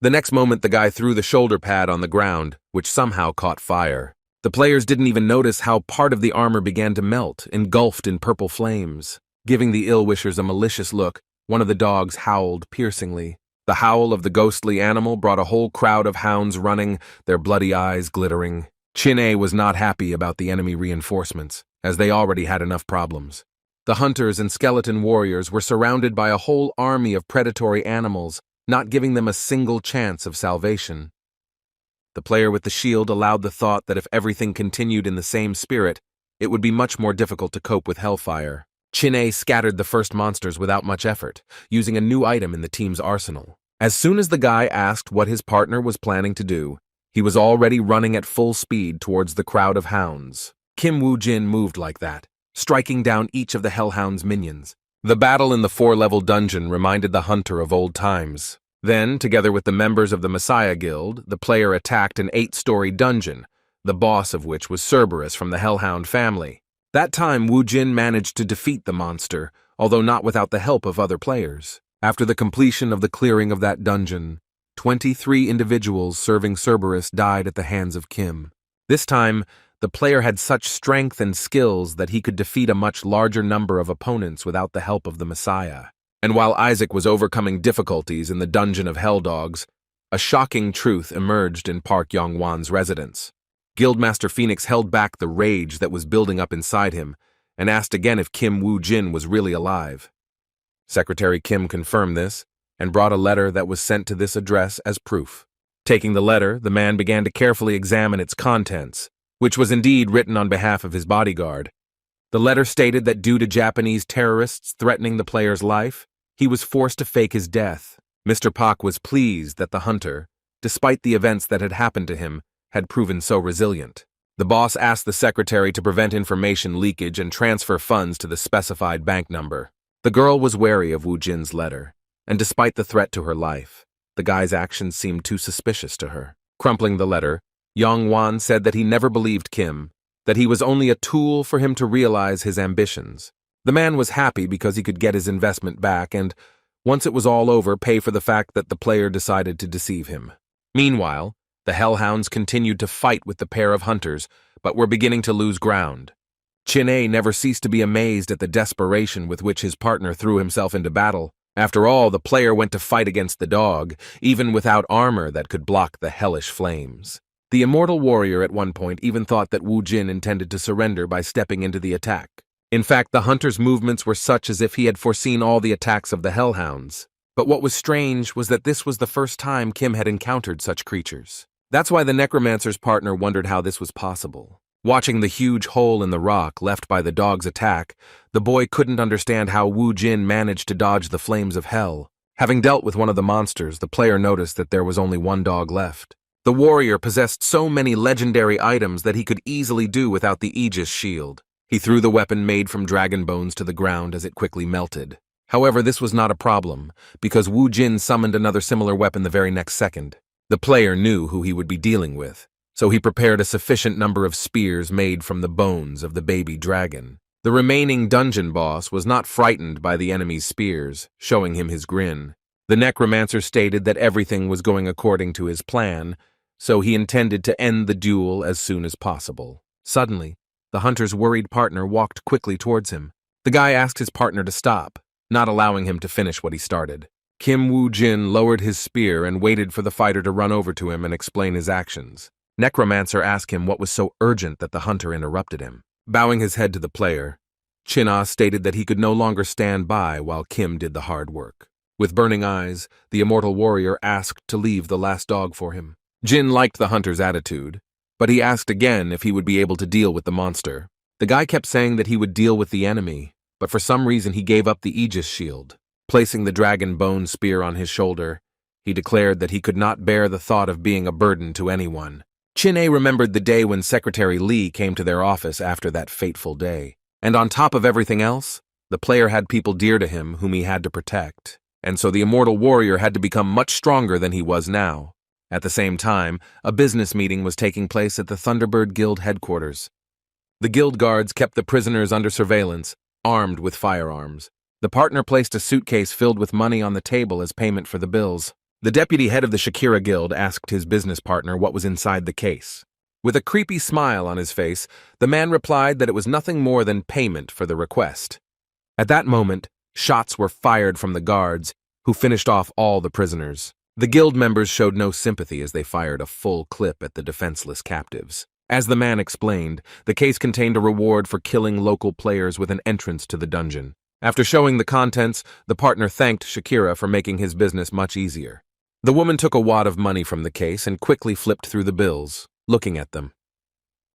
The next moment, the guy threw the shoulder pad on the ground, which somehow caught fire. The players didn't even notice how part of the armor began to melt, engulfed in purple flames. Giving the ill-wishers a malicious look, one of the dogs howled piercingly. The howl of the ghostly animal brought a whole crowd of hounds running, their bloody eyes glittering. Chin-A was not happy about the enemy reinforcements, as they already had enough problems. The hunters and skeleton warriors were surrounded by a whole army of predatory animals, not giving them a single chance of salvation. The player with the shield allowed the thought that if everything continued in the same spirit, it would be much more difficult to cope with hellfire. Chin-A scattered the first monsters without much effort, using a new item in the team's arsenal. As soon as the guy asked what his partner was planning to do, he was already running at full speed towards the crowd of hounds. Kim Wu Jin moved like that, striking down each of the hellhound's minions. The battle in the 4-level dungeon reminded the hunter of old times. Then, together with the members of the Messiah Guild, the player attacked an 8-story dungeon, the boss of which was Cerberus from the hellhound family. That time, Wu Jin managed to defeat the monster, although not without the help of other players. After the completion of the clearing of that dungeon, 23 individuals serving Cerberus died at the hands of Kim. This time, the player had such strength and skills that he could defeat a much larger number of opponents without the help of the Messiah. And while Isaac was overcoming difficulties in the Dungeon of Hell Dogs, a shocking truth emerged in Park Yong Wan's residence. Guildmaster Phoenix held back the rage that was building up inside him and asked again if Kim Woo-jin was really alive. Secretary Kim confirmed this and brought a letter that was sent to this address as proof. Taking the letter, the man began to carefully examine its contents, which was indeed written on behalf of his bodyguard. The letter stated that due to Japanese terrorists threatening the player's life, he was forced to fake his death. Mr. Pak was pleased that the hunter, despite the events that had happened to him, had proven so resilient. The boss asked the secretary to prevent information leakage and transfer funds to the specified bank number. The girl was wary of Woo Jin's letter, and despite the threat to her life, the guy's actions seemed too suspicious to her. Crumpling the letter, Yong Wan said that he never believed Kim, that he was only a tool for him to realize his ambitions. The man was happy because he could get his investment back and, once it was all over, pay for the fact that the player decided to deceive him. Meanwhile, the hellhounds continued to fight with the pair of hunters, but were beginning to lose ground. Chin-A never ceased to be amazed at the desperation with which his partner threw himself into battle. After all, the player went to fight against the dog, even without armor that could block the hellish flames. The immortal warrior at one point even thought that Woo Jin intended to surrender by stepping into the attack. In fact, the hunter's movements were such as if he had foreseen all the attacks of the hellhounds. But what was strange was that this was the first time Kim had encountered such creatures. That's why the necromancer's partner wondered how this was possible. Watching the huge hole in the rock left by the dog's attack, the boy couldn't understand how Woo Jin managed to dodge the flames of hell. Having dealt with one of the monsters, the player noticed that there was only one dog left. The warrior possessed so many legendary items that he could easily do without the Aegis shield. He threw the weapon made from dragon bones to the ground as it quickly melted. However, this was not a problem, because Woo Jin summoned another similar weapon the very next second. The player knew who he would be dealing with, so he prepared a sufficient number of spears made from the bones of the baby dragon. The remaining dungeon boss was not frightened by the enemy's spears, showing him his grin. The necromancer stated that everything was going according to his plan, so he intended to end the duel as soon as possible. Suddenly, the hunter's worried partner walked quickly towards him. The guy asked his partner to stop, not allowing him to finish what he started. Kim Woo Jin lowered his spear and waited for the fighter to run over to him and explain his actions. Necromancer asked him what was so urgent that the hunter interrupted him. Bowing his head to the player, Chin-A stated that he could no longer stand by while Kim did the hard work. With burning eyes, the immortal warrior asked to leave the last dog for him. Jin liked the hunter's attitude, but he asked again if he would be able to deal with the monster. The guy kept saying that he would deal with the enemy, but for some reason he gave up the Aegis shield. Placing the dragon bone spear on his shoulder, he declared that he could not bear the thought of being a burden to anyone. Chin-A remembered the day when Secretary Lee came to their office after that fateful day. And on top of everything else, the player had people dear to him whom he had to protect, and so the immortal warrior had to become much stronger than he was now. At the same time, a business meeting was taking place at the Thunderbird Guild headquarters. The guild guards kept the prisoners under surveillance, armed with firearms. The partner placed a suitcase filled with money on the table as payment for the bills. The deputy head of the Shakira Guild asked his business partner what was inside the case. With a creepy smile on his face, the man replied that it was nothing more than payment for the request. At that moment, shots were fired from the guards, who finished off all the prisoners. The guild members showed no sympathy as they fired a full clip at the defenseless captives. As the man explained, the case contained a reward for killing local players with an entrance to the dungeon. After showing the contents, the partner thanked Shakira for making his business much easier. The woman took a wad of money from the case and quickly flipped through the bills, looking at them.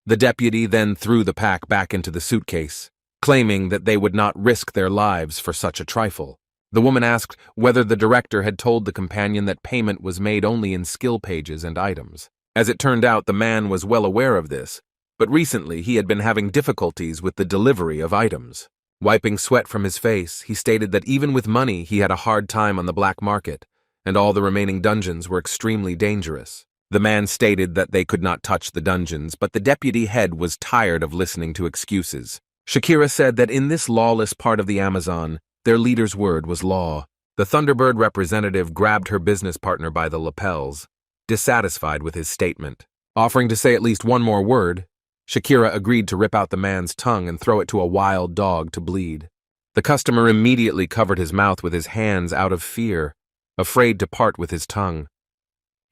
The deputy then threw the pack back into the suitcase, claiming that they would not risk their lives for such a trifle. The woman asked whether the director had told the companion that payment was made only in skill pages and items. As it turned out, the man was well aware of this, but recently he had been having difficulties with the delivery of items. Wiping sweat from his face, he stated that even with money he had a hard time on the black market, and all the remaining dungeons were extremely dangerous. The man stated that they could not touch the dungeons, but the deputy head was tired of listening to excuses. Shakira said that in this lawless part of the Amazon, their leader's word was law. The Thunderbird representative grabbed her business partner by the lapels, dissatisfied with his statement. Offering to say at least one more word, Shakira agreed to rip out the man's tongue and throw it to a wild dog to bleed. The customer immediately covered his mouth with his hands out of fear, afraid to part with his tongue.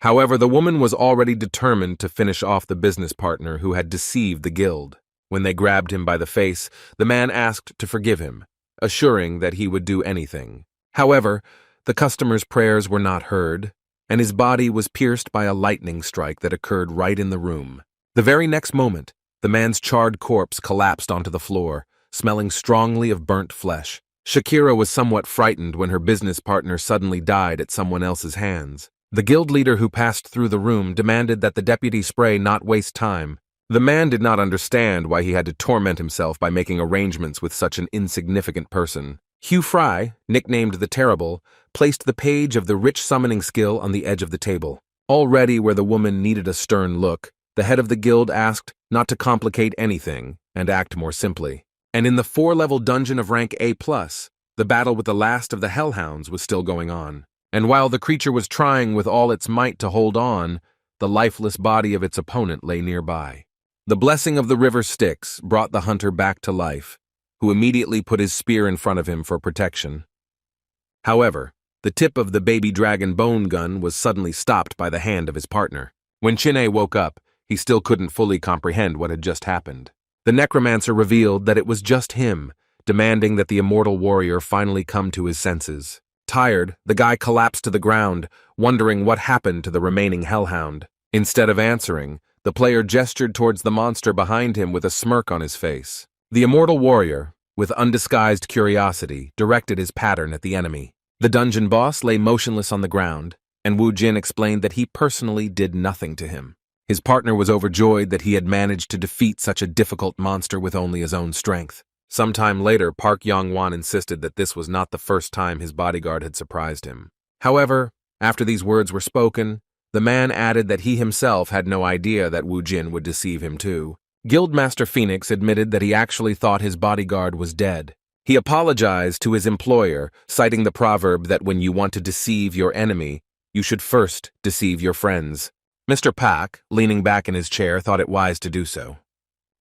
However, the woman was already determined to finish off the business partner who had deceived the guild. When they grabbed him by the face, the man asked to forgive him, assuring that he would do anything. However, the customer's prayers were not heard, and his body was pierced by a lightning strike that occurred right in the room. The very next moment, the man's charred corpse collapsed onto the floor, smelling strongly of burnt flesh. Shakira was somewhat frightened when her business partner suddenly died at someone else's hands. The guild leader who passed through the room demanded that the deputy spray not waste time. The man did not understand why he had to torment himself by making arrangements with such an insignificant person. Hugh Fry, nicknamed the Terrible, placed the page of the rich summoning skill on the edge of the table. Already where the woman needed a stern look, the head of the guild asked not to complicate anything and act more simply. And in the 4-level dungeon of rank A+, the battle with the last of the Hellhounds was still going on. And while the creature was trying with all its might to hold on, the lifeless body of its opponent lay nearby. The blessing of the river Styx brought the hunter back to life, who immediately put his spear in front of him for protection. However, the tip of the baby dragon bone gun was suddenly stopped by the hand of his partner. When Chin'e woke up, he still couldn't fully comprehend what had just happened. The necromancer revealed that it was just him, demanding that the immortal warrior finally come to his senses. Tired, the guy collapsed to the ground, wondering what happened to the remaining hellhound. Instead of answering, the player gestured towards the monster behind him with a smirk on his face. The immortal warrior, with undisguised curiosity, directed his pattern at the enemy. The dungeon boss lay motionless on the ground, and Wu Jin explained that he personally did nothing to him. His partner was overjoyed that he had managed to defeat such a difficult monster with only his own strength. Sometime later, Park Yong Wan insisted that this was not the first time his bodyguard had surprised him. However, after these words were spoken, the man added that he himself had no idea that Wu Jin would deceive him too. Guildmaster Phoenix admitted that he actually thought his bodyguard was dead. He apologized to his employer, citing the proverb that when you want to deceive your enemy, you should first deceive your friends. Mr. Pak, leaning back in his chair, thought it wise to do so.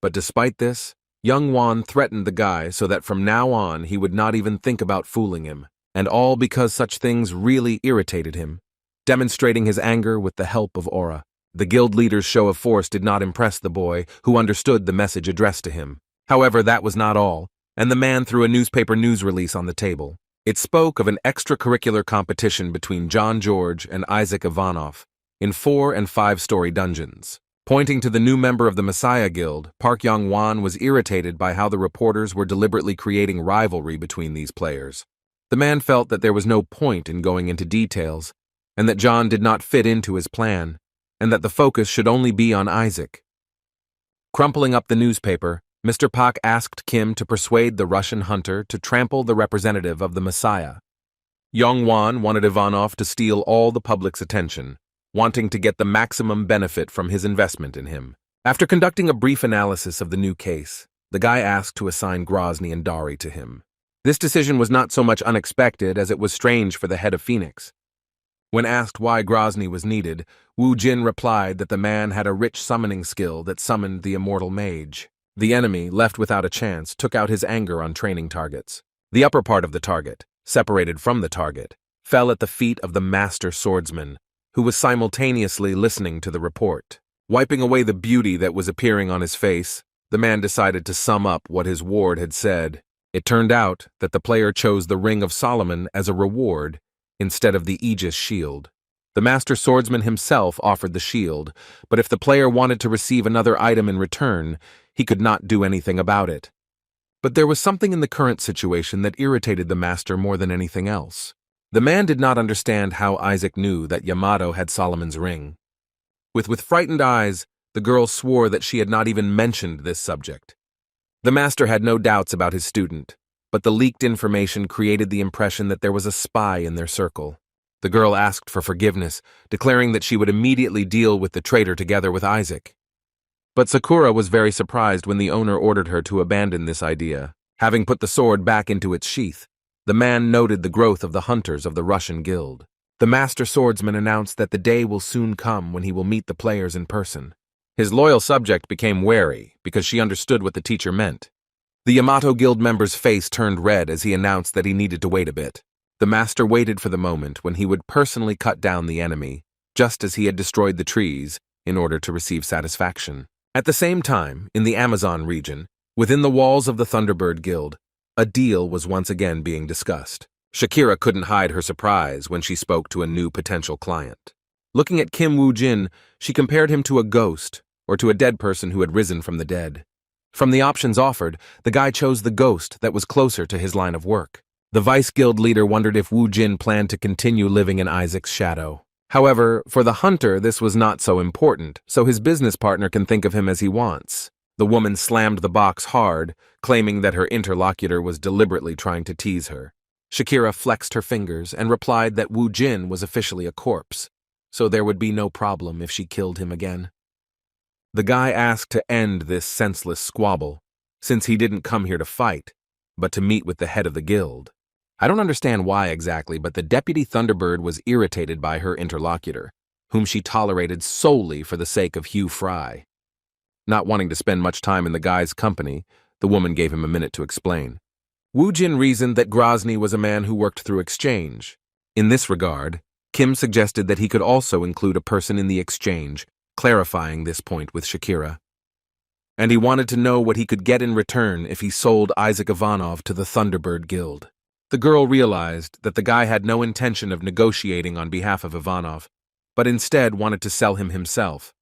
But despite this, young Wan threatened the guy so that from now on he would not even think about fooling him, and all because such things really irritated him, demonstrating his anger with the help of aura. The guild leader's show of force did not impress the boy, who understood the message addressed to him. However, that was not all, and the man threw a newspaper news release on the table. It spoke of an extracurricular competition between John George and Isaac Ivanov in 4- and 5-story dungeons. Pointing to the new member of the Messiah Guild, Park Yong Wan was irritated by how the reporters were deliberately creating rivalry between these players. The man felt that there was no point in going into details, and that John did not fit into his plan, and that the focus should only be on Isaac. Crumpling up the newspaper, Mr. Pak asked Kim to persuade the Russian hunter to trample the representative of the Messiah. Yong Wan wanted Ivanov to steal all the public's attention, wanting to get the maximum benefit from his investment in him. After conducting a brief analysis of the new case, the guy asked to assign Grozny and Dari to him. This decision was not so much unexpected as it was strange for the head of Phoenix. When asked why Grozny was needed, Wu Jin replied that the man had a rich summoning skill that summoned the immortal mage. The enemy, left without a chance, took out his anger on training targets. The upper part of the target, separated from the target, fell at the feet of the master swordsman, who was simultaneously listening to the report. Wiping away the beauty that was appearing on his face, the man decided to sum up what his ward had said. It turned out that the player chose the Ring of Solomon as a reward instead of the Aegis shield. The master swordsman himself offered the shield, but if the player wanted to receive another item in return, he could not do anything about it. But there was something in the current situation that irritated the master more than anything else. The man did not understand how Isaac knew that Yamato had Solomon's ring. With frightened eyes, the girl swore that she had not even mentioned this subject. The master had no doubts about his student, but the leaked information created the impression that there was a spy in their circle. The girl asked for forgiveness, declaring that she would immediately deal with the traitor together with Isaac. But Sakura was very surprised when the owner ordered her to abandon this idea. Having put the sword back into its sheath, the man noted the growth of the hunters of the Russian guild. The master swordsman announced that the day will soon come when he will meet the players in person. His loyal subject became wary because she understood what the teacher meant. The Yamato guild member's face turned red as he announced that he needed to wait a bit. The master waited for the moment when he would personally cut down the enemy, just as he had destroyed the trees in order to receive satisfaction. At the same time, in the Amazon region, within the walls of the Thunderbird Guild, a deal was once again being discussed. Shakira couldn't hide her surprise when she spoke to a new potential client. Looking at Kim Woo-jin, she compared him to a ghost or to a dead person who had risen from the dead. From the options offered, the guy chose the ghost that was closer to his line of work. The Vice Guild leader wondered if Woo-jin planned to continue living in Isaac's shadow. However, for the hunter, this was not so important, so his business partner can think of him as he wants. The woman slammed the box hard, claiming that her interlocutor was deliberately trying to tease her. Shakira flexed her fingers and replied that Woo-jin was officially a corpse, so there would be no problem if she killed him again. The guy asked to end this senseless squabble, since he didn't come here to fight, but to meet with the head of the guild. I don't understand why exactly, but the Deputy Thunderbird was irritated by her interlocutor, whom she tolerated solely for the sake of Hugh Fry. Not wanting to spend much time in the guy's company, the woman gave him a minute to explain. Woo-jin reasoned that Grozny was a man who worked through exchange. In this regard, Kim suggested that he could also include a person in the exchange, clarifying this point with Shakira. And he wanted to know what he could get in return if he sold Isaac Ivanov to the Thunderbird Guild. The girl realized that the guy had no intention of negotiating on behalf of Ivanov, but instead wanted to sell him himself.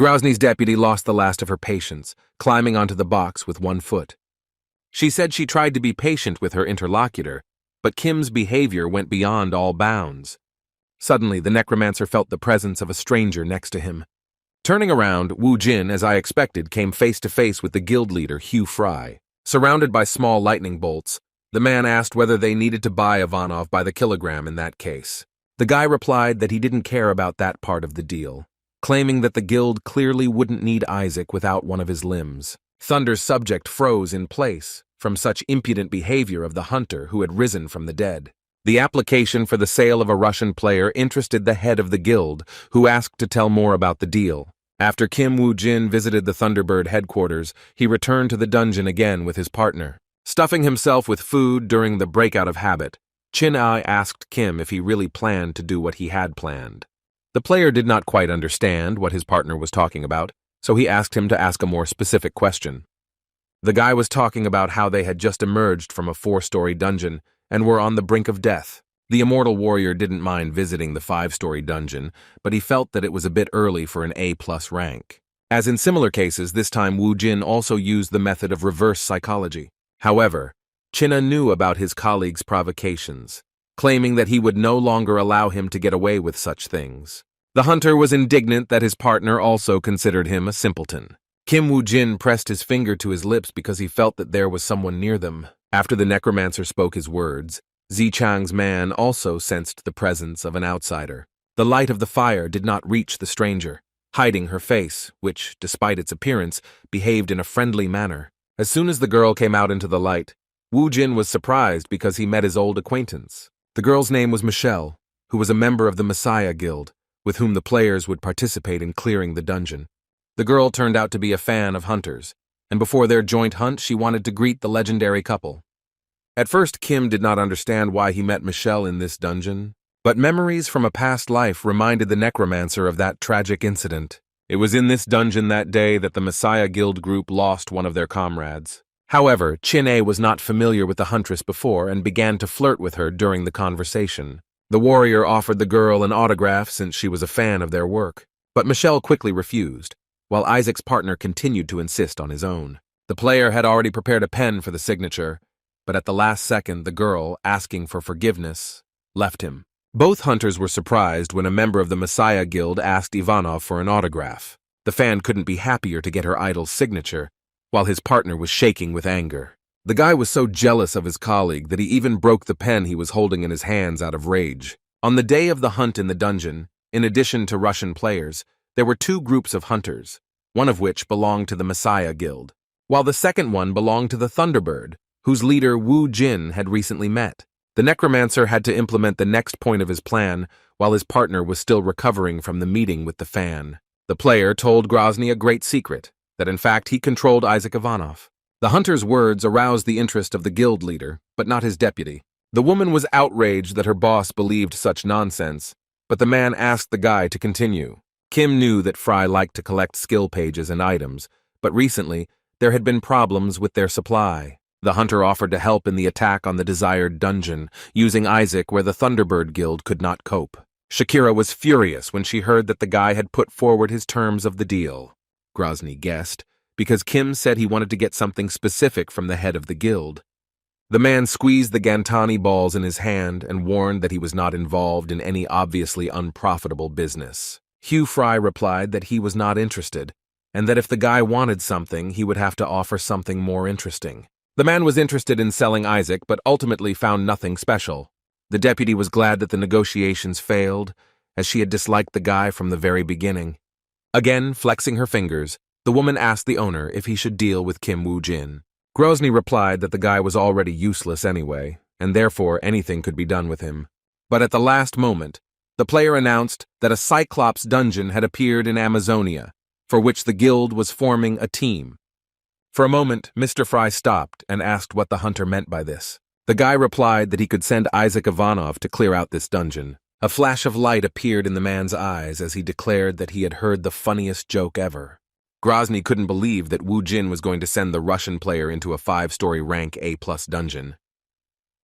Grozny's deputy lost the last of her patience, climbing onto the box with one foot. She said she tried to be patient with her interlocutor, but Kim's behavior went beyond all bounds. Suddenly, the necromancer felt the presence of a stranger next to him. Turning around, Woo-jin, as I expected, came face to face with the guild leader, Hugh Fry. Surrounded by small lightning bolts, the man asked whether they needed to buy Ivanov by the kilogram in that case. The guy replied that he didn't care about that part of the deal, claiming that the guild clearly wouldn't need Isaac without one of his limbs. Thunder's subject froze in place from such impudent behavior of the hunter who had risen from the dead. The application for the sale of a Russian player interested the head of the guild, who asked to tell more about the deal. After Kim Woo-jin visited the Thunderbird headquarters, he returned to the dungeon again with his partner. Stuffing himself with food during the breakout of habit, Chin-ai asked Kim if he really planned to do what he had planned. The player did not quite understand what his partner was talking about, so he asked him to ask a more specific question. The guy was talking about how they had just emerged from a 4-story dungeon and were on the brink of death. The immortal warrior didn't mind visiting the 5-story dungeon, but he felt that it was a bit early for an A+ rank. As in similar cases, this time Woo-jin also used the method of reverse psychology. However, Chin-a knew about his colleague's provocations, claiming that he would no longer allow him to get away with such things. The hunter was indignant that his partner also considered him a simpleton. Kim Woo-jin pressed his finger to his lips because he felt that there was someone near them. After the necromancer spoke his words, Zichang's man also sensed the presence of an outsider. The light of the fire did not reach the stranger, hiding her face, which, despite its appearance, behaved in a friendly manner. As soon as the girl came out into the light, Woo-jin was surprised because he met his old acquaintance. The girl's name was Michelle, who was a member of the Messiah Guild, with whom the players would participate in clearing the dungeon. The girl turned out to be a fan of hunters, and before their joint hunt, she wanted to greet the legendary couple. At first, Kim did not understand why he met Michelle in this dungeon, but memories from a past life reminded the necromancer of that tragic incident. It was in this dungeon that day that the Messiah Guild group lost one of their comrades. However, Chin-a was not familiar with the huntress before and began to flirt with her during the conversation. The warrior offered the girl an autograph since she was a fan of their work, but Michelle quickly refused, while Isaac's partner continued to insist on his own. The player had already prepared a pen for the signature, but at the last second the girl, asking for forgiveness, left him. Both hunters were surprised when a member of the Messiah Guild asked Ivanov for an autograph. The fan couldn't be happier to get her idol's signature, while his partner was shaking with anger. The guy was so jealous of his colleague that he even broke the pen he was holding in his hands out of rage. On the day of the hunt in the dungeon, in addition to Russian players, there were 2 groups of hunters, one of which belonged to the Messiah Guild, while the second one belonged to the Thunderbird, whose leader Woo-jin had recently met. The necromancer had to implement the next point of his plan while his partner was still recovering from the meeting with the fan. The player told Grozny a great secret, that in fact he controlled Isaac Ivanov. The hunter's words aroused the interest of the guild leader, but not his deputy. The woman was outraged that her boss believed such nonsense, but the man asked the guy to continue. Kim knew that Fry liked to collect skill pages and items, but recently, there had been problems with their supply. The hunter offered to help in the attack on the desired dungeon, using Isaac where the Thunderbird Guild could not cope. Shakira was furious when she heard that the guy had put forward his terms of the deal. Grozny guessed, because Kim said he wanted to get something specific from the head of the guild. The man squeezed the Gantani balls in his hand and warned that he was not involved in any obviously unprofitable business. Hugh Fry replied that he was not interested, and that if the guy wanted something, he would have to offer something more interesting. The man was interested in selling Isaac, but ultimately found nothing special. The deputy was glad that the negotiations failed, as she had disliked the guy from the very beginning. Again, flexing her fingers, the woman asked the owner if he should deal with Kim Woo-jin. Grozny replied that the guy was already useless anyway, and therefore anything could be done with him. But at the last moment, the player announced that a Cyclops dungeon had appeared in Amazonia, for which the guild was forming a team. For a moment, Mr. Fry stopped and asked what the hunter meant by this. The guy replied that he could send Isaac Ivanov to clear out this dungeon. A flash of light appeared in the man's eyes as he declared that he had heard the funniest joke ever. Grozny couldn't believe that Woo-jin was going to send the Russian player into a 5-story rank A+ dungeon.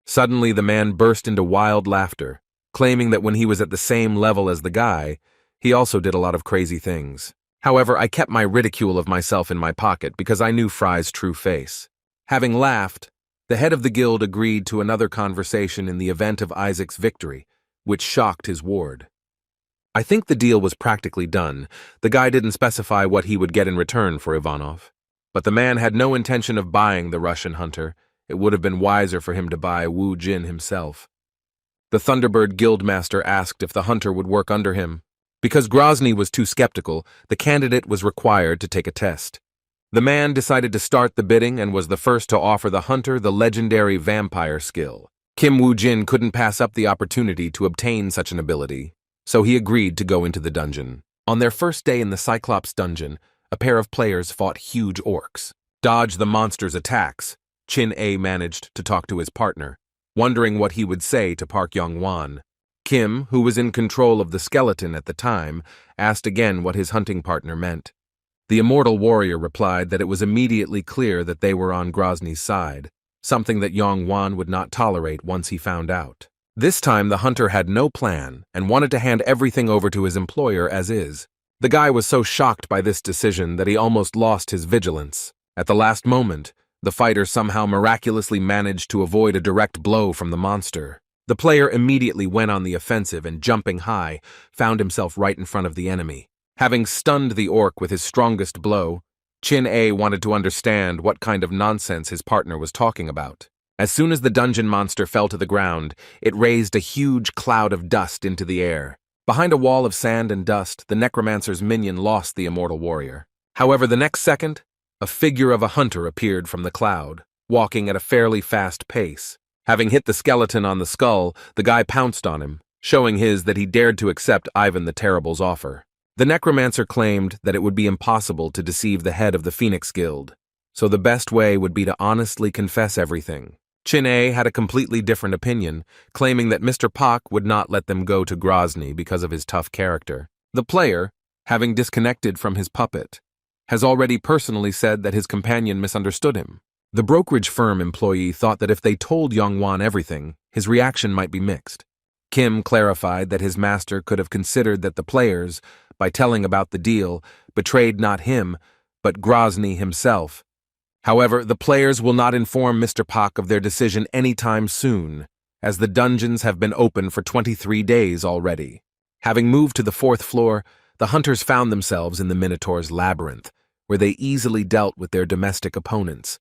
Suddenly, the man burst into wild laughter, claiming that when he was at the same level as the guy, he also did a lot of crazy things. However, I kept my ridicule of myself in my pocket because I knew Fry's true face. Having laughed, the head of the guild agreed to another conversation in the event of Isaac's victory, which shocked his ward. I think the deal was practically done. The guy didn't specify what he would get in return for Ivanov. But the man had no intention of buying the Russian hunter. It would have been wiser for him to buy Woo-jin himself. The Thunderbird Guildmaster asked if the hunter would work under him. Because Grozny was too skeptical, the candidate was required to take a test. The man decided to start the bidding and was the first to offer the hunter the legendary vampire skill. Kim Woo-jin couldn't pass up the opportunity to obtain such an ability, so he agreed to go into the dungeon. On their first day in the Cyclops dungeon, a pair of players fought huge orcs. Dodge the monster's attacks, Chin-A managed to talk to his partner, wondering what he would say to Park Yong Wan. Kim, who was in control of the skeleton at the time, asked again what his hunting partner meant. The immortal warrior replied that it was immediately clear that they were on Grozny's side, something that Yong Wan would not tolerate once he found out. This time the hunter had no plan and wanted to hand everything over to his employer as is. The guy was so shocked by this decision that he almost lost his vigilance. At the last moment, the fighter somehow miraculously managed to avoid a direct blow from the monster. The player immediately went on the offensive and, jumping high, found himself right in front of the enemy. Having stunned the orc with his strongest blow, Chin-A wanted to understand what kind of nonsense his partner was talking about. As soon as the dungeon monster fell to the ground, it raised a huge cloud of dust into the air. Behind a wall of sand and dust, the necromancer's minion lost the immortal warrior. However, the next second, a figure of a hunter appeared from the cloud, walking at a fairly fast pace. Having hit the skeleton on the skull, the guy pounced on him, showing that he dared to accept Ivan the Terrible's offer. The necromancer claimed that it would be impossible to deceive the head of the Phoenix Guild, so the best way would be to honestly confess everything. Chin-A had a completely different opinion, claiming that Mr. Pak would not let them go to Grozny because of his tough character. The player, having disconnected from his puppet, has already personally said that his companion misunderstood him. The brokerage firm employee thought that if they told Yong Wan everything, his reaction might be mixed. Kim clarified that his master could have considered that the players, by telling about the deal, betrayed not him, but Grozny himself. However, the players will not inform Mr. Pak of their decision anytime soon, as the dungeons have been open for 23 days already. Having moved to the 4th floor, the hunters found themselves in the Minotaur's labyrinth, where they easily dealt with their domestic opponents.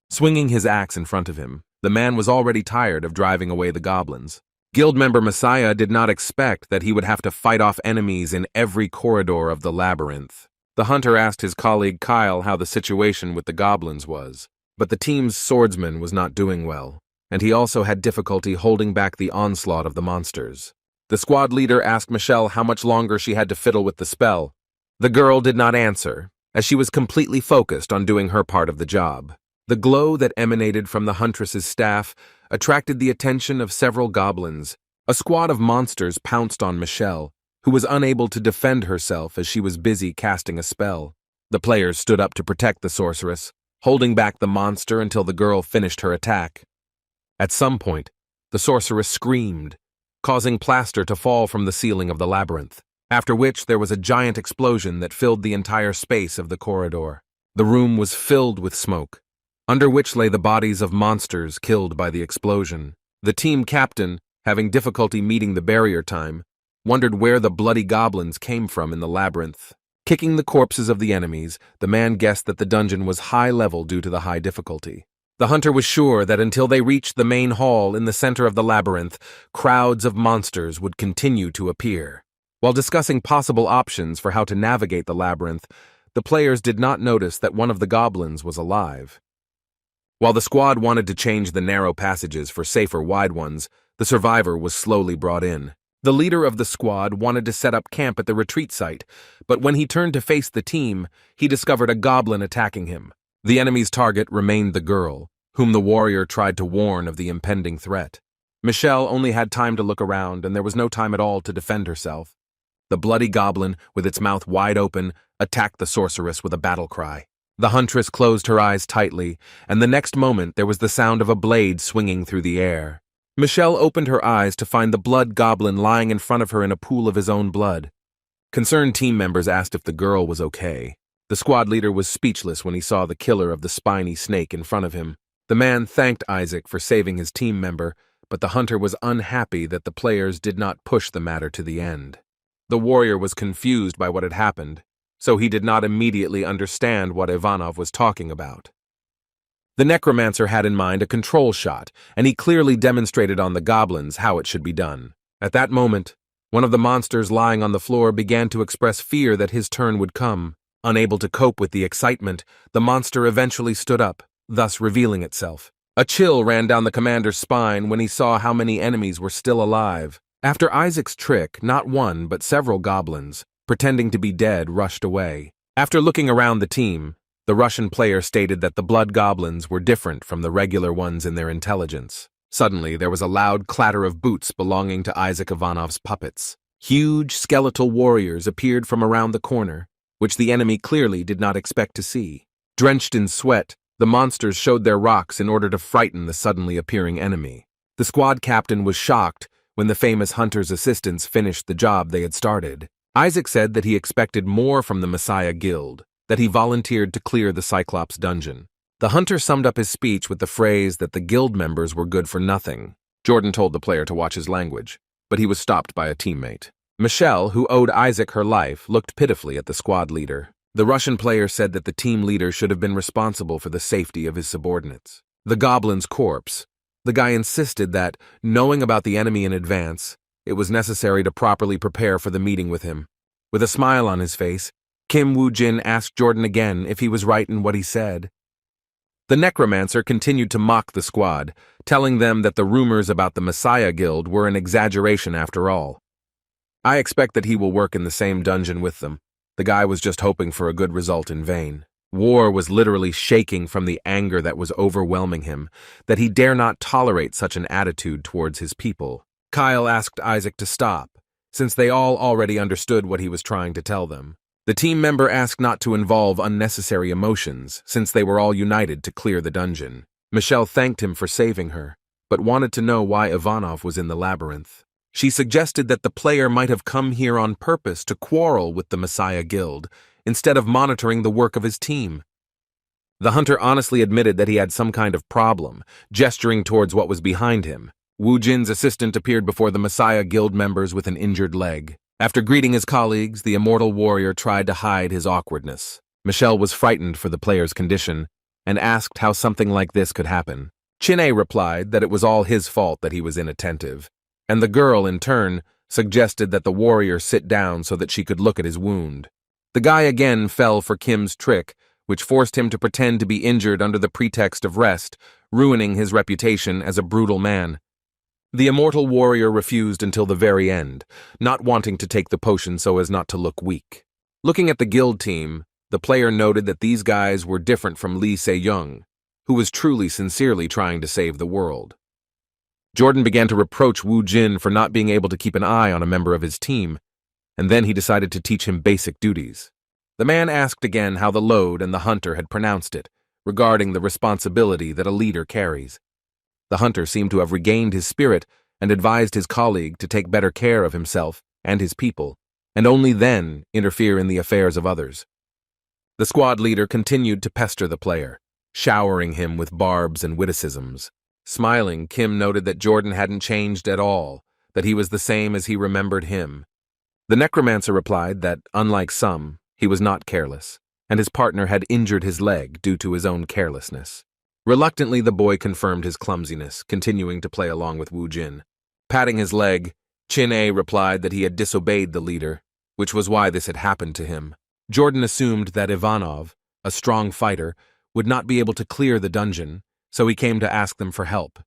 Swinging his axe in front of him, the man was already tired of driving away the goblins. Guild member Messiah did not expect that he would have to fight off enemies in every corridor of the labyrinth. The hunter asked his colleague Kyle how the situation with the goblins was, but the team's swordsman was not doing well, and he also had difficulty holding back the onslaught of the monsters. The squad leader asked Michelle how much longer she had to fiddle with the spell. The girl did not answer, as she was completely focused on doing her part of the job. The glow that emanated from the huntress's staff attracted the attention of several goblins, A squad of monsters pounced on Michelle, who was unable to defend herself as she was busy casting a spell. The players stood up to protect the sorceress, holding back the monster until the girl finished her attack. At some point, the sorceress screamed, causing plaster to fall from the ceiling of the labyrinth, after which there was a giant explosion that filled the entire space of the corridor. The room was filled with smoke, under which lay the bodies of monsters killed by the explosion. The team captain, having difficulty meeting the barrier time, wondered where the bloody goblins came from in the labyrinth. Kicking the corpses of the enemies, the man guessed that the dungeon was high level due to the high difficulty. The hunter was sure that until they reached the main hall in the center of the labyrinth, crowds of monsters would continue to appear. While discussing possible options for how to navigate the labyrinth, the players did not notice that one of the goblins was alive. While the squad wanted to change the narrow passages for safer wide ones, the survivor was slowly brought in. The leader of the squad wanted to set up camp at the retreat site, but when he turned to face the team, he discovered a goblin attacking him. The enemy's target remained the girl, whom the warrior tried to warn of the impending threat. Michelle only had time to look around, and there was no time at all to defend herself. The bloody goblin, with its mouth wide open, attacked the sorceress with a battle cry. The huntress closed her eyes tightly, and the next moment there was the sound of a blade swinging through the air. Michelle opened her eyes to find the blood goblin lying in front of her in a pool of his own blood. Concerned team members asked if the girl was okay. The squad leader was speechless when he saw the killer of the spiny snake in front of him. The man thanked Isaac for saving his team member, but the hunter was unhappy that the players did not push the matter to the end. The warrior was confused by what had happened, so he did not immediately understand what Ivanov was talking about. The necromancer had in mind a control shot, and he clearly demonstrated on the goblins how it should be done. At that moment, one of the monsters lying on the floor began to express fear that his turn would come. Unable to cope with the excitement, the monster eventually stood up, thus revealing itself. A chill ran down the commander's spine when he saw how many enemies were still alive. After Isaac's trick, not one but several goblins, pretending to be dead, rushed away. After looking around the team, the Russian player stated that the blood goblins were different from the regular ones in their intelligence. Suddenly, there was a loud clatter of boots belonging to Isaac Ivanov's puppets. Huge skeletal warriors appeared from around the corner, which the enemy clearly did not expect to see. Drenched in sweat, the monsters showed their rocks in order to frighten the suddenly appearing enemy. The squad captain was shocked when the famous hunter's assistants finished the job they had started. Isaac said that he expected more from the Messiah Guild, that he volunteered to clear the Cyclops dungeon. The hunter summed up his speech with the phrase that the guild members were good for nothing. Jordan told the player to watch his language, but he was stopped by a teammate. Michelle, who owed Isaac her life, looked pitifully at the squad leader. The Russian player said that the team leader should have been responsible for the safety of his subordinates. The goblin's corpse. The guy insisted that, knowing about the enemy in advance, it was necessary to properly prepare for the meeting with him. With a smile on his face, Kim Woo-jin asked Jordan again if he was right in what he said. The necromancer continued to mock the squad, telling them that the rumors about the Messiah Guild were an exaggeration after all. I expect that he will work in the same dungeon with them. The guy was just hoping for a good result in vain. War was literally shaking from the anger that was overwhelming him, that he dare not tolerate such an attitude towards his people. Kyle asked Isaac to stop, since they all already understood what he was trying to tell them. The team member asked not to involve unnecessary emotions, since they were all united to clear the dungeon. Michelle thanked him for saving her, but wanted to know why Ivanov was in the labyrinth. She suggested that the player might have come here on purpose to quarrel with the Messiah Guild, instead of monitoring the work of his team. The hunter honestly admitted that he had some kind of problem, gesturing towards what was behind him. Woo Jin's assistant appeared before the Messiah Guild members with an injured leg. After greeting his colleagues, the immortal warrior tried to hide his awkwardness. Michelle was frightened for the player's condition and asked how something like this could happen. Chin-A replied that it was all his fault that he was inattentive, and the girl, in turn, suggested that the warrior sit down so that she could look at his wound. The guy again fell for Kim's trick, which forced him to pretend to be injured under the pretext of rest, ruining his reputation as a brutal man. The immortal warrior refused until the very end, not wanting to take the potion so as not to look weak. Looking at the guild team, the player noted that these guys were different from Lee Se-young, who was truly sincerely trying to save the world. Jordan began to reproach Wu Jin for not being able to keep an eye on a member of his team, and then he decided to teach him basic duties. The man asked again how the load and the hunter had pronounced it, regarding the responsibility that a leader carries. The hunter seemed to have regained his spirit and advised his colleague to take better care of himself and his people, and only then interfere in the affairs of others. The squad leader continued to pester the player, showering him with barbs and witticisms. Smiling, Kim noted that Jordan hadn't changed at all, that he was the same as he remembered him. The necromancer replied that, unlike some, he was not careless, and his partner had injured his leg due to his own carelessness. Reluctantly, the boy confirmed his clumsiness, continuing to play along with Wu Jin. Patting his leg, Chin-A replied that he had disobeyed the leader, which was why this had happened to him. Jordan assumed that Ivanov, a strong fighter, would not be able to clear the dungeon, so he came to ask them for help.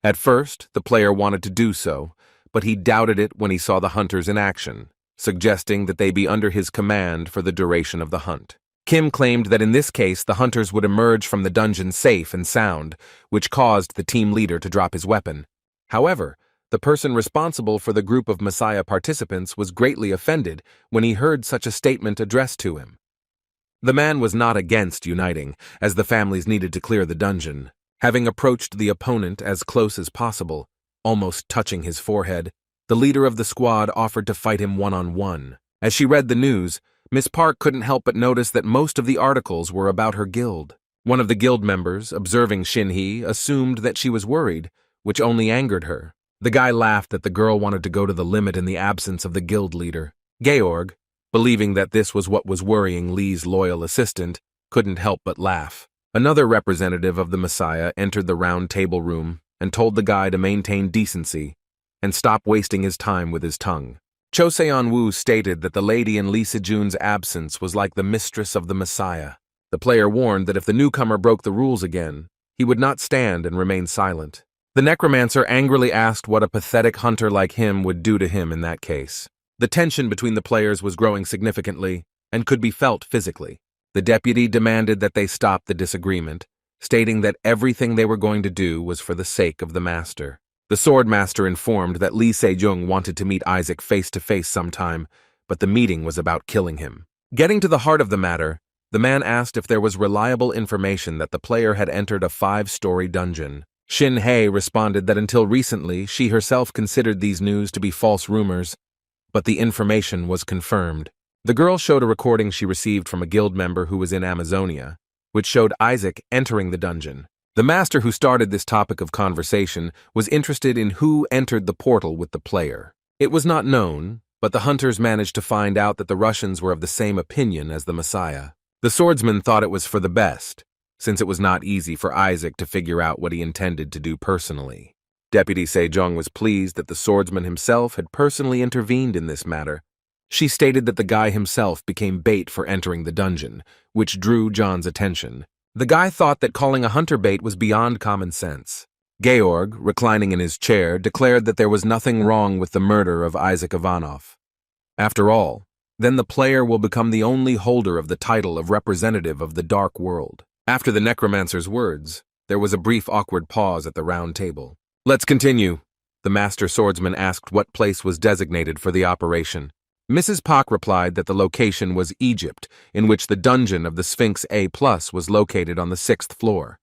At first, the player wanted to do so, but he doubted it when he saw the hunters in action, suggesting that they be under his command for the duration of the hunt. Kim claimed that in this case the hunters would emerge from the dungeon safe and sound, which caused the team leader to drop his weapon. However, the person responsible for the group of Messiah participants was greatly offended when he heard such a statement addressed to him. The man was not against uniting, as the families needed to clear the dungeon. Having approached the opponent as close as possible, almost touching his forehead, the leader of the squad offered to fight him one-on-one. As she read the news, Miss Park couldn't help but notice that most of the articles were about her guild. One of the guild members, observing Shin-hee, assumed that she was worried, which only angered her. The guy laughed that the girl wanted to go to the limit in the absence of the guild leader. Georg, believing that this was what was worrying Lee's loyal assistant, couldn't help but laugh. Another representative of the Messiah entered the round table room and told the guy to maintain decency and stop wasting his time with his tongue. Cho Seon-woo stated that the lady in Lee Se-jun's absence was like the mistress of the Messiah. The player warned that if the newcomer broke the rules again, he would not stand and remain silent. The necromancer angrily asked what a pathetic hunter like him would do to him in that case. The tension between the players was growing significantly and could be felt physically. The deputy demanded that they stop the disagreement, stating that everything they were going to do was for the sake of the master. The sword master informed that Lee Se-jung wanted to meet Isaac face-to-face sometime, but the meeting was about killing him. Getting to the heart of the matter, the man asked if there was reliable information that the player had entered a 5-story dungeon. Shin-hee responded that until recently she herself considered these news to be false rumors, but the information was confirmed. The girl showed a recording she received from a guild member who was in Amazonia, which showed Isaac entering the dungeon. The master who started this topic of conversation was interested in who entered the portal with the player. It was not known, but the hunters managed to find out that the Russians were of the same opinion as the Messiah. The swordsman thought it was for the best, since it was not easy for Isaac to figure out what he intended to do personally. Deputy Se-jung was pleased that the swordsman himself had personally intervened in this matter. She stated that the guy himself became bait for entering the dungeon, which drew John's attention. The guy thought that calling a hunter bait was beyond common sense. Georg, reclining in his chair, declared that there was nothing wrong with the murder of Isaac Ivanov. After all, then the player will become the only holder of the title of representative of the dark world. After the necromancer's words, there was a brief awkward pause at the round table. "Let's continue." The master swordsman asked what place was designated for the operation. Mrs. Park replied that the location was Egypt, in which the dungeon of the Sphinx A+ was located on the 6th floor.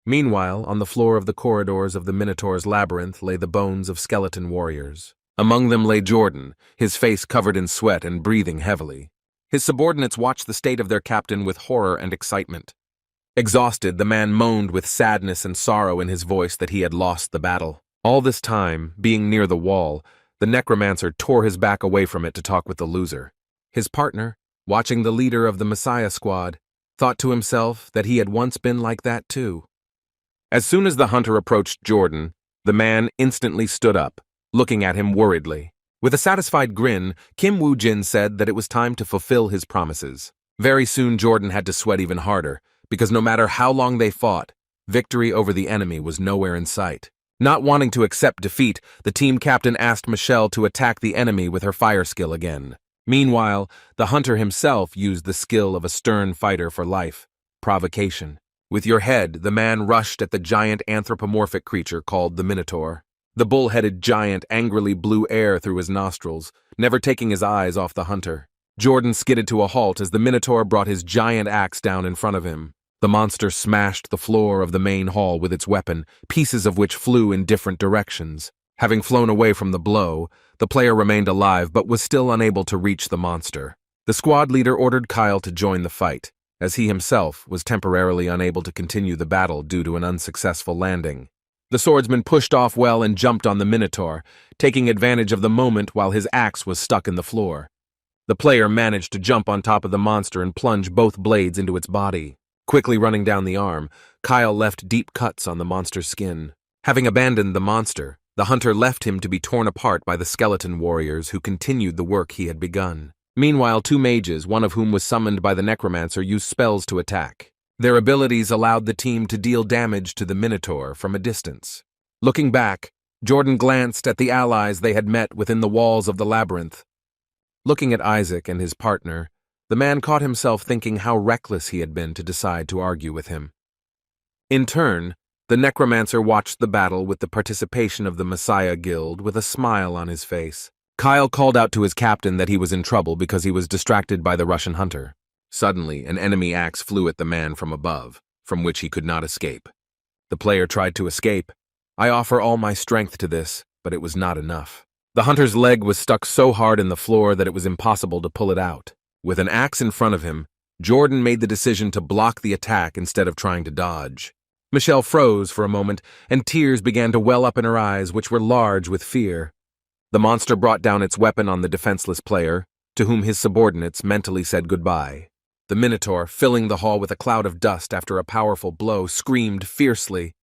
Meanwhile, on the floor of the corridors of the Minotaur's labyrinth lay the bones of skeleton warriors. Among them lay Jordan, his face covered in sweat and breathing heavily. His subordinates watched the state of their captain with horror and excitement. Exhausted, the man moaned with sadness and sorrow in his voice that he had lost the battle. All this time, being near the wall, the necromancer tore his back away from it to talk with the loser. His partner, watching the leader of the Messiah squad, thought to himself that he had once been like that too. As soon as the hunter approached Jordan, the man instantly stood up, looking at him worriedly. With a satisfied grin, Kim Woo-jin said that it was time to fulfill his promises. Very soon Jordan had to sweat even harder, because no matter how long they fought, victory over the enemy was nowhere in sight. Not wanting to accept defeat, the team captain asked Michelle to attack the enemy with her fire skill again. Meanwhile, the hunter himself used the skill of a stern fighter for life, provocation. With your head, the man rushed at the giant anthropomorphic creature called the Minotaur. The bull-headed giant angrily blew air through his nostrils, never taking his eyes off the hunter. Jordan skidded to a halt as the Minotaur brought his giant axe down in front of him. The monster smashed the floor of the main hall with its weapon, pieces of which flew in different directions. Having flown away from the blow, the player remained alive but was still unable to reach the monster. The squad leader ordered Kyle to join the fight, as he himself was temporarily unable to continue the battle due to an unsuccessful landing. The swordsman pushed off well and jumped on the Minotaur, taking advantage of the moment while his axe was stuck in the floor. The player managed to jump on top of the monster and plunge both blades into its body. Quickly running down the arm, Kyle left deep cuts on the monster's skin. Having abandoned the monster, the hunter left him to be torn apart by the skeleton warriors who continued the work he had begun. Meanwhile, two mages, one of whom was summoned by the necromancer, used spells to attack. Their abilities allowed the team to deal damage to the Minotaur from a distance. Looking back, Jordan glanced at the allies they had met within the walls of the labyrinth. Looking at Isaac and his partner, the man caught himself thinking how reckless he had been to decide to argue with him. In turn, the necromancer watched the battle with the participation of the Messiah Guild with a smile on his face. Kyle called out to his captain that he was in trouble because he was distracted by the Russian hunter. Suddenly, an enemy axe flew at the man from above, from which he could not escape. The player tried to escape. I offer all my strength to this, but it was not enough. The hunter's leg was stuck so hard in the floor that it was impossible to pull it out. With an axe in front of him, Jordan made the decision to block the attack instead of trying to dodge. Michelle froze for a moment, and tears began to well up in her eyes, which were large with fear. The monster brought down its weapon on the defenseless player, to whom his subordinates mentally said goodbye. The Minotaur, filling the hall with a cloud of dust after a powerful blow, screamed fiercely.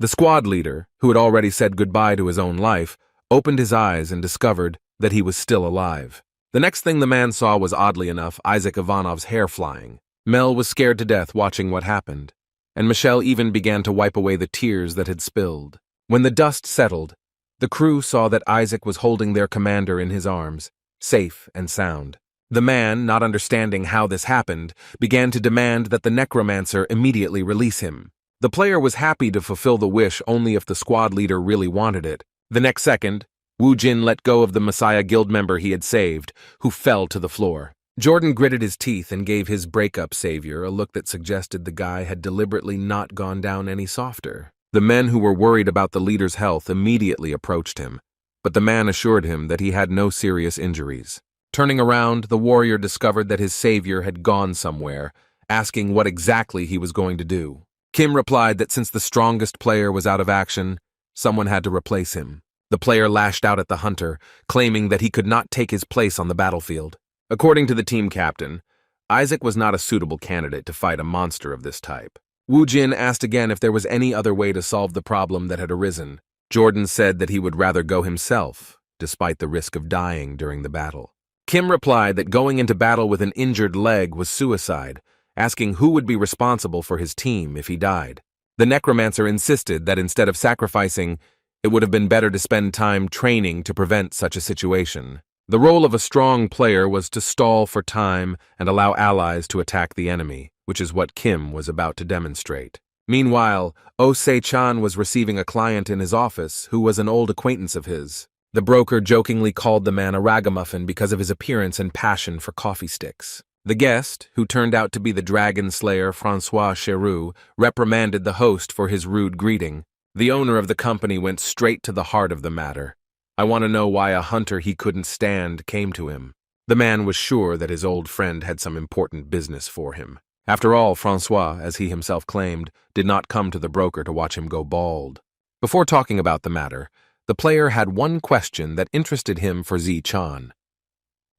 The squad leader, who had already said goodbye to his own life, opened his eyes and discovered that he was still alive. The next thing the man saw was, oddly enough, Isaac Ivanov's hair flying. Mel was scared to death watching what happened, and Michelle even began to wipe away the tears that had spilled. When the dust settled, the crew saw that Isaac was holding their commander in his arms, safe and sound. The man, not understanding how this happened, began to demand that the necromancer immediately release him. The player was happy to fulfill the wish only if the squad leader really wanted it. The next second, Wu Jin let go of the Messiah Guild member he had saved, who fell to the floor. Jordan gritted his teeth and gave his breakup savior a look that suggested the guy had deliberately not gone down any softer. The men who were worried about the leader's health immediately approached him, but the man assured him that he had no serious injuries. Turning around, the warrior discovered that his savior had gone somewhere, asking what exactly he was going to do. Kim replied that since the strongest player was out of action, someone had to replace him. The player lashed out at the hunter, claiming that he could not take his place on the battlefield. According to the team captain, Isaac was not a suitable candidate to fight a monster of this type. Wu Jin asked again if there was any other way to solve the problem that had arisen. Jordan said that he would rather go himself, despite the risk of dying during the battle. Kim replied that going into battle with an injured leg was suicide, asking who would be responsible for his team if he died. The necromancer insisted that instead of sacrificing, it would have been better to spend time training to prevent such a situation. The role of a strong player was to stall for time and allow allies to attack the enemy, which is what Kim was about to demonstrate. Meanwhile, Oh-Se-chan was receiving a client in his office who was an old acquaintance of his. The broker jokingly called the man a ragamuffin because of his appearance and passion for coffee sticks. The guest, who turned out to be the dragon slayer Francois Cheroux, reprimanded the host for his rude greeting. The owner of the company went straight to the heart of the matter. I want to know why a hunter he couldn't stand came to him. The man was sure that his old friend had some important business for him. After all, Francois, as he himself claimed, did not come to the broker to watch him go bald. Before talking about the matter, the player had one question that interested him for Zi-chan.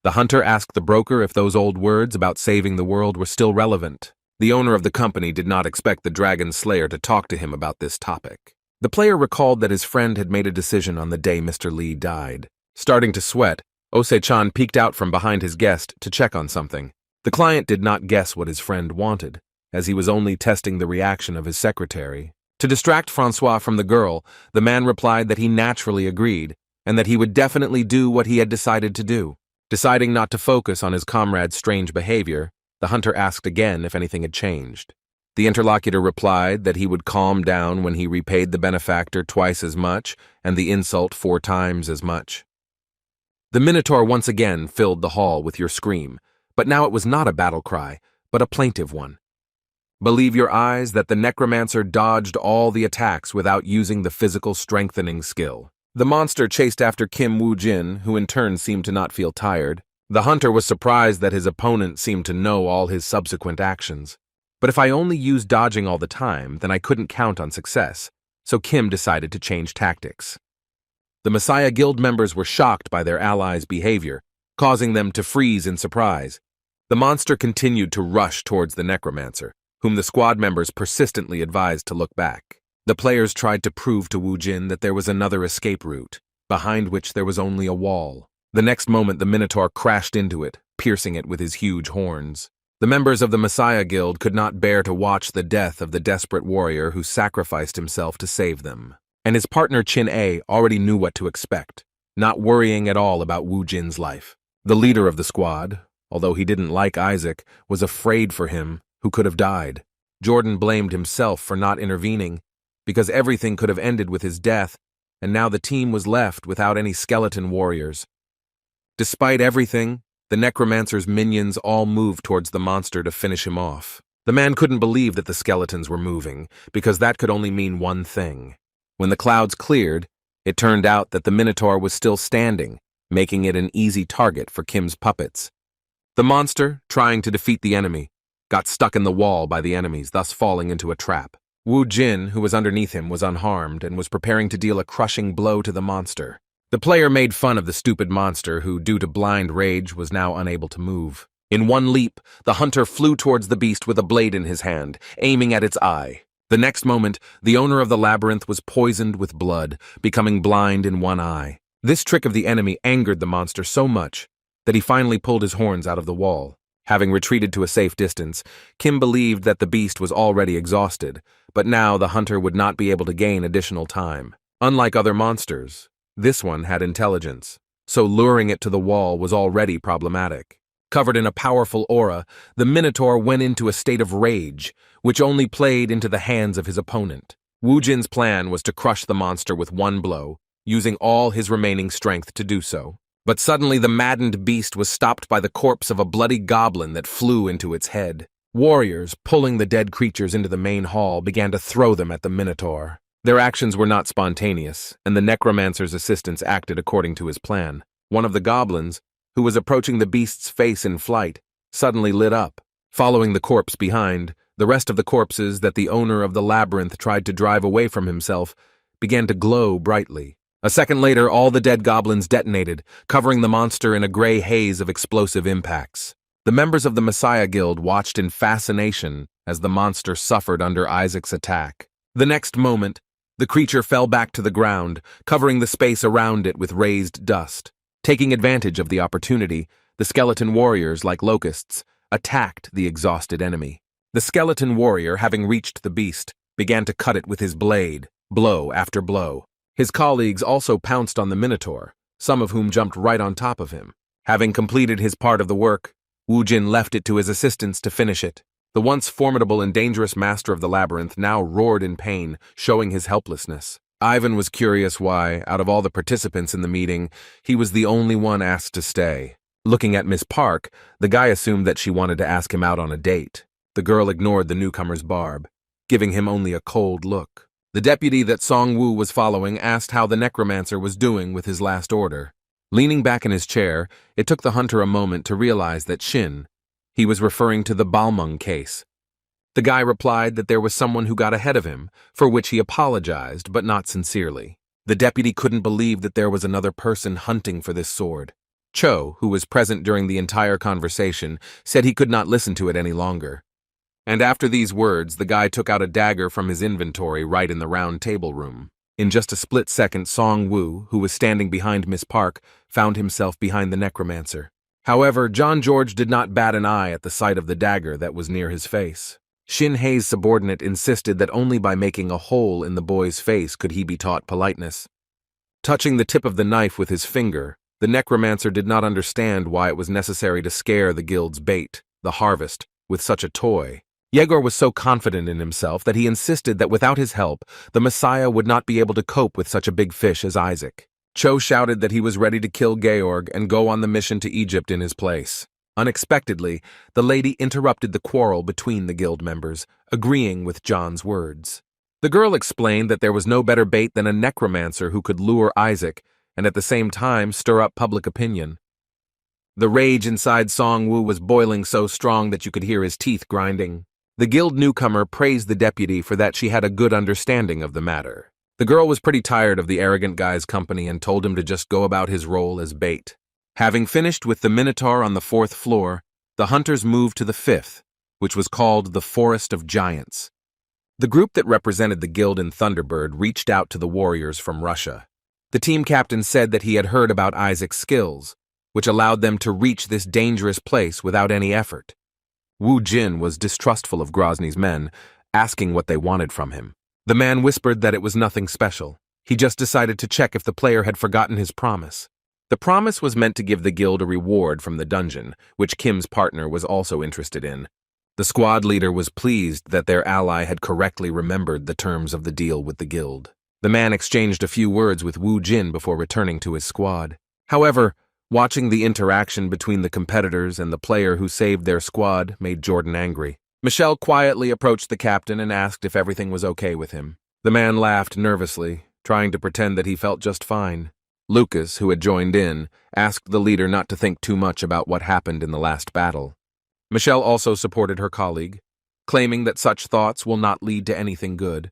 The hunter asked the broker if those old words about saving the world were still relevant. The owner of the company did not expect the dragon slayer to talk to him about this topic. The player recalled that his friend had made a decision on the day Mr. Lee died. Starting to sweat, Oh-Se-chan peeked out from behind his guest to check on something. The client did not guess what his friend wanted, as he was only testing the reaction of his secretary. To distract Francois from the girl, the man replied that he naturally agreed, and that he would definitely do what he had decided to do. Deciding not to focus on his comrade's strange behavior, the hunter asked again if anything had changed. The interlocutor replied that he would calm down when he repaid the benefactor twice as much and the insult 4 times as much. The Minotaur once again filled the hall with your scream, but now it was not a battle cry, but a plaintive one. Believe your eyes that the necromancer dodged all the attacks without using the physical strengthening skill. The monster chased after Kim Woo-jin, who in turn seemed to not feel tired. The hunter was surprised that his opponent seemed to know all his subsequent actions. But if I only used dodging all the time, then I couldn't count on success, so Kim decided to change tactics. The Messiah Guild members were shocked by their allies' behavior, causing them to freeze in surprise. The monster continued to rush towards the necromancer, whom the squad members persistently advised to look back. The players tried to prove to Woo-jin that there was another escape route, behind which there was only a wall. The next moment the Minotaur crashed into it, piercing it with his huge horns. The members of the Messiah Guild could not bear to watch the death of the desperate warrior who sacrificed himself to save them. And his partner Chin-A already knew what to expect, not worrying at all about Woo-jin's life. The leader of the squad, although he didn't like Isaac, was afraid for him, who could have died. Jordan blamed himself for not intervening, because everything could have ended with his death, and now the team was left without any skeleton warriors. Despite everything, the necromancer's minions all moved towards the monster to finish him off. The man couldn't believe that the skeletons were moving, because that could only mean one thing. When the clouds cleared, it turned out that the Minotaur was still standing, making it an easy target for Kim's puppets. The monster, trying to defeat the enemy, got stuck in the wall by the enemies, thus falling into a trap. Woo-jin, who was underneath him, was unharmed and was preparing to deal a crushing blow to the monster. The player made fun of the stupid monster who, due to blind rage, was now unable to move. In one leap, the hunter flew towards the beast with a blade in his hand, aiming at its eye. The next moment, the owner of the labyrinth was poisoned with blood, becoming blind in one eye. This trick of the enemy angered the monster so much that he finally pulled his horns out of the wall. Having retreated to a safe distance, Kim believed that the beast was already exhausted, but now the hunter would not be able to gain additional time. Unlike other monsters, this one had intelligence, so luring it to the wall was already problematic. Covered in a powerful aura, the Minotaur went into a state of rage, which only played into the hands of his opponent. Woo-jin's plan was to crush the monster with one blow, using all his remaining strength to do so. But suddenly the maddened beast was stopped by the corpse of a bloody goblin that flew into its head. Warriors, pulling the dead creatures into the main hall, began to throw them at the Minotaur. Their actions were not spontaneous, and the necromancer's assistants acted according to his plan. One of the goblins, who was approaching the beast's face in flight, suddenly lit up. Following the corpse behind, the rest of the corpses that the owner of the labyrinth tried to drive away from himself began to glow brightly. A second later, all the dead goblins detonated, covering the monster in a gray haze of explosive impacts. The members of the Messiah Guild watched in fascination as the monster suffered under Isaac's attack. The next moment, the creature fell back to the ground, covering the space around it with raised dust. Taking advantage of the opportunity, the skeleton warriors, like locusts, attacked the exhausted enemy. The skeleton warrior, having reached the beast, began to cut it with his blade, blow after blow. His colleagues also pounced on the Minotaur, some of whom jumped right on top of him. Having completed his part of the work, Woo-jin left it to his assistants to finish it. The once formidable and dangerous master of the labyrinth now roared in pain, showing his helplessness. Ivan was curious why, out of all the participants in the meeting, he was the only one asked to stay. Looking at Miss Park, the guy assumed that she wanted to ask him out on a date. The girl ignored the newcomer's barb, giving him only a cold look. The deputy that Song-woo was following asked how the necromancer was doing with his last order. Leaning back in his chair, it took the hunter a moment to realize that he was referring to the Balmung case. The guy replied that there was someone who got ahead of him, for which he apologized, but not sincerely. The deputy couldn't believe that there was another person hunting for this sword. Cho, who was present during the entire conversation, said he could not listen to it any longer. And after these words, the guy took out a dagger from his inventory right in the round table room. In just a split second, Song-woo, who was standing behind Miss Park, found himself behind the necromancer. However, John George did not bat an eye at the sight of the dagger that was near his face. Shin-hae's subordinate insisted that only by making a hole in the boy's face could he be taught politeness. Touching the tip of the knife with his finger, the necromancer did not understand why it was necessary to scare the guild's bait, the harvest, with such a toy. Yegor was so confident in himself that he insisted that without his help, the Messiah would not be able to cope with such a big fish as Isaac. Cho shouted that he was ready to kill Georg and go on the mission to Egypt in his place. Unexpectedly, the lady interrupted the quarrel between the guild members, agreeing with John's words. The girl explained that there was no better bait than a necromancer who could lure Isaac and at the same time stir up public opinion. The rage inside Song-woo was boiling so strong that you could hear his teeth grinding. The guild newcomer praised the deputy for that she had a good understanding of the matter. The girl was pretty tired of the arrogant guy's company and told him to just go about his role as bait. Having finished with the Minotaur on the 4th floor, the hunters moved to the 5th, which was called the Forest of Giants. The group that represented the guild in Thunderbird reached out to the warriors from Russia. The team captain said that he had heard about Isaac's skills, which allowed them to reach this dangerous place without any effort. Wu Jin was distrustful of Grozny's men, asking what they wanted from him. The man whispered that it was nothing special. He just decided to check if the player had forgotten his promise. The promise was meant to give the guild a reward from the dungeon, which Kim's partner was also interested in. The squad leader was pleased that their ally had correctly remembered the terms of the deal with the guild. The man exchanged a few words with Wu Jin before returning to his squad. However, watching the interaction between the competitors and the player who saved their squad made Jordan angry. Michelle quietly approached the captain and asked if everything was okay with him. The man laughed nervously, trying to pretend that he felt just fine. Lucas, who had joined in, asked the leader not to think too much about what happened in the last battle. Michelle also supported her colleague, claiming that such thoughts will not lead to anything good.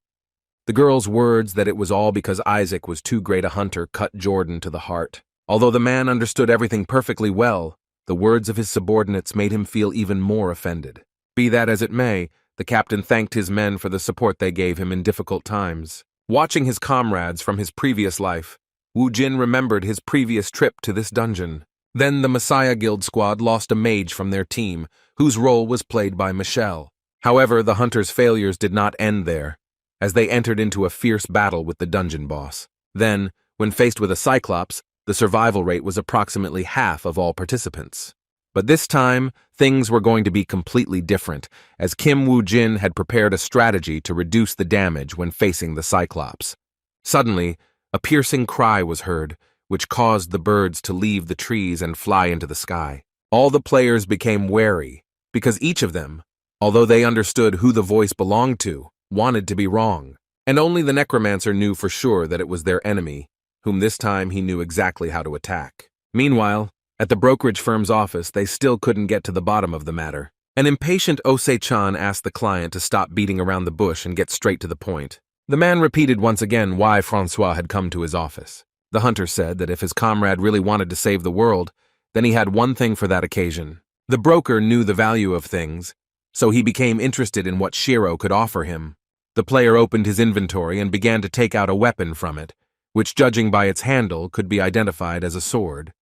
The girl's words that it was all because Isaac was too great a hunter cut Jordan to the heart. Although the man understood everything perfectly well, the words of his subordinates made him feel even more offended. Be that as it may, the captain thanked his men for the support they gave him in difficult times. Watching his comrades from his previous life, Wu Jin remembered his previous trip to this dungeon. Then the Messiah Guild squad lost a mage from their team, whose role was played by Michelle. However, the hunters' failures did not end there, as they entered into a fierce battle with the dungeon boss. Then, when faced with a Cyclops, the survival rate was approximately half of all participants. But this time, things were going to be completely different, as Kim Woo Jin had prepared a strategy to reduce the damage when facing the Cyclops. Suddenly, a piercing cry was heard, which caused the birds to leave the trees and fly into the sky. All the players became wary, because each of them, although they understood who the voice belonged to, wanted to be wrong. And only the necromancer knew for sure that it was their enemy, whom this time he knew exactly how to attack. Meanwhile, at the brokerage firm's office, they still couldn't get to the bottom of the matter. An impatient Osei-chan asked the client to stop beating around the bush and get straight to the point. The man repeated once again why Francois had come to his office. The hunter said that if his comrade really wanted to save the world, then he had one thing for that occasion. The broker knew the value of things, so he became interested in what Shiro could offer him. The player opened his inventory and began to take out a weapon from it, which, judging by its handle, could be identified as a sword.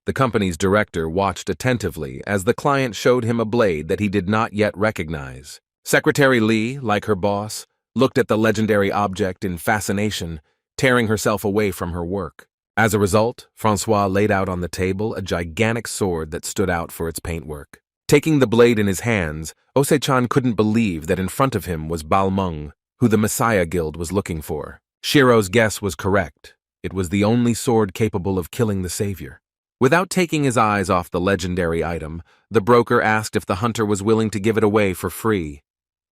The company's director watched attentively as the client showed him a blade that he did not yet recognize. Secretary Lee, like her boss, looked at the legendary object in fascination, tearing herself away from her work. As a result, Francois laid out on the table a gigantic sword that stood out for its paintwork. Taking the blade in his hands, Osei-chan couldn't believe that in front of him was Balmung, who the Messiah Guild was looking for. Shiro's guess was correct. It was the only sword capable of killing the savior. Without taking his eyes off the legendary item, the broker asked if the hunter was willing to give it away for free.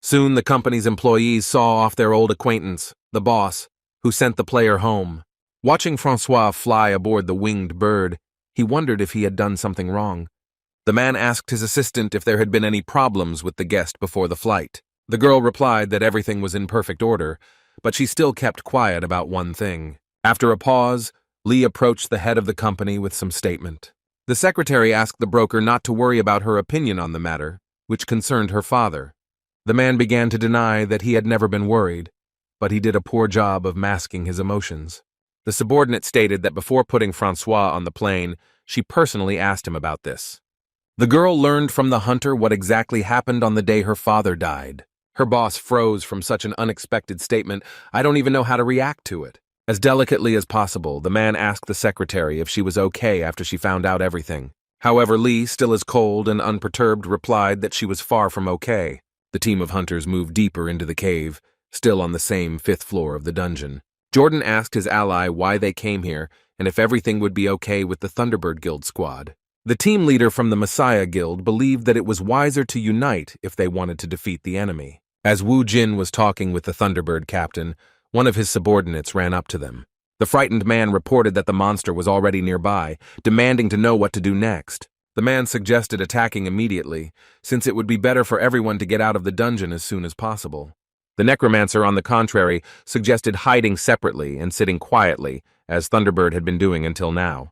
Soon the company's employees saw off their old acquaintance, the boss, who sent the player home. Watching Francois fly aboard the winged bird, he wondered if he had done something wrong. The man asked his assistant if there had been any problems with the guest before the flight. The girl replied that everything was in perfect order, but she still kept quiet about one thing. After a pause, Lee approached the head of the company with some statement. The secretary asked the broker not to worry about her opinion on the matter, which concerned her father. The man began to deny that he had never been worried, but he did a poor job of masking his emotions. The subordinate stated that before putting Francois on the plane, she personally asked him about this. The girl learned from the hunter what exactly happened on the day her father died. Her boss froze from such an unexpected statement. I don't even know how to react to it. As delicately as possible, the man asked the secretary if she was okay after she found out everything. However, Lee, still as cold and unperturbed, replied that she was far from okay. The team of hunters moved deeper into the cave, still on the same 5th floor of the dungeon. Jordan asked his ally why they came here and if everything would be okay with the Thunderbird Guild squad. The team leader from the Messiah Guild believed that it was wiser to unite if they wanted to defeat the enemy. As Wu Jin was talking with the Thunderbird captain, one of his subordinates ran up to them. The frightened man reported that the monster was already nearby, demanding to know what to do next. The man suggested attacking immediately, since it would be better for everyone to get out of the dungeon as soon as possible. The necromancer, on the contrary, suggested hiding separately and sitting quietly, as Thunderbird had been doing until now.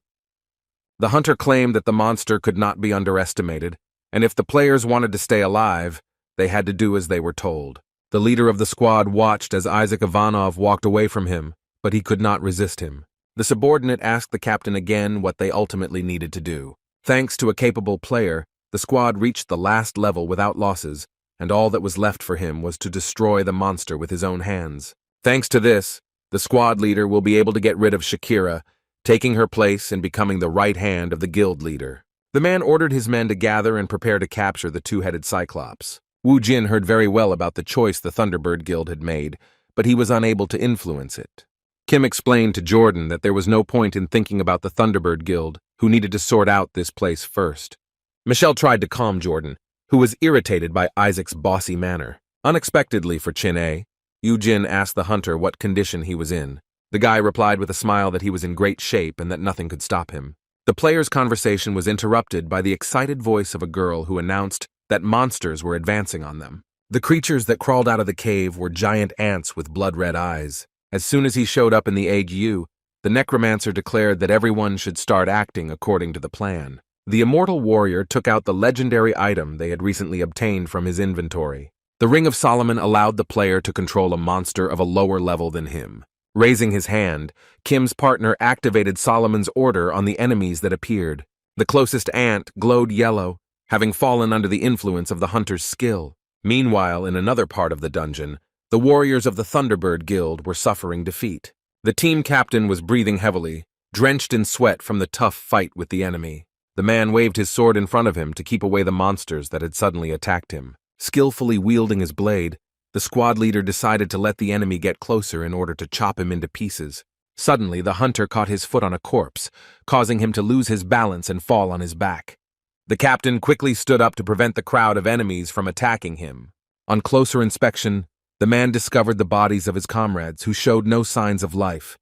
The hunter claimed that the monster could not be underestimated, and if the players wanted to stay alive, they had to do as they were told. The leader of the squad watched as Isaac Ivanov walked away from him, but he could not resist him. The subordinate asked the captain again what they ultimately needed to do. Thanks to a capable player, the squad reached the last level without losses, and all that was left for him was to destroy the monster with his own hands. Thanks to this, the squad leader will be able to get rid of Shakira, taking her place and becoming the right hand of the guild leader. The man ordered his men to gather and prepare to capture the two-headed Cyclops. Wu Jin heard very well about the choice the Thunderbird Guild had made, but he was unable to influence it. Kim explained to Jordan that there was no point in thinking about the Thunderbird Guild, who needed to sort out this place first. Michelle tried to calm Jordan, who was irritated by Isaac's bossy manner. Unexpectedly for Chin-A, Wu Jin asked the hunter what condition he was in. The guy replied with a smile that he was in great shape and that nothing could stop him. The players' conversation was interrupted by the excited voice of a girl who announced that monsters were advancing on them. The creatures that crawled out of the cave were giant ants with blood-red eyes. As soon as he showed up in the AGU, the necromancer declared that everyone should start acting according to the plan. The immortal warrior took out the legendary item they had recently obtained from his inventory. The Ring of Solomon allowed the player to control a monster of a lower level than him. Raising his hand, Kim's partner activated Solomon's order on the enemies that appeared. The closest ant glowed yellow, having fallen under the influence of the hunter's skill. Meanwhile, in another part of the dungeon, the warriors of the Thunderbird Guild were suffering defeat. The team captain was breathing heavily, drenched in sweat from the tough fight with the enemy. The man waved his sword in front of him to keep away the monsters that had suddenly attacked him. Skillfully wielding his blade, the squad leader decided to let the enemy get closer in order to chop him into pieces. Suddenly, the hunter caught his foot on a corpse, causing him to lose his balance and fall on his back. The captain quickly stood up to prevent the crowd of enemies from attacking him. On closer inspection, the man discovered the bodies of his comrades who showed no signs of life.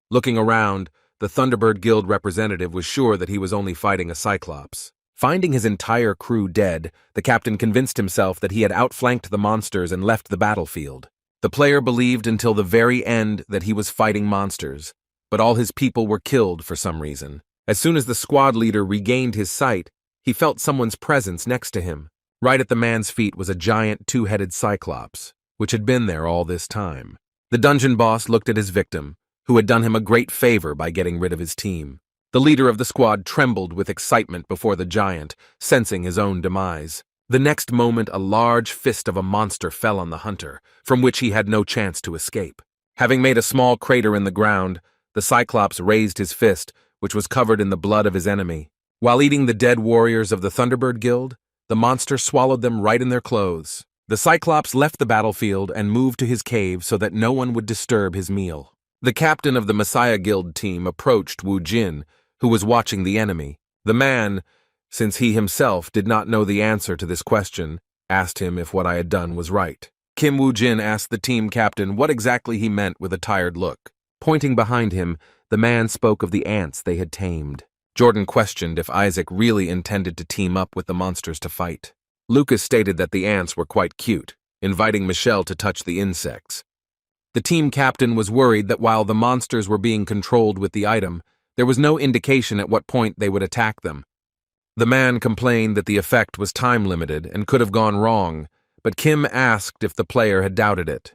Looking around, the Thunderbird Guild representative was sure that he was only fighting a Cyclops. Finding his entire crew dead, the captain convinced himself that he had outflanked the monsters and left the battlefield. The player believed until the very end that he was fighting monsters, but all his people were killed for some reason. As soon as the squad leader regained his sight, he felt someone's presence next to him. Right at the man's feet was a giant two-headed Cyclops, which had been there all this time. The dungeon boss looked at his victim, who had done him a great favor by getting rid of his team. The leader of the squad trembled with excitement before the giant, sensing his own demise. The next moment, a large fist of a monster fell on the hunter, from which he had no chance to escape. Having made a small crater in the ground, the Cyclops raised his fist, which was covered in the blood of his enemy. While eating the dead warriors of the Thunderbird Guild, the monster swallowed them right in their clothes. The Cyclops left the battlefield and moved to his cave so that no one would disturb his meal. The captain of the Messiah Guild team approached Wu Jin, who was watching the enemy. The man, since he himself did not know the answer to this question, asked him if what I had done was right. Kim Wu Jin asked the team captain what exactly he meant with a tired look. Pointing behind him, the man spoke of the ants they had tamed. Jordan questioned if Isaac really intended to team up with the monsters to fight. Lucas stated that the ants were quite cute, inviting Michelle to touch the insects. The team captain was worried that while the monsters were being controlled with the item, there was no indication at what point they would attack them. The man complained that the effect was time-limited and could have gone wrong, but Kim asked if the player had doubted it.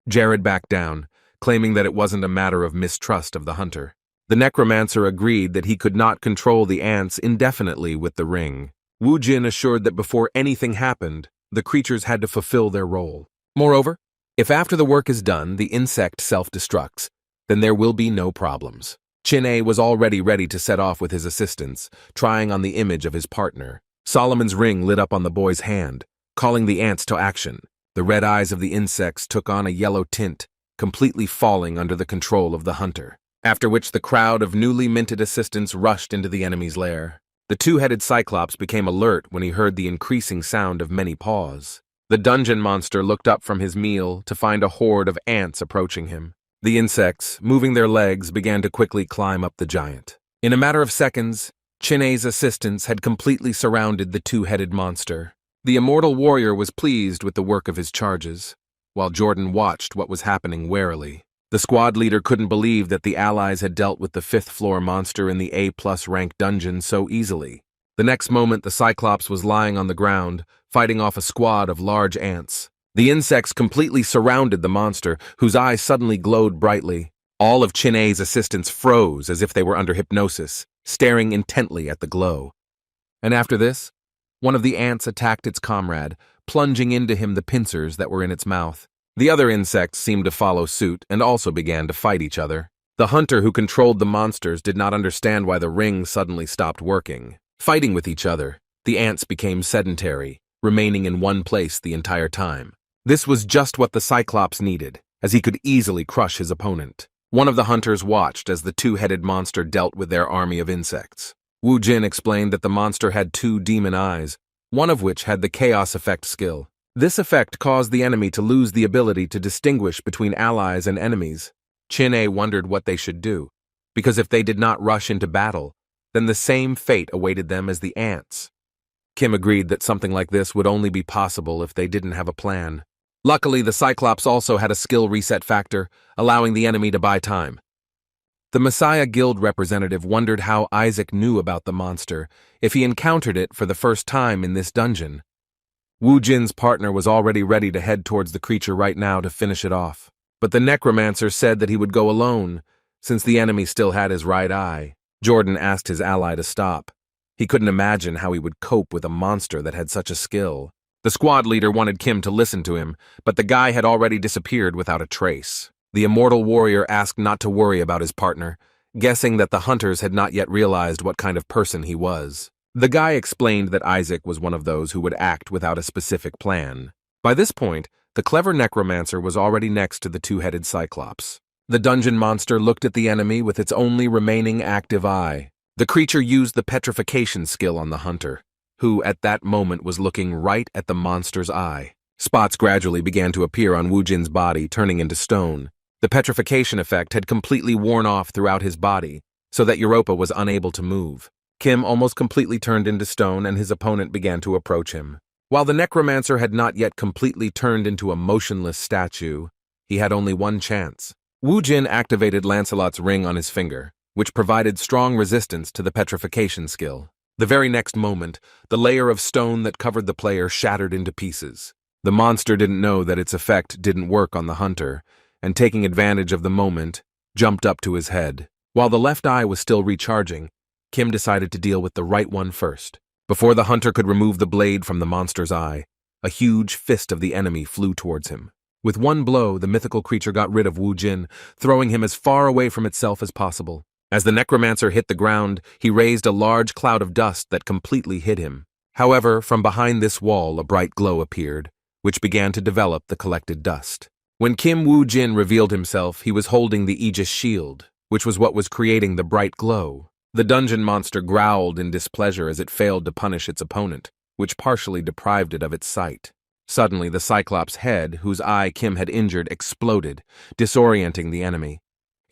Jared backed down, claiming that it wasn't a matter of mistrust of the hunter. The necromancer agreed that he could not control the ants indefinitely with the ring. Wu Jin assured that before anything happened, the creatures had to fulfill their role. Moreover, if after the work is done the insect self-destructs, then there will be no problems. Chin-A was already ready to set off with his assistants, trying on the image of his partner. Solomon's ring lit up on the boy's hand, calling the ants to action. The red eyes of the insects took on a yellow tint, completely falling under the control of the hunter, after which the crowd of newly minted assistants rushed into the enemy's lair. The two-headed Cyclops became alert when he heard the increasing sound of many paws. The dungeon monster looked up from his meal to find a horde of ants approaching him. The insects, moving their legs, began to quickly climb up the giant. In a matter of seconds, Chin'e's assistants had completely surrounded the two-headed monster. The immortal warrior was pleased with the work of his charges, while Jordan watched what was happening warily. The squad leader couldn't believe that the allies had dealt with the fifth-floor monster in the A+ rank dungeon so easily. The next moment, the Cyclops was lying on the ground, fighting off a squad of large ants. The insects completely surrounded the monster, whose eyes suddenly glowed brightly. All of Chin'e's assistants froze as if they were under hypnosis, staring intently at the glow. And after this, one of the ants attacked its comrade, plunging into him the pincers that were in its mouth. The other insects seemed to follow suit and also began to fight each other. The hunter who controlled the monsters did not understand why the ring suddenly stopped working. Fighting with each other, the ants became sedentary, remaining in one place the entire time. This was just what the Cyclops needed, as he could easily crush his opponent. One of the hunters watched as the two-headed monster dealt with their army of insects. Wu Jin explained that the monster had 2 demon eyes, one of which had the Chaos Effect skill. This effect caused the enemy to lose the ability to distinguish between allies and enemies. Chin'e wondered what they should do, because if they did not rush into battle, then the same fate awaited them as the ants. Kim agreed that something like this would only be possible if they didn't have a plan. Luckily, the Cyclops also had a skill reset factor, allowing the enemy to buy time. The Messiah Guild representative wondered how Isaac knew about the monster if he encountered it for the first time in this dungeon. Wu Jin's partner was already ready to head towards the creature right now to finish it off. But the necromancer said that he would go alone, since the enemy still had his right eye. Jordan asked his ally to stop. He couldn't imagine how he would cope with a monster that had such a skill. The squad leader wanted Kim to listen to him, but the guy had already disappeared without a trace. The immortal warrior asked not to worry about his partner, guessing that the hunters had not yet realized what kind of person he was. The guy explained that Isaac was one of those who would act without a specific plan. By this point, the clever necromancer was already next to the two-headed Cyclops. The dungeon monster looked at the enemy with its only remaining active eye. The creature used the petrification skill on the hunter, who at that moment was looking right at the monster's eye. Spots gradually began to appear on Wu Jin's body, turning into stone. The petrification effect had completely worn off throughout his body, so that Europa was unable to move. Kim almost completely turned into stone, and his opponent began to approach him. While the necromancer had not yet completely turned into a motionless statue, he had only one chance. Wu Jin activated Lancelot's ring on his finger, which provided strong resistance to the petrification skill. The very next moment, the layer of stone that covered the player shattered into pieces. The monster didn't know that its effect didn't work on the hunter, and taking advantage of the moment, jumped up to his head. While the left eye was still recharging, Kim decided to deal with the right one first. Before the hunter could remove the blade from the monster's eye, a huge fist of the enemy flew towards him. With one blow, the mythical creature got rid of Wu Jin, throwing him as far away from itself as possible. As the necromancer hit the ground, he raised a large cloud of dust that completely hid him. However, from behind this wall, a bright glow appeared, which began to develop the collected dust. When Kim Wu Jin revealed himself, he was holding the Aegis shield, which was what was creating the bright glow. The dungeon monster growled in displeasure as it failed to punish its opponent, which partially deprived it of its sight. Suddenly, the Cyclops' head, whose eye Kim had injured, exploded, disorienting the enemy.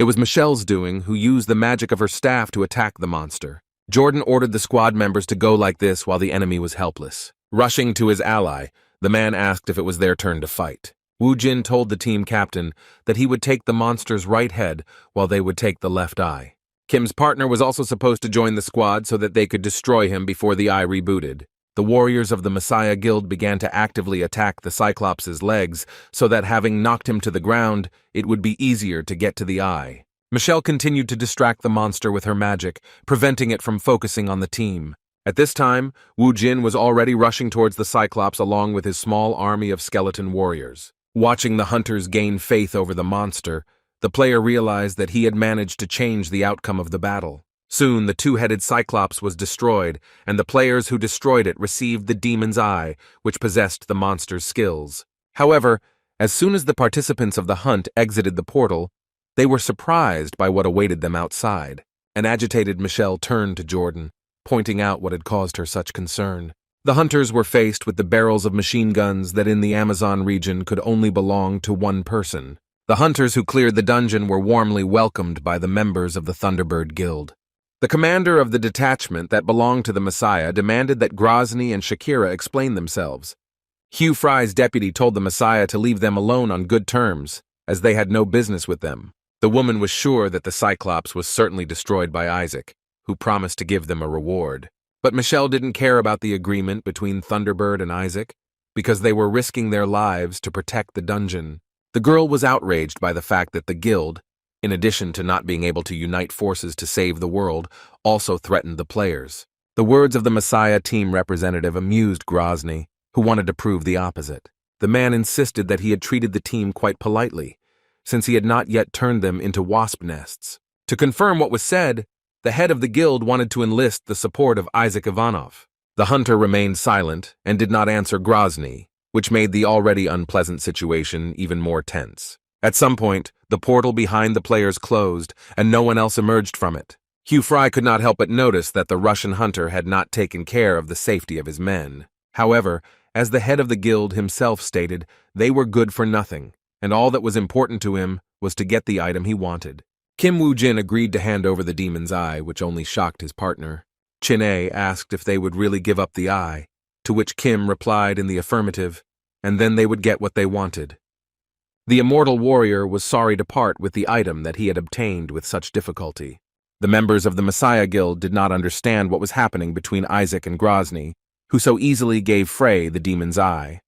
It was Michelle's doing, who used the magic of her staff to attack the monster. Jordan ordered the squad members to go like this while the enemy was helpless. Rushing to his ally, the man asked if it was their turn to fight. Wu Jin told the team captain that he would take the monster's right head while they would take the left eye. Kim's partner was also supposed to join the squad so that they could destroy him before the eye rebooted. The warriors of the Messiah Guild began to actively attack the Cyclops' legs so that having knocked him to the ground, it would be easier to get to the eye. Michelle continued to distract the monster with her magic, preventing it from focusing on the team. At this time, Wu Jin was already rushing towards the Cyclops along with his small army of skeleton warriors. Watching the hunters gain faith over the monster, the player realized that he had managed to change the outcome of the battle. Soon, the two-headed Cyclops was destroyed, and the players who destroyed it received the Demon's Eye, which possessed the monster's skills. However, as soon as the participants of the hunt exited the portal, they were surprised by what awaited them outside. An agitated Michelle turned to Jordan, pointing out what had caused her such concern. The hunters were faced with the barrels of machine guns that in the Amazon region could only belong to one person. The hunters who cleared the dungeon were warmly welcomed by the members of the Thunderbird Guild. The commander of the detachment that belonged to the Messiah demanded that Grozny and Shakira explain themselves. Hugh Fry's deputy told the Messiah to leave them alone on good terms, as they had no business with them. The woman was sure that the Cyclops was certainly destroyed by Isaac, who promised to give them a reward. But Michelle didn't care about the agreement between Thunderbird and Isaac, because they were risking their lives to protect the dungeon. The girl was outraged by the fact that the guild, in addition to not being able to unite forces to save the world, also threatened the players. The words of the Messiah team representative amused Grozny, who wanted to prove the opposite. The man insisted that he had treated the team quite politely, since he had not yet turned them into wasp nests. To confirm what was said, the head of the guild wanted to enlist the support of Isaac Ivanov. The hunter remained silent and did not answer Grozny, which made the already unpleasant situation even more tense. At some point, the portal behind the players closed, and no one else emerged from it. Hugh Fry could not help but notice that the Russian hunter had not taken care of the safety of his men. However, as the head of the guild himself stated, they were good for nothing, and all that was important to him was to get the item he wanted. Kim Woo-jin agreed to hand over the Demon's Eye, which only shocked his partner. Chin-ae asked if they would really give up the eye, to which Kim replied in the affirmative, and then they would get what they wanted. The immortal warrior was sorry to part with the item that he had obtained with such difficulty. The members of the Messiah Guild did not understand what was happening between Isaac and Grozny, who so easily gave Frey the Demon's Eye.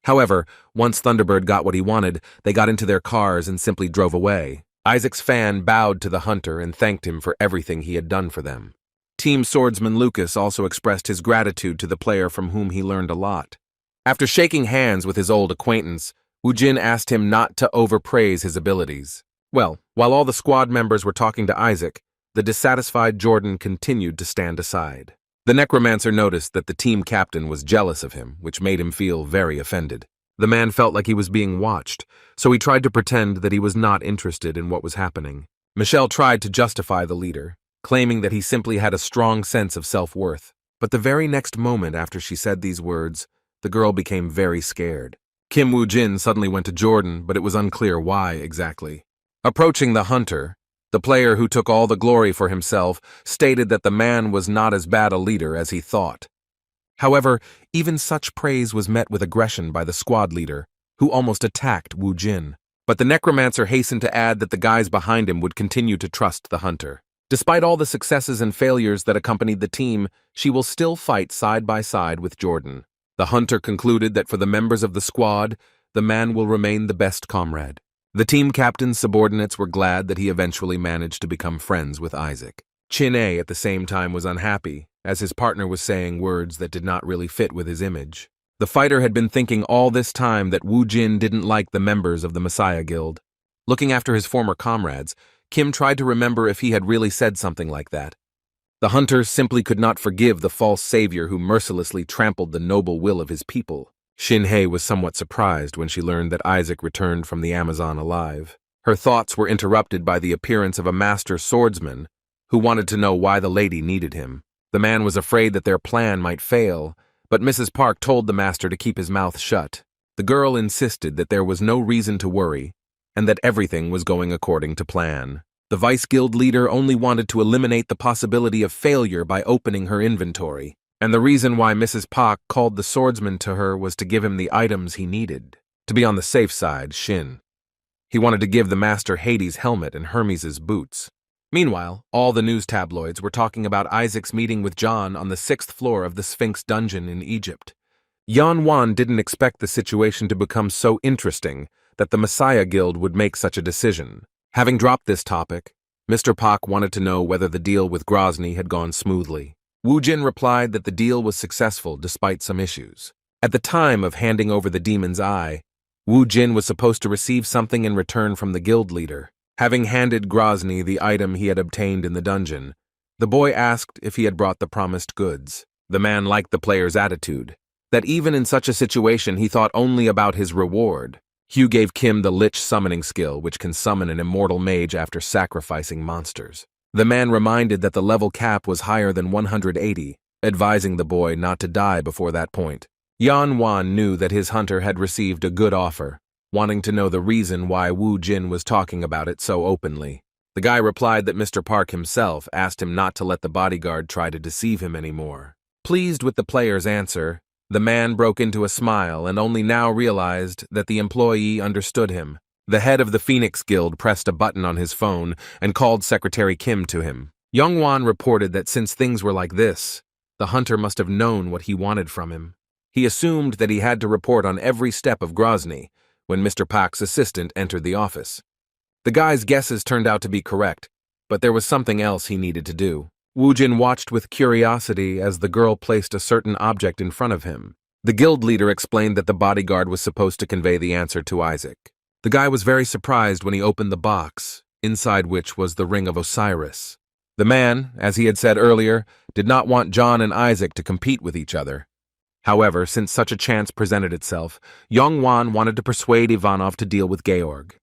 However, once Thunderbird got what he wanted, they got into their cars and simply drove away. Isaac's fan bowed to the hunter and thanked him for everything he had done for them. Team swordsman Lucas also expressed his gratitude to the player from whom he learned a lot. After shaking hands with his old acquaintance, Woo-jin asked him not to overpraise his abilities. Well, while all the squad members were talking to Isaac, the dissatisfied Jordan continued to stand aside. The necromancer noticed that the team captain was jealous of him, which made him feel very offended. The man felt like he was being watched, so he tried to pretend that he was not interested in what was happening. Michelle tried to justify the leader, claiming that he simply had a strong sense of self-worth. But the very next moment after she said these words, the girl became very scared. Kim Woo-jin suddenly went to Jordan, but it was unclear why exactly. Approaching the hunter, the player who took all the glory for himself stated that the man was not as bad a leader as he thought. However, even such praise was met with aggression by the squad leader, who almost attacked Woo-jin. But the necromancer hastened to add that the guys behind him would continue to trust the hunter. Despite all the successes and failures that accompanied the team, she will still fight side by side with Jordan. The hunter concluded that for the members of the squad, the man will remain the best comrade. The team captain's subordinates were glad that he eventually managed to become friends with Isaac. Chin-ae at the same time was unhappy, as his partner was saying words that did not really fit with his image. The fighter had been thinking all this time that Woo-jin didn't like the members of the Messiah Guild. Looking after his former comrades, Kim tried to remember if he had really said something like that. The hunter simply could not forgive the false savior who mercilessly trampled the noble will of his people. Shin-hye was somewhat surprised when she learned that Isaac returned from the Amazon alive. Her thoughts were interrupted by the appearance of a master swordsman who wanted to know why the lady needed him. The man was afraid that their plan might fail, but Mrs. Park told the master to keep his mouth shut. The girl insisted that there was no reason to worry and that everything was going according to plan. The vice guild leader only wanted to eliminate the possibility of failure by opening her inventory, and the reason why Mrs. Park called the swordsman to her was to give him the items he needed. To be on the safe side, he wanted to give the master Hades' helmet and Hermes' boots. Meanwhile, all the news tabloids were talking about Isaac's meeting with John on the 6th floor of the Sphinx dungeon in Egypt. Yong Wan didn't expect the situation to become so interesting that the Messiah Guild would make such a decision. Having dropped this topic, Mr. Park wanted to know whether the deal with Grozny had gone smoothly. Woo-jin replied that the deal was successful despite some issues. At the time of handing over the Demon's Eye, Woo-jin was supposed to receive something in return from the guild leader. Having handed Grozny the item he had obtained in the dungeon, The boy asked if he had brought the promised goods. The man liked the player's attitude, that even in such a situation he thought only about his reward. Hugh gave Kim the Lich summoning skill, which can summon an immortal mage after sacrificing monsters. The man reminded that the level cap was higher than 180, advising the boy not to die before that point. Yong Wan knew that his hunter had received a good offer, wanting to know the reason why Wu Jin was talking about it so openly. The guy replied that Mr. Park himself asked him not to let the bodyguard try to deceive him anymore. Pleased with the player's answer, the man broke into a smile and only now realized that the employee understood him. The head of the Phoenix Guild pressed a button on his phone and called Secretary Kim to him. Yong Wan reported that since things were like this, the hunter must have known what he wanted from him. He assumed that he had to report on every step of Grozny when Mr. Park's assistant entered the office. The guy's guesses turned out to be correct, but there was something else he needed to do. Wu Jin watched with curiosity as the girl placed a certain object in front of him. The guild leader explained that the bodyguard was supposed to convey the answer to Isaac. The guy was very surprised when he opened the box, inside which was the Ring of Osiris. The man, as he had said earlier, did not want John and Isaac to compete with each other. However, since such a chance presented itself, Yong Wan wanted to persuade Ivanov to deal with Georg.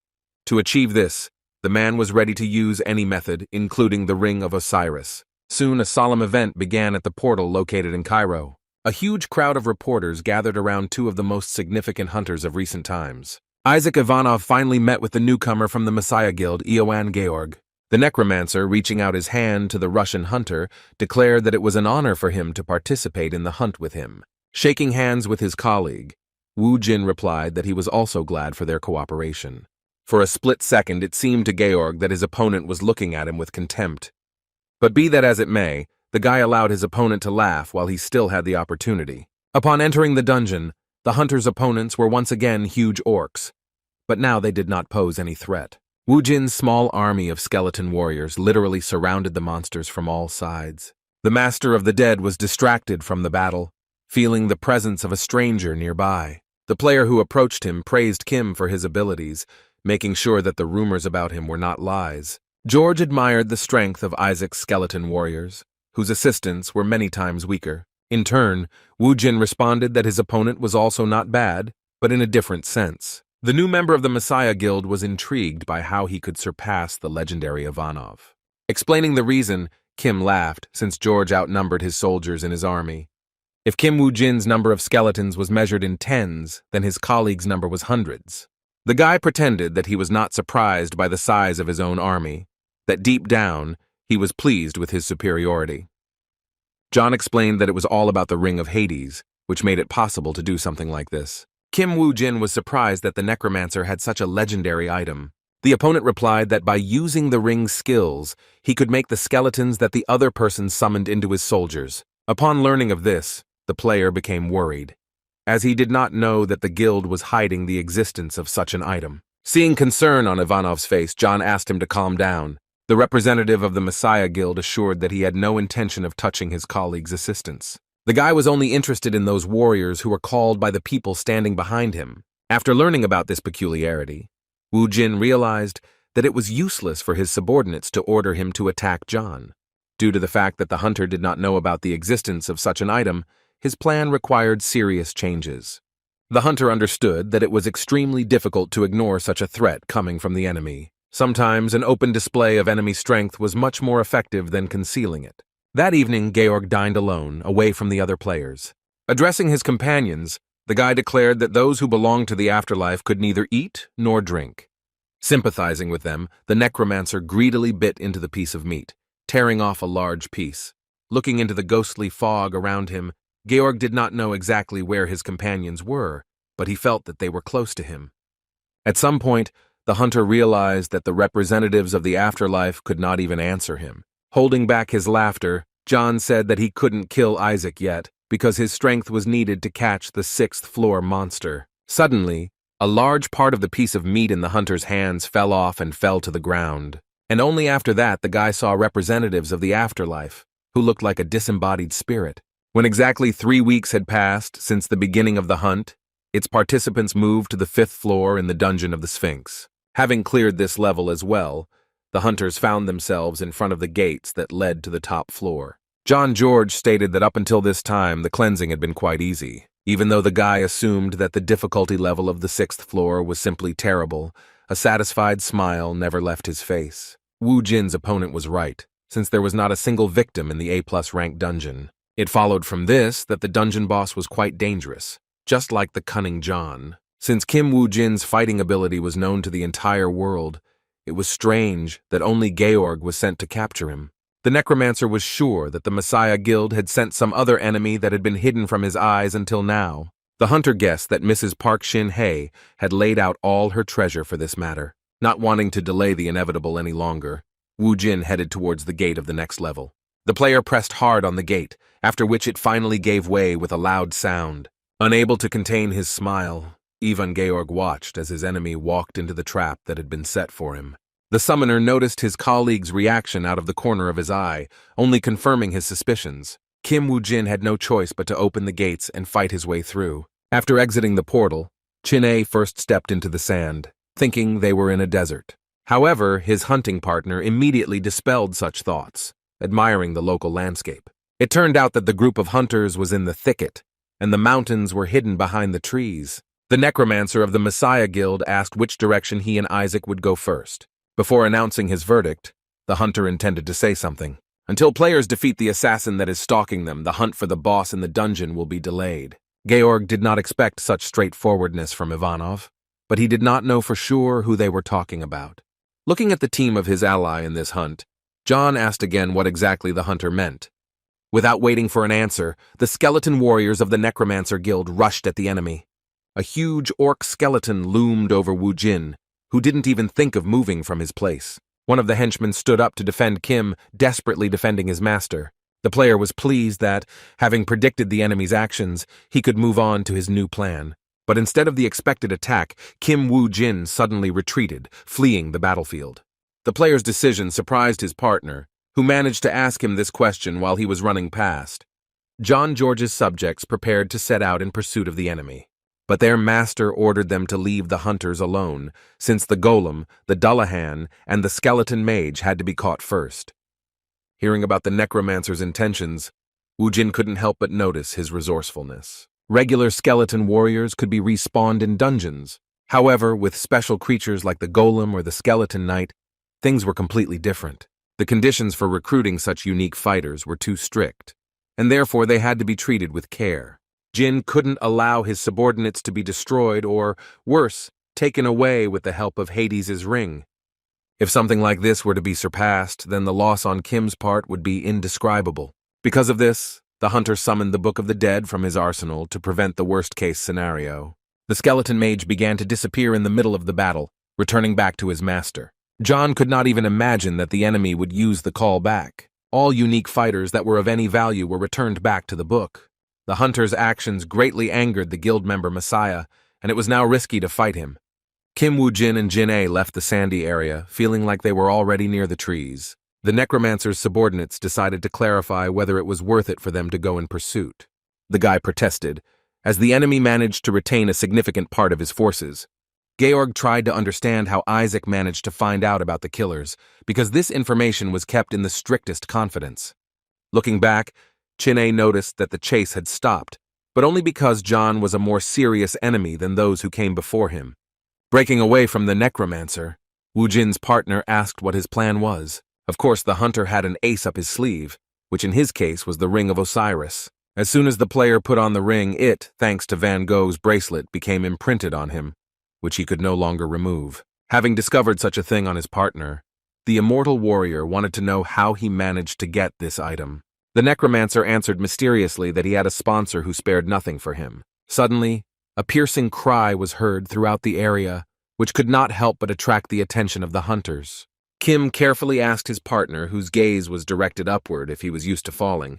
To achieve this, the man was ready to use any method, including the Ring of Osiris. Soon a solemn event began at the portal located in Cairo. A huge crowd of reporters gathered around two of the most significant hunters of recent times. Isaac Ivanov finally met with the newcomer from the Messiah Guild, Ioan Georg. The necromancer, reaching out his hand to the Russian hunter, declared that it was an honor for him to participate in the hunt with him. Shaking hands with his colleague, Wu Jin replied that he was also glad for their cooperation. For a split second, it seemed to Georg that his opponent was looking at him with contempt. But be that as it may, the guy allowed his opponent to laugh while he still had the opportunity. Upon entering the dungeon, the hunter's opponents were once again huge orcs, but now they did not pose any threat. Wu Jin's small army of skeleton warriors literally surrounded the monsters from all sides. The Master of the Dead was distracted from the battle, feeling the presence of a stranger nearby. The player who approached him praised Kim for his abilities, making sure that the rumors about him were not lies. George admired the strength of Isaac's skeleton warriors, whose assistants were many times weaker. In turn, Wu Jin responded that his opponent was also not bad, but in a different sense. The new member of the Messiah Guild was intrigued by how he could surpass the legendary Ivanov. Explaining the reason, Kim laughed, since George outnumbered his soldiers in his army. If Kim Wu Jin's number of skeletons was measured in tens, then his colleague's number was hundreds. The guy pretended that he was not surprised by the size of his own army, that deep down, he was pleased with his superiority. John explained that it was all about the Ring of Hades, which made it possible to do something like this. Kim Wu Jin was surprised that the necromancer had such a legendary item. The opponent replied that by using the ring's skills, he could make the skeletons that the other person summoned into his soldiers. Upon learning of this, the player became worried, as he did not know that the guild was hiding the existence of such an item. Seeing concern on Ivanov's face, John asked him to calm down. The representative of the Messiah Guild assured that he had no intention of touching his colleague's assistants. The guy was only interested in those warriors who were called by the people standing behind him. After learning about this peculiarity, Wu Jin realized that it was useless for his subordinates to order him to attack John. Due to the fact that the hunter did not know about the existence of such an item, his plan required serious changes. The hunter understood that it was extremely difficult to ignore such a threat coming from the enemy. Sometimes an open display of enemy strength was much more effective than concealing it. That evening, Georg dined alone, away from the other players. Addressing his companions, the guy declared that those who belonged to the afterlife could neither eat nor drink. Sympathizing with them, the necromancer greedily bit into the piece of meat, tearing off a large piece. Looking into the ghostly fog around him, Georg did not know exactly where his companions were, but he felt that they were close to him. At some point, the hunter realized that the representatives of the afterlife could not even answer him. Holding back his laughter, John said that he couldn't kill Isaac yet, because his strength was needed to catch the sixth-floor monster. Suddenly, a large part of the piece of meat in the hunter's hands fell off and fell to the ground. And only after that the guy saw representatives of the afterlife, who looked like a disembodied spirit. When exactly 3 weeks had passed since the beginning of the hunt, its participants moved to the 5th floor in the dungeon of the Sphinx. Having cleared this level as well, The hunters found themselves in front of the gates that led to the top floor. John George stated that up until this time, the cleansing had been quite easy. Even though the guy assumed that the difficulty level of the 6th floor was simply terrible, a satisfied smile never left his face. Wu Jin's opponent was right, since there was not a single victim in the A+ rank dungeon. It followed from this that the dungeon boss was quite dangerous, just like the cunning John. Since Kim Wu Jin's fighting ability was known to the entire world, it was strange that only Georg was sent to capture him. The necromancer was sure that the Messiah Guild had sent some other enemy that had been hidden from his eyes until now. The hunter guessed that Mrs. Park Shin-hye had laid out all her treasure for this matter. Not wanting to delay the inevitable any longer, Wu Jin headed towards the gate of the next level. The player pressed hard on the gate, after which it finally gave way with a loud sound. Unable to contain his smile, Ivan Georg watched as his enemy walked into the trap that had been set for him. The summoner noticed his colleague's reaction out of the corner of his eye, only confirming his suspicions. Kim Wu Jin had no choice but to open the gates and fight his way through. After exiting the portal, Chin-A first stepped into the sand, thinking they were in a desert. However, his hunting partner immediately dispelled such thoughts, admiring the local landscape. It turned out that the group of hunters was in the thicket, and the mountains were hidden behind the trees. The necromancer of the Messiah Guild asked which direction he and Isaac would go first. Before announcing his verdict, the hunter intended to say something. Until players defeat the assassin that is stalking them, the hunt for the boss in the dungeon will be delayed. Georg did not expect such straightforwardness from Ivanov, but he did not know for sure who they were talking about. Looking at the team of his ally in this hunt, John asked again what exactly the hunter meant. Without waiting for an answer, the skeleton warriors of the Necromancer Guild rushed at the enemy. A huge orc skeleton loomed over Wu Jin, who didn't even think of moving from his place. One of the henchmen stood up to defend Kim, desperately defending his master. The player was pleased that, having predicted the enemy's actions, he could move on to his new plan. But instead of the expected attack, Kim Wu Jin suddenly retreated, fleeing the battlefield. The player's decision surprised his partner, who managed to ask him this question while he was running past. John George's subjects prepared to set out in pursuit of the enemy. But their master ordered them to leave the hunters alone, since the golem, the Dullahan, and the skeleton mage had to be caught first. Hearing about the necromancer's intentions, Wu Jin couldn't help but notice his resourcefulness. Regular skeleton warriors could be respawned in dungeons. However, with special creatures like the golem or the skeleton knight, things were completely different. The conditions for recruiting such unique fighters were too strict, and therefore they had to be treated with care. Jin couldn't allow his subordinates to be destroyed or, worse, taken away with the help of Hades's ring. If something like this were to be surpassed, then the loss on Kim's part would be indescribable. Because of this, the hunter summoned the Book of the Dead from his arsenal to prevent the worst-case scenario. The skeleton mage began to disappear in the middle of the battle, returning back to his master. John could not even imagine that the enemy would use the call back. All unique fighters that were of any value were returned back to the book. The hunter's actions greatly angered the guild member Messiah, and it was now risky to fight him. Kim Wu Jin and Jin-A left the sandy area, feeling like they were already near the trees. The necromancer's subordinates decided to clarify whether it was worth it for them to go in pursuit. The guy protested, as the enemy managed to retain a significant part of his forces. Georg tried to understand how Isaac managed to find out about the killers, because this information was kept in the strictest confidence. Looking back, Chin-A noticed that the chase had stopped, but only because John was a more serious enemy than those who came before him. Breaking away from the necromancer, Wu Jin's partner asked what his plan was. Of course, the hunter had an ace up his sleeve, which in his case was the Ring of Osiris. As soon as the player put on the ring, it, thanks to Van Gogh's bracelet, became imprinted on him, which he could no longer remove. Having discovered such a thing on his partner, the immortal warrior wanted to know how he managed to get this item. The necromancer answered mysteriously that he had a sponsor who spared nothing for him. Suddenly, a piercing cry was heard throughout the area, which could not help but attract the attention of the hunters. Kim carefully asked his partner, whose gaze was directed upward, if he was used to falling.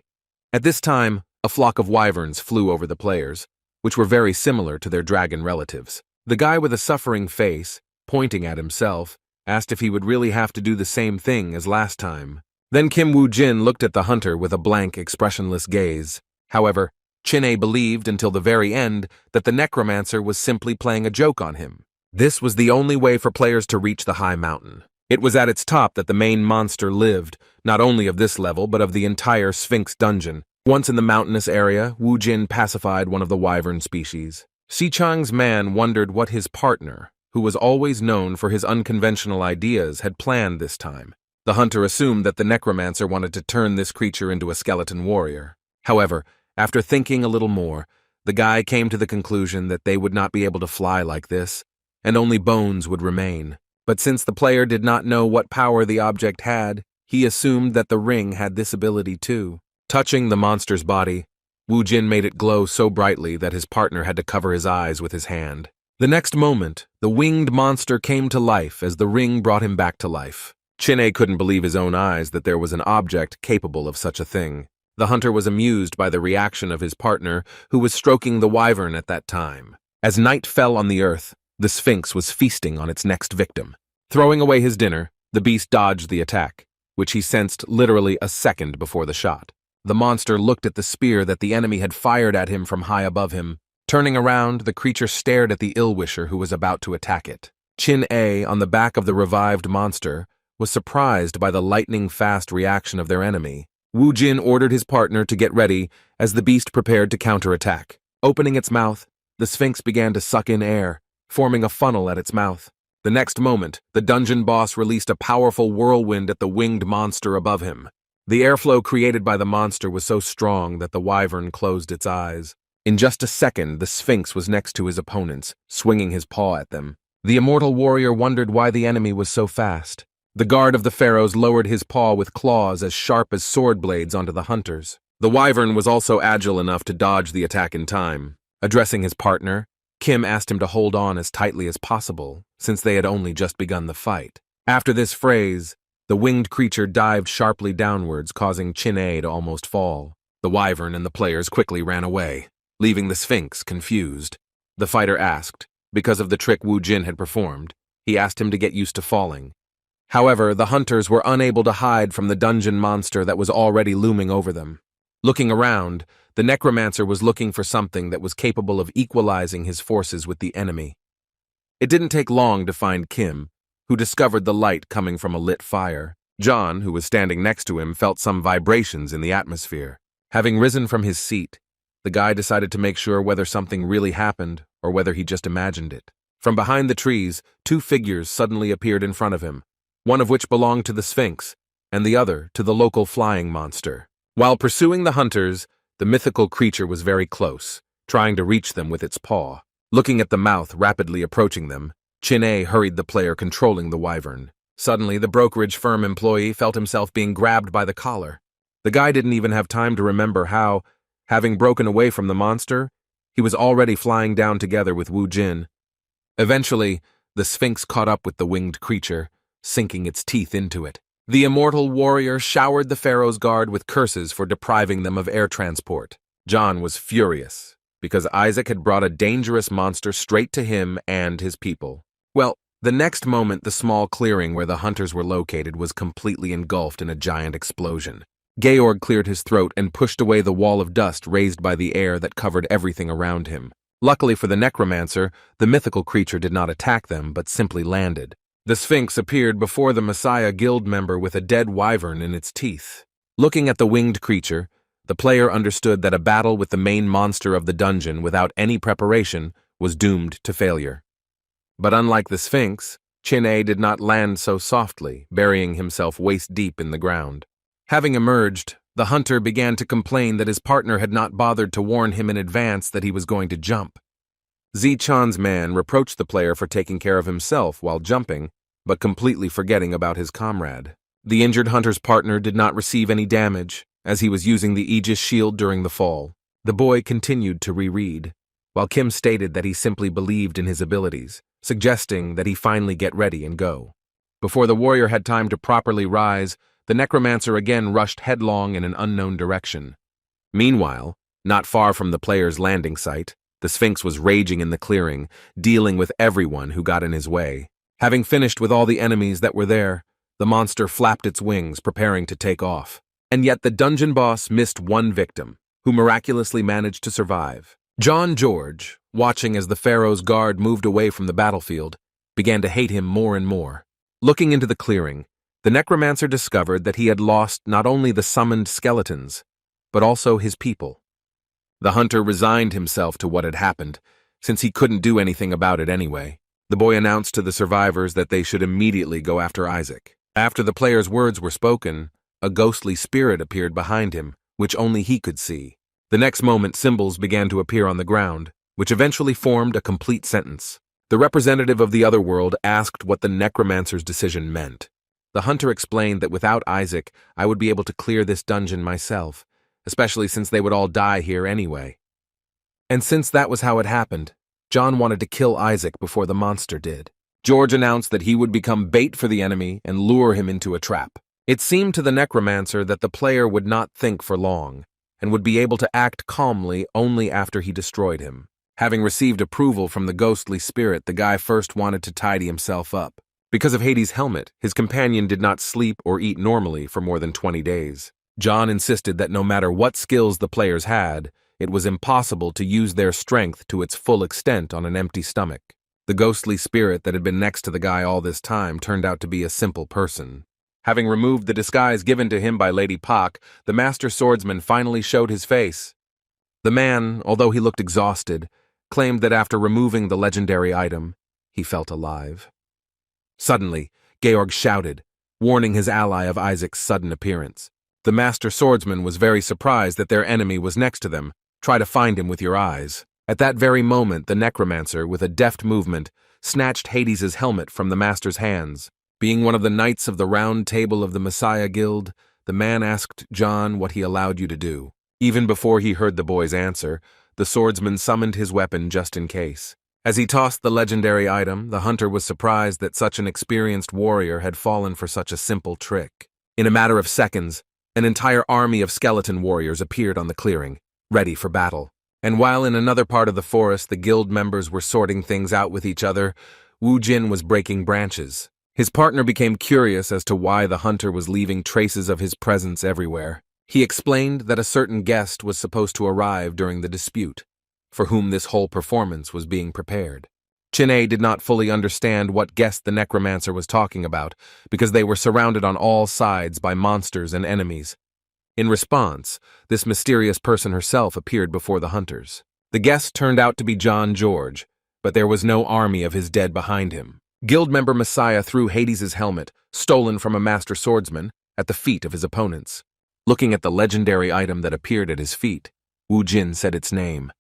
At this time, a flock of wyverns flew over the players, which were very similar to their dragon relatives. The guy with a suffering face, pointing at himself, asked if he would really have to do the same thing as last time. Then Kim Wu Jin looked at the hunter with a blank, expressionless gaze. However, Chin-A believed until the very end that the necromancer was simply playing a joke on him. This was the only way for players to reach the high mountain. It was at its top that the main monster lived, not only of this level but of the entire Sphinx dungeon. Once in the mountainous area, Wu Jin pacified one of the wyvern species. Si Chang's man wondered what his partner, who was always known for his unconventional ideas, had planned this time. The hunter assumed that the necromancer wanted to turn this creature into a skeleton warrior. However, after thinking a little more, the guy came to the conclusion that they would not be able to fly like this, and only bones would remain. But since the player did not know what power the object had, he assumed that the ring had this ability too. Touching the monster's body, Wu Jin made it glow so brightly that his partner had to cover his eyes with his hand. The next moment, the winged monster came to life as the ring brought him back to life. Chin-A couldn't believe his own eyes that there was an object capable of such a thing. The hunter was amused by the reaction of his partner, who was stroking the wyvern at that time. As night fell on the earth, the Sphinx was feasting on its next victim. Throwing away his dinner, the beast dodged the attack, which he sensed literally a second before the shot. The monster looked at the spear that the enemy had fired at him from high above him. Turning around, the creature stared at the ill-wisher who was about to attack it. Chin-A, on the back of the revived monster, was surprised by the lightning-fast reaction of their enemy. Wu Jin ordered his partner to get ready as the beast prepared to counterattack. Opening its mouth, the Sphinx began to suck in air, forming a funnel at its mouth. The next moment, the dungeon boss released a powerful whirlwind at the winged monster above him. The airflow created by the monster was so strong that the wyvern closed its eyes. In just a second, the Sphinx was next to his opponents, swinging his paw at them. The immortal warrior wondered why the enemy was so fast. The guard of the pharaohs lowered his paw with claws as sharp as sword blades onto the hunters. The wyvern was also agile enough to dodge the attack in time. Addressing his partner, Kim asked him to hold on as tightly as possible, since they had only just begun the fight. After this phrase, the winged creature dived sharply downwards, causing Chin-A to almost fall. The wyvern and the players quickly ran away, leaving the Sphinx confused. The fighter asked, because of the trick Wu Jin had performed, he asked him to get used to falling. However, the hunters were unable to hide from the dungeon monster that was already looming over them. Looking around, the necromancer was looking for something that was capable of equalizing his forces with the enemy. It didn't take long to find Kim, who discovered the light coming from a lit fire. John, who was standing next to him, felt some vibrations in the atmosphere. Having risen from his seat, the guy decided to make sure whether something really happened or whether he just imagined it. From behind the trees, two figures suddenly appeared in front of him, one of which belonged to the Sphinx, and the other to the local flying monster. While pursuing the hunters, the mythical creature was very close, trying to reach them with its paw. Looking at the mouth rapidly approaching them, Chin-A hurried the player controlling the wyvern. Suddenly, the brokerage firm employee felt himself being grabbed by the collar. The guy didn't even have time to remember how, having broken away from the monster, he was already flying down together with Wu Jin. Eventually, the Sphinx caught up with the winged creature, sinking its teeth into it. The immortal warrior showered the pharaoh's guard with curses for depriving them of air transport. John was furious, because Isaac had brought a dangerous monster straight to him and his people. Well, the next moment the small clearing where the hunters were located was completely engulfed in a giant explosion. Georg cleared his throat and pushed away the wall of dust raised by the air that covered everything around him. Luckily for the necromancer, the mythical creature did not attack them but simply landed. The Sphinx appeared before the Messiah Guild member with a dead wyvern in its teeth. Looking at the winged creature, the player understood that a battle with the main monster of the dungeon without any preparation was doomed to failure. But unlike the Sphinx, Chin-A did not land so softly, burying himself waist-deep in the ground. Having emerged, the hunter began to complain that his partner had not bothered to warn him in advance that he was going to jump. Zi-Chan's man reproached the player for taking care of himself while jumping, but completely forgetting about his comrade. The injured hunter's partner did not receive any damage, as he was using the Aegis shield during the fall. The boy continued to reread, while Kim stated that he simply believed in his abilities, suggesting that he finally get ready and go. Before the warrior had time to properly rise, the necromancer again rushed headlong in an unknown direction. Meanwhile, not far from the player's landing site, the Sphinx was raging in the clearing, dealing with everyone who got in his way. Having finished with all the enemies that were there, the monster flapped its wings, preparing to take off. And yet the dungeon boss missed one victim, who miraculously managed to survive. John George, watching as the pharaoh's guard moved away from the battlefield, began to hate him more and more. Looking into the clearing, the necromancer discovered that he had lost not only the summoned skeletons, but also his people. The hunter resigned himself to what had happened, since he couldn't do anything about it anyway. The boy announced to the survivors that they should immediately go after Isaac. After the player's words were spoken, a ghostly spirit appeared behind him, which only he could see. The next moment, symbols began to appear on the ground, which eventually formed a complete sentence. The representative of the other world asked what the necromancer's decision meant. The hunter explained that without Isaac, I would be able to clear this dungeon myself, especially since they would all die here anyway. And since that was how it happened, John wanted to kill Isaac before the monster did. George announced that he would become bait for the enemy and lure him into a trap. It seemed to the necromancer that the player would not think for long, and would be able to act calmly only after he destroyed him. Having received approval from the ghostly spirit, the guy first wanted to tidy himself up. Because of Hades' helmet, his companion did not sleep or eat normally for more than 20 days. John insisted that no matter what skills the players had, it was impossible to use their strength to its full extent on an empty stomach. The ghostly spirit that had been next to the guy all this time turned out to be a simple person. Having removed the disguise given to him by Lady Pak, the master swordsman finally showed his face. The man, although he looked exhausted, claimed that after removing the legendary item, he felt alive. Suddenly, Georg shouted, warning his ally of Isaac's sudden appearance. The master swordsman was very surprised that their enemy was next to them. Try to find him with your eyes. At that very moment, the necromancer, with a deft movement, snatched Hades' helmet from the master's hands. Being one of the knights of the Round Table of the Messiah Guild, the man asked John what he allowed you to do. Even before he heard the boy's answer, the swordsman summoned his weapon just in case. As he tossed the legendary item, the hunter was surprised that such an experienced warrior had fallen for such a simple trick. In a matter of seconds, an entire army of skeleton warriors appeared on the clearing, ready for battle. And while in another part of the forest the guild members were sorting things out with each other, Wu Jin was breaking branches. His partner became curious as to why the hunter was leaving traces of his presence everywhere. He explained that a certain guest was supposed to arrive during the dispute, for whom this whole performance was being prepared. Chin-A did not fully understand what guest the necromancer was talking about, because they were surrounded on all sides by monsters and enemies. In response, this mysterious person herself appeared before the hunters. The guest turned out to be John George, but there was no army of his dead behind him. Guild member Messiah threw Hades' helmet, stolen from a master swordsman, at the feet of his opponents. Looking at the legendary item that appeared at his feet, Wu Jin said its name.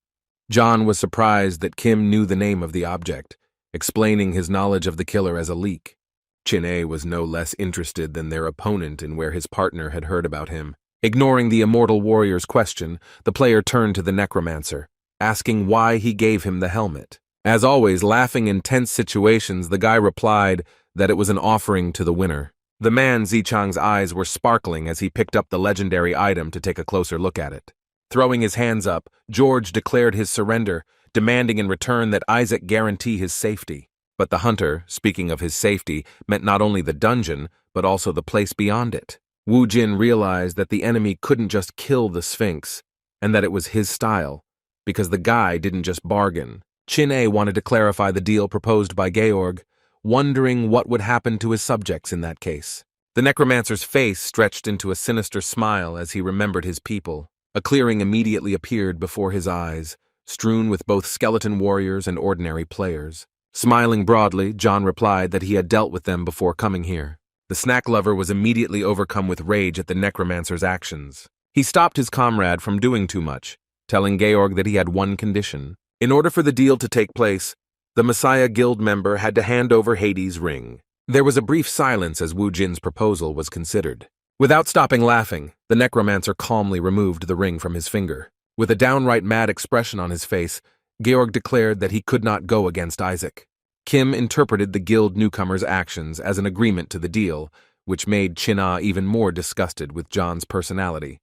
John was surprised that Kim knew the name of the object, explaining his knowledge of the killer as a leak. Chin-A was no less interested than their opponent in where his partner had heard about him. Ignoring the immortal warrior's question, the player turned to the necromancer, asking why he gave him the helmet. As always, laughing in tense situations, the guy replied that it was an offering to the winner. The man Zichang's eyes were sparkling as he picked up the legendary item to take a closer look at it. Throwing his hands up, George declared his surrender, demanding in return that Isaac guarantee his safety. But the hunter, speaking of his safety, meant not only the dungeon, but also the place beyond it. Wu Jin realized that the enemy couldn't just kill the Sphinx, and that it was his style, because the guy didn't just bargain. Chin-A wanted to clarify the deal proposed by Georg, wondering what would happen to his subjects in that case. The necromancer's face stretched into a sinister smile as he remembered his people. A clearing immediately appeared before his eyes, strewn with both skeleton warriors and ordinary players. Smiling broadly, John replied that he had dealt with them before coming here. The snack lover was immediately overcome with rage at the necromancer's actions. He stopped his comrade from doing too much, telling Georg that he had one condition. In order for the deal to take place, the Messiah Guild member had to hand over Hades' ring. There was a brief silence as Wu Jin's proposal was considered. Without stopping laughing, the necromancer calmly removed the ring from his finger. With a downright mad expression on his face, Georg declared that he could not go against Isaac. Kim interpreted the guild newcomer's actions as an agreement to the deal, which made Chin-A even more disgusted with John's personality.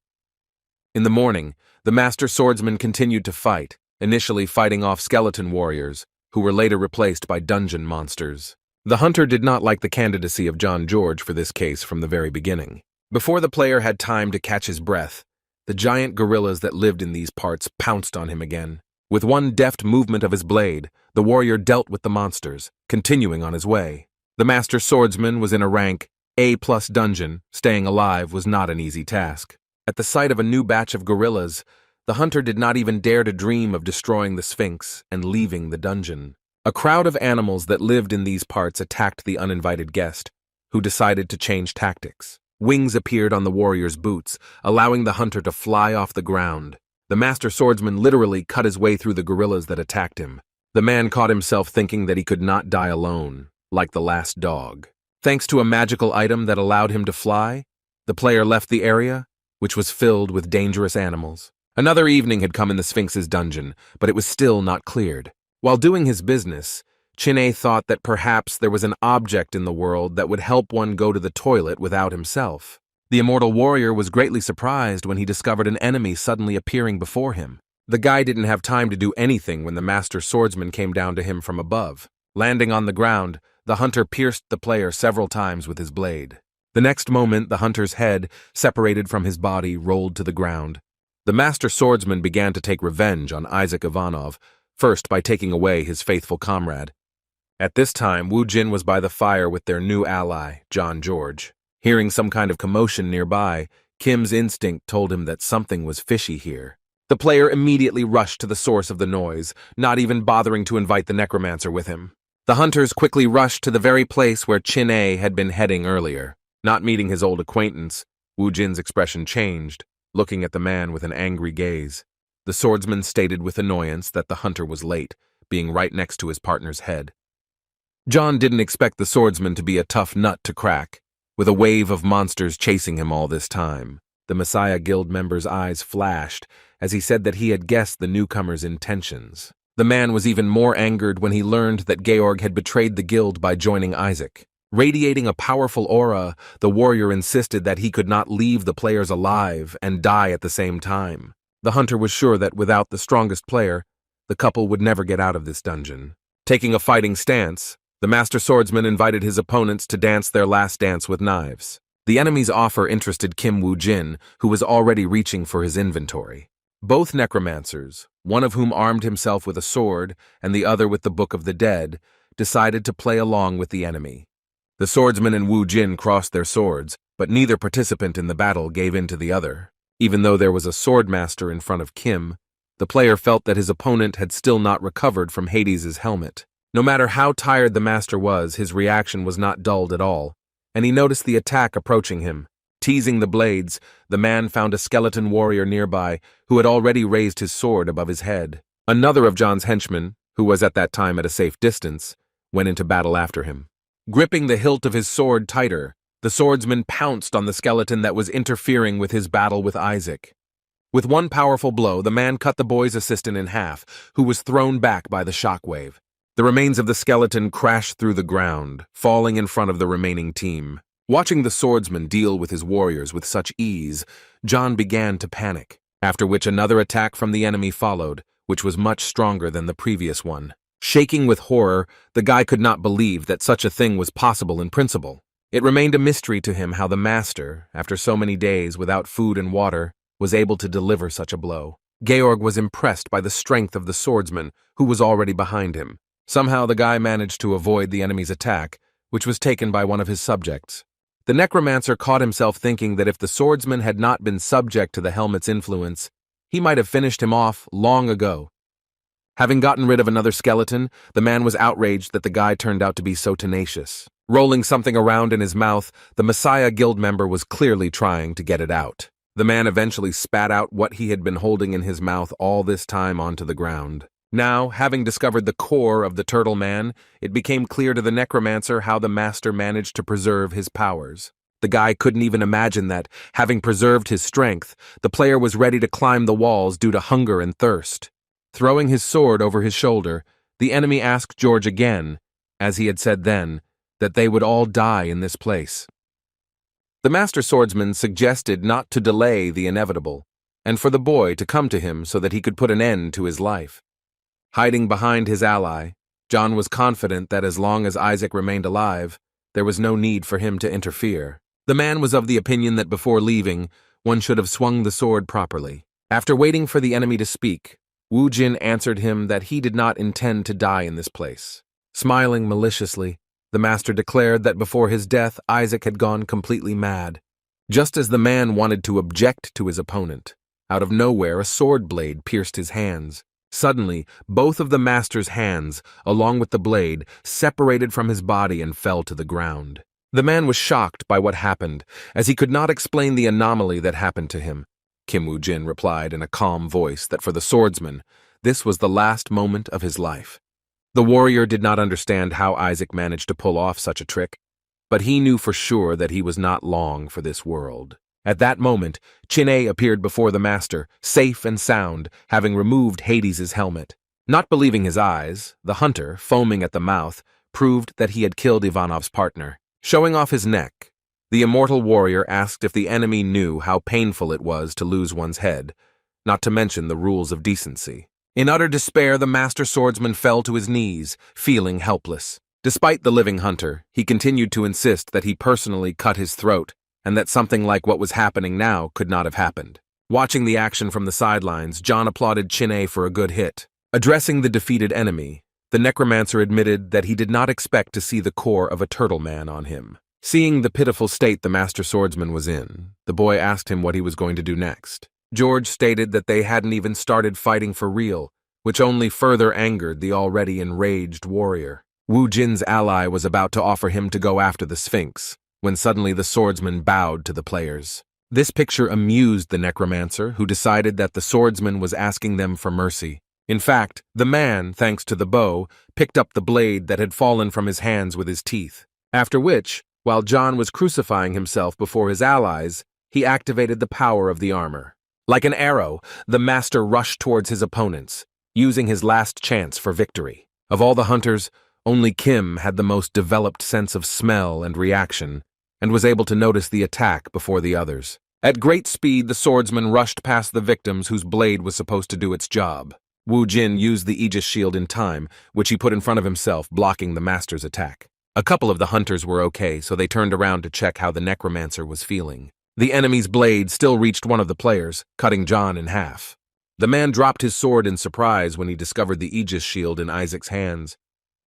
In the morning, the master swordsman continued to fight, initially fighting off skeleton warriors, who were later replaced by dungeon monsters. The hunter did not like the candidacy of John George for this case from the very beginning. Before the player had time to catch his breath, the giant gorillas that lived in these parts pounced on him again. With one deft movement of his blade, the warrior dealt with the monsters, continuing on his way. The master swordsman was in a rank A+ dungeon. Staying alive was not an easy task. At the sight of a new batch of gorillas, the hunter did not even dare to dream of destroying the Sphinx and leaving the dungeon. A crowd of animals that lived in these parts attacked the uninvited guest, who decided to change tactics. Wings appeared on the warrior's boots, allowing the hunter to fly off the ground. The master swordsman literally cut his way through the gorillas that attacked him. The man caught himself thinking that he could not die alone, like the last dog. Thanks to a magical item that allowed him to fly, the player left the area, which was filled with dangerous animals. Another evening had come in the Sphinx's dungeon, but it was still not cleared. While doing his business, Chin-A thought that perhaps there was an object in the world that would help one go to the toilet without himself. The immortal warrior was greatly surprised when he discovered an enemy suddenly appearing before him. The guy didn't have time to do anything when the master swordsman came down to him from above. Landing on the ground, the hunter pierced the player several times with his blade. The next moment, the hunter's head, separated from his body, rolled to the ground. The master swordsman began to take revenge on Isaac Ivanov, first by taking away his faithful comrade. At this time, Wu Jin was by the fire with their new ally, John George. Hearing some kind of commotion nearby, Kim's instinct told him that something was fishy here. The player immediately rushed to the source of the noise, not even bothering to invite the necromancer with him. The hunters quickly rushed to the very place where Chin-A had been heading earlier. Not meeting his old acquaintance, Wu Jin's expression changed, looking at the man with an angry gaze. The swordsman stated with annoyance that the hunter was late, being right next to his partner's head. John didn't expect the swordsman to be a tough nut to crack, with a wave of monsters chasing him all this time. The Messiah Guild member's eyes flashed as he said that he had guessed the newcomer's intentions. The man was even more angered when he learned that Georg had betrayed the guild by joining Isaac. Radiating a powerful aura, the warrior insisted that he could not leave the players alive and die at the same time. The hunter was sure that without the strongest player, the couple would never get out of this dungeon. Taking a fighting stance, the master swordsman invited his opponents to dance their last dance with knives. The enemy's offer interested Kim Wu Jin, who was already reaching for his inventory. Both necromancers, one of whom armed himself with a sword and the other with the Book of the Dead, decided to play along with the enemy. The swordsman and Wu Jin crossed their swords, but neither participant in the battle gave in to the other. Even though there was a swordmaster in front of Kim, the player felt that his opponent had still not recovered from Hades's helmet. No matter how tired the master was, his reaction was not dulled at all, and he noticed the attack approaching him. Teasing the blades, the man found a skeleton warrior nearby who had already raised his sword above his head. Another of John's henchmen, who was at that time at a safe distance, went into battle after him. Gripping the hilt of his sword tighter, the swordsman pounced on the skeleton that was interfering with his battle with Isaac. With one powerful blow, the man cut the boy's assistant in half, who was thrown back by the shockwave. The remains of the skeleton crashed through the ground, falling in front of the remaining team. Watching the swordsman deal with his warriors with such ease, John began to panic, after which another attack from the enemy followed, which was much stronger than the previous one. Shaking with horror, the guy could not believe that such a thing was possible in principle. It remained a mystery to him how the master, after so many days without food and water, was able to deliver such a blow. Georg was impressed by the strength of the swordsman, who was already behind him. Somehow the guy managed to avoid the enemy's attack, which was taken by one of his subjects. The necromancer caught himself thinking that if the swordsman had not been subject to the helmet's influence, he might have finished him off long ago. Having gotten rid of another skeleton, the man was outraged that the guy turned out to be so tenacious. Rolling something around in his mouth, the Messiah Guild member was clearly trying to get it out. The man eventually spat out what he had been holding in his mouth all this time onto the ground. Now, having discovered the core of the turtle man, it became clear to the necromancer how the master managed to preserve his powers. The guy couldn't even imagine that, having preserved his strength, the player was ready to climb the walls due to hunger and thirst. Throwing his sword over his shoulder, the enemy asked George again, as he had said then, that they would all die in this place. The master swordsman suggested not to delay the inevitable, and for the boy to come to him so that he could put an end to his life. Hiding behind his ally, John was confident that as long as Isaac remained alive, there was no need for him to interfere. The man was of the opinion that before leaving, one should have swung the sword properly. After waiting for the enemy to speak, Wu Jin answered him that he did not intend to die in this place. Smiling maliciously, The master declared that before his death, Isaac had gone completely mad. Just as the man wanted to object to his opponent, out of nowhere a sword blade pierced his hands. Suddenly, both of the master's hands, along with the blade, separated from his body and fell to the ground. The man was shocked by what happened, as he could not explain the anomaly that happened to him. Kim Woo-jin replied in a calm voice that for the swordsman, this was the last moment of his life. The warrior did not understand how Isaac managed to pull off such a trick, but he knew for sure that he was not long for this world. At that moment, Chin-A appeared before the master, safe and sound, having removed Hades' helmet. Not believing his eyes, the hunter, foaming at the mouth, proved that he had killed Ivanov's partner. Showing off his neck, the immortal warrior asked if the enemy knew how painful it was to lose one's head, not to mention the rules of decency. In utter despair, the master swordsman fell to his knees, feeling helpless. Despite the living hunter, he continued to insist that he personally cut his throat, and that something like what was happening now could not have happened. Watching the action from the sidelines, John applauded Chin-A for a good hit. Addressing the defeated enemy, the necromancer admitted that he did not expect to see the core of a turtle man on him. Seeing the pitiful state the master swordsman was in, the boy asked him what he was going to do next. George stated that they hadn't even started fighting for real, which only further angered the already enraged warrior. Wu Jin's ally was about to offer him to go after the Sphinx, when suddenly the swordsman bowed to the players. This picture amused the necromancer, who decided that the swordsman was asking them for mercy. In fact, the man, thanks to the bow, picked up the blade that had fallen from his hands with his teeth. After which, while John was crucifying himself before his allies, he activated the power of the armor. Like an arrow, the master rushed towards his opponents, using his last chance for victory. Of all the hunters, only Kim had the most developed sense of smell and reaction, and was able to notice the attack before the others. At great speed, the swordsman rushed past the victims whose blade was supposed to do its job. Wu Jin used the Aegis shield in time, which he put in front of himself, blocking the master's attack. A couple of the hunters were okay, so they turned around to check how the necromancer was feeling. The enemy's blade still reached one of the players, cutting John in half. The man dropped his sword in surprise when he discovered the Aegis shield in Isaac's hands.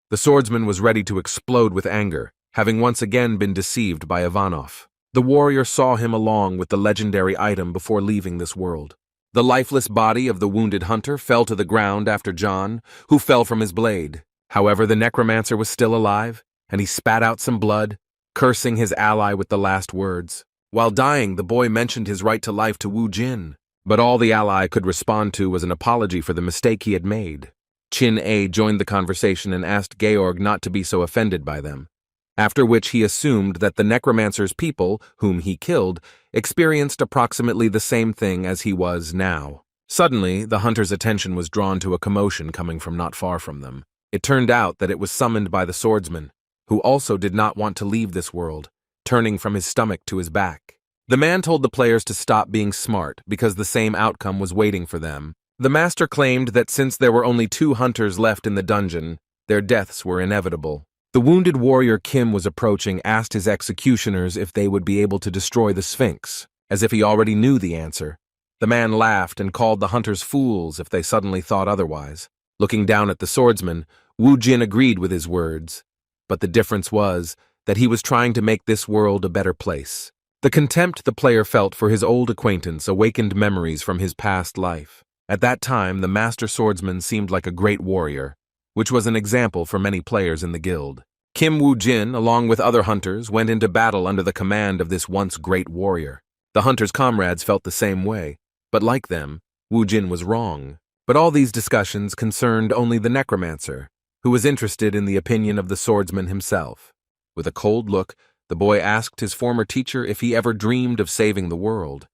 The swordsman was ready to explode with anger, having once again been deceived by Ivanov. The warrior saw him along with the legendary item before leaving this world. The lifeless body of the wounded hunter fell to the ground after John, who fell from his blade. However, the necromancer was still alive, and he spat out some blood, cursing his ally with the last words. While dying, the boy mentioned his right to life to Wu Jin, but all the ally could respond to was an apology for the mistake he had made. Chin-A joined the conversation and asked Georg not to be so offended by them, after which he assumed that the necromancer's people, whom he killed, experienced approximately the same thing as he was now. Suddenly, the hunter's attention was drawn to a commotion coming from not far from them. It turned out that it was summoned by the swordsman, who also did not want to leave this world, turning from his stomach to his back. The man told the players to stop being smart because the same outcome was waiting for them. The master claimed that since there were only 2 hunters left in the dungeon, their deaths were inevitable. The wounded warrior Kim was approaching asked his executioners if they would be able to destroy the Sphinx, as if he already knew the answer. The man laughed and called the hunters fools if they suddenly thought otherwise. Looking down at the swordsman, Wu Jin agreed with his words, but the difference was that he was trying to make this world a better place. The contempt the player felt for his old acquaintance awakened memories from his past life. At that time, the master swordsman seemed like a great warrior, which was an example for many players in the guild. Kim Woo-jin, along with other hunters, went into battle under the command of this once great warrior. The hunters' comrades felt the same way, but like them, Woo-jin was wrong. But all these discussions concerned only the necromancer, who was interested in the opinion of the swordsman himself. With a cold look, the boy asked his former teacher if he ever dreamed of saving the world.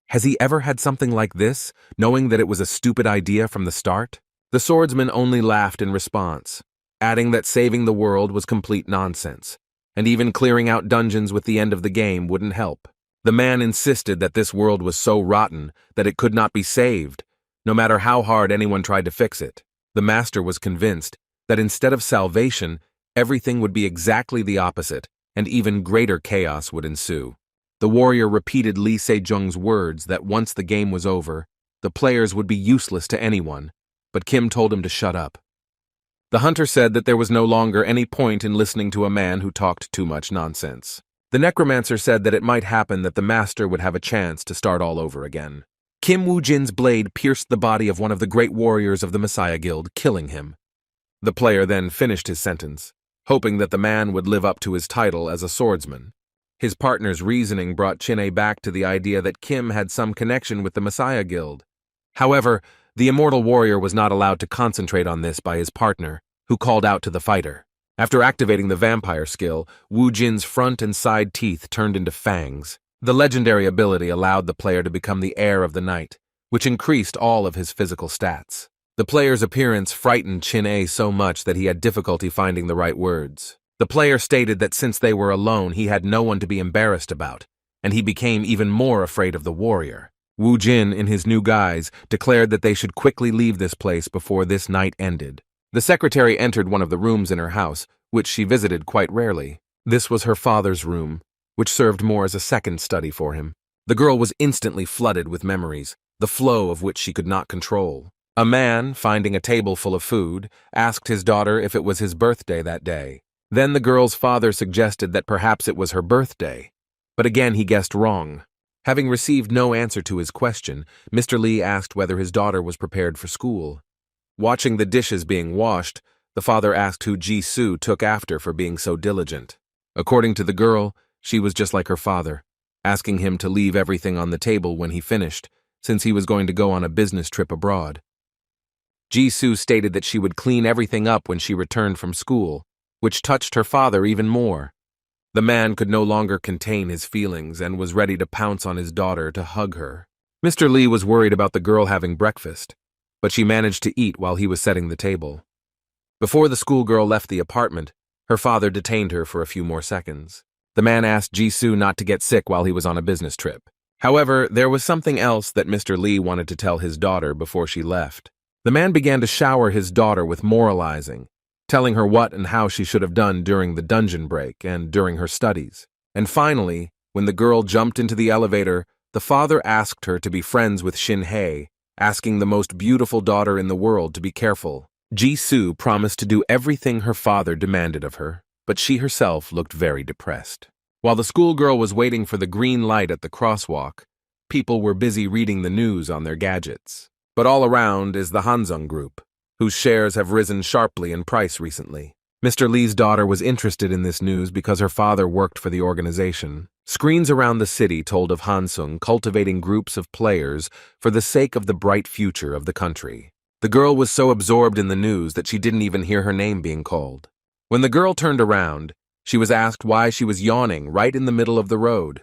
Has he ever had something like this, knowing that it was a stupid idea from the start? The swordsman only laughed in response, adding that saving the world was complete nonsense, and even clearing out dungeons with the end of the game wouldn't help. The man insisted that this world was so rotten that it could not be saved, no matter how hard anyone tried to fix it. The master was convinced that instead of salvation, everything would be exactly the opposite, and even greater chaos would ensue. The warrior repeated Lee Se-jung's words that once the game was over, the players would be useless to anyone, but Kim told him to shut up. The hunter said that there was no longer any point in listening to a man who talked too much nonsense. The necromancer said that it might happen that the master would have a chance to start all over again. Kim Woo-jin's blade pierced the body of one of the great warriors of the Messiah Guild, killing him. The player then finished his sentence, hoping that the man would live up to his title as a swordsman. His partner's reasoning brought Chin-A back to the idea that Kim had some connection with the Messiah Guild. However, the immortal warrior was not allowed to concentrate on this by his partner, who called out to the fighter. After activating the vampire skill, Woo-jin's front and side teeth turned into fangs. The legendary ability allowed the player to become the heir of the night, which increased all of his physical stats. The player's appearance frightened Chin-A so much that he had difficulty finding the right words. The player stated that since they were alone, he had no one to be embarrassed about, and he became even more afraid of the warrior. Woo-jin, in his new guise, declared that they should quickly leave this place before this night ended. The secretary entered one of the rooms in her house, which she visited quite rarely. This was her father's room, which served more as a second study for him. The girl was instantly flooded with memories, the flow of which she could not control. A man, finding a table full of food, asked his daughter if it was his birthday that day. Then the girl's father suggested that perhaps it was her birthday. But again he guessed wrong. Having received no answer to his question, Mr. Lee asked whether his daughter was prepared for school. Watching the dishes being washed, the father asked who Ji-soo took after for being so diligent. According to the girl, she was just like her father, asking him to leave everything on the table when he finished, since he was going to go on a business trip abroad. Ji-soo stated that she would clean everything up when she returned from school, which touched her father even more. The man could no longer contain his feelings and was ready to pounce on his daughter to hug her. Mr. Lee was worried about the girl having breakfast, but she managed to eat while he was setting the table. Before the schoolgirl left the apartment, her father detained her for a few more seconds. The man asked Ji-soo not to get sick while he was on a business trip. However, there was something else that Mr. Lee wanted to tell his daughter before she left. The man began to shower his daughter with moralizing, telling her what and how she should have done during the dungeon break and during her studies. And finally, when the girl jumped into the elevator, the father asked her to be friends with Shin-hye, asking the most beautiful daughter in the world to be careful. Ji-soo promised to do everything her father demanded of her, but she herself looked very depressed. While the schoolgirl was waiting for the green light at the crosswalk, people were busy reading the news on their gadgets. But all around is the Hansung Group, whose shares have risen sharply in price recently. Mr. Lee's daughter was interested in this news because her father worked for the organization. Screens around the city told of Hansung cultivating groups of players for the sake of the bright future of the country. The girl was so absorbed in the news that she didn't even hear her name being called. When the girl turned around, she was asked why she was yawning right in the middle of the road.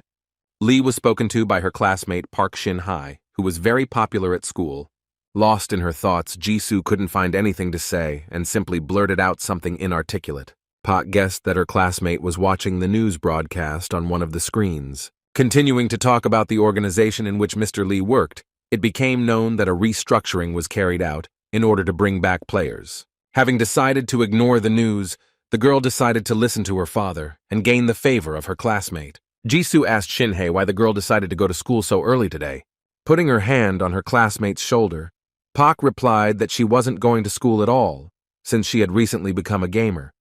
Lee was spoken to by her classmate Park Shin-hye, who was very popular at school. Lost in her thoughts, Ji-soo couldn't find anything to say and simply blurted out something inarticulate. Park guessed that her classmate was watching the news broadcast on one of the screens. Continuing to talk about the organization in which Mr. Lee worked, it became known that a restructuring was carried out in order to bring back players. Having decided to ignore the news, the girl decided to listen to her father and gain the favor of her classmate. Ji-soo asked Shin-hye why the girl decided to go to school so early today. Putting her hand on her classmate's shoulder, Park replied that she wasn't going to school at all, since she had recently become a gamer.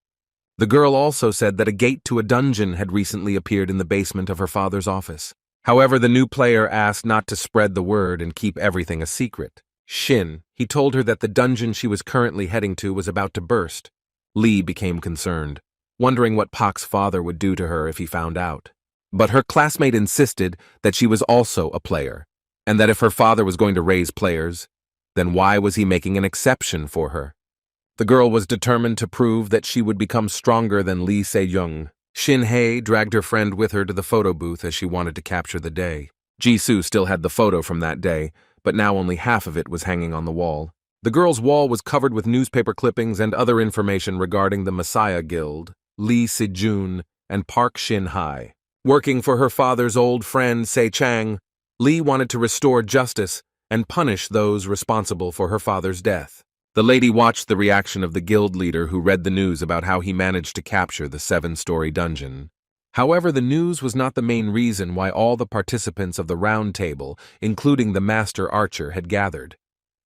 The girl also said that a gate to a dungeon had recently appeared in the basement of her father's office. However, the new player asked not to spread the word and keep everything a secret. He told her that the dungeon she was currently heading to was about to burst. Lee became concerned, wondering what Park's father would do to her if he found out. But her classmate insisted that she was also a player, and that if her father was going to raise players, then why was he making an exception for her? The girl was determined to prove that she would become stronger than Lee Se-young. Shin-hye dragged her friend with her to the photo booth as she wanted to capture the day. Ji-soo still had the photo from that day, but now only half of it was hanging on the wall. The girl's wall was covered with newspaper clippings and other information regarding the Messiah Guild, Lee Se-jun, and Park Shin-hye. Working for her father's old friend Se-chang, Lee wanted to restore justice and punish those responsible for her father's death. The lady watched the reaction of the guild leader who read the news about how he managed to capture the 7-story dungeon. However, the news was not the main reason why all the participants of the round table, including the master archer, had gathered.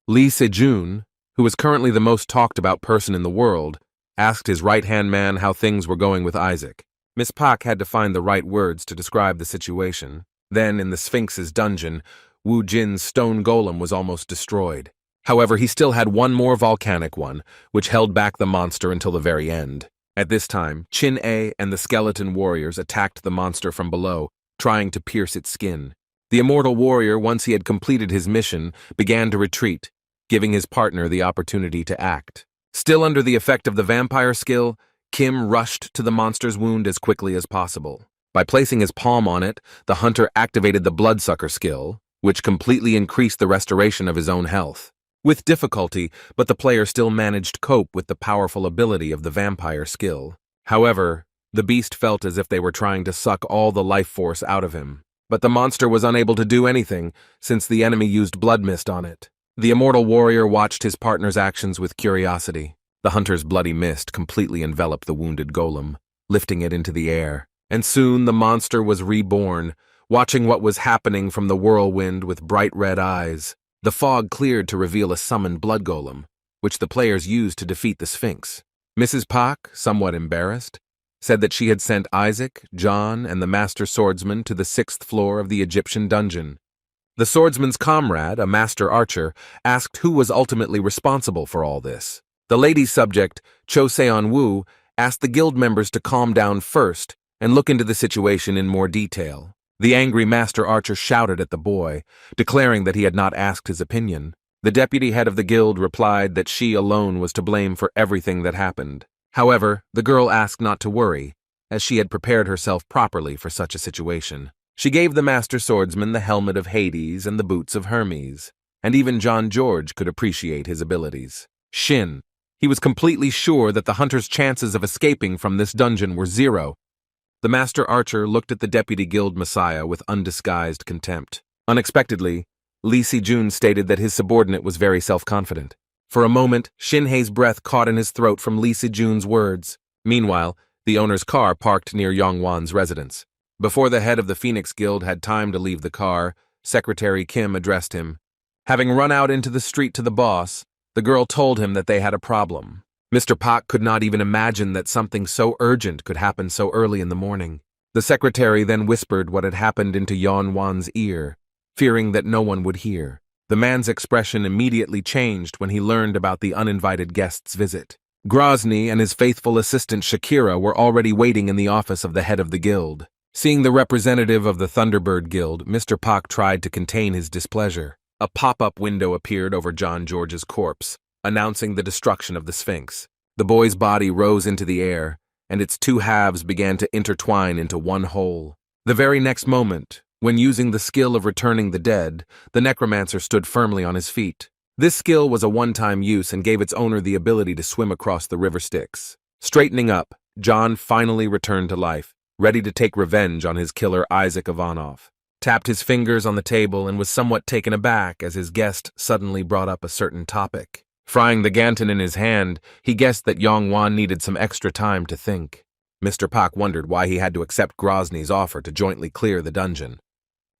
Lee Se-jun, who was currently the most talked about person in the world, asked his right-hand man how things were going with Isaac. Miss Park had to find the right words to describe the situation. Then, in the Sphinx's dungeon, Wu Jin's stone golem was almost destroyed. However, he still had one more volcanic one, which held back the monster until the very end. At this time, Chin-A and the skeleton warriors attacked the monster from below, trying to pierce its skin. The immortal warrior, once he had completed his mission, began to retreat, giving his partner the opportunity to act. Still under the effect of the vampire skill, Kim rushed to the monster's wound as quickly as possible. By placing his palm on it, the hunter activated the bloodsucker skill, which completely increased the restoration of his own health. With difficulty, but the player still managed to cope with the powerful ability of the vampire skill. However, the beast felt as if they were trying to suck all the life force out of him. But the monster was unable to do anything, since the enemy used blood mist on it. The immortal warrior watched his partner's actions with curiosity. The hunter's bloody mist completely enveloped the wounded golem, lifting it into the air. And soon the monster was reborn, watching what was happening from the whirlwind with bright red eyes. The fog cleared to reveal a summoned blood golem, which the players used to defeat the Sphinx. Mrs. Park, somewhat embarrassed, said that she had sent Isaac, John, and the master swordsman to the 6th floor of the Egyptian dungeon. The swordsman's comrade, a master archer, asked who was ultimately responsible for all this. The lady's subject, Cho Seon-woo, asked the guild members to calm down first and look into the situation in more detail. The angry master archer shouted at the boy, declaring that he had not asked his opinion. The deputy head of the guild replied that she alone was to blame for everything that happened. However, the girl asked not to worry, as she had prepared herself properly for such a situation. She gave the master swordsman the helmet of Hades and the boots of Hermes, and even John George could appreciate his abilities. Shin. He was completely sure that the hunter's chances of escaping from this dungeon were 0. The master archer looked at the deputy guild messiah with undisguised contempt. Unexpectedly, Lee Si-jun stated that his subordinate was very self-confident. For a moment, Shin-hei's breath caught in his throat from Lee Si-jun's words. Meanwhile, the owner's car parked near Yong Wan's residence. Before the head of the Phoenix Guild had time to leave the car, Secretary Kim addressed him. Having run out into the street to the boss, the girl told him that they had a problem. Mr. Park could not even imagine that something so urgent could happen so early in the morning. The secretary then whispered what had happened into Yong Wan's ear, fearing that no one would hear. The man's expression immediately changed when he learned about the uninvited guest's visit. Grozny and his faithful assistant Shakira were already waiting in the office of the head of the guild. Seeing the representative of the Thunderbird Guild, Mr. Park tried to contain his displeasure. A pop-up window appeared over John George's corpse, announcing the destruction of the Sphinx. The boy's body rose into the air, and its 2 halves began to intertwine into one whole. The very next moment, when using the skill of returning the dead, the necromancer stood firmly on his feet. This skill was a one-time use and gave its owner the ability to swim across the river Styx. Straightening up, John finally returned to life, ready to take revenge on his killer Isaac Ivanov. Tapped his fingers on the table and was somewhat taken aback as his guest suddenly brought up a certain topic. Frying the ganton in his hand, he guessed that Yong Wan needed some extra time to think. Mr. Park wondered why he had to accept Grozny's offer to jointly clear the dungeon.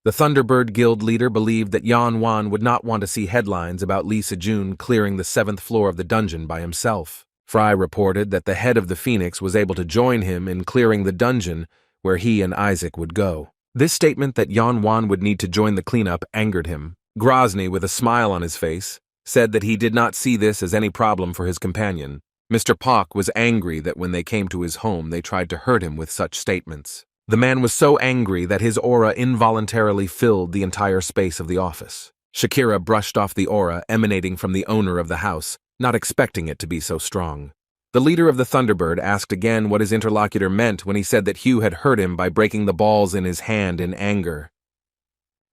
The Thunderbird Guild leader believed that Yong Wan would not want to see headlines about Lee Si-jun clearing the 7th floor of the dungeon by himself. Fry reported that the head of the Phoenix was able to join him in clearing the dungeon where he and Isaac would go. This statement that Yong Wan would need to join the cleanup angered him. Grozny, with a smile on his face, said that he did not see this as any problem for his companion. Mr. Park was angry that when they came to his home they tried to hurt him with such statements. The man was so angry that his aura involuntarily filled the entire space of the office. Shakira brushed off the aura emanating from the owner of the house, not expecting it to be so strong. The leader of the Thunderbird asked again what his interlocutor meant when he said that Hugh had hurt him by breaking the balls in his hand in anger.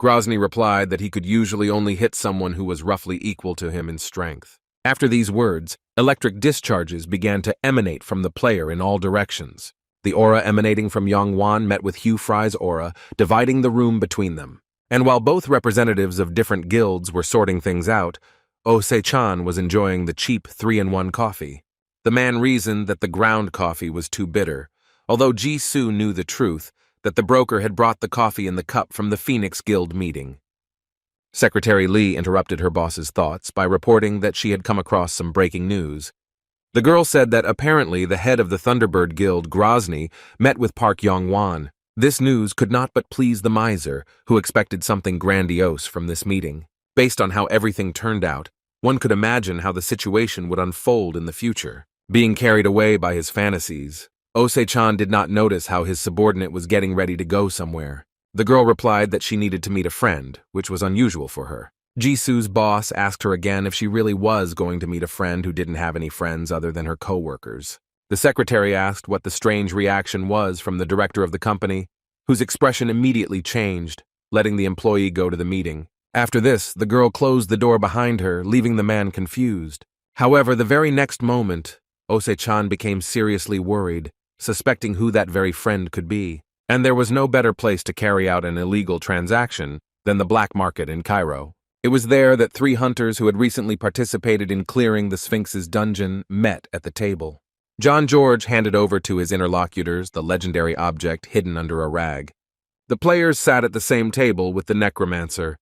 Grozny replied that he could usually only hit someone who was roughly equal to him in strength. After these words, electric discharges began to emanate from the player in all directions. The aura emanating from Yong Wan met with Hugh Fry's aura, dividing the room between them. And while both representatives of different guilds were sorting things out, Oh Se-chan was enjoying the cheap 3-in-1 coffee. The man reasoned that the ground coffee was too bitter, although Ji-soo knew the truth, that the broker had brought the coffee in the cup from the Phoenix Guild meeting. Secretary Lee interrupted her boss's thoughts by reporting that she had come across some breaking news. The girl said that apparently the head of the Thunderbird Guild, Grozny, met with Park Yong Wan. This news could not but please the miser, who expected something grandiose from this meeting. Based on how everything turned out, one could imagine how the situation would unfold in the future. Being carried away by his fantasies, Ose-chan did not notice how his subordinate was getting ready to go somewhere. The girl replied that she needed to meet a friend, which was unusual for her. Jisoo's boss asked her again if she really was going to meet a friend who didn't have any friends other than her co-workers. The secretary asked what the strange reaction was from the director of the company, whose expression immediately changed, letting the employee go to the meeting. After this, the girl closed the door behind her, leaving the man confused. However, the very next moment, Ose-chan became seriously worried, suspecting who that very friend could be. And there was no better place to carry out an illegal transaction than the black market in Cairo. It was there that 3 hunters who had recently participated in clearing the Sphinx's dungeon met at the table. John George handed over to his interlocutors the legendary object hidden under a rag. The players sat at the same table with the necromancer,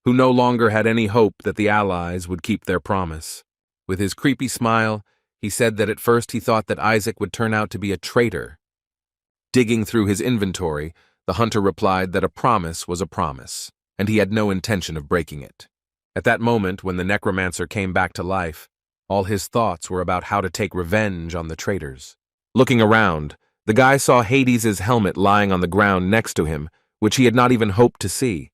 who no longer had any hope that the allies would keep their promise. With his creepy smile, he said that at first he thought that Isaac would turn out to be a traitor. Digging through his inventory, the hunter replied that a promise was a promise, and he had no intention of breaking it. At that moment, when the necromancer came back to life, all his thoughts were about how to take revenge on the traitors. Looking around, the guy saw Hades's helmet lying on the ground next to him, which he had not even hoped to see.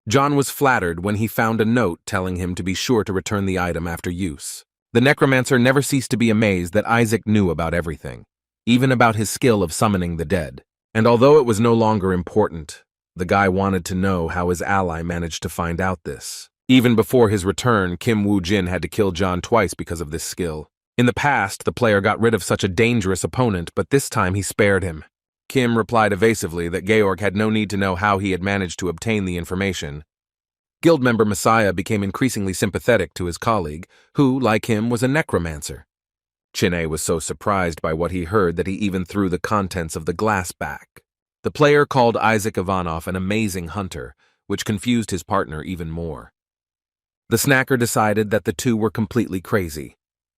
John was flattered when he found a note telling him to be sure to return the item after use. The necromancer never ceased to be amazed that Isaac knew about everything, even about his skill of summoning the dead. And although it was no longer important, the guy wanted to know how his ally managed to find out this. Even before his return, Kim Woo-jin had to kill John twice because of this skill. In the past, the player got rid of such a dangerous opponent, but this time he spared him. Kim replied evasively that Georg had no need to know how he had managed to obtain the information. Guild member Messiah became increasingly sympathetic to his colleague, who, like him, was a necromancer. Chin-A was so surprised by what he heard that he even threw the contents of the glass back. The player called Isaac Ivanov an amazing hunter, which confused his partner even more. The snacker decided that the two were completely crazy,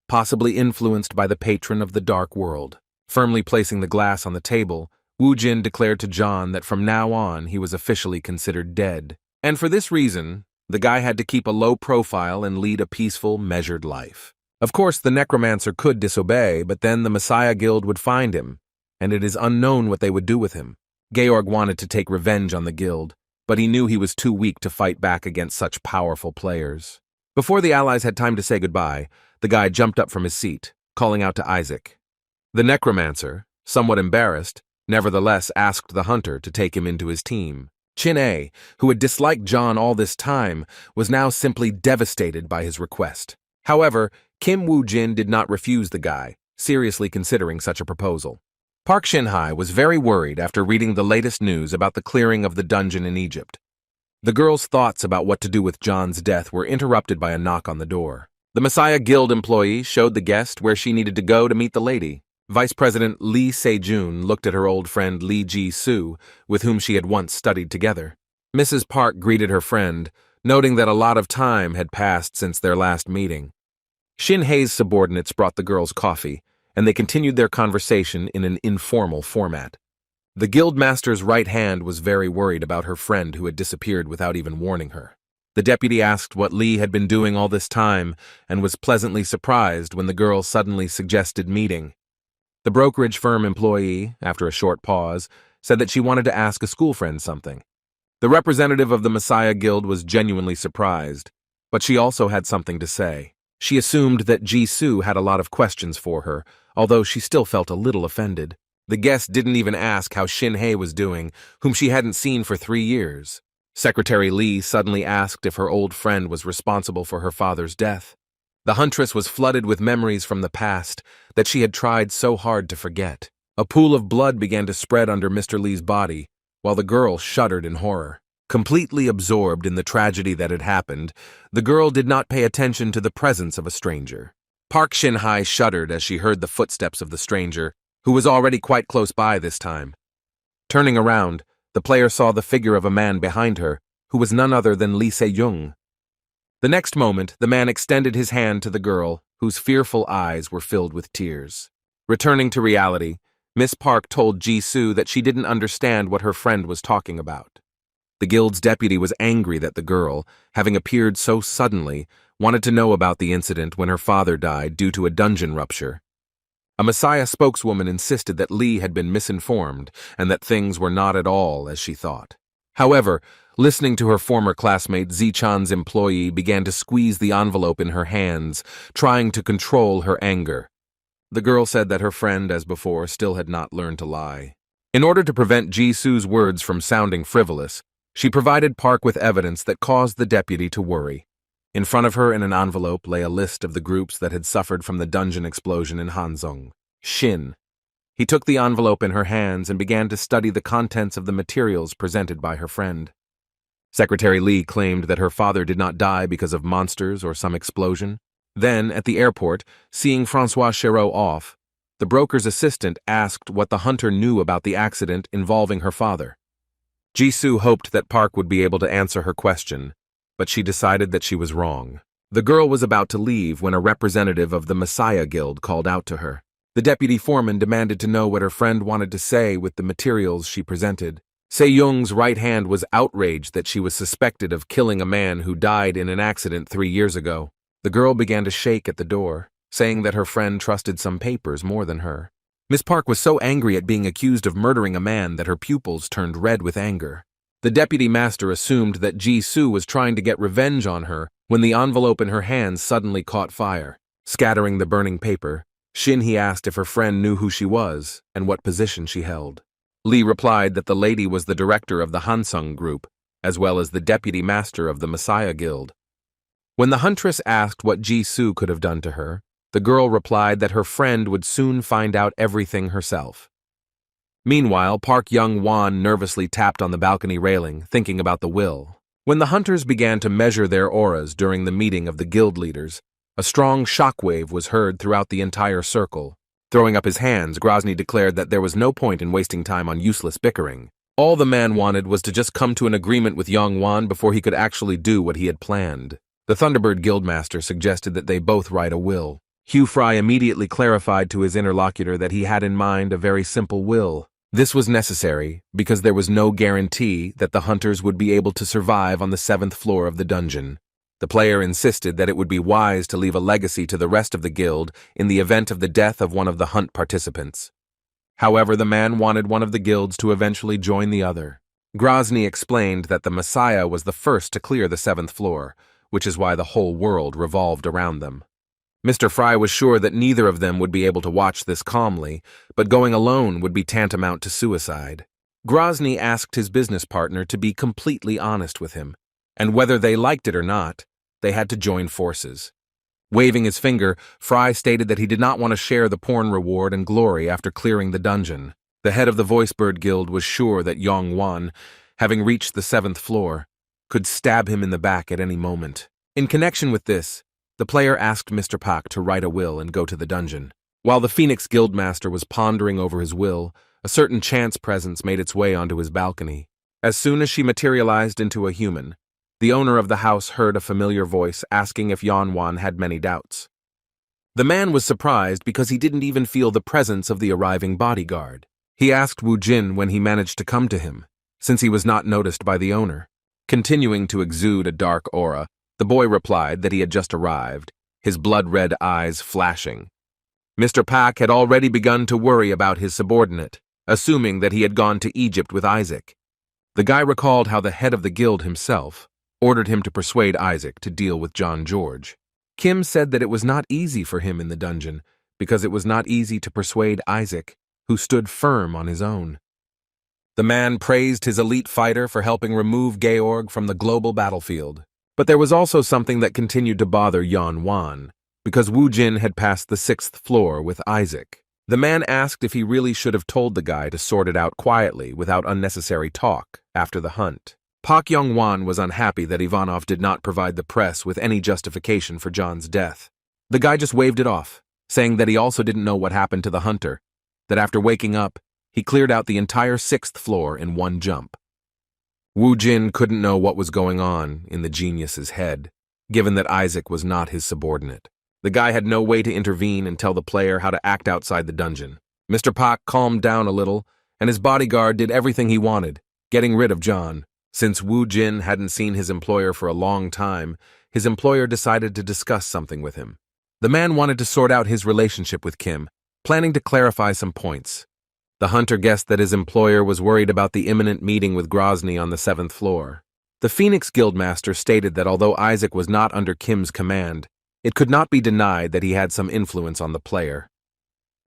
possibly influenced by the patron of the dark world. Firmly placing the glass on the table, Woo-jin declared to John that from now on he was officially considered dead. And for this reason, the guy had to keep a low profile and lead a peaceful, measured life. Of course, the necromancer could disobey, but then the Messiah Guild would find him, and it is unknown what they would do with him. Georg wanted to take revenge on the guild, but he knew he was too weak to fight back against such powerful players. Before the allies had time to say goodbye, the guy jumped up from his seat, calling out to Isaac. The necromancer, somewhat embarrassed, nevertheless asked the hunter to take him into his team. Chin-A, who had disliked John all this time, was now simply devastated by his request. However, Kim Woo-jin did not refuse the guy, seriously considering such a proposal. Park Shin-hye was very worried after reading the latest news about the clearing of the dungeon in Egypt. The girl's thoughts about what to do with John's death were interrupted by a knock on the door. The Messiah Guild employee showed the guest where she needed to go to meet the lady. Vice President Lee Se-jun looked at her old friend Lee Ji-soo, with whom she had once studied together. Mrs. Park greeted her friend, noting that a lot of time had passed since their last meeting. Shin-hae's subordinates brought the girls coffee, and they continued their conversation in an informal format. The guildmaster's right hand was very worried about her friend who had disappeared without even warning her. The deputy asked what Lee had been doing all this time and was pleasantly surprised when the girl suddenly suggested meeting. The brokerage firm employee, after a short pause, said that she wanted to ask a school friend something. The representative of the Messiah Guild was genuinely surprised, but she also had something to say. She assumed that Jisoo had a lot of questions for her, although she still felt a little offended. The guest didn't even ask how Shin-hae was doing, whom she hadn't seen for 3 years. Secretary Lee suddenly asked if her old friend was responsible for her father's death. The huntress was flooded with memories from the past that she had tried so hard to forget. A pool of blood began to spread under Mr. Lee's body, while the girl shuddered in horror. Completely absorbed in the tragedy that had happened, the girl did not pay attention to the presence of a stranger. Park Shin-hye shuddered as she heard the footsteps of the stranger, who was already quite close by this time. Turning around, the player saw the figure of a man behind her, who was none other than Lee Se-jung. The next moment, the man extended his hand to the girl, whose fearful eyes were filled with tears. Returning to reality, Miss Park told Jisoo that she didn't understand what her friend was talking about. The guild's deputy was angry that the girl, having appeared so suddenly, wanted to know about the incident when her father died due to a dungeon rupture. A Messiah spokeswoman insisted that Lee had been misinformed and that things were not at all as she thought. However, listening to her former classmate Zichan's employee began to squeeze the envelope in her hands, trying to control her anger. The girl said that her friend, as before, still had not learned to lie. In order to prevent Jisoo's words from sounding frivolous, she provided Park with evidence that caused the deputy to worry. In front of her in an envelope lay a list of the groups that had suffered from the dungeon explosion in Hanzong. Shin. He took the envelope in her hands and began to study the contents of the materials presented by her friend. Secretary Lee claimed that her father did not die because of monsters or some explosion. Then, at the airport, seeing Francois Chéreau off, the broker's assistant asked what the hunter knew about the accident involving her father. Jisoo hoped that Park would be able to answer her question, but she decided that she was wrong. The girl was about to leave when a representative of the Messiah Guild called out to her. The deputy foreman demanded to know what her friend wanted to say with the materials she presented. Se-young's right hand was outraged that she was suspected of killing a man who died in an accident 3 years ago. The girl began to shake at the door, saying that her friend trusted some papers more than her. Miss Park was so angry at being accused of murdering a man that her pupils turned red with anger. The deputy master assumed that Jisoo was trying to get revenge on her when the envelope in her hands suddenly caught fire. Scattering the burning paper, Shin asked if her friend knew who she was and what position she held. Lee replied that the lady was the director of the Hansung group, as well as the deputy master of the Messiah Guild. When the huntress asked what Jisoo could have done to her, the girl replied that her friend would soon find out everything herself. Meanwhile, Park Yong Wan nervously tapped on the balcony railing, thinking about the will. When the hunters began to measure their auras during the meeting of the guild leaders, a strong shockwave was heard throughout the entire circle. Throwing up his hands, Grozny declared that there was no point in wasting time on useless bickering. All the man wanted was to just come to an agreement with Yong Wan before he could actually do what he had planned. The Thunderbird Guildmaster suggested that they both write a will. Hugh Fry immediately clarified to his interlocutor that he had in mind a very simple will. This was necessary because there was no guarantee that the hunters would be able to survive on the 7th floor of the dungeon. The player insisted that it would be wise to leave a legacy to the rest of the guild in the event of the death of one of the hunt participants. However, the man wanted one of the guilds to eventually join the other. Grozny explained that the Messiah was the first to clear the 7th floor, which is why the whole world revolved around them. Mr. Fry was sure that neither of them would be able to watch this calmly, but going alone would be tantamount to suicide. Grozny asked his business partner to be completely honest with him, and whether they liked it or not, they had to join forces. Waving his finger, Fry stated that he did not want to share the porn reward and glory after clearing the dungeon. The head of the Voicebird Guild was sure that Yong Wan, having reached the 7th floor, could stab him in the back at any moment. In connection with this, the player asked Mr. Pak to write a will and go to the dungeon. While the Phoenix Guildmaster was pondering over his will, a certain chance presence made its way onto his balcony. As soon as she materialized into a human, the owner of the house heard a familiar voice asking if Yong Wan had many doubts. The man was surprised because he didn't even feel the presence of the arriving bodyguard. He asked Wu Jin when he managed to come to him, since he was not noticed by the owner. Continuing to exude a dark aura, the boy replied that he had just arrived, his blood-red eyes flashing. Mr. Pak had already begun to worry about his subordinate, assuming that he had gone to Egypt with Isaac. The guy recalled how the head of the guild himself ordered him to persuade Isaac to deal with John George. Kim said that it was not easy for him in the dungeon, because it was not easy to persuade Isaac, who stood firm on his own. The man praised his elite fighter for helping remove Georg from the global battlefield. But there was also something that continued to bother Yong Wan, because Wu Jin had passed the 6th floor with Isaac. The man asked if he really should have told the guy to sort it out quietly without unnecessary talk after the hunt. Park Yong Wan was unhappy that Ivanov did not provide the press with any justification for John's death. The guy just waved it off, saying that he also didn't know what happened to the hunter, that after waking up, he cleared out the entire 6th floor in one jump. Wu Jin couldn't know what was going on in the genius's head. given that Isaac was not his subordinate. The guy had no way to intervene and tell the player how to act outside the dungeon. Mr. Park calmed down a little, and his bodyguard did everything he wanted, getting rid of John. Since Wu Jin hadn't seen his employer for a long time, his employer decided to discuss something with him. The man wanted to sort out his relationship with Kim, planning to clarify some points. The hunter guessed that his employer was worried about the imminent meeting with Grozny on the 7th floor. The Phoenix Guildmaster stated that although Isaac was not under Kim's command, it could not be denied that he had some influence on the player.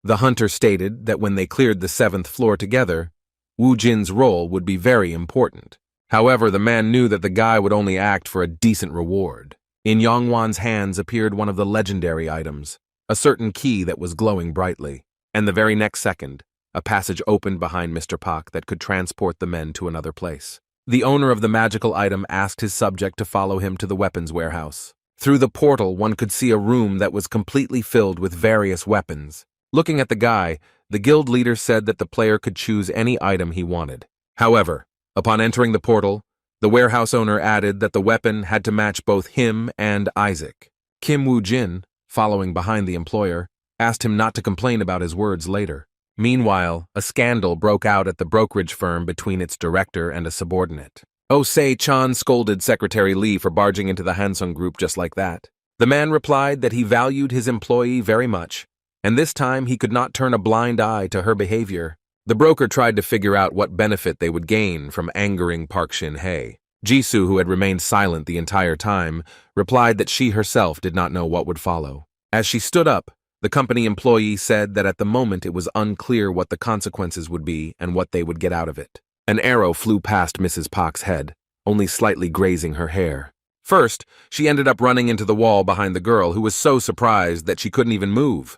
The hunter stated that when they cleared the 7th floor together, Wu Jin's role would be very important. However, the man knew that the guy would only act for a decent reward. In Yong Wan's hands appeared one of the legendary items, a certain key that was glowing brightly, and the very next second, a passage opened behind Mr. Pak that could transport the men to another place. The owner of the magical item asked his subject to follow him to the weapons warehouse. Through the portal, one could see a room that was completely filled with various weapons. Looking at the guy, the guild leader said that the player could choose any item he wanted. However, upon entering the portal, the warehouse owner added that the weapon had to match both him and Isaac. Kim Wu Jin, following behind the employer, asked him not to complain about his words later. Meanwhile, a scandal broke out at the brokerage firm between its director and a subordinate. Oh Se-chan scolded Secretary Lee for barging into the Hansung group just like that. The man replied that he valued his employee very much, and this time he could not turn a blind eye to her behavior. The broker tried to figure out what benefit they would gain from angering Park Shin-hye. Jisoo, who had remained silent the entire time, replied that she herself did not know what would follow. As she stood up, the company employee said that at the moment it was unclear what the consequences would be and what they would get out of it. An arrow flew past Mrs. Park's head, only slightly grazing her hair. First, she ended up running into the wall behind the girl, who was so surprised that she couldn't even move.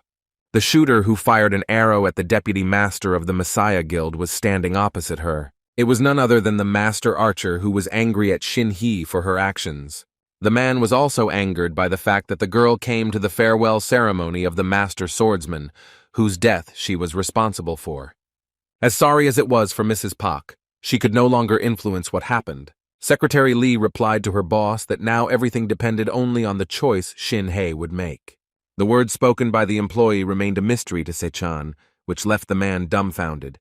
The shooter who fired an arrow at the deputy master of the Messiah Guild was standing opposite her. It was none other than the master archer, who was angry at Shin-hye for her actions. The man was also angered by the fact that the girl came to the farewell ceremony of the master swordsman, whose death she was responsible for. As sorry as it was for Mrs. Park, she could no longer influence what happened. Secretary Lee replied to her boss that now everything depended only on the choice Shin-hye would make. The words spoken by the employee remained a mystery to Se-chan, which left the man dumbfounded.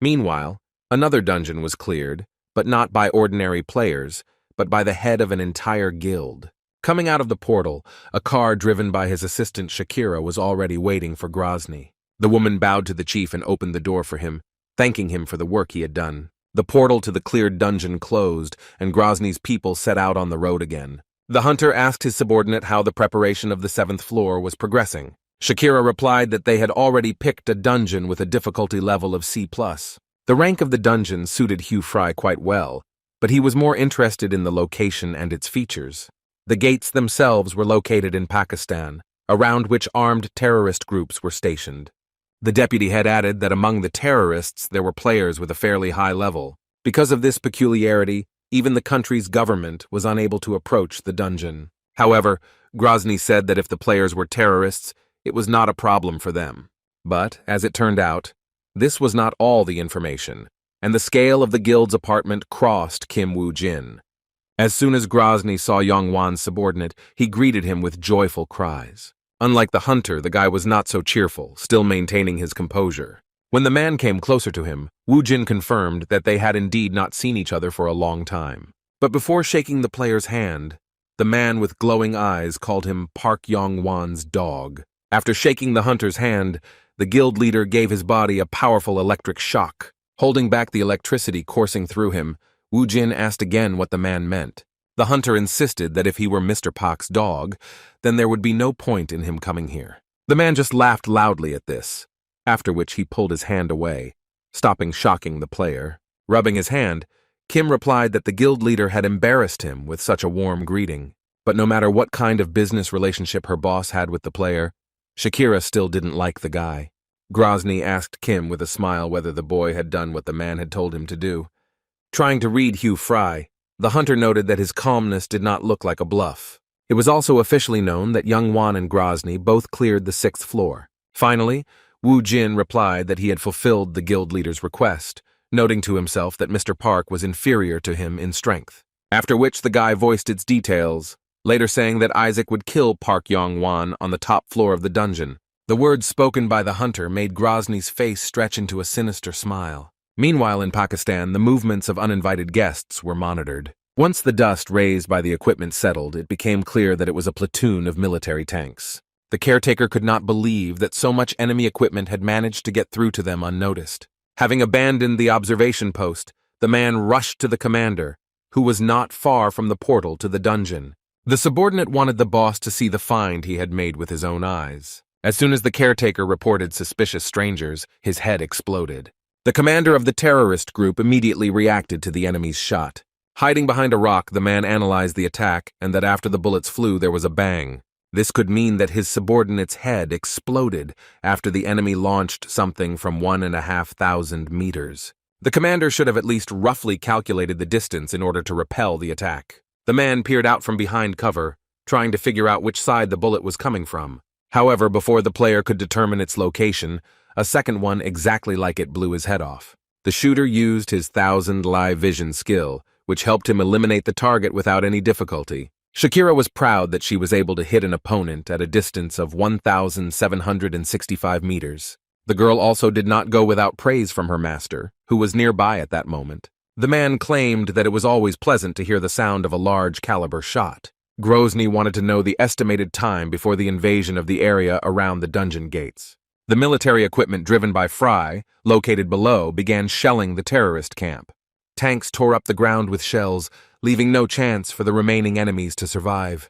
Meanwhile, another dungeon was cleared, but not by ordinary players, but by the head of an entire guild. Coming out of the portal, a car driven by his assistant Shakira was already waiting for Grozny. The woman bowed to the chief and opened the door for him, thanking him for the work he had done. The portal to the cleared dungeon closed, and Grozny's people set out on the road again. The hunter asked his subordinate how the preparation of the 7th floor was progressing. Shakira replied that they had already picked a dungeon with a difficulty level of C+. The rank of the dungeon suited Hugh Fry quite well, but he was more interested in the location and its features. The gates themselves were located in Pakistan, around which armed terrorist groups were stationed. The deputy had added that among the terrorists there were players with a fairly high level. Because of this peculiarity, even the country's government was unable to approach the dungeon. However, Grozny said that if the players were terrorists, it was not a problem for them. But, as it turned out, this was not all the information, and the scale of the guild's apartment crossed Kim Wu Jin. As soon as Grozny saw Yong Wan's subordinate, he greeted him with joyful cries. Unlike the hunter, the guy was not so cheerful, still maintaining his composure. When the man came closer to him, Wu Jin confirmed that they had indeed not seen each other for a long time. But before shaking the player's hand, the man with glowing eyes called him Park Yong Wan's dog. After shaking the hunter's hand, the guild leader gave his body a powerful electric shock. Holding back the electricity coursing through him, Wu Jin asked again what the man meant. The hunter insisted that if he were Mr. Park's dog, then there would be no point in him coming here. The man just laughed loudly at this, after which he pulled his hand away, stopping shocking the player. Rubbing his hand, Kim replied that the guild leader had embarrassed him with such a warm greeting. But no matter what kind of business relationship her boss had with the player, Shakira still didn't like the guy. Grozny asked Kim with a smile whether the boy had done what the man had told him to do. Trying to read Hugh Fry, the hunter noted that his calmness did not look like a bluff. It was also officially known that Yong Wan and Grozny both cleared the 6th floor. Finally, Wu Jin replied that he had fulfilled the guild leader's request, noting to himself that Mr. Park was inferior to him in strength. After which the guy voiced its details, later saying that Isaac would kill Park Yong Wan on the top floor of the dungeon. The words spoken by the hunter made Grozny's face stretch into a sinister smile. Meanwhile, in Pakistan, the movements of uninvited guests were monitored. Once the dust raised by the equipment settled, it became clear that it was a platoon of military tanks. The caretaker could not believe that so much enemy equipment had managed to get through to them unnoticed. Having abandoned the observation post, the man rushed to the commander, who was not far from the portal to the dungeon. The subordinate wanted the boss to see the find he had made with his own eyes. As soon as the caretaker reported suspicious strangers, his head exploded. The commander of the terrorist group immediately reacted to the enemy's shot. Hiding behind a rock, the man analyzed the attack, and that after the bullets flew, there was a bang. This could mean that his subordinate's head exploded after the enemy launched something from 1,500 meters. The commander should have at least roughly calculated the distance in order to repel the attack. The man peered out from behind cover, trying to figure out which side the bullet was coming from. However, before the player could determine its location, a second one exactly like it blew his head off. The shooter used his 1,000 live vision skill, which helped him eliminate the target without any difficulty. Shakira was proud that she was able to hit an opponent at a distance of 1,765 meters. The girl also did not go without praise from her master, who was nearby at that moment. The man claimed that it was always pleasant to hear the sound of a large-caliber shot. Grozny wanted to know the estimated time before the invasion of the area around the dungeon gates. The military equipment driven by Fry, located below, began shelling the terrorist camp. Tanks tore up the ground with shells, leaving no chance for the remaining enemies to survive.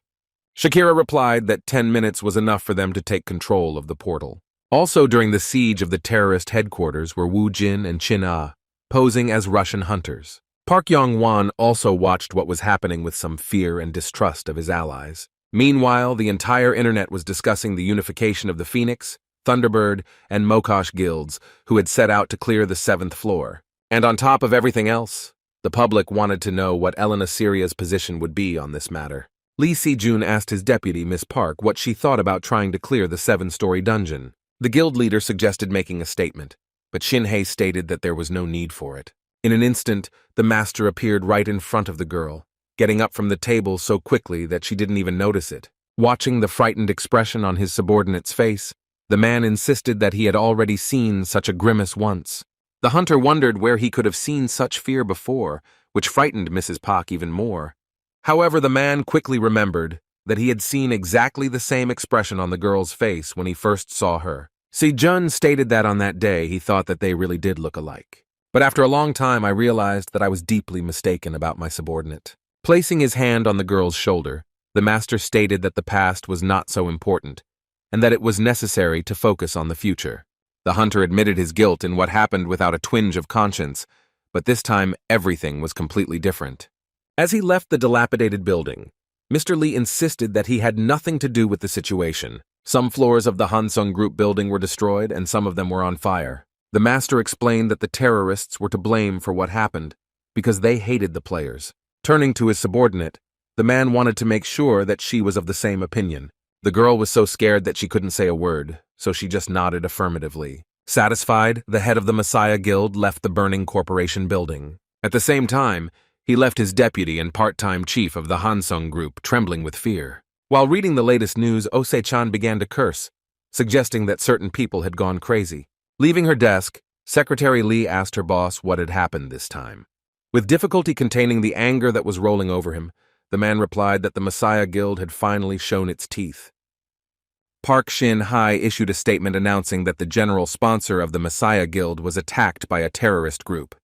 Shakira replied that 10 minutes was enough for them to take control of the portal. Also during the siege of the terrorist headquarters were Wu Jin and Chin Ah, posing as Russian hunters. Park Yong Wan also watched what was happening with some fear and distrust of his allies. Meanwhile, the entire internet was discussing the unification of the Phoenix, Thunderbird, and Mokosh guilds, who had set out to clear the 7th floor. And on top of everything else, the public wanted to know what Elena Syria's position would be on this matter. Lee Si-jun asked his deputy, Miss Park, what she thought about trying to clear the 7-story dungeon. The guild leader suggested making a statement, but Shin-hei stated that there was no need for it. In an instant, the master appeared right in front of the girl, getting up from the table so quickly that she didn't even notice it. Watching the frightened expression on his subordinate's face, the man insisted that he had already seen such a grimace once. The hunter wondered where he could have seen such fear before, which frightened Mrs. Park even more. However, the man quickly remembered that he had seen exactly the same expression on the girl's face when he first saw her. Si-jun stated that on that day he thought that they really did look alike. But after a long time I realized that I was deeply mistaken about my subordinate. Placing his hand on the girl's shoulder, the master stated that the past was not so important, and that it was necessary to focus on the future. The hunter admitted his guilt in what happened without a twinge of conscience, but this time everything was completely different. As he left the dilapidated building, Mr. Lee insisted that he had nothing to do with the situation. Some floors of the Hansung Group building were destroyed and some of them were on fire. The master explained that the terrorists were to blame for what happened, because they hated the players. Turning to his subordinate, the man wanted to make sure that she was of the same opinion. The girl was so scared that she couldn't say a word, so she just nodded affirmatively. Satisfied, the head of the Messiah Guild left the burning corporation building. At the same time, he left his deputy and part-time chief of the Hansung Group trembling with fear. While reading the latest news, Ose-chan began to curse, suggesting that certain people had gone crazy. Leaving her desk, Secretary Lee asked her boss what had happened this time. With difficulty containing the anger that was rolling over him, the man replied that the Messiah Guild had finally shown its teeth. Park Shin-hye issued a statement announcing that the general sponsor of the Messiah Guild was attacked by a terrorist group.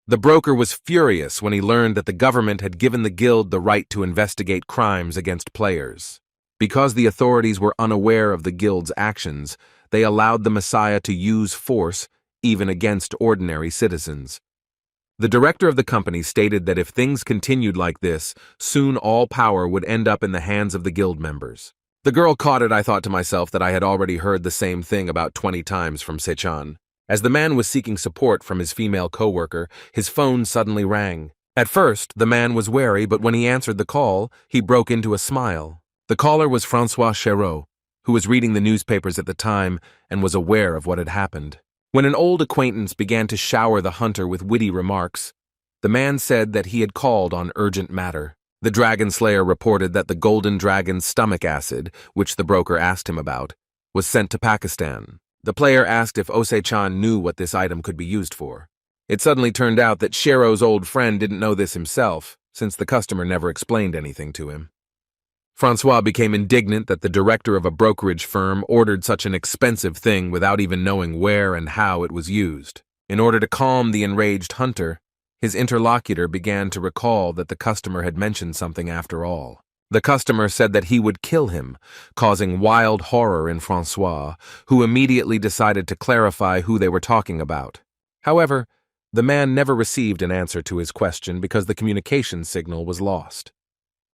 The broker was furious when he learned that the government had given the guild the right to investigate crimes against players. Because the authorities were unaware of the guild's actions, they allowed the Messiah to use force even against ordinary citizens. The director of the company stated that if things continued like this, soon all power would end up in the hands of the guild members. The girl caught it. I thought to myself that I had already heard the same thing about 20 times from Se-chan. As the man was seeking support from his female co-worker, his phone suddenly rang. At first, the man was wary, but when he answered the call, he broke into a smile. The caller was Francois Chéreau, who was reading the newspapers at the time and was aware of what had happened. When an old acquaintance began to shower the hunter with witty remarks, the man said that he had called on urgent matter. The Dragon Slayer reported that the golden dragon's stomach acid, which the broker asked him about, was sent to Pakistan. The player asked if Ose-chan knew what this item could be used for. It suddenly turned out that Shiro's old friend didn't know this himself, since the customer never explained anything to him. Francois became indignant that the director of a brokerage firm ordered such an expensive thing without even knowing where and how it was used. In order to calm the enraged hunter, his interlocutor began to recall that the customer had mentioned something after all. The customer said that he would kill him, causing wild horror in Francois, who immediately decided to clarify who they were talking about. However, the man never received an answer to his question because the communication signal was lost.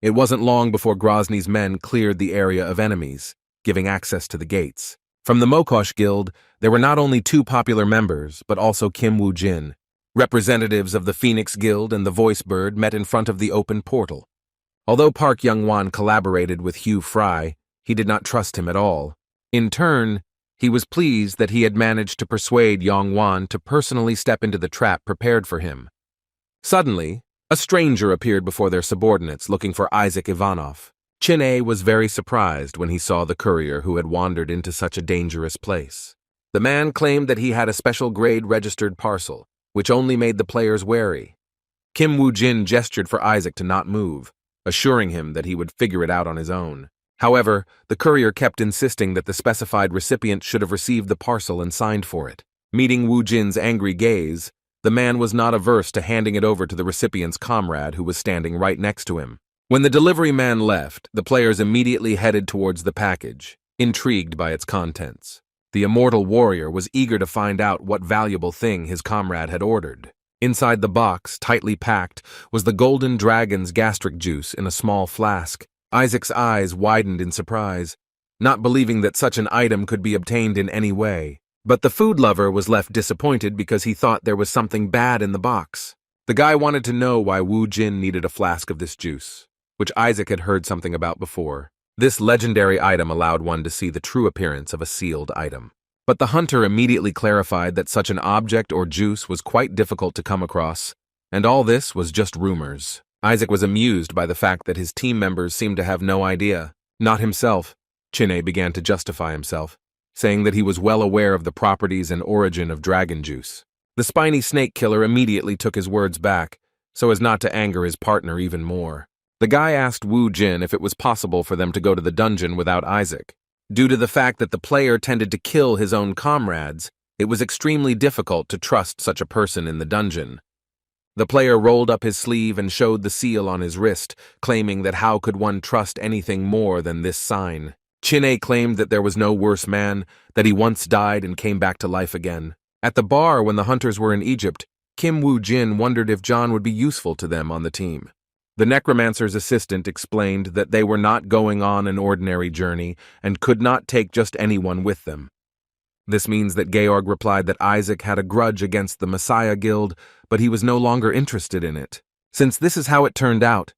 It wasn't long before Grozny's men cleared the area of enemies, giving access to the gates. From the Mokosh Guild, there were not only 2 popular members, but also Kim Woo-jin. Representatives of the Phoenix Guild and the Voice Bird met in front of the open portal. Although Park Yong Wan collaborated with Hugh Fry, he did not trust him at all. In turn, he was pleased that he had managed to persuade Yong Wan to personally step into the trap prepared for him. Suddenly, a stranger appeared before their subordinates looking for Isaac Ivanov. Chin-A was very surprised when he saw the courier who had wandered into such a dangerous place. The man claimed that he had a special grade registered parcel, which only made the players wary. Kim Woo-jin gestured for Isaac to not move, assuring him that he would figure it out on his own. However, the courier kept insisting that the specified recipient should have received the parcel and signed for it. Meeting Woo-jin's angry gaze, the man was not averse to handing it over to the recipient's comrade who was standing right next to him. When the delivery man left, the players immediately headed towards the package, intrigued by its contents. The immortal warrior was eager to find out what valuable thing his comrade had ordered. Inside the box, tightly packed, was the golden dragon's gastric juice in a small flask. Isaac's eyes widened in surprise, not believing that such an item could be obtained in any way. But the food lover was left disappointed because he thought there was something bad in the box. The guy wanted to know why Woo-jin needed a flask of this juice, which Isaac had heard something about before. This legendary item allowed one to see the true appearance of a sealed item. But the hunter immediately clarified that such an object or juice was quite difficult to come across, and all this was just rumors. Isaac was amused by the fact that his team members seemed to have no idea. Not himself. Chin-A began to justify himself, saying that he was well aware of the properties and origin of dragon juice. The spiny snake killer immediately took his words back, so as not to anger his partner even more. The guy asked Woo-jin if it was possible for them to go to the dungeon without Isaac. Due to the fact that the player tended to kill his own comrades, it was extremely difficult to trust such a person in the dungeon. The player rolled up his sleeve and showed the seal on his wrist, claiming that how could one trust anything more than this sign. Chin-A claimed that there was no worse man, that he once died and came back to life again. At the bar when the hunters were in Egypt, Kim Woo-jin wondered if John would be useful to them on the team. The necromancer's assistant explained that they were not going on an ordinary journey and could not take just anyone with them. This means that Georg replied that Isaac had a grudge against the Messiah Guild, but he was no longer interested in it. Since this is how it turned out,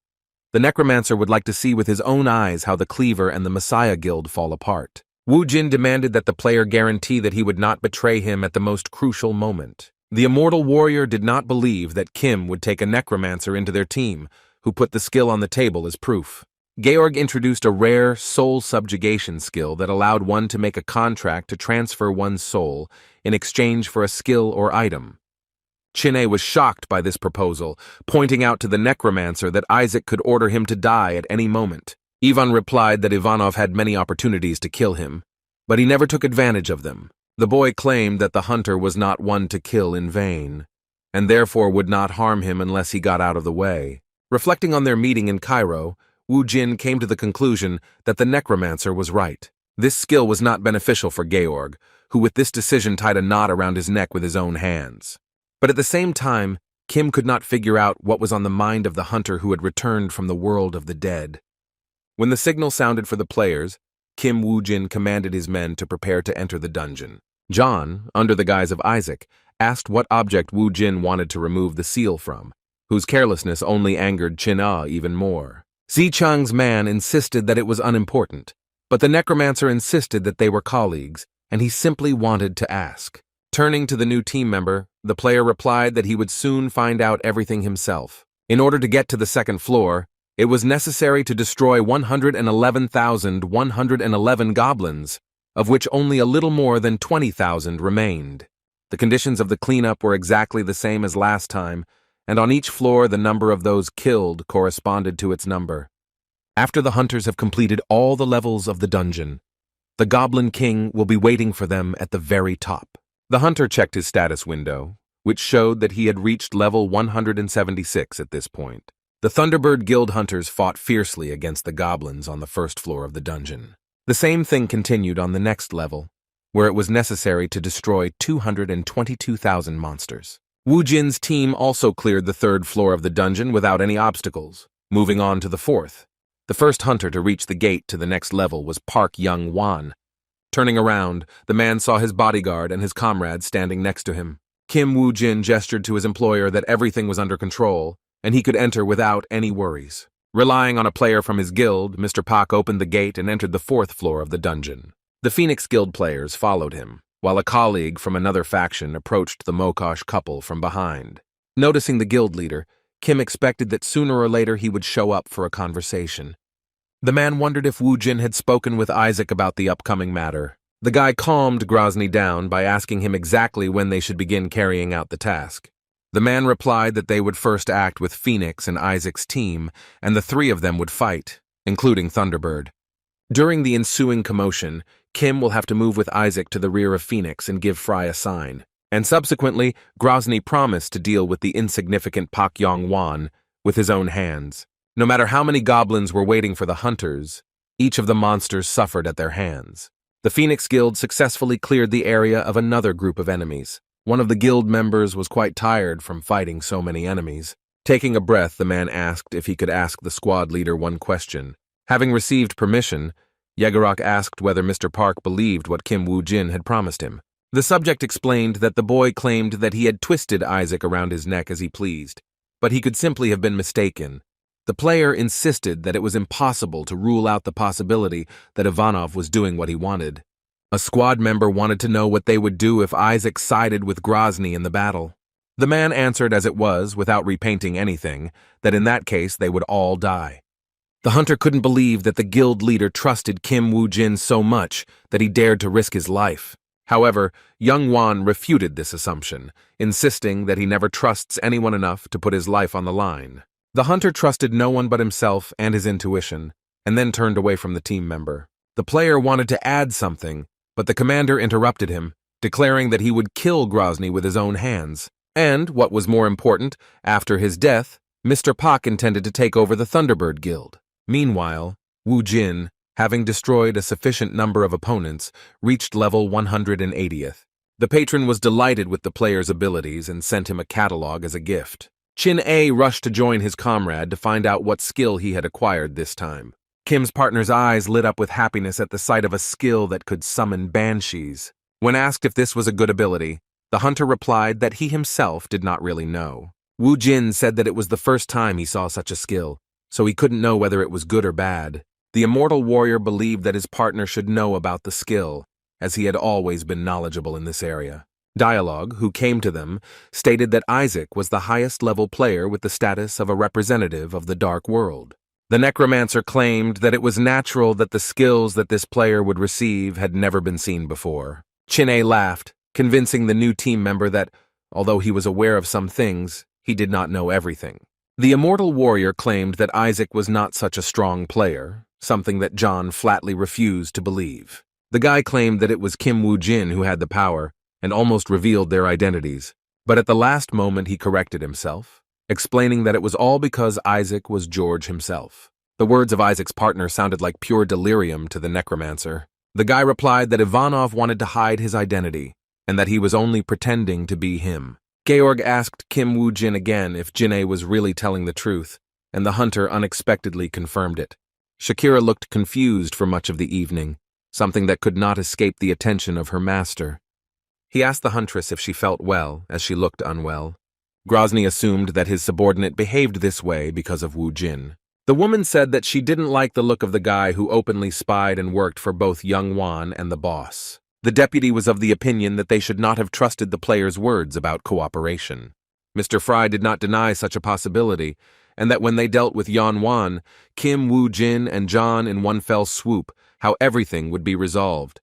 the necromancer would like to see with his own eyes how the Cleaver and the Messiah Guild fall apart. Woo-jin demanded that the player guarantee that he would not betray him at the most crucial moment. The immortal warrior did not believe that Kim would take a necromancer into their team, who put the skill on the table as proof. Georg introduced a rare soul subjugation skill that allowed one to make a contract to transfer one's soul in exchange for a skill or item. Chin-A was shocked by this proposal, pointing out to the necromancer that Isaac could order him to die at any moment. Ivan replied that Ivanov had many opportunities to kill him, but he never took advantage of them. The boy claimed that the hunter was not one to kill in vain, and therefore would not harm him unless he got out of the way. Reflecting on their meeting in Cairo, Woo-jin came to the conclusion that the necromancer was right. This skill was not beneficial for Georg, who with this decision tied a knot around his neck with his own hands. But at the same time, Kim could not figure out what was on the mind of the hunter who had returned from the world of the dead. When the signal sounded for the players, Kim Woo-jin commanded his men to prepare to enter the dungeon. John, under the guise of Isaac, asked what object Woo-jin wanted to remove the seal from, whose carelessness only angered Chin-A even more. Zi-chang's man insisted that it was unimportant, but the necromancer insisted that they were colleagues, and he simply wanted to ask. Turning to the new team member, the player replied that he would soon find out everything himself. In order to get to the second floor, It was necessary to destroy 111,111 goblins, of which only a little more than 20,000 remained. The conditions of the cleanup were exactly the same as last time, and on each floor the number of those killed corresponded to its number. After the hunters have completed all the levels of the dungeon, the Goblin King will be waiting for them at the very top. The hunter checked his status window, which showed that he had reached level 176 at this point. The Thunderbird Guild hunters fought fiercely against the goblins on the first floor of the dungeon. The same thing continued on the next level, where it was necessary to destroy 222,000 monsters. Wu Jin's team also cleared the third floor of the dungeon without any obstacles, moving on to the fourth. The first hunter to reach the gate to the next level was Park Yong Wan. Turning around, the man saw his bodyguard and his comrades standing next to him. Kim Wu Jin gestured to his employer that everything was under control, and he could enter without any worries. Relying on a player from his guild, Mr. Pak opened the gate and entered the fourth floor of the dungeon. The Phoenix Guild players followed him, while a colleague from another faction approached the Mokosh couple from behind. Noticing the guild leader, Kim expected that sooner or later he would show up for a conversation. The man wondered if Wu Jin had spoken with Isaac about the upcoming matter. The guy calmed Grozny down by asking him exactly when they should begin carrying out the task. The man replied that they would first act with Phoenix and Isaac's team, and the three of them would fight, including Thunderbird. During the ensuing commotion, Kim will have to move with Isaac to the rear of Phoenix and give Fry a sign, and subsequently, Grozny promised to deal with the insignificant Park Yong Wan with his own hands. No matter how many goblins were waiting for the hunters, each of the monsters suffered at their hands. The Phoenix Guild successfully cleared the area of another group of enemies. One of the guild members was quite tired from fighting so many enemies. Taking a breath, the man asked if he could ask the squad leader one question. Having received permission, Yegorok asked whether Mr. Park believed what Kim Wu Jin had promised him. The subject explained that the boy claimed that he had twisted Isaac around his neck as he pleased, but he could simply have been mistaken. The player insisted that it was impossible to rule out the possibility that Ivanov was doing what he wanted. A squad member wanted to know what they would do if Isaac sided with Grozny in the battle. The man answered as it was, without repainting anything, that in that case they would all die. The hunter couldn't believe that the guild leader trusted Kim Wu Jin so much that he dared to risk his life. However, Young Wan refuted this assumption, insisting that he never trusts anyone enough to put his life on the line. The hunter trusted no one but himself and his intuition, and then turned away from the team member. The player wanted to add something, but the commander interrupted him, declaring that he would kill Grozny with his own hands. And, what was more important, after his death, Mr. Pak intended to take over the Thunderbird Guild. Meanwhile, Wu Jin, having destroyed a sufficient number of opponents, reached level 180th. The patron was delighted with the player's abilities and sent him a catalog as a gift. Chin A rushed to join his comrade to find out what skill he had acquired this time. Kim's partner's eyes lit up with happiness at the sight of a skill that could summon banshees. When asked if this was a good ability, the hunter replied that he himself did not really know. Wu Jin said that it was the first time he saw such a skill, so he couldn't know whether it was good or bad. The immortal warrior believed that his partner should know about the skill, as he had always been knowledgeable in this area. Dialogue, who came to them, stated that Isaac was the highest-level player with the status of a representative of the Dark World. The necromancer claimed that it was natural that the skills that this player would receive had never been seen before. Chin-A laughed, convincing the new team member that, although he was aware of some things, he did not know everything. The immortal warrior claimed that Isaac was not such a strong player, something that John flatly refused to believe. The guy claimed that it was Kim Wu Jin who had the power, and almost revealed their identities, but at the last moment he corrected himself, explaining that it was all because Isaac was George himself. The words of Isaac's partner sounded like pure delirium to the necromancer. The guy replied that Ivanov wanted to hide his identity, and that he was only pretending to be him. Georg asked Kim Wu Jin again if Jin-A was really telling the truth, and the hunter unexpectedly confirmed it. Shakira looked confused for much of the evening, something that could not escape the attention of her master. He asked the huntress if she felt well, as she looked unwell. Grozny assumed that his subordinate behaved this way because of Wu Jin. The woman said that she didn't like the look of the guy who openly spied and worked for both Young Wan and the boss. The deputy was of the opinion that they should not have trusted the player's words about cooperation. Mr. Fry did not deny such a possibility, and that when they dealt with Yon Wan, Kim Woo-jin, and John in one fell swoop, how everything would be resolved.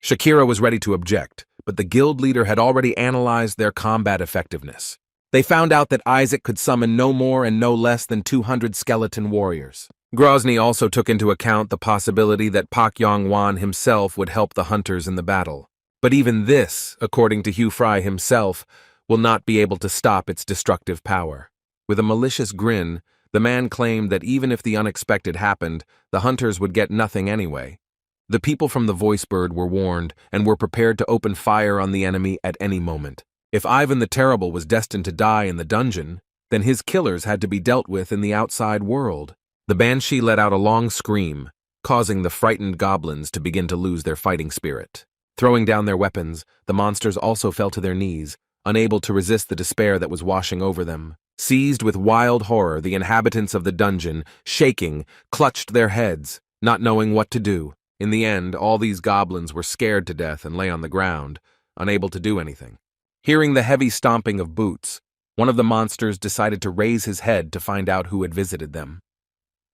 Shakira was ready to object, but the guild leader had already analyzed their combat effectiveness. They found out that Isaac could summon no more and no less than 200 skeleton warriors. Grozny also took into account the possibility that Park Yong Wan himself would help the hunters in the battle. But even this, according to Hugh Fry himself, will not be able to stop its destructive power. With a malicious grin, the man claimed that even if the unexpected happened, the hunters would get nothing anyway. The people from the Voice Bird were warned and were prepared to open fire on the enemy at any moment. If Ivan the Terrible was destined to die in the dungeon, then his killers had to be dealt with in the outside world. The banshee let out a long scream, causing the frightened goblins to begin to lose their fighting spirit. Throwing down their weapons, the monsters also fell to their knees, unable to resist the despair that was washing over them. Seized with wild horror, the inhabitants of the dungeon, shaking, clutched their heads, not knowing what to do. In the end, all these goblins were scared to death and lay on the ground, unable to do anything. Hearing the heavy stomping of boots, one of the monsters decided to raise his head to find out who had visited them.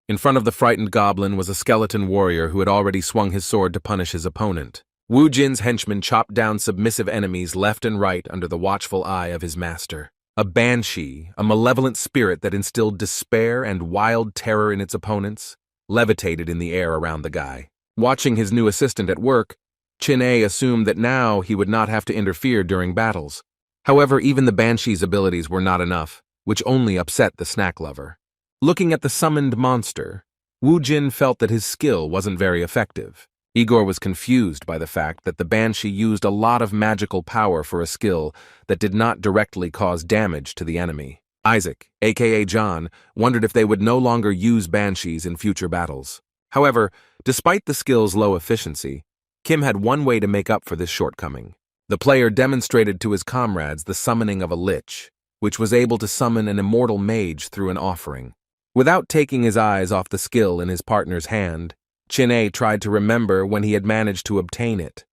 In front of the frightened goblin was a skeleton warrior who had already swung his sword to punish his opponent. Wu Jin's henchmen chopped down submissive enemies left and right under the watchful eye of his master. A banshee, a malevolent spirit that instilled despair and wild terror in its opponents, levitated in the air around the guy. Watching his new assistant at work, Chin-A assumed that now he would not have to interfere during battles. However, even the banshee's abilities were not enough, which only upset the snack lover. Looking at the summoned monster, Wu Jin felt that his skill wasn't very effective. Igor was confused by the fact that the banshee used a lot of magical power for a skill that did not directly cause damage to the enemy. Isaac, aka John, wondered if they would no longer use banshees in future battles. However, despite the skill's low efficiency, Kim had one way to make up for this shortcoming. The player demonstrated to his comrades the summoning of a lich, which was able to summon an immortal mage through an offering. Without taking his eyes off the skill in his partner's hand, Chin-A tried to remember when he had managed to obtain it.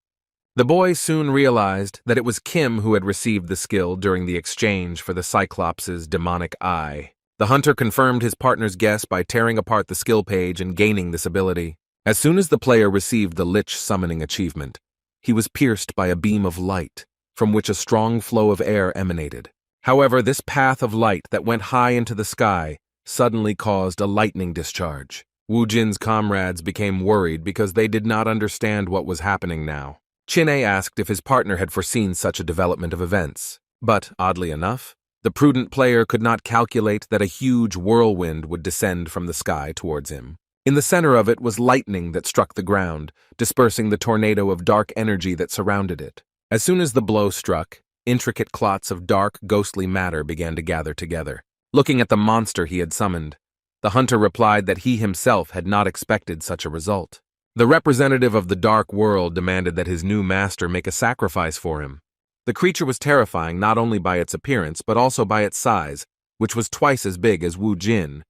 The boy soon realized that it was Kim who had received the skill during the exchange for the Cyclops' demonic eye. The hunter confirmed his partner's guess by tearing apart the skill page and gaining this ability. As soon as the player received the Lich summoning achievement, he was pierced by a beam of light, from which a strong flow of air emanated. However, this path of light that went high into the sky suddenly caused a lightning discharge. Wu Jin's comrades became worried because they did not understand what was happening now. Chin-A asked if his partner had foreseen such a development of events, but, oddly enough, the prudent player could not calculate that a huge whirlwind would descend from the sky towards him. In the center of it was lightning that struck the ground, dispersing the tornado of dark energy that surrounded it. As soon as the blow struck, intricate clots of dark, ghostly matter began to gather together. Looking at the monster he had summoned, the hunter replied that he himself had not expected such a result. The representative of the dark world demanded that his new master make a sacrifice for him. The creature was terrifying not only by its appearance but also by its size, which was twice as big as Wu Jin.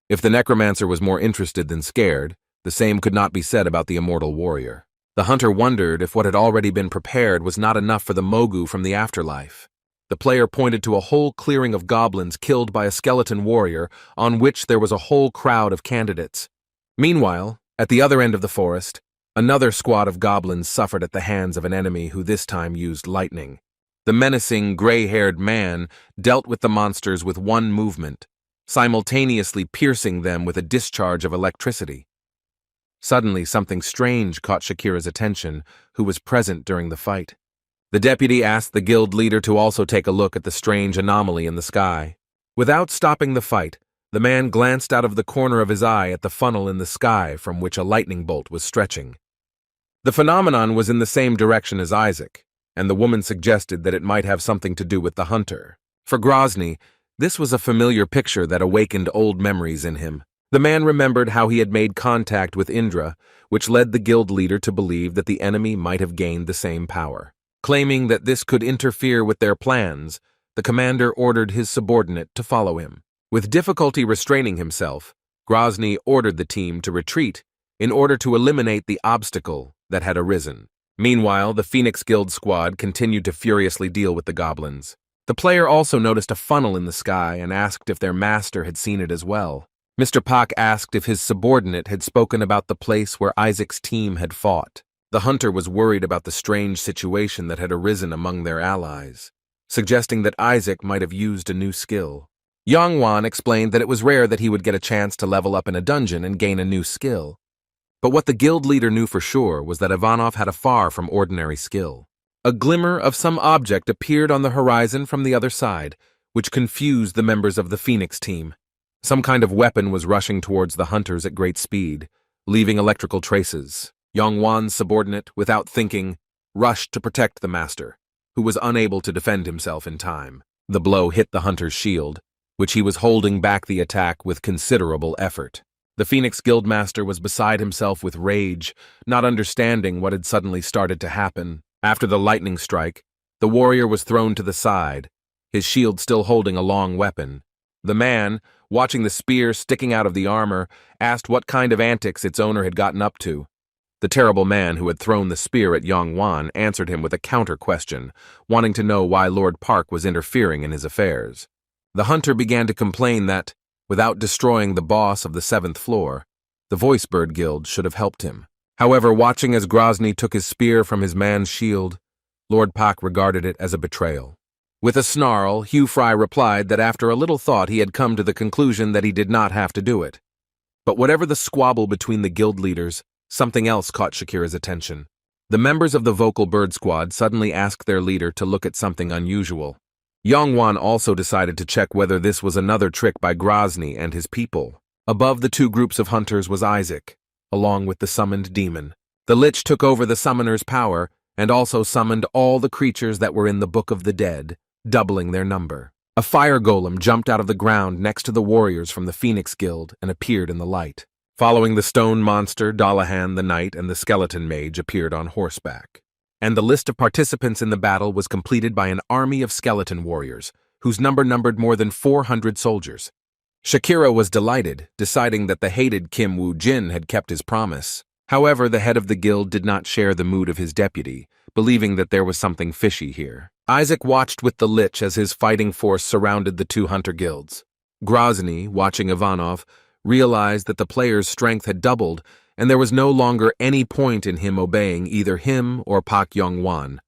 If the necromancer was more interested than scared, the same could not be said about the immortal warrior. The hunter wondered if what had already been prepared was not enough for the Mogu from the afterlife. The player pointed to a whole clearing of goblins killed by a skeleton warrior, on which there was a whole crowd of candidates. Meanwhile, at the other end of the forest, another squad of goblins suffered at the hands of an enemy who this time used lightning. The menacing, gray-haired man dealt with the monsters with one movement, simultaneously piercing them with a discharge of electricity. Suddenly, something strange caught Shakira's attention, who was present during the fight. The deputy asked the guild leader to also take a look at the strange anomaly in the sky. Without stopping the fight, the man glanced out of the corner of his eye at the funnel in the sky from which a lightning bolt was stretching. The phenomenon was in the same direction as Isaac, and the woman suggested that it might have something to do with the hunter. For Grozny, this was a familiar picture that awakened old memories in him. The man remembered how he had made contact with Indra, which led the guild leader to believe that the enemy might have gained the same power. Claiming that this could interfere with their plans, the commander ordered his subordinate to follow him. With difficulty restraining himself, Grozny ordered the team to retreat in order to eliminate the obstacle that had arisen. Meanwhile, the Phoenix Guild squad continued to furiously deal with the goblins. The player also noticed a funnel in the sky and asked if their master had seen it as well. Mr. Park asked if his subordinate had spoken about the place where Isaac's team had fought. The hunter was worried about the strange situation that had arisen among their allies, suggesting that Isaac might have used a new skill. Yong Wan explained that it was rare that he would get a chance to level up in a dungeon and gain a new skill. But what the guild leader knew for sure was that Ivanov had a far from ordinary skill. A glimmer of some object appeared on the horizon from the other side, which confused the members of the Phoenix team. Some kind of weapon was rushing towards the hunters at great speed, leaving electrical traces. Yong Wan's subordinate, without thinking, rushed to protect the master, who was unable to defend himself in time. The blow hit the hunter's shield, which he was holding back the attack with considerable effort. The Phoenix Guildmaster was beside himself with rage, not understanding what had suddenly started to happen. After the lightning strike, the warrior was thrown to the side, his shield still holding a long weapon. The man, watching the spear sticking out of the armor, asked what kind of antics its owner had gotten up to. The terrible man who had thrown the spear at Yong Wan answered him with a counter-question, wanting to know why Lord Park was interfering in his affairs. The hunter began to complain that, without destroying the boss of the 7th floor, the Voicebird Guild should have helped him. However, watching as Grozny took his spear from his man's shield, Lord Park regarded it as a betrayal. With a snarl, Hugh Fry replied that after a little thought he had come to the conclusion that he did not have to do it. But whatever the squabble between the guild leaders, something else caught Shakira's attention. The members of the Vocal Bird Squad suddenly asked their leader to look at something unusual. Yong Wan also decided to check whether this was another trick by Grozny and his people. Above the two groups of hunters was Isaac, along with the summoned demon. The Lich took over the summoner's power and also summoned all the creatures that were in the Book of the Dead, doubling their number. A fire golem jumped out of the ground next to the warriors from the Phoenix Guild and appeared in the light. Following the stone monster, Dalahan the Knight and the skeleton mage appeared on horseback. And the list of participants in the battle was completed by an army of skeleton warriors, whose number numbered more than 400 soldiers. Shakira was delighted, deciding that the hated Kim Woo-jin had kept his promise. However, the head of the guild did not share the mood of his deputy, believing that there was something fishy here. Isaac watched with the Lich as his fighting force surrounded the two hunter guilds. Grozny, watching Ivanov, realized that the player's strength had doubled, and there was no longer any point in him obeying either him or Park Yong Wan.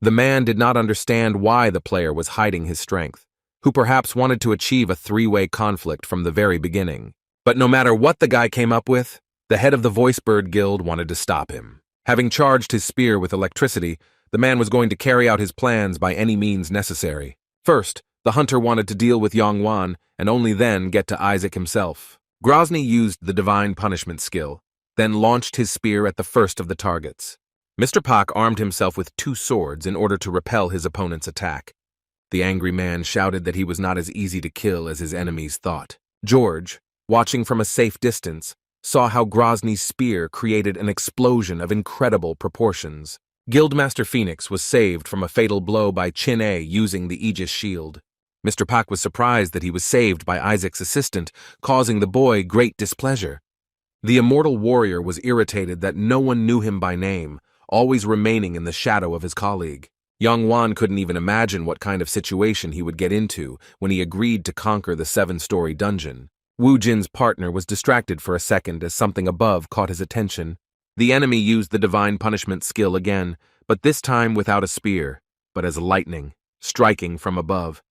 The man did not understand why the player was hiding his strength, who perhaps wanted to achieve a three-way conflict from the very beginning. But no matter what the guy came up with, the head of the Voicebird Guild wanted to stop him. Having charged his spear with electricity, the man was going to carry out his plans by any means necessary. First, the hunter wanted to deal with Yong Wan and only then get to Isaac himself. Grozny used the Divine Punishment skill, then launched his spear at the first of the targets. Mr. Park armed himself with 2 swords in order to repel his opponent's attack. The angry man shouted that he was not as easy to kill as his enemies thought. George, watching from a safe distance, saw how Grozny's spear created an explosion of incredible proportions. Guildmaster Phoenix was saved from a fatal blow by Chin A using the Aegis shield. Mr. Park was surprised that he was saved by Isaac's assistant, causing the boy great displeasure. The immortal warrior was irritated that no one knew him by name, always remaining in the shadow of his colleague. Yong Wan couldn't even imagine what kind of situation he would get into when he agreed to conquer the 7-story dungeon. Wu Jin's partner was distracted for a second as something above caught his attention. The enemy used the Divine Punishment skill again, but this time without a spear, but as lightning, striking from above.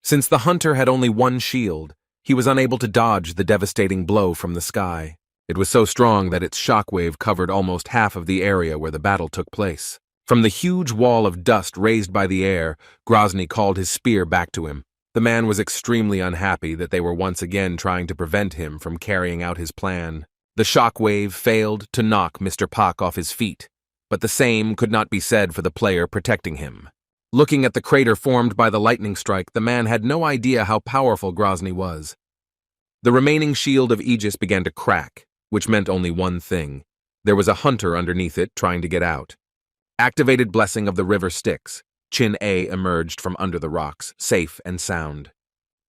Since the hunter had only 1 shield, he was unable to dodge the devastating blow from the sky. It was so strong that its shockwave covered almost half of the area where the battle took place. From the huge wall of dust raised by the air, Grozny called his spear back to him. The man was extremely unhappy that they were once again trying to prevent him from carrying out his plan. The shockwave failed to knock Mr. Park off his feet, but the same could not be said for the player protecting him. Looking at the crater formed by the lightning strike, the man had no idea how powerful Grozny was. The remaining shield of Aegis began to crack, which meant only one thing. There was a hunter underneath it trying to get out. Activated Blessing of the River Styx, Chin A emerged from under the rocks, safe and sound.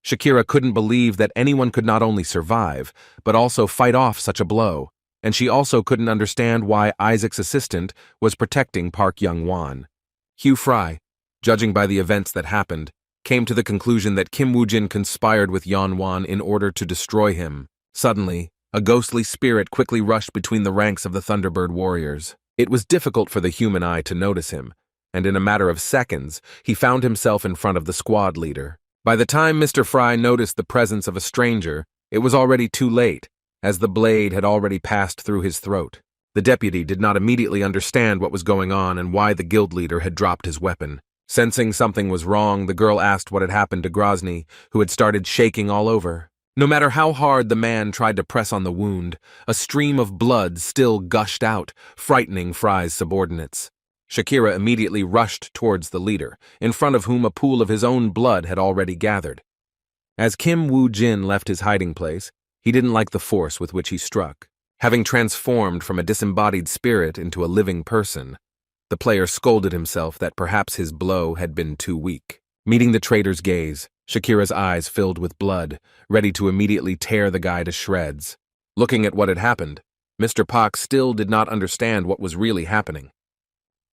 Shakira couldn't believe that anyone could not only survive, but also fight off such a blow, and she also couldn't understand why Isaac's assistant was protecting Park Yong Wan. Hugh Fry, judging by the events that happened, came to the conclusion that Kim Woo-jin conspired with Yong Wan in order to destroy him. Suddenly, a ghostly spirit quickly rushed between the ranks of the Thunderbird warriors. It was difficult for the human eye to notice him, and in a matter of seconds, he found himself in front of the squad leader. By the time Mr. Fry noticed the presence of a stranger, it was already too late, as the blade had already passed through his throat. The deputy did not immediately understand what was going on and why the guild leader had dropped his weapon. Sensing something was wrong, the girl asked what had happened to Grozny, who had started shaking all over. No matter how hard the man tried to press on the wound, a stream of blood still gushed out, frightening Fry's subordinates. Shakira immediately rushed towards the leader, in front of whom a pool of his own blood had already gathered. As Kim Woo-jin left his hiding place, he didn't like the force with which he struck. Having transformed from a disembodied spirit into a living person, the player scolded himself that perhaps his blow had been too weak. Meeting the traitor's gaze, Shakira's eyes filled with blood, ready to immediately tear the guy to shreds. Looking at what had happened, Mr. Park still did not understand what was really happening.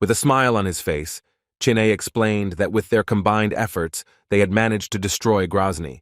With a smile on his face, Chin-ae explained that with their combined efforts, they had managed to destroy Grozny.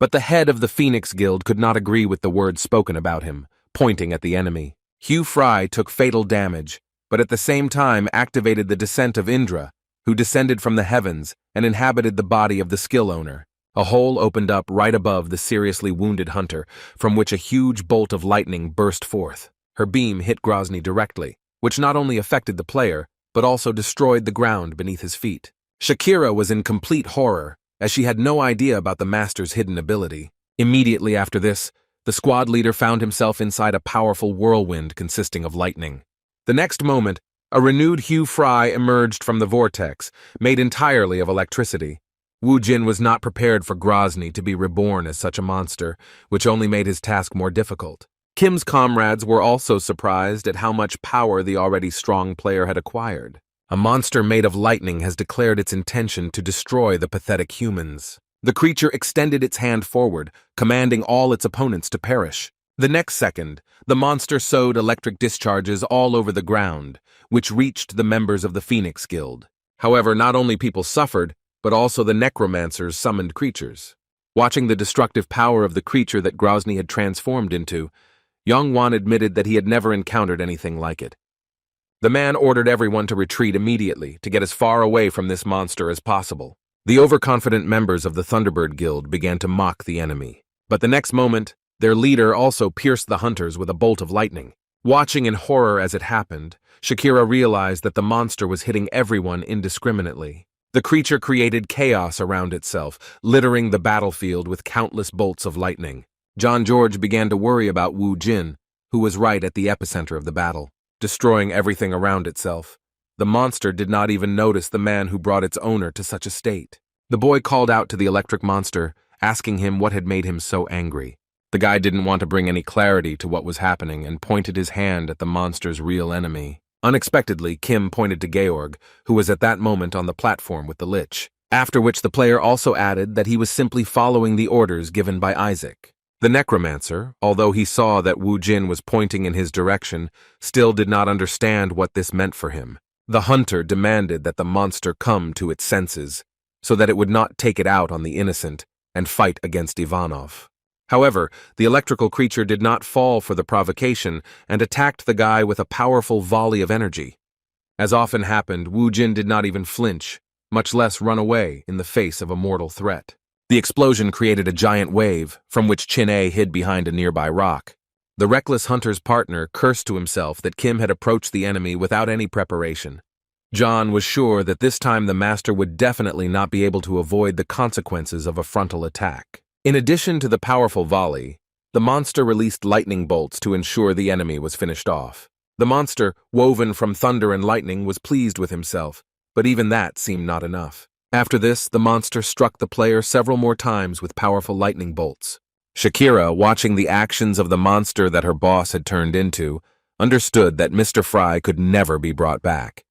But the head of the Phoenix Guild could not agree with the words spoken about him, pointing at the enemy. Hugh Fry took fatal damage, but at the same time activated the descent of Indra, who descended from the heavens and inhabited the body of the skill owner. A hole opened up right above the seriously wounded hunter, from which a huge bolt of lightning burst forth. Her beam hit Grozny directly, which not only affected the player, but also destroyed the ground beneath his feet. Shakira was in complete horror, as she had no idea about the master's hidden ability. Immediately after this, the squad leader found himself inside a powerful whirlwind consisting of lightning. The next moment, a renewed Hugh Fry emerged from the vortex, made entirely of electricity. Woo-jin was not prepared for Grozny to be reborn as such a monster, which only made his task more difficult. Kim's comrades were also surprised at how much power the already strong player had acquired. A monster made of lightning has declared its intention to destroy the pathetic humans. The creature extended its hand forward, commanding all its opponents to perish. The next second, the monster sowed electric discharges all over the ground, which reached the members of the Phoenix Guild. However, not only people suffered, but also the necromancers summoned creatures. Watching the destructive power of the creature that Grozny had transformed into, Yong Wan admitted that he had never encountered anything like it. The man ordered everyone to retreat immediately to get as far away from this monster as possible. The overconfident members of the Thunderbird Guild began to mock the enemy. But the next moment, their leader also pierced the hunters with a bolt of lightning. Watching in horror as it happened, Shakira realized that the monster was hitting everyone indiscriminately. The creature created chaos around itself, littering the battlefield with countless bolts of lightning. John George began to worry about Woo-jin, who was right at the epicenter of the battle, destroying everything around itself. The monster did not even notice the man who brought its owner to such a state. The boy called out to the electric monster, asking him what had made him so angry. The guy didn't want to bring any clarity to what was happening and pointed his hand at the monster's real enemy. Unexpectedly, Kim pointed to Georg, who was at that moment on the platform with the Lich, after which the player also added that he was simply following the orders given by Isaac. The necromancer, although he saw that Woo-jin was pointing in his direction, still did not understand what this meant for him. The hunter demanded that the monster come to its senses, so that it would not take it out on the innocent and fight against Ivanov. However, the electrical creature did not fall for the provocation and attacked the guy with a powerful volley of energy. As often happened, Woo-jin did not even flinch, much less run away in the face of a mortal threat. The explosion created a giant wave, from which Chin-ae hid behind a nearby rock. The reckless hunter's partner cursed to himself that Kim had approached the enemy without any preparation. John was sure that this time the master would definitely not be able to avoid the consequences of a frontal attack. In addition to the powerful volley, the monster released lightning bolts to ensure the enemy was finished off. The monster, woven from thunder and lightning, was pleased with himself, but even that seemed not enough. After this, the monster struck the player several more times with powerful lightning bolts. Shakira, watching the actions of the monster that her boss had turned into, understood that Mr. Fry could never be brought back.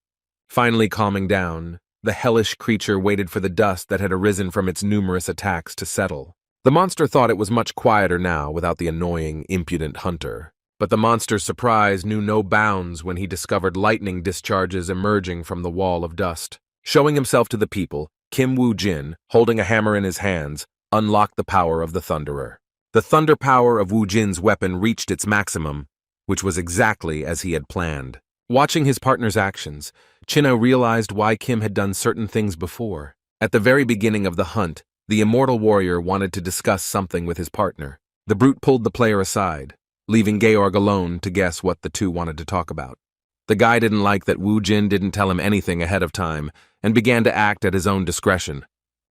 Finally calming down, the hellish creature waited for the dust that had arisen from its numerous attacks to settle. The monster thought it was much quieter now without the annoying, impudent hunter. But the monster's surprise knew no bounds when he discovered lightning discharges emerging from the wall of dust. Showing himself to the people, Kim Woo-jin, holding a hammer in his hands, unlocked the power of the Thunderer. The thunder power of Woo-jin's weapon reached its maximum, which was exactly as he had planned. Watching his partner's actions, Chino realized why Kim had done certain things before. At the very beginning of the hunt, the immortal warrior wanted to discuss something with his partner. The brute pulled the player aside, leaving Georg alone to guess what the two wanted to talk about. The guy didn't like that Woo-jin didn't tell him anything ahead of time and began to act at his own discretion.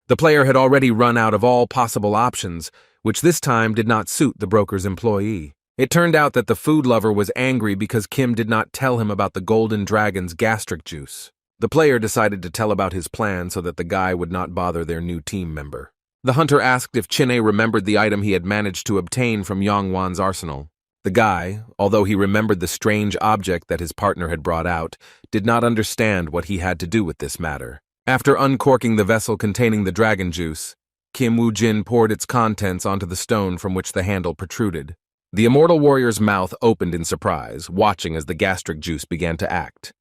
The player had already run out of all possible options, which this time did not suit the broker's employee. It turned out that the food lover was angry because Kim did not tell him about the golden dragon's gastric juice. The player decided to tell about his plan so that the guy would not bother their new team member. The hunter asked if Chin'e remembered the item he had managed to obtain from Yong Wan's arsenal. The guy, although he remembered the strange object that his partner had brought out, did not understand what he had to do with this matter. After uncorking the vessel containing the dragon juice, Kim Woo-jin poured its contents onto the stone from which the handle protruded. The immortal warrior's mouth opened in surprise, watching as the gastric juice began to act.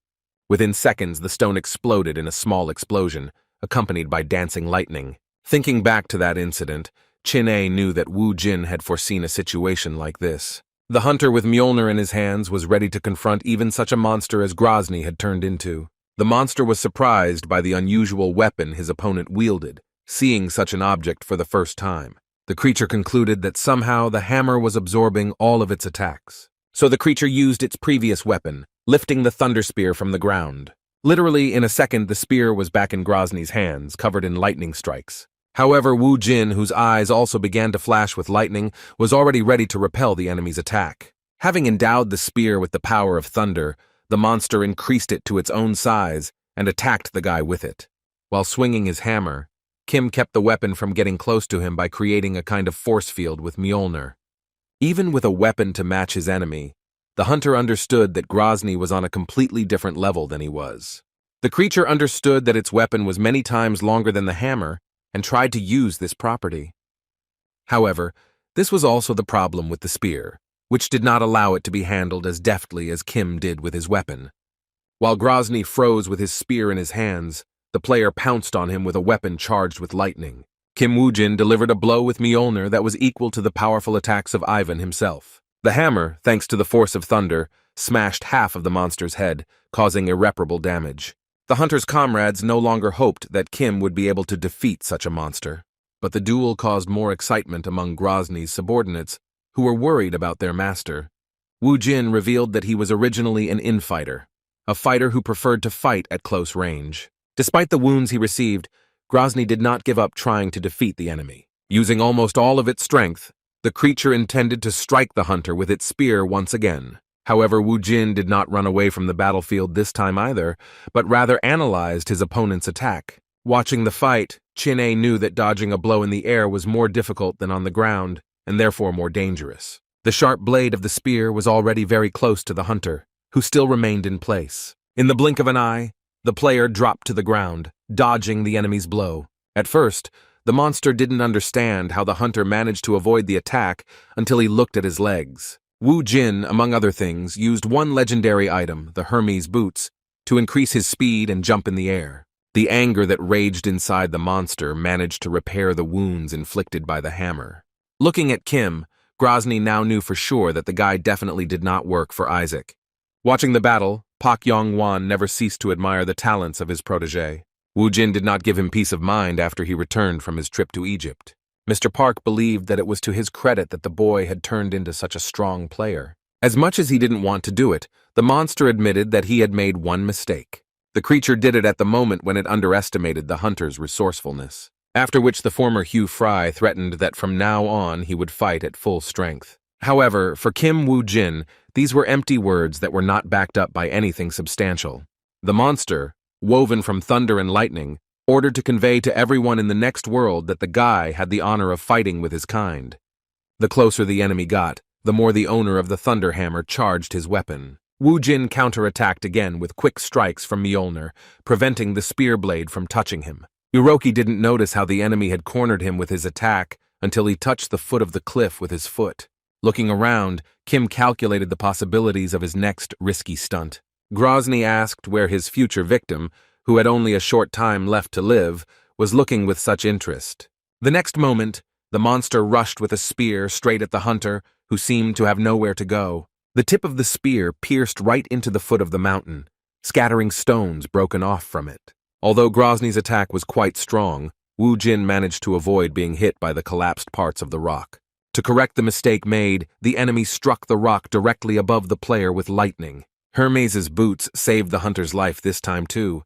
Within seconds, the stone exploded in a small explosion, accompanied by dancing lightning. Thinking back to that incident, Chin'e knew that Woo-jin had foreseen a situation like this. The hunter with Mjolnir in his hands was ready to confront even such a monster as Grozny had turned into. The monster was surprised by the unusual weapon his opponent wielded, seeing such an object for the first time. The creature concluded that somehow the hammer was absorbing all of its attacks. So the creature used its previous weapon, lifting the thunder spear from the ground. Literally, in a second, the spear was back in Grozny's hands, covered in lightning strikes. However, Woo-jin, whose eyes also began to flash with lightning, was already ready to repel the enemy's attack. Having endowed the spear with the power of thunder, the monster increased it to its own size and attacked the guy with it. While swinging his hammer, Kim kept the weapon from getting close to him by creating a kind of force field with Mjolnir. Even with a weapon to match his enemy, the hunter understood that Grozny was on a completely different level than he was. The creature understood that its weapon was many times longer than the hammer and tried to use this property. However, this was also the problem with the spear, which did not allow it to be handled as deftly as Kim did with his weapon. While Grozny froze with his spear in his hands, the player pounced on him with a weapon charged with lightning. Kim Woo-jin delivered a blow with Mjolnir that was equal to the powerful attacks of Ivan himself. The hammer, thanks to the force of thunder, smashed half of the monster's head, causing irreparable damage. The hunter's comrades no longer hoped that Kim would be able to defeat such a monster, but the duel caused more excitement among Grozny's subordinates, who were worried about their master. Woo-jin revealed that he was originally an infighter, a fighter who preferred to fight at close range. Despite the wounds he received, Grozny did not give up trying to defeat the enemy. Using almost all of its strength, the creature intended to strike the hunter with its spear once again. However, Woo-jin did not run away from the battlefield this time either, but rather analyzed his opponent's attack. Watching the fight, Chin'e knew that dodging a blow in the air was more difficult than on the ground, and therefore more dangerous. The sharp blade of the spear was already very close to the hunter, who still remained in place. In the blink of an eye, the player dropped to the ground, dodging the enemy's blow. At first, the monster didn't understand how the hunter managed to avoid the attack until he looked at his legs. Woo-jin, among other things, used one legendary item, the Hermes boots, to increase his speed and jump in the air. The anger that raged inside the monster managed to repair the wounds inflicted by the hammer. Looking at Kim, Grozny now knew for sure that the guy definitely did not work for Isaac. Watching the battle, Park Yong Wan never ceased to admire the talents of his protege. Woo-jin did not give him peace of mind after he returned from his trip to Egypt. Mr. Park believed that it was to his credit that the boy had turned into such a strong player. As much as he didn't want to do it, the monster admitted that he had made one mistake. The creature did it at the moment when it underestimated the hunter's resourcefulness. After which the former Hugh Fry threatened that from now on he would fight at full strength. However, for Kim Woo-jin, these were empty words that were not backed up by anything substantial. The monster, woven from thunder and lightning, ordered to convey to everyone in the next world that the guy had the honor of fighting with his kind. The closer the enemy got, the more the owner of the thunder hammer charged his weapon. Woo-jin counterattacked again with quick strikes from Mjolnir, preventing the spear blade from touching him. Uroki didn't notice how the enemy had cornered him with his attack until he touched the foot of the cliff with his foot. Looking around, Kim calculated the possibilities of his next risky stunt. Grozny asked where his future victim, who had only a short time left to live, was looking with such interest. The next moment, the monster rushed with a spear straight at the hunter, who seemed to have nowhere to go. The tip of the spear pierced right into the foot of the mountain, scattering stones broken off from it. Although Grozny's attack was quite strong, Wu Jin managed to avoid being hit by the collapsed parts of the rock. To correct the mistake made, the enemy struck the rock directly above the player with lightning. Hermes' boots saved the hunter's life this time too,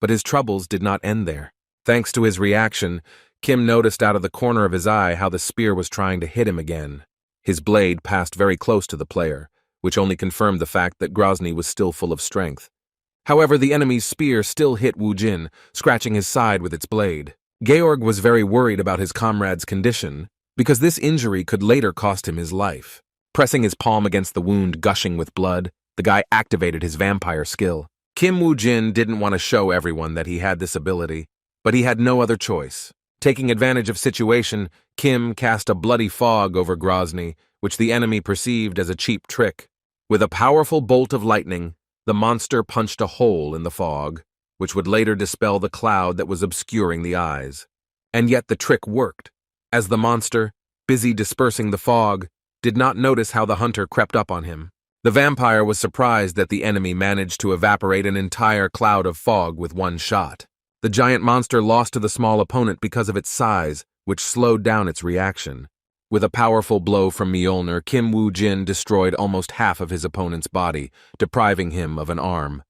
but his troubles did not end there. Thanks to his reaction, Kim noticed out of the corner of his eye how the spear was trying to hit him again. His blade passed very close to the player, which only confirmed the fact that Grozny was still full of strength. However, the enemy's spear still hit Wu Jin, scratching his side with its blade. Georg was very worried about his comrade's condition, because this injury could later cost him his life. Pressing his palm against the wound gushing with blood, the guy activated his vampire skill. Kim Wu Jin didn't want to show everyone that he had this ability, but he had no other choice. Taking advantage of situation, Kim cast a bloody fog over Grozny, which the enemy perceived as a cheap trick. With a powerful bolt of lightning, the monster punched a hole in the fog, which would later dispel the cloud that was obscuring the eyes. And yet the trick worked, as the monster, busy dispersing the fog, did not notice how the hunter crept up on him. The vampire was surprised that the enemy managed to evaporate an entire cloud of fog with one shot. The giant monster lost to the small opponent because of its size, which slowed down its reaction. With a powerful blow from Mjolnir, Kim Wu Jin destroyed almost half of his opponent's body, depriving him of an arm.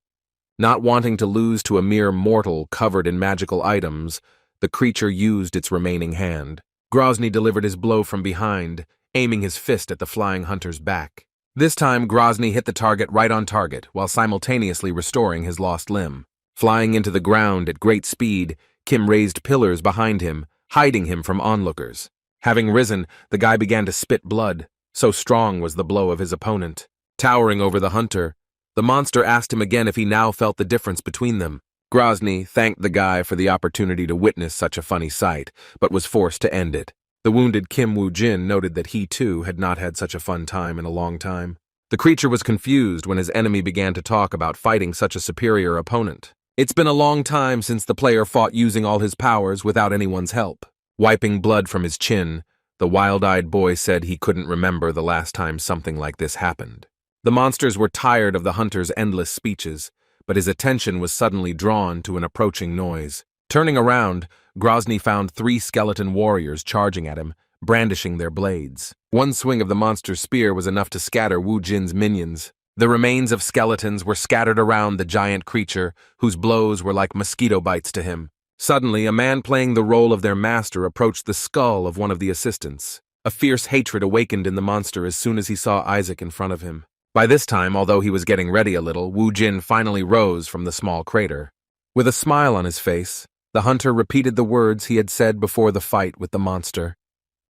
Not wanting to lose to a mere mortal covered in magical items, the creature used its remaining hand. Grozny delivered his blow from behind, aiming his fist at the flying hunter's back. This time, Grozny hit the target right on target, while simultaneously restoring his lost limb. Flying into the ground at great speed, Kim raised pillars behind him, hiding him from onlookers. Having risen, the guy began to spit blood, so strong was the blow of his opponent. Towering over the hunter, the monster asked him again if he now felt the difference between them. Grozny thanked the guy for the opportunity to witness such a funny sight, but was forced to end it. The wounded Kim Wu Jin noted that he too had not had such a fun time in a long time. The creature was confused when his enemy began to talk about fighting such a superior opponent. It's been a long time since the player fought using all his powers without anyone's help. Wiping blood from his chin, the wild-eyed boy said he couldn't remember the last time something like this happened. The monsters were tired of the hunter's endless speeches, but his attention was suddenly drawn to an approaching noise. Turning around, Grozny found 3 skeleton warriors charging at him, brandishing their blades. One swing of the monster's spear was enough to scatter Wu Jin's minions. The remains of skeletons were scattered around the giant creature, whose blows were like mosquito bites to him. Suddenly, a man playing the role of their master approached the skull of one of the assistants. A fierce hatred awakened in the monster as soon as he saw Isaac in front of him. By this time, although he was getting ready a little, Wu Jin finally rose from the small crater. With a smile on his face, the hunter repeated the words he had said before the fight with the monster.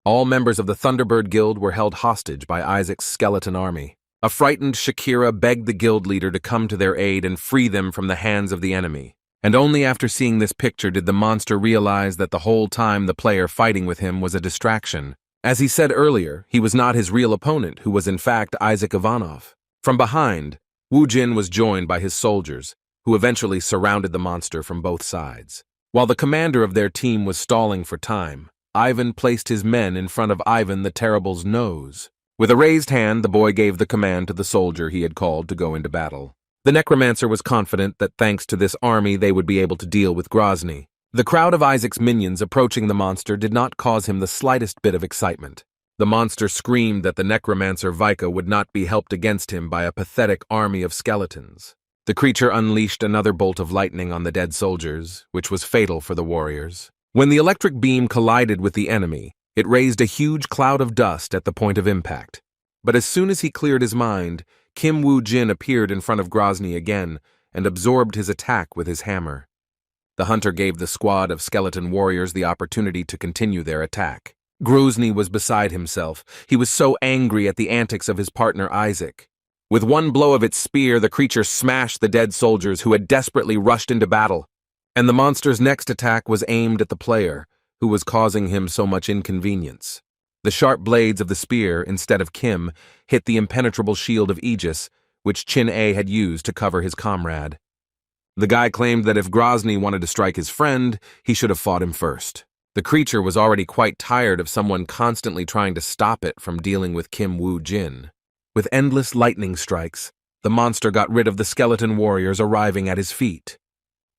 All members of the Thunderbird Guild were held hostage by Isaac's skeleton army. A frightened Shakira begged the guild leader to come to their aid and free them from the hands of the enemy. And only after seeing this picture did the monster realize that the whole time the player fighting with him was a distraction. As he said earlier, he was not his real opponent, who was in fact Isaac Ivanov. From behind, Wu Jin was joined by his soldiers, who eventually surrounded the monster from both sides. While the commander of their team was stalling for time, Ivan placed his men in front of Ivan the Terrible's nose. With a raised hand, the boy gave the command to the soldier he had called to go into battle. The necromancer was confident that thanks to this army they would be able to deal with Grozny. The crowd of Isaac's minions approaching the monster did not cause him the slightest bit of excitement. The monster screamed that the necromancer Vika would not be helped against him by a pathetic army of skeletons. The creature unleashed another bolt of lightning on the dead soldiers, which was fatal for the warriors. When the electric beam collided with the enemy, it raised a huge cloud of dust at the point of impact. But as soon as he cleared his mind, Kim Wu Jin appeared in front of Grozny again and absorbed his attack with his hammer. The hunter gave the squad of skeleton warriors the opportunity to continue their attack. Grozny was beside himself. He was so angry at the antics of his partner Isaac. With one blow of its spear, the creature smashed the dead soldiers who had desperately rushed into battle. And the monster's next attack was aimed at the player, who was causing him so much inconvenience. The sharp blades of the spear, instead of Kim, hit the impenetrable shield of Aegis, which Chin A had used to cover his comrade. The guy claimed that if Grozny wanted to strike his friend, he should have fought him first. The creature was already quite tired of someone constantly trying to stop it from dealing with Kim Woo-jin. With endless lightning strikes, the monster got rid of the skeleton warriors arriving at his feet.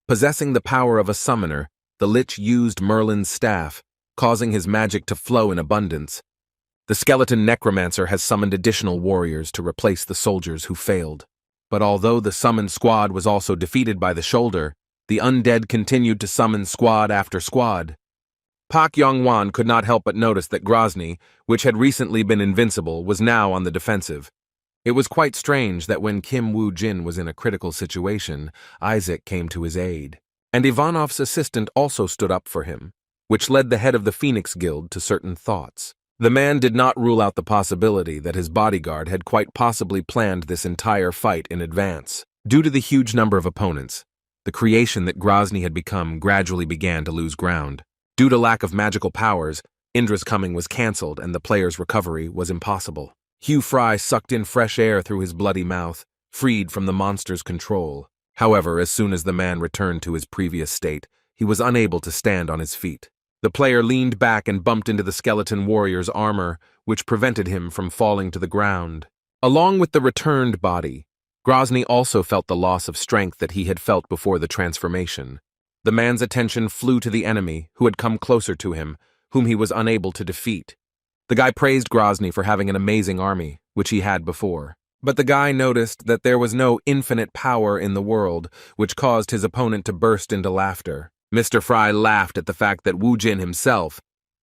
Possessing the power of a summoner, the Lich used Merlin's staff, causing his magic to flow in abundance. The skeleton necromancer has summoned additional warriors to replace the soldiers who failed. But although the summoned squad was also defeated by the shoulder, the undead continued to summon squad after squad. Park Yong Wan could not help but notice that Grozny, which had recently been invincible, was now on the defensive. It was quite strange that when Kim Woo-jin was in a critical situation, Isaac came to his aid. And Ivanov's assistant also stood up for him, which led the head of the Phoenix Guild to certain thoughts. The man did not rule out the possibility that his bodyguard had quite possibly planned this entire fight in advance. Due to the huge number of opponents, the creation that Grozny had become gradually began to lose ground. Due to lack of magical powers, Indra's coming was cancelled and the player's recovery was impossible. Hugh Fry sucked in fresh air through his bloody mouth, freed from the monster's control. However, as soon as the man returned to his previous state, he was unable to stand on his feet. The player leaned back and bumped into the skeleton warrior's armor, which prevented him from falling to the ground. Along with the returned body, Grozny also felt the loss of strength that he had felt before the transformation. The man's attention flew to the enemy, who had come closer to him, whom he was unable to defeat. The guy praised Grozny for having an amazing army, which he had before. But the guy noticed that there was no infinite power in the world, which caused his opponent to burst into laughter. Mr. Fry laughed at the fact that Woo-jin himself,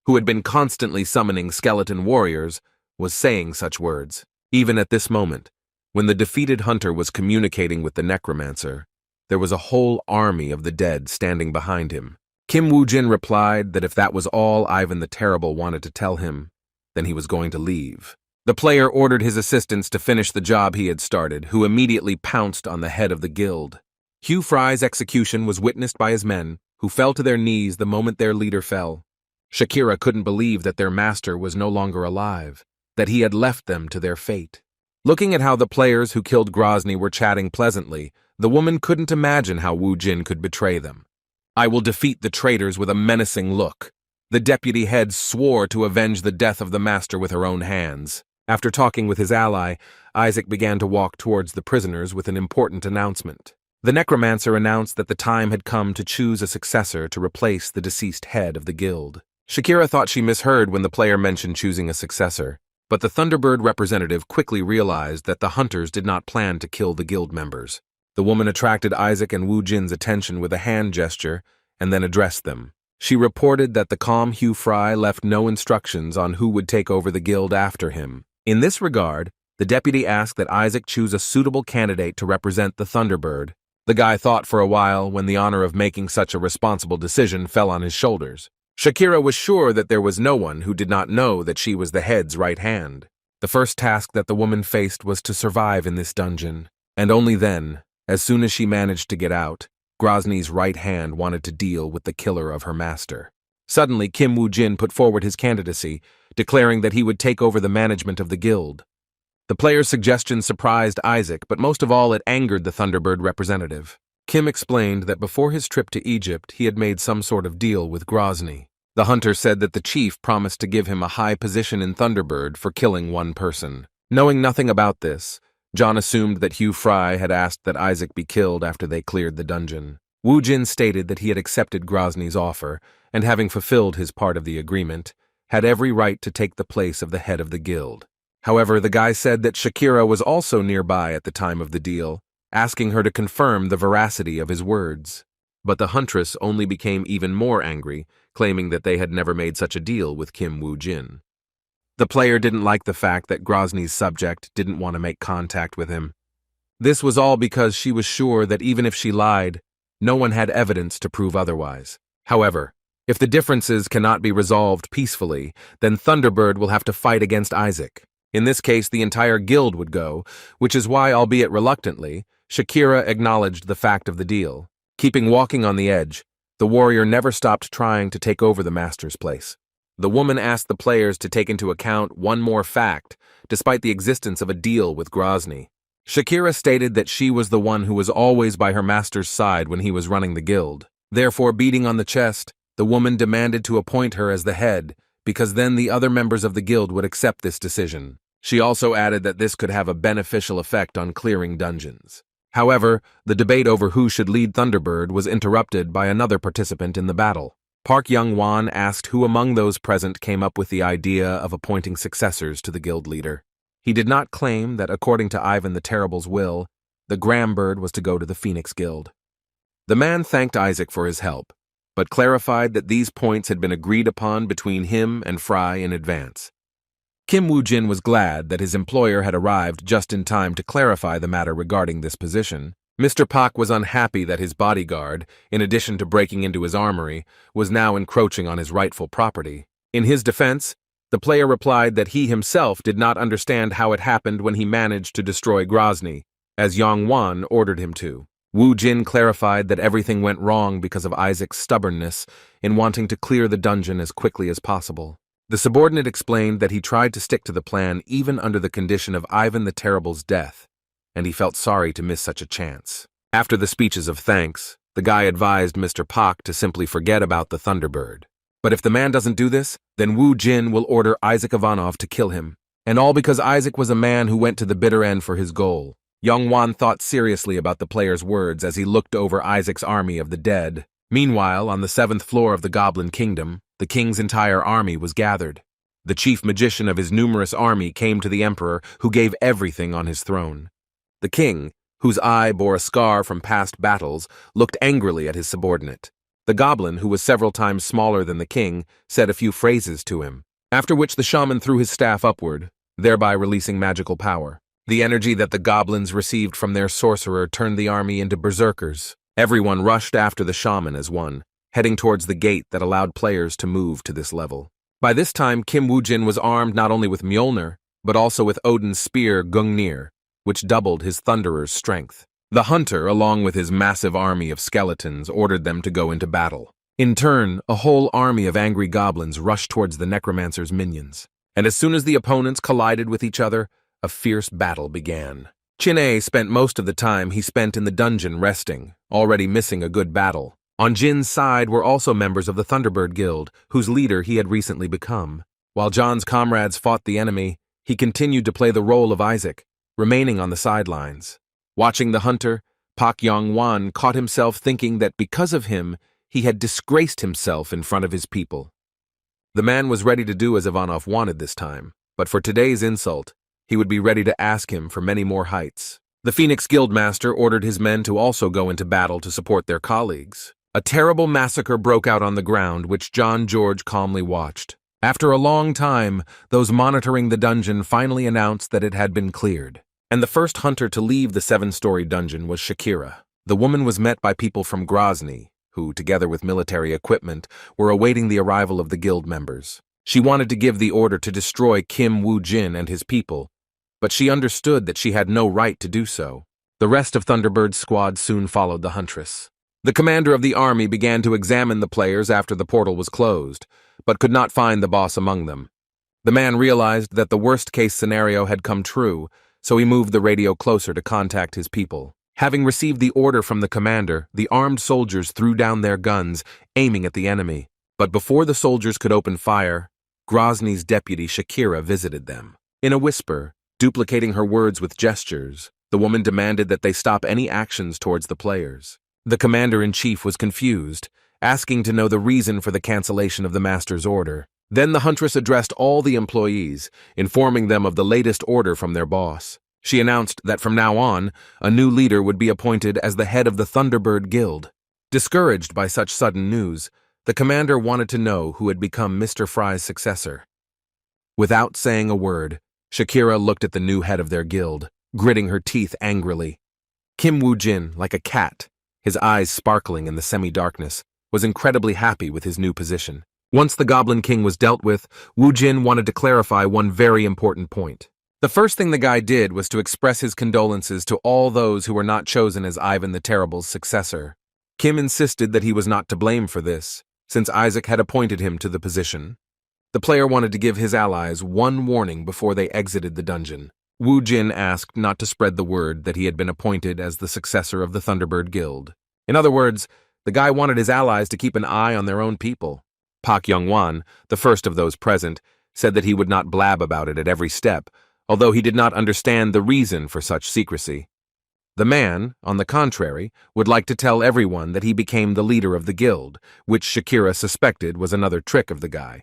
who had been constantly summoning skeleton warriors, was saying such words. Even at this moment, when the defeated hunter was communicating with the necromancer, there was a whole army of the dead standing behind him. Kim Woo-jin replied that if that was all Ivan the Terrible wanted to tell him, then he was going to leave. The player ordered his assistants to finish the job he had started, who immediately pounced on the head of the guild. Hugh Fry's execution was witnessed by his men, who fell to their knees the moment their leader fell. Shakira couldn't believe that their master was no longer alive, that he had left them to their fate. Looking at how the players who killed Grozny were chatting pleasantly, the woman couldn't imagine how Woo-jin could betray them. "I will defeat the traitors," with a menacing look. The deputy head swore to avenge the death of the master with her own hands. After talking with his ally, Isaac began to walk towards the prisoners with an important announcement. The necromancer announced that the time had come to choose a successor to replace the deceased head of the guild. Shakira thought she misheard when the player mentioned choosing a successor, but the Thunderbird representative quickly realized that the hunters did not plan to kill the guild members. The woman attracted Isaac and Woo-jin's attention with a hand gesture and then addressed them. She reported that the calm Hugh Fry left no instructions on who would take over the guild after him. In this regard, the deputy asked that Isaac choose a suitable candidate to represent the Thunderbird. The guy thought for a while when the honor of making such a responsible decision fell on his shoulders. Shakira was sure that there was no one who did not know that she was the head's right hand. The first task that the woman faced was to survive in this dungeon, and only then, as soon as she managed to get out, Grozny's right hand wanted to deal with the killer of her master. Suddenly, Kim Woo-jin put forward his candidacy, declaring that he would take over the management of the guild. The player's suggestion surprised Isaac, but most of all it angered the Thunderbird representative. Kim explained that before his trip to Egypt, he had made some sort of deal with Grozny. The hunter said that the chief promised to give him a high position in Thunderbird for killing one person. Knowing nothing about this, John assumed that Hugh Fry had asked that Isaac be killed after they cleared the dungeon. Woo-jin stated that he had accepted Grozny's offer, and having fulfilled his part of the agreement, had every right to take the place of the head of the guild. However, the guy said that Shakira was also nearby at the time of the deal, asking her to confirm the veracity of his words. But the huntress only became even more angry, claiming that they had never made such a deal with Kim Woo-jin. The player didn't like the fact that Grozny's subject didn't want to make contact with him. This was all because she was sure that even if she lied, no one had evidence to prove otherwise. However, if the differences cannot be resolved peacefully, then Thunderbird will have to fight against Isaac. In this case, the entire guild would go, which is why, albeit reluctantly, Shakira acknowledged the fact of the deal. Keeping walking on the edge, the warrior never stopped trying to take over the master's place. The woman asked the players to take into account one more fact, despite the existence of a deal with Grozny. Shakira stated that she was the one who was always by her master's side when he was running the guild. Therefore, beating on the chest, the woman demanded to appoint her as the head, because then the other members of the guild would accept this decision. She also added that this could have a beneficial effect on clearing dungeons. However, the debate over who should lead Thunderbird was interrupted by another participant in the battle. Park Yong Wan asked who among those present came up with the idea of appointing successors to the guild leader. He did not claim that, according to Ivan the Terrible's will, the Grambird was to go to the Phoenix Guild. The man thanked Isaac for his help, but clarified that these points had been agreed upon between him and Fry in advance. Kim Woo-jin was glad that his employer had arrived just in time to clarify the matter regarding this position. Mr. Pak was unhappy that his bodyguard, in addition to breaking into his armory, was now encroaching on his rightful property. In his defense, the player replied that he himself did not understand how it happened when he managed to destroy Grozny, as Yong Wan ordered him to. Woo Jin clarified that everything went wrong because of Isaac's stubbornness in wanting to clear the dungeon as quickly as possible. The subordinate explained that he tried to stick to the plan even under the condition of Ivan the Terrible's death, and he felt sorry to miss such a chance. After the speeches of thanks, the guy advised Mr. Pak to simply forget about the Thunderbird. But if the man doesn't do this, then Woo Jin will order Isaac Ivanov to kill him. And all because Isaac was a man who went to the bitter end for his goal. Yong Wan thought seriously about the player's words as he looked over Isaac's army of the dead. Meanwhile, on the 7th floor of the Goblin Kingdom, the king's entire army was gathered. The chief magician of his numerous army came to the emperor, who gave everything on his throne. The king, whose eye bore a scar from past battles, looked angrily at his subordinate. The goblin, who was several times smaller than the king, said a few phrases to him, after which the shaman threw his staff upward, thereby releasing magical power. The energy that the goblins received from their sorcerer turned the army into berserkers. Everyone rushed after the shaman as one, heading towards the gate that allowed players to move to this level. By this time, Kim Woo-jin was armed not only with Mjolnir, but also with Odin's spear Gungnir, which doubled his Thunderer's strength. The hunter, along with his massive army of skeletons, ordered them to go into battle. In turn, a whole army of angry goblins rushed towards the necromancer's minions. And as soon as the opponents collided with each other, a fierce battle began. Chin-A spent most of the time he spent in the dungeon resting, already missing a good battle. On Jin's side were also members of the Thunderbird Guild, whose leader he had recently become. While John's comrades fought the enemy, he continued to play the role of Isaac, remaining on the sidelines. Watching the hunter, Park Yong Wan caught himself thinking that because of him, he had disgraced himself in front of his people. The man was ready to do as Ivanov wanted this time, but for today's insult, he would be ready to ask him for many more heights. The Phoenix Guildmaster ordered his men to also go into battle to support their colleagues. A terrible massacre broke out on the ground, which John George calmly watched. After a long time, those monitoring the dungeon finally announced that it had been cleared. And the first hunter to leave the 7-story dungeon was Shakira. The woman was met by people from Grozny, who, together with military equipment, were awaiting the arrival of the guild members. She wanted to give the order to destroy Kim Woo-jin and his people, but she understood that she had no right to do so. The rest of Thunderbird's squad soon followed the huntress. The commander of the army began to examine the players after the portal was closed, but could not find the boss among them. The man realized that the worst-case scenario had come true, so he moved the radio closer to contact his people. Having received the order from the commander, the armed soldiers threw down their guns, aiming at the enemy. But before the soldiers could open fire, Grozny's deputy Shakira visited them. In a whisper, duplicating her words with gestures, the woman demanded that they stop any actions towards the players. The commander-in-chief was confused, asking to know the reason for the cancellation of the master's order. Then the huntress addressed all the employees, informing them of the latest order from their boss. She announced that from now on, a new leader would be appointed as the head of the Thunderbird Guild. Discouraged by such sudden news, the commander wanted to know who had become Mr. Fry's successor. Without saying a word, Shakira looked at the new head of their guild, gritting her teeth angrily. Kim Woo-jin, like a cat, his eyes sparkling in the semi-darkness, was incredibly happy with his new position. Once the Goblin King was dealt with, Woo-jin wanted to clarify one very important point. The first thing the guy did was to express his condolences to all those who were not chosen as Ivan the Terrible's successor. Kim insisted that he was not to blame for this, since Isaac had appointed him to the position. The player wanted to give his allies one warning before they exited the dungeon. Wu Jin asked not to spread the word that he had been appointed as the successor of the Thunderbird Guild. In other words, the guy wanted his allies to keep an eye on their own people. Park Yong Wan, the first of those present, said that he would not blab about it at every step, although he did not understand the reason for such secrecy. The man, on the contrary, would like to tell everyone that he became the leader of the guild, which Shakira suspected was another trick of the guy.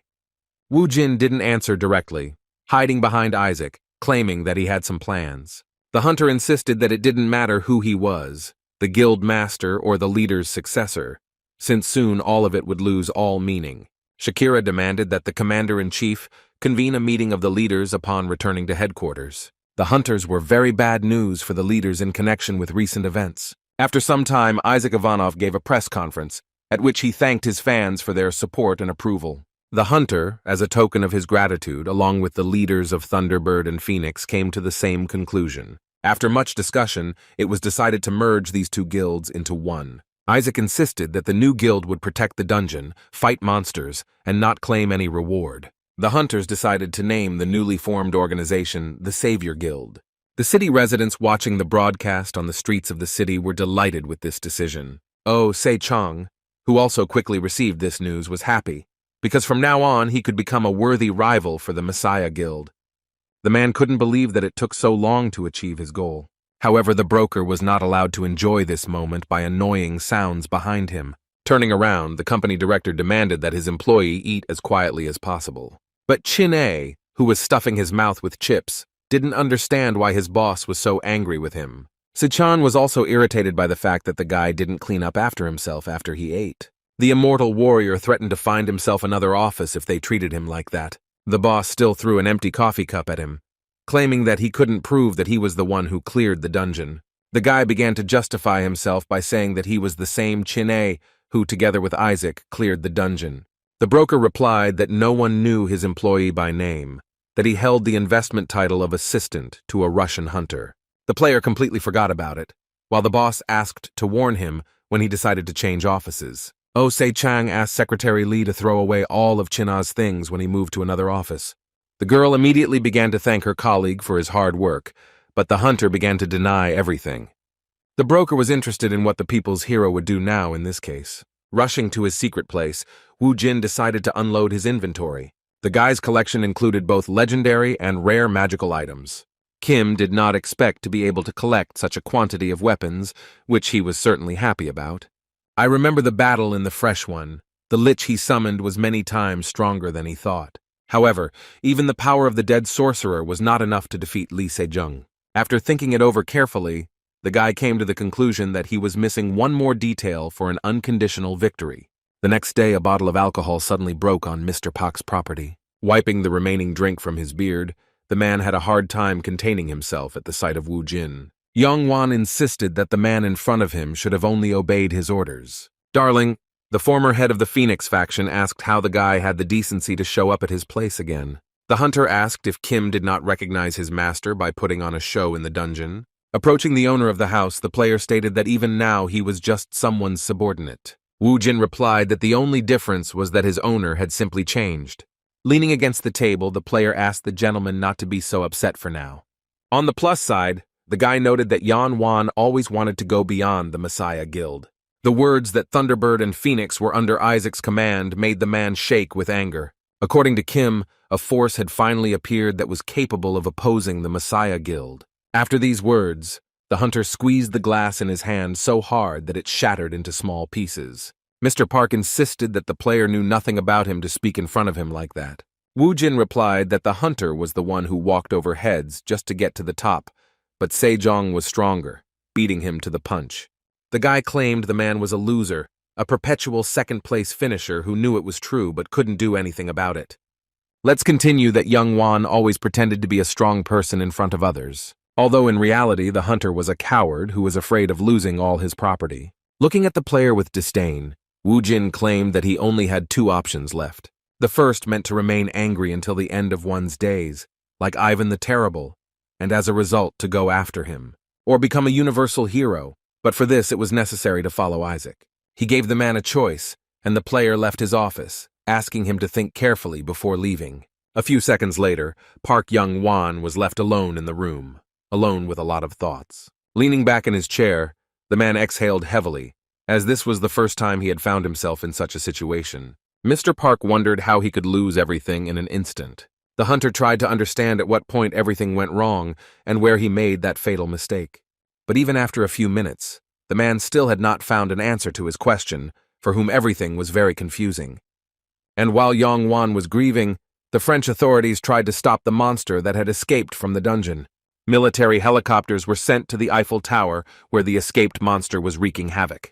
Wu Jin didn't answer directly, hiding behind Isaac, claiming that he had some plans. The hunter insisted that it didn't matter who he was, the guild master or the leader's successor, since soon all of it would lose all meaning. Shakira demanded that the commander-in-chief convene a meeting of the leaders upon returning to headquarters. The hunters were very bad news for the leaders in connection with recent events. After some time, Isaac Ivanov gave a press conference, at which he thanked his fans for their support and approval. The hunter, as a token of his gratitude, along with the leaders of Thunderbird and Phoenix, came to the same conclusion. After much discussion, it was decided to merge these two guilds into one. Isaac insisted that the new guild would protect the dungeon, fight monsters, and not claim any reward. The hunters decided to name the newly formed organization the Savior Guild. The city residents watching the broadcast on the streets of the city were delighted with this decision. Oh Se-chang, who also quickly received this news, was happy, because from now on he could become a worthy rival for the Messiah Guild. The man couldn't believe that it took so long to achieve his goal. However, the broker was not allowed to enjoy this moment by annoying sounds behind him. Turning around, the company director demanded that his employee eat as quietly as possible. But Chin-A, who was stuffing his mouth with chips, didn't understand why his boss was so angry with him. Sichan was also irritated by the fact that the guy didn't clean up after himself after he ate. The immortal warrior threatened to find himself another office if they treated him like that. The boss still threw an empty coffee cup at him, claiming that he couldn't prove that he was the one who cleared the dungeon. The guy began to justify himself by saying that he was the same Chin-A who, together with Isaac, cleared the dungeon. The broker replied that no one knew his employee by name, that he held the investment title of assistant to a Russian hunter. The player completely forgot about it, while the boss asked to warn him when he decided to change offices. Oh Se-chang asked Secretary Lee to throw away all of Chin-A's things when he moved to another office. The girl immediately began to thank her colleague for his hard work, but the hunter began to deny everything. The broker was interested in what the people's hero would do now in this case. Rushing to his secret place, Wu Jin decided to unload his inventory. The guy's collection included both legendary and rare magical items. Kim did not expect to be able to collect such a quantity of weapons, which he was certainly happy about. I remember the battle in the Fresh One. The lich he summoned was many times stronger than he thought. However, even the power of the dead sorcerer was not enough to defeat Li Sejong. After thinking it over carefully, the guy came to the conclusion that he was missing one more detail for an unconditional victory. The next day, a bottle of alcohol suddenly broke on Mr. Pak's property. Wiping the remaining drink from his beard, the man had a hard time containing himself at the sight of Wu Jin. Yong Wan insisted that the man in front of him should have only obeyed his orders. Darling, the former head of the Phoenix faction asked how the guy had the decency to show up at his place again. The hunter asked if Kim did not recognize his master by putting on a show in the dungeon. Approaching the owner of the house, the player stated that even now he was just someone's subordinate. Wu Jin replied that the only difference was that his owner had simply changed. Leaning against the table, the player asked the gentleman not to be so upset for now. On the plus side, the guy noted that Yan Wan always wanted to go beyond the Messiah Guild. The words that Thunderbird and Phoenix were under Isaac's command made the man shake with anger. According to Kim, a force had finally appeared that was capable of opposing the Messiah Guild. After these words, the hunter squeezed the glass in his hand so hard that it shattered into small pieces. Mr. Park insisted that the player knew nothing about him to speak in front of him like that. Wu Jin replied that the hunter was the one who walked over heads just to get to the top, but Sejong was stronger, beating him to the punch. The guy claimed the man was a loser, a perpetual second-place finisher who knew it was true but couldn't do anything about it. Let's continue that young Wan always pretended to be a strong person in front of others, although in reality the hunter was a coward who was afraid of losing all his property. Looking at the player with disdain, Wu Jin claimed that he only had two options left. The first meant to remain angry until the end of one's days, like Ivan the Terrible, and as a result to go after him, or become a universal hero, but for this it was necessary to follow Isaac. He gave the man a choice, and the player left his office, asking him to think carefully before leaving. A few seconds later, Park Yong Wan was left alone in the room, alone with a lot of thoughts. Leaning back in his chair, the man exhaled heavily, as this was the first time he had found himself in such a situation. Mr. Park wondered how he could lose everything in an instant. The hunter tried to understand at what point everything went wrong and where he made that fatal mistake. But even after a few minutes, the man still had not found an answer to his question, for whom everything was very confusing. And while Yong Wan was grieving, the French authorities tried to stop the monster that had escaped from the dungeon. Military helicopters were sent to the Eiffel Tower, where the escaped monster was wreaking havoc.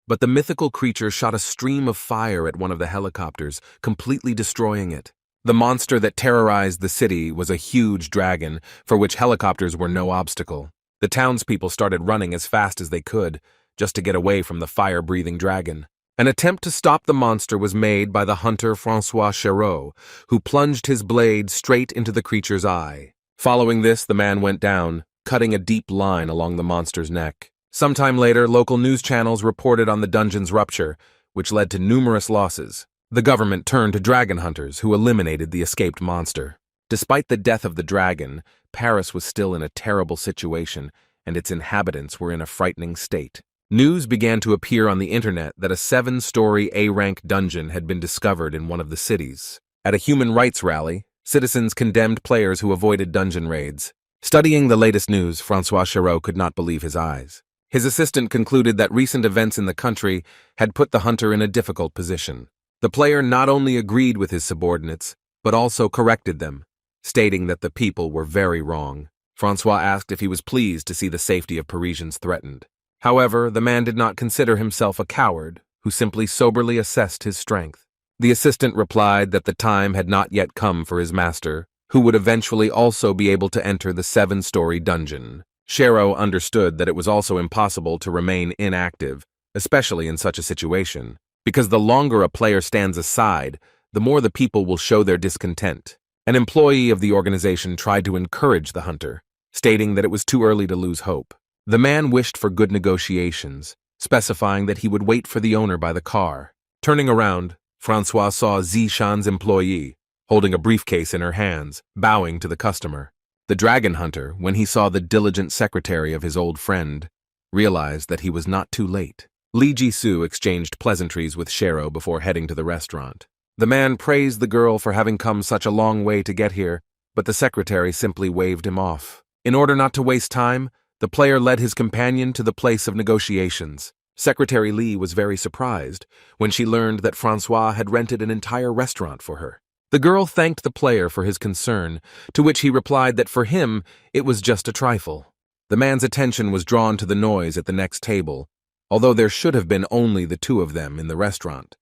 But the mythical creature shot a stream of fire at one of the helicopters, completely destroying it. The monster that terrorized the city was a huge dragon, for which helicopters were no obstacle. The townspeople started running as fast as they could, just to get away from the fire-breathing dragon. An attempt to stop the monster was made by the hunter François Chéreau, who plunged his blade straight into the creature's eye. Following this, the man went down, cutting a deep line along the monster's neck. Sometime later, local news channels reported on the dungeon's rupture, which led to numerous losses. The government turned to dragon hunters, who eliminated the escaped monster. Despite the death of the dragon, Paris was still in a terrible situation, and its inhabitants were in a frightening state. News began to appear on the internet that a 7-story A-rank dungeon had been discovered in one of the cities. At a human rights rally, citizens condemned players who avoided dungeon raids. Studying the latest news, François Chéreau could not believe his eyes. His assistant concluded that recent events in the country had put the hunter in a difficult position. The player not only agreed with his subordinates, but also corrected them, stating that the people were very wrong. François asked if he was pleased to see the safety of Parisians threatened. However, the man did not consider himself a coward, who simply soberly assessed his strength. The assistant replied that the time had not yet come for his master, who would eventually also be able to enter the 7-story dungeon. Chéreau understood that it was also impossible to remain inactive, especially in such a situation, because the longer a player stands aside, the more the people will show their discontent. An employee of the organization tried to encourage the hunter, stating that it was too early to lose hope. The man wished for good negotiations, specifying that he would wait for the owner by the car. Turning around, François saw Zishan's employee, holding a briefcase in her hands, bowing to the customer. The dragon hunter, when he saw the diligent secretary of his old friend, realized that he was not too late. Li Jisoo exchanged pleasantries with Chéreau before heading to the restaurant. The man praised the girl for having come such a long way to get here, but the secretary simply waved him off. In order not to waste time, the player led his companion to the place of negotiations. Secretary Li was very surprised when she learned that François had rented an entire restaurant for her. The girl thanked the player for his concern, to which he replied that for him it was just a trifle. The man's attention was drawn to the noise at the next table, although there should have been only the two of them in the restaurant.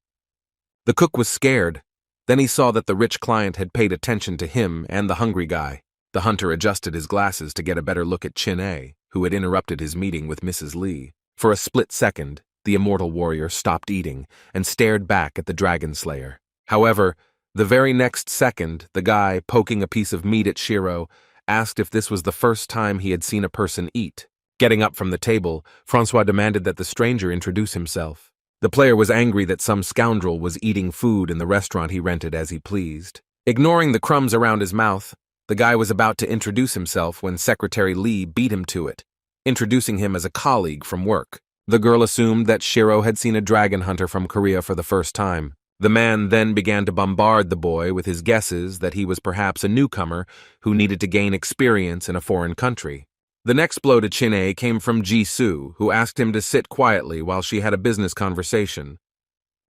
The cook was scared. Then he saw that the rich client had paid attention to him and the hungry guy. The hunter adjusted his glasses to get a better look at Chin-A, who had interrupted his meeting with Mrs. Li. For a split second, the immortal warrior stopped eating and stared back at the dragon slayer. However, the very next second, the guy, poking a piece of meat at Chéreau, asked if this was the first time he had seen a person eat. Getting up from the table, François demanded that the stranger introduce himself. The player was angry that some scoundrel was eating food in the restaurant he rented as he pleased. Ignoring the crumbs around his mouth, the guy was about to introduce himself when Secretary Li beat him to it, introducing him as a colleague from work. The girl assumed that Chéreau had seen a dragon hunter from Korea for the first time. The man then began to bombard the boy with his guesses that he was perhaps a newcomer who needed to gain experience in a foreign country. The next blow to Chin-A came from Jisoo, who asked him to sit quietly while she had a business conversation.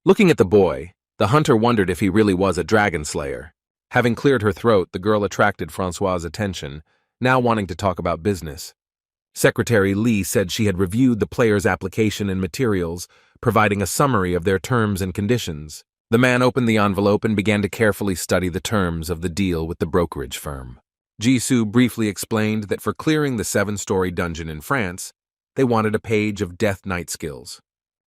Looking at the boy, the hunter wondered if he really was a dragon slayer. Having cleared her throat, the girl attracted François' attention, now wanting to talk about business. Secretary Li said she had reviewed the player's application and materials, providing a summary of their terms and conditions. The man opened the envelope and began to carefully study the terms of the deal with the brokerage firm. Jisoo briefly explained that for clearing the 7-story dungeon in France, they wanted a page of Death Knight skills.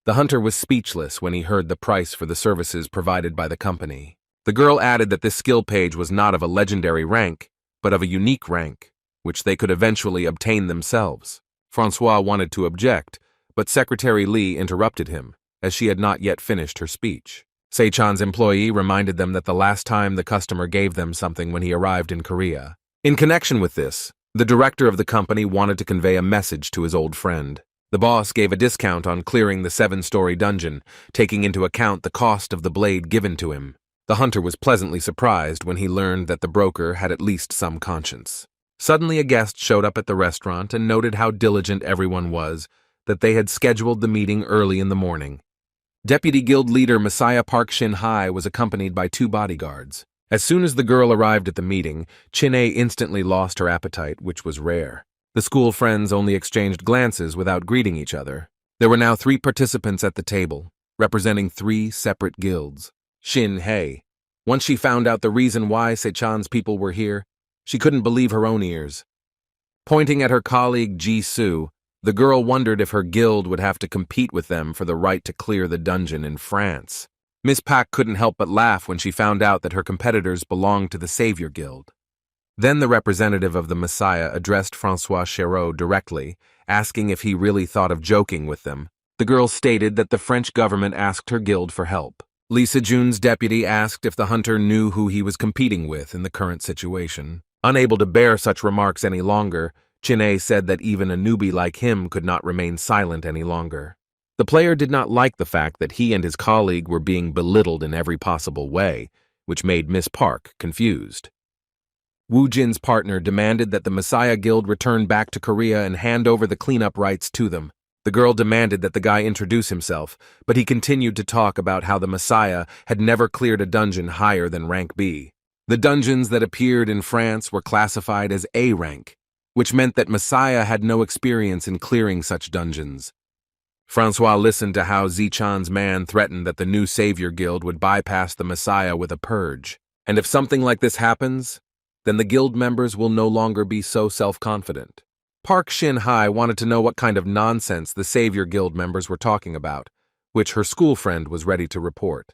The hunter was speechless when he heard the price for the services provided by the company. The girl added that this skill page was not of a legendary rank, but of a unique rank, which they could eventually obtain themselves. François wanted to object, but Secretary Li interrupted him, as she had not yet finished her speech. Seichan's employee reminded them that the last time the customer gave them something when he arrived in Korea. In connection with this, the director of the company wanted to convey a message to his old friend. The boss gave a discount on clearing the 7-story dungeon, taking into account the cost of the blade given to him. The hunter was pleasantly surprised when he learned that the broker had at least some conscience. Suddenly a guest showed up at the restaurant and noted how diligent everyone was, that they had scheduled the meeting early in the morning. Deputy Guild leader Messiah Park Shin-hai was accompanied by 2 bodyguards. As soon as the girl arrived at the meeting, Chin-A instantly lost her appetite, which was rare. The school friends only exchanged glances without greeting each other. There were now 3 participants at the table, representing 3 separate guilds. Shin-Hei. Once she found out the reason why Seichan's people were here, she couldn't believe her own ears. Pointing at her colleague Ji-Soo, the girl wondered if her guild would have to compete with them for the right to clear the dungeon in France. Miss Pak couldn't help but laugh when she found out that her competitors belonged to the Savior Guild. Then the representative of the Messiah addressed Francois Chéreau directly, asking if he really thought of joking with them. The girl stated that the French government asked her guild for help. Lisa Jun's deputy asked if the hunter knew who he was competing with in the current situation. Unable to bear such remarks any longer, Chin-A said that even a newbie like him could not remain silent any longer. The player did not like the fact that he and his colleague were being belittled in every possible way, which made Miss Park confused. Woo Jin's partner demanded that the Messiah Guild return back to Korea and hand over the cleanup rights to them. The girl demanded that the guy introduce himself, but he continued to talk about how the Messiah had never cleared a dungeon higher than rank B. The dungeons that appeared in France were classified as A rank, which meant that Messiah had no experience in clearing such dungeons. Francois listened to how Zichan's man threatened that the new Savior Guild would bypass the Messiah with a purge. And if something like this happens, then the guild members will no longer be so self-confident. Park Shin-Hai wanted to know what kind of nonsense the Savior Guild members were talking about, which her school friend was ready to report.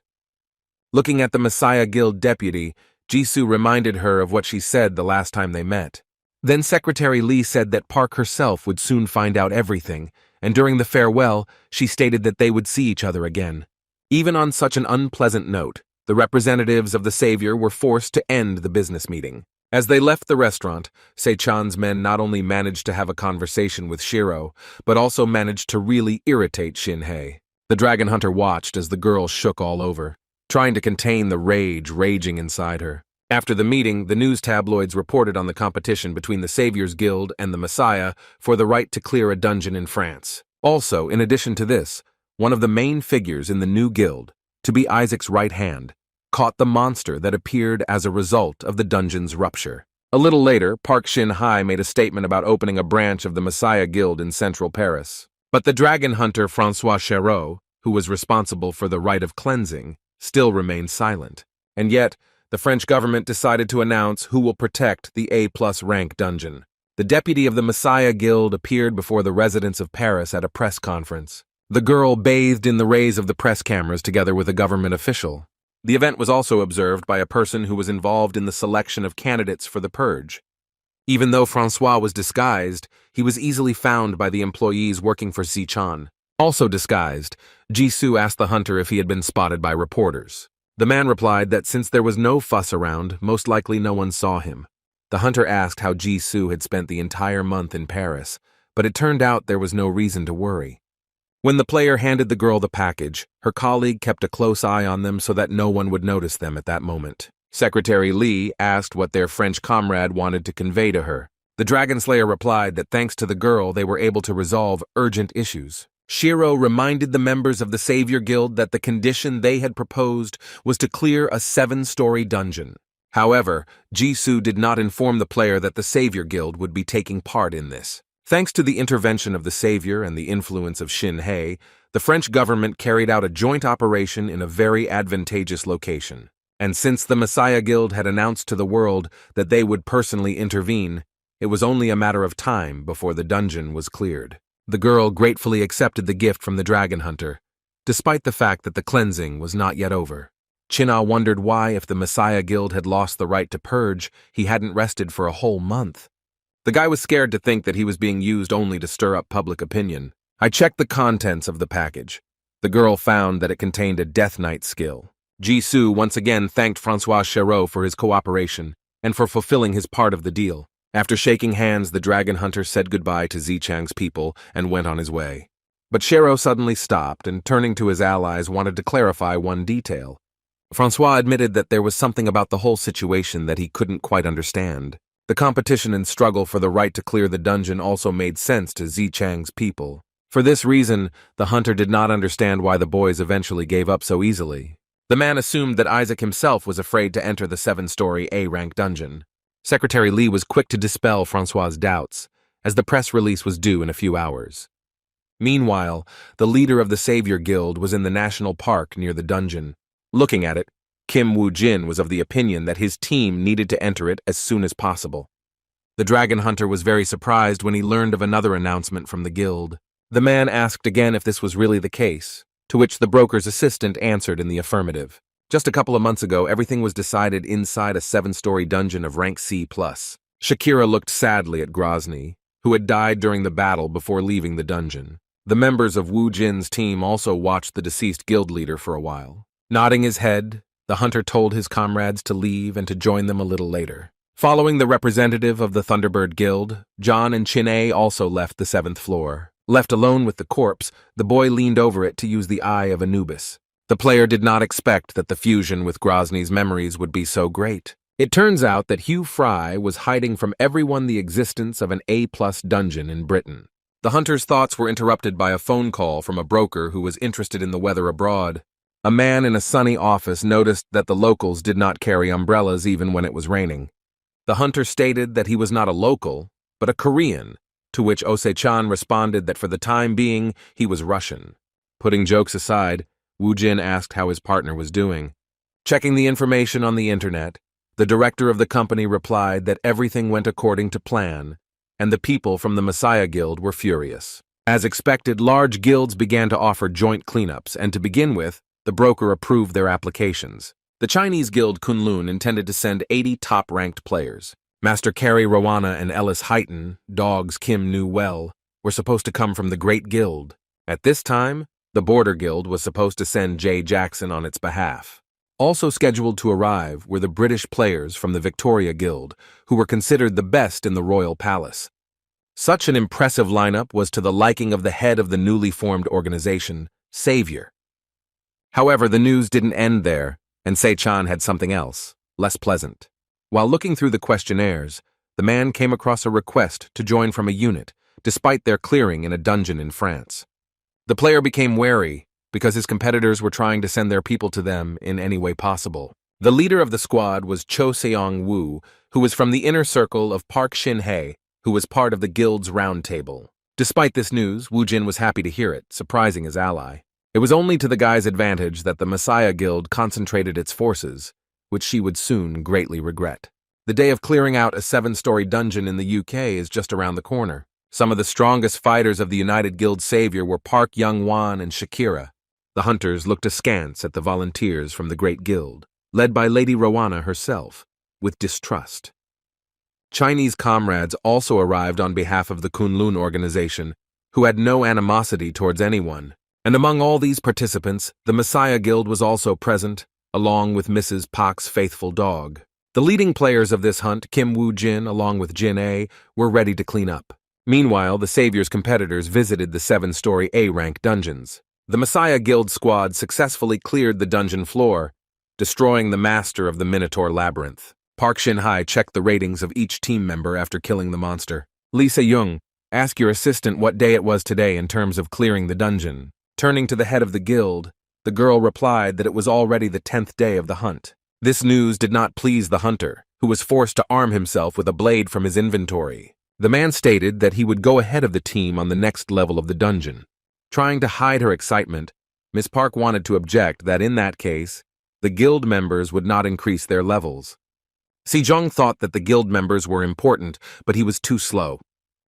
Looking at the Messiah Guild deputy, Jisoo reminded her of what she said the last time they met. Then Secretary Lee said that Park herself would soon find out everything, and during the farewell, she stated that they would see each other again. Even on such an unpleasant note, the representatives of the Savior were forced to end the business meeting. As they left the restaurant, Seichan's men not only managed to have a conversation with Shiro, but also managed to really irritate Shin-Hei. The dragon hunter watched as the girl shook all over, trying to contain the rage raging inside her. After the meeting, the news tabloids reported on the competition between the Savior's Guild and the Messiah for the right to clear a dungeon in France. Also, in addition to this, one of the main figures in the new guild, to be Isaac's right hand, caught the monster that appeared as a result of the dungeon's rupture. A little later, Park Shin-Hai made a statement about opening a branch of the Messiah Guild in central Paris. But the dragon hunter Francois Chéreau, who was responsible for the rite of cleansing, still remained silent. And yet, the French government decided to announce who will protect the A+ rank dungeon. The deputy of the Messiah Guild appeared before the residents of Paris at a press conference. The girl bathed in the rays of the press cameras together with a government official. The event was also observed by a person who was involved in the selection of candidates for the purge. Even though Francois was disguised, he was easily found by the employees working for Zichan. Also disguised, Jisoo asked the hunter if he had been spotted by reporters. The man replied that since there was no fuss around, most likely no one saw him. The hunter asked how Jisoo had spent the entire month in Paris, but it turned out there was no reason to worry. When the player handed the girl the package, her colleague kept a close eye on them so that no one would notice them at that moment. Secretary Lee asked what their French comrade wanted to convey to her. The Dragon Slayer replied that thanks to the girl they were able to resolve urgent issues. Shiro reminded the members of the Savior Guild that the condition they had proposed was to clear a 7-story dungeon. However, Jisoo did not inform the player that the Savior Guild would be taking part in this. Thanks to the intervention of the Savior and the influence of Shin-Hei, the French government carried out a joint operation in a very advantageous location. And since the Messiah Guild had announced to the world that they would personally intervene, it was only a matter of time before the dungeon was cleared. The girl gratefully accepted the gift from the dragon hunter, despite the fact that the cleansing was not yet over. Chin-A wondered why, if the Messiah Guild had lost the right to purge, he hadn't rested for a whole month. The guy was scared to think that he was being used only to stir up public opinion. I checked the contents of the package. The girl found that it contained a Death Knight skill. Jisoo once again thanked Francois Chéreau for his cooperation and for fulfilling his part of the deal. After shaking hands, the dragon hunter said goodbye to Zichang's people and went on his way. But Chéreau suddenly stopped and, turning to his allies, wanted to clarify one detail. Francois admitted that there was something about the whole situation that he couldn't quite understand. The competition and struggle for the right to clear the dungeon also made sense to Zichang's people. For this reason, the hunter did not understand why the boys eventually gave up so easily. The man assumed that Isaac himself was afraid to enter the 7-story A-rank dungeon. Secretary Lee was quick to dispel Francois's doubts, as the press release was due in a few hours. Meanwhile, the leader of the Savior Guild was in the national park near the dungeon. Looking at it, Kim Woo-jin was of the opinion that his team needed to enter it as soon as possible. The dragon hunter was very surprised when he learned of another announcement from the guild. The man asked again if this was really the case, to which the broker's assistant answered in the affirmative. Just a couple of months ago, everything was decided inside a 7-story dungeon of rank C+. Shakira looked sadly at Grozny, who had died during the battle before leaving the dungeon. The members of Wu Jin's team also watched the deceased guild leader for a while. Nodding his head, the hunter told his comrades to leave and to join them a little later. Following the representative of the Thunderbird Guild, John and Chin-A also left the 7th floor. Left alone with the corpse, the boy leaned over it to use the eye of Anubis. The player did not expect that the fusion with Grozny's memories would be so great. It turns out that Hugh Fry was hiding from everyone the existence of an A+ dungeon in Britain. The hunter's thoughts were interrupted by a phone call from a broker who was interested in the weather abroad. A man in a sunny office noticed that the locals did not carry umbrellas even when it was raining. The hunter stated that he was not a local, but a Korean, to which Ose-chan responded that for the time being, he was Russian. Putting jokes aside, Wu Jin asked how his partner was doing. Checking the information on the internet, the director of the company replied that everything went according to plan, and the people from the Messiah Guild were furious. As expected, large guilds began to offer joint cleanups, and to begin with, the broker approved their applications. The Chinese guild Kunlun intended to send 80 top-ranked players. Master Carrie Rowana and Ellis Heighton, dogs Kim knew well, were supposed to come from the Great Guild. At this time, the Border Guild was supposed to send Jay Jackson on its behalf. Also scheduled to arrive were the British players from the Victoria Guild, who were considered the best in the royal palace. Such an impressive lineup was to the liking of the head of the newly formed organization, Savior. However, the news didn't end there, and Se-chan had something else, less pleasant. While looking through the questionnaires, the man came across a request to join from a unit, despite their clearing in a dungeon in France. The player became wary, because his competitors were trying to send their people to them in any way possible. The leader of the squad was Cho Seong-woo, who was from the inner circle of Park Shin-hae, who was part of the guild's round table. Despite this news, Wu Jin was happy to hear it, surprising his ally. It was only to the guy's advantage that the Messiah Guild concentrated its forces, which she would soon greatly regret. The day of clearing out a 7-story dungeon in the UK is just around the corner. Some of the strongest fighters of the United Guild Savior were Park Yong Wan and Shakira. The hunters looked askance at the volunteers from the Great Guild, led by Lady Rowana herself, with distrust. Chinese comrades also arrived on behalf of the Kunlun organization, who had no animosity towards anyone. And among all these participants, the Messiah Guild was also present, along with Mrs. Pak's faithful dog. The leading players of this hunt, Kim Woo-jin along with Jin-A, were ready to clean up. Meanwhile, the Savior's competitors visited the 7-story A-rank dungeons. The Messiah Guild squad successfully cleared the dungeon floor, destroying the master of the Minotaur Labyrinth. Park Shin-hae checked the ratings of each team member after killing the monster. Lee Se-young, ask your assistant what day it was today in terms of clearing the dungeon. Turning to the head of the guild, the girl replied that it was already the 10th day of the hunt. This news did not please the hunter, who was forced to arm himself with a blade from his inventory. The man stated that he would go ahead of the team on the next level of the dungeon. Trying to hide her excitement, Miss Park wanted to object that in that case, the guild members would not increase their levels. Si-jung thought that the guild members were important, but he was too slow.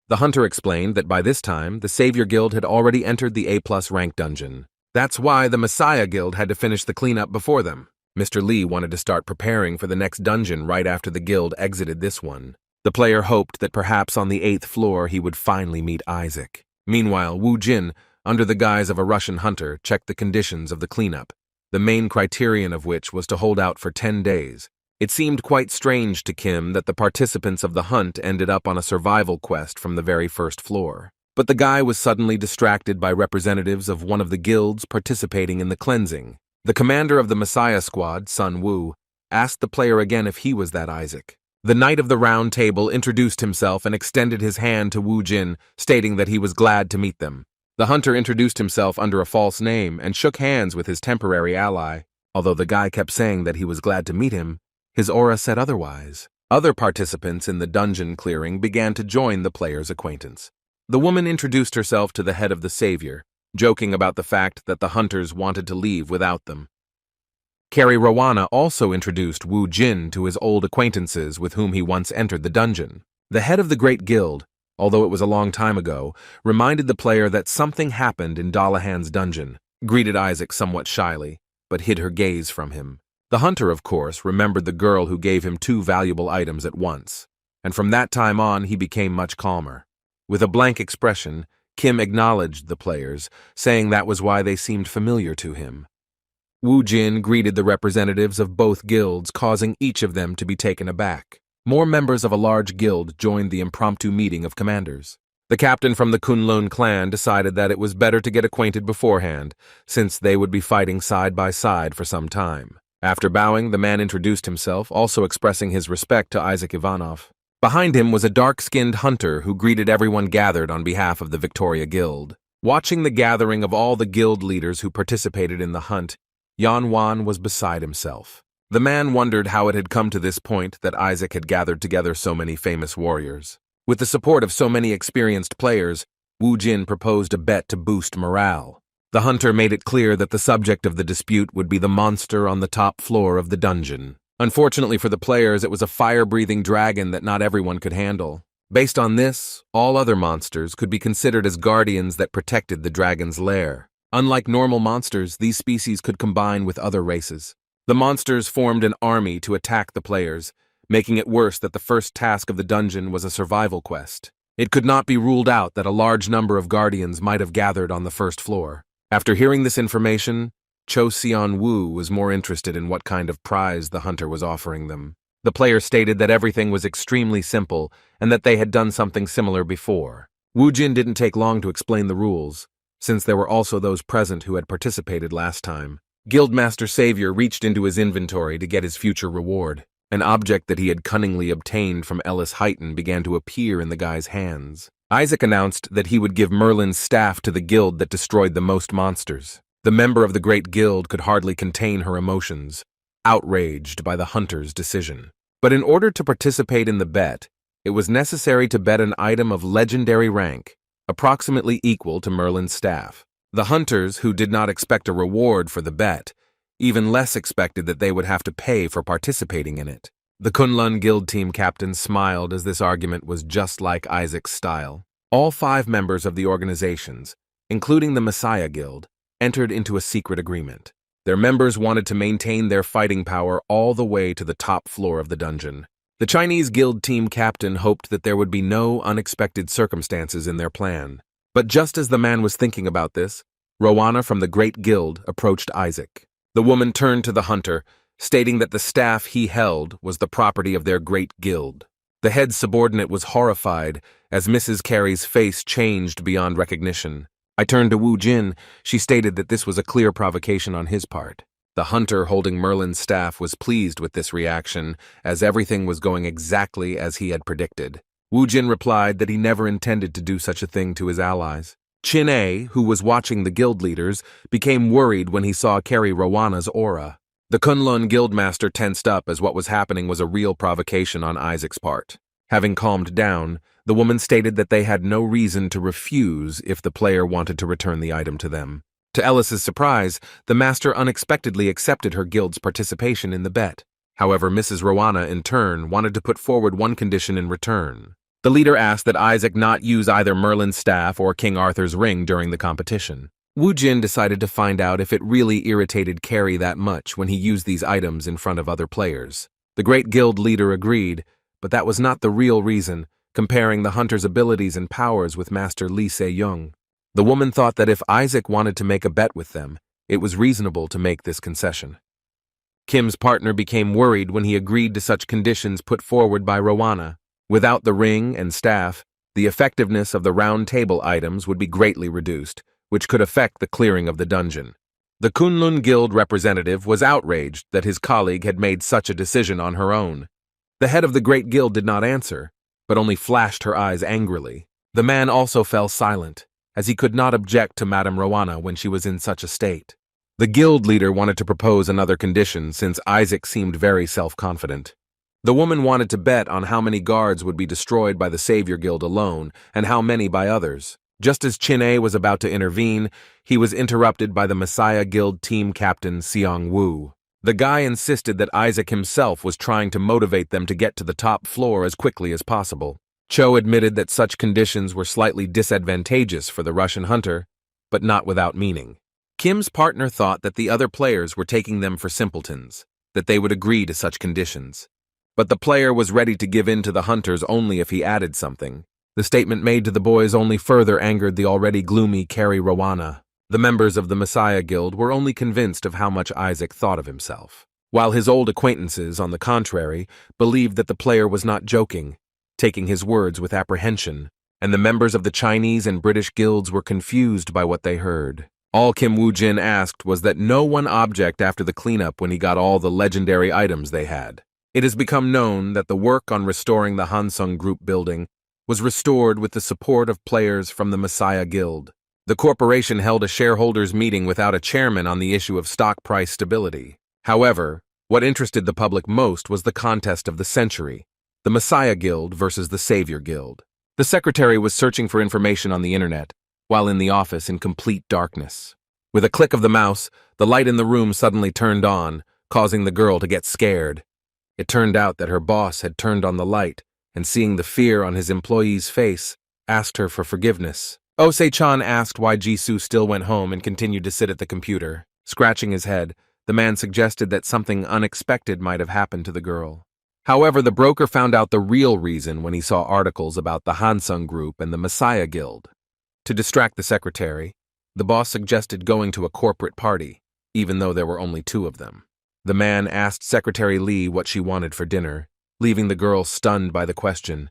The hunter explained that by this time, the Savior Guild had already entered the A+ rank dungeon. That's why the Messiah Guild had to finish the cleanup before them. Mr. Lee wanted to start preparing for the next dungeon right after the guild exited this one. The player hoped that perhaps on the 8th floor he would finally meet Isaac. Meanwhile, Wu Jin, under the guise of a Russian hunter, checked the conditions of the cleanup. the main criterion of which was to hold out for 10 days. It seemed quite strange to Kim that the participants of the hunt ended up on a survival quest from the very first floor. But the guy was suddenly distracted by representatives of one of the guilds participating in the cleansing. The commander of the Messiah squad, Sun Wu, asked the player again if he was that Isaac. The Knight of the Round Table introduced himself and extended his hand to Wu Jin, stating that he was glad to meet them. The hunter introduced himself under a false name and shook hands with his temporary ally. Although the guy kept saying that he was glad to meet him, his aura said otherwise. Other participants in the dungeon clearing began to join the player's acquaintance. The woman introduced herself to the head of the savior, joking about the fact that the hunters wanted to leave without them. Carrie Rowana also introduced Wu Jin to his old acquaintances with whom he once entered the dungeon. The head of the Great Guild, although it was a long time ago, reminded the player that something happened in Dalahan's dungeon, greeted Isaac somewhat shyly, but hid her gaze from him. The hunter, of course, remembered the girl who gave him 2 valuable items at once, and from that time on he became much calmer. With a blank expression, Kim acknowledged the players, saying that was why they seemed familiar to him. Wu Jin greeted the representatives of both guilds, causing each of them to be taken aback. More members of a large guild joined the impromptu meeting of commanders. The captain from the Kunlun clan decided that it was better to get acquainted beforehand, since they would be fighting side by side for some time. After bowing, the man introduced himself, also expressing his respect to Isaac Ivanov. Behind him was a dark-skinned hunter who greeted everyone gathered on behalf of the Victoria Guild. Watching the gathering of all the guild leaders who participated in the hunt, Yong Wan was beside himself. The man wondered how it had come to this point that Isaac had gathered together so many famous warriors. With the support of so many experienced players, Wu Jin proposed a bet to boost morale. The hunter made it clear that the subject of the dispute would be the monster on the top floor of the dungeon. Unfortunately for the players, it was a fire-breathing dragon that not everyone could handle. Based on this, all other monsters could be considered as guardians that protected the dragon's lair. Unlike normal monsters, these species could combine with other races. The monsters formed an army to attack the players, making it worse that the first task of the dungeon was a survival quest. It could not be ruled out that a large number of guardians might have gathered on the first floor. After hearing this information, Cho Xian Wu was more interested in what kind of prize the hunter was offering them. The player stated that everything was extremely simple and that they had done something similar before. Wu Jin didn't take long to explain the rules, since there were also those present who had participated last time. Guildmaster Savior reached into his inventory to get his future reward. An object that he had cunningly obtained from Ellis Heighton began to appear in the guy's hands. Isaac announced that he would give Merlin's staff to the guild that destroyed the most monsters. The member of the Great Guild could hardly contain her emotions, outraged by the hunter's decision. But in order to participate in the bet, it was necessary to bet an item of legendary rank, approximately equal to Merlin's staff. The hunters, who did not expect a reward for the bet, even less expected that they would have to pay for participating in it. The Kunlun Guild team captain smiled as this argument was just like Isaac's style. All 5 members of the organizations, including the Messiah Guild, entered into a secret agreement. Their members wanted to maintain their fighting power all the way to the top floor of the dungeon. The Chinese Guild team captain hoped that there would be no unexpected circumstances in their plan. But just as the man was thinking about this, Rowana from the Great Guild approached Isaac. The woman turned to the hunter, stating that the staff he held was the property of their Great Guild. The head subordinate was horrified as Mrs. Carey's face changed beyond recognition. I turned to Wu Jin. She stated that this was a clear provocation on his part. The hunter holding Merlin's staff was pleased with this reaction, as everything was going exactly as he had predicted. Wu Jin replied that he never intended to do such a thing to his allies. Chin A, who was watching the guild leaders, became worried when he saw Carrie Rowana's aura. The Kunlun Guildmaster tensed up as what was happening was a real provocation on Isaac's part. Having calmed down, the woman stated that they had no reason to refuse if the player wanted to return the item to them. To Ellis's surprise, the master unexpectedly accepted her guild's participation in the bet. However, Mrs. Rowana, in turn, wanted to put forward one condition in return. The leader asked that Isaac not use either Merlin's staff or King Arthur's ring during the competition. Wu Jin decided to find out if it really irritated Carrie that much when he used these items in front of other players. The great guild leader agreed, but that was not the real reason, comparing the hunter's abilities and powers with Master Lee Se-young. The woman thought that if Isaac wanted to make a bet with them, it was reasonable to make this concession. Kim's partner became worried when he agreed to such conditions put forward by Rowana. Without the ring and staff, the effectiveness of the round table items would be greatly reduced, which could affect the clearing of the dungeon. The Kunlun Guild representative was outraged that his colleague had made such a decision on her own. The head of the Great Guild did not answer, but only flashed her eyes angrily. The man also fell silent, as he could not object to Madame Rowana when she was in such a state. The guild leader wanted to propose another condition since Isaac seemed very self-confident. The woman wanted to bet on how many guards would be destroyed by the Savior Guild alone and how many by others. Just as Chin-A was about to intervene, he was interrupted by the Messiah Guild team captain Seong Woo. The guy insisted that Isaac himself was trying to motivate them to get to the top floor as quickly as possible. Cho admitted that such conditions were slightly disadvantageous for the Russian hunter, but not without meaning. Kim's partner thought that the other players were taking them for simpletons, that they would agree to such conditions. But the player was ready to give in to the hunters only if he added something. The statement made to the boys only further angered the already gloomy Carrie Rowana. The members of the Messiah Guild were only convinced of how much Isaac thought of himself, while his old acquaintances, on the contrary, believed that the player was not joking, taking his words with apprehension, and the members of the Chinese and British guilds were confused by what they heard. All Kim Woo-jin asked was that no one object after the cleanup when he got all the legendary items they had. It has become known that the work on restoring the Hansung Group building was restored with the support of players from the Messiah Guild. The corporation held a shareholders' meeting without a chairman on the issue of stock price stability. However, what interested the public most was the contest of the century, the Messiah Guild versus the Savior Guild. The secretary was searching for information on the internet, while in the office in complete darkness. With a click of the mouse, the light in the room suddenly turned on, causing the girl to get scared. It turned out that her boss had turned on the light, and seeing the fear on his employee's face, asked her for forgiveness. Osei-chan asked why Jisoo still went home and continued to sit at the computer. Scratching his head, the man suggested that something unexpected might have happened to the girl. However, the broker found out the real reason when he saw articles about the Hansung Group and the Messiah Guild. To distract the secretary, the boss suggested going to a corporate party, even though there were only 2 of them. The man asked Secretary Lee what she wanted for dinner, leaving the girl stunned by the question.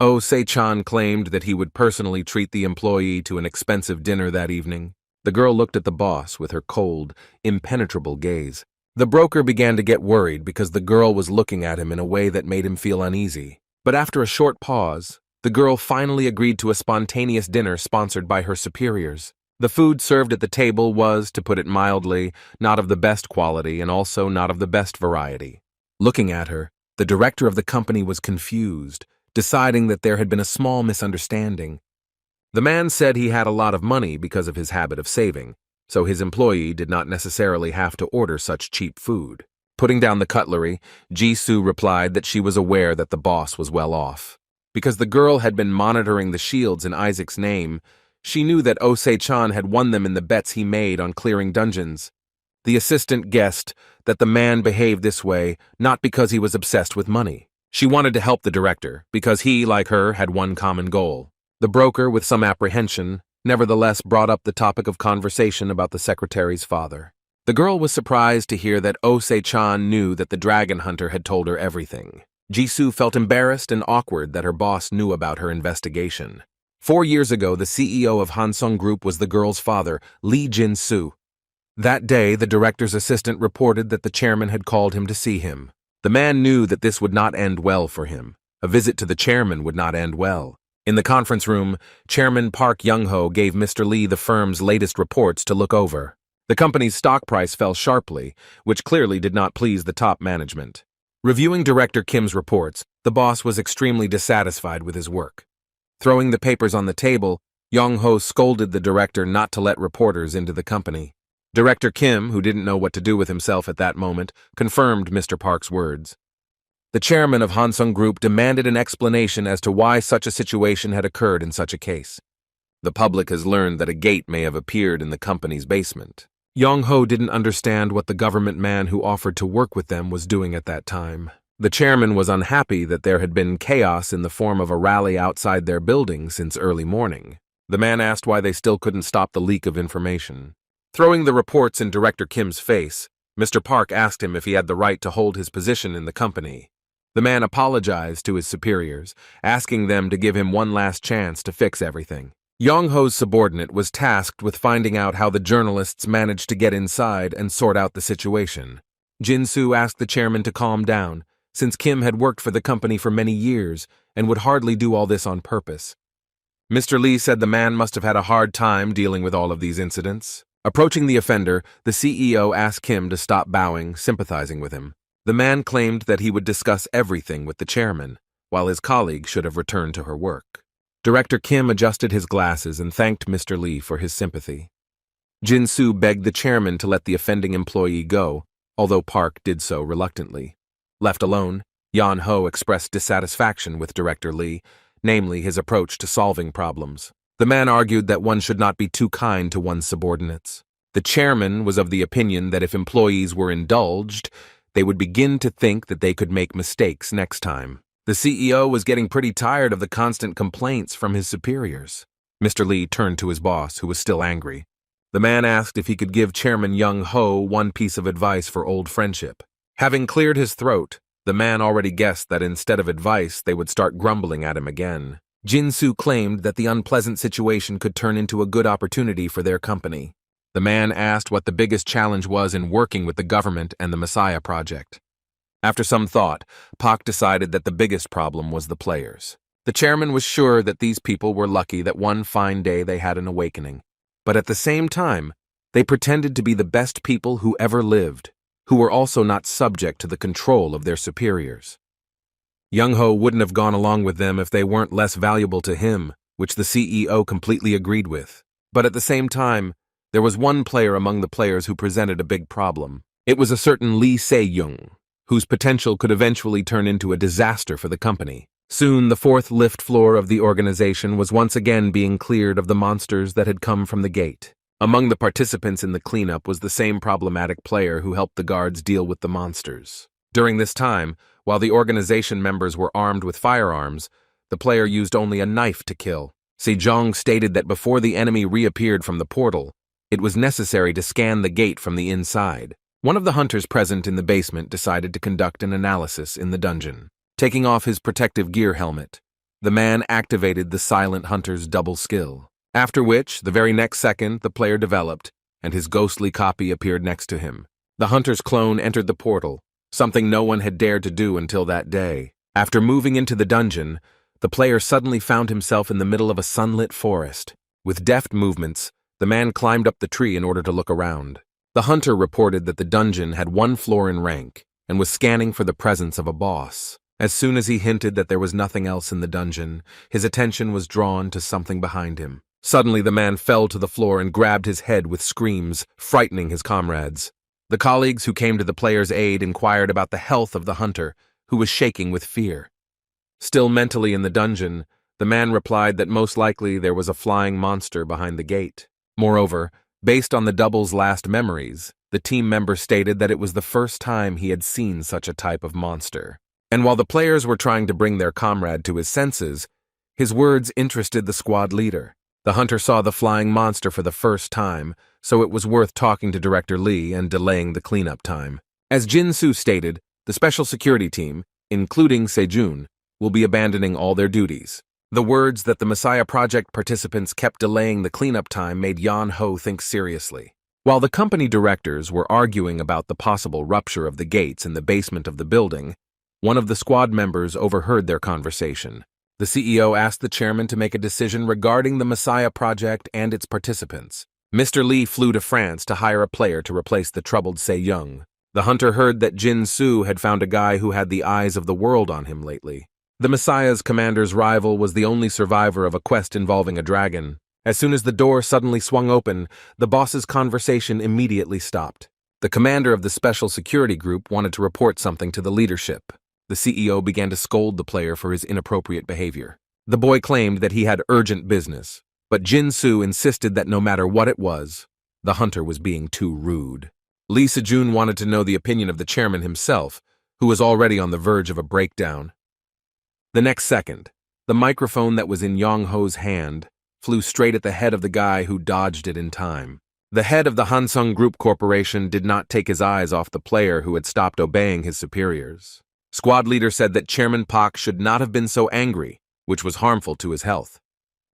Osei-chan claimed that he would personally treat the employee to an expensive dinner that evening. The girl looked at the boss with her cold, impenetrable gaze. The broker began to get worried because the girl was looking at him in a way that made him feel uneasy. But after a short pause, the girl finally agreed to a spontaneous dinner sponsored by her superiors. The food served at the table was, to put it mildly, not of the best quality and also not of the best variety. Looking at her, the director of the company was confused, deciding that there had been a small misunderstanding. The man said he had a lot of money because of his habit of saving, so his employee did not necessarily have to order such cheap food. Putting down the cutlery, Jisoo replied that she was aware that the boss was well off. Because the girl had been monitoring the shields in Isaac's name, she knew that Osei-chan had won them in the bets he made on clearing dungeons. The assistant guessed that the man behaved this way not because he was obsessed with money. She wanted to help the director, because he, like her, had one common goal. The broker, with some apprehension, nevertheless brought up the topic of conversation about the secretary's father. The girl was surprised to hear that Osei-chan knew that the dragon hunter had told her everything. Jisoo felt embarrassed and awkward that her boss knew about her investigation. 4 years ago, the CEO of Hansung Group was the girl's father, Lee Jin-soo. That day, the director's assistant reported that the chairman had called him to see him. The man knew that this would not end well for him. A visit to the chairman would not end well. In the conference room, Chairman Park Yong-ho gave Mr. Lee the firm's latest reports to look over. The company's stock price fell sharply, which clearly did not please the top management. Reviewing Director Kim's reports, the boss was extremely dissatisfied with his work. Throwing the papers on the table, Yong-ho scolded the director not to let reporters into the company. Director Kim, who didn't know what to do with himself at that moment, confirmed Mr. Park's words. The chairman of Hansung Group demanded an explanation as to why such a situation had occurred in such a case. The public has learned that a gate may have appeared in the company's basement. Yong-ho didn't understand what the government man who offered to work with them was doing at that time. The chairman was unhappy that there had been chaos in the form of a rally outside their building since early morning. The man asked why they still couldn't stop the leak of information. Throwing the reports in Director Kim's face, Mr. Park asked him if he had the right to hold his position in the company. The man apologized to his superiors, asking them to give him one last chance to fix everything. Yong-ho's subordinate was tasked with finding out how the journalists managed to get inside and sort out the situation. Jin-soo asked the chairman to calm down, since Kim had worked for the company for many years and would hardly do all this on purpose. Mr. Lee said the man must have had a hard time dealing with all of these incidents. Approaching the offender, the CEO asked Kim to stop bowing, sympathizing with him. The man claimed that he would discuss everything with the chairman, while his colleague should have returned to her work. Director Kim adjusted his glasses and thanked Mr. Lee for his sympathy. Jin-soo begged the chairman to let the offending employee go, although Park did so reluctantly. Left alone, Yan-ho expressed dissatisfaction with Director Lee, namely his approach to solving problems. The man argued that one should not be too kind to one's subordinates. The chairman was of the opinion that if employees were indulged, they would begin to think that they could make mistakes next time. The CEO was getting pretty tired of the constant complaints from his superiors. Mr. Lee turned to his boss, who was still angry. The man asked if he could give Chairman Young-ho one piece of advice for old friendship. Having cleared his throat, the man already guessed that instead of advice, they would start grumbling at him again. Jin-soo claimed that the unpleasant situation could turn into a good opportunity for their company. The man asked what the biggest challenge was in working with the government and the Messiah Project. After some thought, Park decided that the biggest problem was the players. The chairman was sure that these people were lucky that one fine day they had an awakening. But at the same time, they pretended to be the best people who ever lived, who were also not subject to the control of their superiors. Young-ho wouldn't have gone along with them if they weren't less valuable to him, which the CEO completely agreed with. But at the same time, there was one player among the players who presented a big problem. It was a certain Lee Se-young, whose potential could eventually turn into a disaster for the company. Soon, the fourth lift floor of the organization was once again being cleared of the monsters that had come from the gate. Among the participants in the cleanup was the same problematic player who helped the guards deal with the monsters. During this time, while the organization members were armed with firearms, the player used only a knife to kill. Sejong stated that before the enemy reappeared from the portal, it was necessary to scan the gate from the inside. One of the hunters present in the basement decided to conduct an analysis in the dungeon. Taking off his protective gear helmet, the man activated the silent hunter's double skill. After which, the very next second, the player developed, and his ghostly copy appeared next to him. The hunter's clone entered the portal, something no one had dared to do until that day. After moving into the dungeon, the player suddenly found himself in the middle of a sunlit forest. With deft movements, the man climbed up the tree in order to look around. The hunter reported that the dungeon had one floor in rank and was scanning for the presence of a boss. As soon as he hinted that there was nothing else in the dungeon, his attention was drawn to something behind him. Suddenly, the man fell to the floor and grabbed his head with screams, frightening his comrades. The colleagues who came to the player's aid inquired about the health of the hunter, who was shaking with fear. Still mentally in the dungeon, the man replied that most likely there was a flying monster behind the gate. Moreover, based on the double's last memories, the team member stated that it was the first time he had seen such a type of monster. And while the players were trying to bring their comrade to his senses, his words interested the squad leader. The hunter saw the flying monster for the first time, so it was worth talking to Director Lee and delaying the cleanup time. As Jin-soo stated, the special security team, including Sejun, will be abandoning all their duties. The words that the Messiah Project participants kept delaying the cleanup time made Yan-ho think seriously. While the company directors were arguing about the possible rupture of the gates in the basement of the building, one of the squad members overheard their conversation. The CEO asked the chairman to make a decision regarding the Messiah Project and its participants. Mr. Lee flew to France to hire a player to replace the troubled Se-young. The hunter heard that Jin-soo had found a guy who had the eyes of the world on him lately. The Messiah's commander's rival was the only survivor of a quest involving a dragon. As soon as the door suddenly swung open, the boss's conversation immediately stopped. The commander of the special security group wanted to report something to the leadership. The CEO began to scold the player for his inappropriate behavior. The boy claimed that he had urgent business, but Jin-soo insisted that no matter what it was, the hunter was being too rude. Lee Se-jun wanted to know the opinion of the chairman himself, who was already on the verge of a breakdown. The next second, the microphone that was in Young-ho's hand flew straight at the head of the guy who dodged it in time. The head of the Hansung Group Corporation did not take his eyes off the player who had stopped obeying his superiors. Squad leader said that Chairman Park should not have been so angry, which was harmful to his health.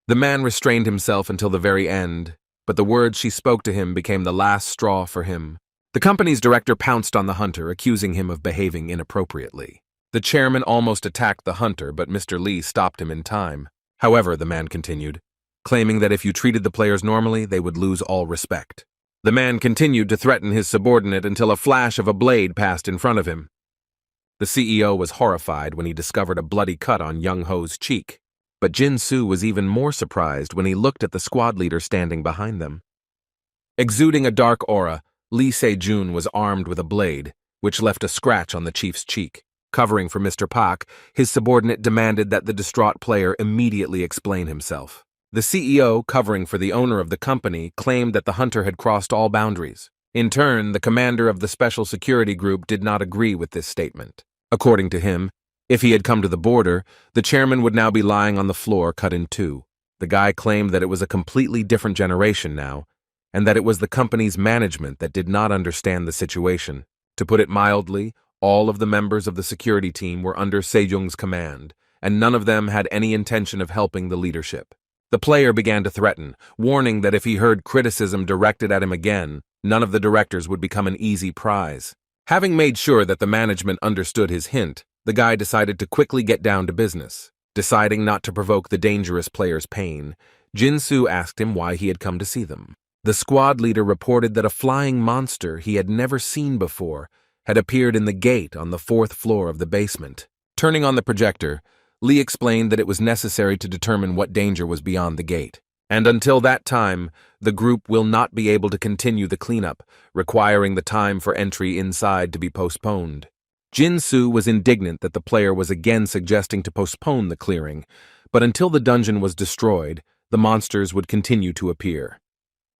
The man restrained himself until the very end, but the words she spoke to him became the last straw for him. The company's director pounced on the hunter, accusing him of behaving inappropriately. The chairman almost attacked the hunter, but Mr. Lee stopped him in time. However, the man continued, claiming that if you treated the players normally, they would lose all respect. The man continued to threaten his subordinate until a flash of a blade passed in front of him. The CEO was horrified when he discovered a bloody cut on Young Ho's cheek, but Jin Soo was even more surprised when he looked at the squad leader standing behind them. Exuding a dark aura, Lee Se-jun was armed with a blade, which left a scratch on the chief's cheek. Covering for Mr. Park, his subordinate demanded that the distraught player immediately explain himself. The CEO, covering for the owner of the company, claimed that the hunter had crossed all boundaries. In turn, the commander of the special security group did not agree with this statement. According to him, if he had come to the border, the chairman would now be lying on the floor cut in two. The guy claimed that it was a completely different generation now, and that it was the company's management that did not understand the situation. To put it mildly, all of the members of the security team were under Sejong's command, and none of them had any intention of helping the leadership. The player began to threaten, warning that if he heard criticism directed at him again, none of the directors would become an easy prize. Having made sure that the management understood his hint, the guy decided to quickly get down to business. Deciding not to provoke the dangerous player's pain, Jin Soo asked him why he had come to see them. The squad leader reported that a flying monster he had never seen before had appeared in the gate on the 4th floor of the basement. Turning on the projector, Lee explained that it was necessary to determine what danger was beyond the gate. And until that time, the group will not be able to continue the cleanup, requiring the time for entry inside to be postponed. Jin Soo was indignant that the player was again suggesting to postpone the clearing, but until the dungeon was destroyed, the monsters would continue to appear.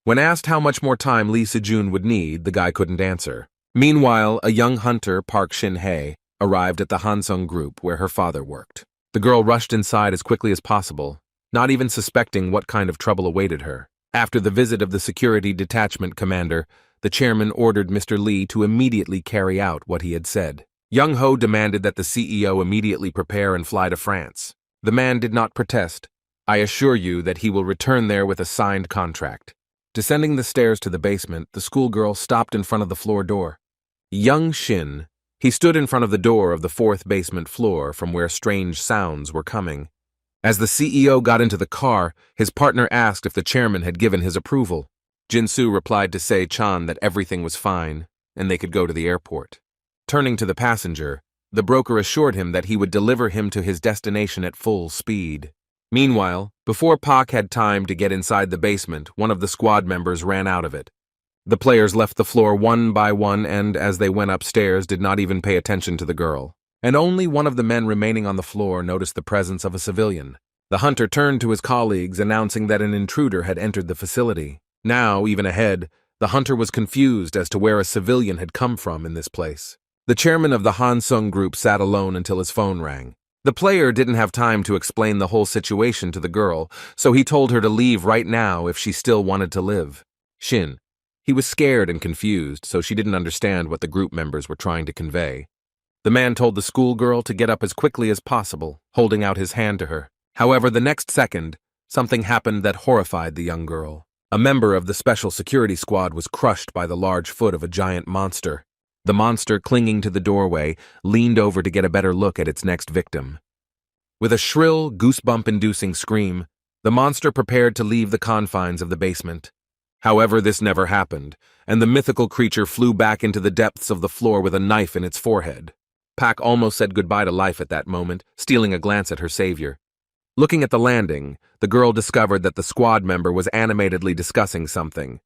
When asked how much more time Lee Se-jun would need, the guy couldn't answer. Meanwhile, a young hunter, Park Shin-hye, arrived at the Hansung group where her father worked. The girl rushed inside as quickly as possible, not even suspecting what kind of trouble awaited her. After the visit of the security detachment commander, the chairman ordered Mr. Lee to immediately carry out what he had said. Young Ho demanded that the CEO immediately prepare and fly to France. The man did not protest. I assure you that he will return there with a signed contract. Descending the stairs to the basement, the schoolgirl stopped in front of the floor door. Young Shin, he stood in front of the door of the 4th basement floor from where strange sounds were coming. As the CEO got into the car, his partner asked if the chairman had given his approval. Jin Soo replied to Se-chan that everything was fine, and they could go to the airport. Turning to the passenger, the broker assured him that he would deliver him to his destination at full speed. Meanwhile, before Park had time to get inside the basement, one of the squad members ran out of it. The players left the floor one by one and, as they went upstairs, did not even pay attention to the girl. And only one of the men remaining on the floor noticed the presence of a civilian. The hunter turned to his colleagues, announcing that an intruder had entered the facility. Now, even ahead, the hunter was confused as to where a civilian had come from in this place. The chairman of the Hansung group sat alone until his phone rang. The player didn't have time to explain the whole situation to the girl, so he told her to leave right now if she still wanted to live. Shin. He was scared and confused, so she didn't understand what the group members were trying to convey. The man told the schoolgirl to get up as quickly as possible, holding out his hand to her. However, the next second, something happened that horrified the young girl. A member of the special security squad was crushed by the large foot of a giant monster. The monster, clinging to the doorway, leaned over to get a better look at its next victim. With a shrill, goosebump-inducing scream, the monster prepared to leave the confines of the basement. However, this never happened, and the mythical creature flew back into the depths of the floor with a knife in its forehead. Pak almost said goodbye to life at that moment, stealing a glance at her savior. Looking at the landing, the girl discovered that the squad member was animatedly discussing something.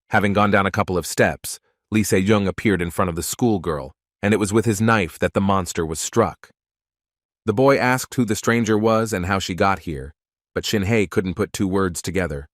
Having gone down a couple of steps, Lee Se-jung appeared in front of the schoolgirl, and it was with his knife that the monster was struck. The boy asked who the stranger was and how she got here, but Shin-hye couldn't put two words together.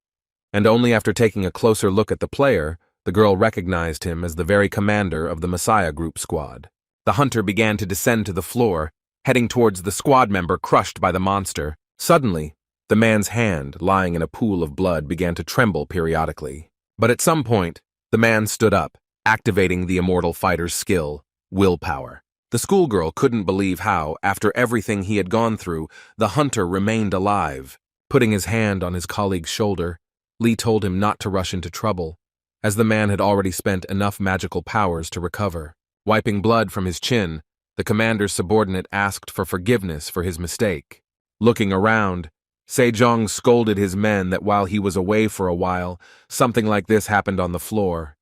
And only after taking a closer look at the player, the girl recognized him as the very commander of the Messiah Group squad. The hunter began to descend to the floor, heading towards the squad member crushed by the monster. Suddenly, the man's hand, lying in a pool of blood, began to tremble periodically. But at some point, the man stood up, activating the immortal fighter's skill, willpower. The schoolgirl couldn't believe how, after everything he had gone through, the hunter remained alive. Putting his hand on his colleague's shoulder, Lee told him not to rush into trouble, as the man had already spent enough magical powers to recover. Wiping blood from his chin, the commander's subordinate asked for forgiveness for his mistake. Looking around, Sejong scolded his men that while he was away for a while, something like this happened on the floor.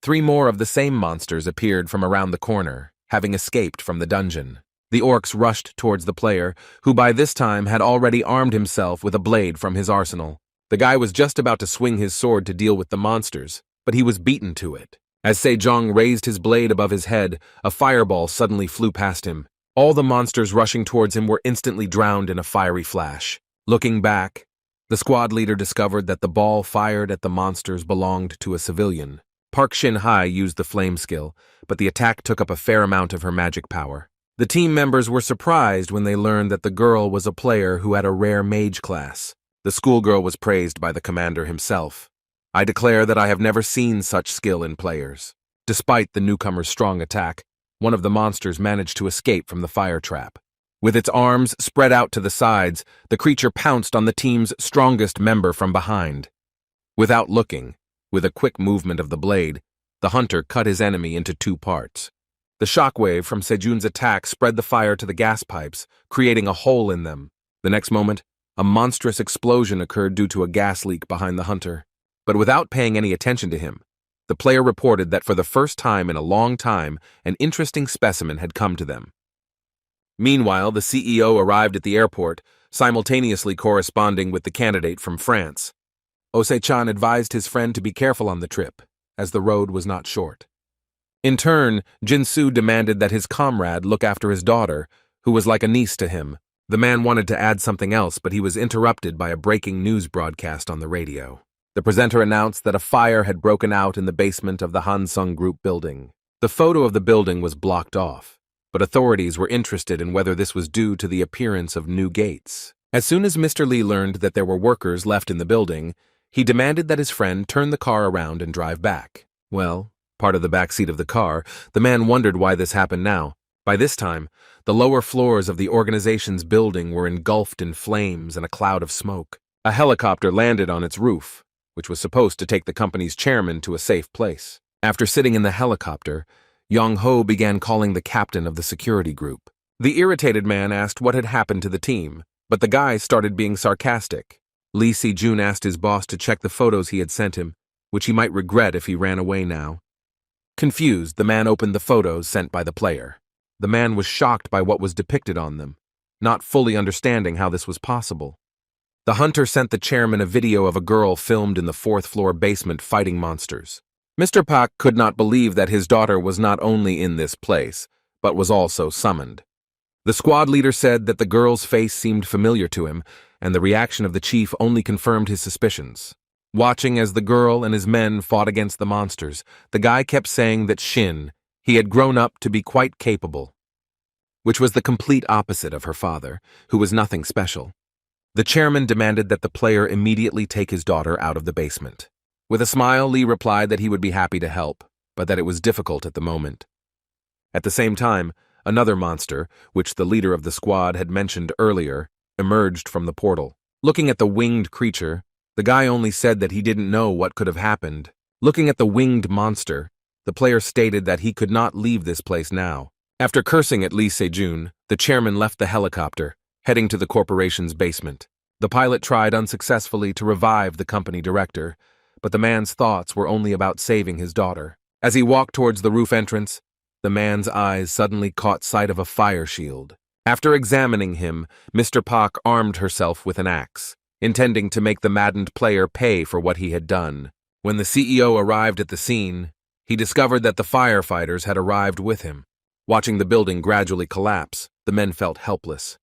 3 more of the same monsters appeared from around the corner, having escaped from the dungeon. The orcs rushed towards the player, who by this time had already armed himself with a blade from his arsenal. The guy was just about to swing his sword to deal with the monsters, but he was beaten to it. As Sejong raised his blade above his head, a fireball suddenly flew past him. All the monsters rushing towards him were instantly drowned in a fiery flash. Looking back, the squad leader discovered that the ball fired at the monsters belonged to a civilian. Park Shin-hai used the flame skill, but the attack took up a fair amount of her magic power. The team members were surprised when they learned that the girl was a player who had a rare mage class. The schoolgirl was praised by the commander himself. I declare that I have never seen such skill in players. Despite the newcomer's strong attack, one of the monsters managed to escape from the fire trap. With its arms spread out to the sides, the creature pounced on the team's strongest member from behind. Without looking, with a quick movement of the blade, the hunter cut his enemy into 2 parts. The shockwave from Sejun's attack spread the fire to the gas pipes, creating a hole in them. The next moment, a monstrous explosion occurred due to a gas leak behind the hunter. But without paying any attention to him, the player reported that for the first time in a long time, an interesting specimen had come to them. Meanwhile, the CEO arrived at the airport, simultaneously corresponding with the candidate from France. Osei-chan advised his friend to be careful on the trip, as the road was not short. In turn, Jin-soo demanded that his comrade look after his daughter, who was like a niece to him. The man wanted to add something else, but he was interrupted by a breaking news broadcast on the radio. The presenter announced that a fire had broken out in the basement of the Hansung Group building. The photo of the building was blocked off, but authorities were interested in whether this was due to the appearance of new gates. As soon as Mr. Lee learned that there were workers left in the building, he demanded that his friend turn the car around and drive back. Well, part of the back seat of the car, the man wondered why this happened now. By this time, the lower floors of the organization's building were engulfed in flames and a cloud of smoke. A helicopter landed on its roof, which was supposed to take the company's chairman to a safe place. After sitting in the helicopter, Yong-ho began calling the captain of the security group. The irritated man asked what had happened to the team, but the guy started being sarcastic. Lee Si-jun asked his boss to check the photos he had sent him, which he might regret if he ran away now. Confused, the man opened the photos sent by the player. The man was shocked by what was depicted on them, not fully understanding how this was possible. The hunter sent the chairman a video of a girl filmed in the 4th-floor basement fighting monsters. Mr. Park could not believe that his daughter was not only in this place, but was also summoned. The squad leader said that the girl's face seemed familiar to him, and the reaction of the chief only confirmed his suspicions. Watching as the girl and his men fought against the monsters, the guy kept saying that he had grown up to be quite capable, which was the complete opposite of her father, who was nothing special. The chairman demanded that the player immediately take his daughter out of the basement. With a smile, Lee replied that he would be happy to help, but that it was difficult at the moment. At the same time, another monster, which the leader of the squad had mentioned earlier, emerged from the portal. Looking at the winged creature, the guy only said that he didn't know what could have happened. Looking at the winged monster, the player stated that he could not leave this place now. After cursing at Lee Se-jun, the chairman left the helicopter, heading to the corporation's basement. The pilot tried unsuccessfully to revive the company director, but the man's thoughts were only about saving his daughter. As he walked towards the roof entrance, the man's eyes suddenly caught sight of a fire shield. After examining him, Mr. Park armed herself with an axe, intending to make the maddened player pay for what he had done. When the CEO arrived at the scene, he discovered that the firefighters had arrived with him. Watching the building gradually collapse, the men felt helpless.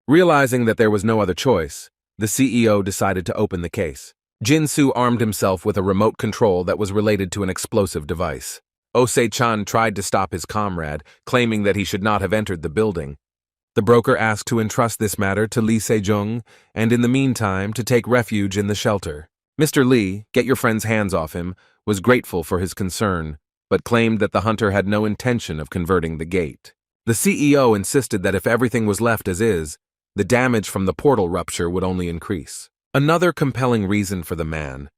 Realizing that there was no other choice, the CEO decided to open the case. Jin-soo armed himself with a remote control that was related to an explosive device. Osei-chan tried to stop his comrade, claiming that he should not have entered the building. The broker asked to entrust this matter to Lee Se-jung, and in the meantime to take refuge in the shelter. Mr. Lee, get your friend's hands off him, was grateful for his concern, but claimed that the hunter had no intention of converting the gate. The CEO insisted that if everything was left as is, the damage from the portal rupture would only increase. Another compelling reason for the man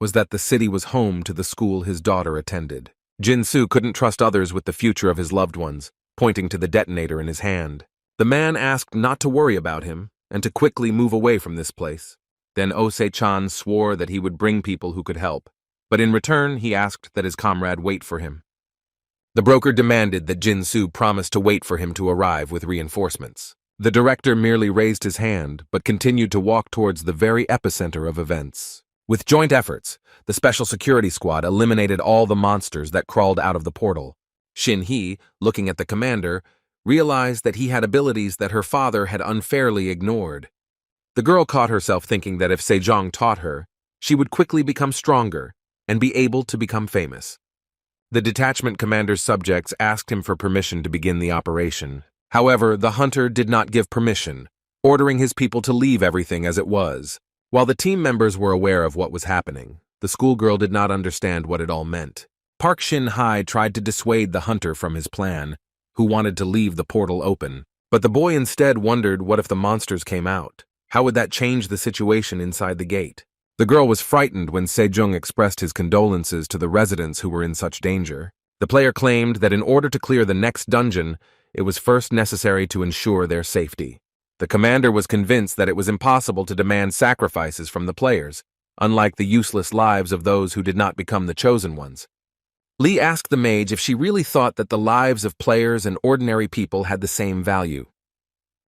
was that the city was home to the school his daughter attended. Jin-soo couldn't trust others with the future of his loved ones, pointing to the detonator in his hand. The man asked not to worry about him and to quickly move away from this place. Then Ose-chan swore that he would bring people who could help, but in return he asked that his comrade wait for him. The broker demanded that Jin-soo promise to wait for him to arrive with reinforcements. The director merely raised his hand, but continued to walk towards the very epicenter of events. With joint efforts, the special security squad eliminated all the monsters that crawled out of the portal. Shin-hee, looking at the commander, realized that he had abilities that her father had unfairly ignored. The girl caught herself thinking that if Sejong taught her, she would quickly become stronger and be able to become famous. The detachment commander's subjects asked him for permission to begin the operation. However, the hunter did not give permission, ordering his people to leave everything as it was. While the team members were aware of what was happening, the schoolgirl did not understand what it all meant. Park Shin-hye tried to dissuade the hunter from his plan, who wanted to leave the portal open. But the boy instead wondered what if the monsters came out. How would that change the situation inside the gate? The girl was frightened when Sejong expressed his condolences to the residents who were in such danger. The player claimed that in order to clear the next dungeon, it was first necessary to ensure their safety. The commander was convinced that it was impossible to demand sacrifices from the players, unlike the useless lives of those who did not become the chosen ones. Lee asked the mage if she really thought that the lives of players and ordinary people had the same value.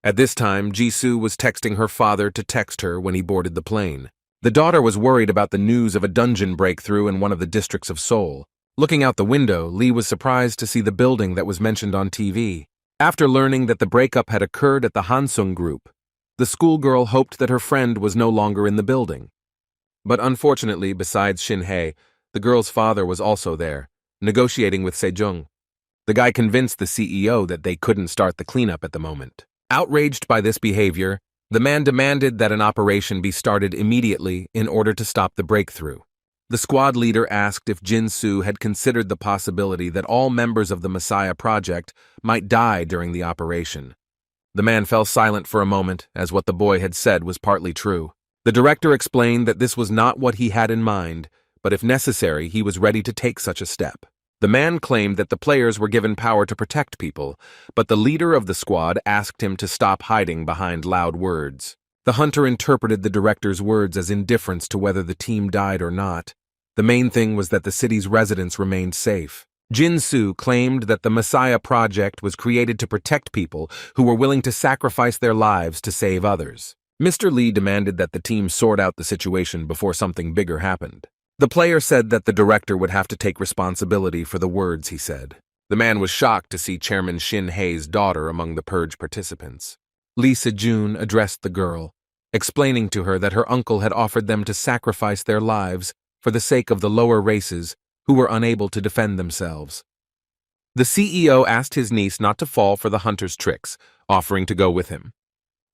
At this time, Jisoo was texting her father to text her when he boarded the plane. The daughter was worried about the news of a dungeon breakthrough in one of the districts of Seoul. Looking out the window, Lee was surprised to see the building that was mentioned on TV. After learning that the breakup had occurred at the Hansung group, the schoolgirl hoped that her friend was no longer in the building. But unfortunately, besides Shin-hye, the girl's father was also there, negotiating with Sejong. The guy convinced the CEO that they couldn't start the cleanup at the moment. Outraged by this behavior, the man demanded that an operation be started immediately in order to stop the breakthrough. The squad leader asked if Jin-soo had considered the possibility that all members of the Messiah Project might die during the operation. The man fell silent for a moment, as what the boy had said was partly true. The director explained that this was not what he had in mind, but if necessary, he was ready to take such a step. The man claimed that the players were given power to protect people, but the leader of the squad asked him to stop hiding behind loud words. The hunter interpreted the director's words as indifference to whether the team died or not. The main thing was that the city's residents remained safe. Jin-soo claimed that the Messiah Project was created to protect people who were willing to sacrifice their lives to save others. Mr. Lee demanded that the team sort out the situation before something bigger happened. The player said that the director would have to take responsibility for the words he said. The man was shocked to see Chairman Shin-hae's daughter among the purge participants. Lee Se-jun addressed the girl, explaining to her that her uncle had offered them to sacrifice their lives for the sake of the lower races who were unable to defend themselves. The CEO asked his niece not to fall for the hunter's tricks, offering to go with him.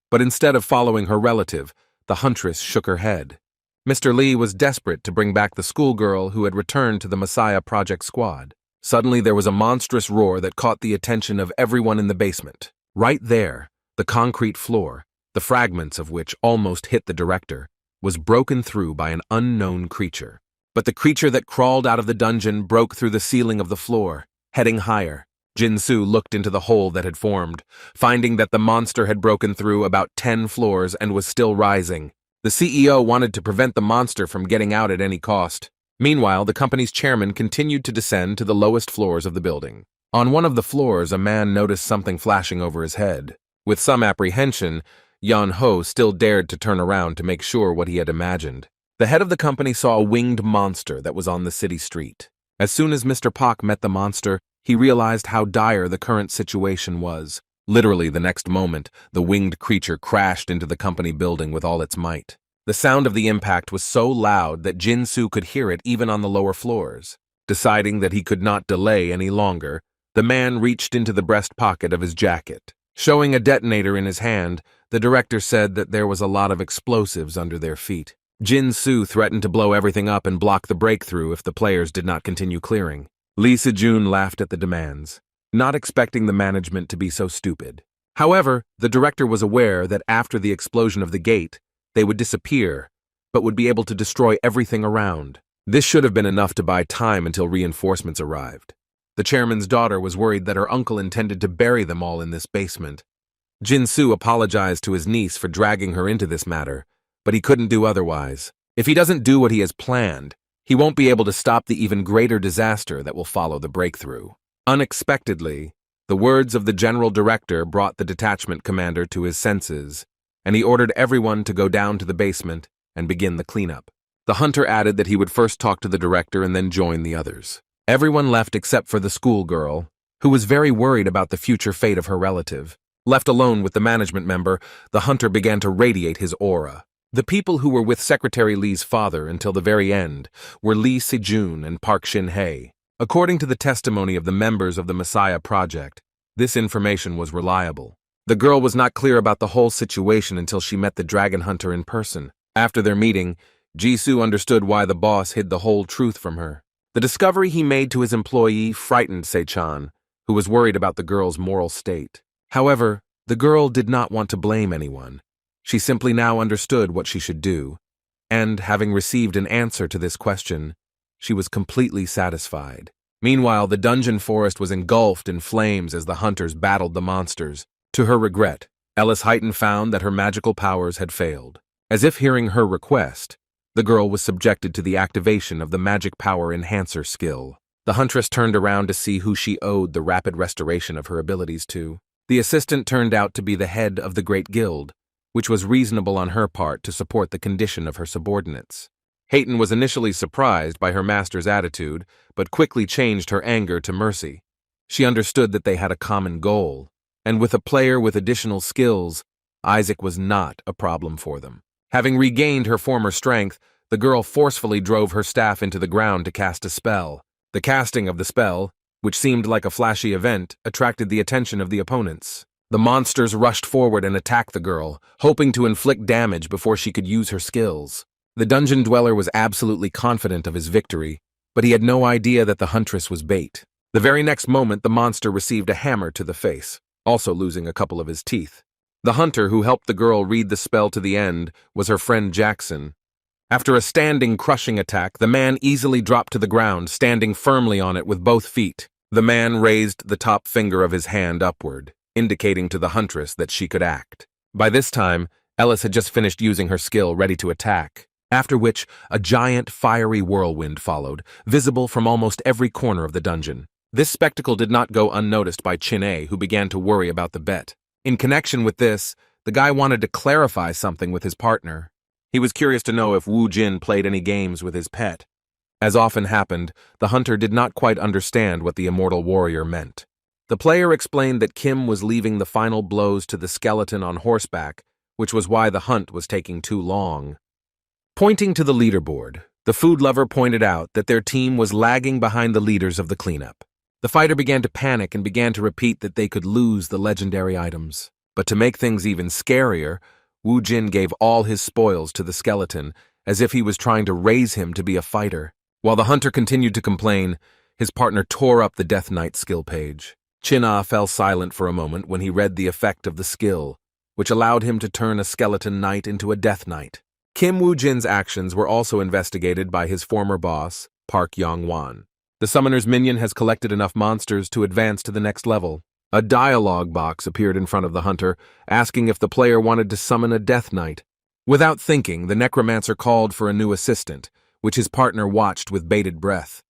But instead of following her relative, the huntress shook her head. Mr. Lee was desperate to bring back the schoolgirl who had returned to the Messiah Project squad. Suddenly there was a monstrous roar that caught the attention of everyone in the basement. Right there, the concrete floor, the fragments of which almost hit the director, was broken through by an unknown creature. But the creature that crawled out of the dungeon broke through the ceiling of the floor, heading higher. Jin-soo looked into the hole that had formed, finding that the monster had broken through about 10 floors and was still rising. The CEO wanted to prevent the monster from getting out at any cost. Meanwhile, the company's chairman continued to descend to the lowest floors of the building. On one of the floors, a man noticed something flashing over his head. With some apprehension, Yeon-ho still dared to turn around to make sure what he had imagined. The head of the company saw a winged monster that was on the city street. As soon as Mr. Park met the monster, he realized how dire the current situation was. Literally the next moment, the winged creature crashed into the company building with all its might. The sound of the impact was so loud that Jin-soo could hear it even on the lower floors. Deciding that he could not delay any longer, the man reached into the breast pocket of his jacket. Showing a detonator in his hand, the director said that there was a lot of explosives under their feet. Jin Su threatened to blow everything up and block the breakthrough if the players did not continue clearing. Lee Se-jun laughed at the demands, not expecting the management to be so stupid. However, the director was aware that after the explosion of the gate, they would disappear, but would be able to destroy everything around. This should have been enough to buy time until reinforcements arrived. The chairman's daughter was worried that her uncle intended to bury them all in this basement. Jin Su apologized to his niece for dragging her into this matter, but he couldn't do otherwise. If he doesn't do what he has planned, he won't be able to stop the even greater disaster that will follow the breakthrough. Unexpectedly, the words of the general director brought the detachment commander to his senses, and he ordered everyone to go down to the basement and begin the cleanup. The hunter added that he would first talk to the director and then join the others. Everyone left except for the schoolgirl, who was very worried about the future fate of her relative. Left alone with the management member, the hunter began to radiate his aura. The people who were with Secretary Lee's father until the very end were Lee Se-jun and Park Shin-hye. According to the testimony of the members of the Messiah Project, this information was reliable. The girl was not clear about the whole situation until she met the dragon hunter in person. After their meeting, Jisoo understood why the boss hid the whole truth from her. The discovery he made to his employee frightened Se-chan, who was worried about the girl's moral state. However, the girl did not want to blame anyone. She simply now understood what she should do, and, having received an answer to this question, she was completely satisfied. Meanwhile, the dungeon forest was engulfed in flames as the hunters battled the monsters. To her regret, Ellis Heighton found that her magical powers had failed. As if hearing her request, the girl was subjected to the activation of the magic power enhancer skill. The huntress turned around to see who she owed the rapid restoration of her abilities to. The assistant turned out to be the head of the Great Guild, which was reasonable on her part to support the condition of her subordinates. Hayton was initially surprised by her master's attitude, but quickly changed her anger to mercy. She understood that they had a common goal, and with a player with additional skills, Isaac was not a problem for them. Having regained her former strength, the girl forcefully drove her staff into the ground to cast a spell. The casting of the spell, which seemed like a flashy event, attracted the attention of the opponents. The monsters rushed forward and attacked the girl, hoping to inflict damage before she could use her skills. The dungeon dweller was absolutely confident of his victory, but he had no idea that the huntress was bait. The very next moment, the monster received a hammer to the face, also losing a couple of his teeth. The hunter who helped the girl read the spell to the end was her friend Jackson. After a standing crushing attack, the man easily dropped to the ground, standing firmly on it with both feet. The man raised the top finger of his hand upward, indicating to the huntress that she could act. By this time, Ellis had just finished using her skill, ready to attack, after which a giant fiery whirlwind followed, visible from almost every corner of the dungeon. This spectacle did not go unnoticed by Chin-A, who began to worry about the bet. In connection with this, the guy wanted to clarify something with his partner. He was curious to know if Wu Jin played any games with his pet. As often happened, the hunter did not quite understand what the immortal warrior meant. The player explained that Kim was leaving the final blows to the skeleton on horseback, which was why the hunt was taking too long. Pointing to the leaderboard, the food lover pointed out that their team was lagging behind the leaders of the cleanup. The fighter began to panic and began to repeat that they could lose the legendary items. But to make things even scarier, Wu Jin gave all his spoils to the skeleton, as if he was trying to raise him to be a fighter. While the hunter continued to complain, his partner tore up the Death Knight skill page. Chin-A fell silent for a moment when he read the effect of the skill, which allowed him to turn a skeleton knight into a Death Knight. Kim Wu Jin's actions were also investigated by his former boss, Park Yong Wan. The summoner's minion has collected enough monsters to advance to the next level. A dialogue box appeared in front of the hunter, asking if the player wanted to summon a Death Knight. Without thinking, the necromancer called for a new assistant, which his partner watched with bated breath.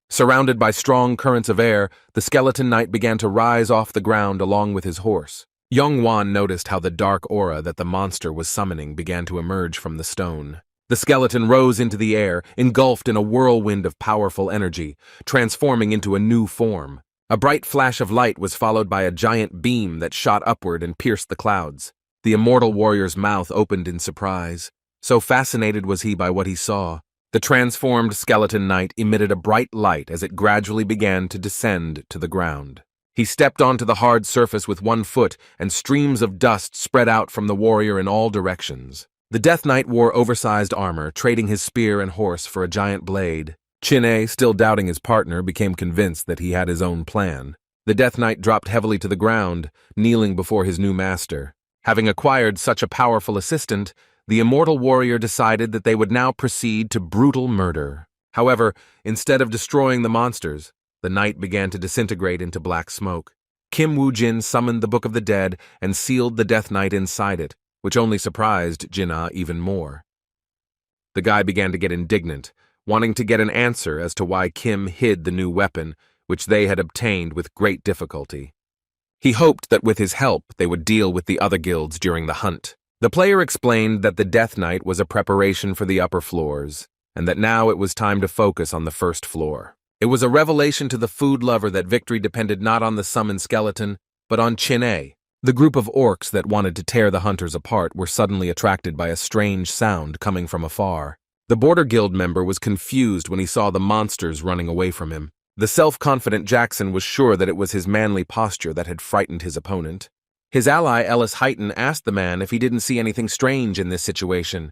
Surrounded by strong currents of air, the skeleton knight began to rise off the ground along with his horse. Yong Wan noticed how the dark aura that the monster was summoning began to emerge from the stone. The skeleton rose into the air, engulfed in a whirlwind of powerful energy, transforming into a new form. A bright flash of light was followed by a giant beam that shot upward and pierced the clouds. The immortal warrior's mouth opened in surprise. So fascinated was he by what he saw. The transformed skeleton knight emitted a bright light as it gradually began to descend to the ground. He stepped onto the hard surface with one foot, and streams of dust spread out from the warrior in all directions. The Death Knight wore oversized armor, trading his spear and horse for a giant blade. Chin-A, still doubting his partner, became convinced that he had his own plan. The Death Knight dropped heavily to the ground, kneeling before his new master. Having acquired such a powerful assistant, the immortal warrior decided that they would now proceed to brutal murder. However, instead of destroying the monsters, the knight began to disintegrate into black smoke. Kim Woo-jin summoned the Book of the Dead and sealed the Death Knight inside it, which only surprised Jin-A even more. The guy began to get indignant, wanting to get an answer as to why Kim hid the new weapon, which they had obtained with great difficulty. He hoped that with his help they would deal with the other guilds during the hunt. The player explained that the Death Knight was a preparation for the upper floors, and that now it was time to focus on the first floor. It was a revelation to the food lover that victory depended not on the summoned skeleton, but on Chin-A. The group of orcs that wanted to tear the hunters apart were suddenly attracted by a strange sound coming from afar. The Border Guild member was confused when he saw the monsters running away from him. The self-confident Jackson was sure that it was his manly posture that had frightened his opponent. His ally Ellis Heighton asked the man if he didn't see anything strange in this situation.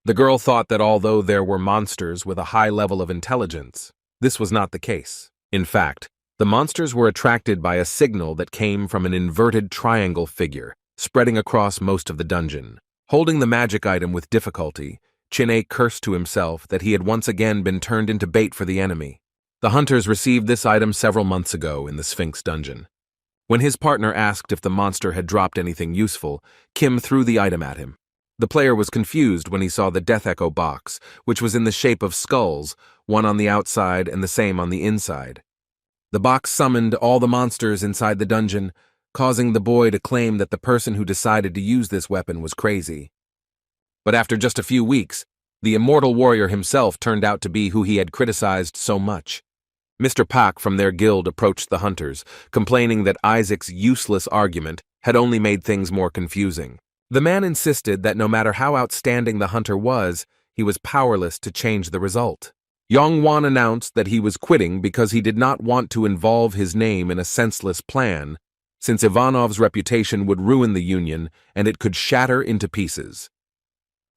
The girl thought that although there were monsters with a high level of intelligence, this was not the case. In fact, the monsters were attracted by a signal that came from an inverted triangle figure, spreading across most of the dungeon. Holding the magic item with difficulty, Chin-A cursed to himself that he had once again been turned into bait for the enemy. The hunters received this item several months ago in the Sphinx dungeon. When his partner asked if the monster had dropped anything useful, Kim threw the item at him. The player was confused when he saw the Death Echo box, which was in the shape of skulls, one on the outside and the same on the inside. The box summoned all the monsters inside the dungeon, causing the boy to claim that the person who decided to use this weapon was crazy. But after just a few weeks, the immortal warrior himself turned out to be who he had criticized so much. Mr. Pak from their guild approached the hunters, complaining that Isaac's useless argument had only made things more confusing. The man insisted that no matter how outstanding the hunter was, he was powerless to change the result. Yong Wan announced that he was quitting because he did not want to involve his name in a senseless plan, since Ivanov's reputation would ruin the union and it could shatter into pieces.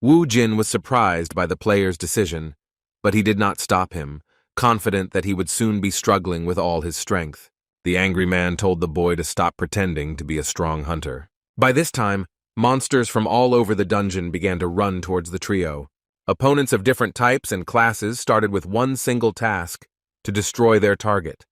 Wu Jin was surprised by the player's decision, but he did not stop him, confident that he would soon be struggling with all his strength. The angry man told the boy to stop pretending to be a strong hunter. By this time, monsters from all over the dungeon began to run towards the trio. Opponents of different types and classes started with one single task: to destroy their target.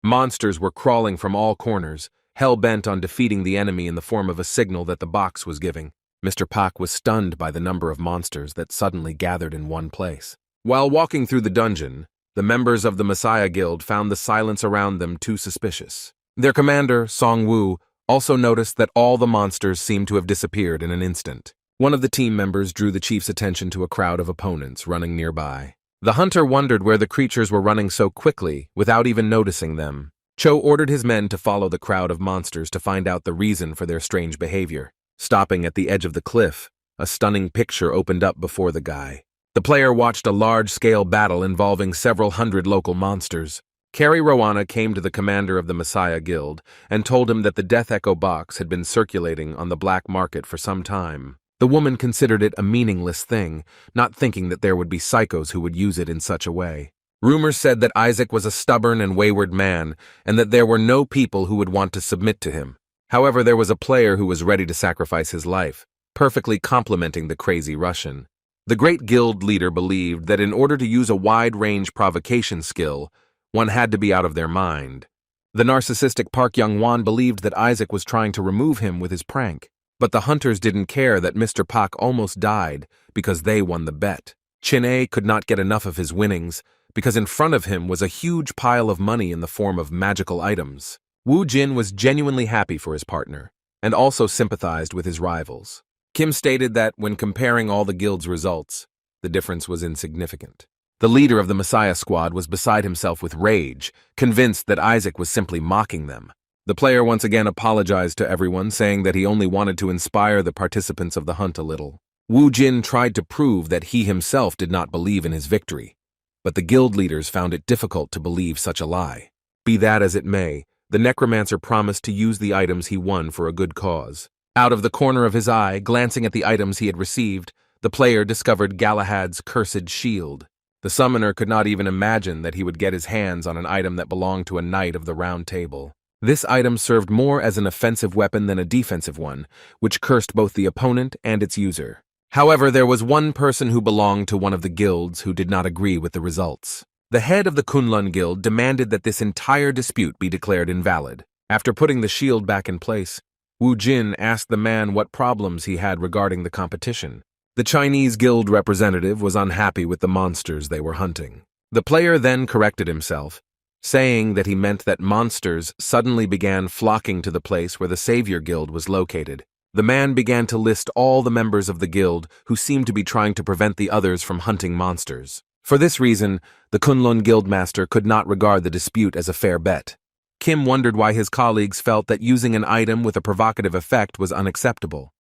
Monsters were crawling from all corners, hell-bent on defeating the enemy in the form of a signal that the box was giving. Mr. Pak was stunned by the number of monsters that suddenly gathered in one place. While walking through the dungeon, the members of the Messiah Guild found the silence around them too suspicious. Their commander, Song Woo, also noticed that all the monsters seemed to have disappeared in an instant. One of the team members drew the chief's attention to a crowd of opponents running nearby. The hunter wondered where the creatures were running so quickly without even noticing them. Cho ordered his men to follow the crowd of monsters to find out the reason for their strange behavior. Stopping at the edge of the cliff, a stunning picture opened up before the guy. The player watched a large-scale battle involving several hundred local monsters. Carrie Rowana came to the commander of the Messiah Guild and told him that the Death Echo box had been circulating on the black market for some time. The woman considered it a meaningless thing, not thinking that there would be psychos who would use it in such a way. Rumors said that Isaac was a stubborn and wayward man, and that there were no people who would want to submit to him. However, there was a player who was ready to sacrifice his life, perfectly complementing the crazy Russian. The great guild leader believed that in order to use a wide-range provocation skill, one had to be out of their mind. The narcissistic Park Yong Wan believed that Isaac was trying to remove him with his prank, but the hunters didn't care that Mr. Pak almost died because they won the bet. Chin-A could not get enough of his winnings because in front of him was a huge pile of money in the form of magical items. Wu Jin was genuinely happy for his partner and also sympathized with his rivals. Kim stated that when comparing all the guild's results, the difference was insignificant. The leader of the Messiah squad was beside himself with rage, convinced that Isaac was simply mocking them. The player once again apologized to everyone, saying that he only wanted to inspire the participants of the hunt a little. Wu Jin tried to prove that he himself did not believe in his victory, but the guild leaders found it difficult to believe such a lie. Be that as it may, the necromancer promised to use the items he won for a good cause. Out of the corner of his eye, glancing at the items he had received, the player discovered Galahad's cursed shield. The summoner could not even imagine that he would get his hands on an item that belonged to a knight of the Round Table. This item served more as an offensive weapon than a defensive one, which cursed both the opponent and its user. However, there was one person who belonged to one of the guilds who did not agree with the results. The head of the Kunlun Guild demanded that this entire dispute be declared invalid. After putting the shield back in place, Wu Jin asked the man what problems he had regarding the competition. The Chinese guild representative was unhappy with the monsters they were hunting. The player then corrected himself, saying that he meant that monsters suddenly began flocking to the place where the Savior Guild was located. The man began to list all the members of the guild who seemed to be trying to prevent the others from hunting monsters. For this reason, the Kunlun Guildmaster could not regard the dispute as a fair bet. Kim wondered why his colleagues felt that using an item with a provocative effect was unacceptable.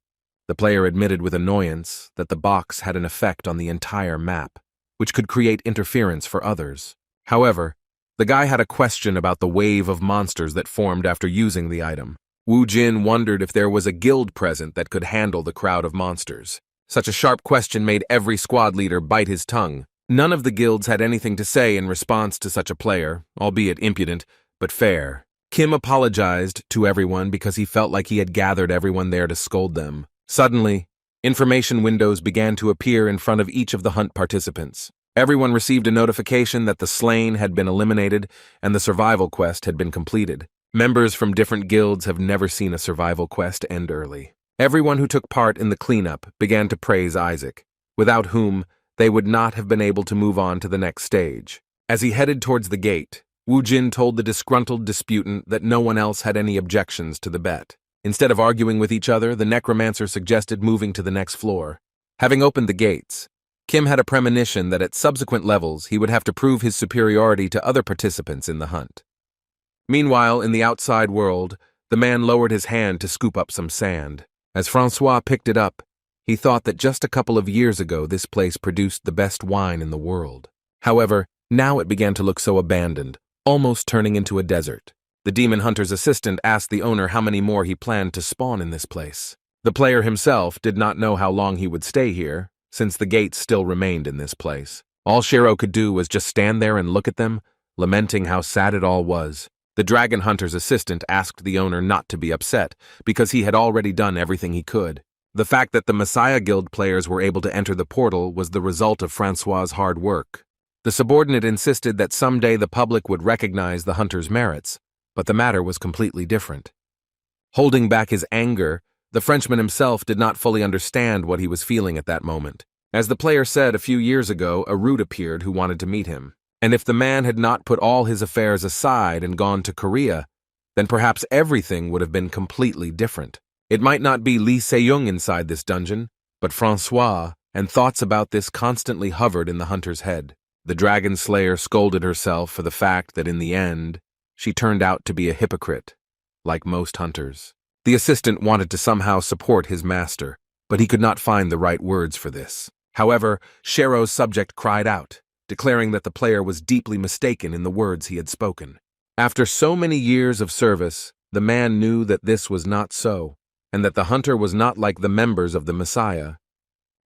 The player admitted with annoyance that the box had an effect on the entire map, which could create interference for others. However, the guy had a question about the wave of monsters that formed after using the item. Wu Jin wondered if there was a guild present that could handle the crowd of monsters. Such a sharp question made every squad leader bite his tongue. None of the guilds had anything to say in response to such a player, albeit impudent, but fair. Kim apologized to everyone because he felt like he had gathered everyone there to scold them. Suddenly, information windows began to appear in front of each of the hunt participants. Everyone received a notification that the slain had been eliminated and the survival quest had been completed. Members from different guilds have never seen a survival quest end early. Everyone who took part in the cleanup began to praise Isaac, without whom they would not have been able to move on to the next stage. As he headed towards the gate, Wu Jin told the disgruntled disputant that no one else had any objections to the bet. Instead of arguing with each other, the necromancer suggested moving to the next floor. Having opened the gates, Kim had a premonition that at subsequent levels he would have to prove his superiority to other participants in the hunt. Meanwhile, in the outside world, the man lowered his hand to scoop up some sand. As Francois picked it up, he thought that just a couple of years ago this place produced the best wine in the world. However, now it began to look so abandoned, almost turning into a desert. The demon hunter's assistant asked the owner how many more he planned to spawn in this place. The player himself did not know how long he would stay here, since the gates still remained in this place. All Shiro could do was just stand there and look at them, lamenting how sad it all was. The dragon hunter's assistant asked the owner not to be upset, because he had already done everything he could. The fact that the Messiah Guild players were able to enter the portal was the result of Francois's hard work. The subordinate insisted that someday the public would recognize the hunter's merits, but the matter was completely different. Holding back his anger, the Frenchman himself did not fully understand what he was feeling at that moment. As the player said a few years ago, a Root appeared who wanted to meet him. And if the man had not put all his affairs aside and gone to Korea, then perhaps everything would have been completely different. It might not be Lee Se-young inside this dungeon, but Francois, and thoughts about this constantly hovered in the hunter's head. The dragon slayer scolded herself for the fact that in the end, she turned out to be a hypocrite, like most hunters. The assistant wanted to somehow support his master, but he could not find the right words for this. However, Shiro's subject cried out, declaring that the player was deeply mistaken in the words he had spoken. After so many years of service, the man knew that this was not so, and that the hunter was not like the members of the Messiah.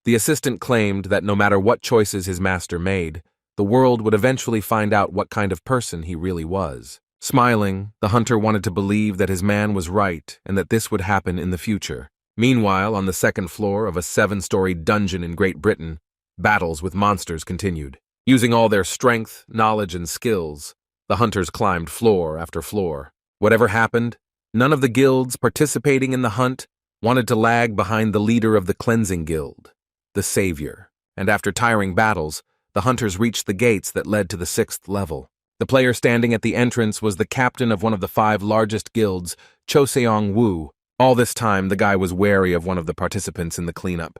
The assistant claimed that no matter what choices his master made, the world would eventually find out what kind of person he really was. Smiling, the hunter wanted to believe that his man was right and that this would happen in the future. Meanwhile, on the second floor of a 7-story dungeon in Great Britain, battles with monsters continued. Using all their strength, knowledge, and skills, the hunters climbed floor after floor. Whatever happened, none of the guilds participating in the hunt wanted to lag behind the leader of the Cleansing Guild, the Savior. And after tiring battles, the hunters reached the gates that led to the 6th level. The player standing at the entrance was the captain of one of the 5 largest guilds, Cho Seong-woo. All this time, the guy was wary of one of the participants in the cleanup.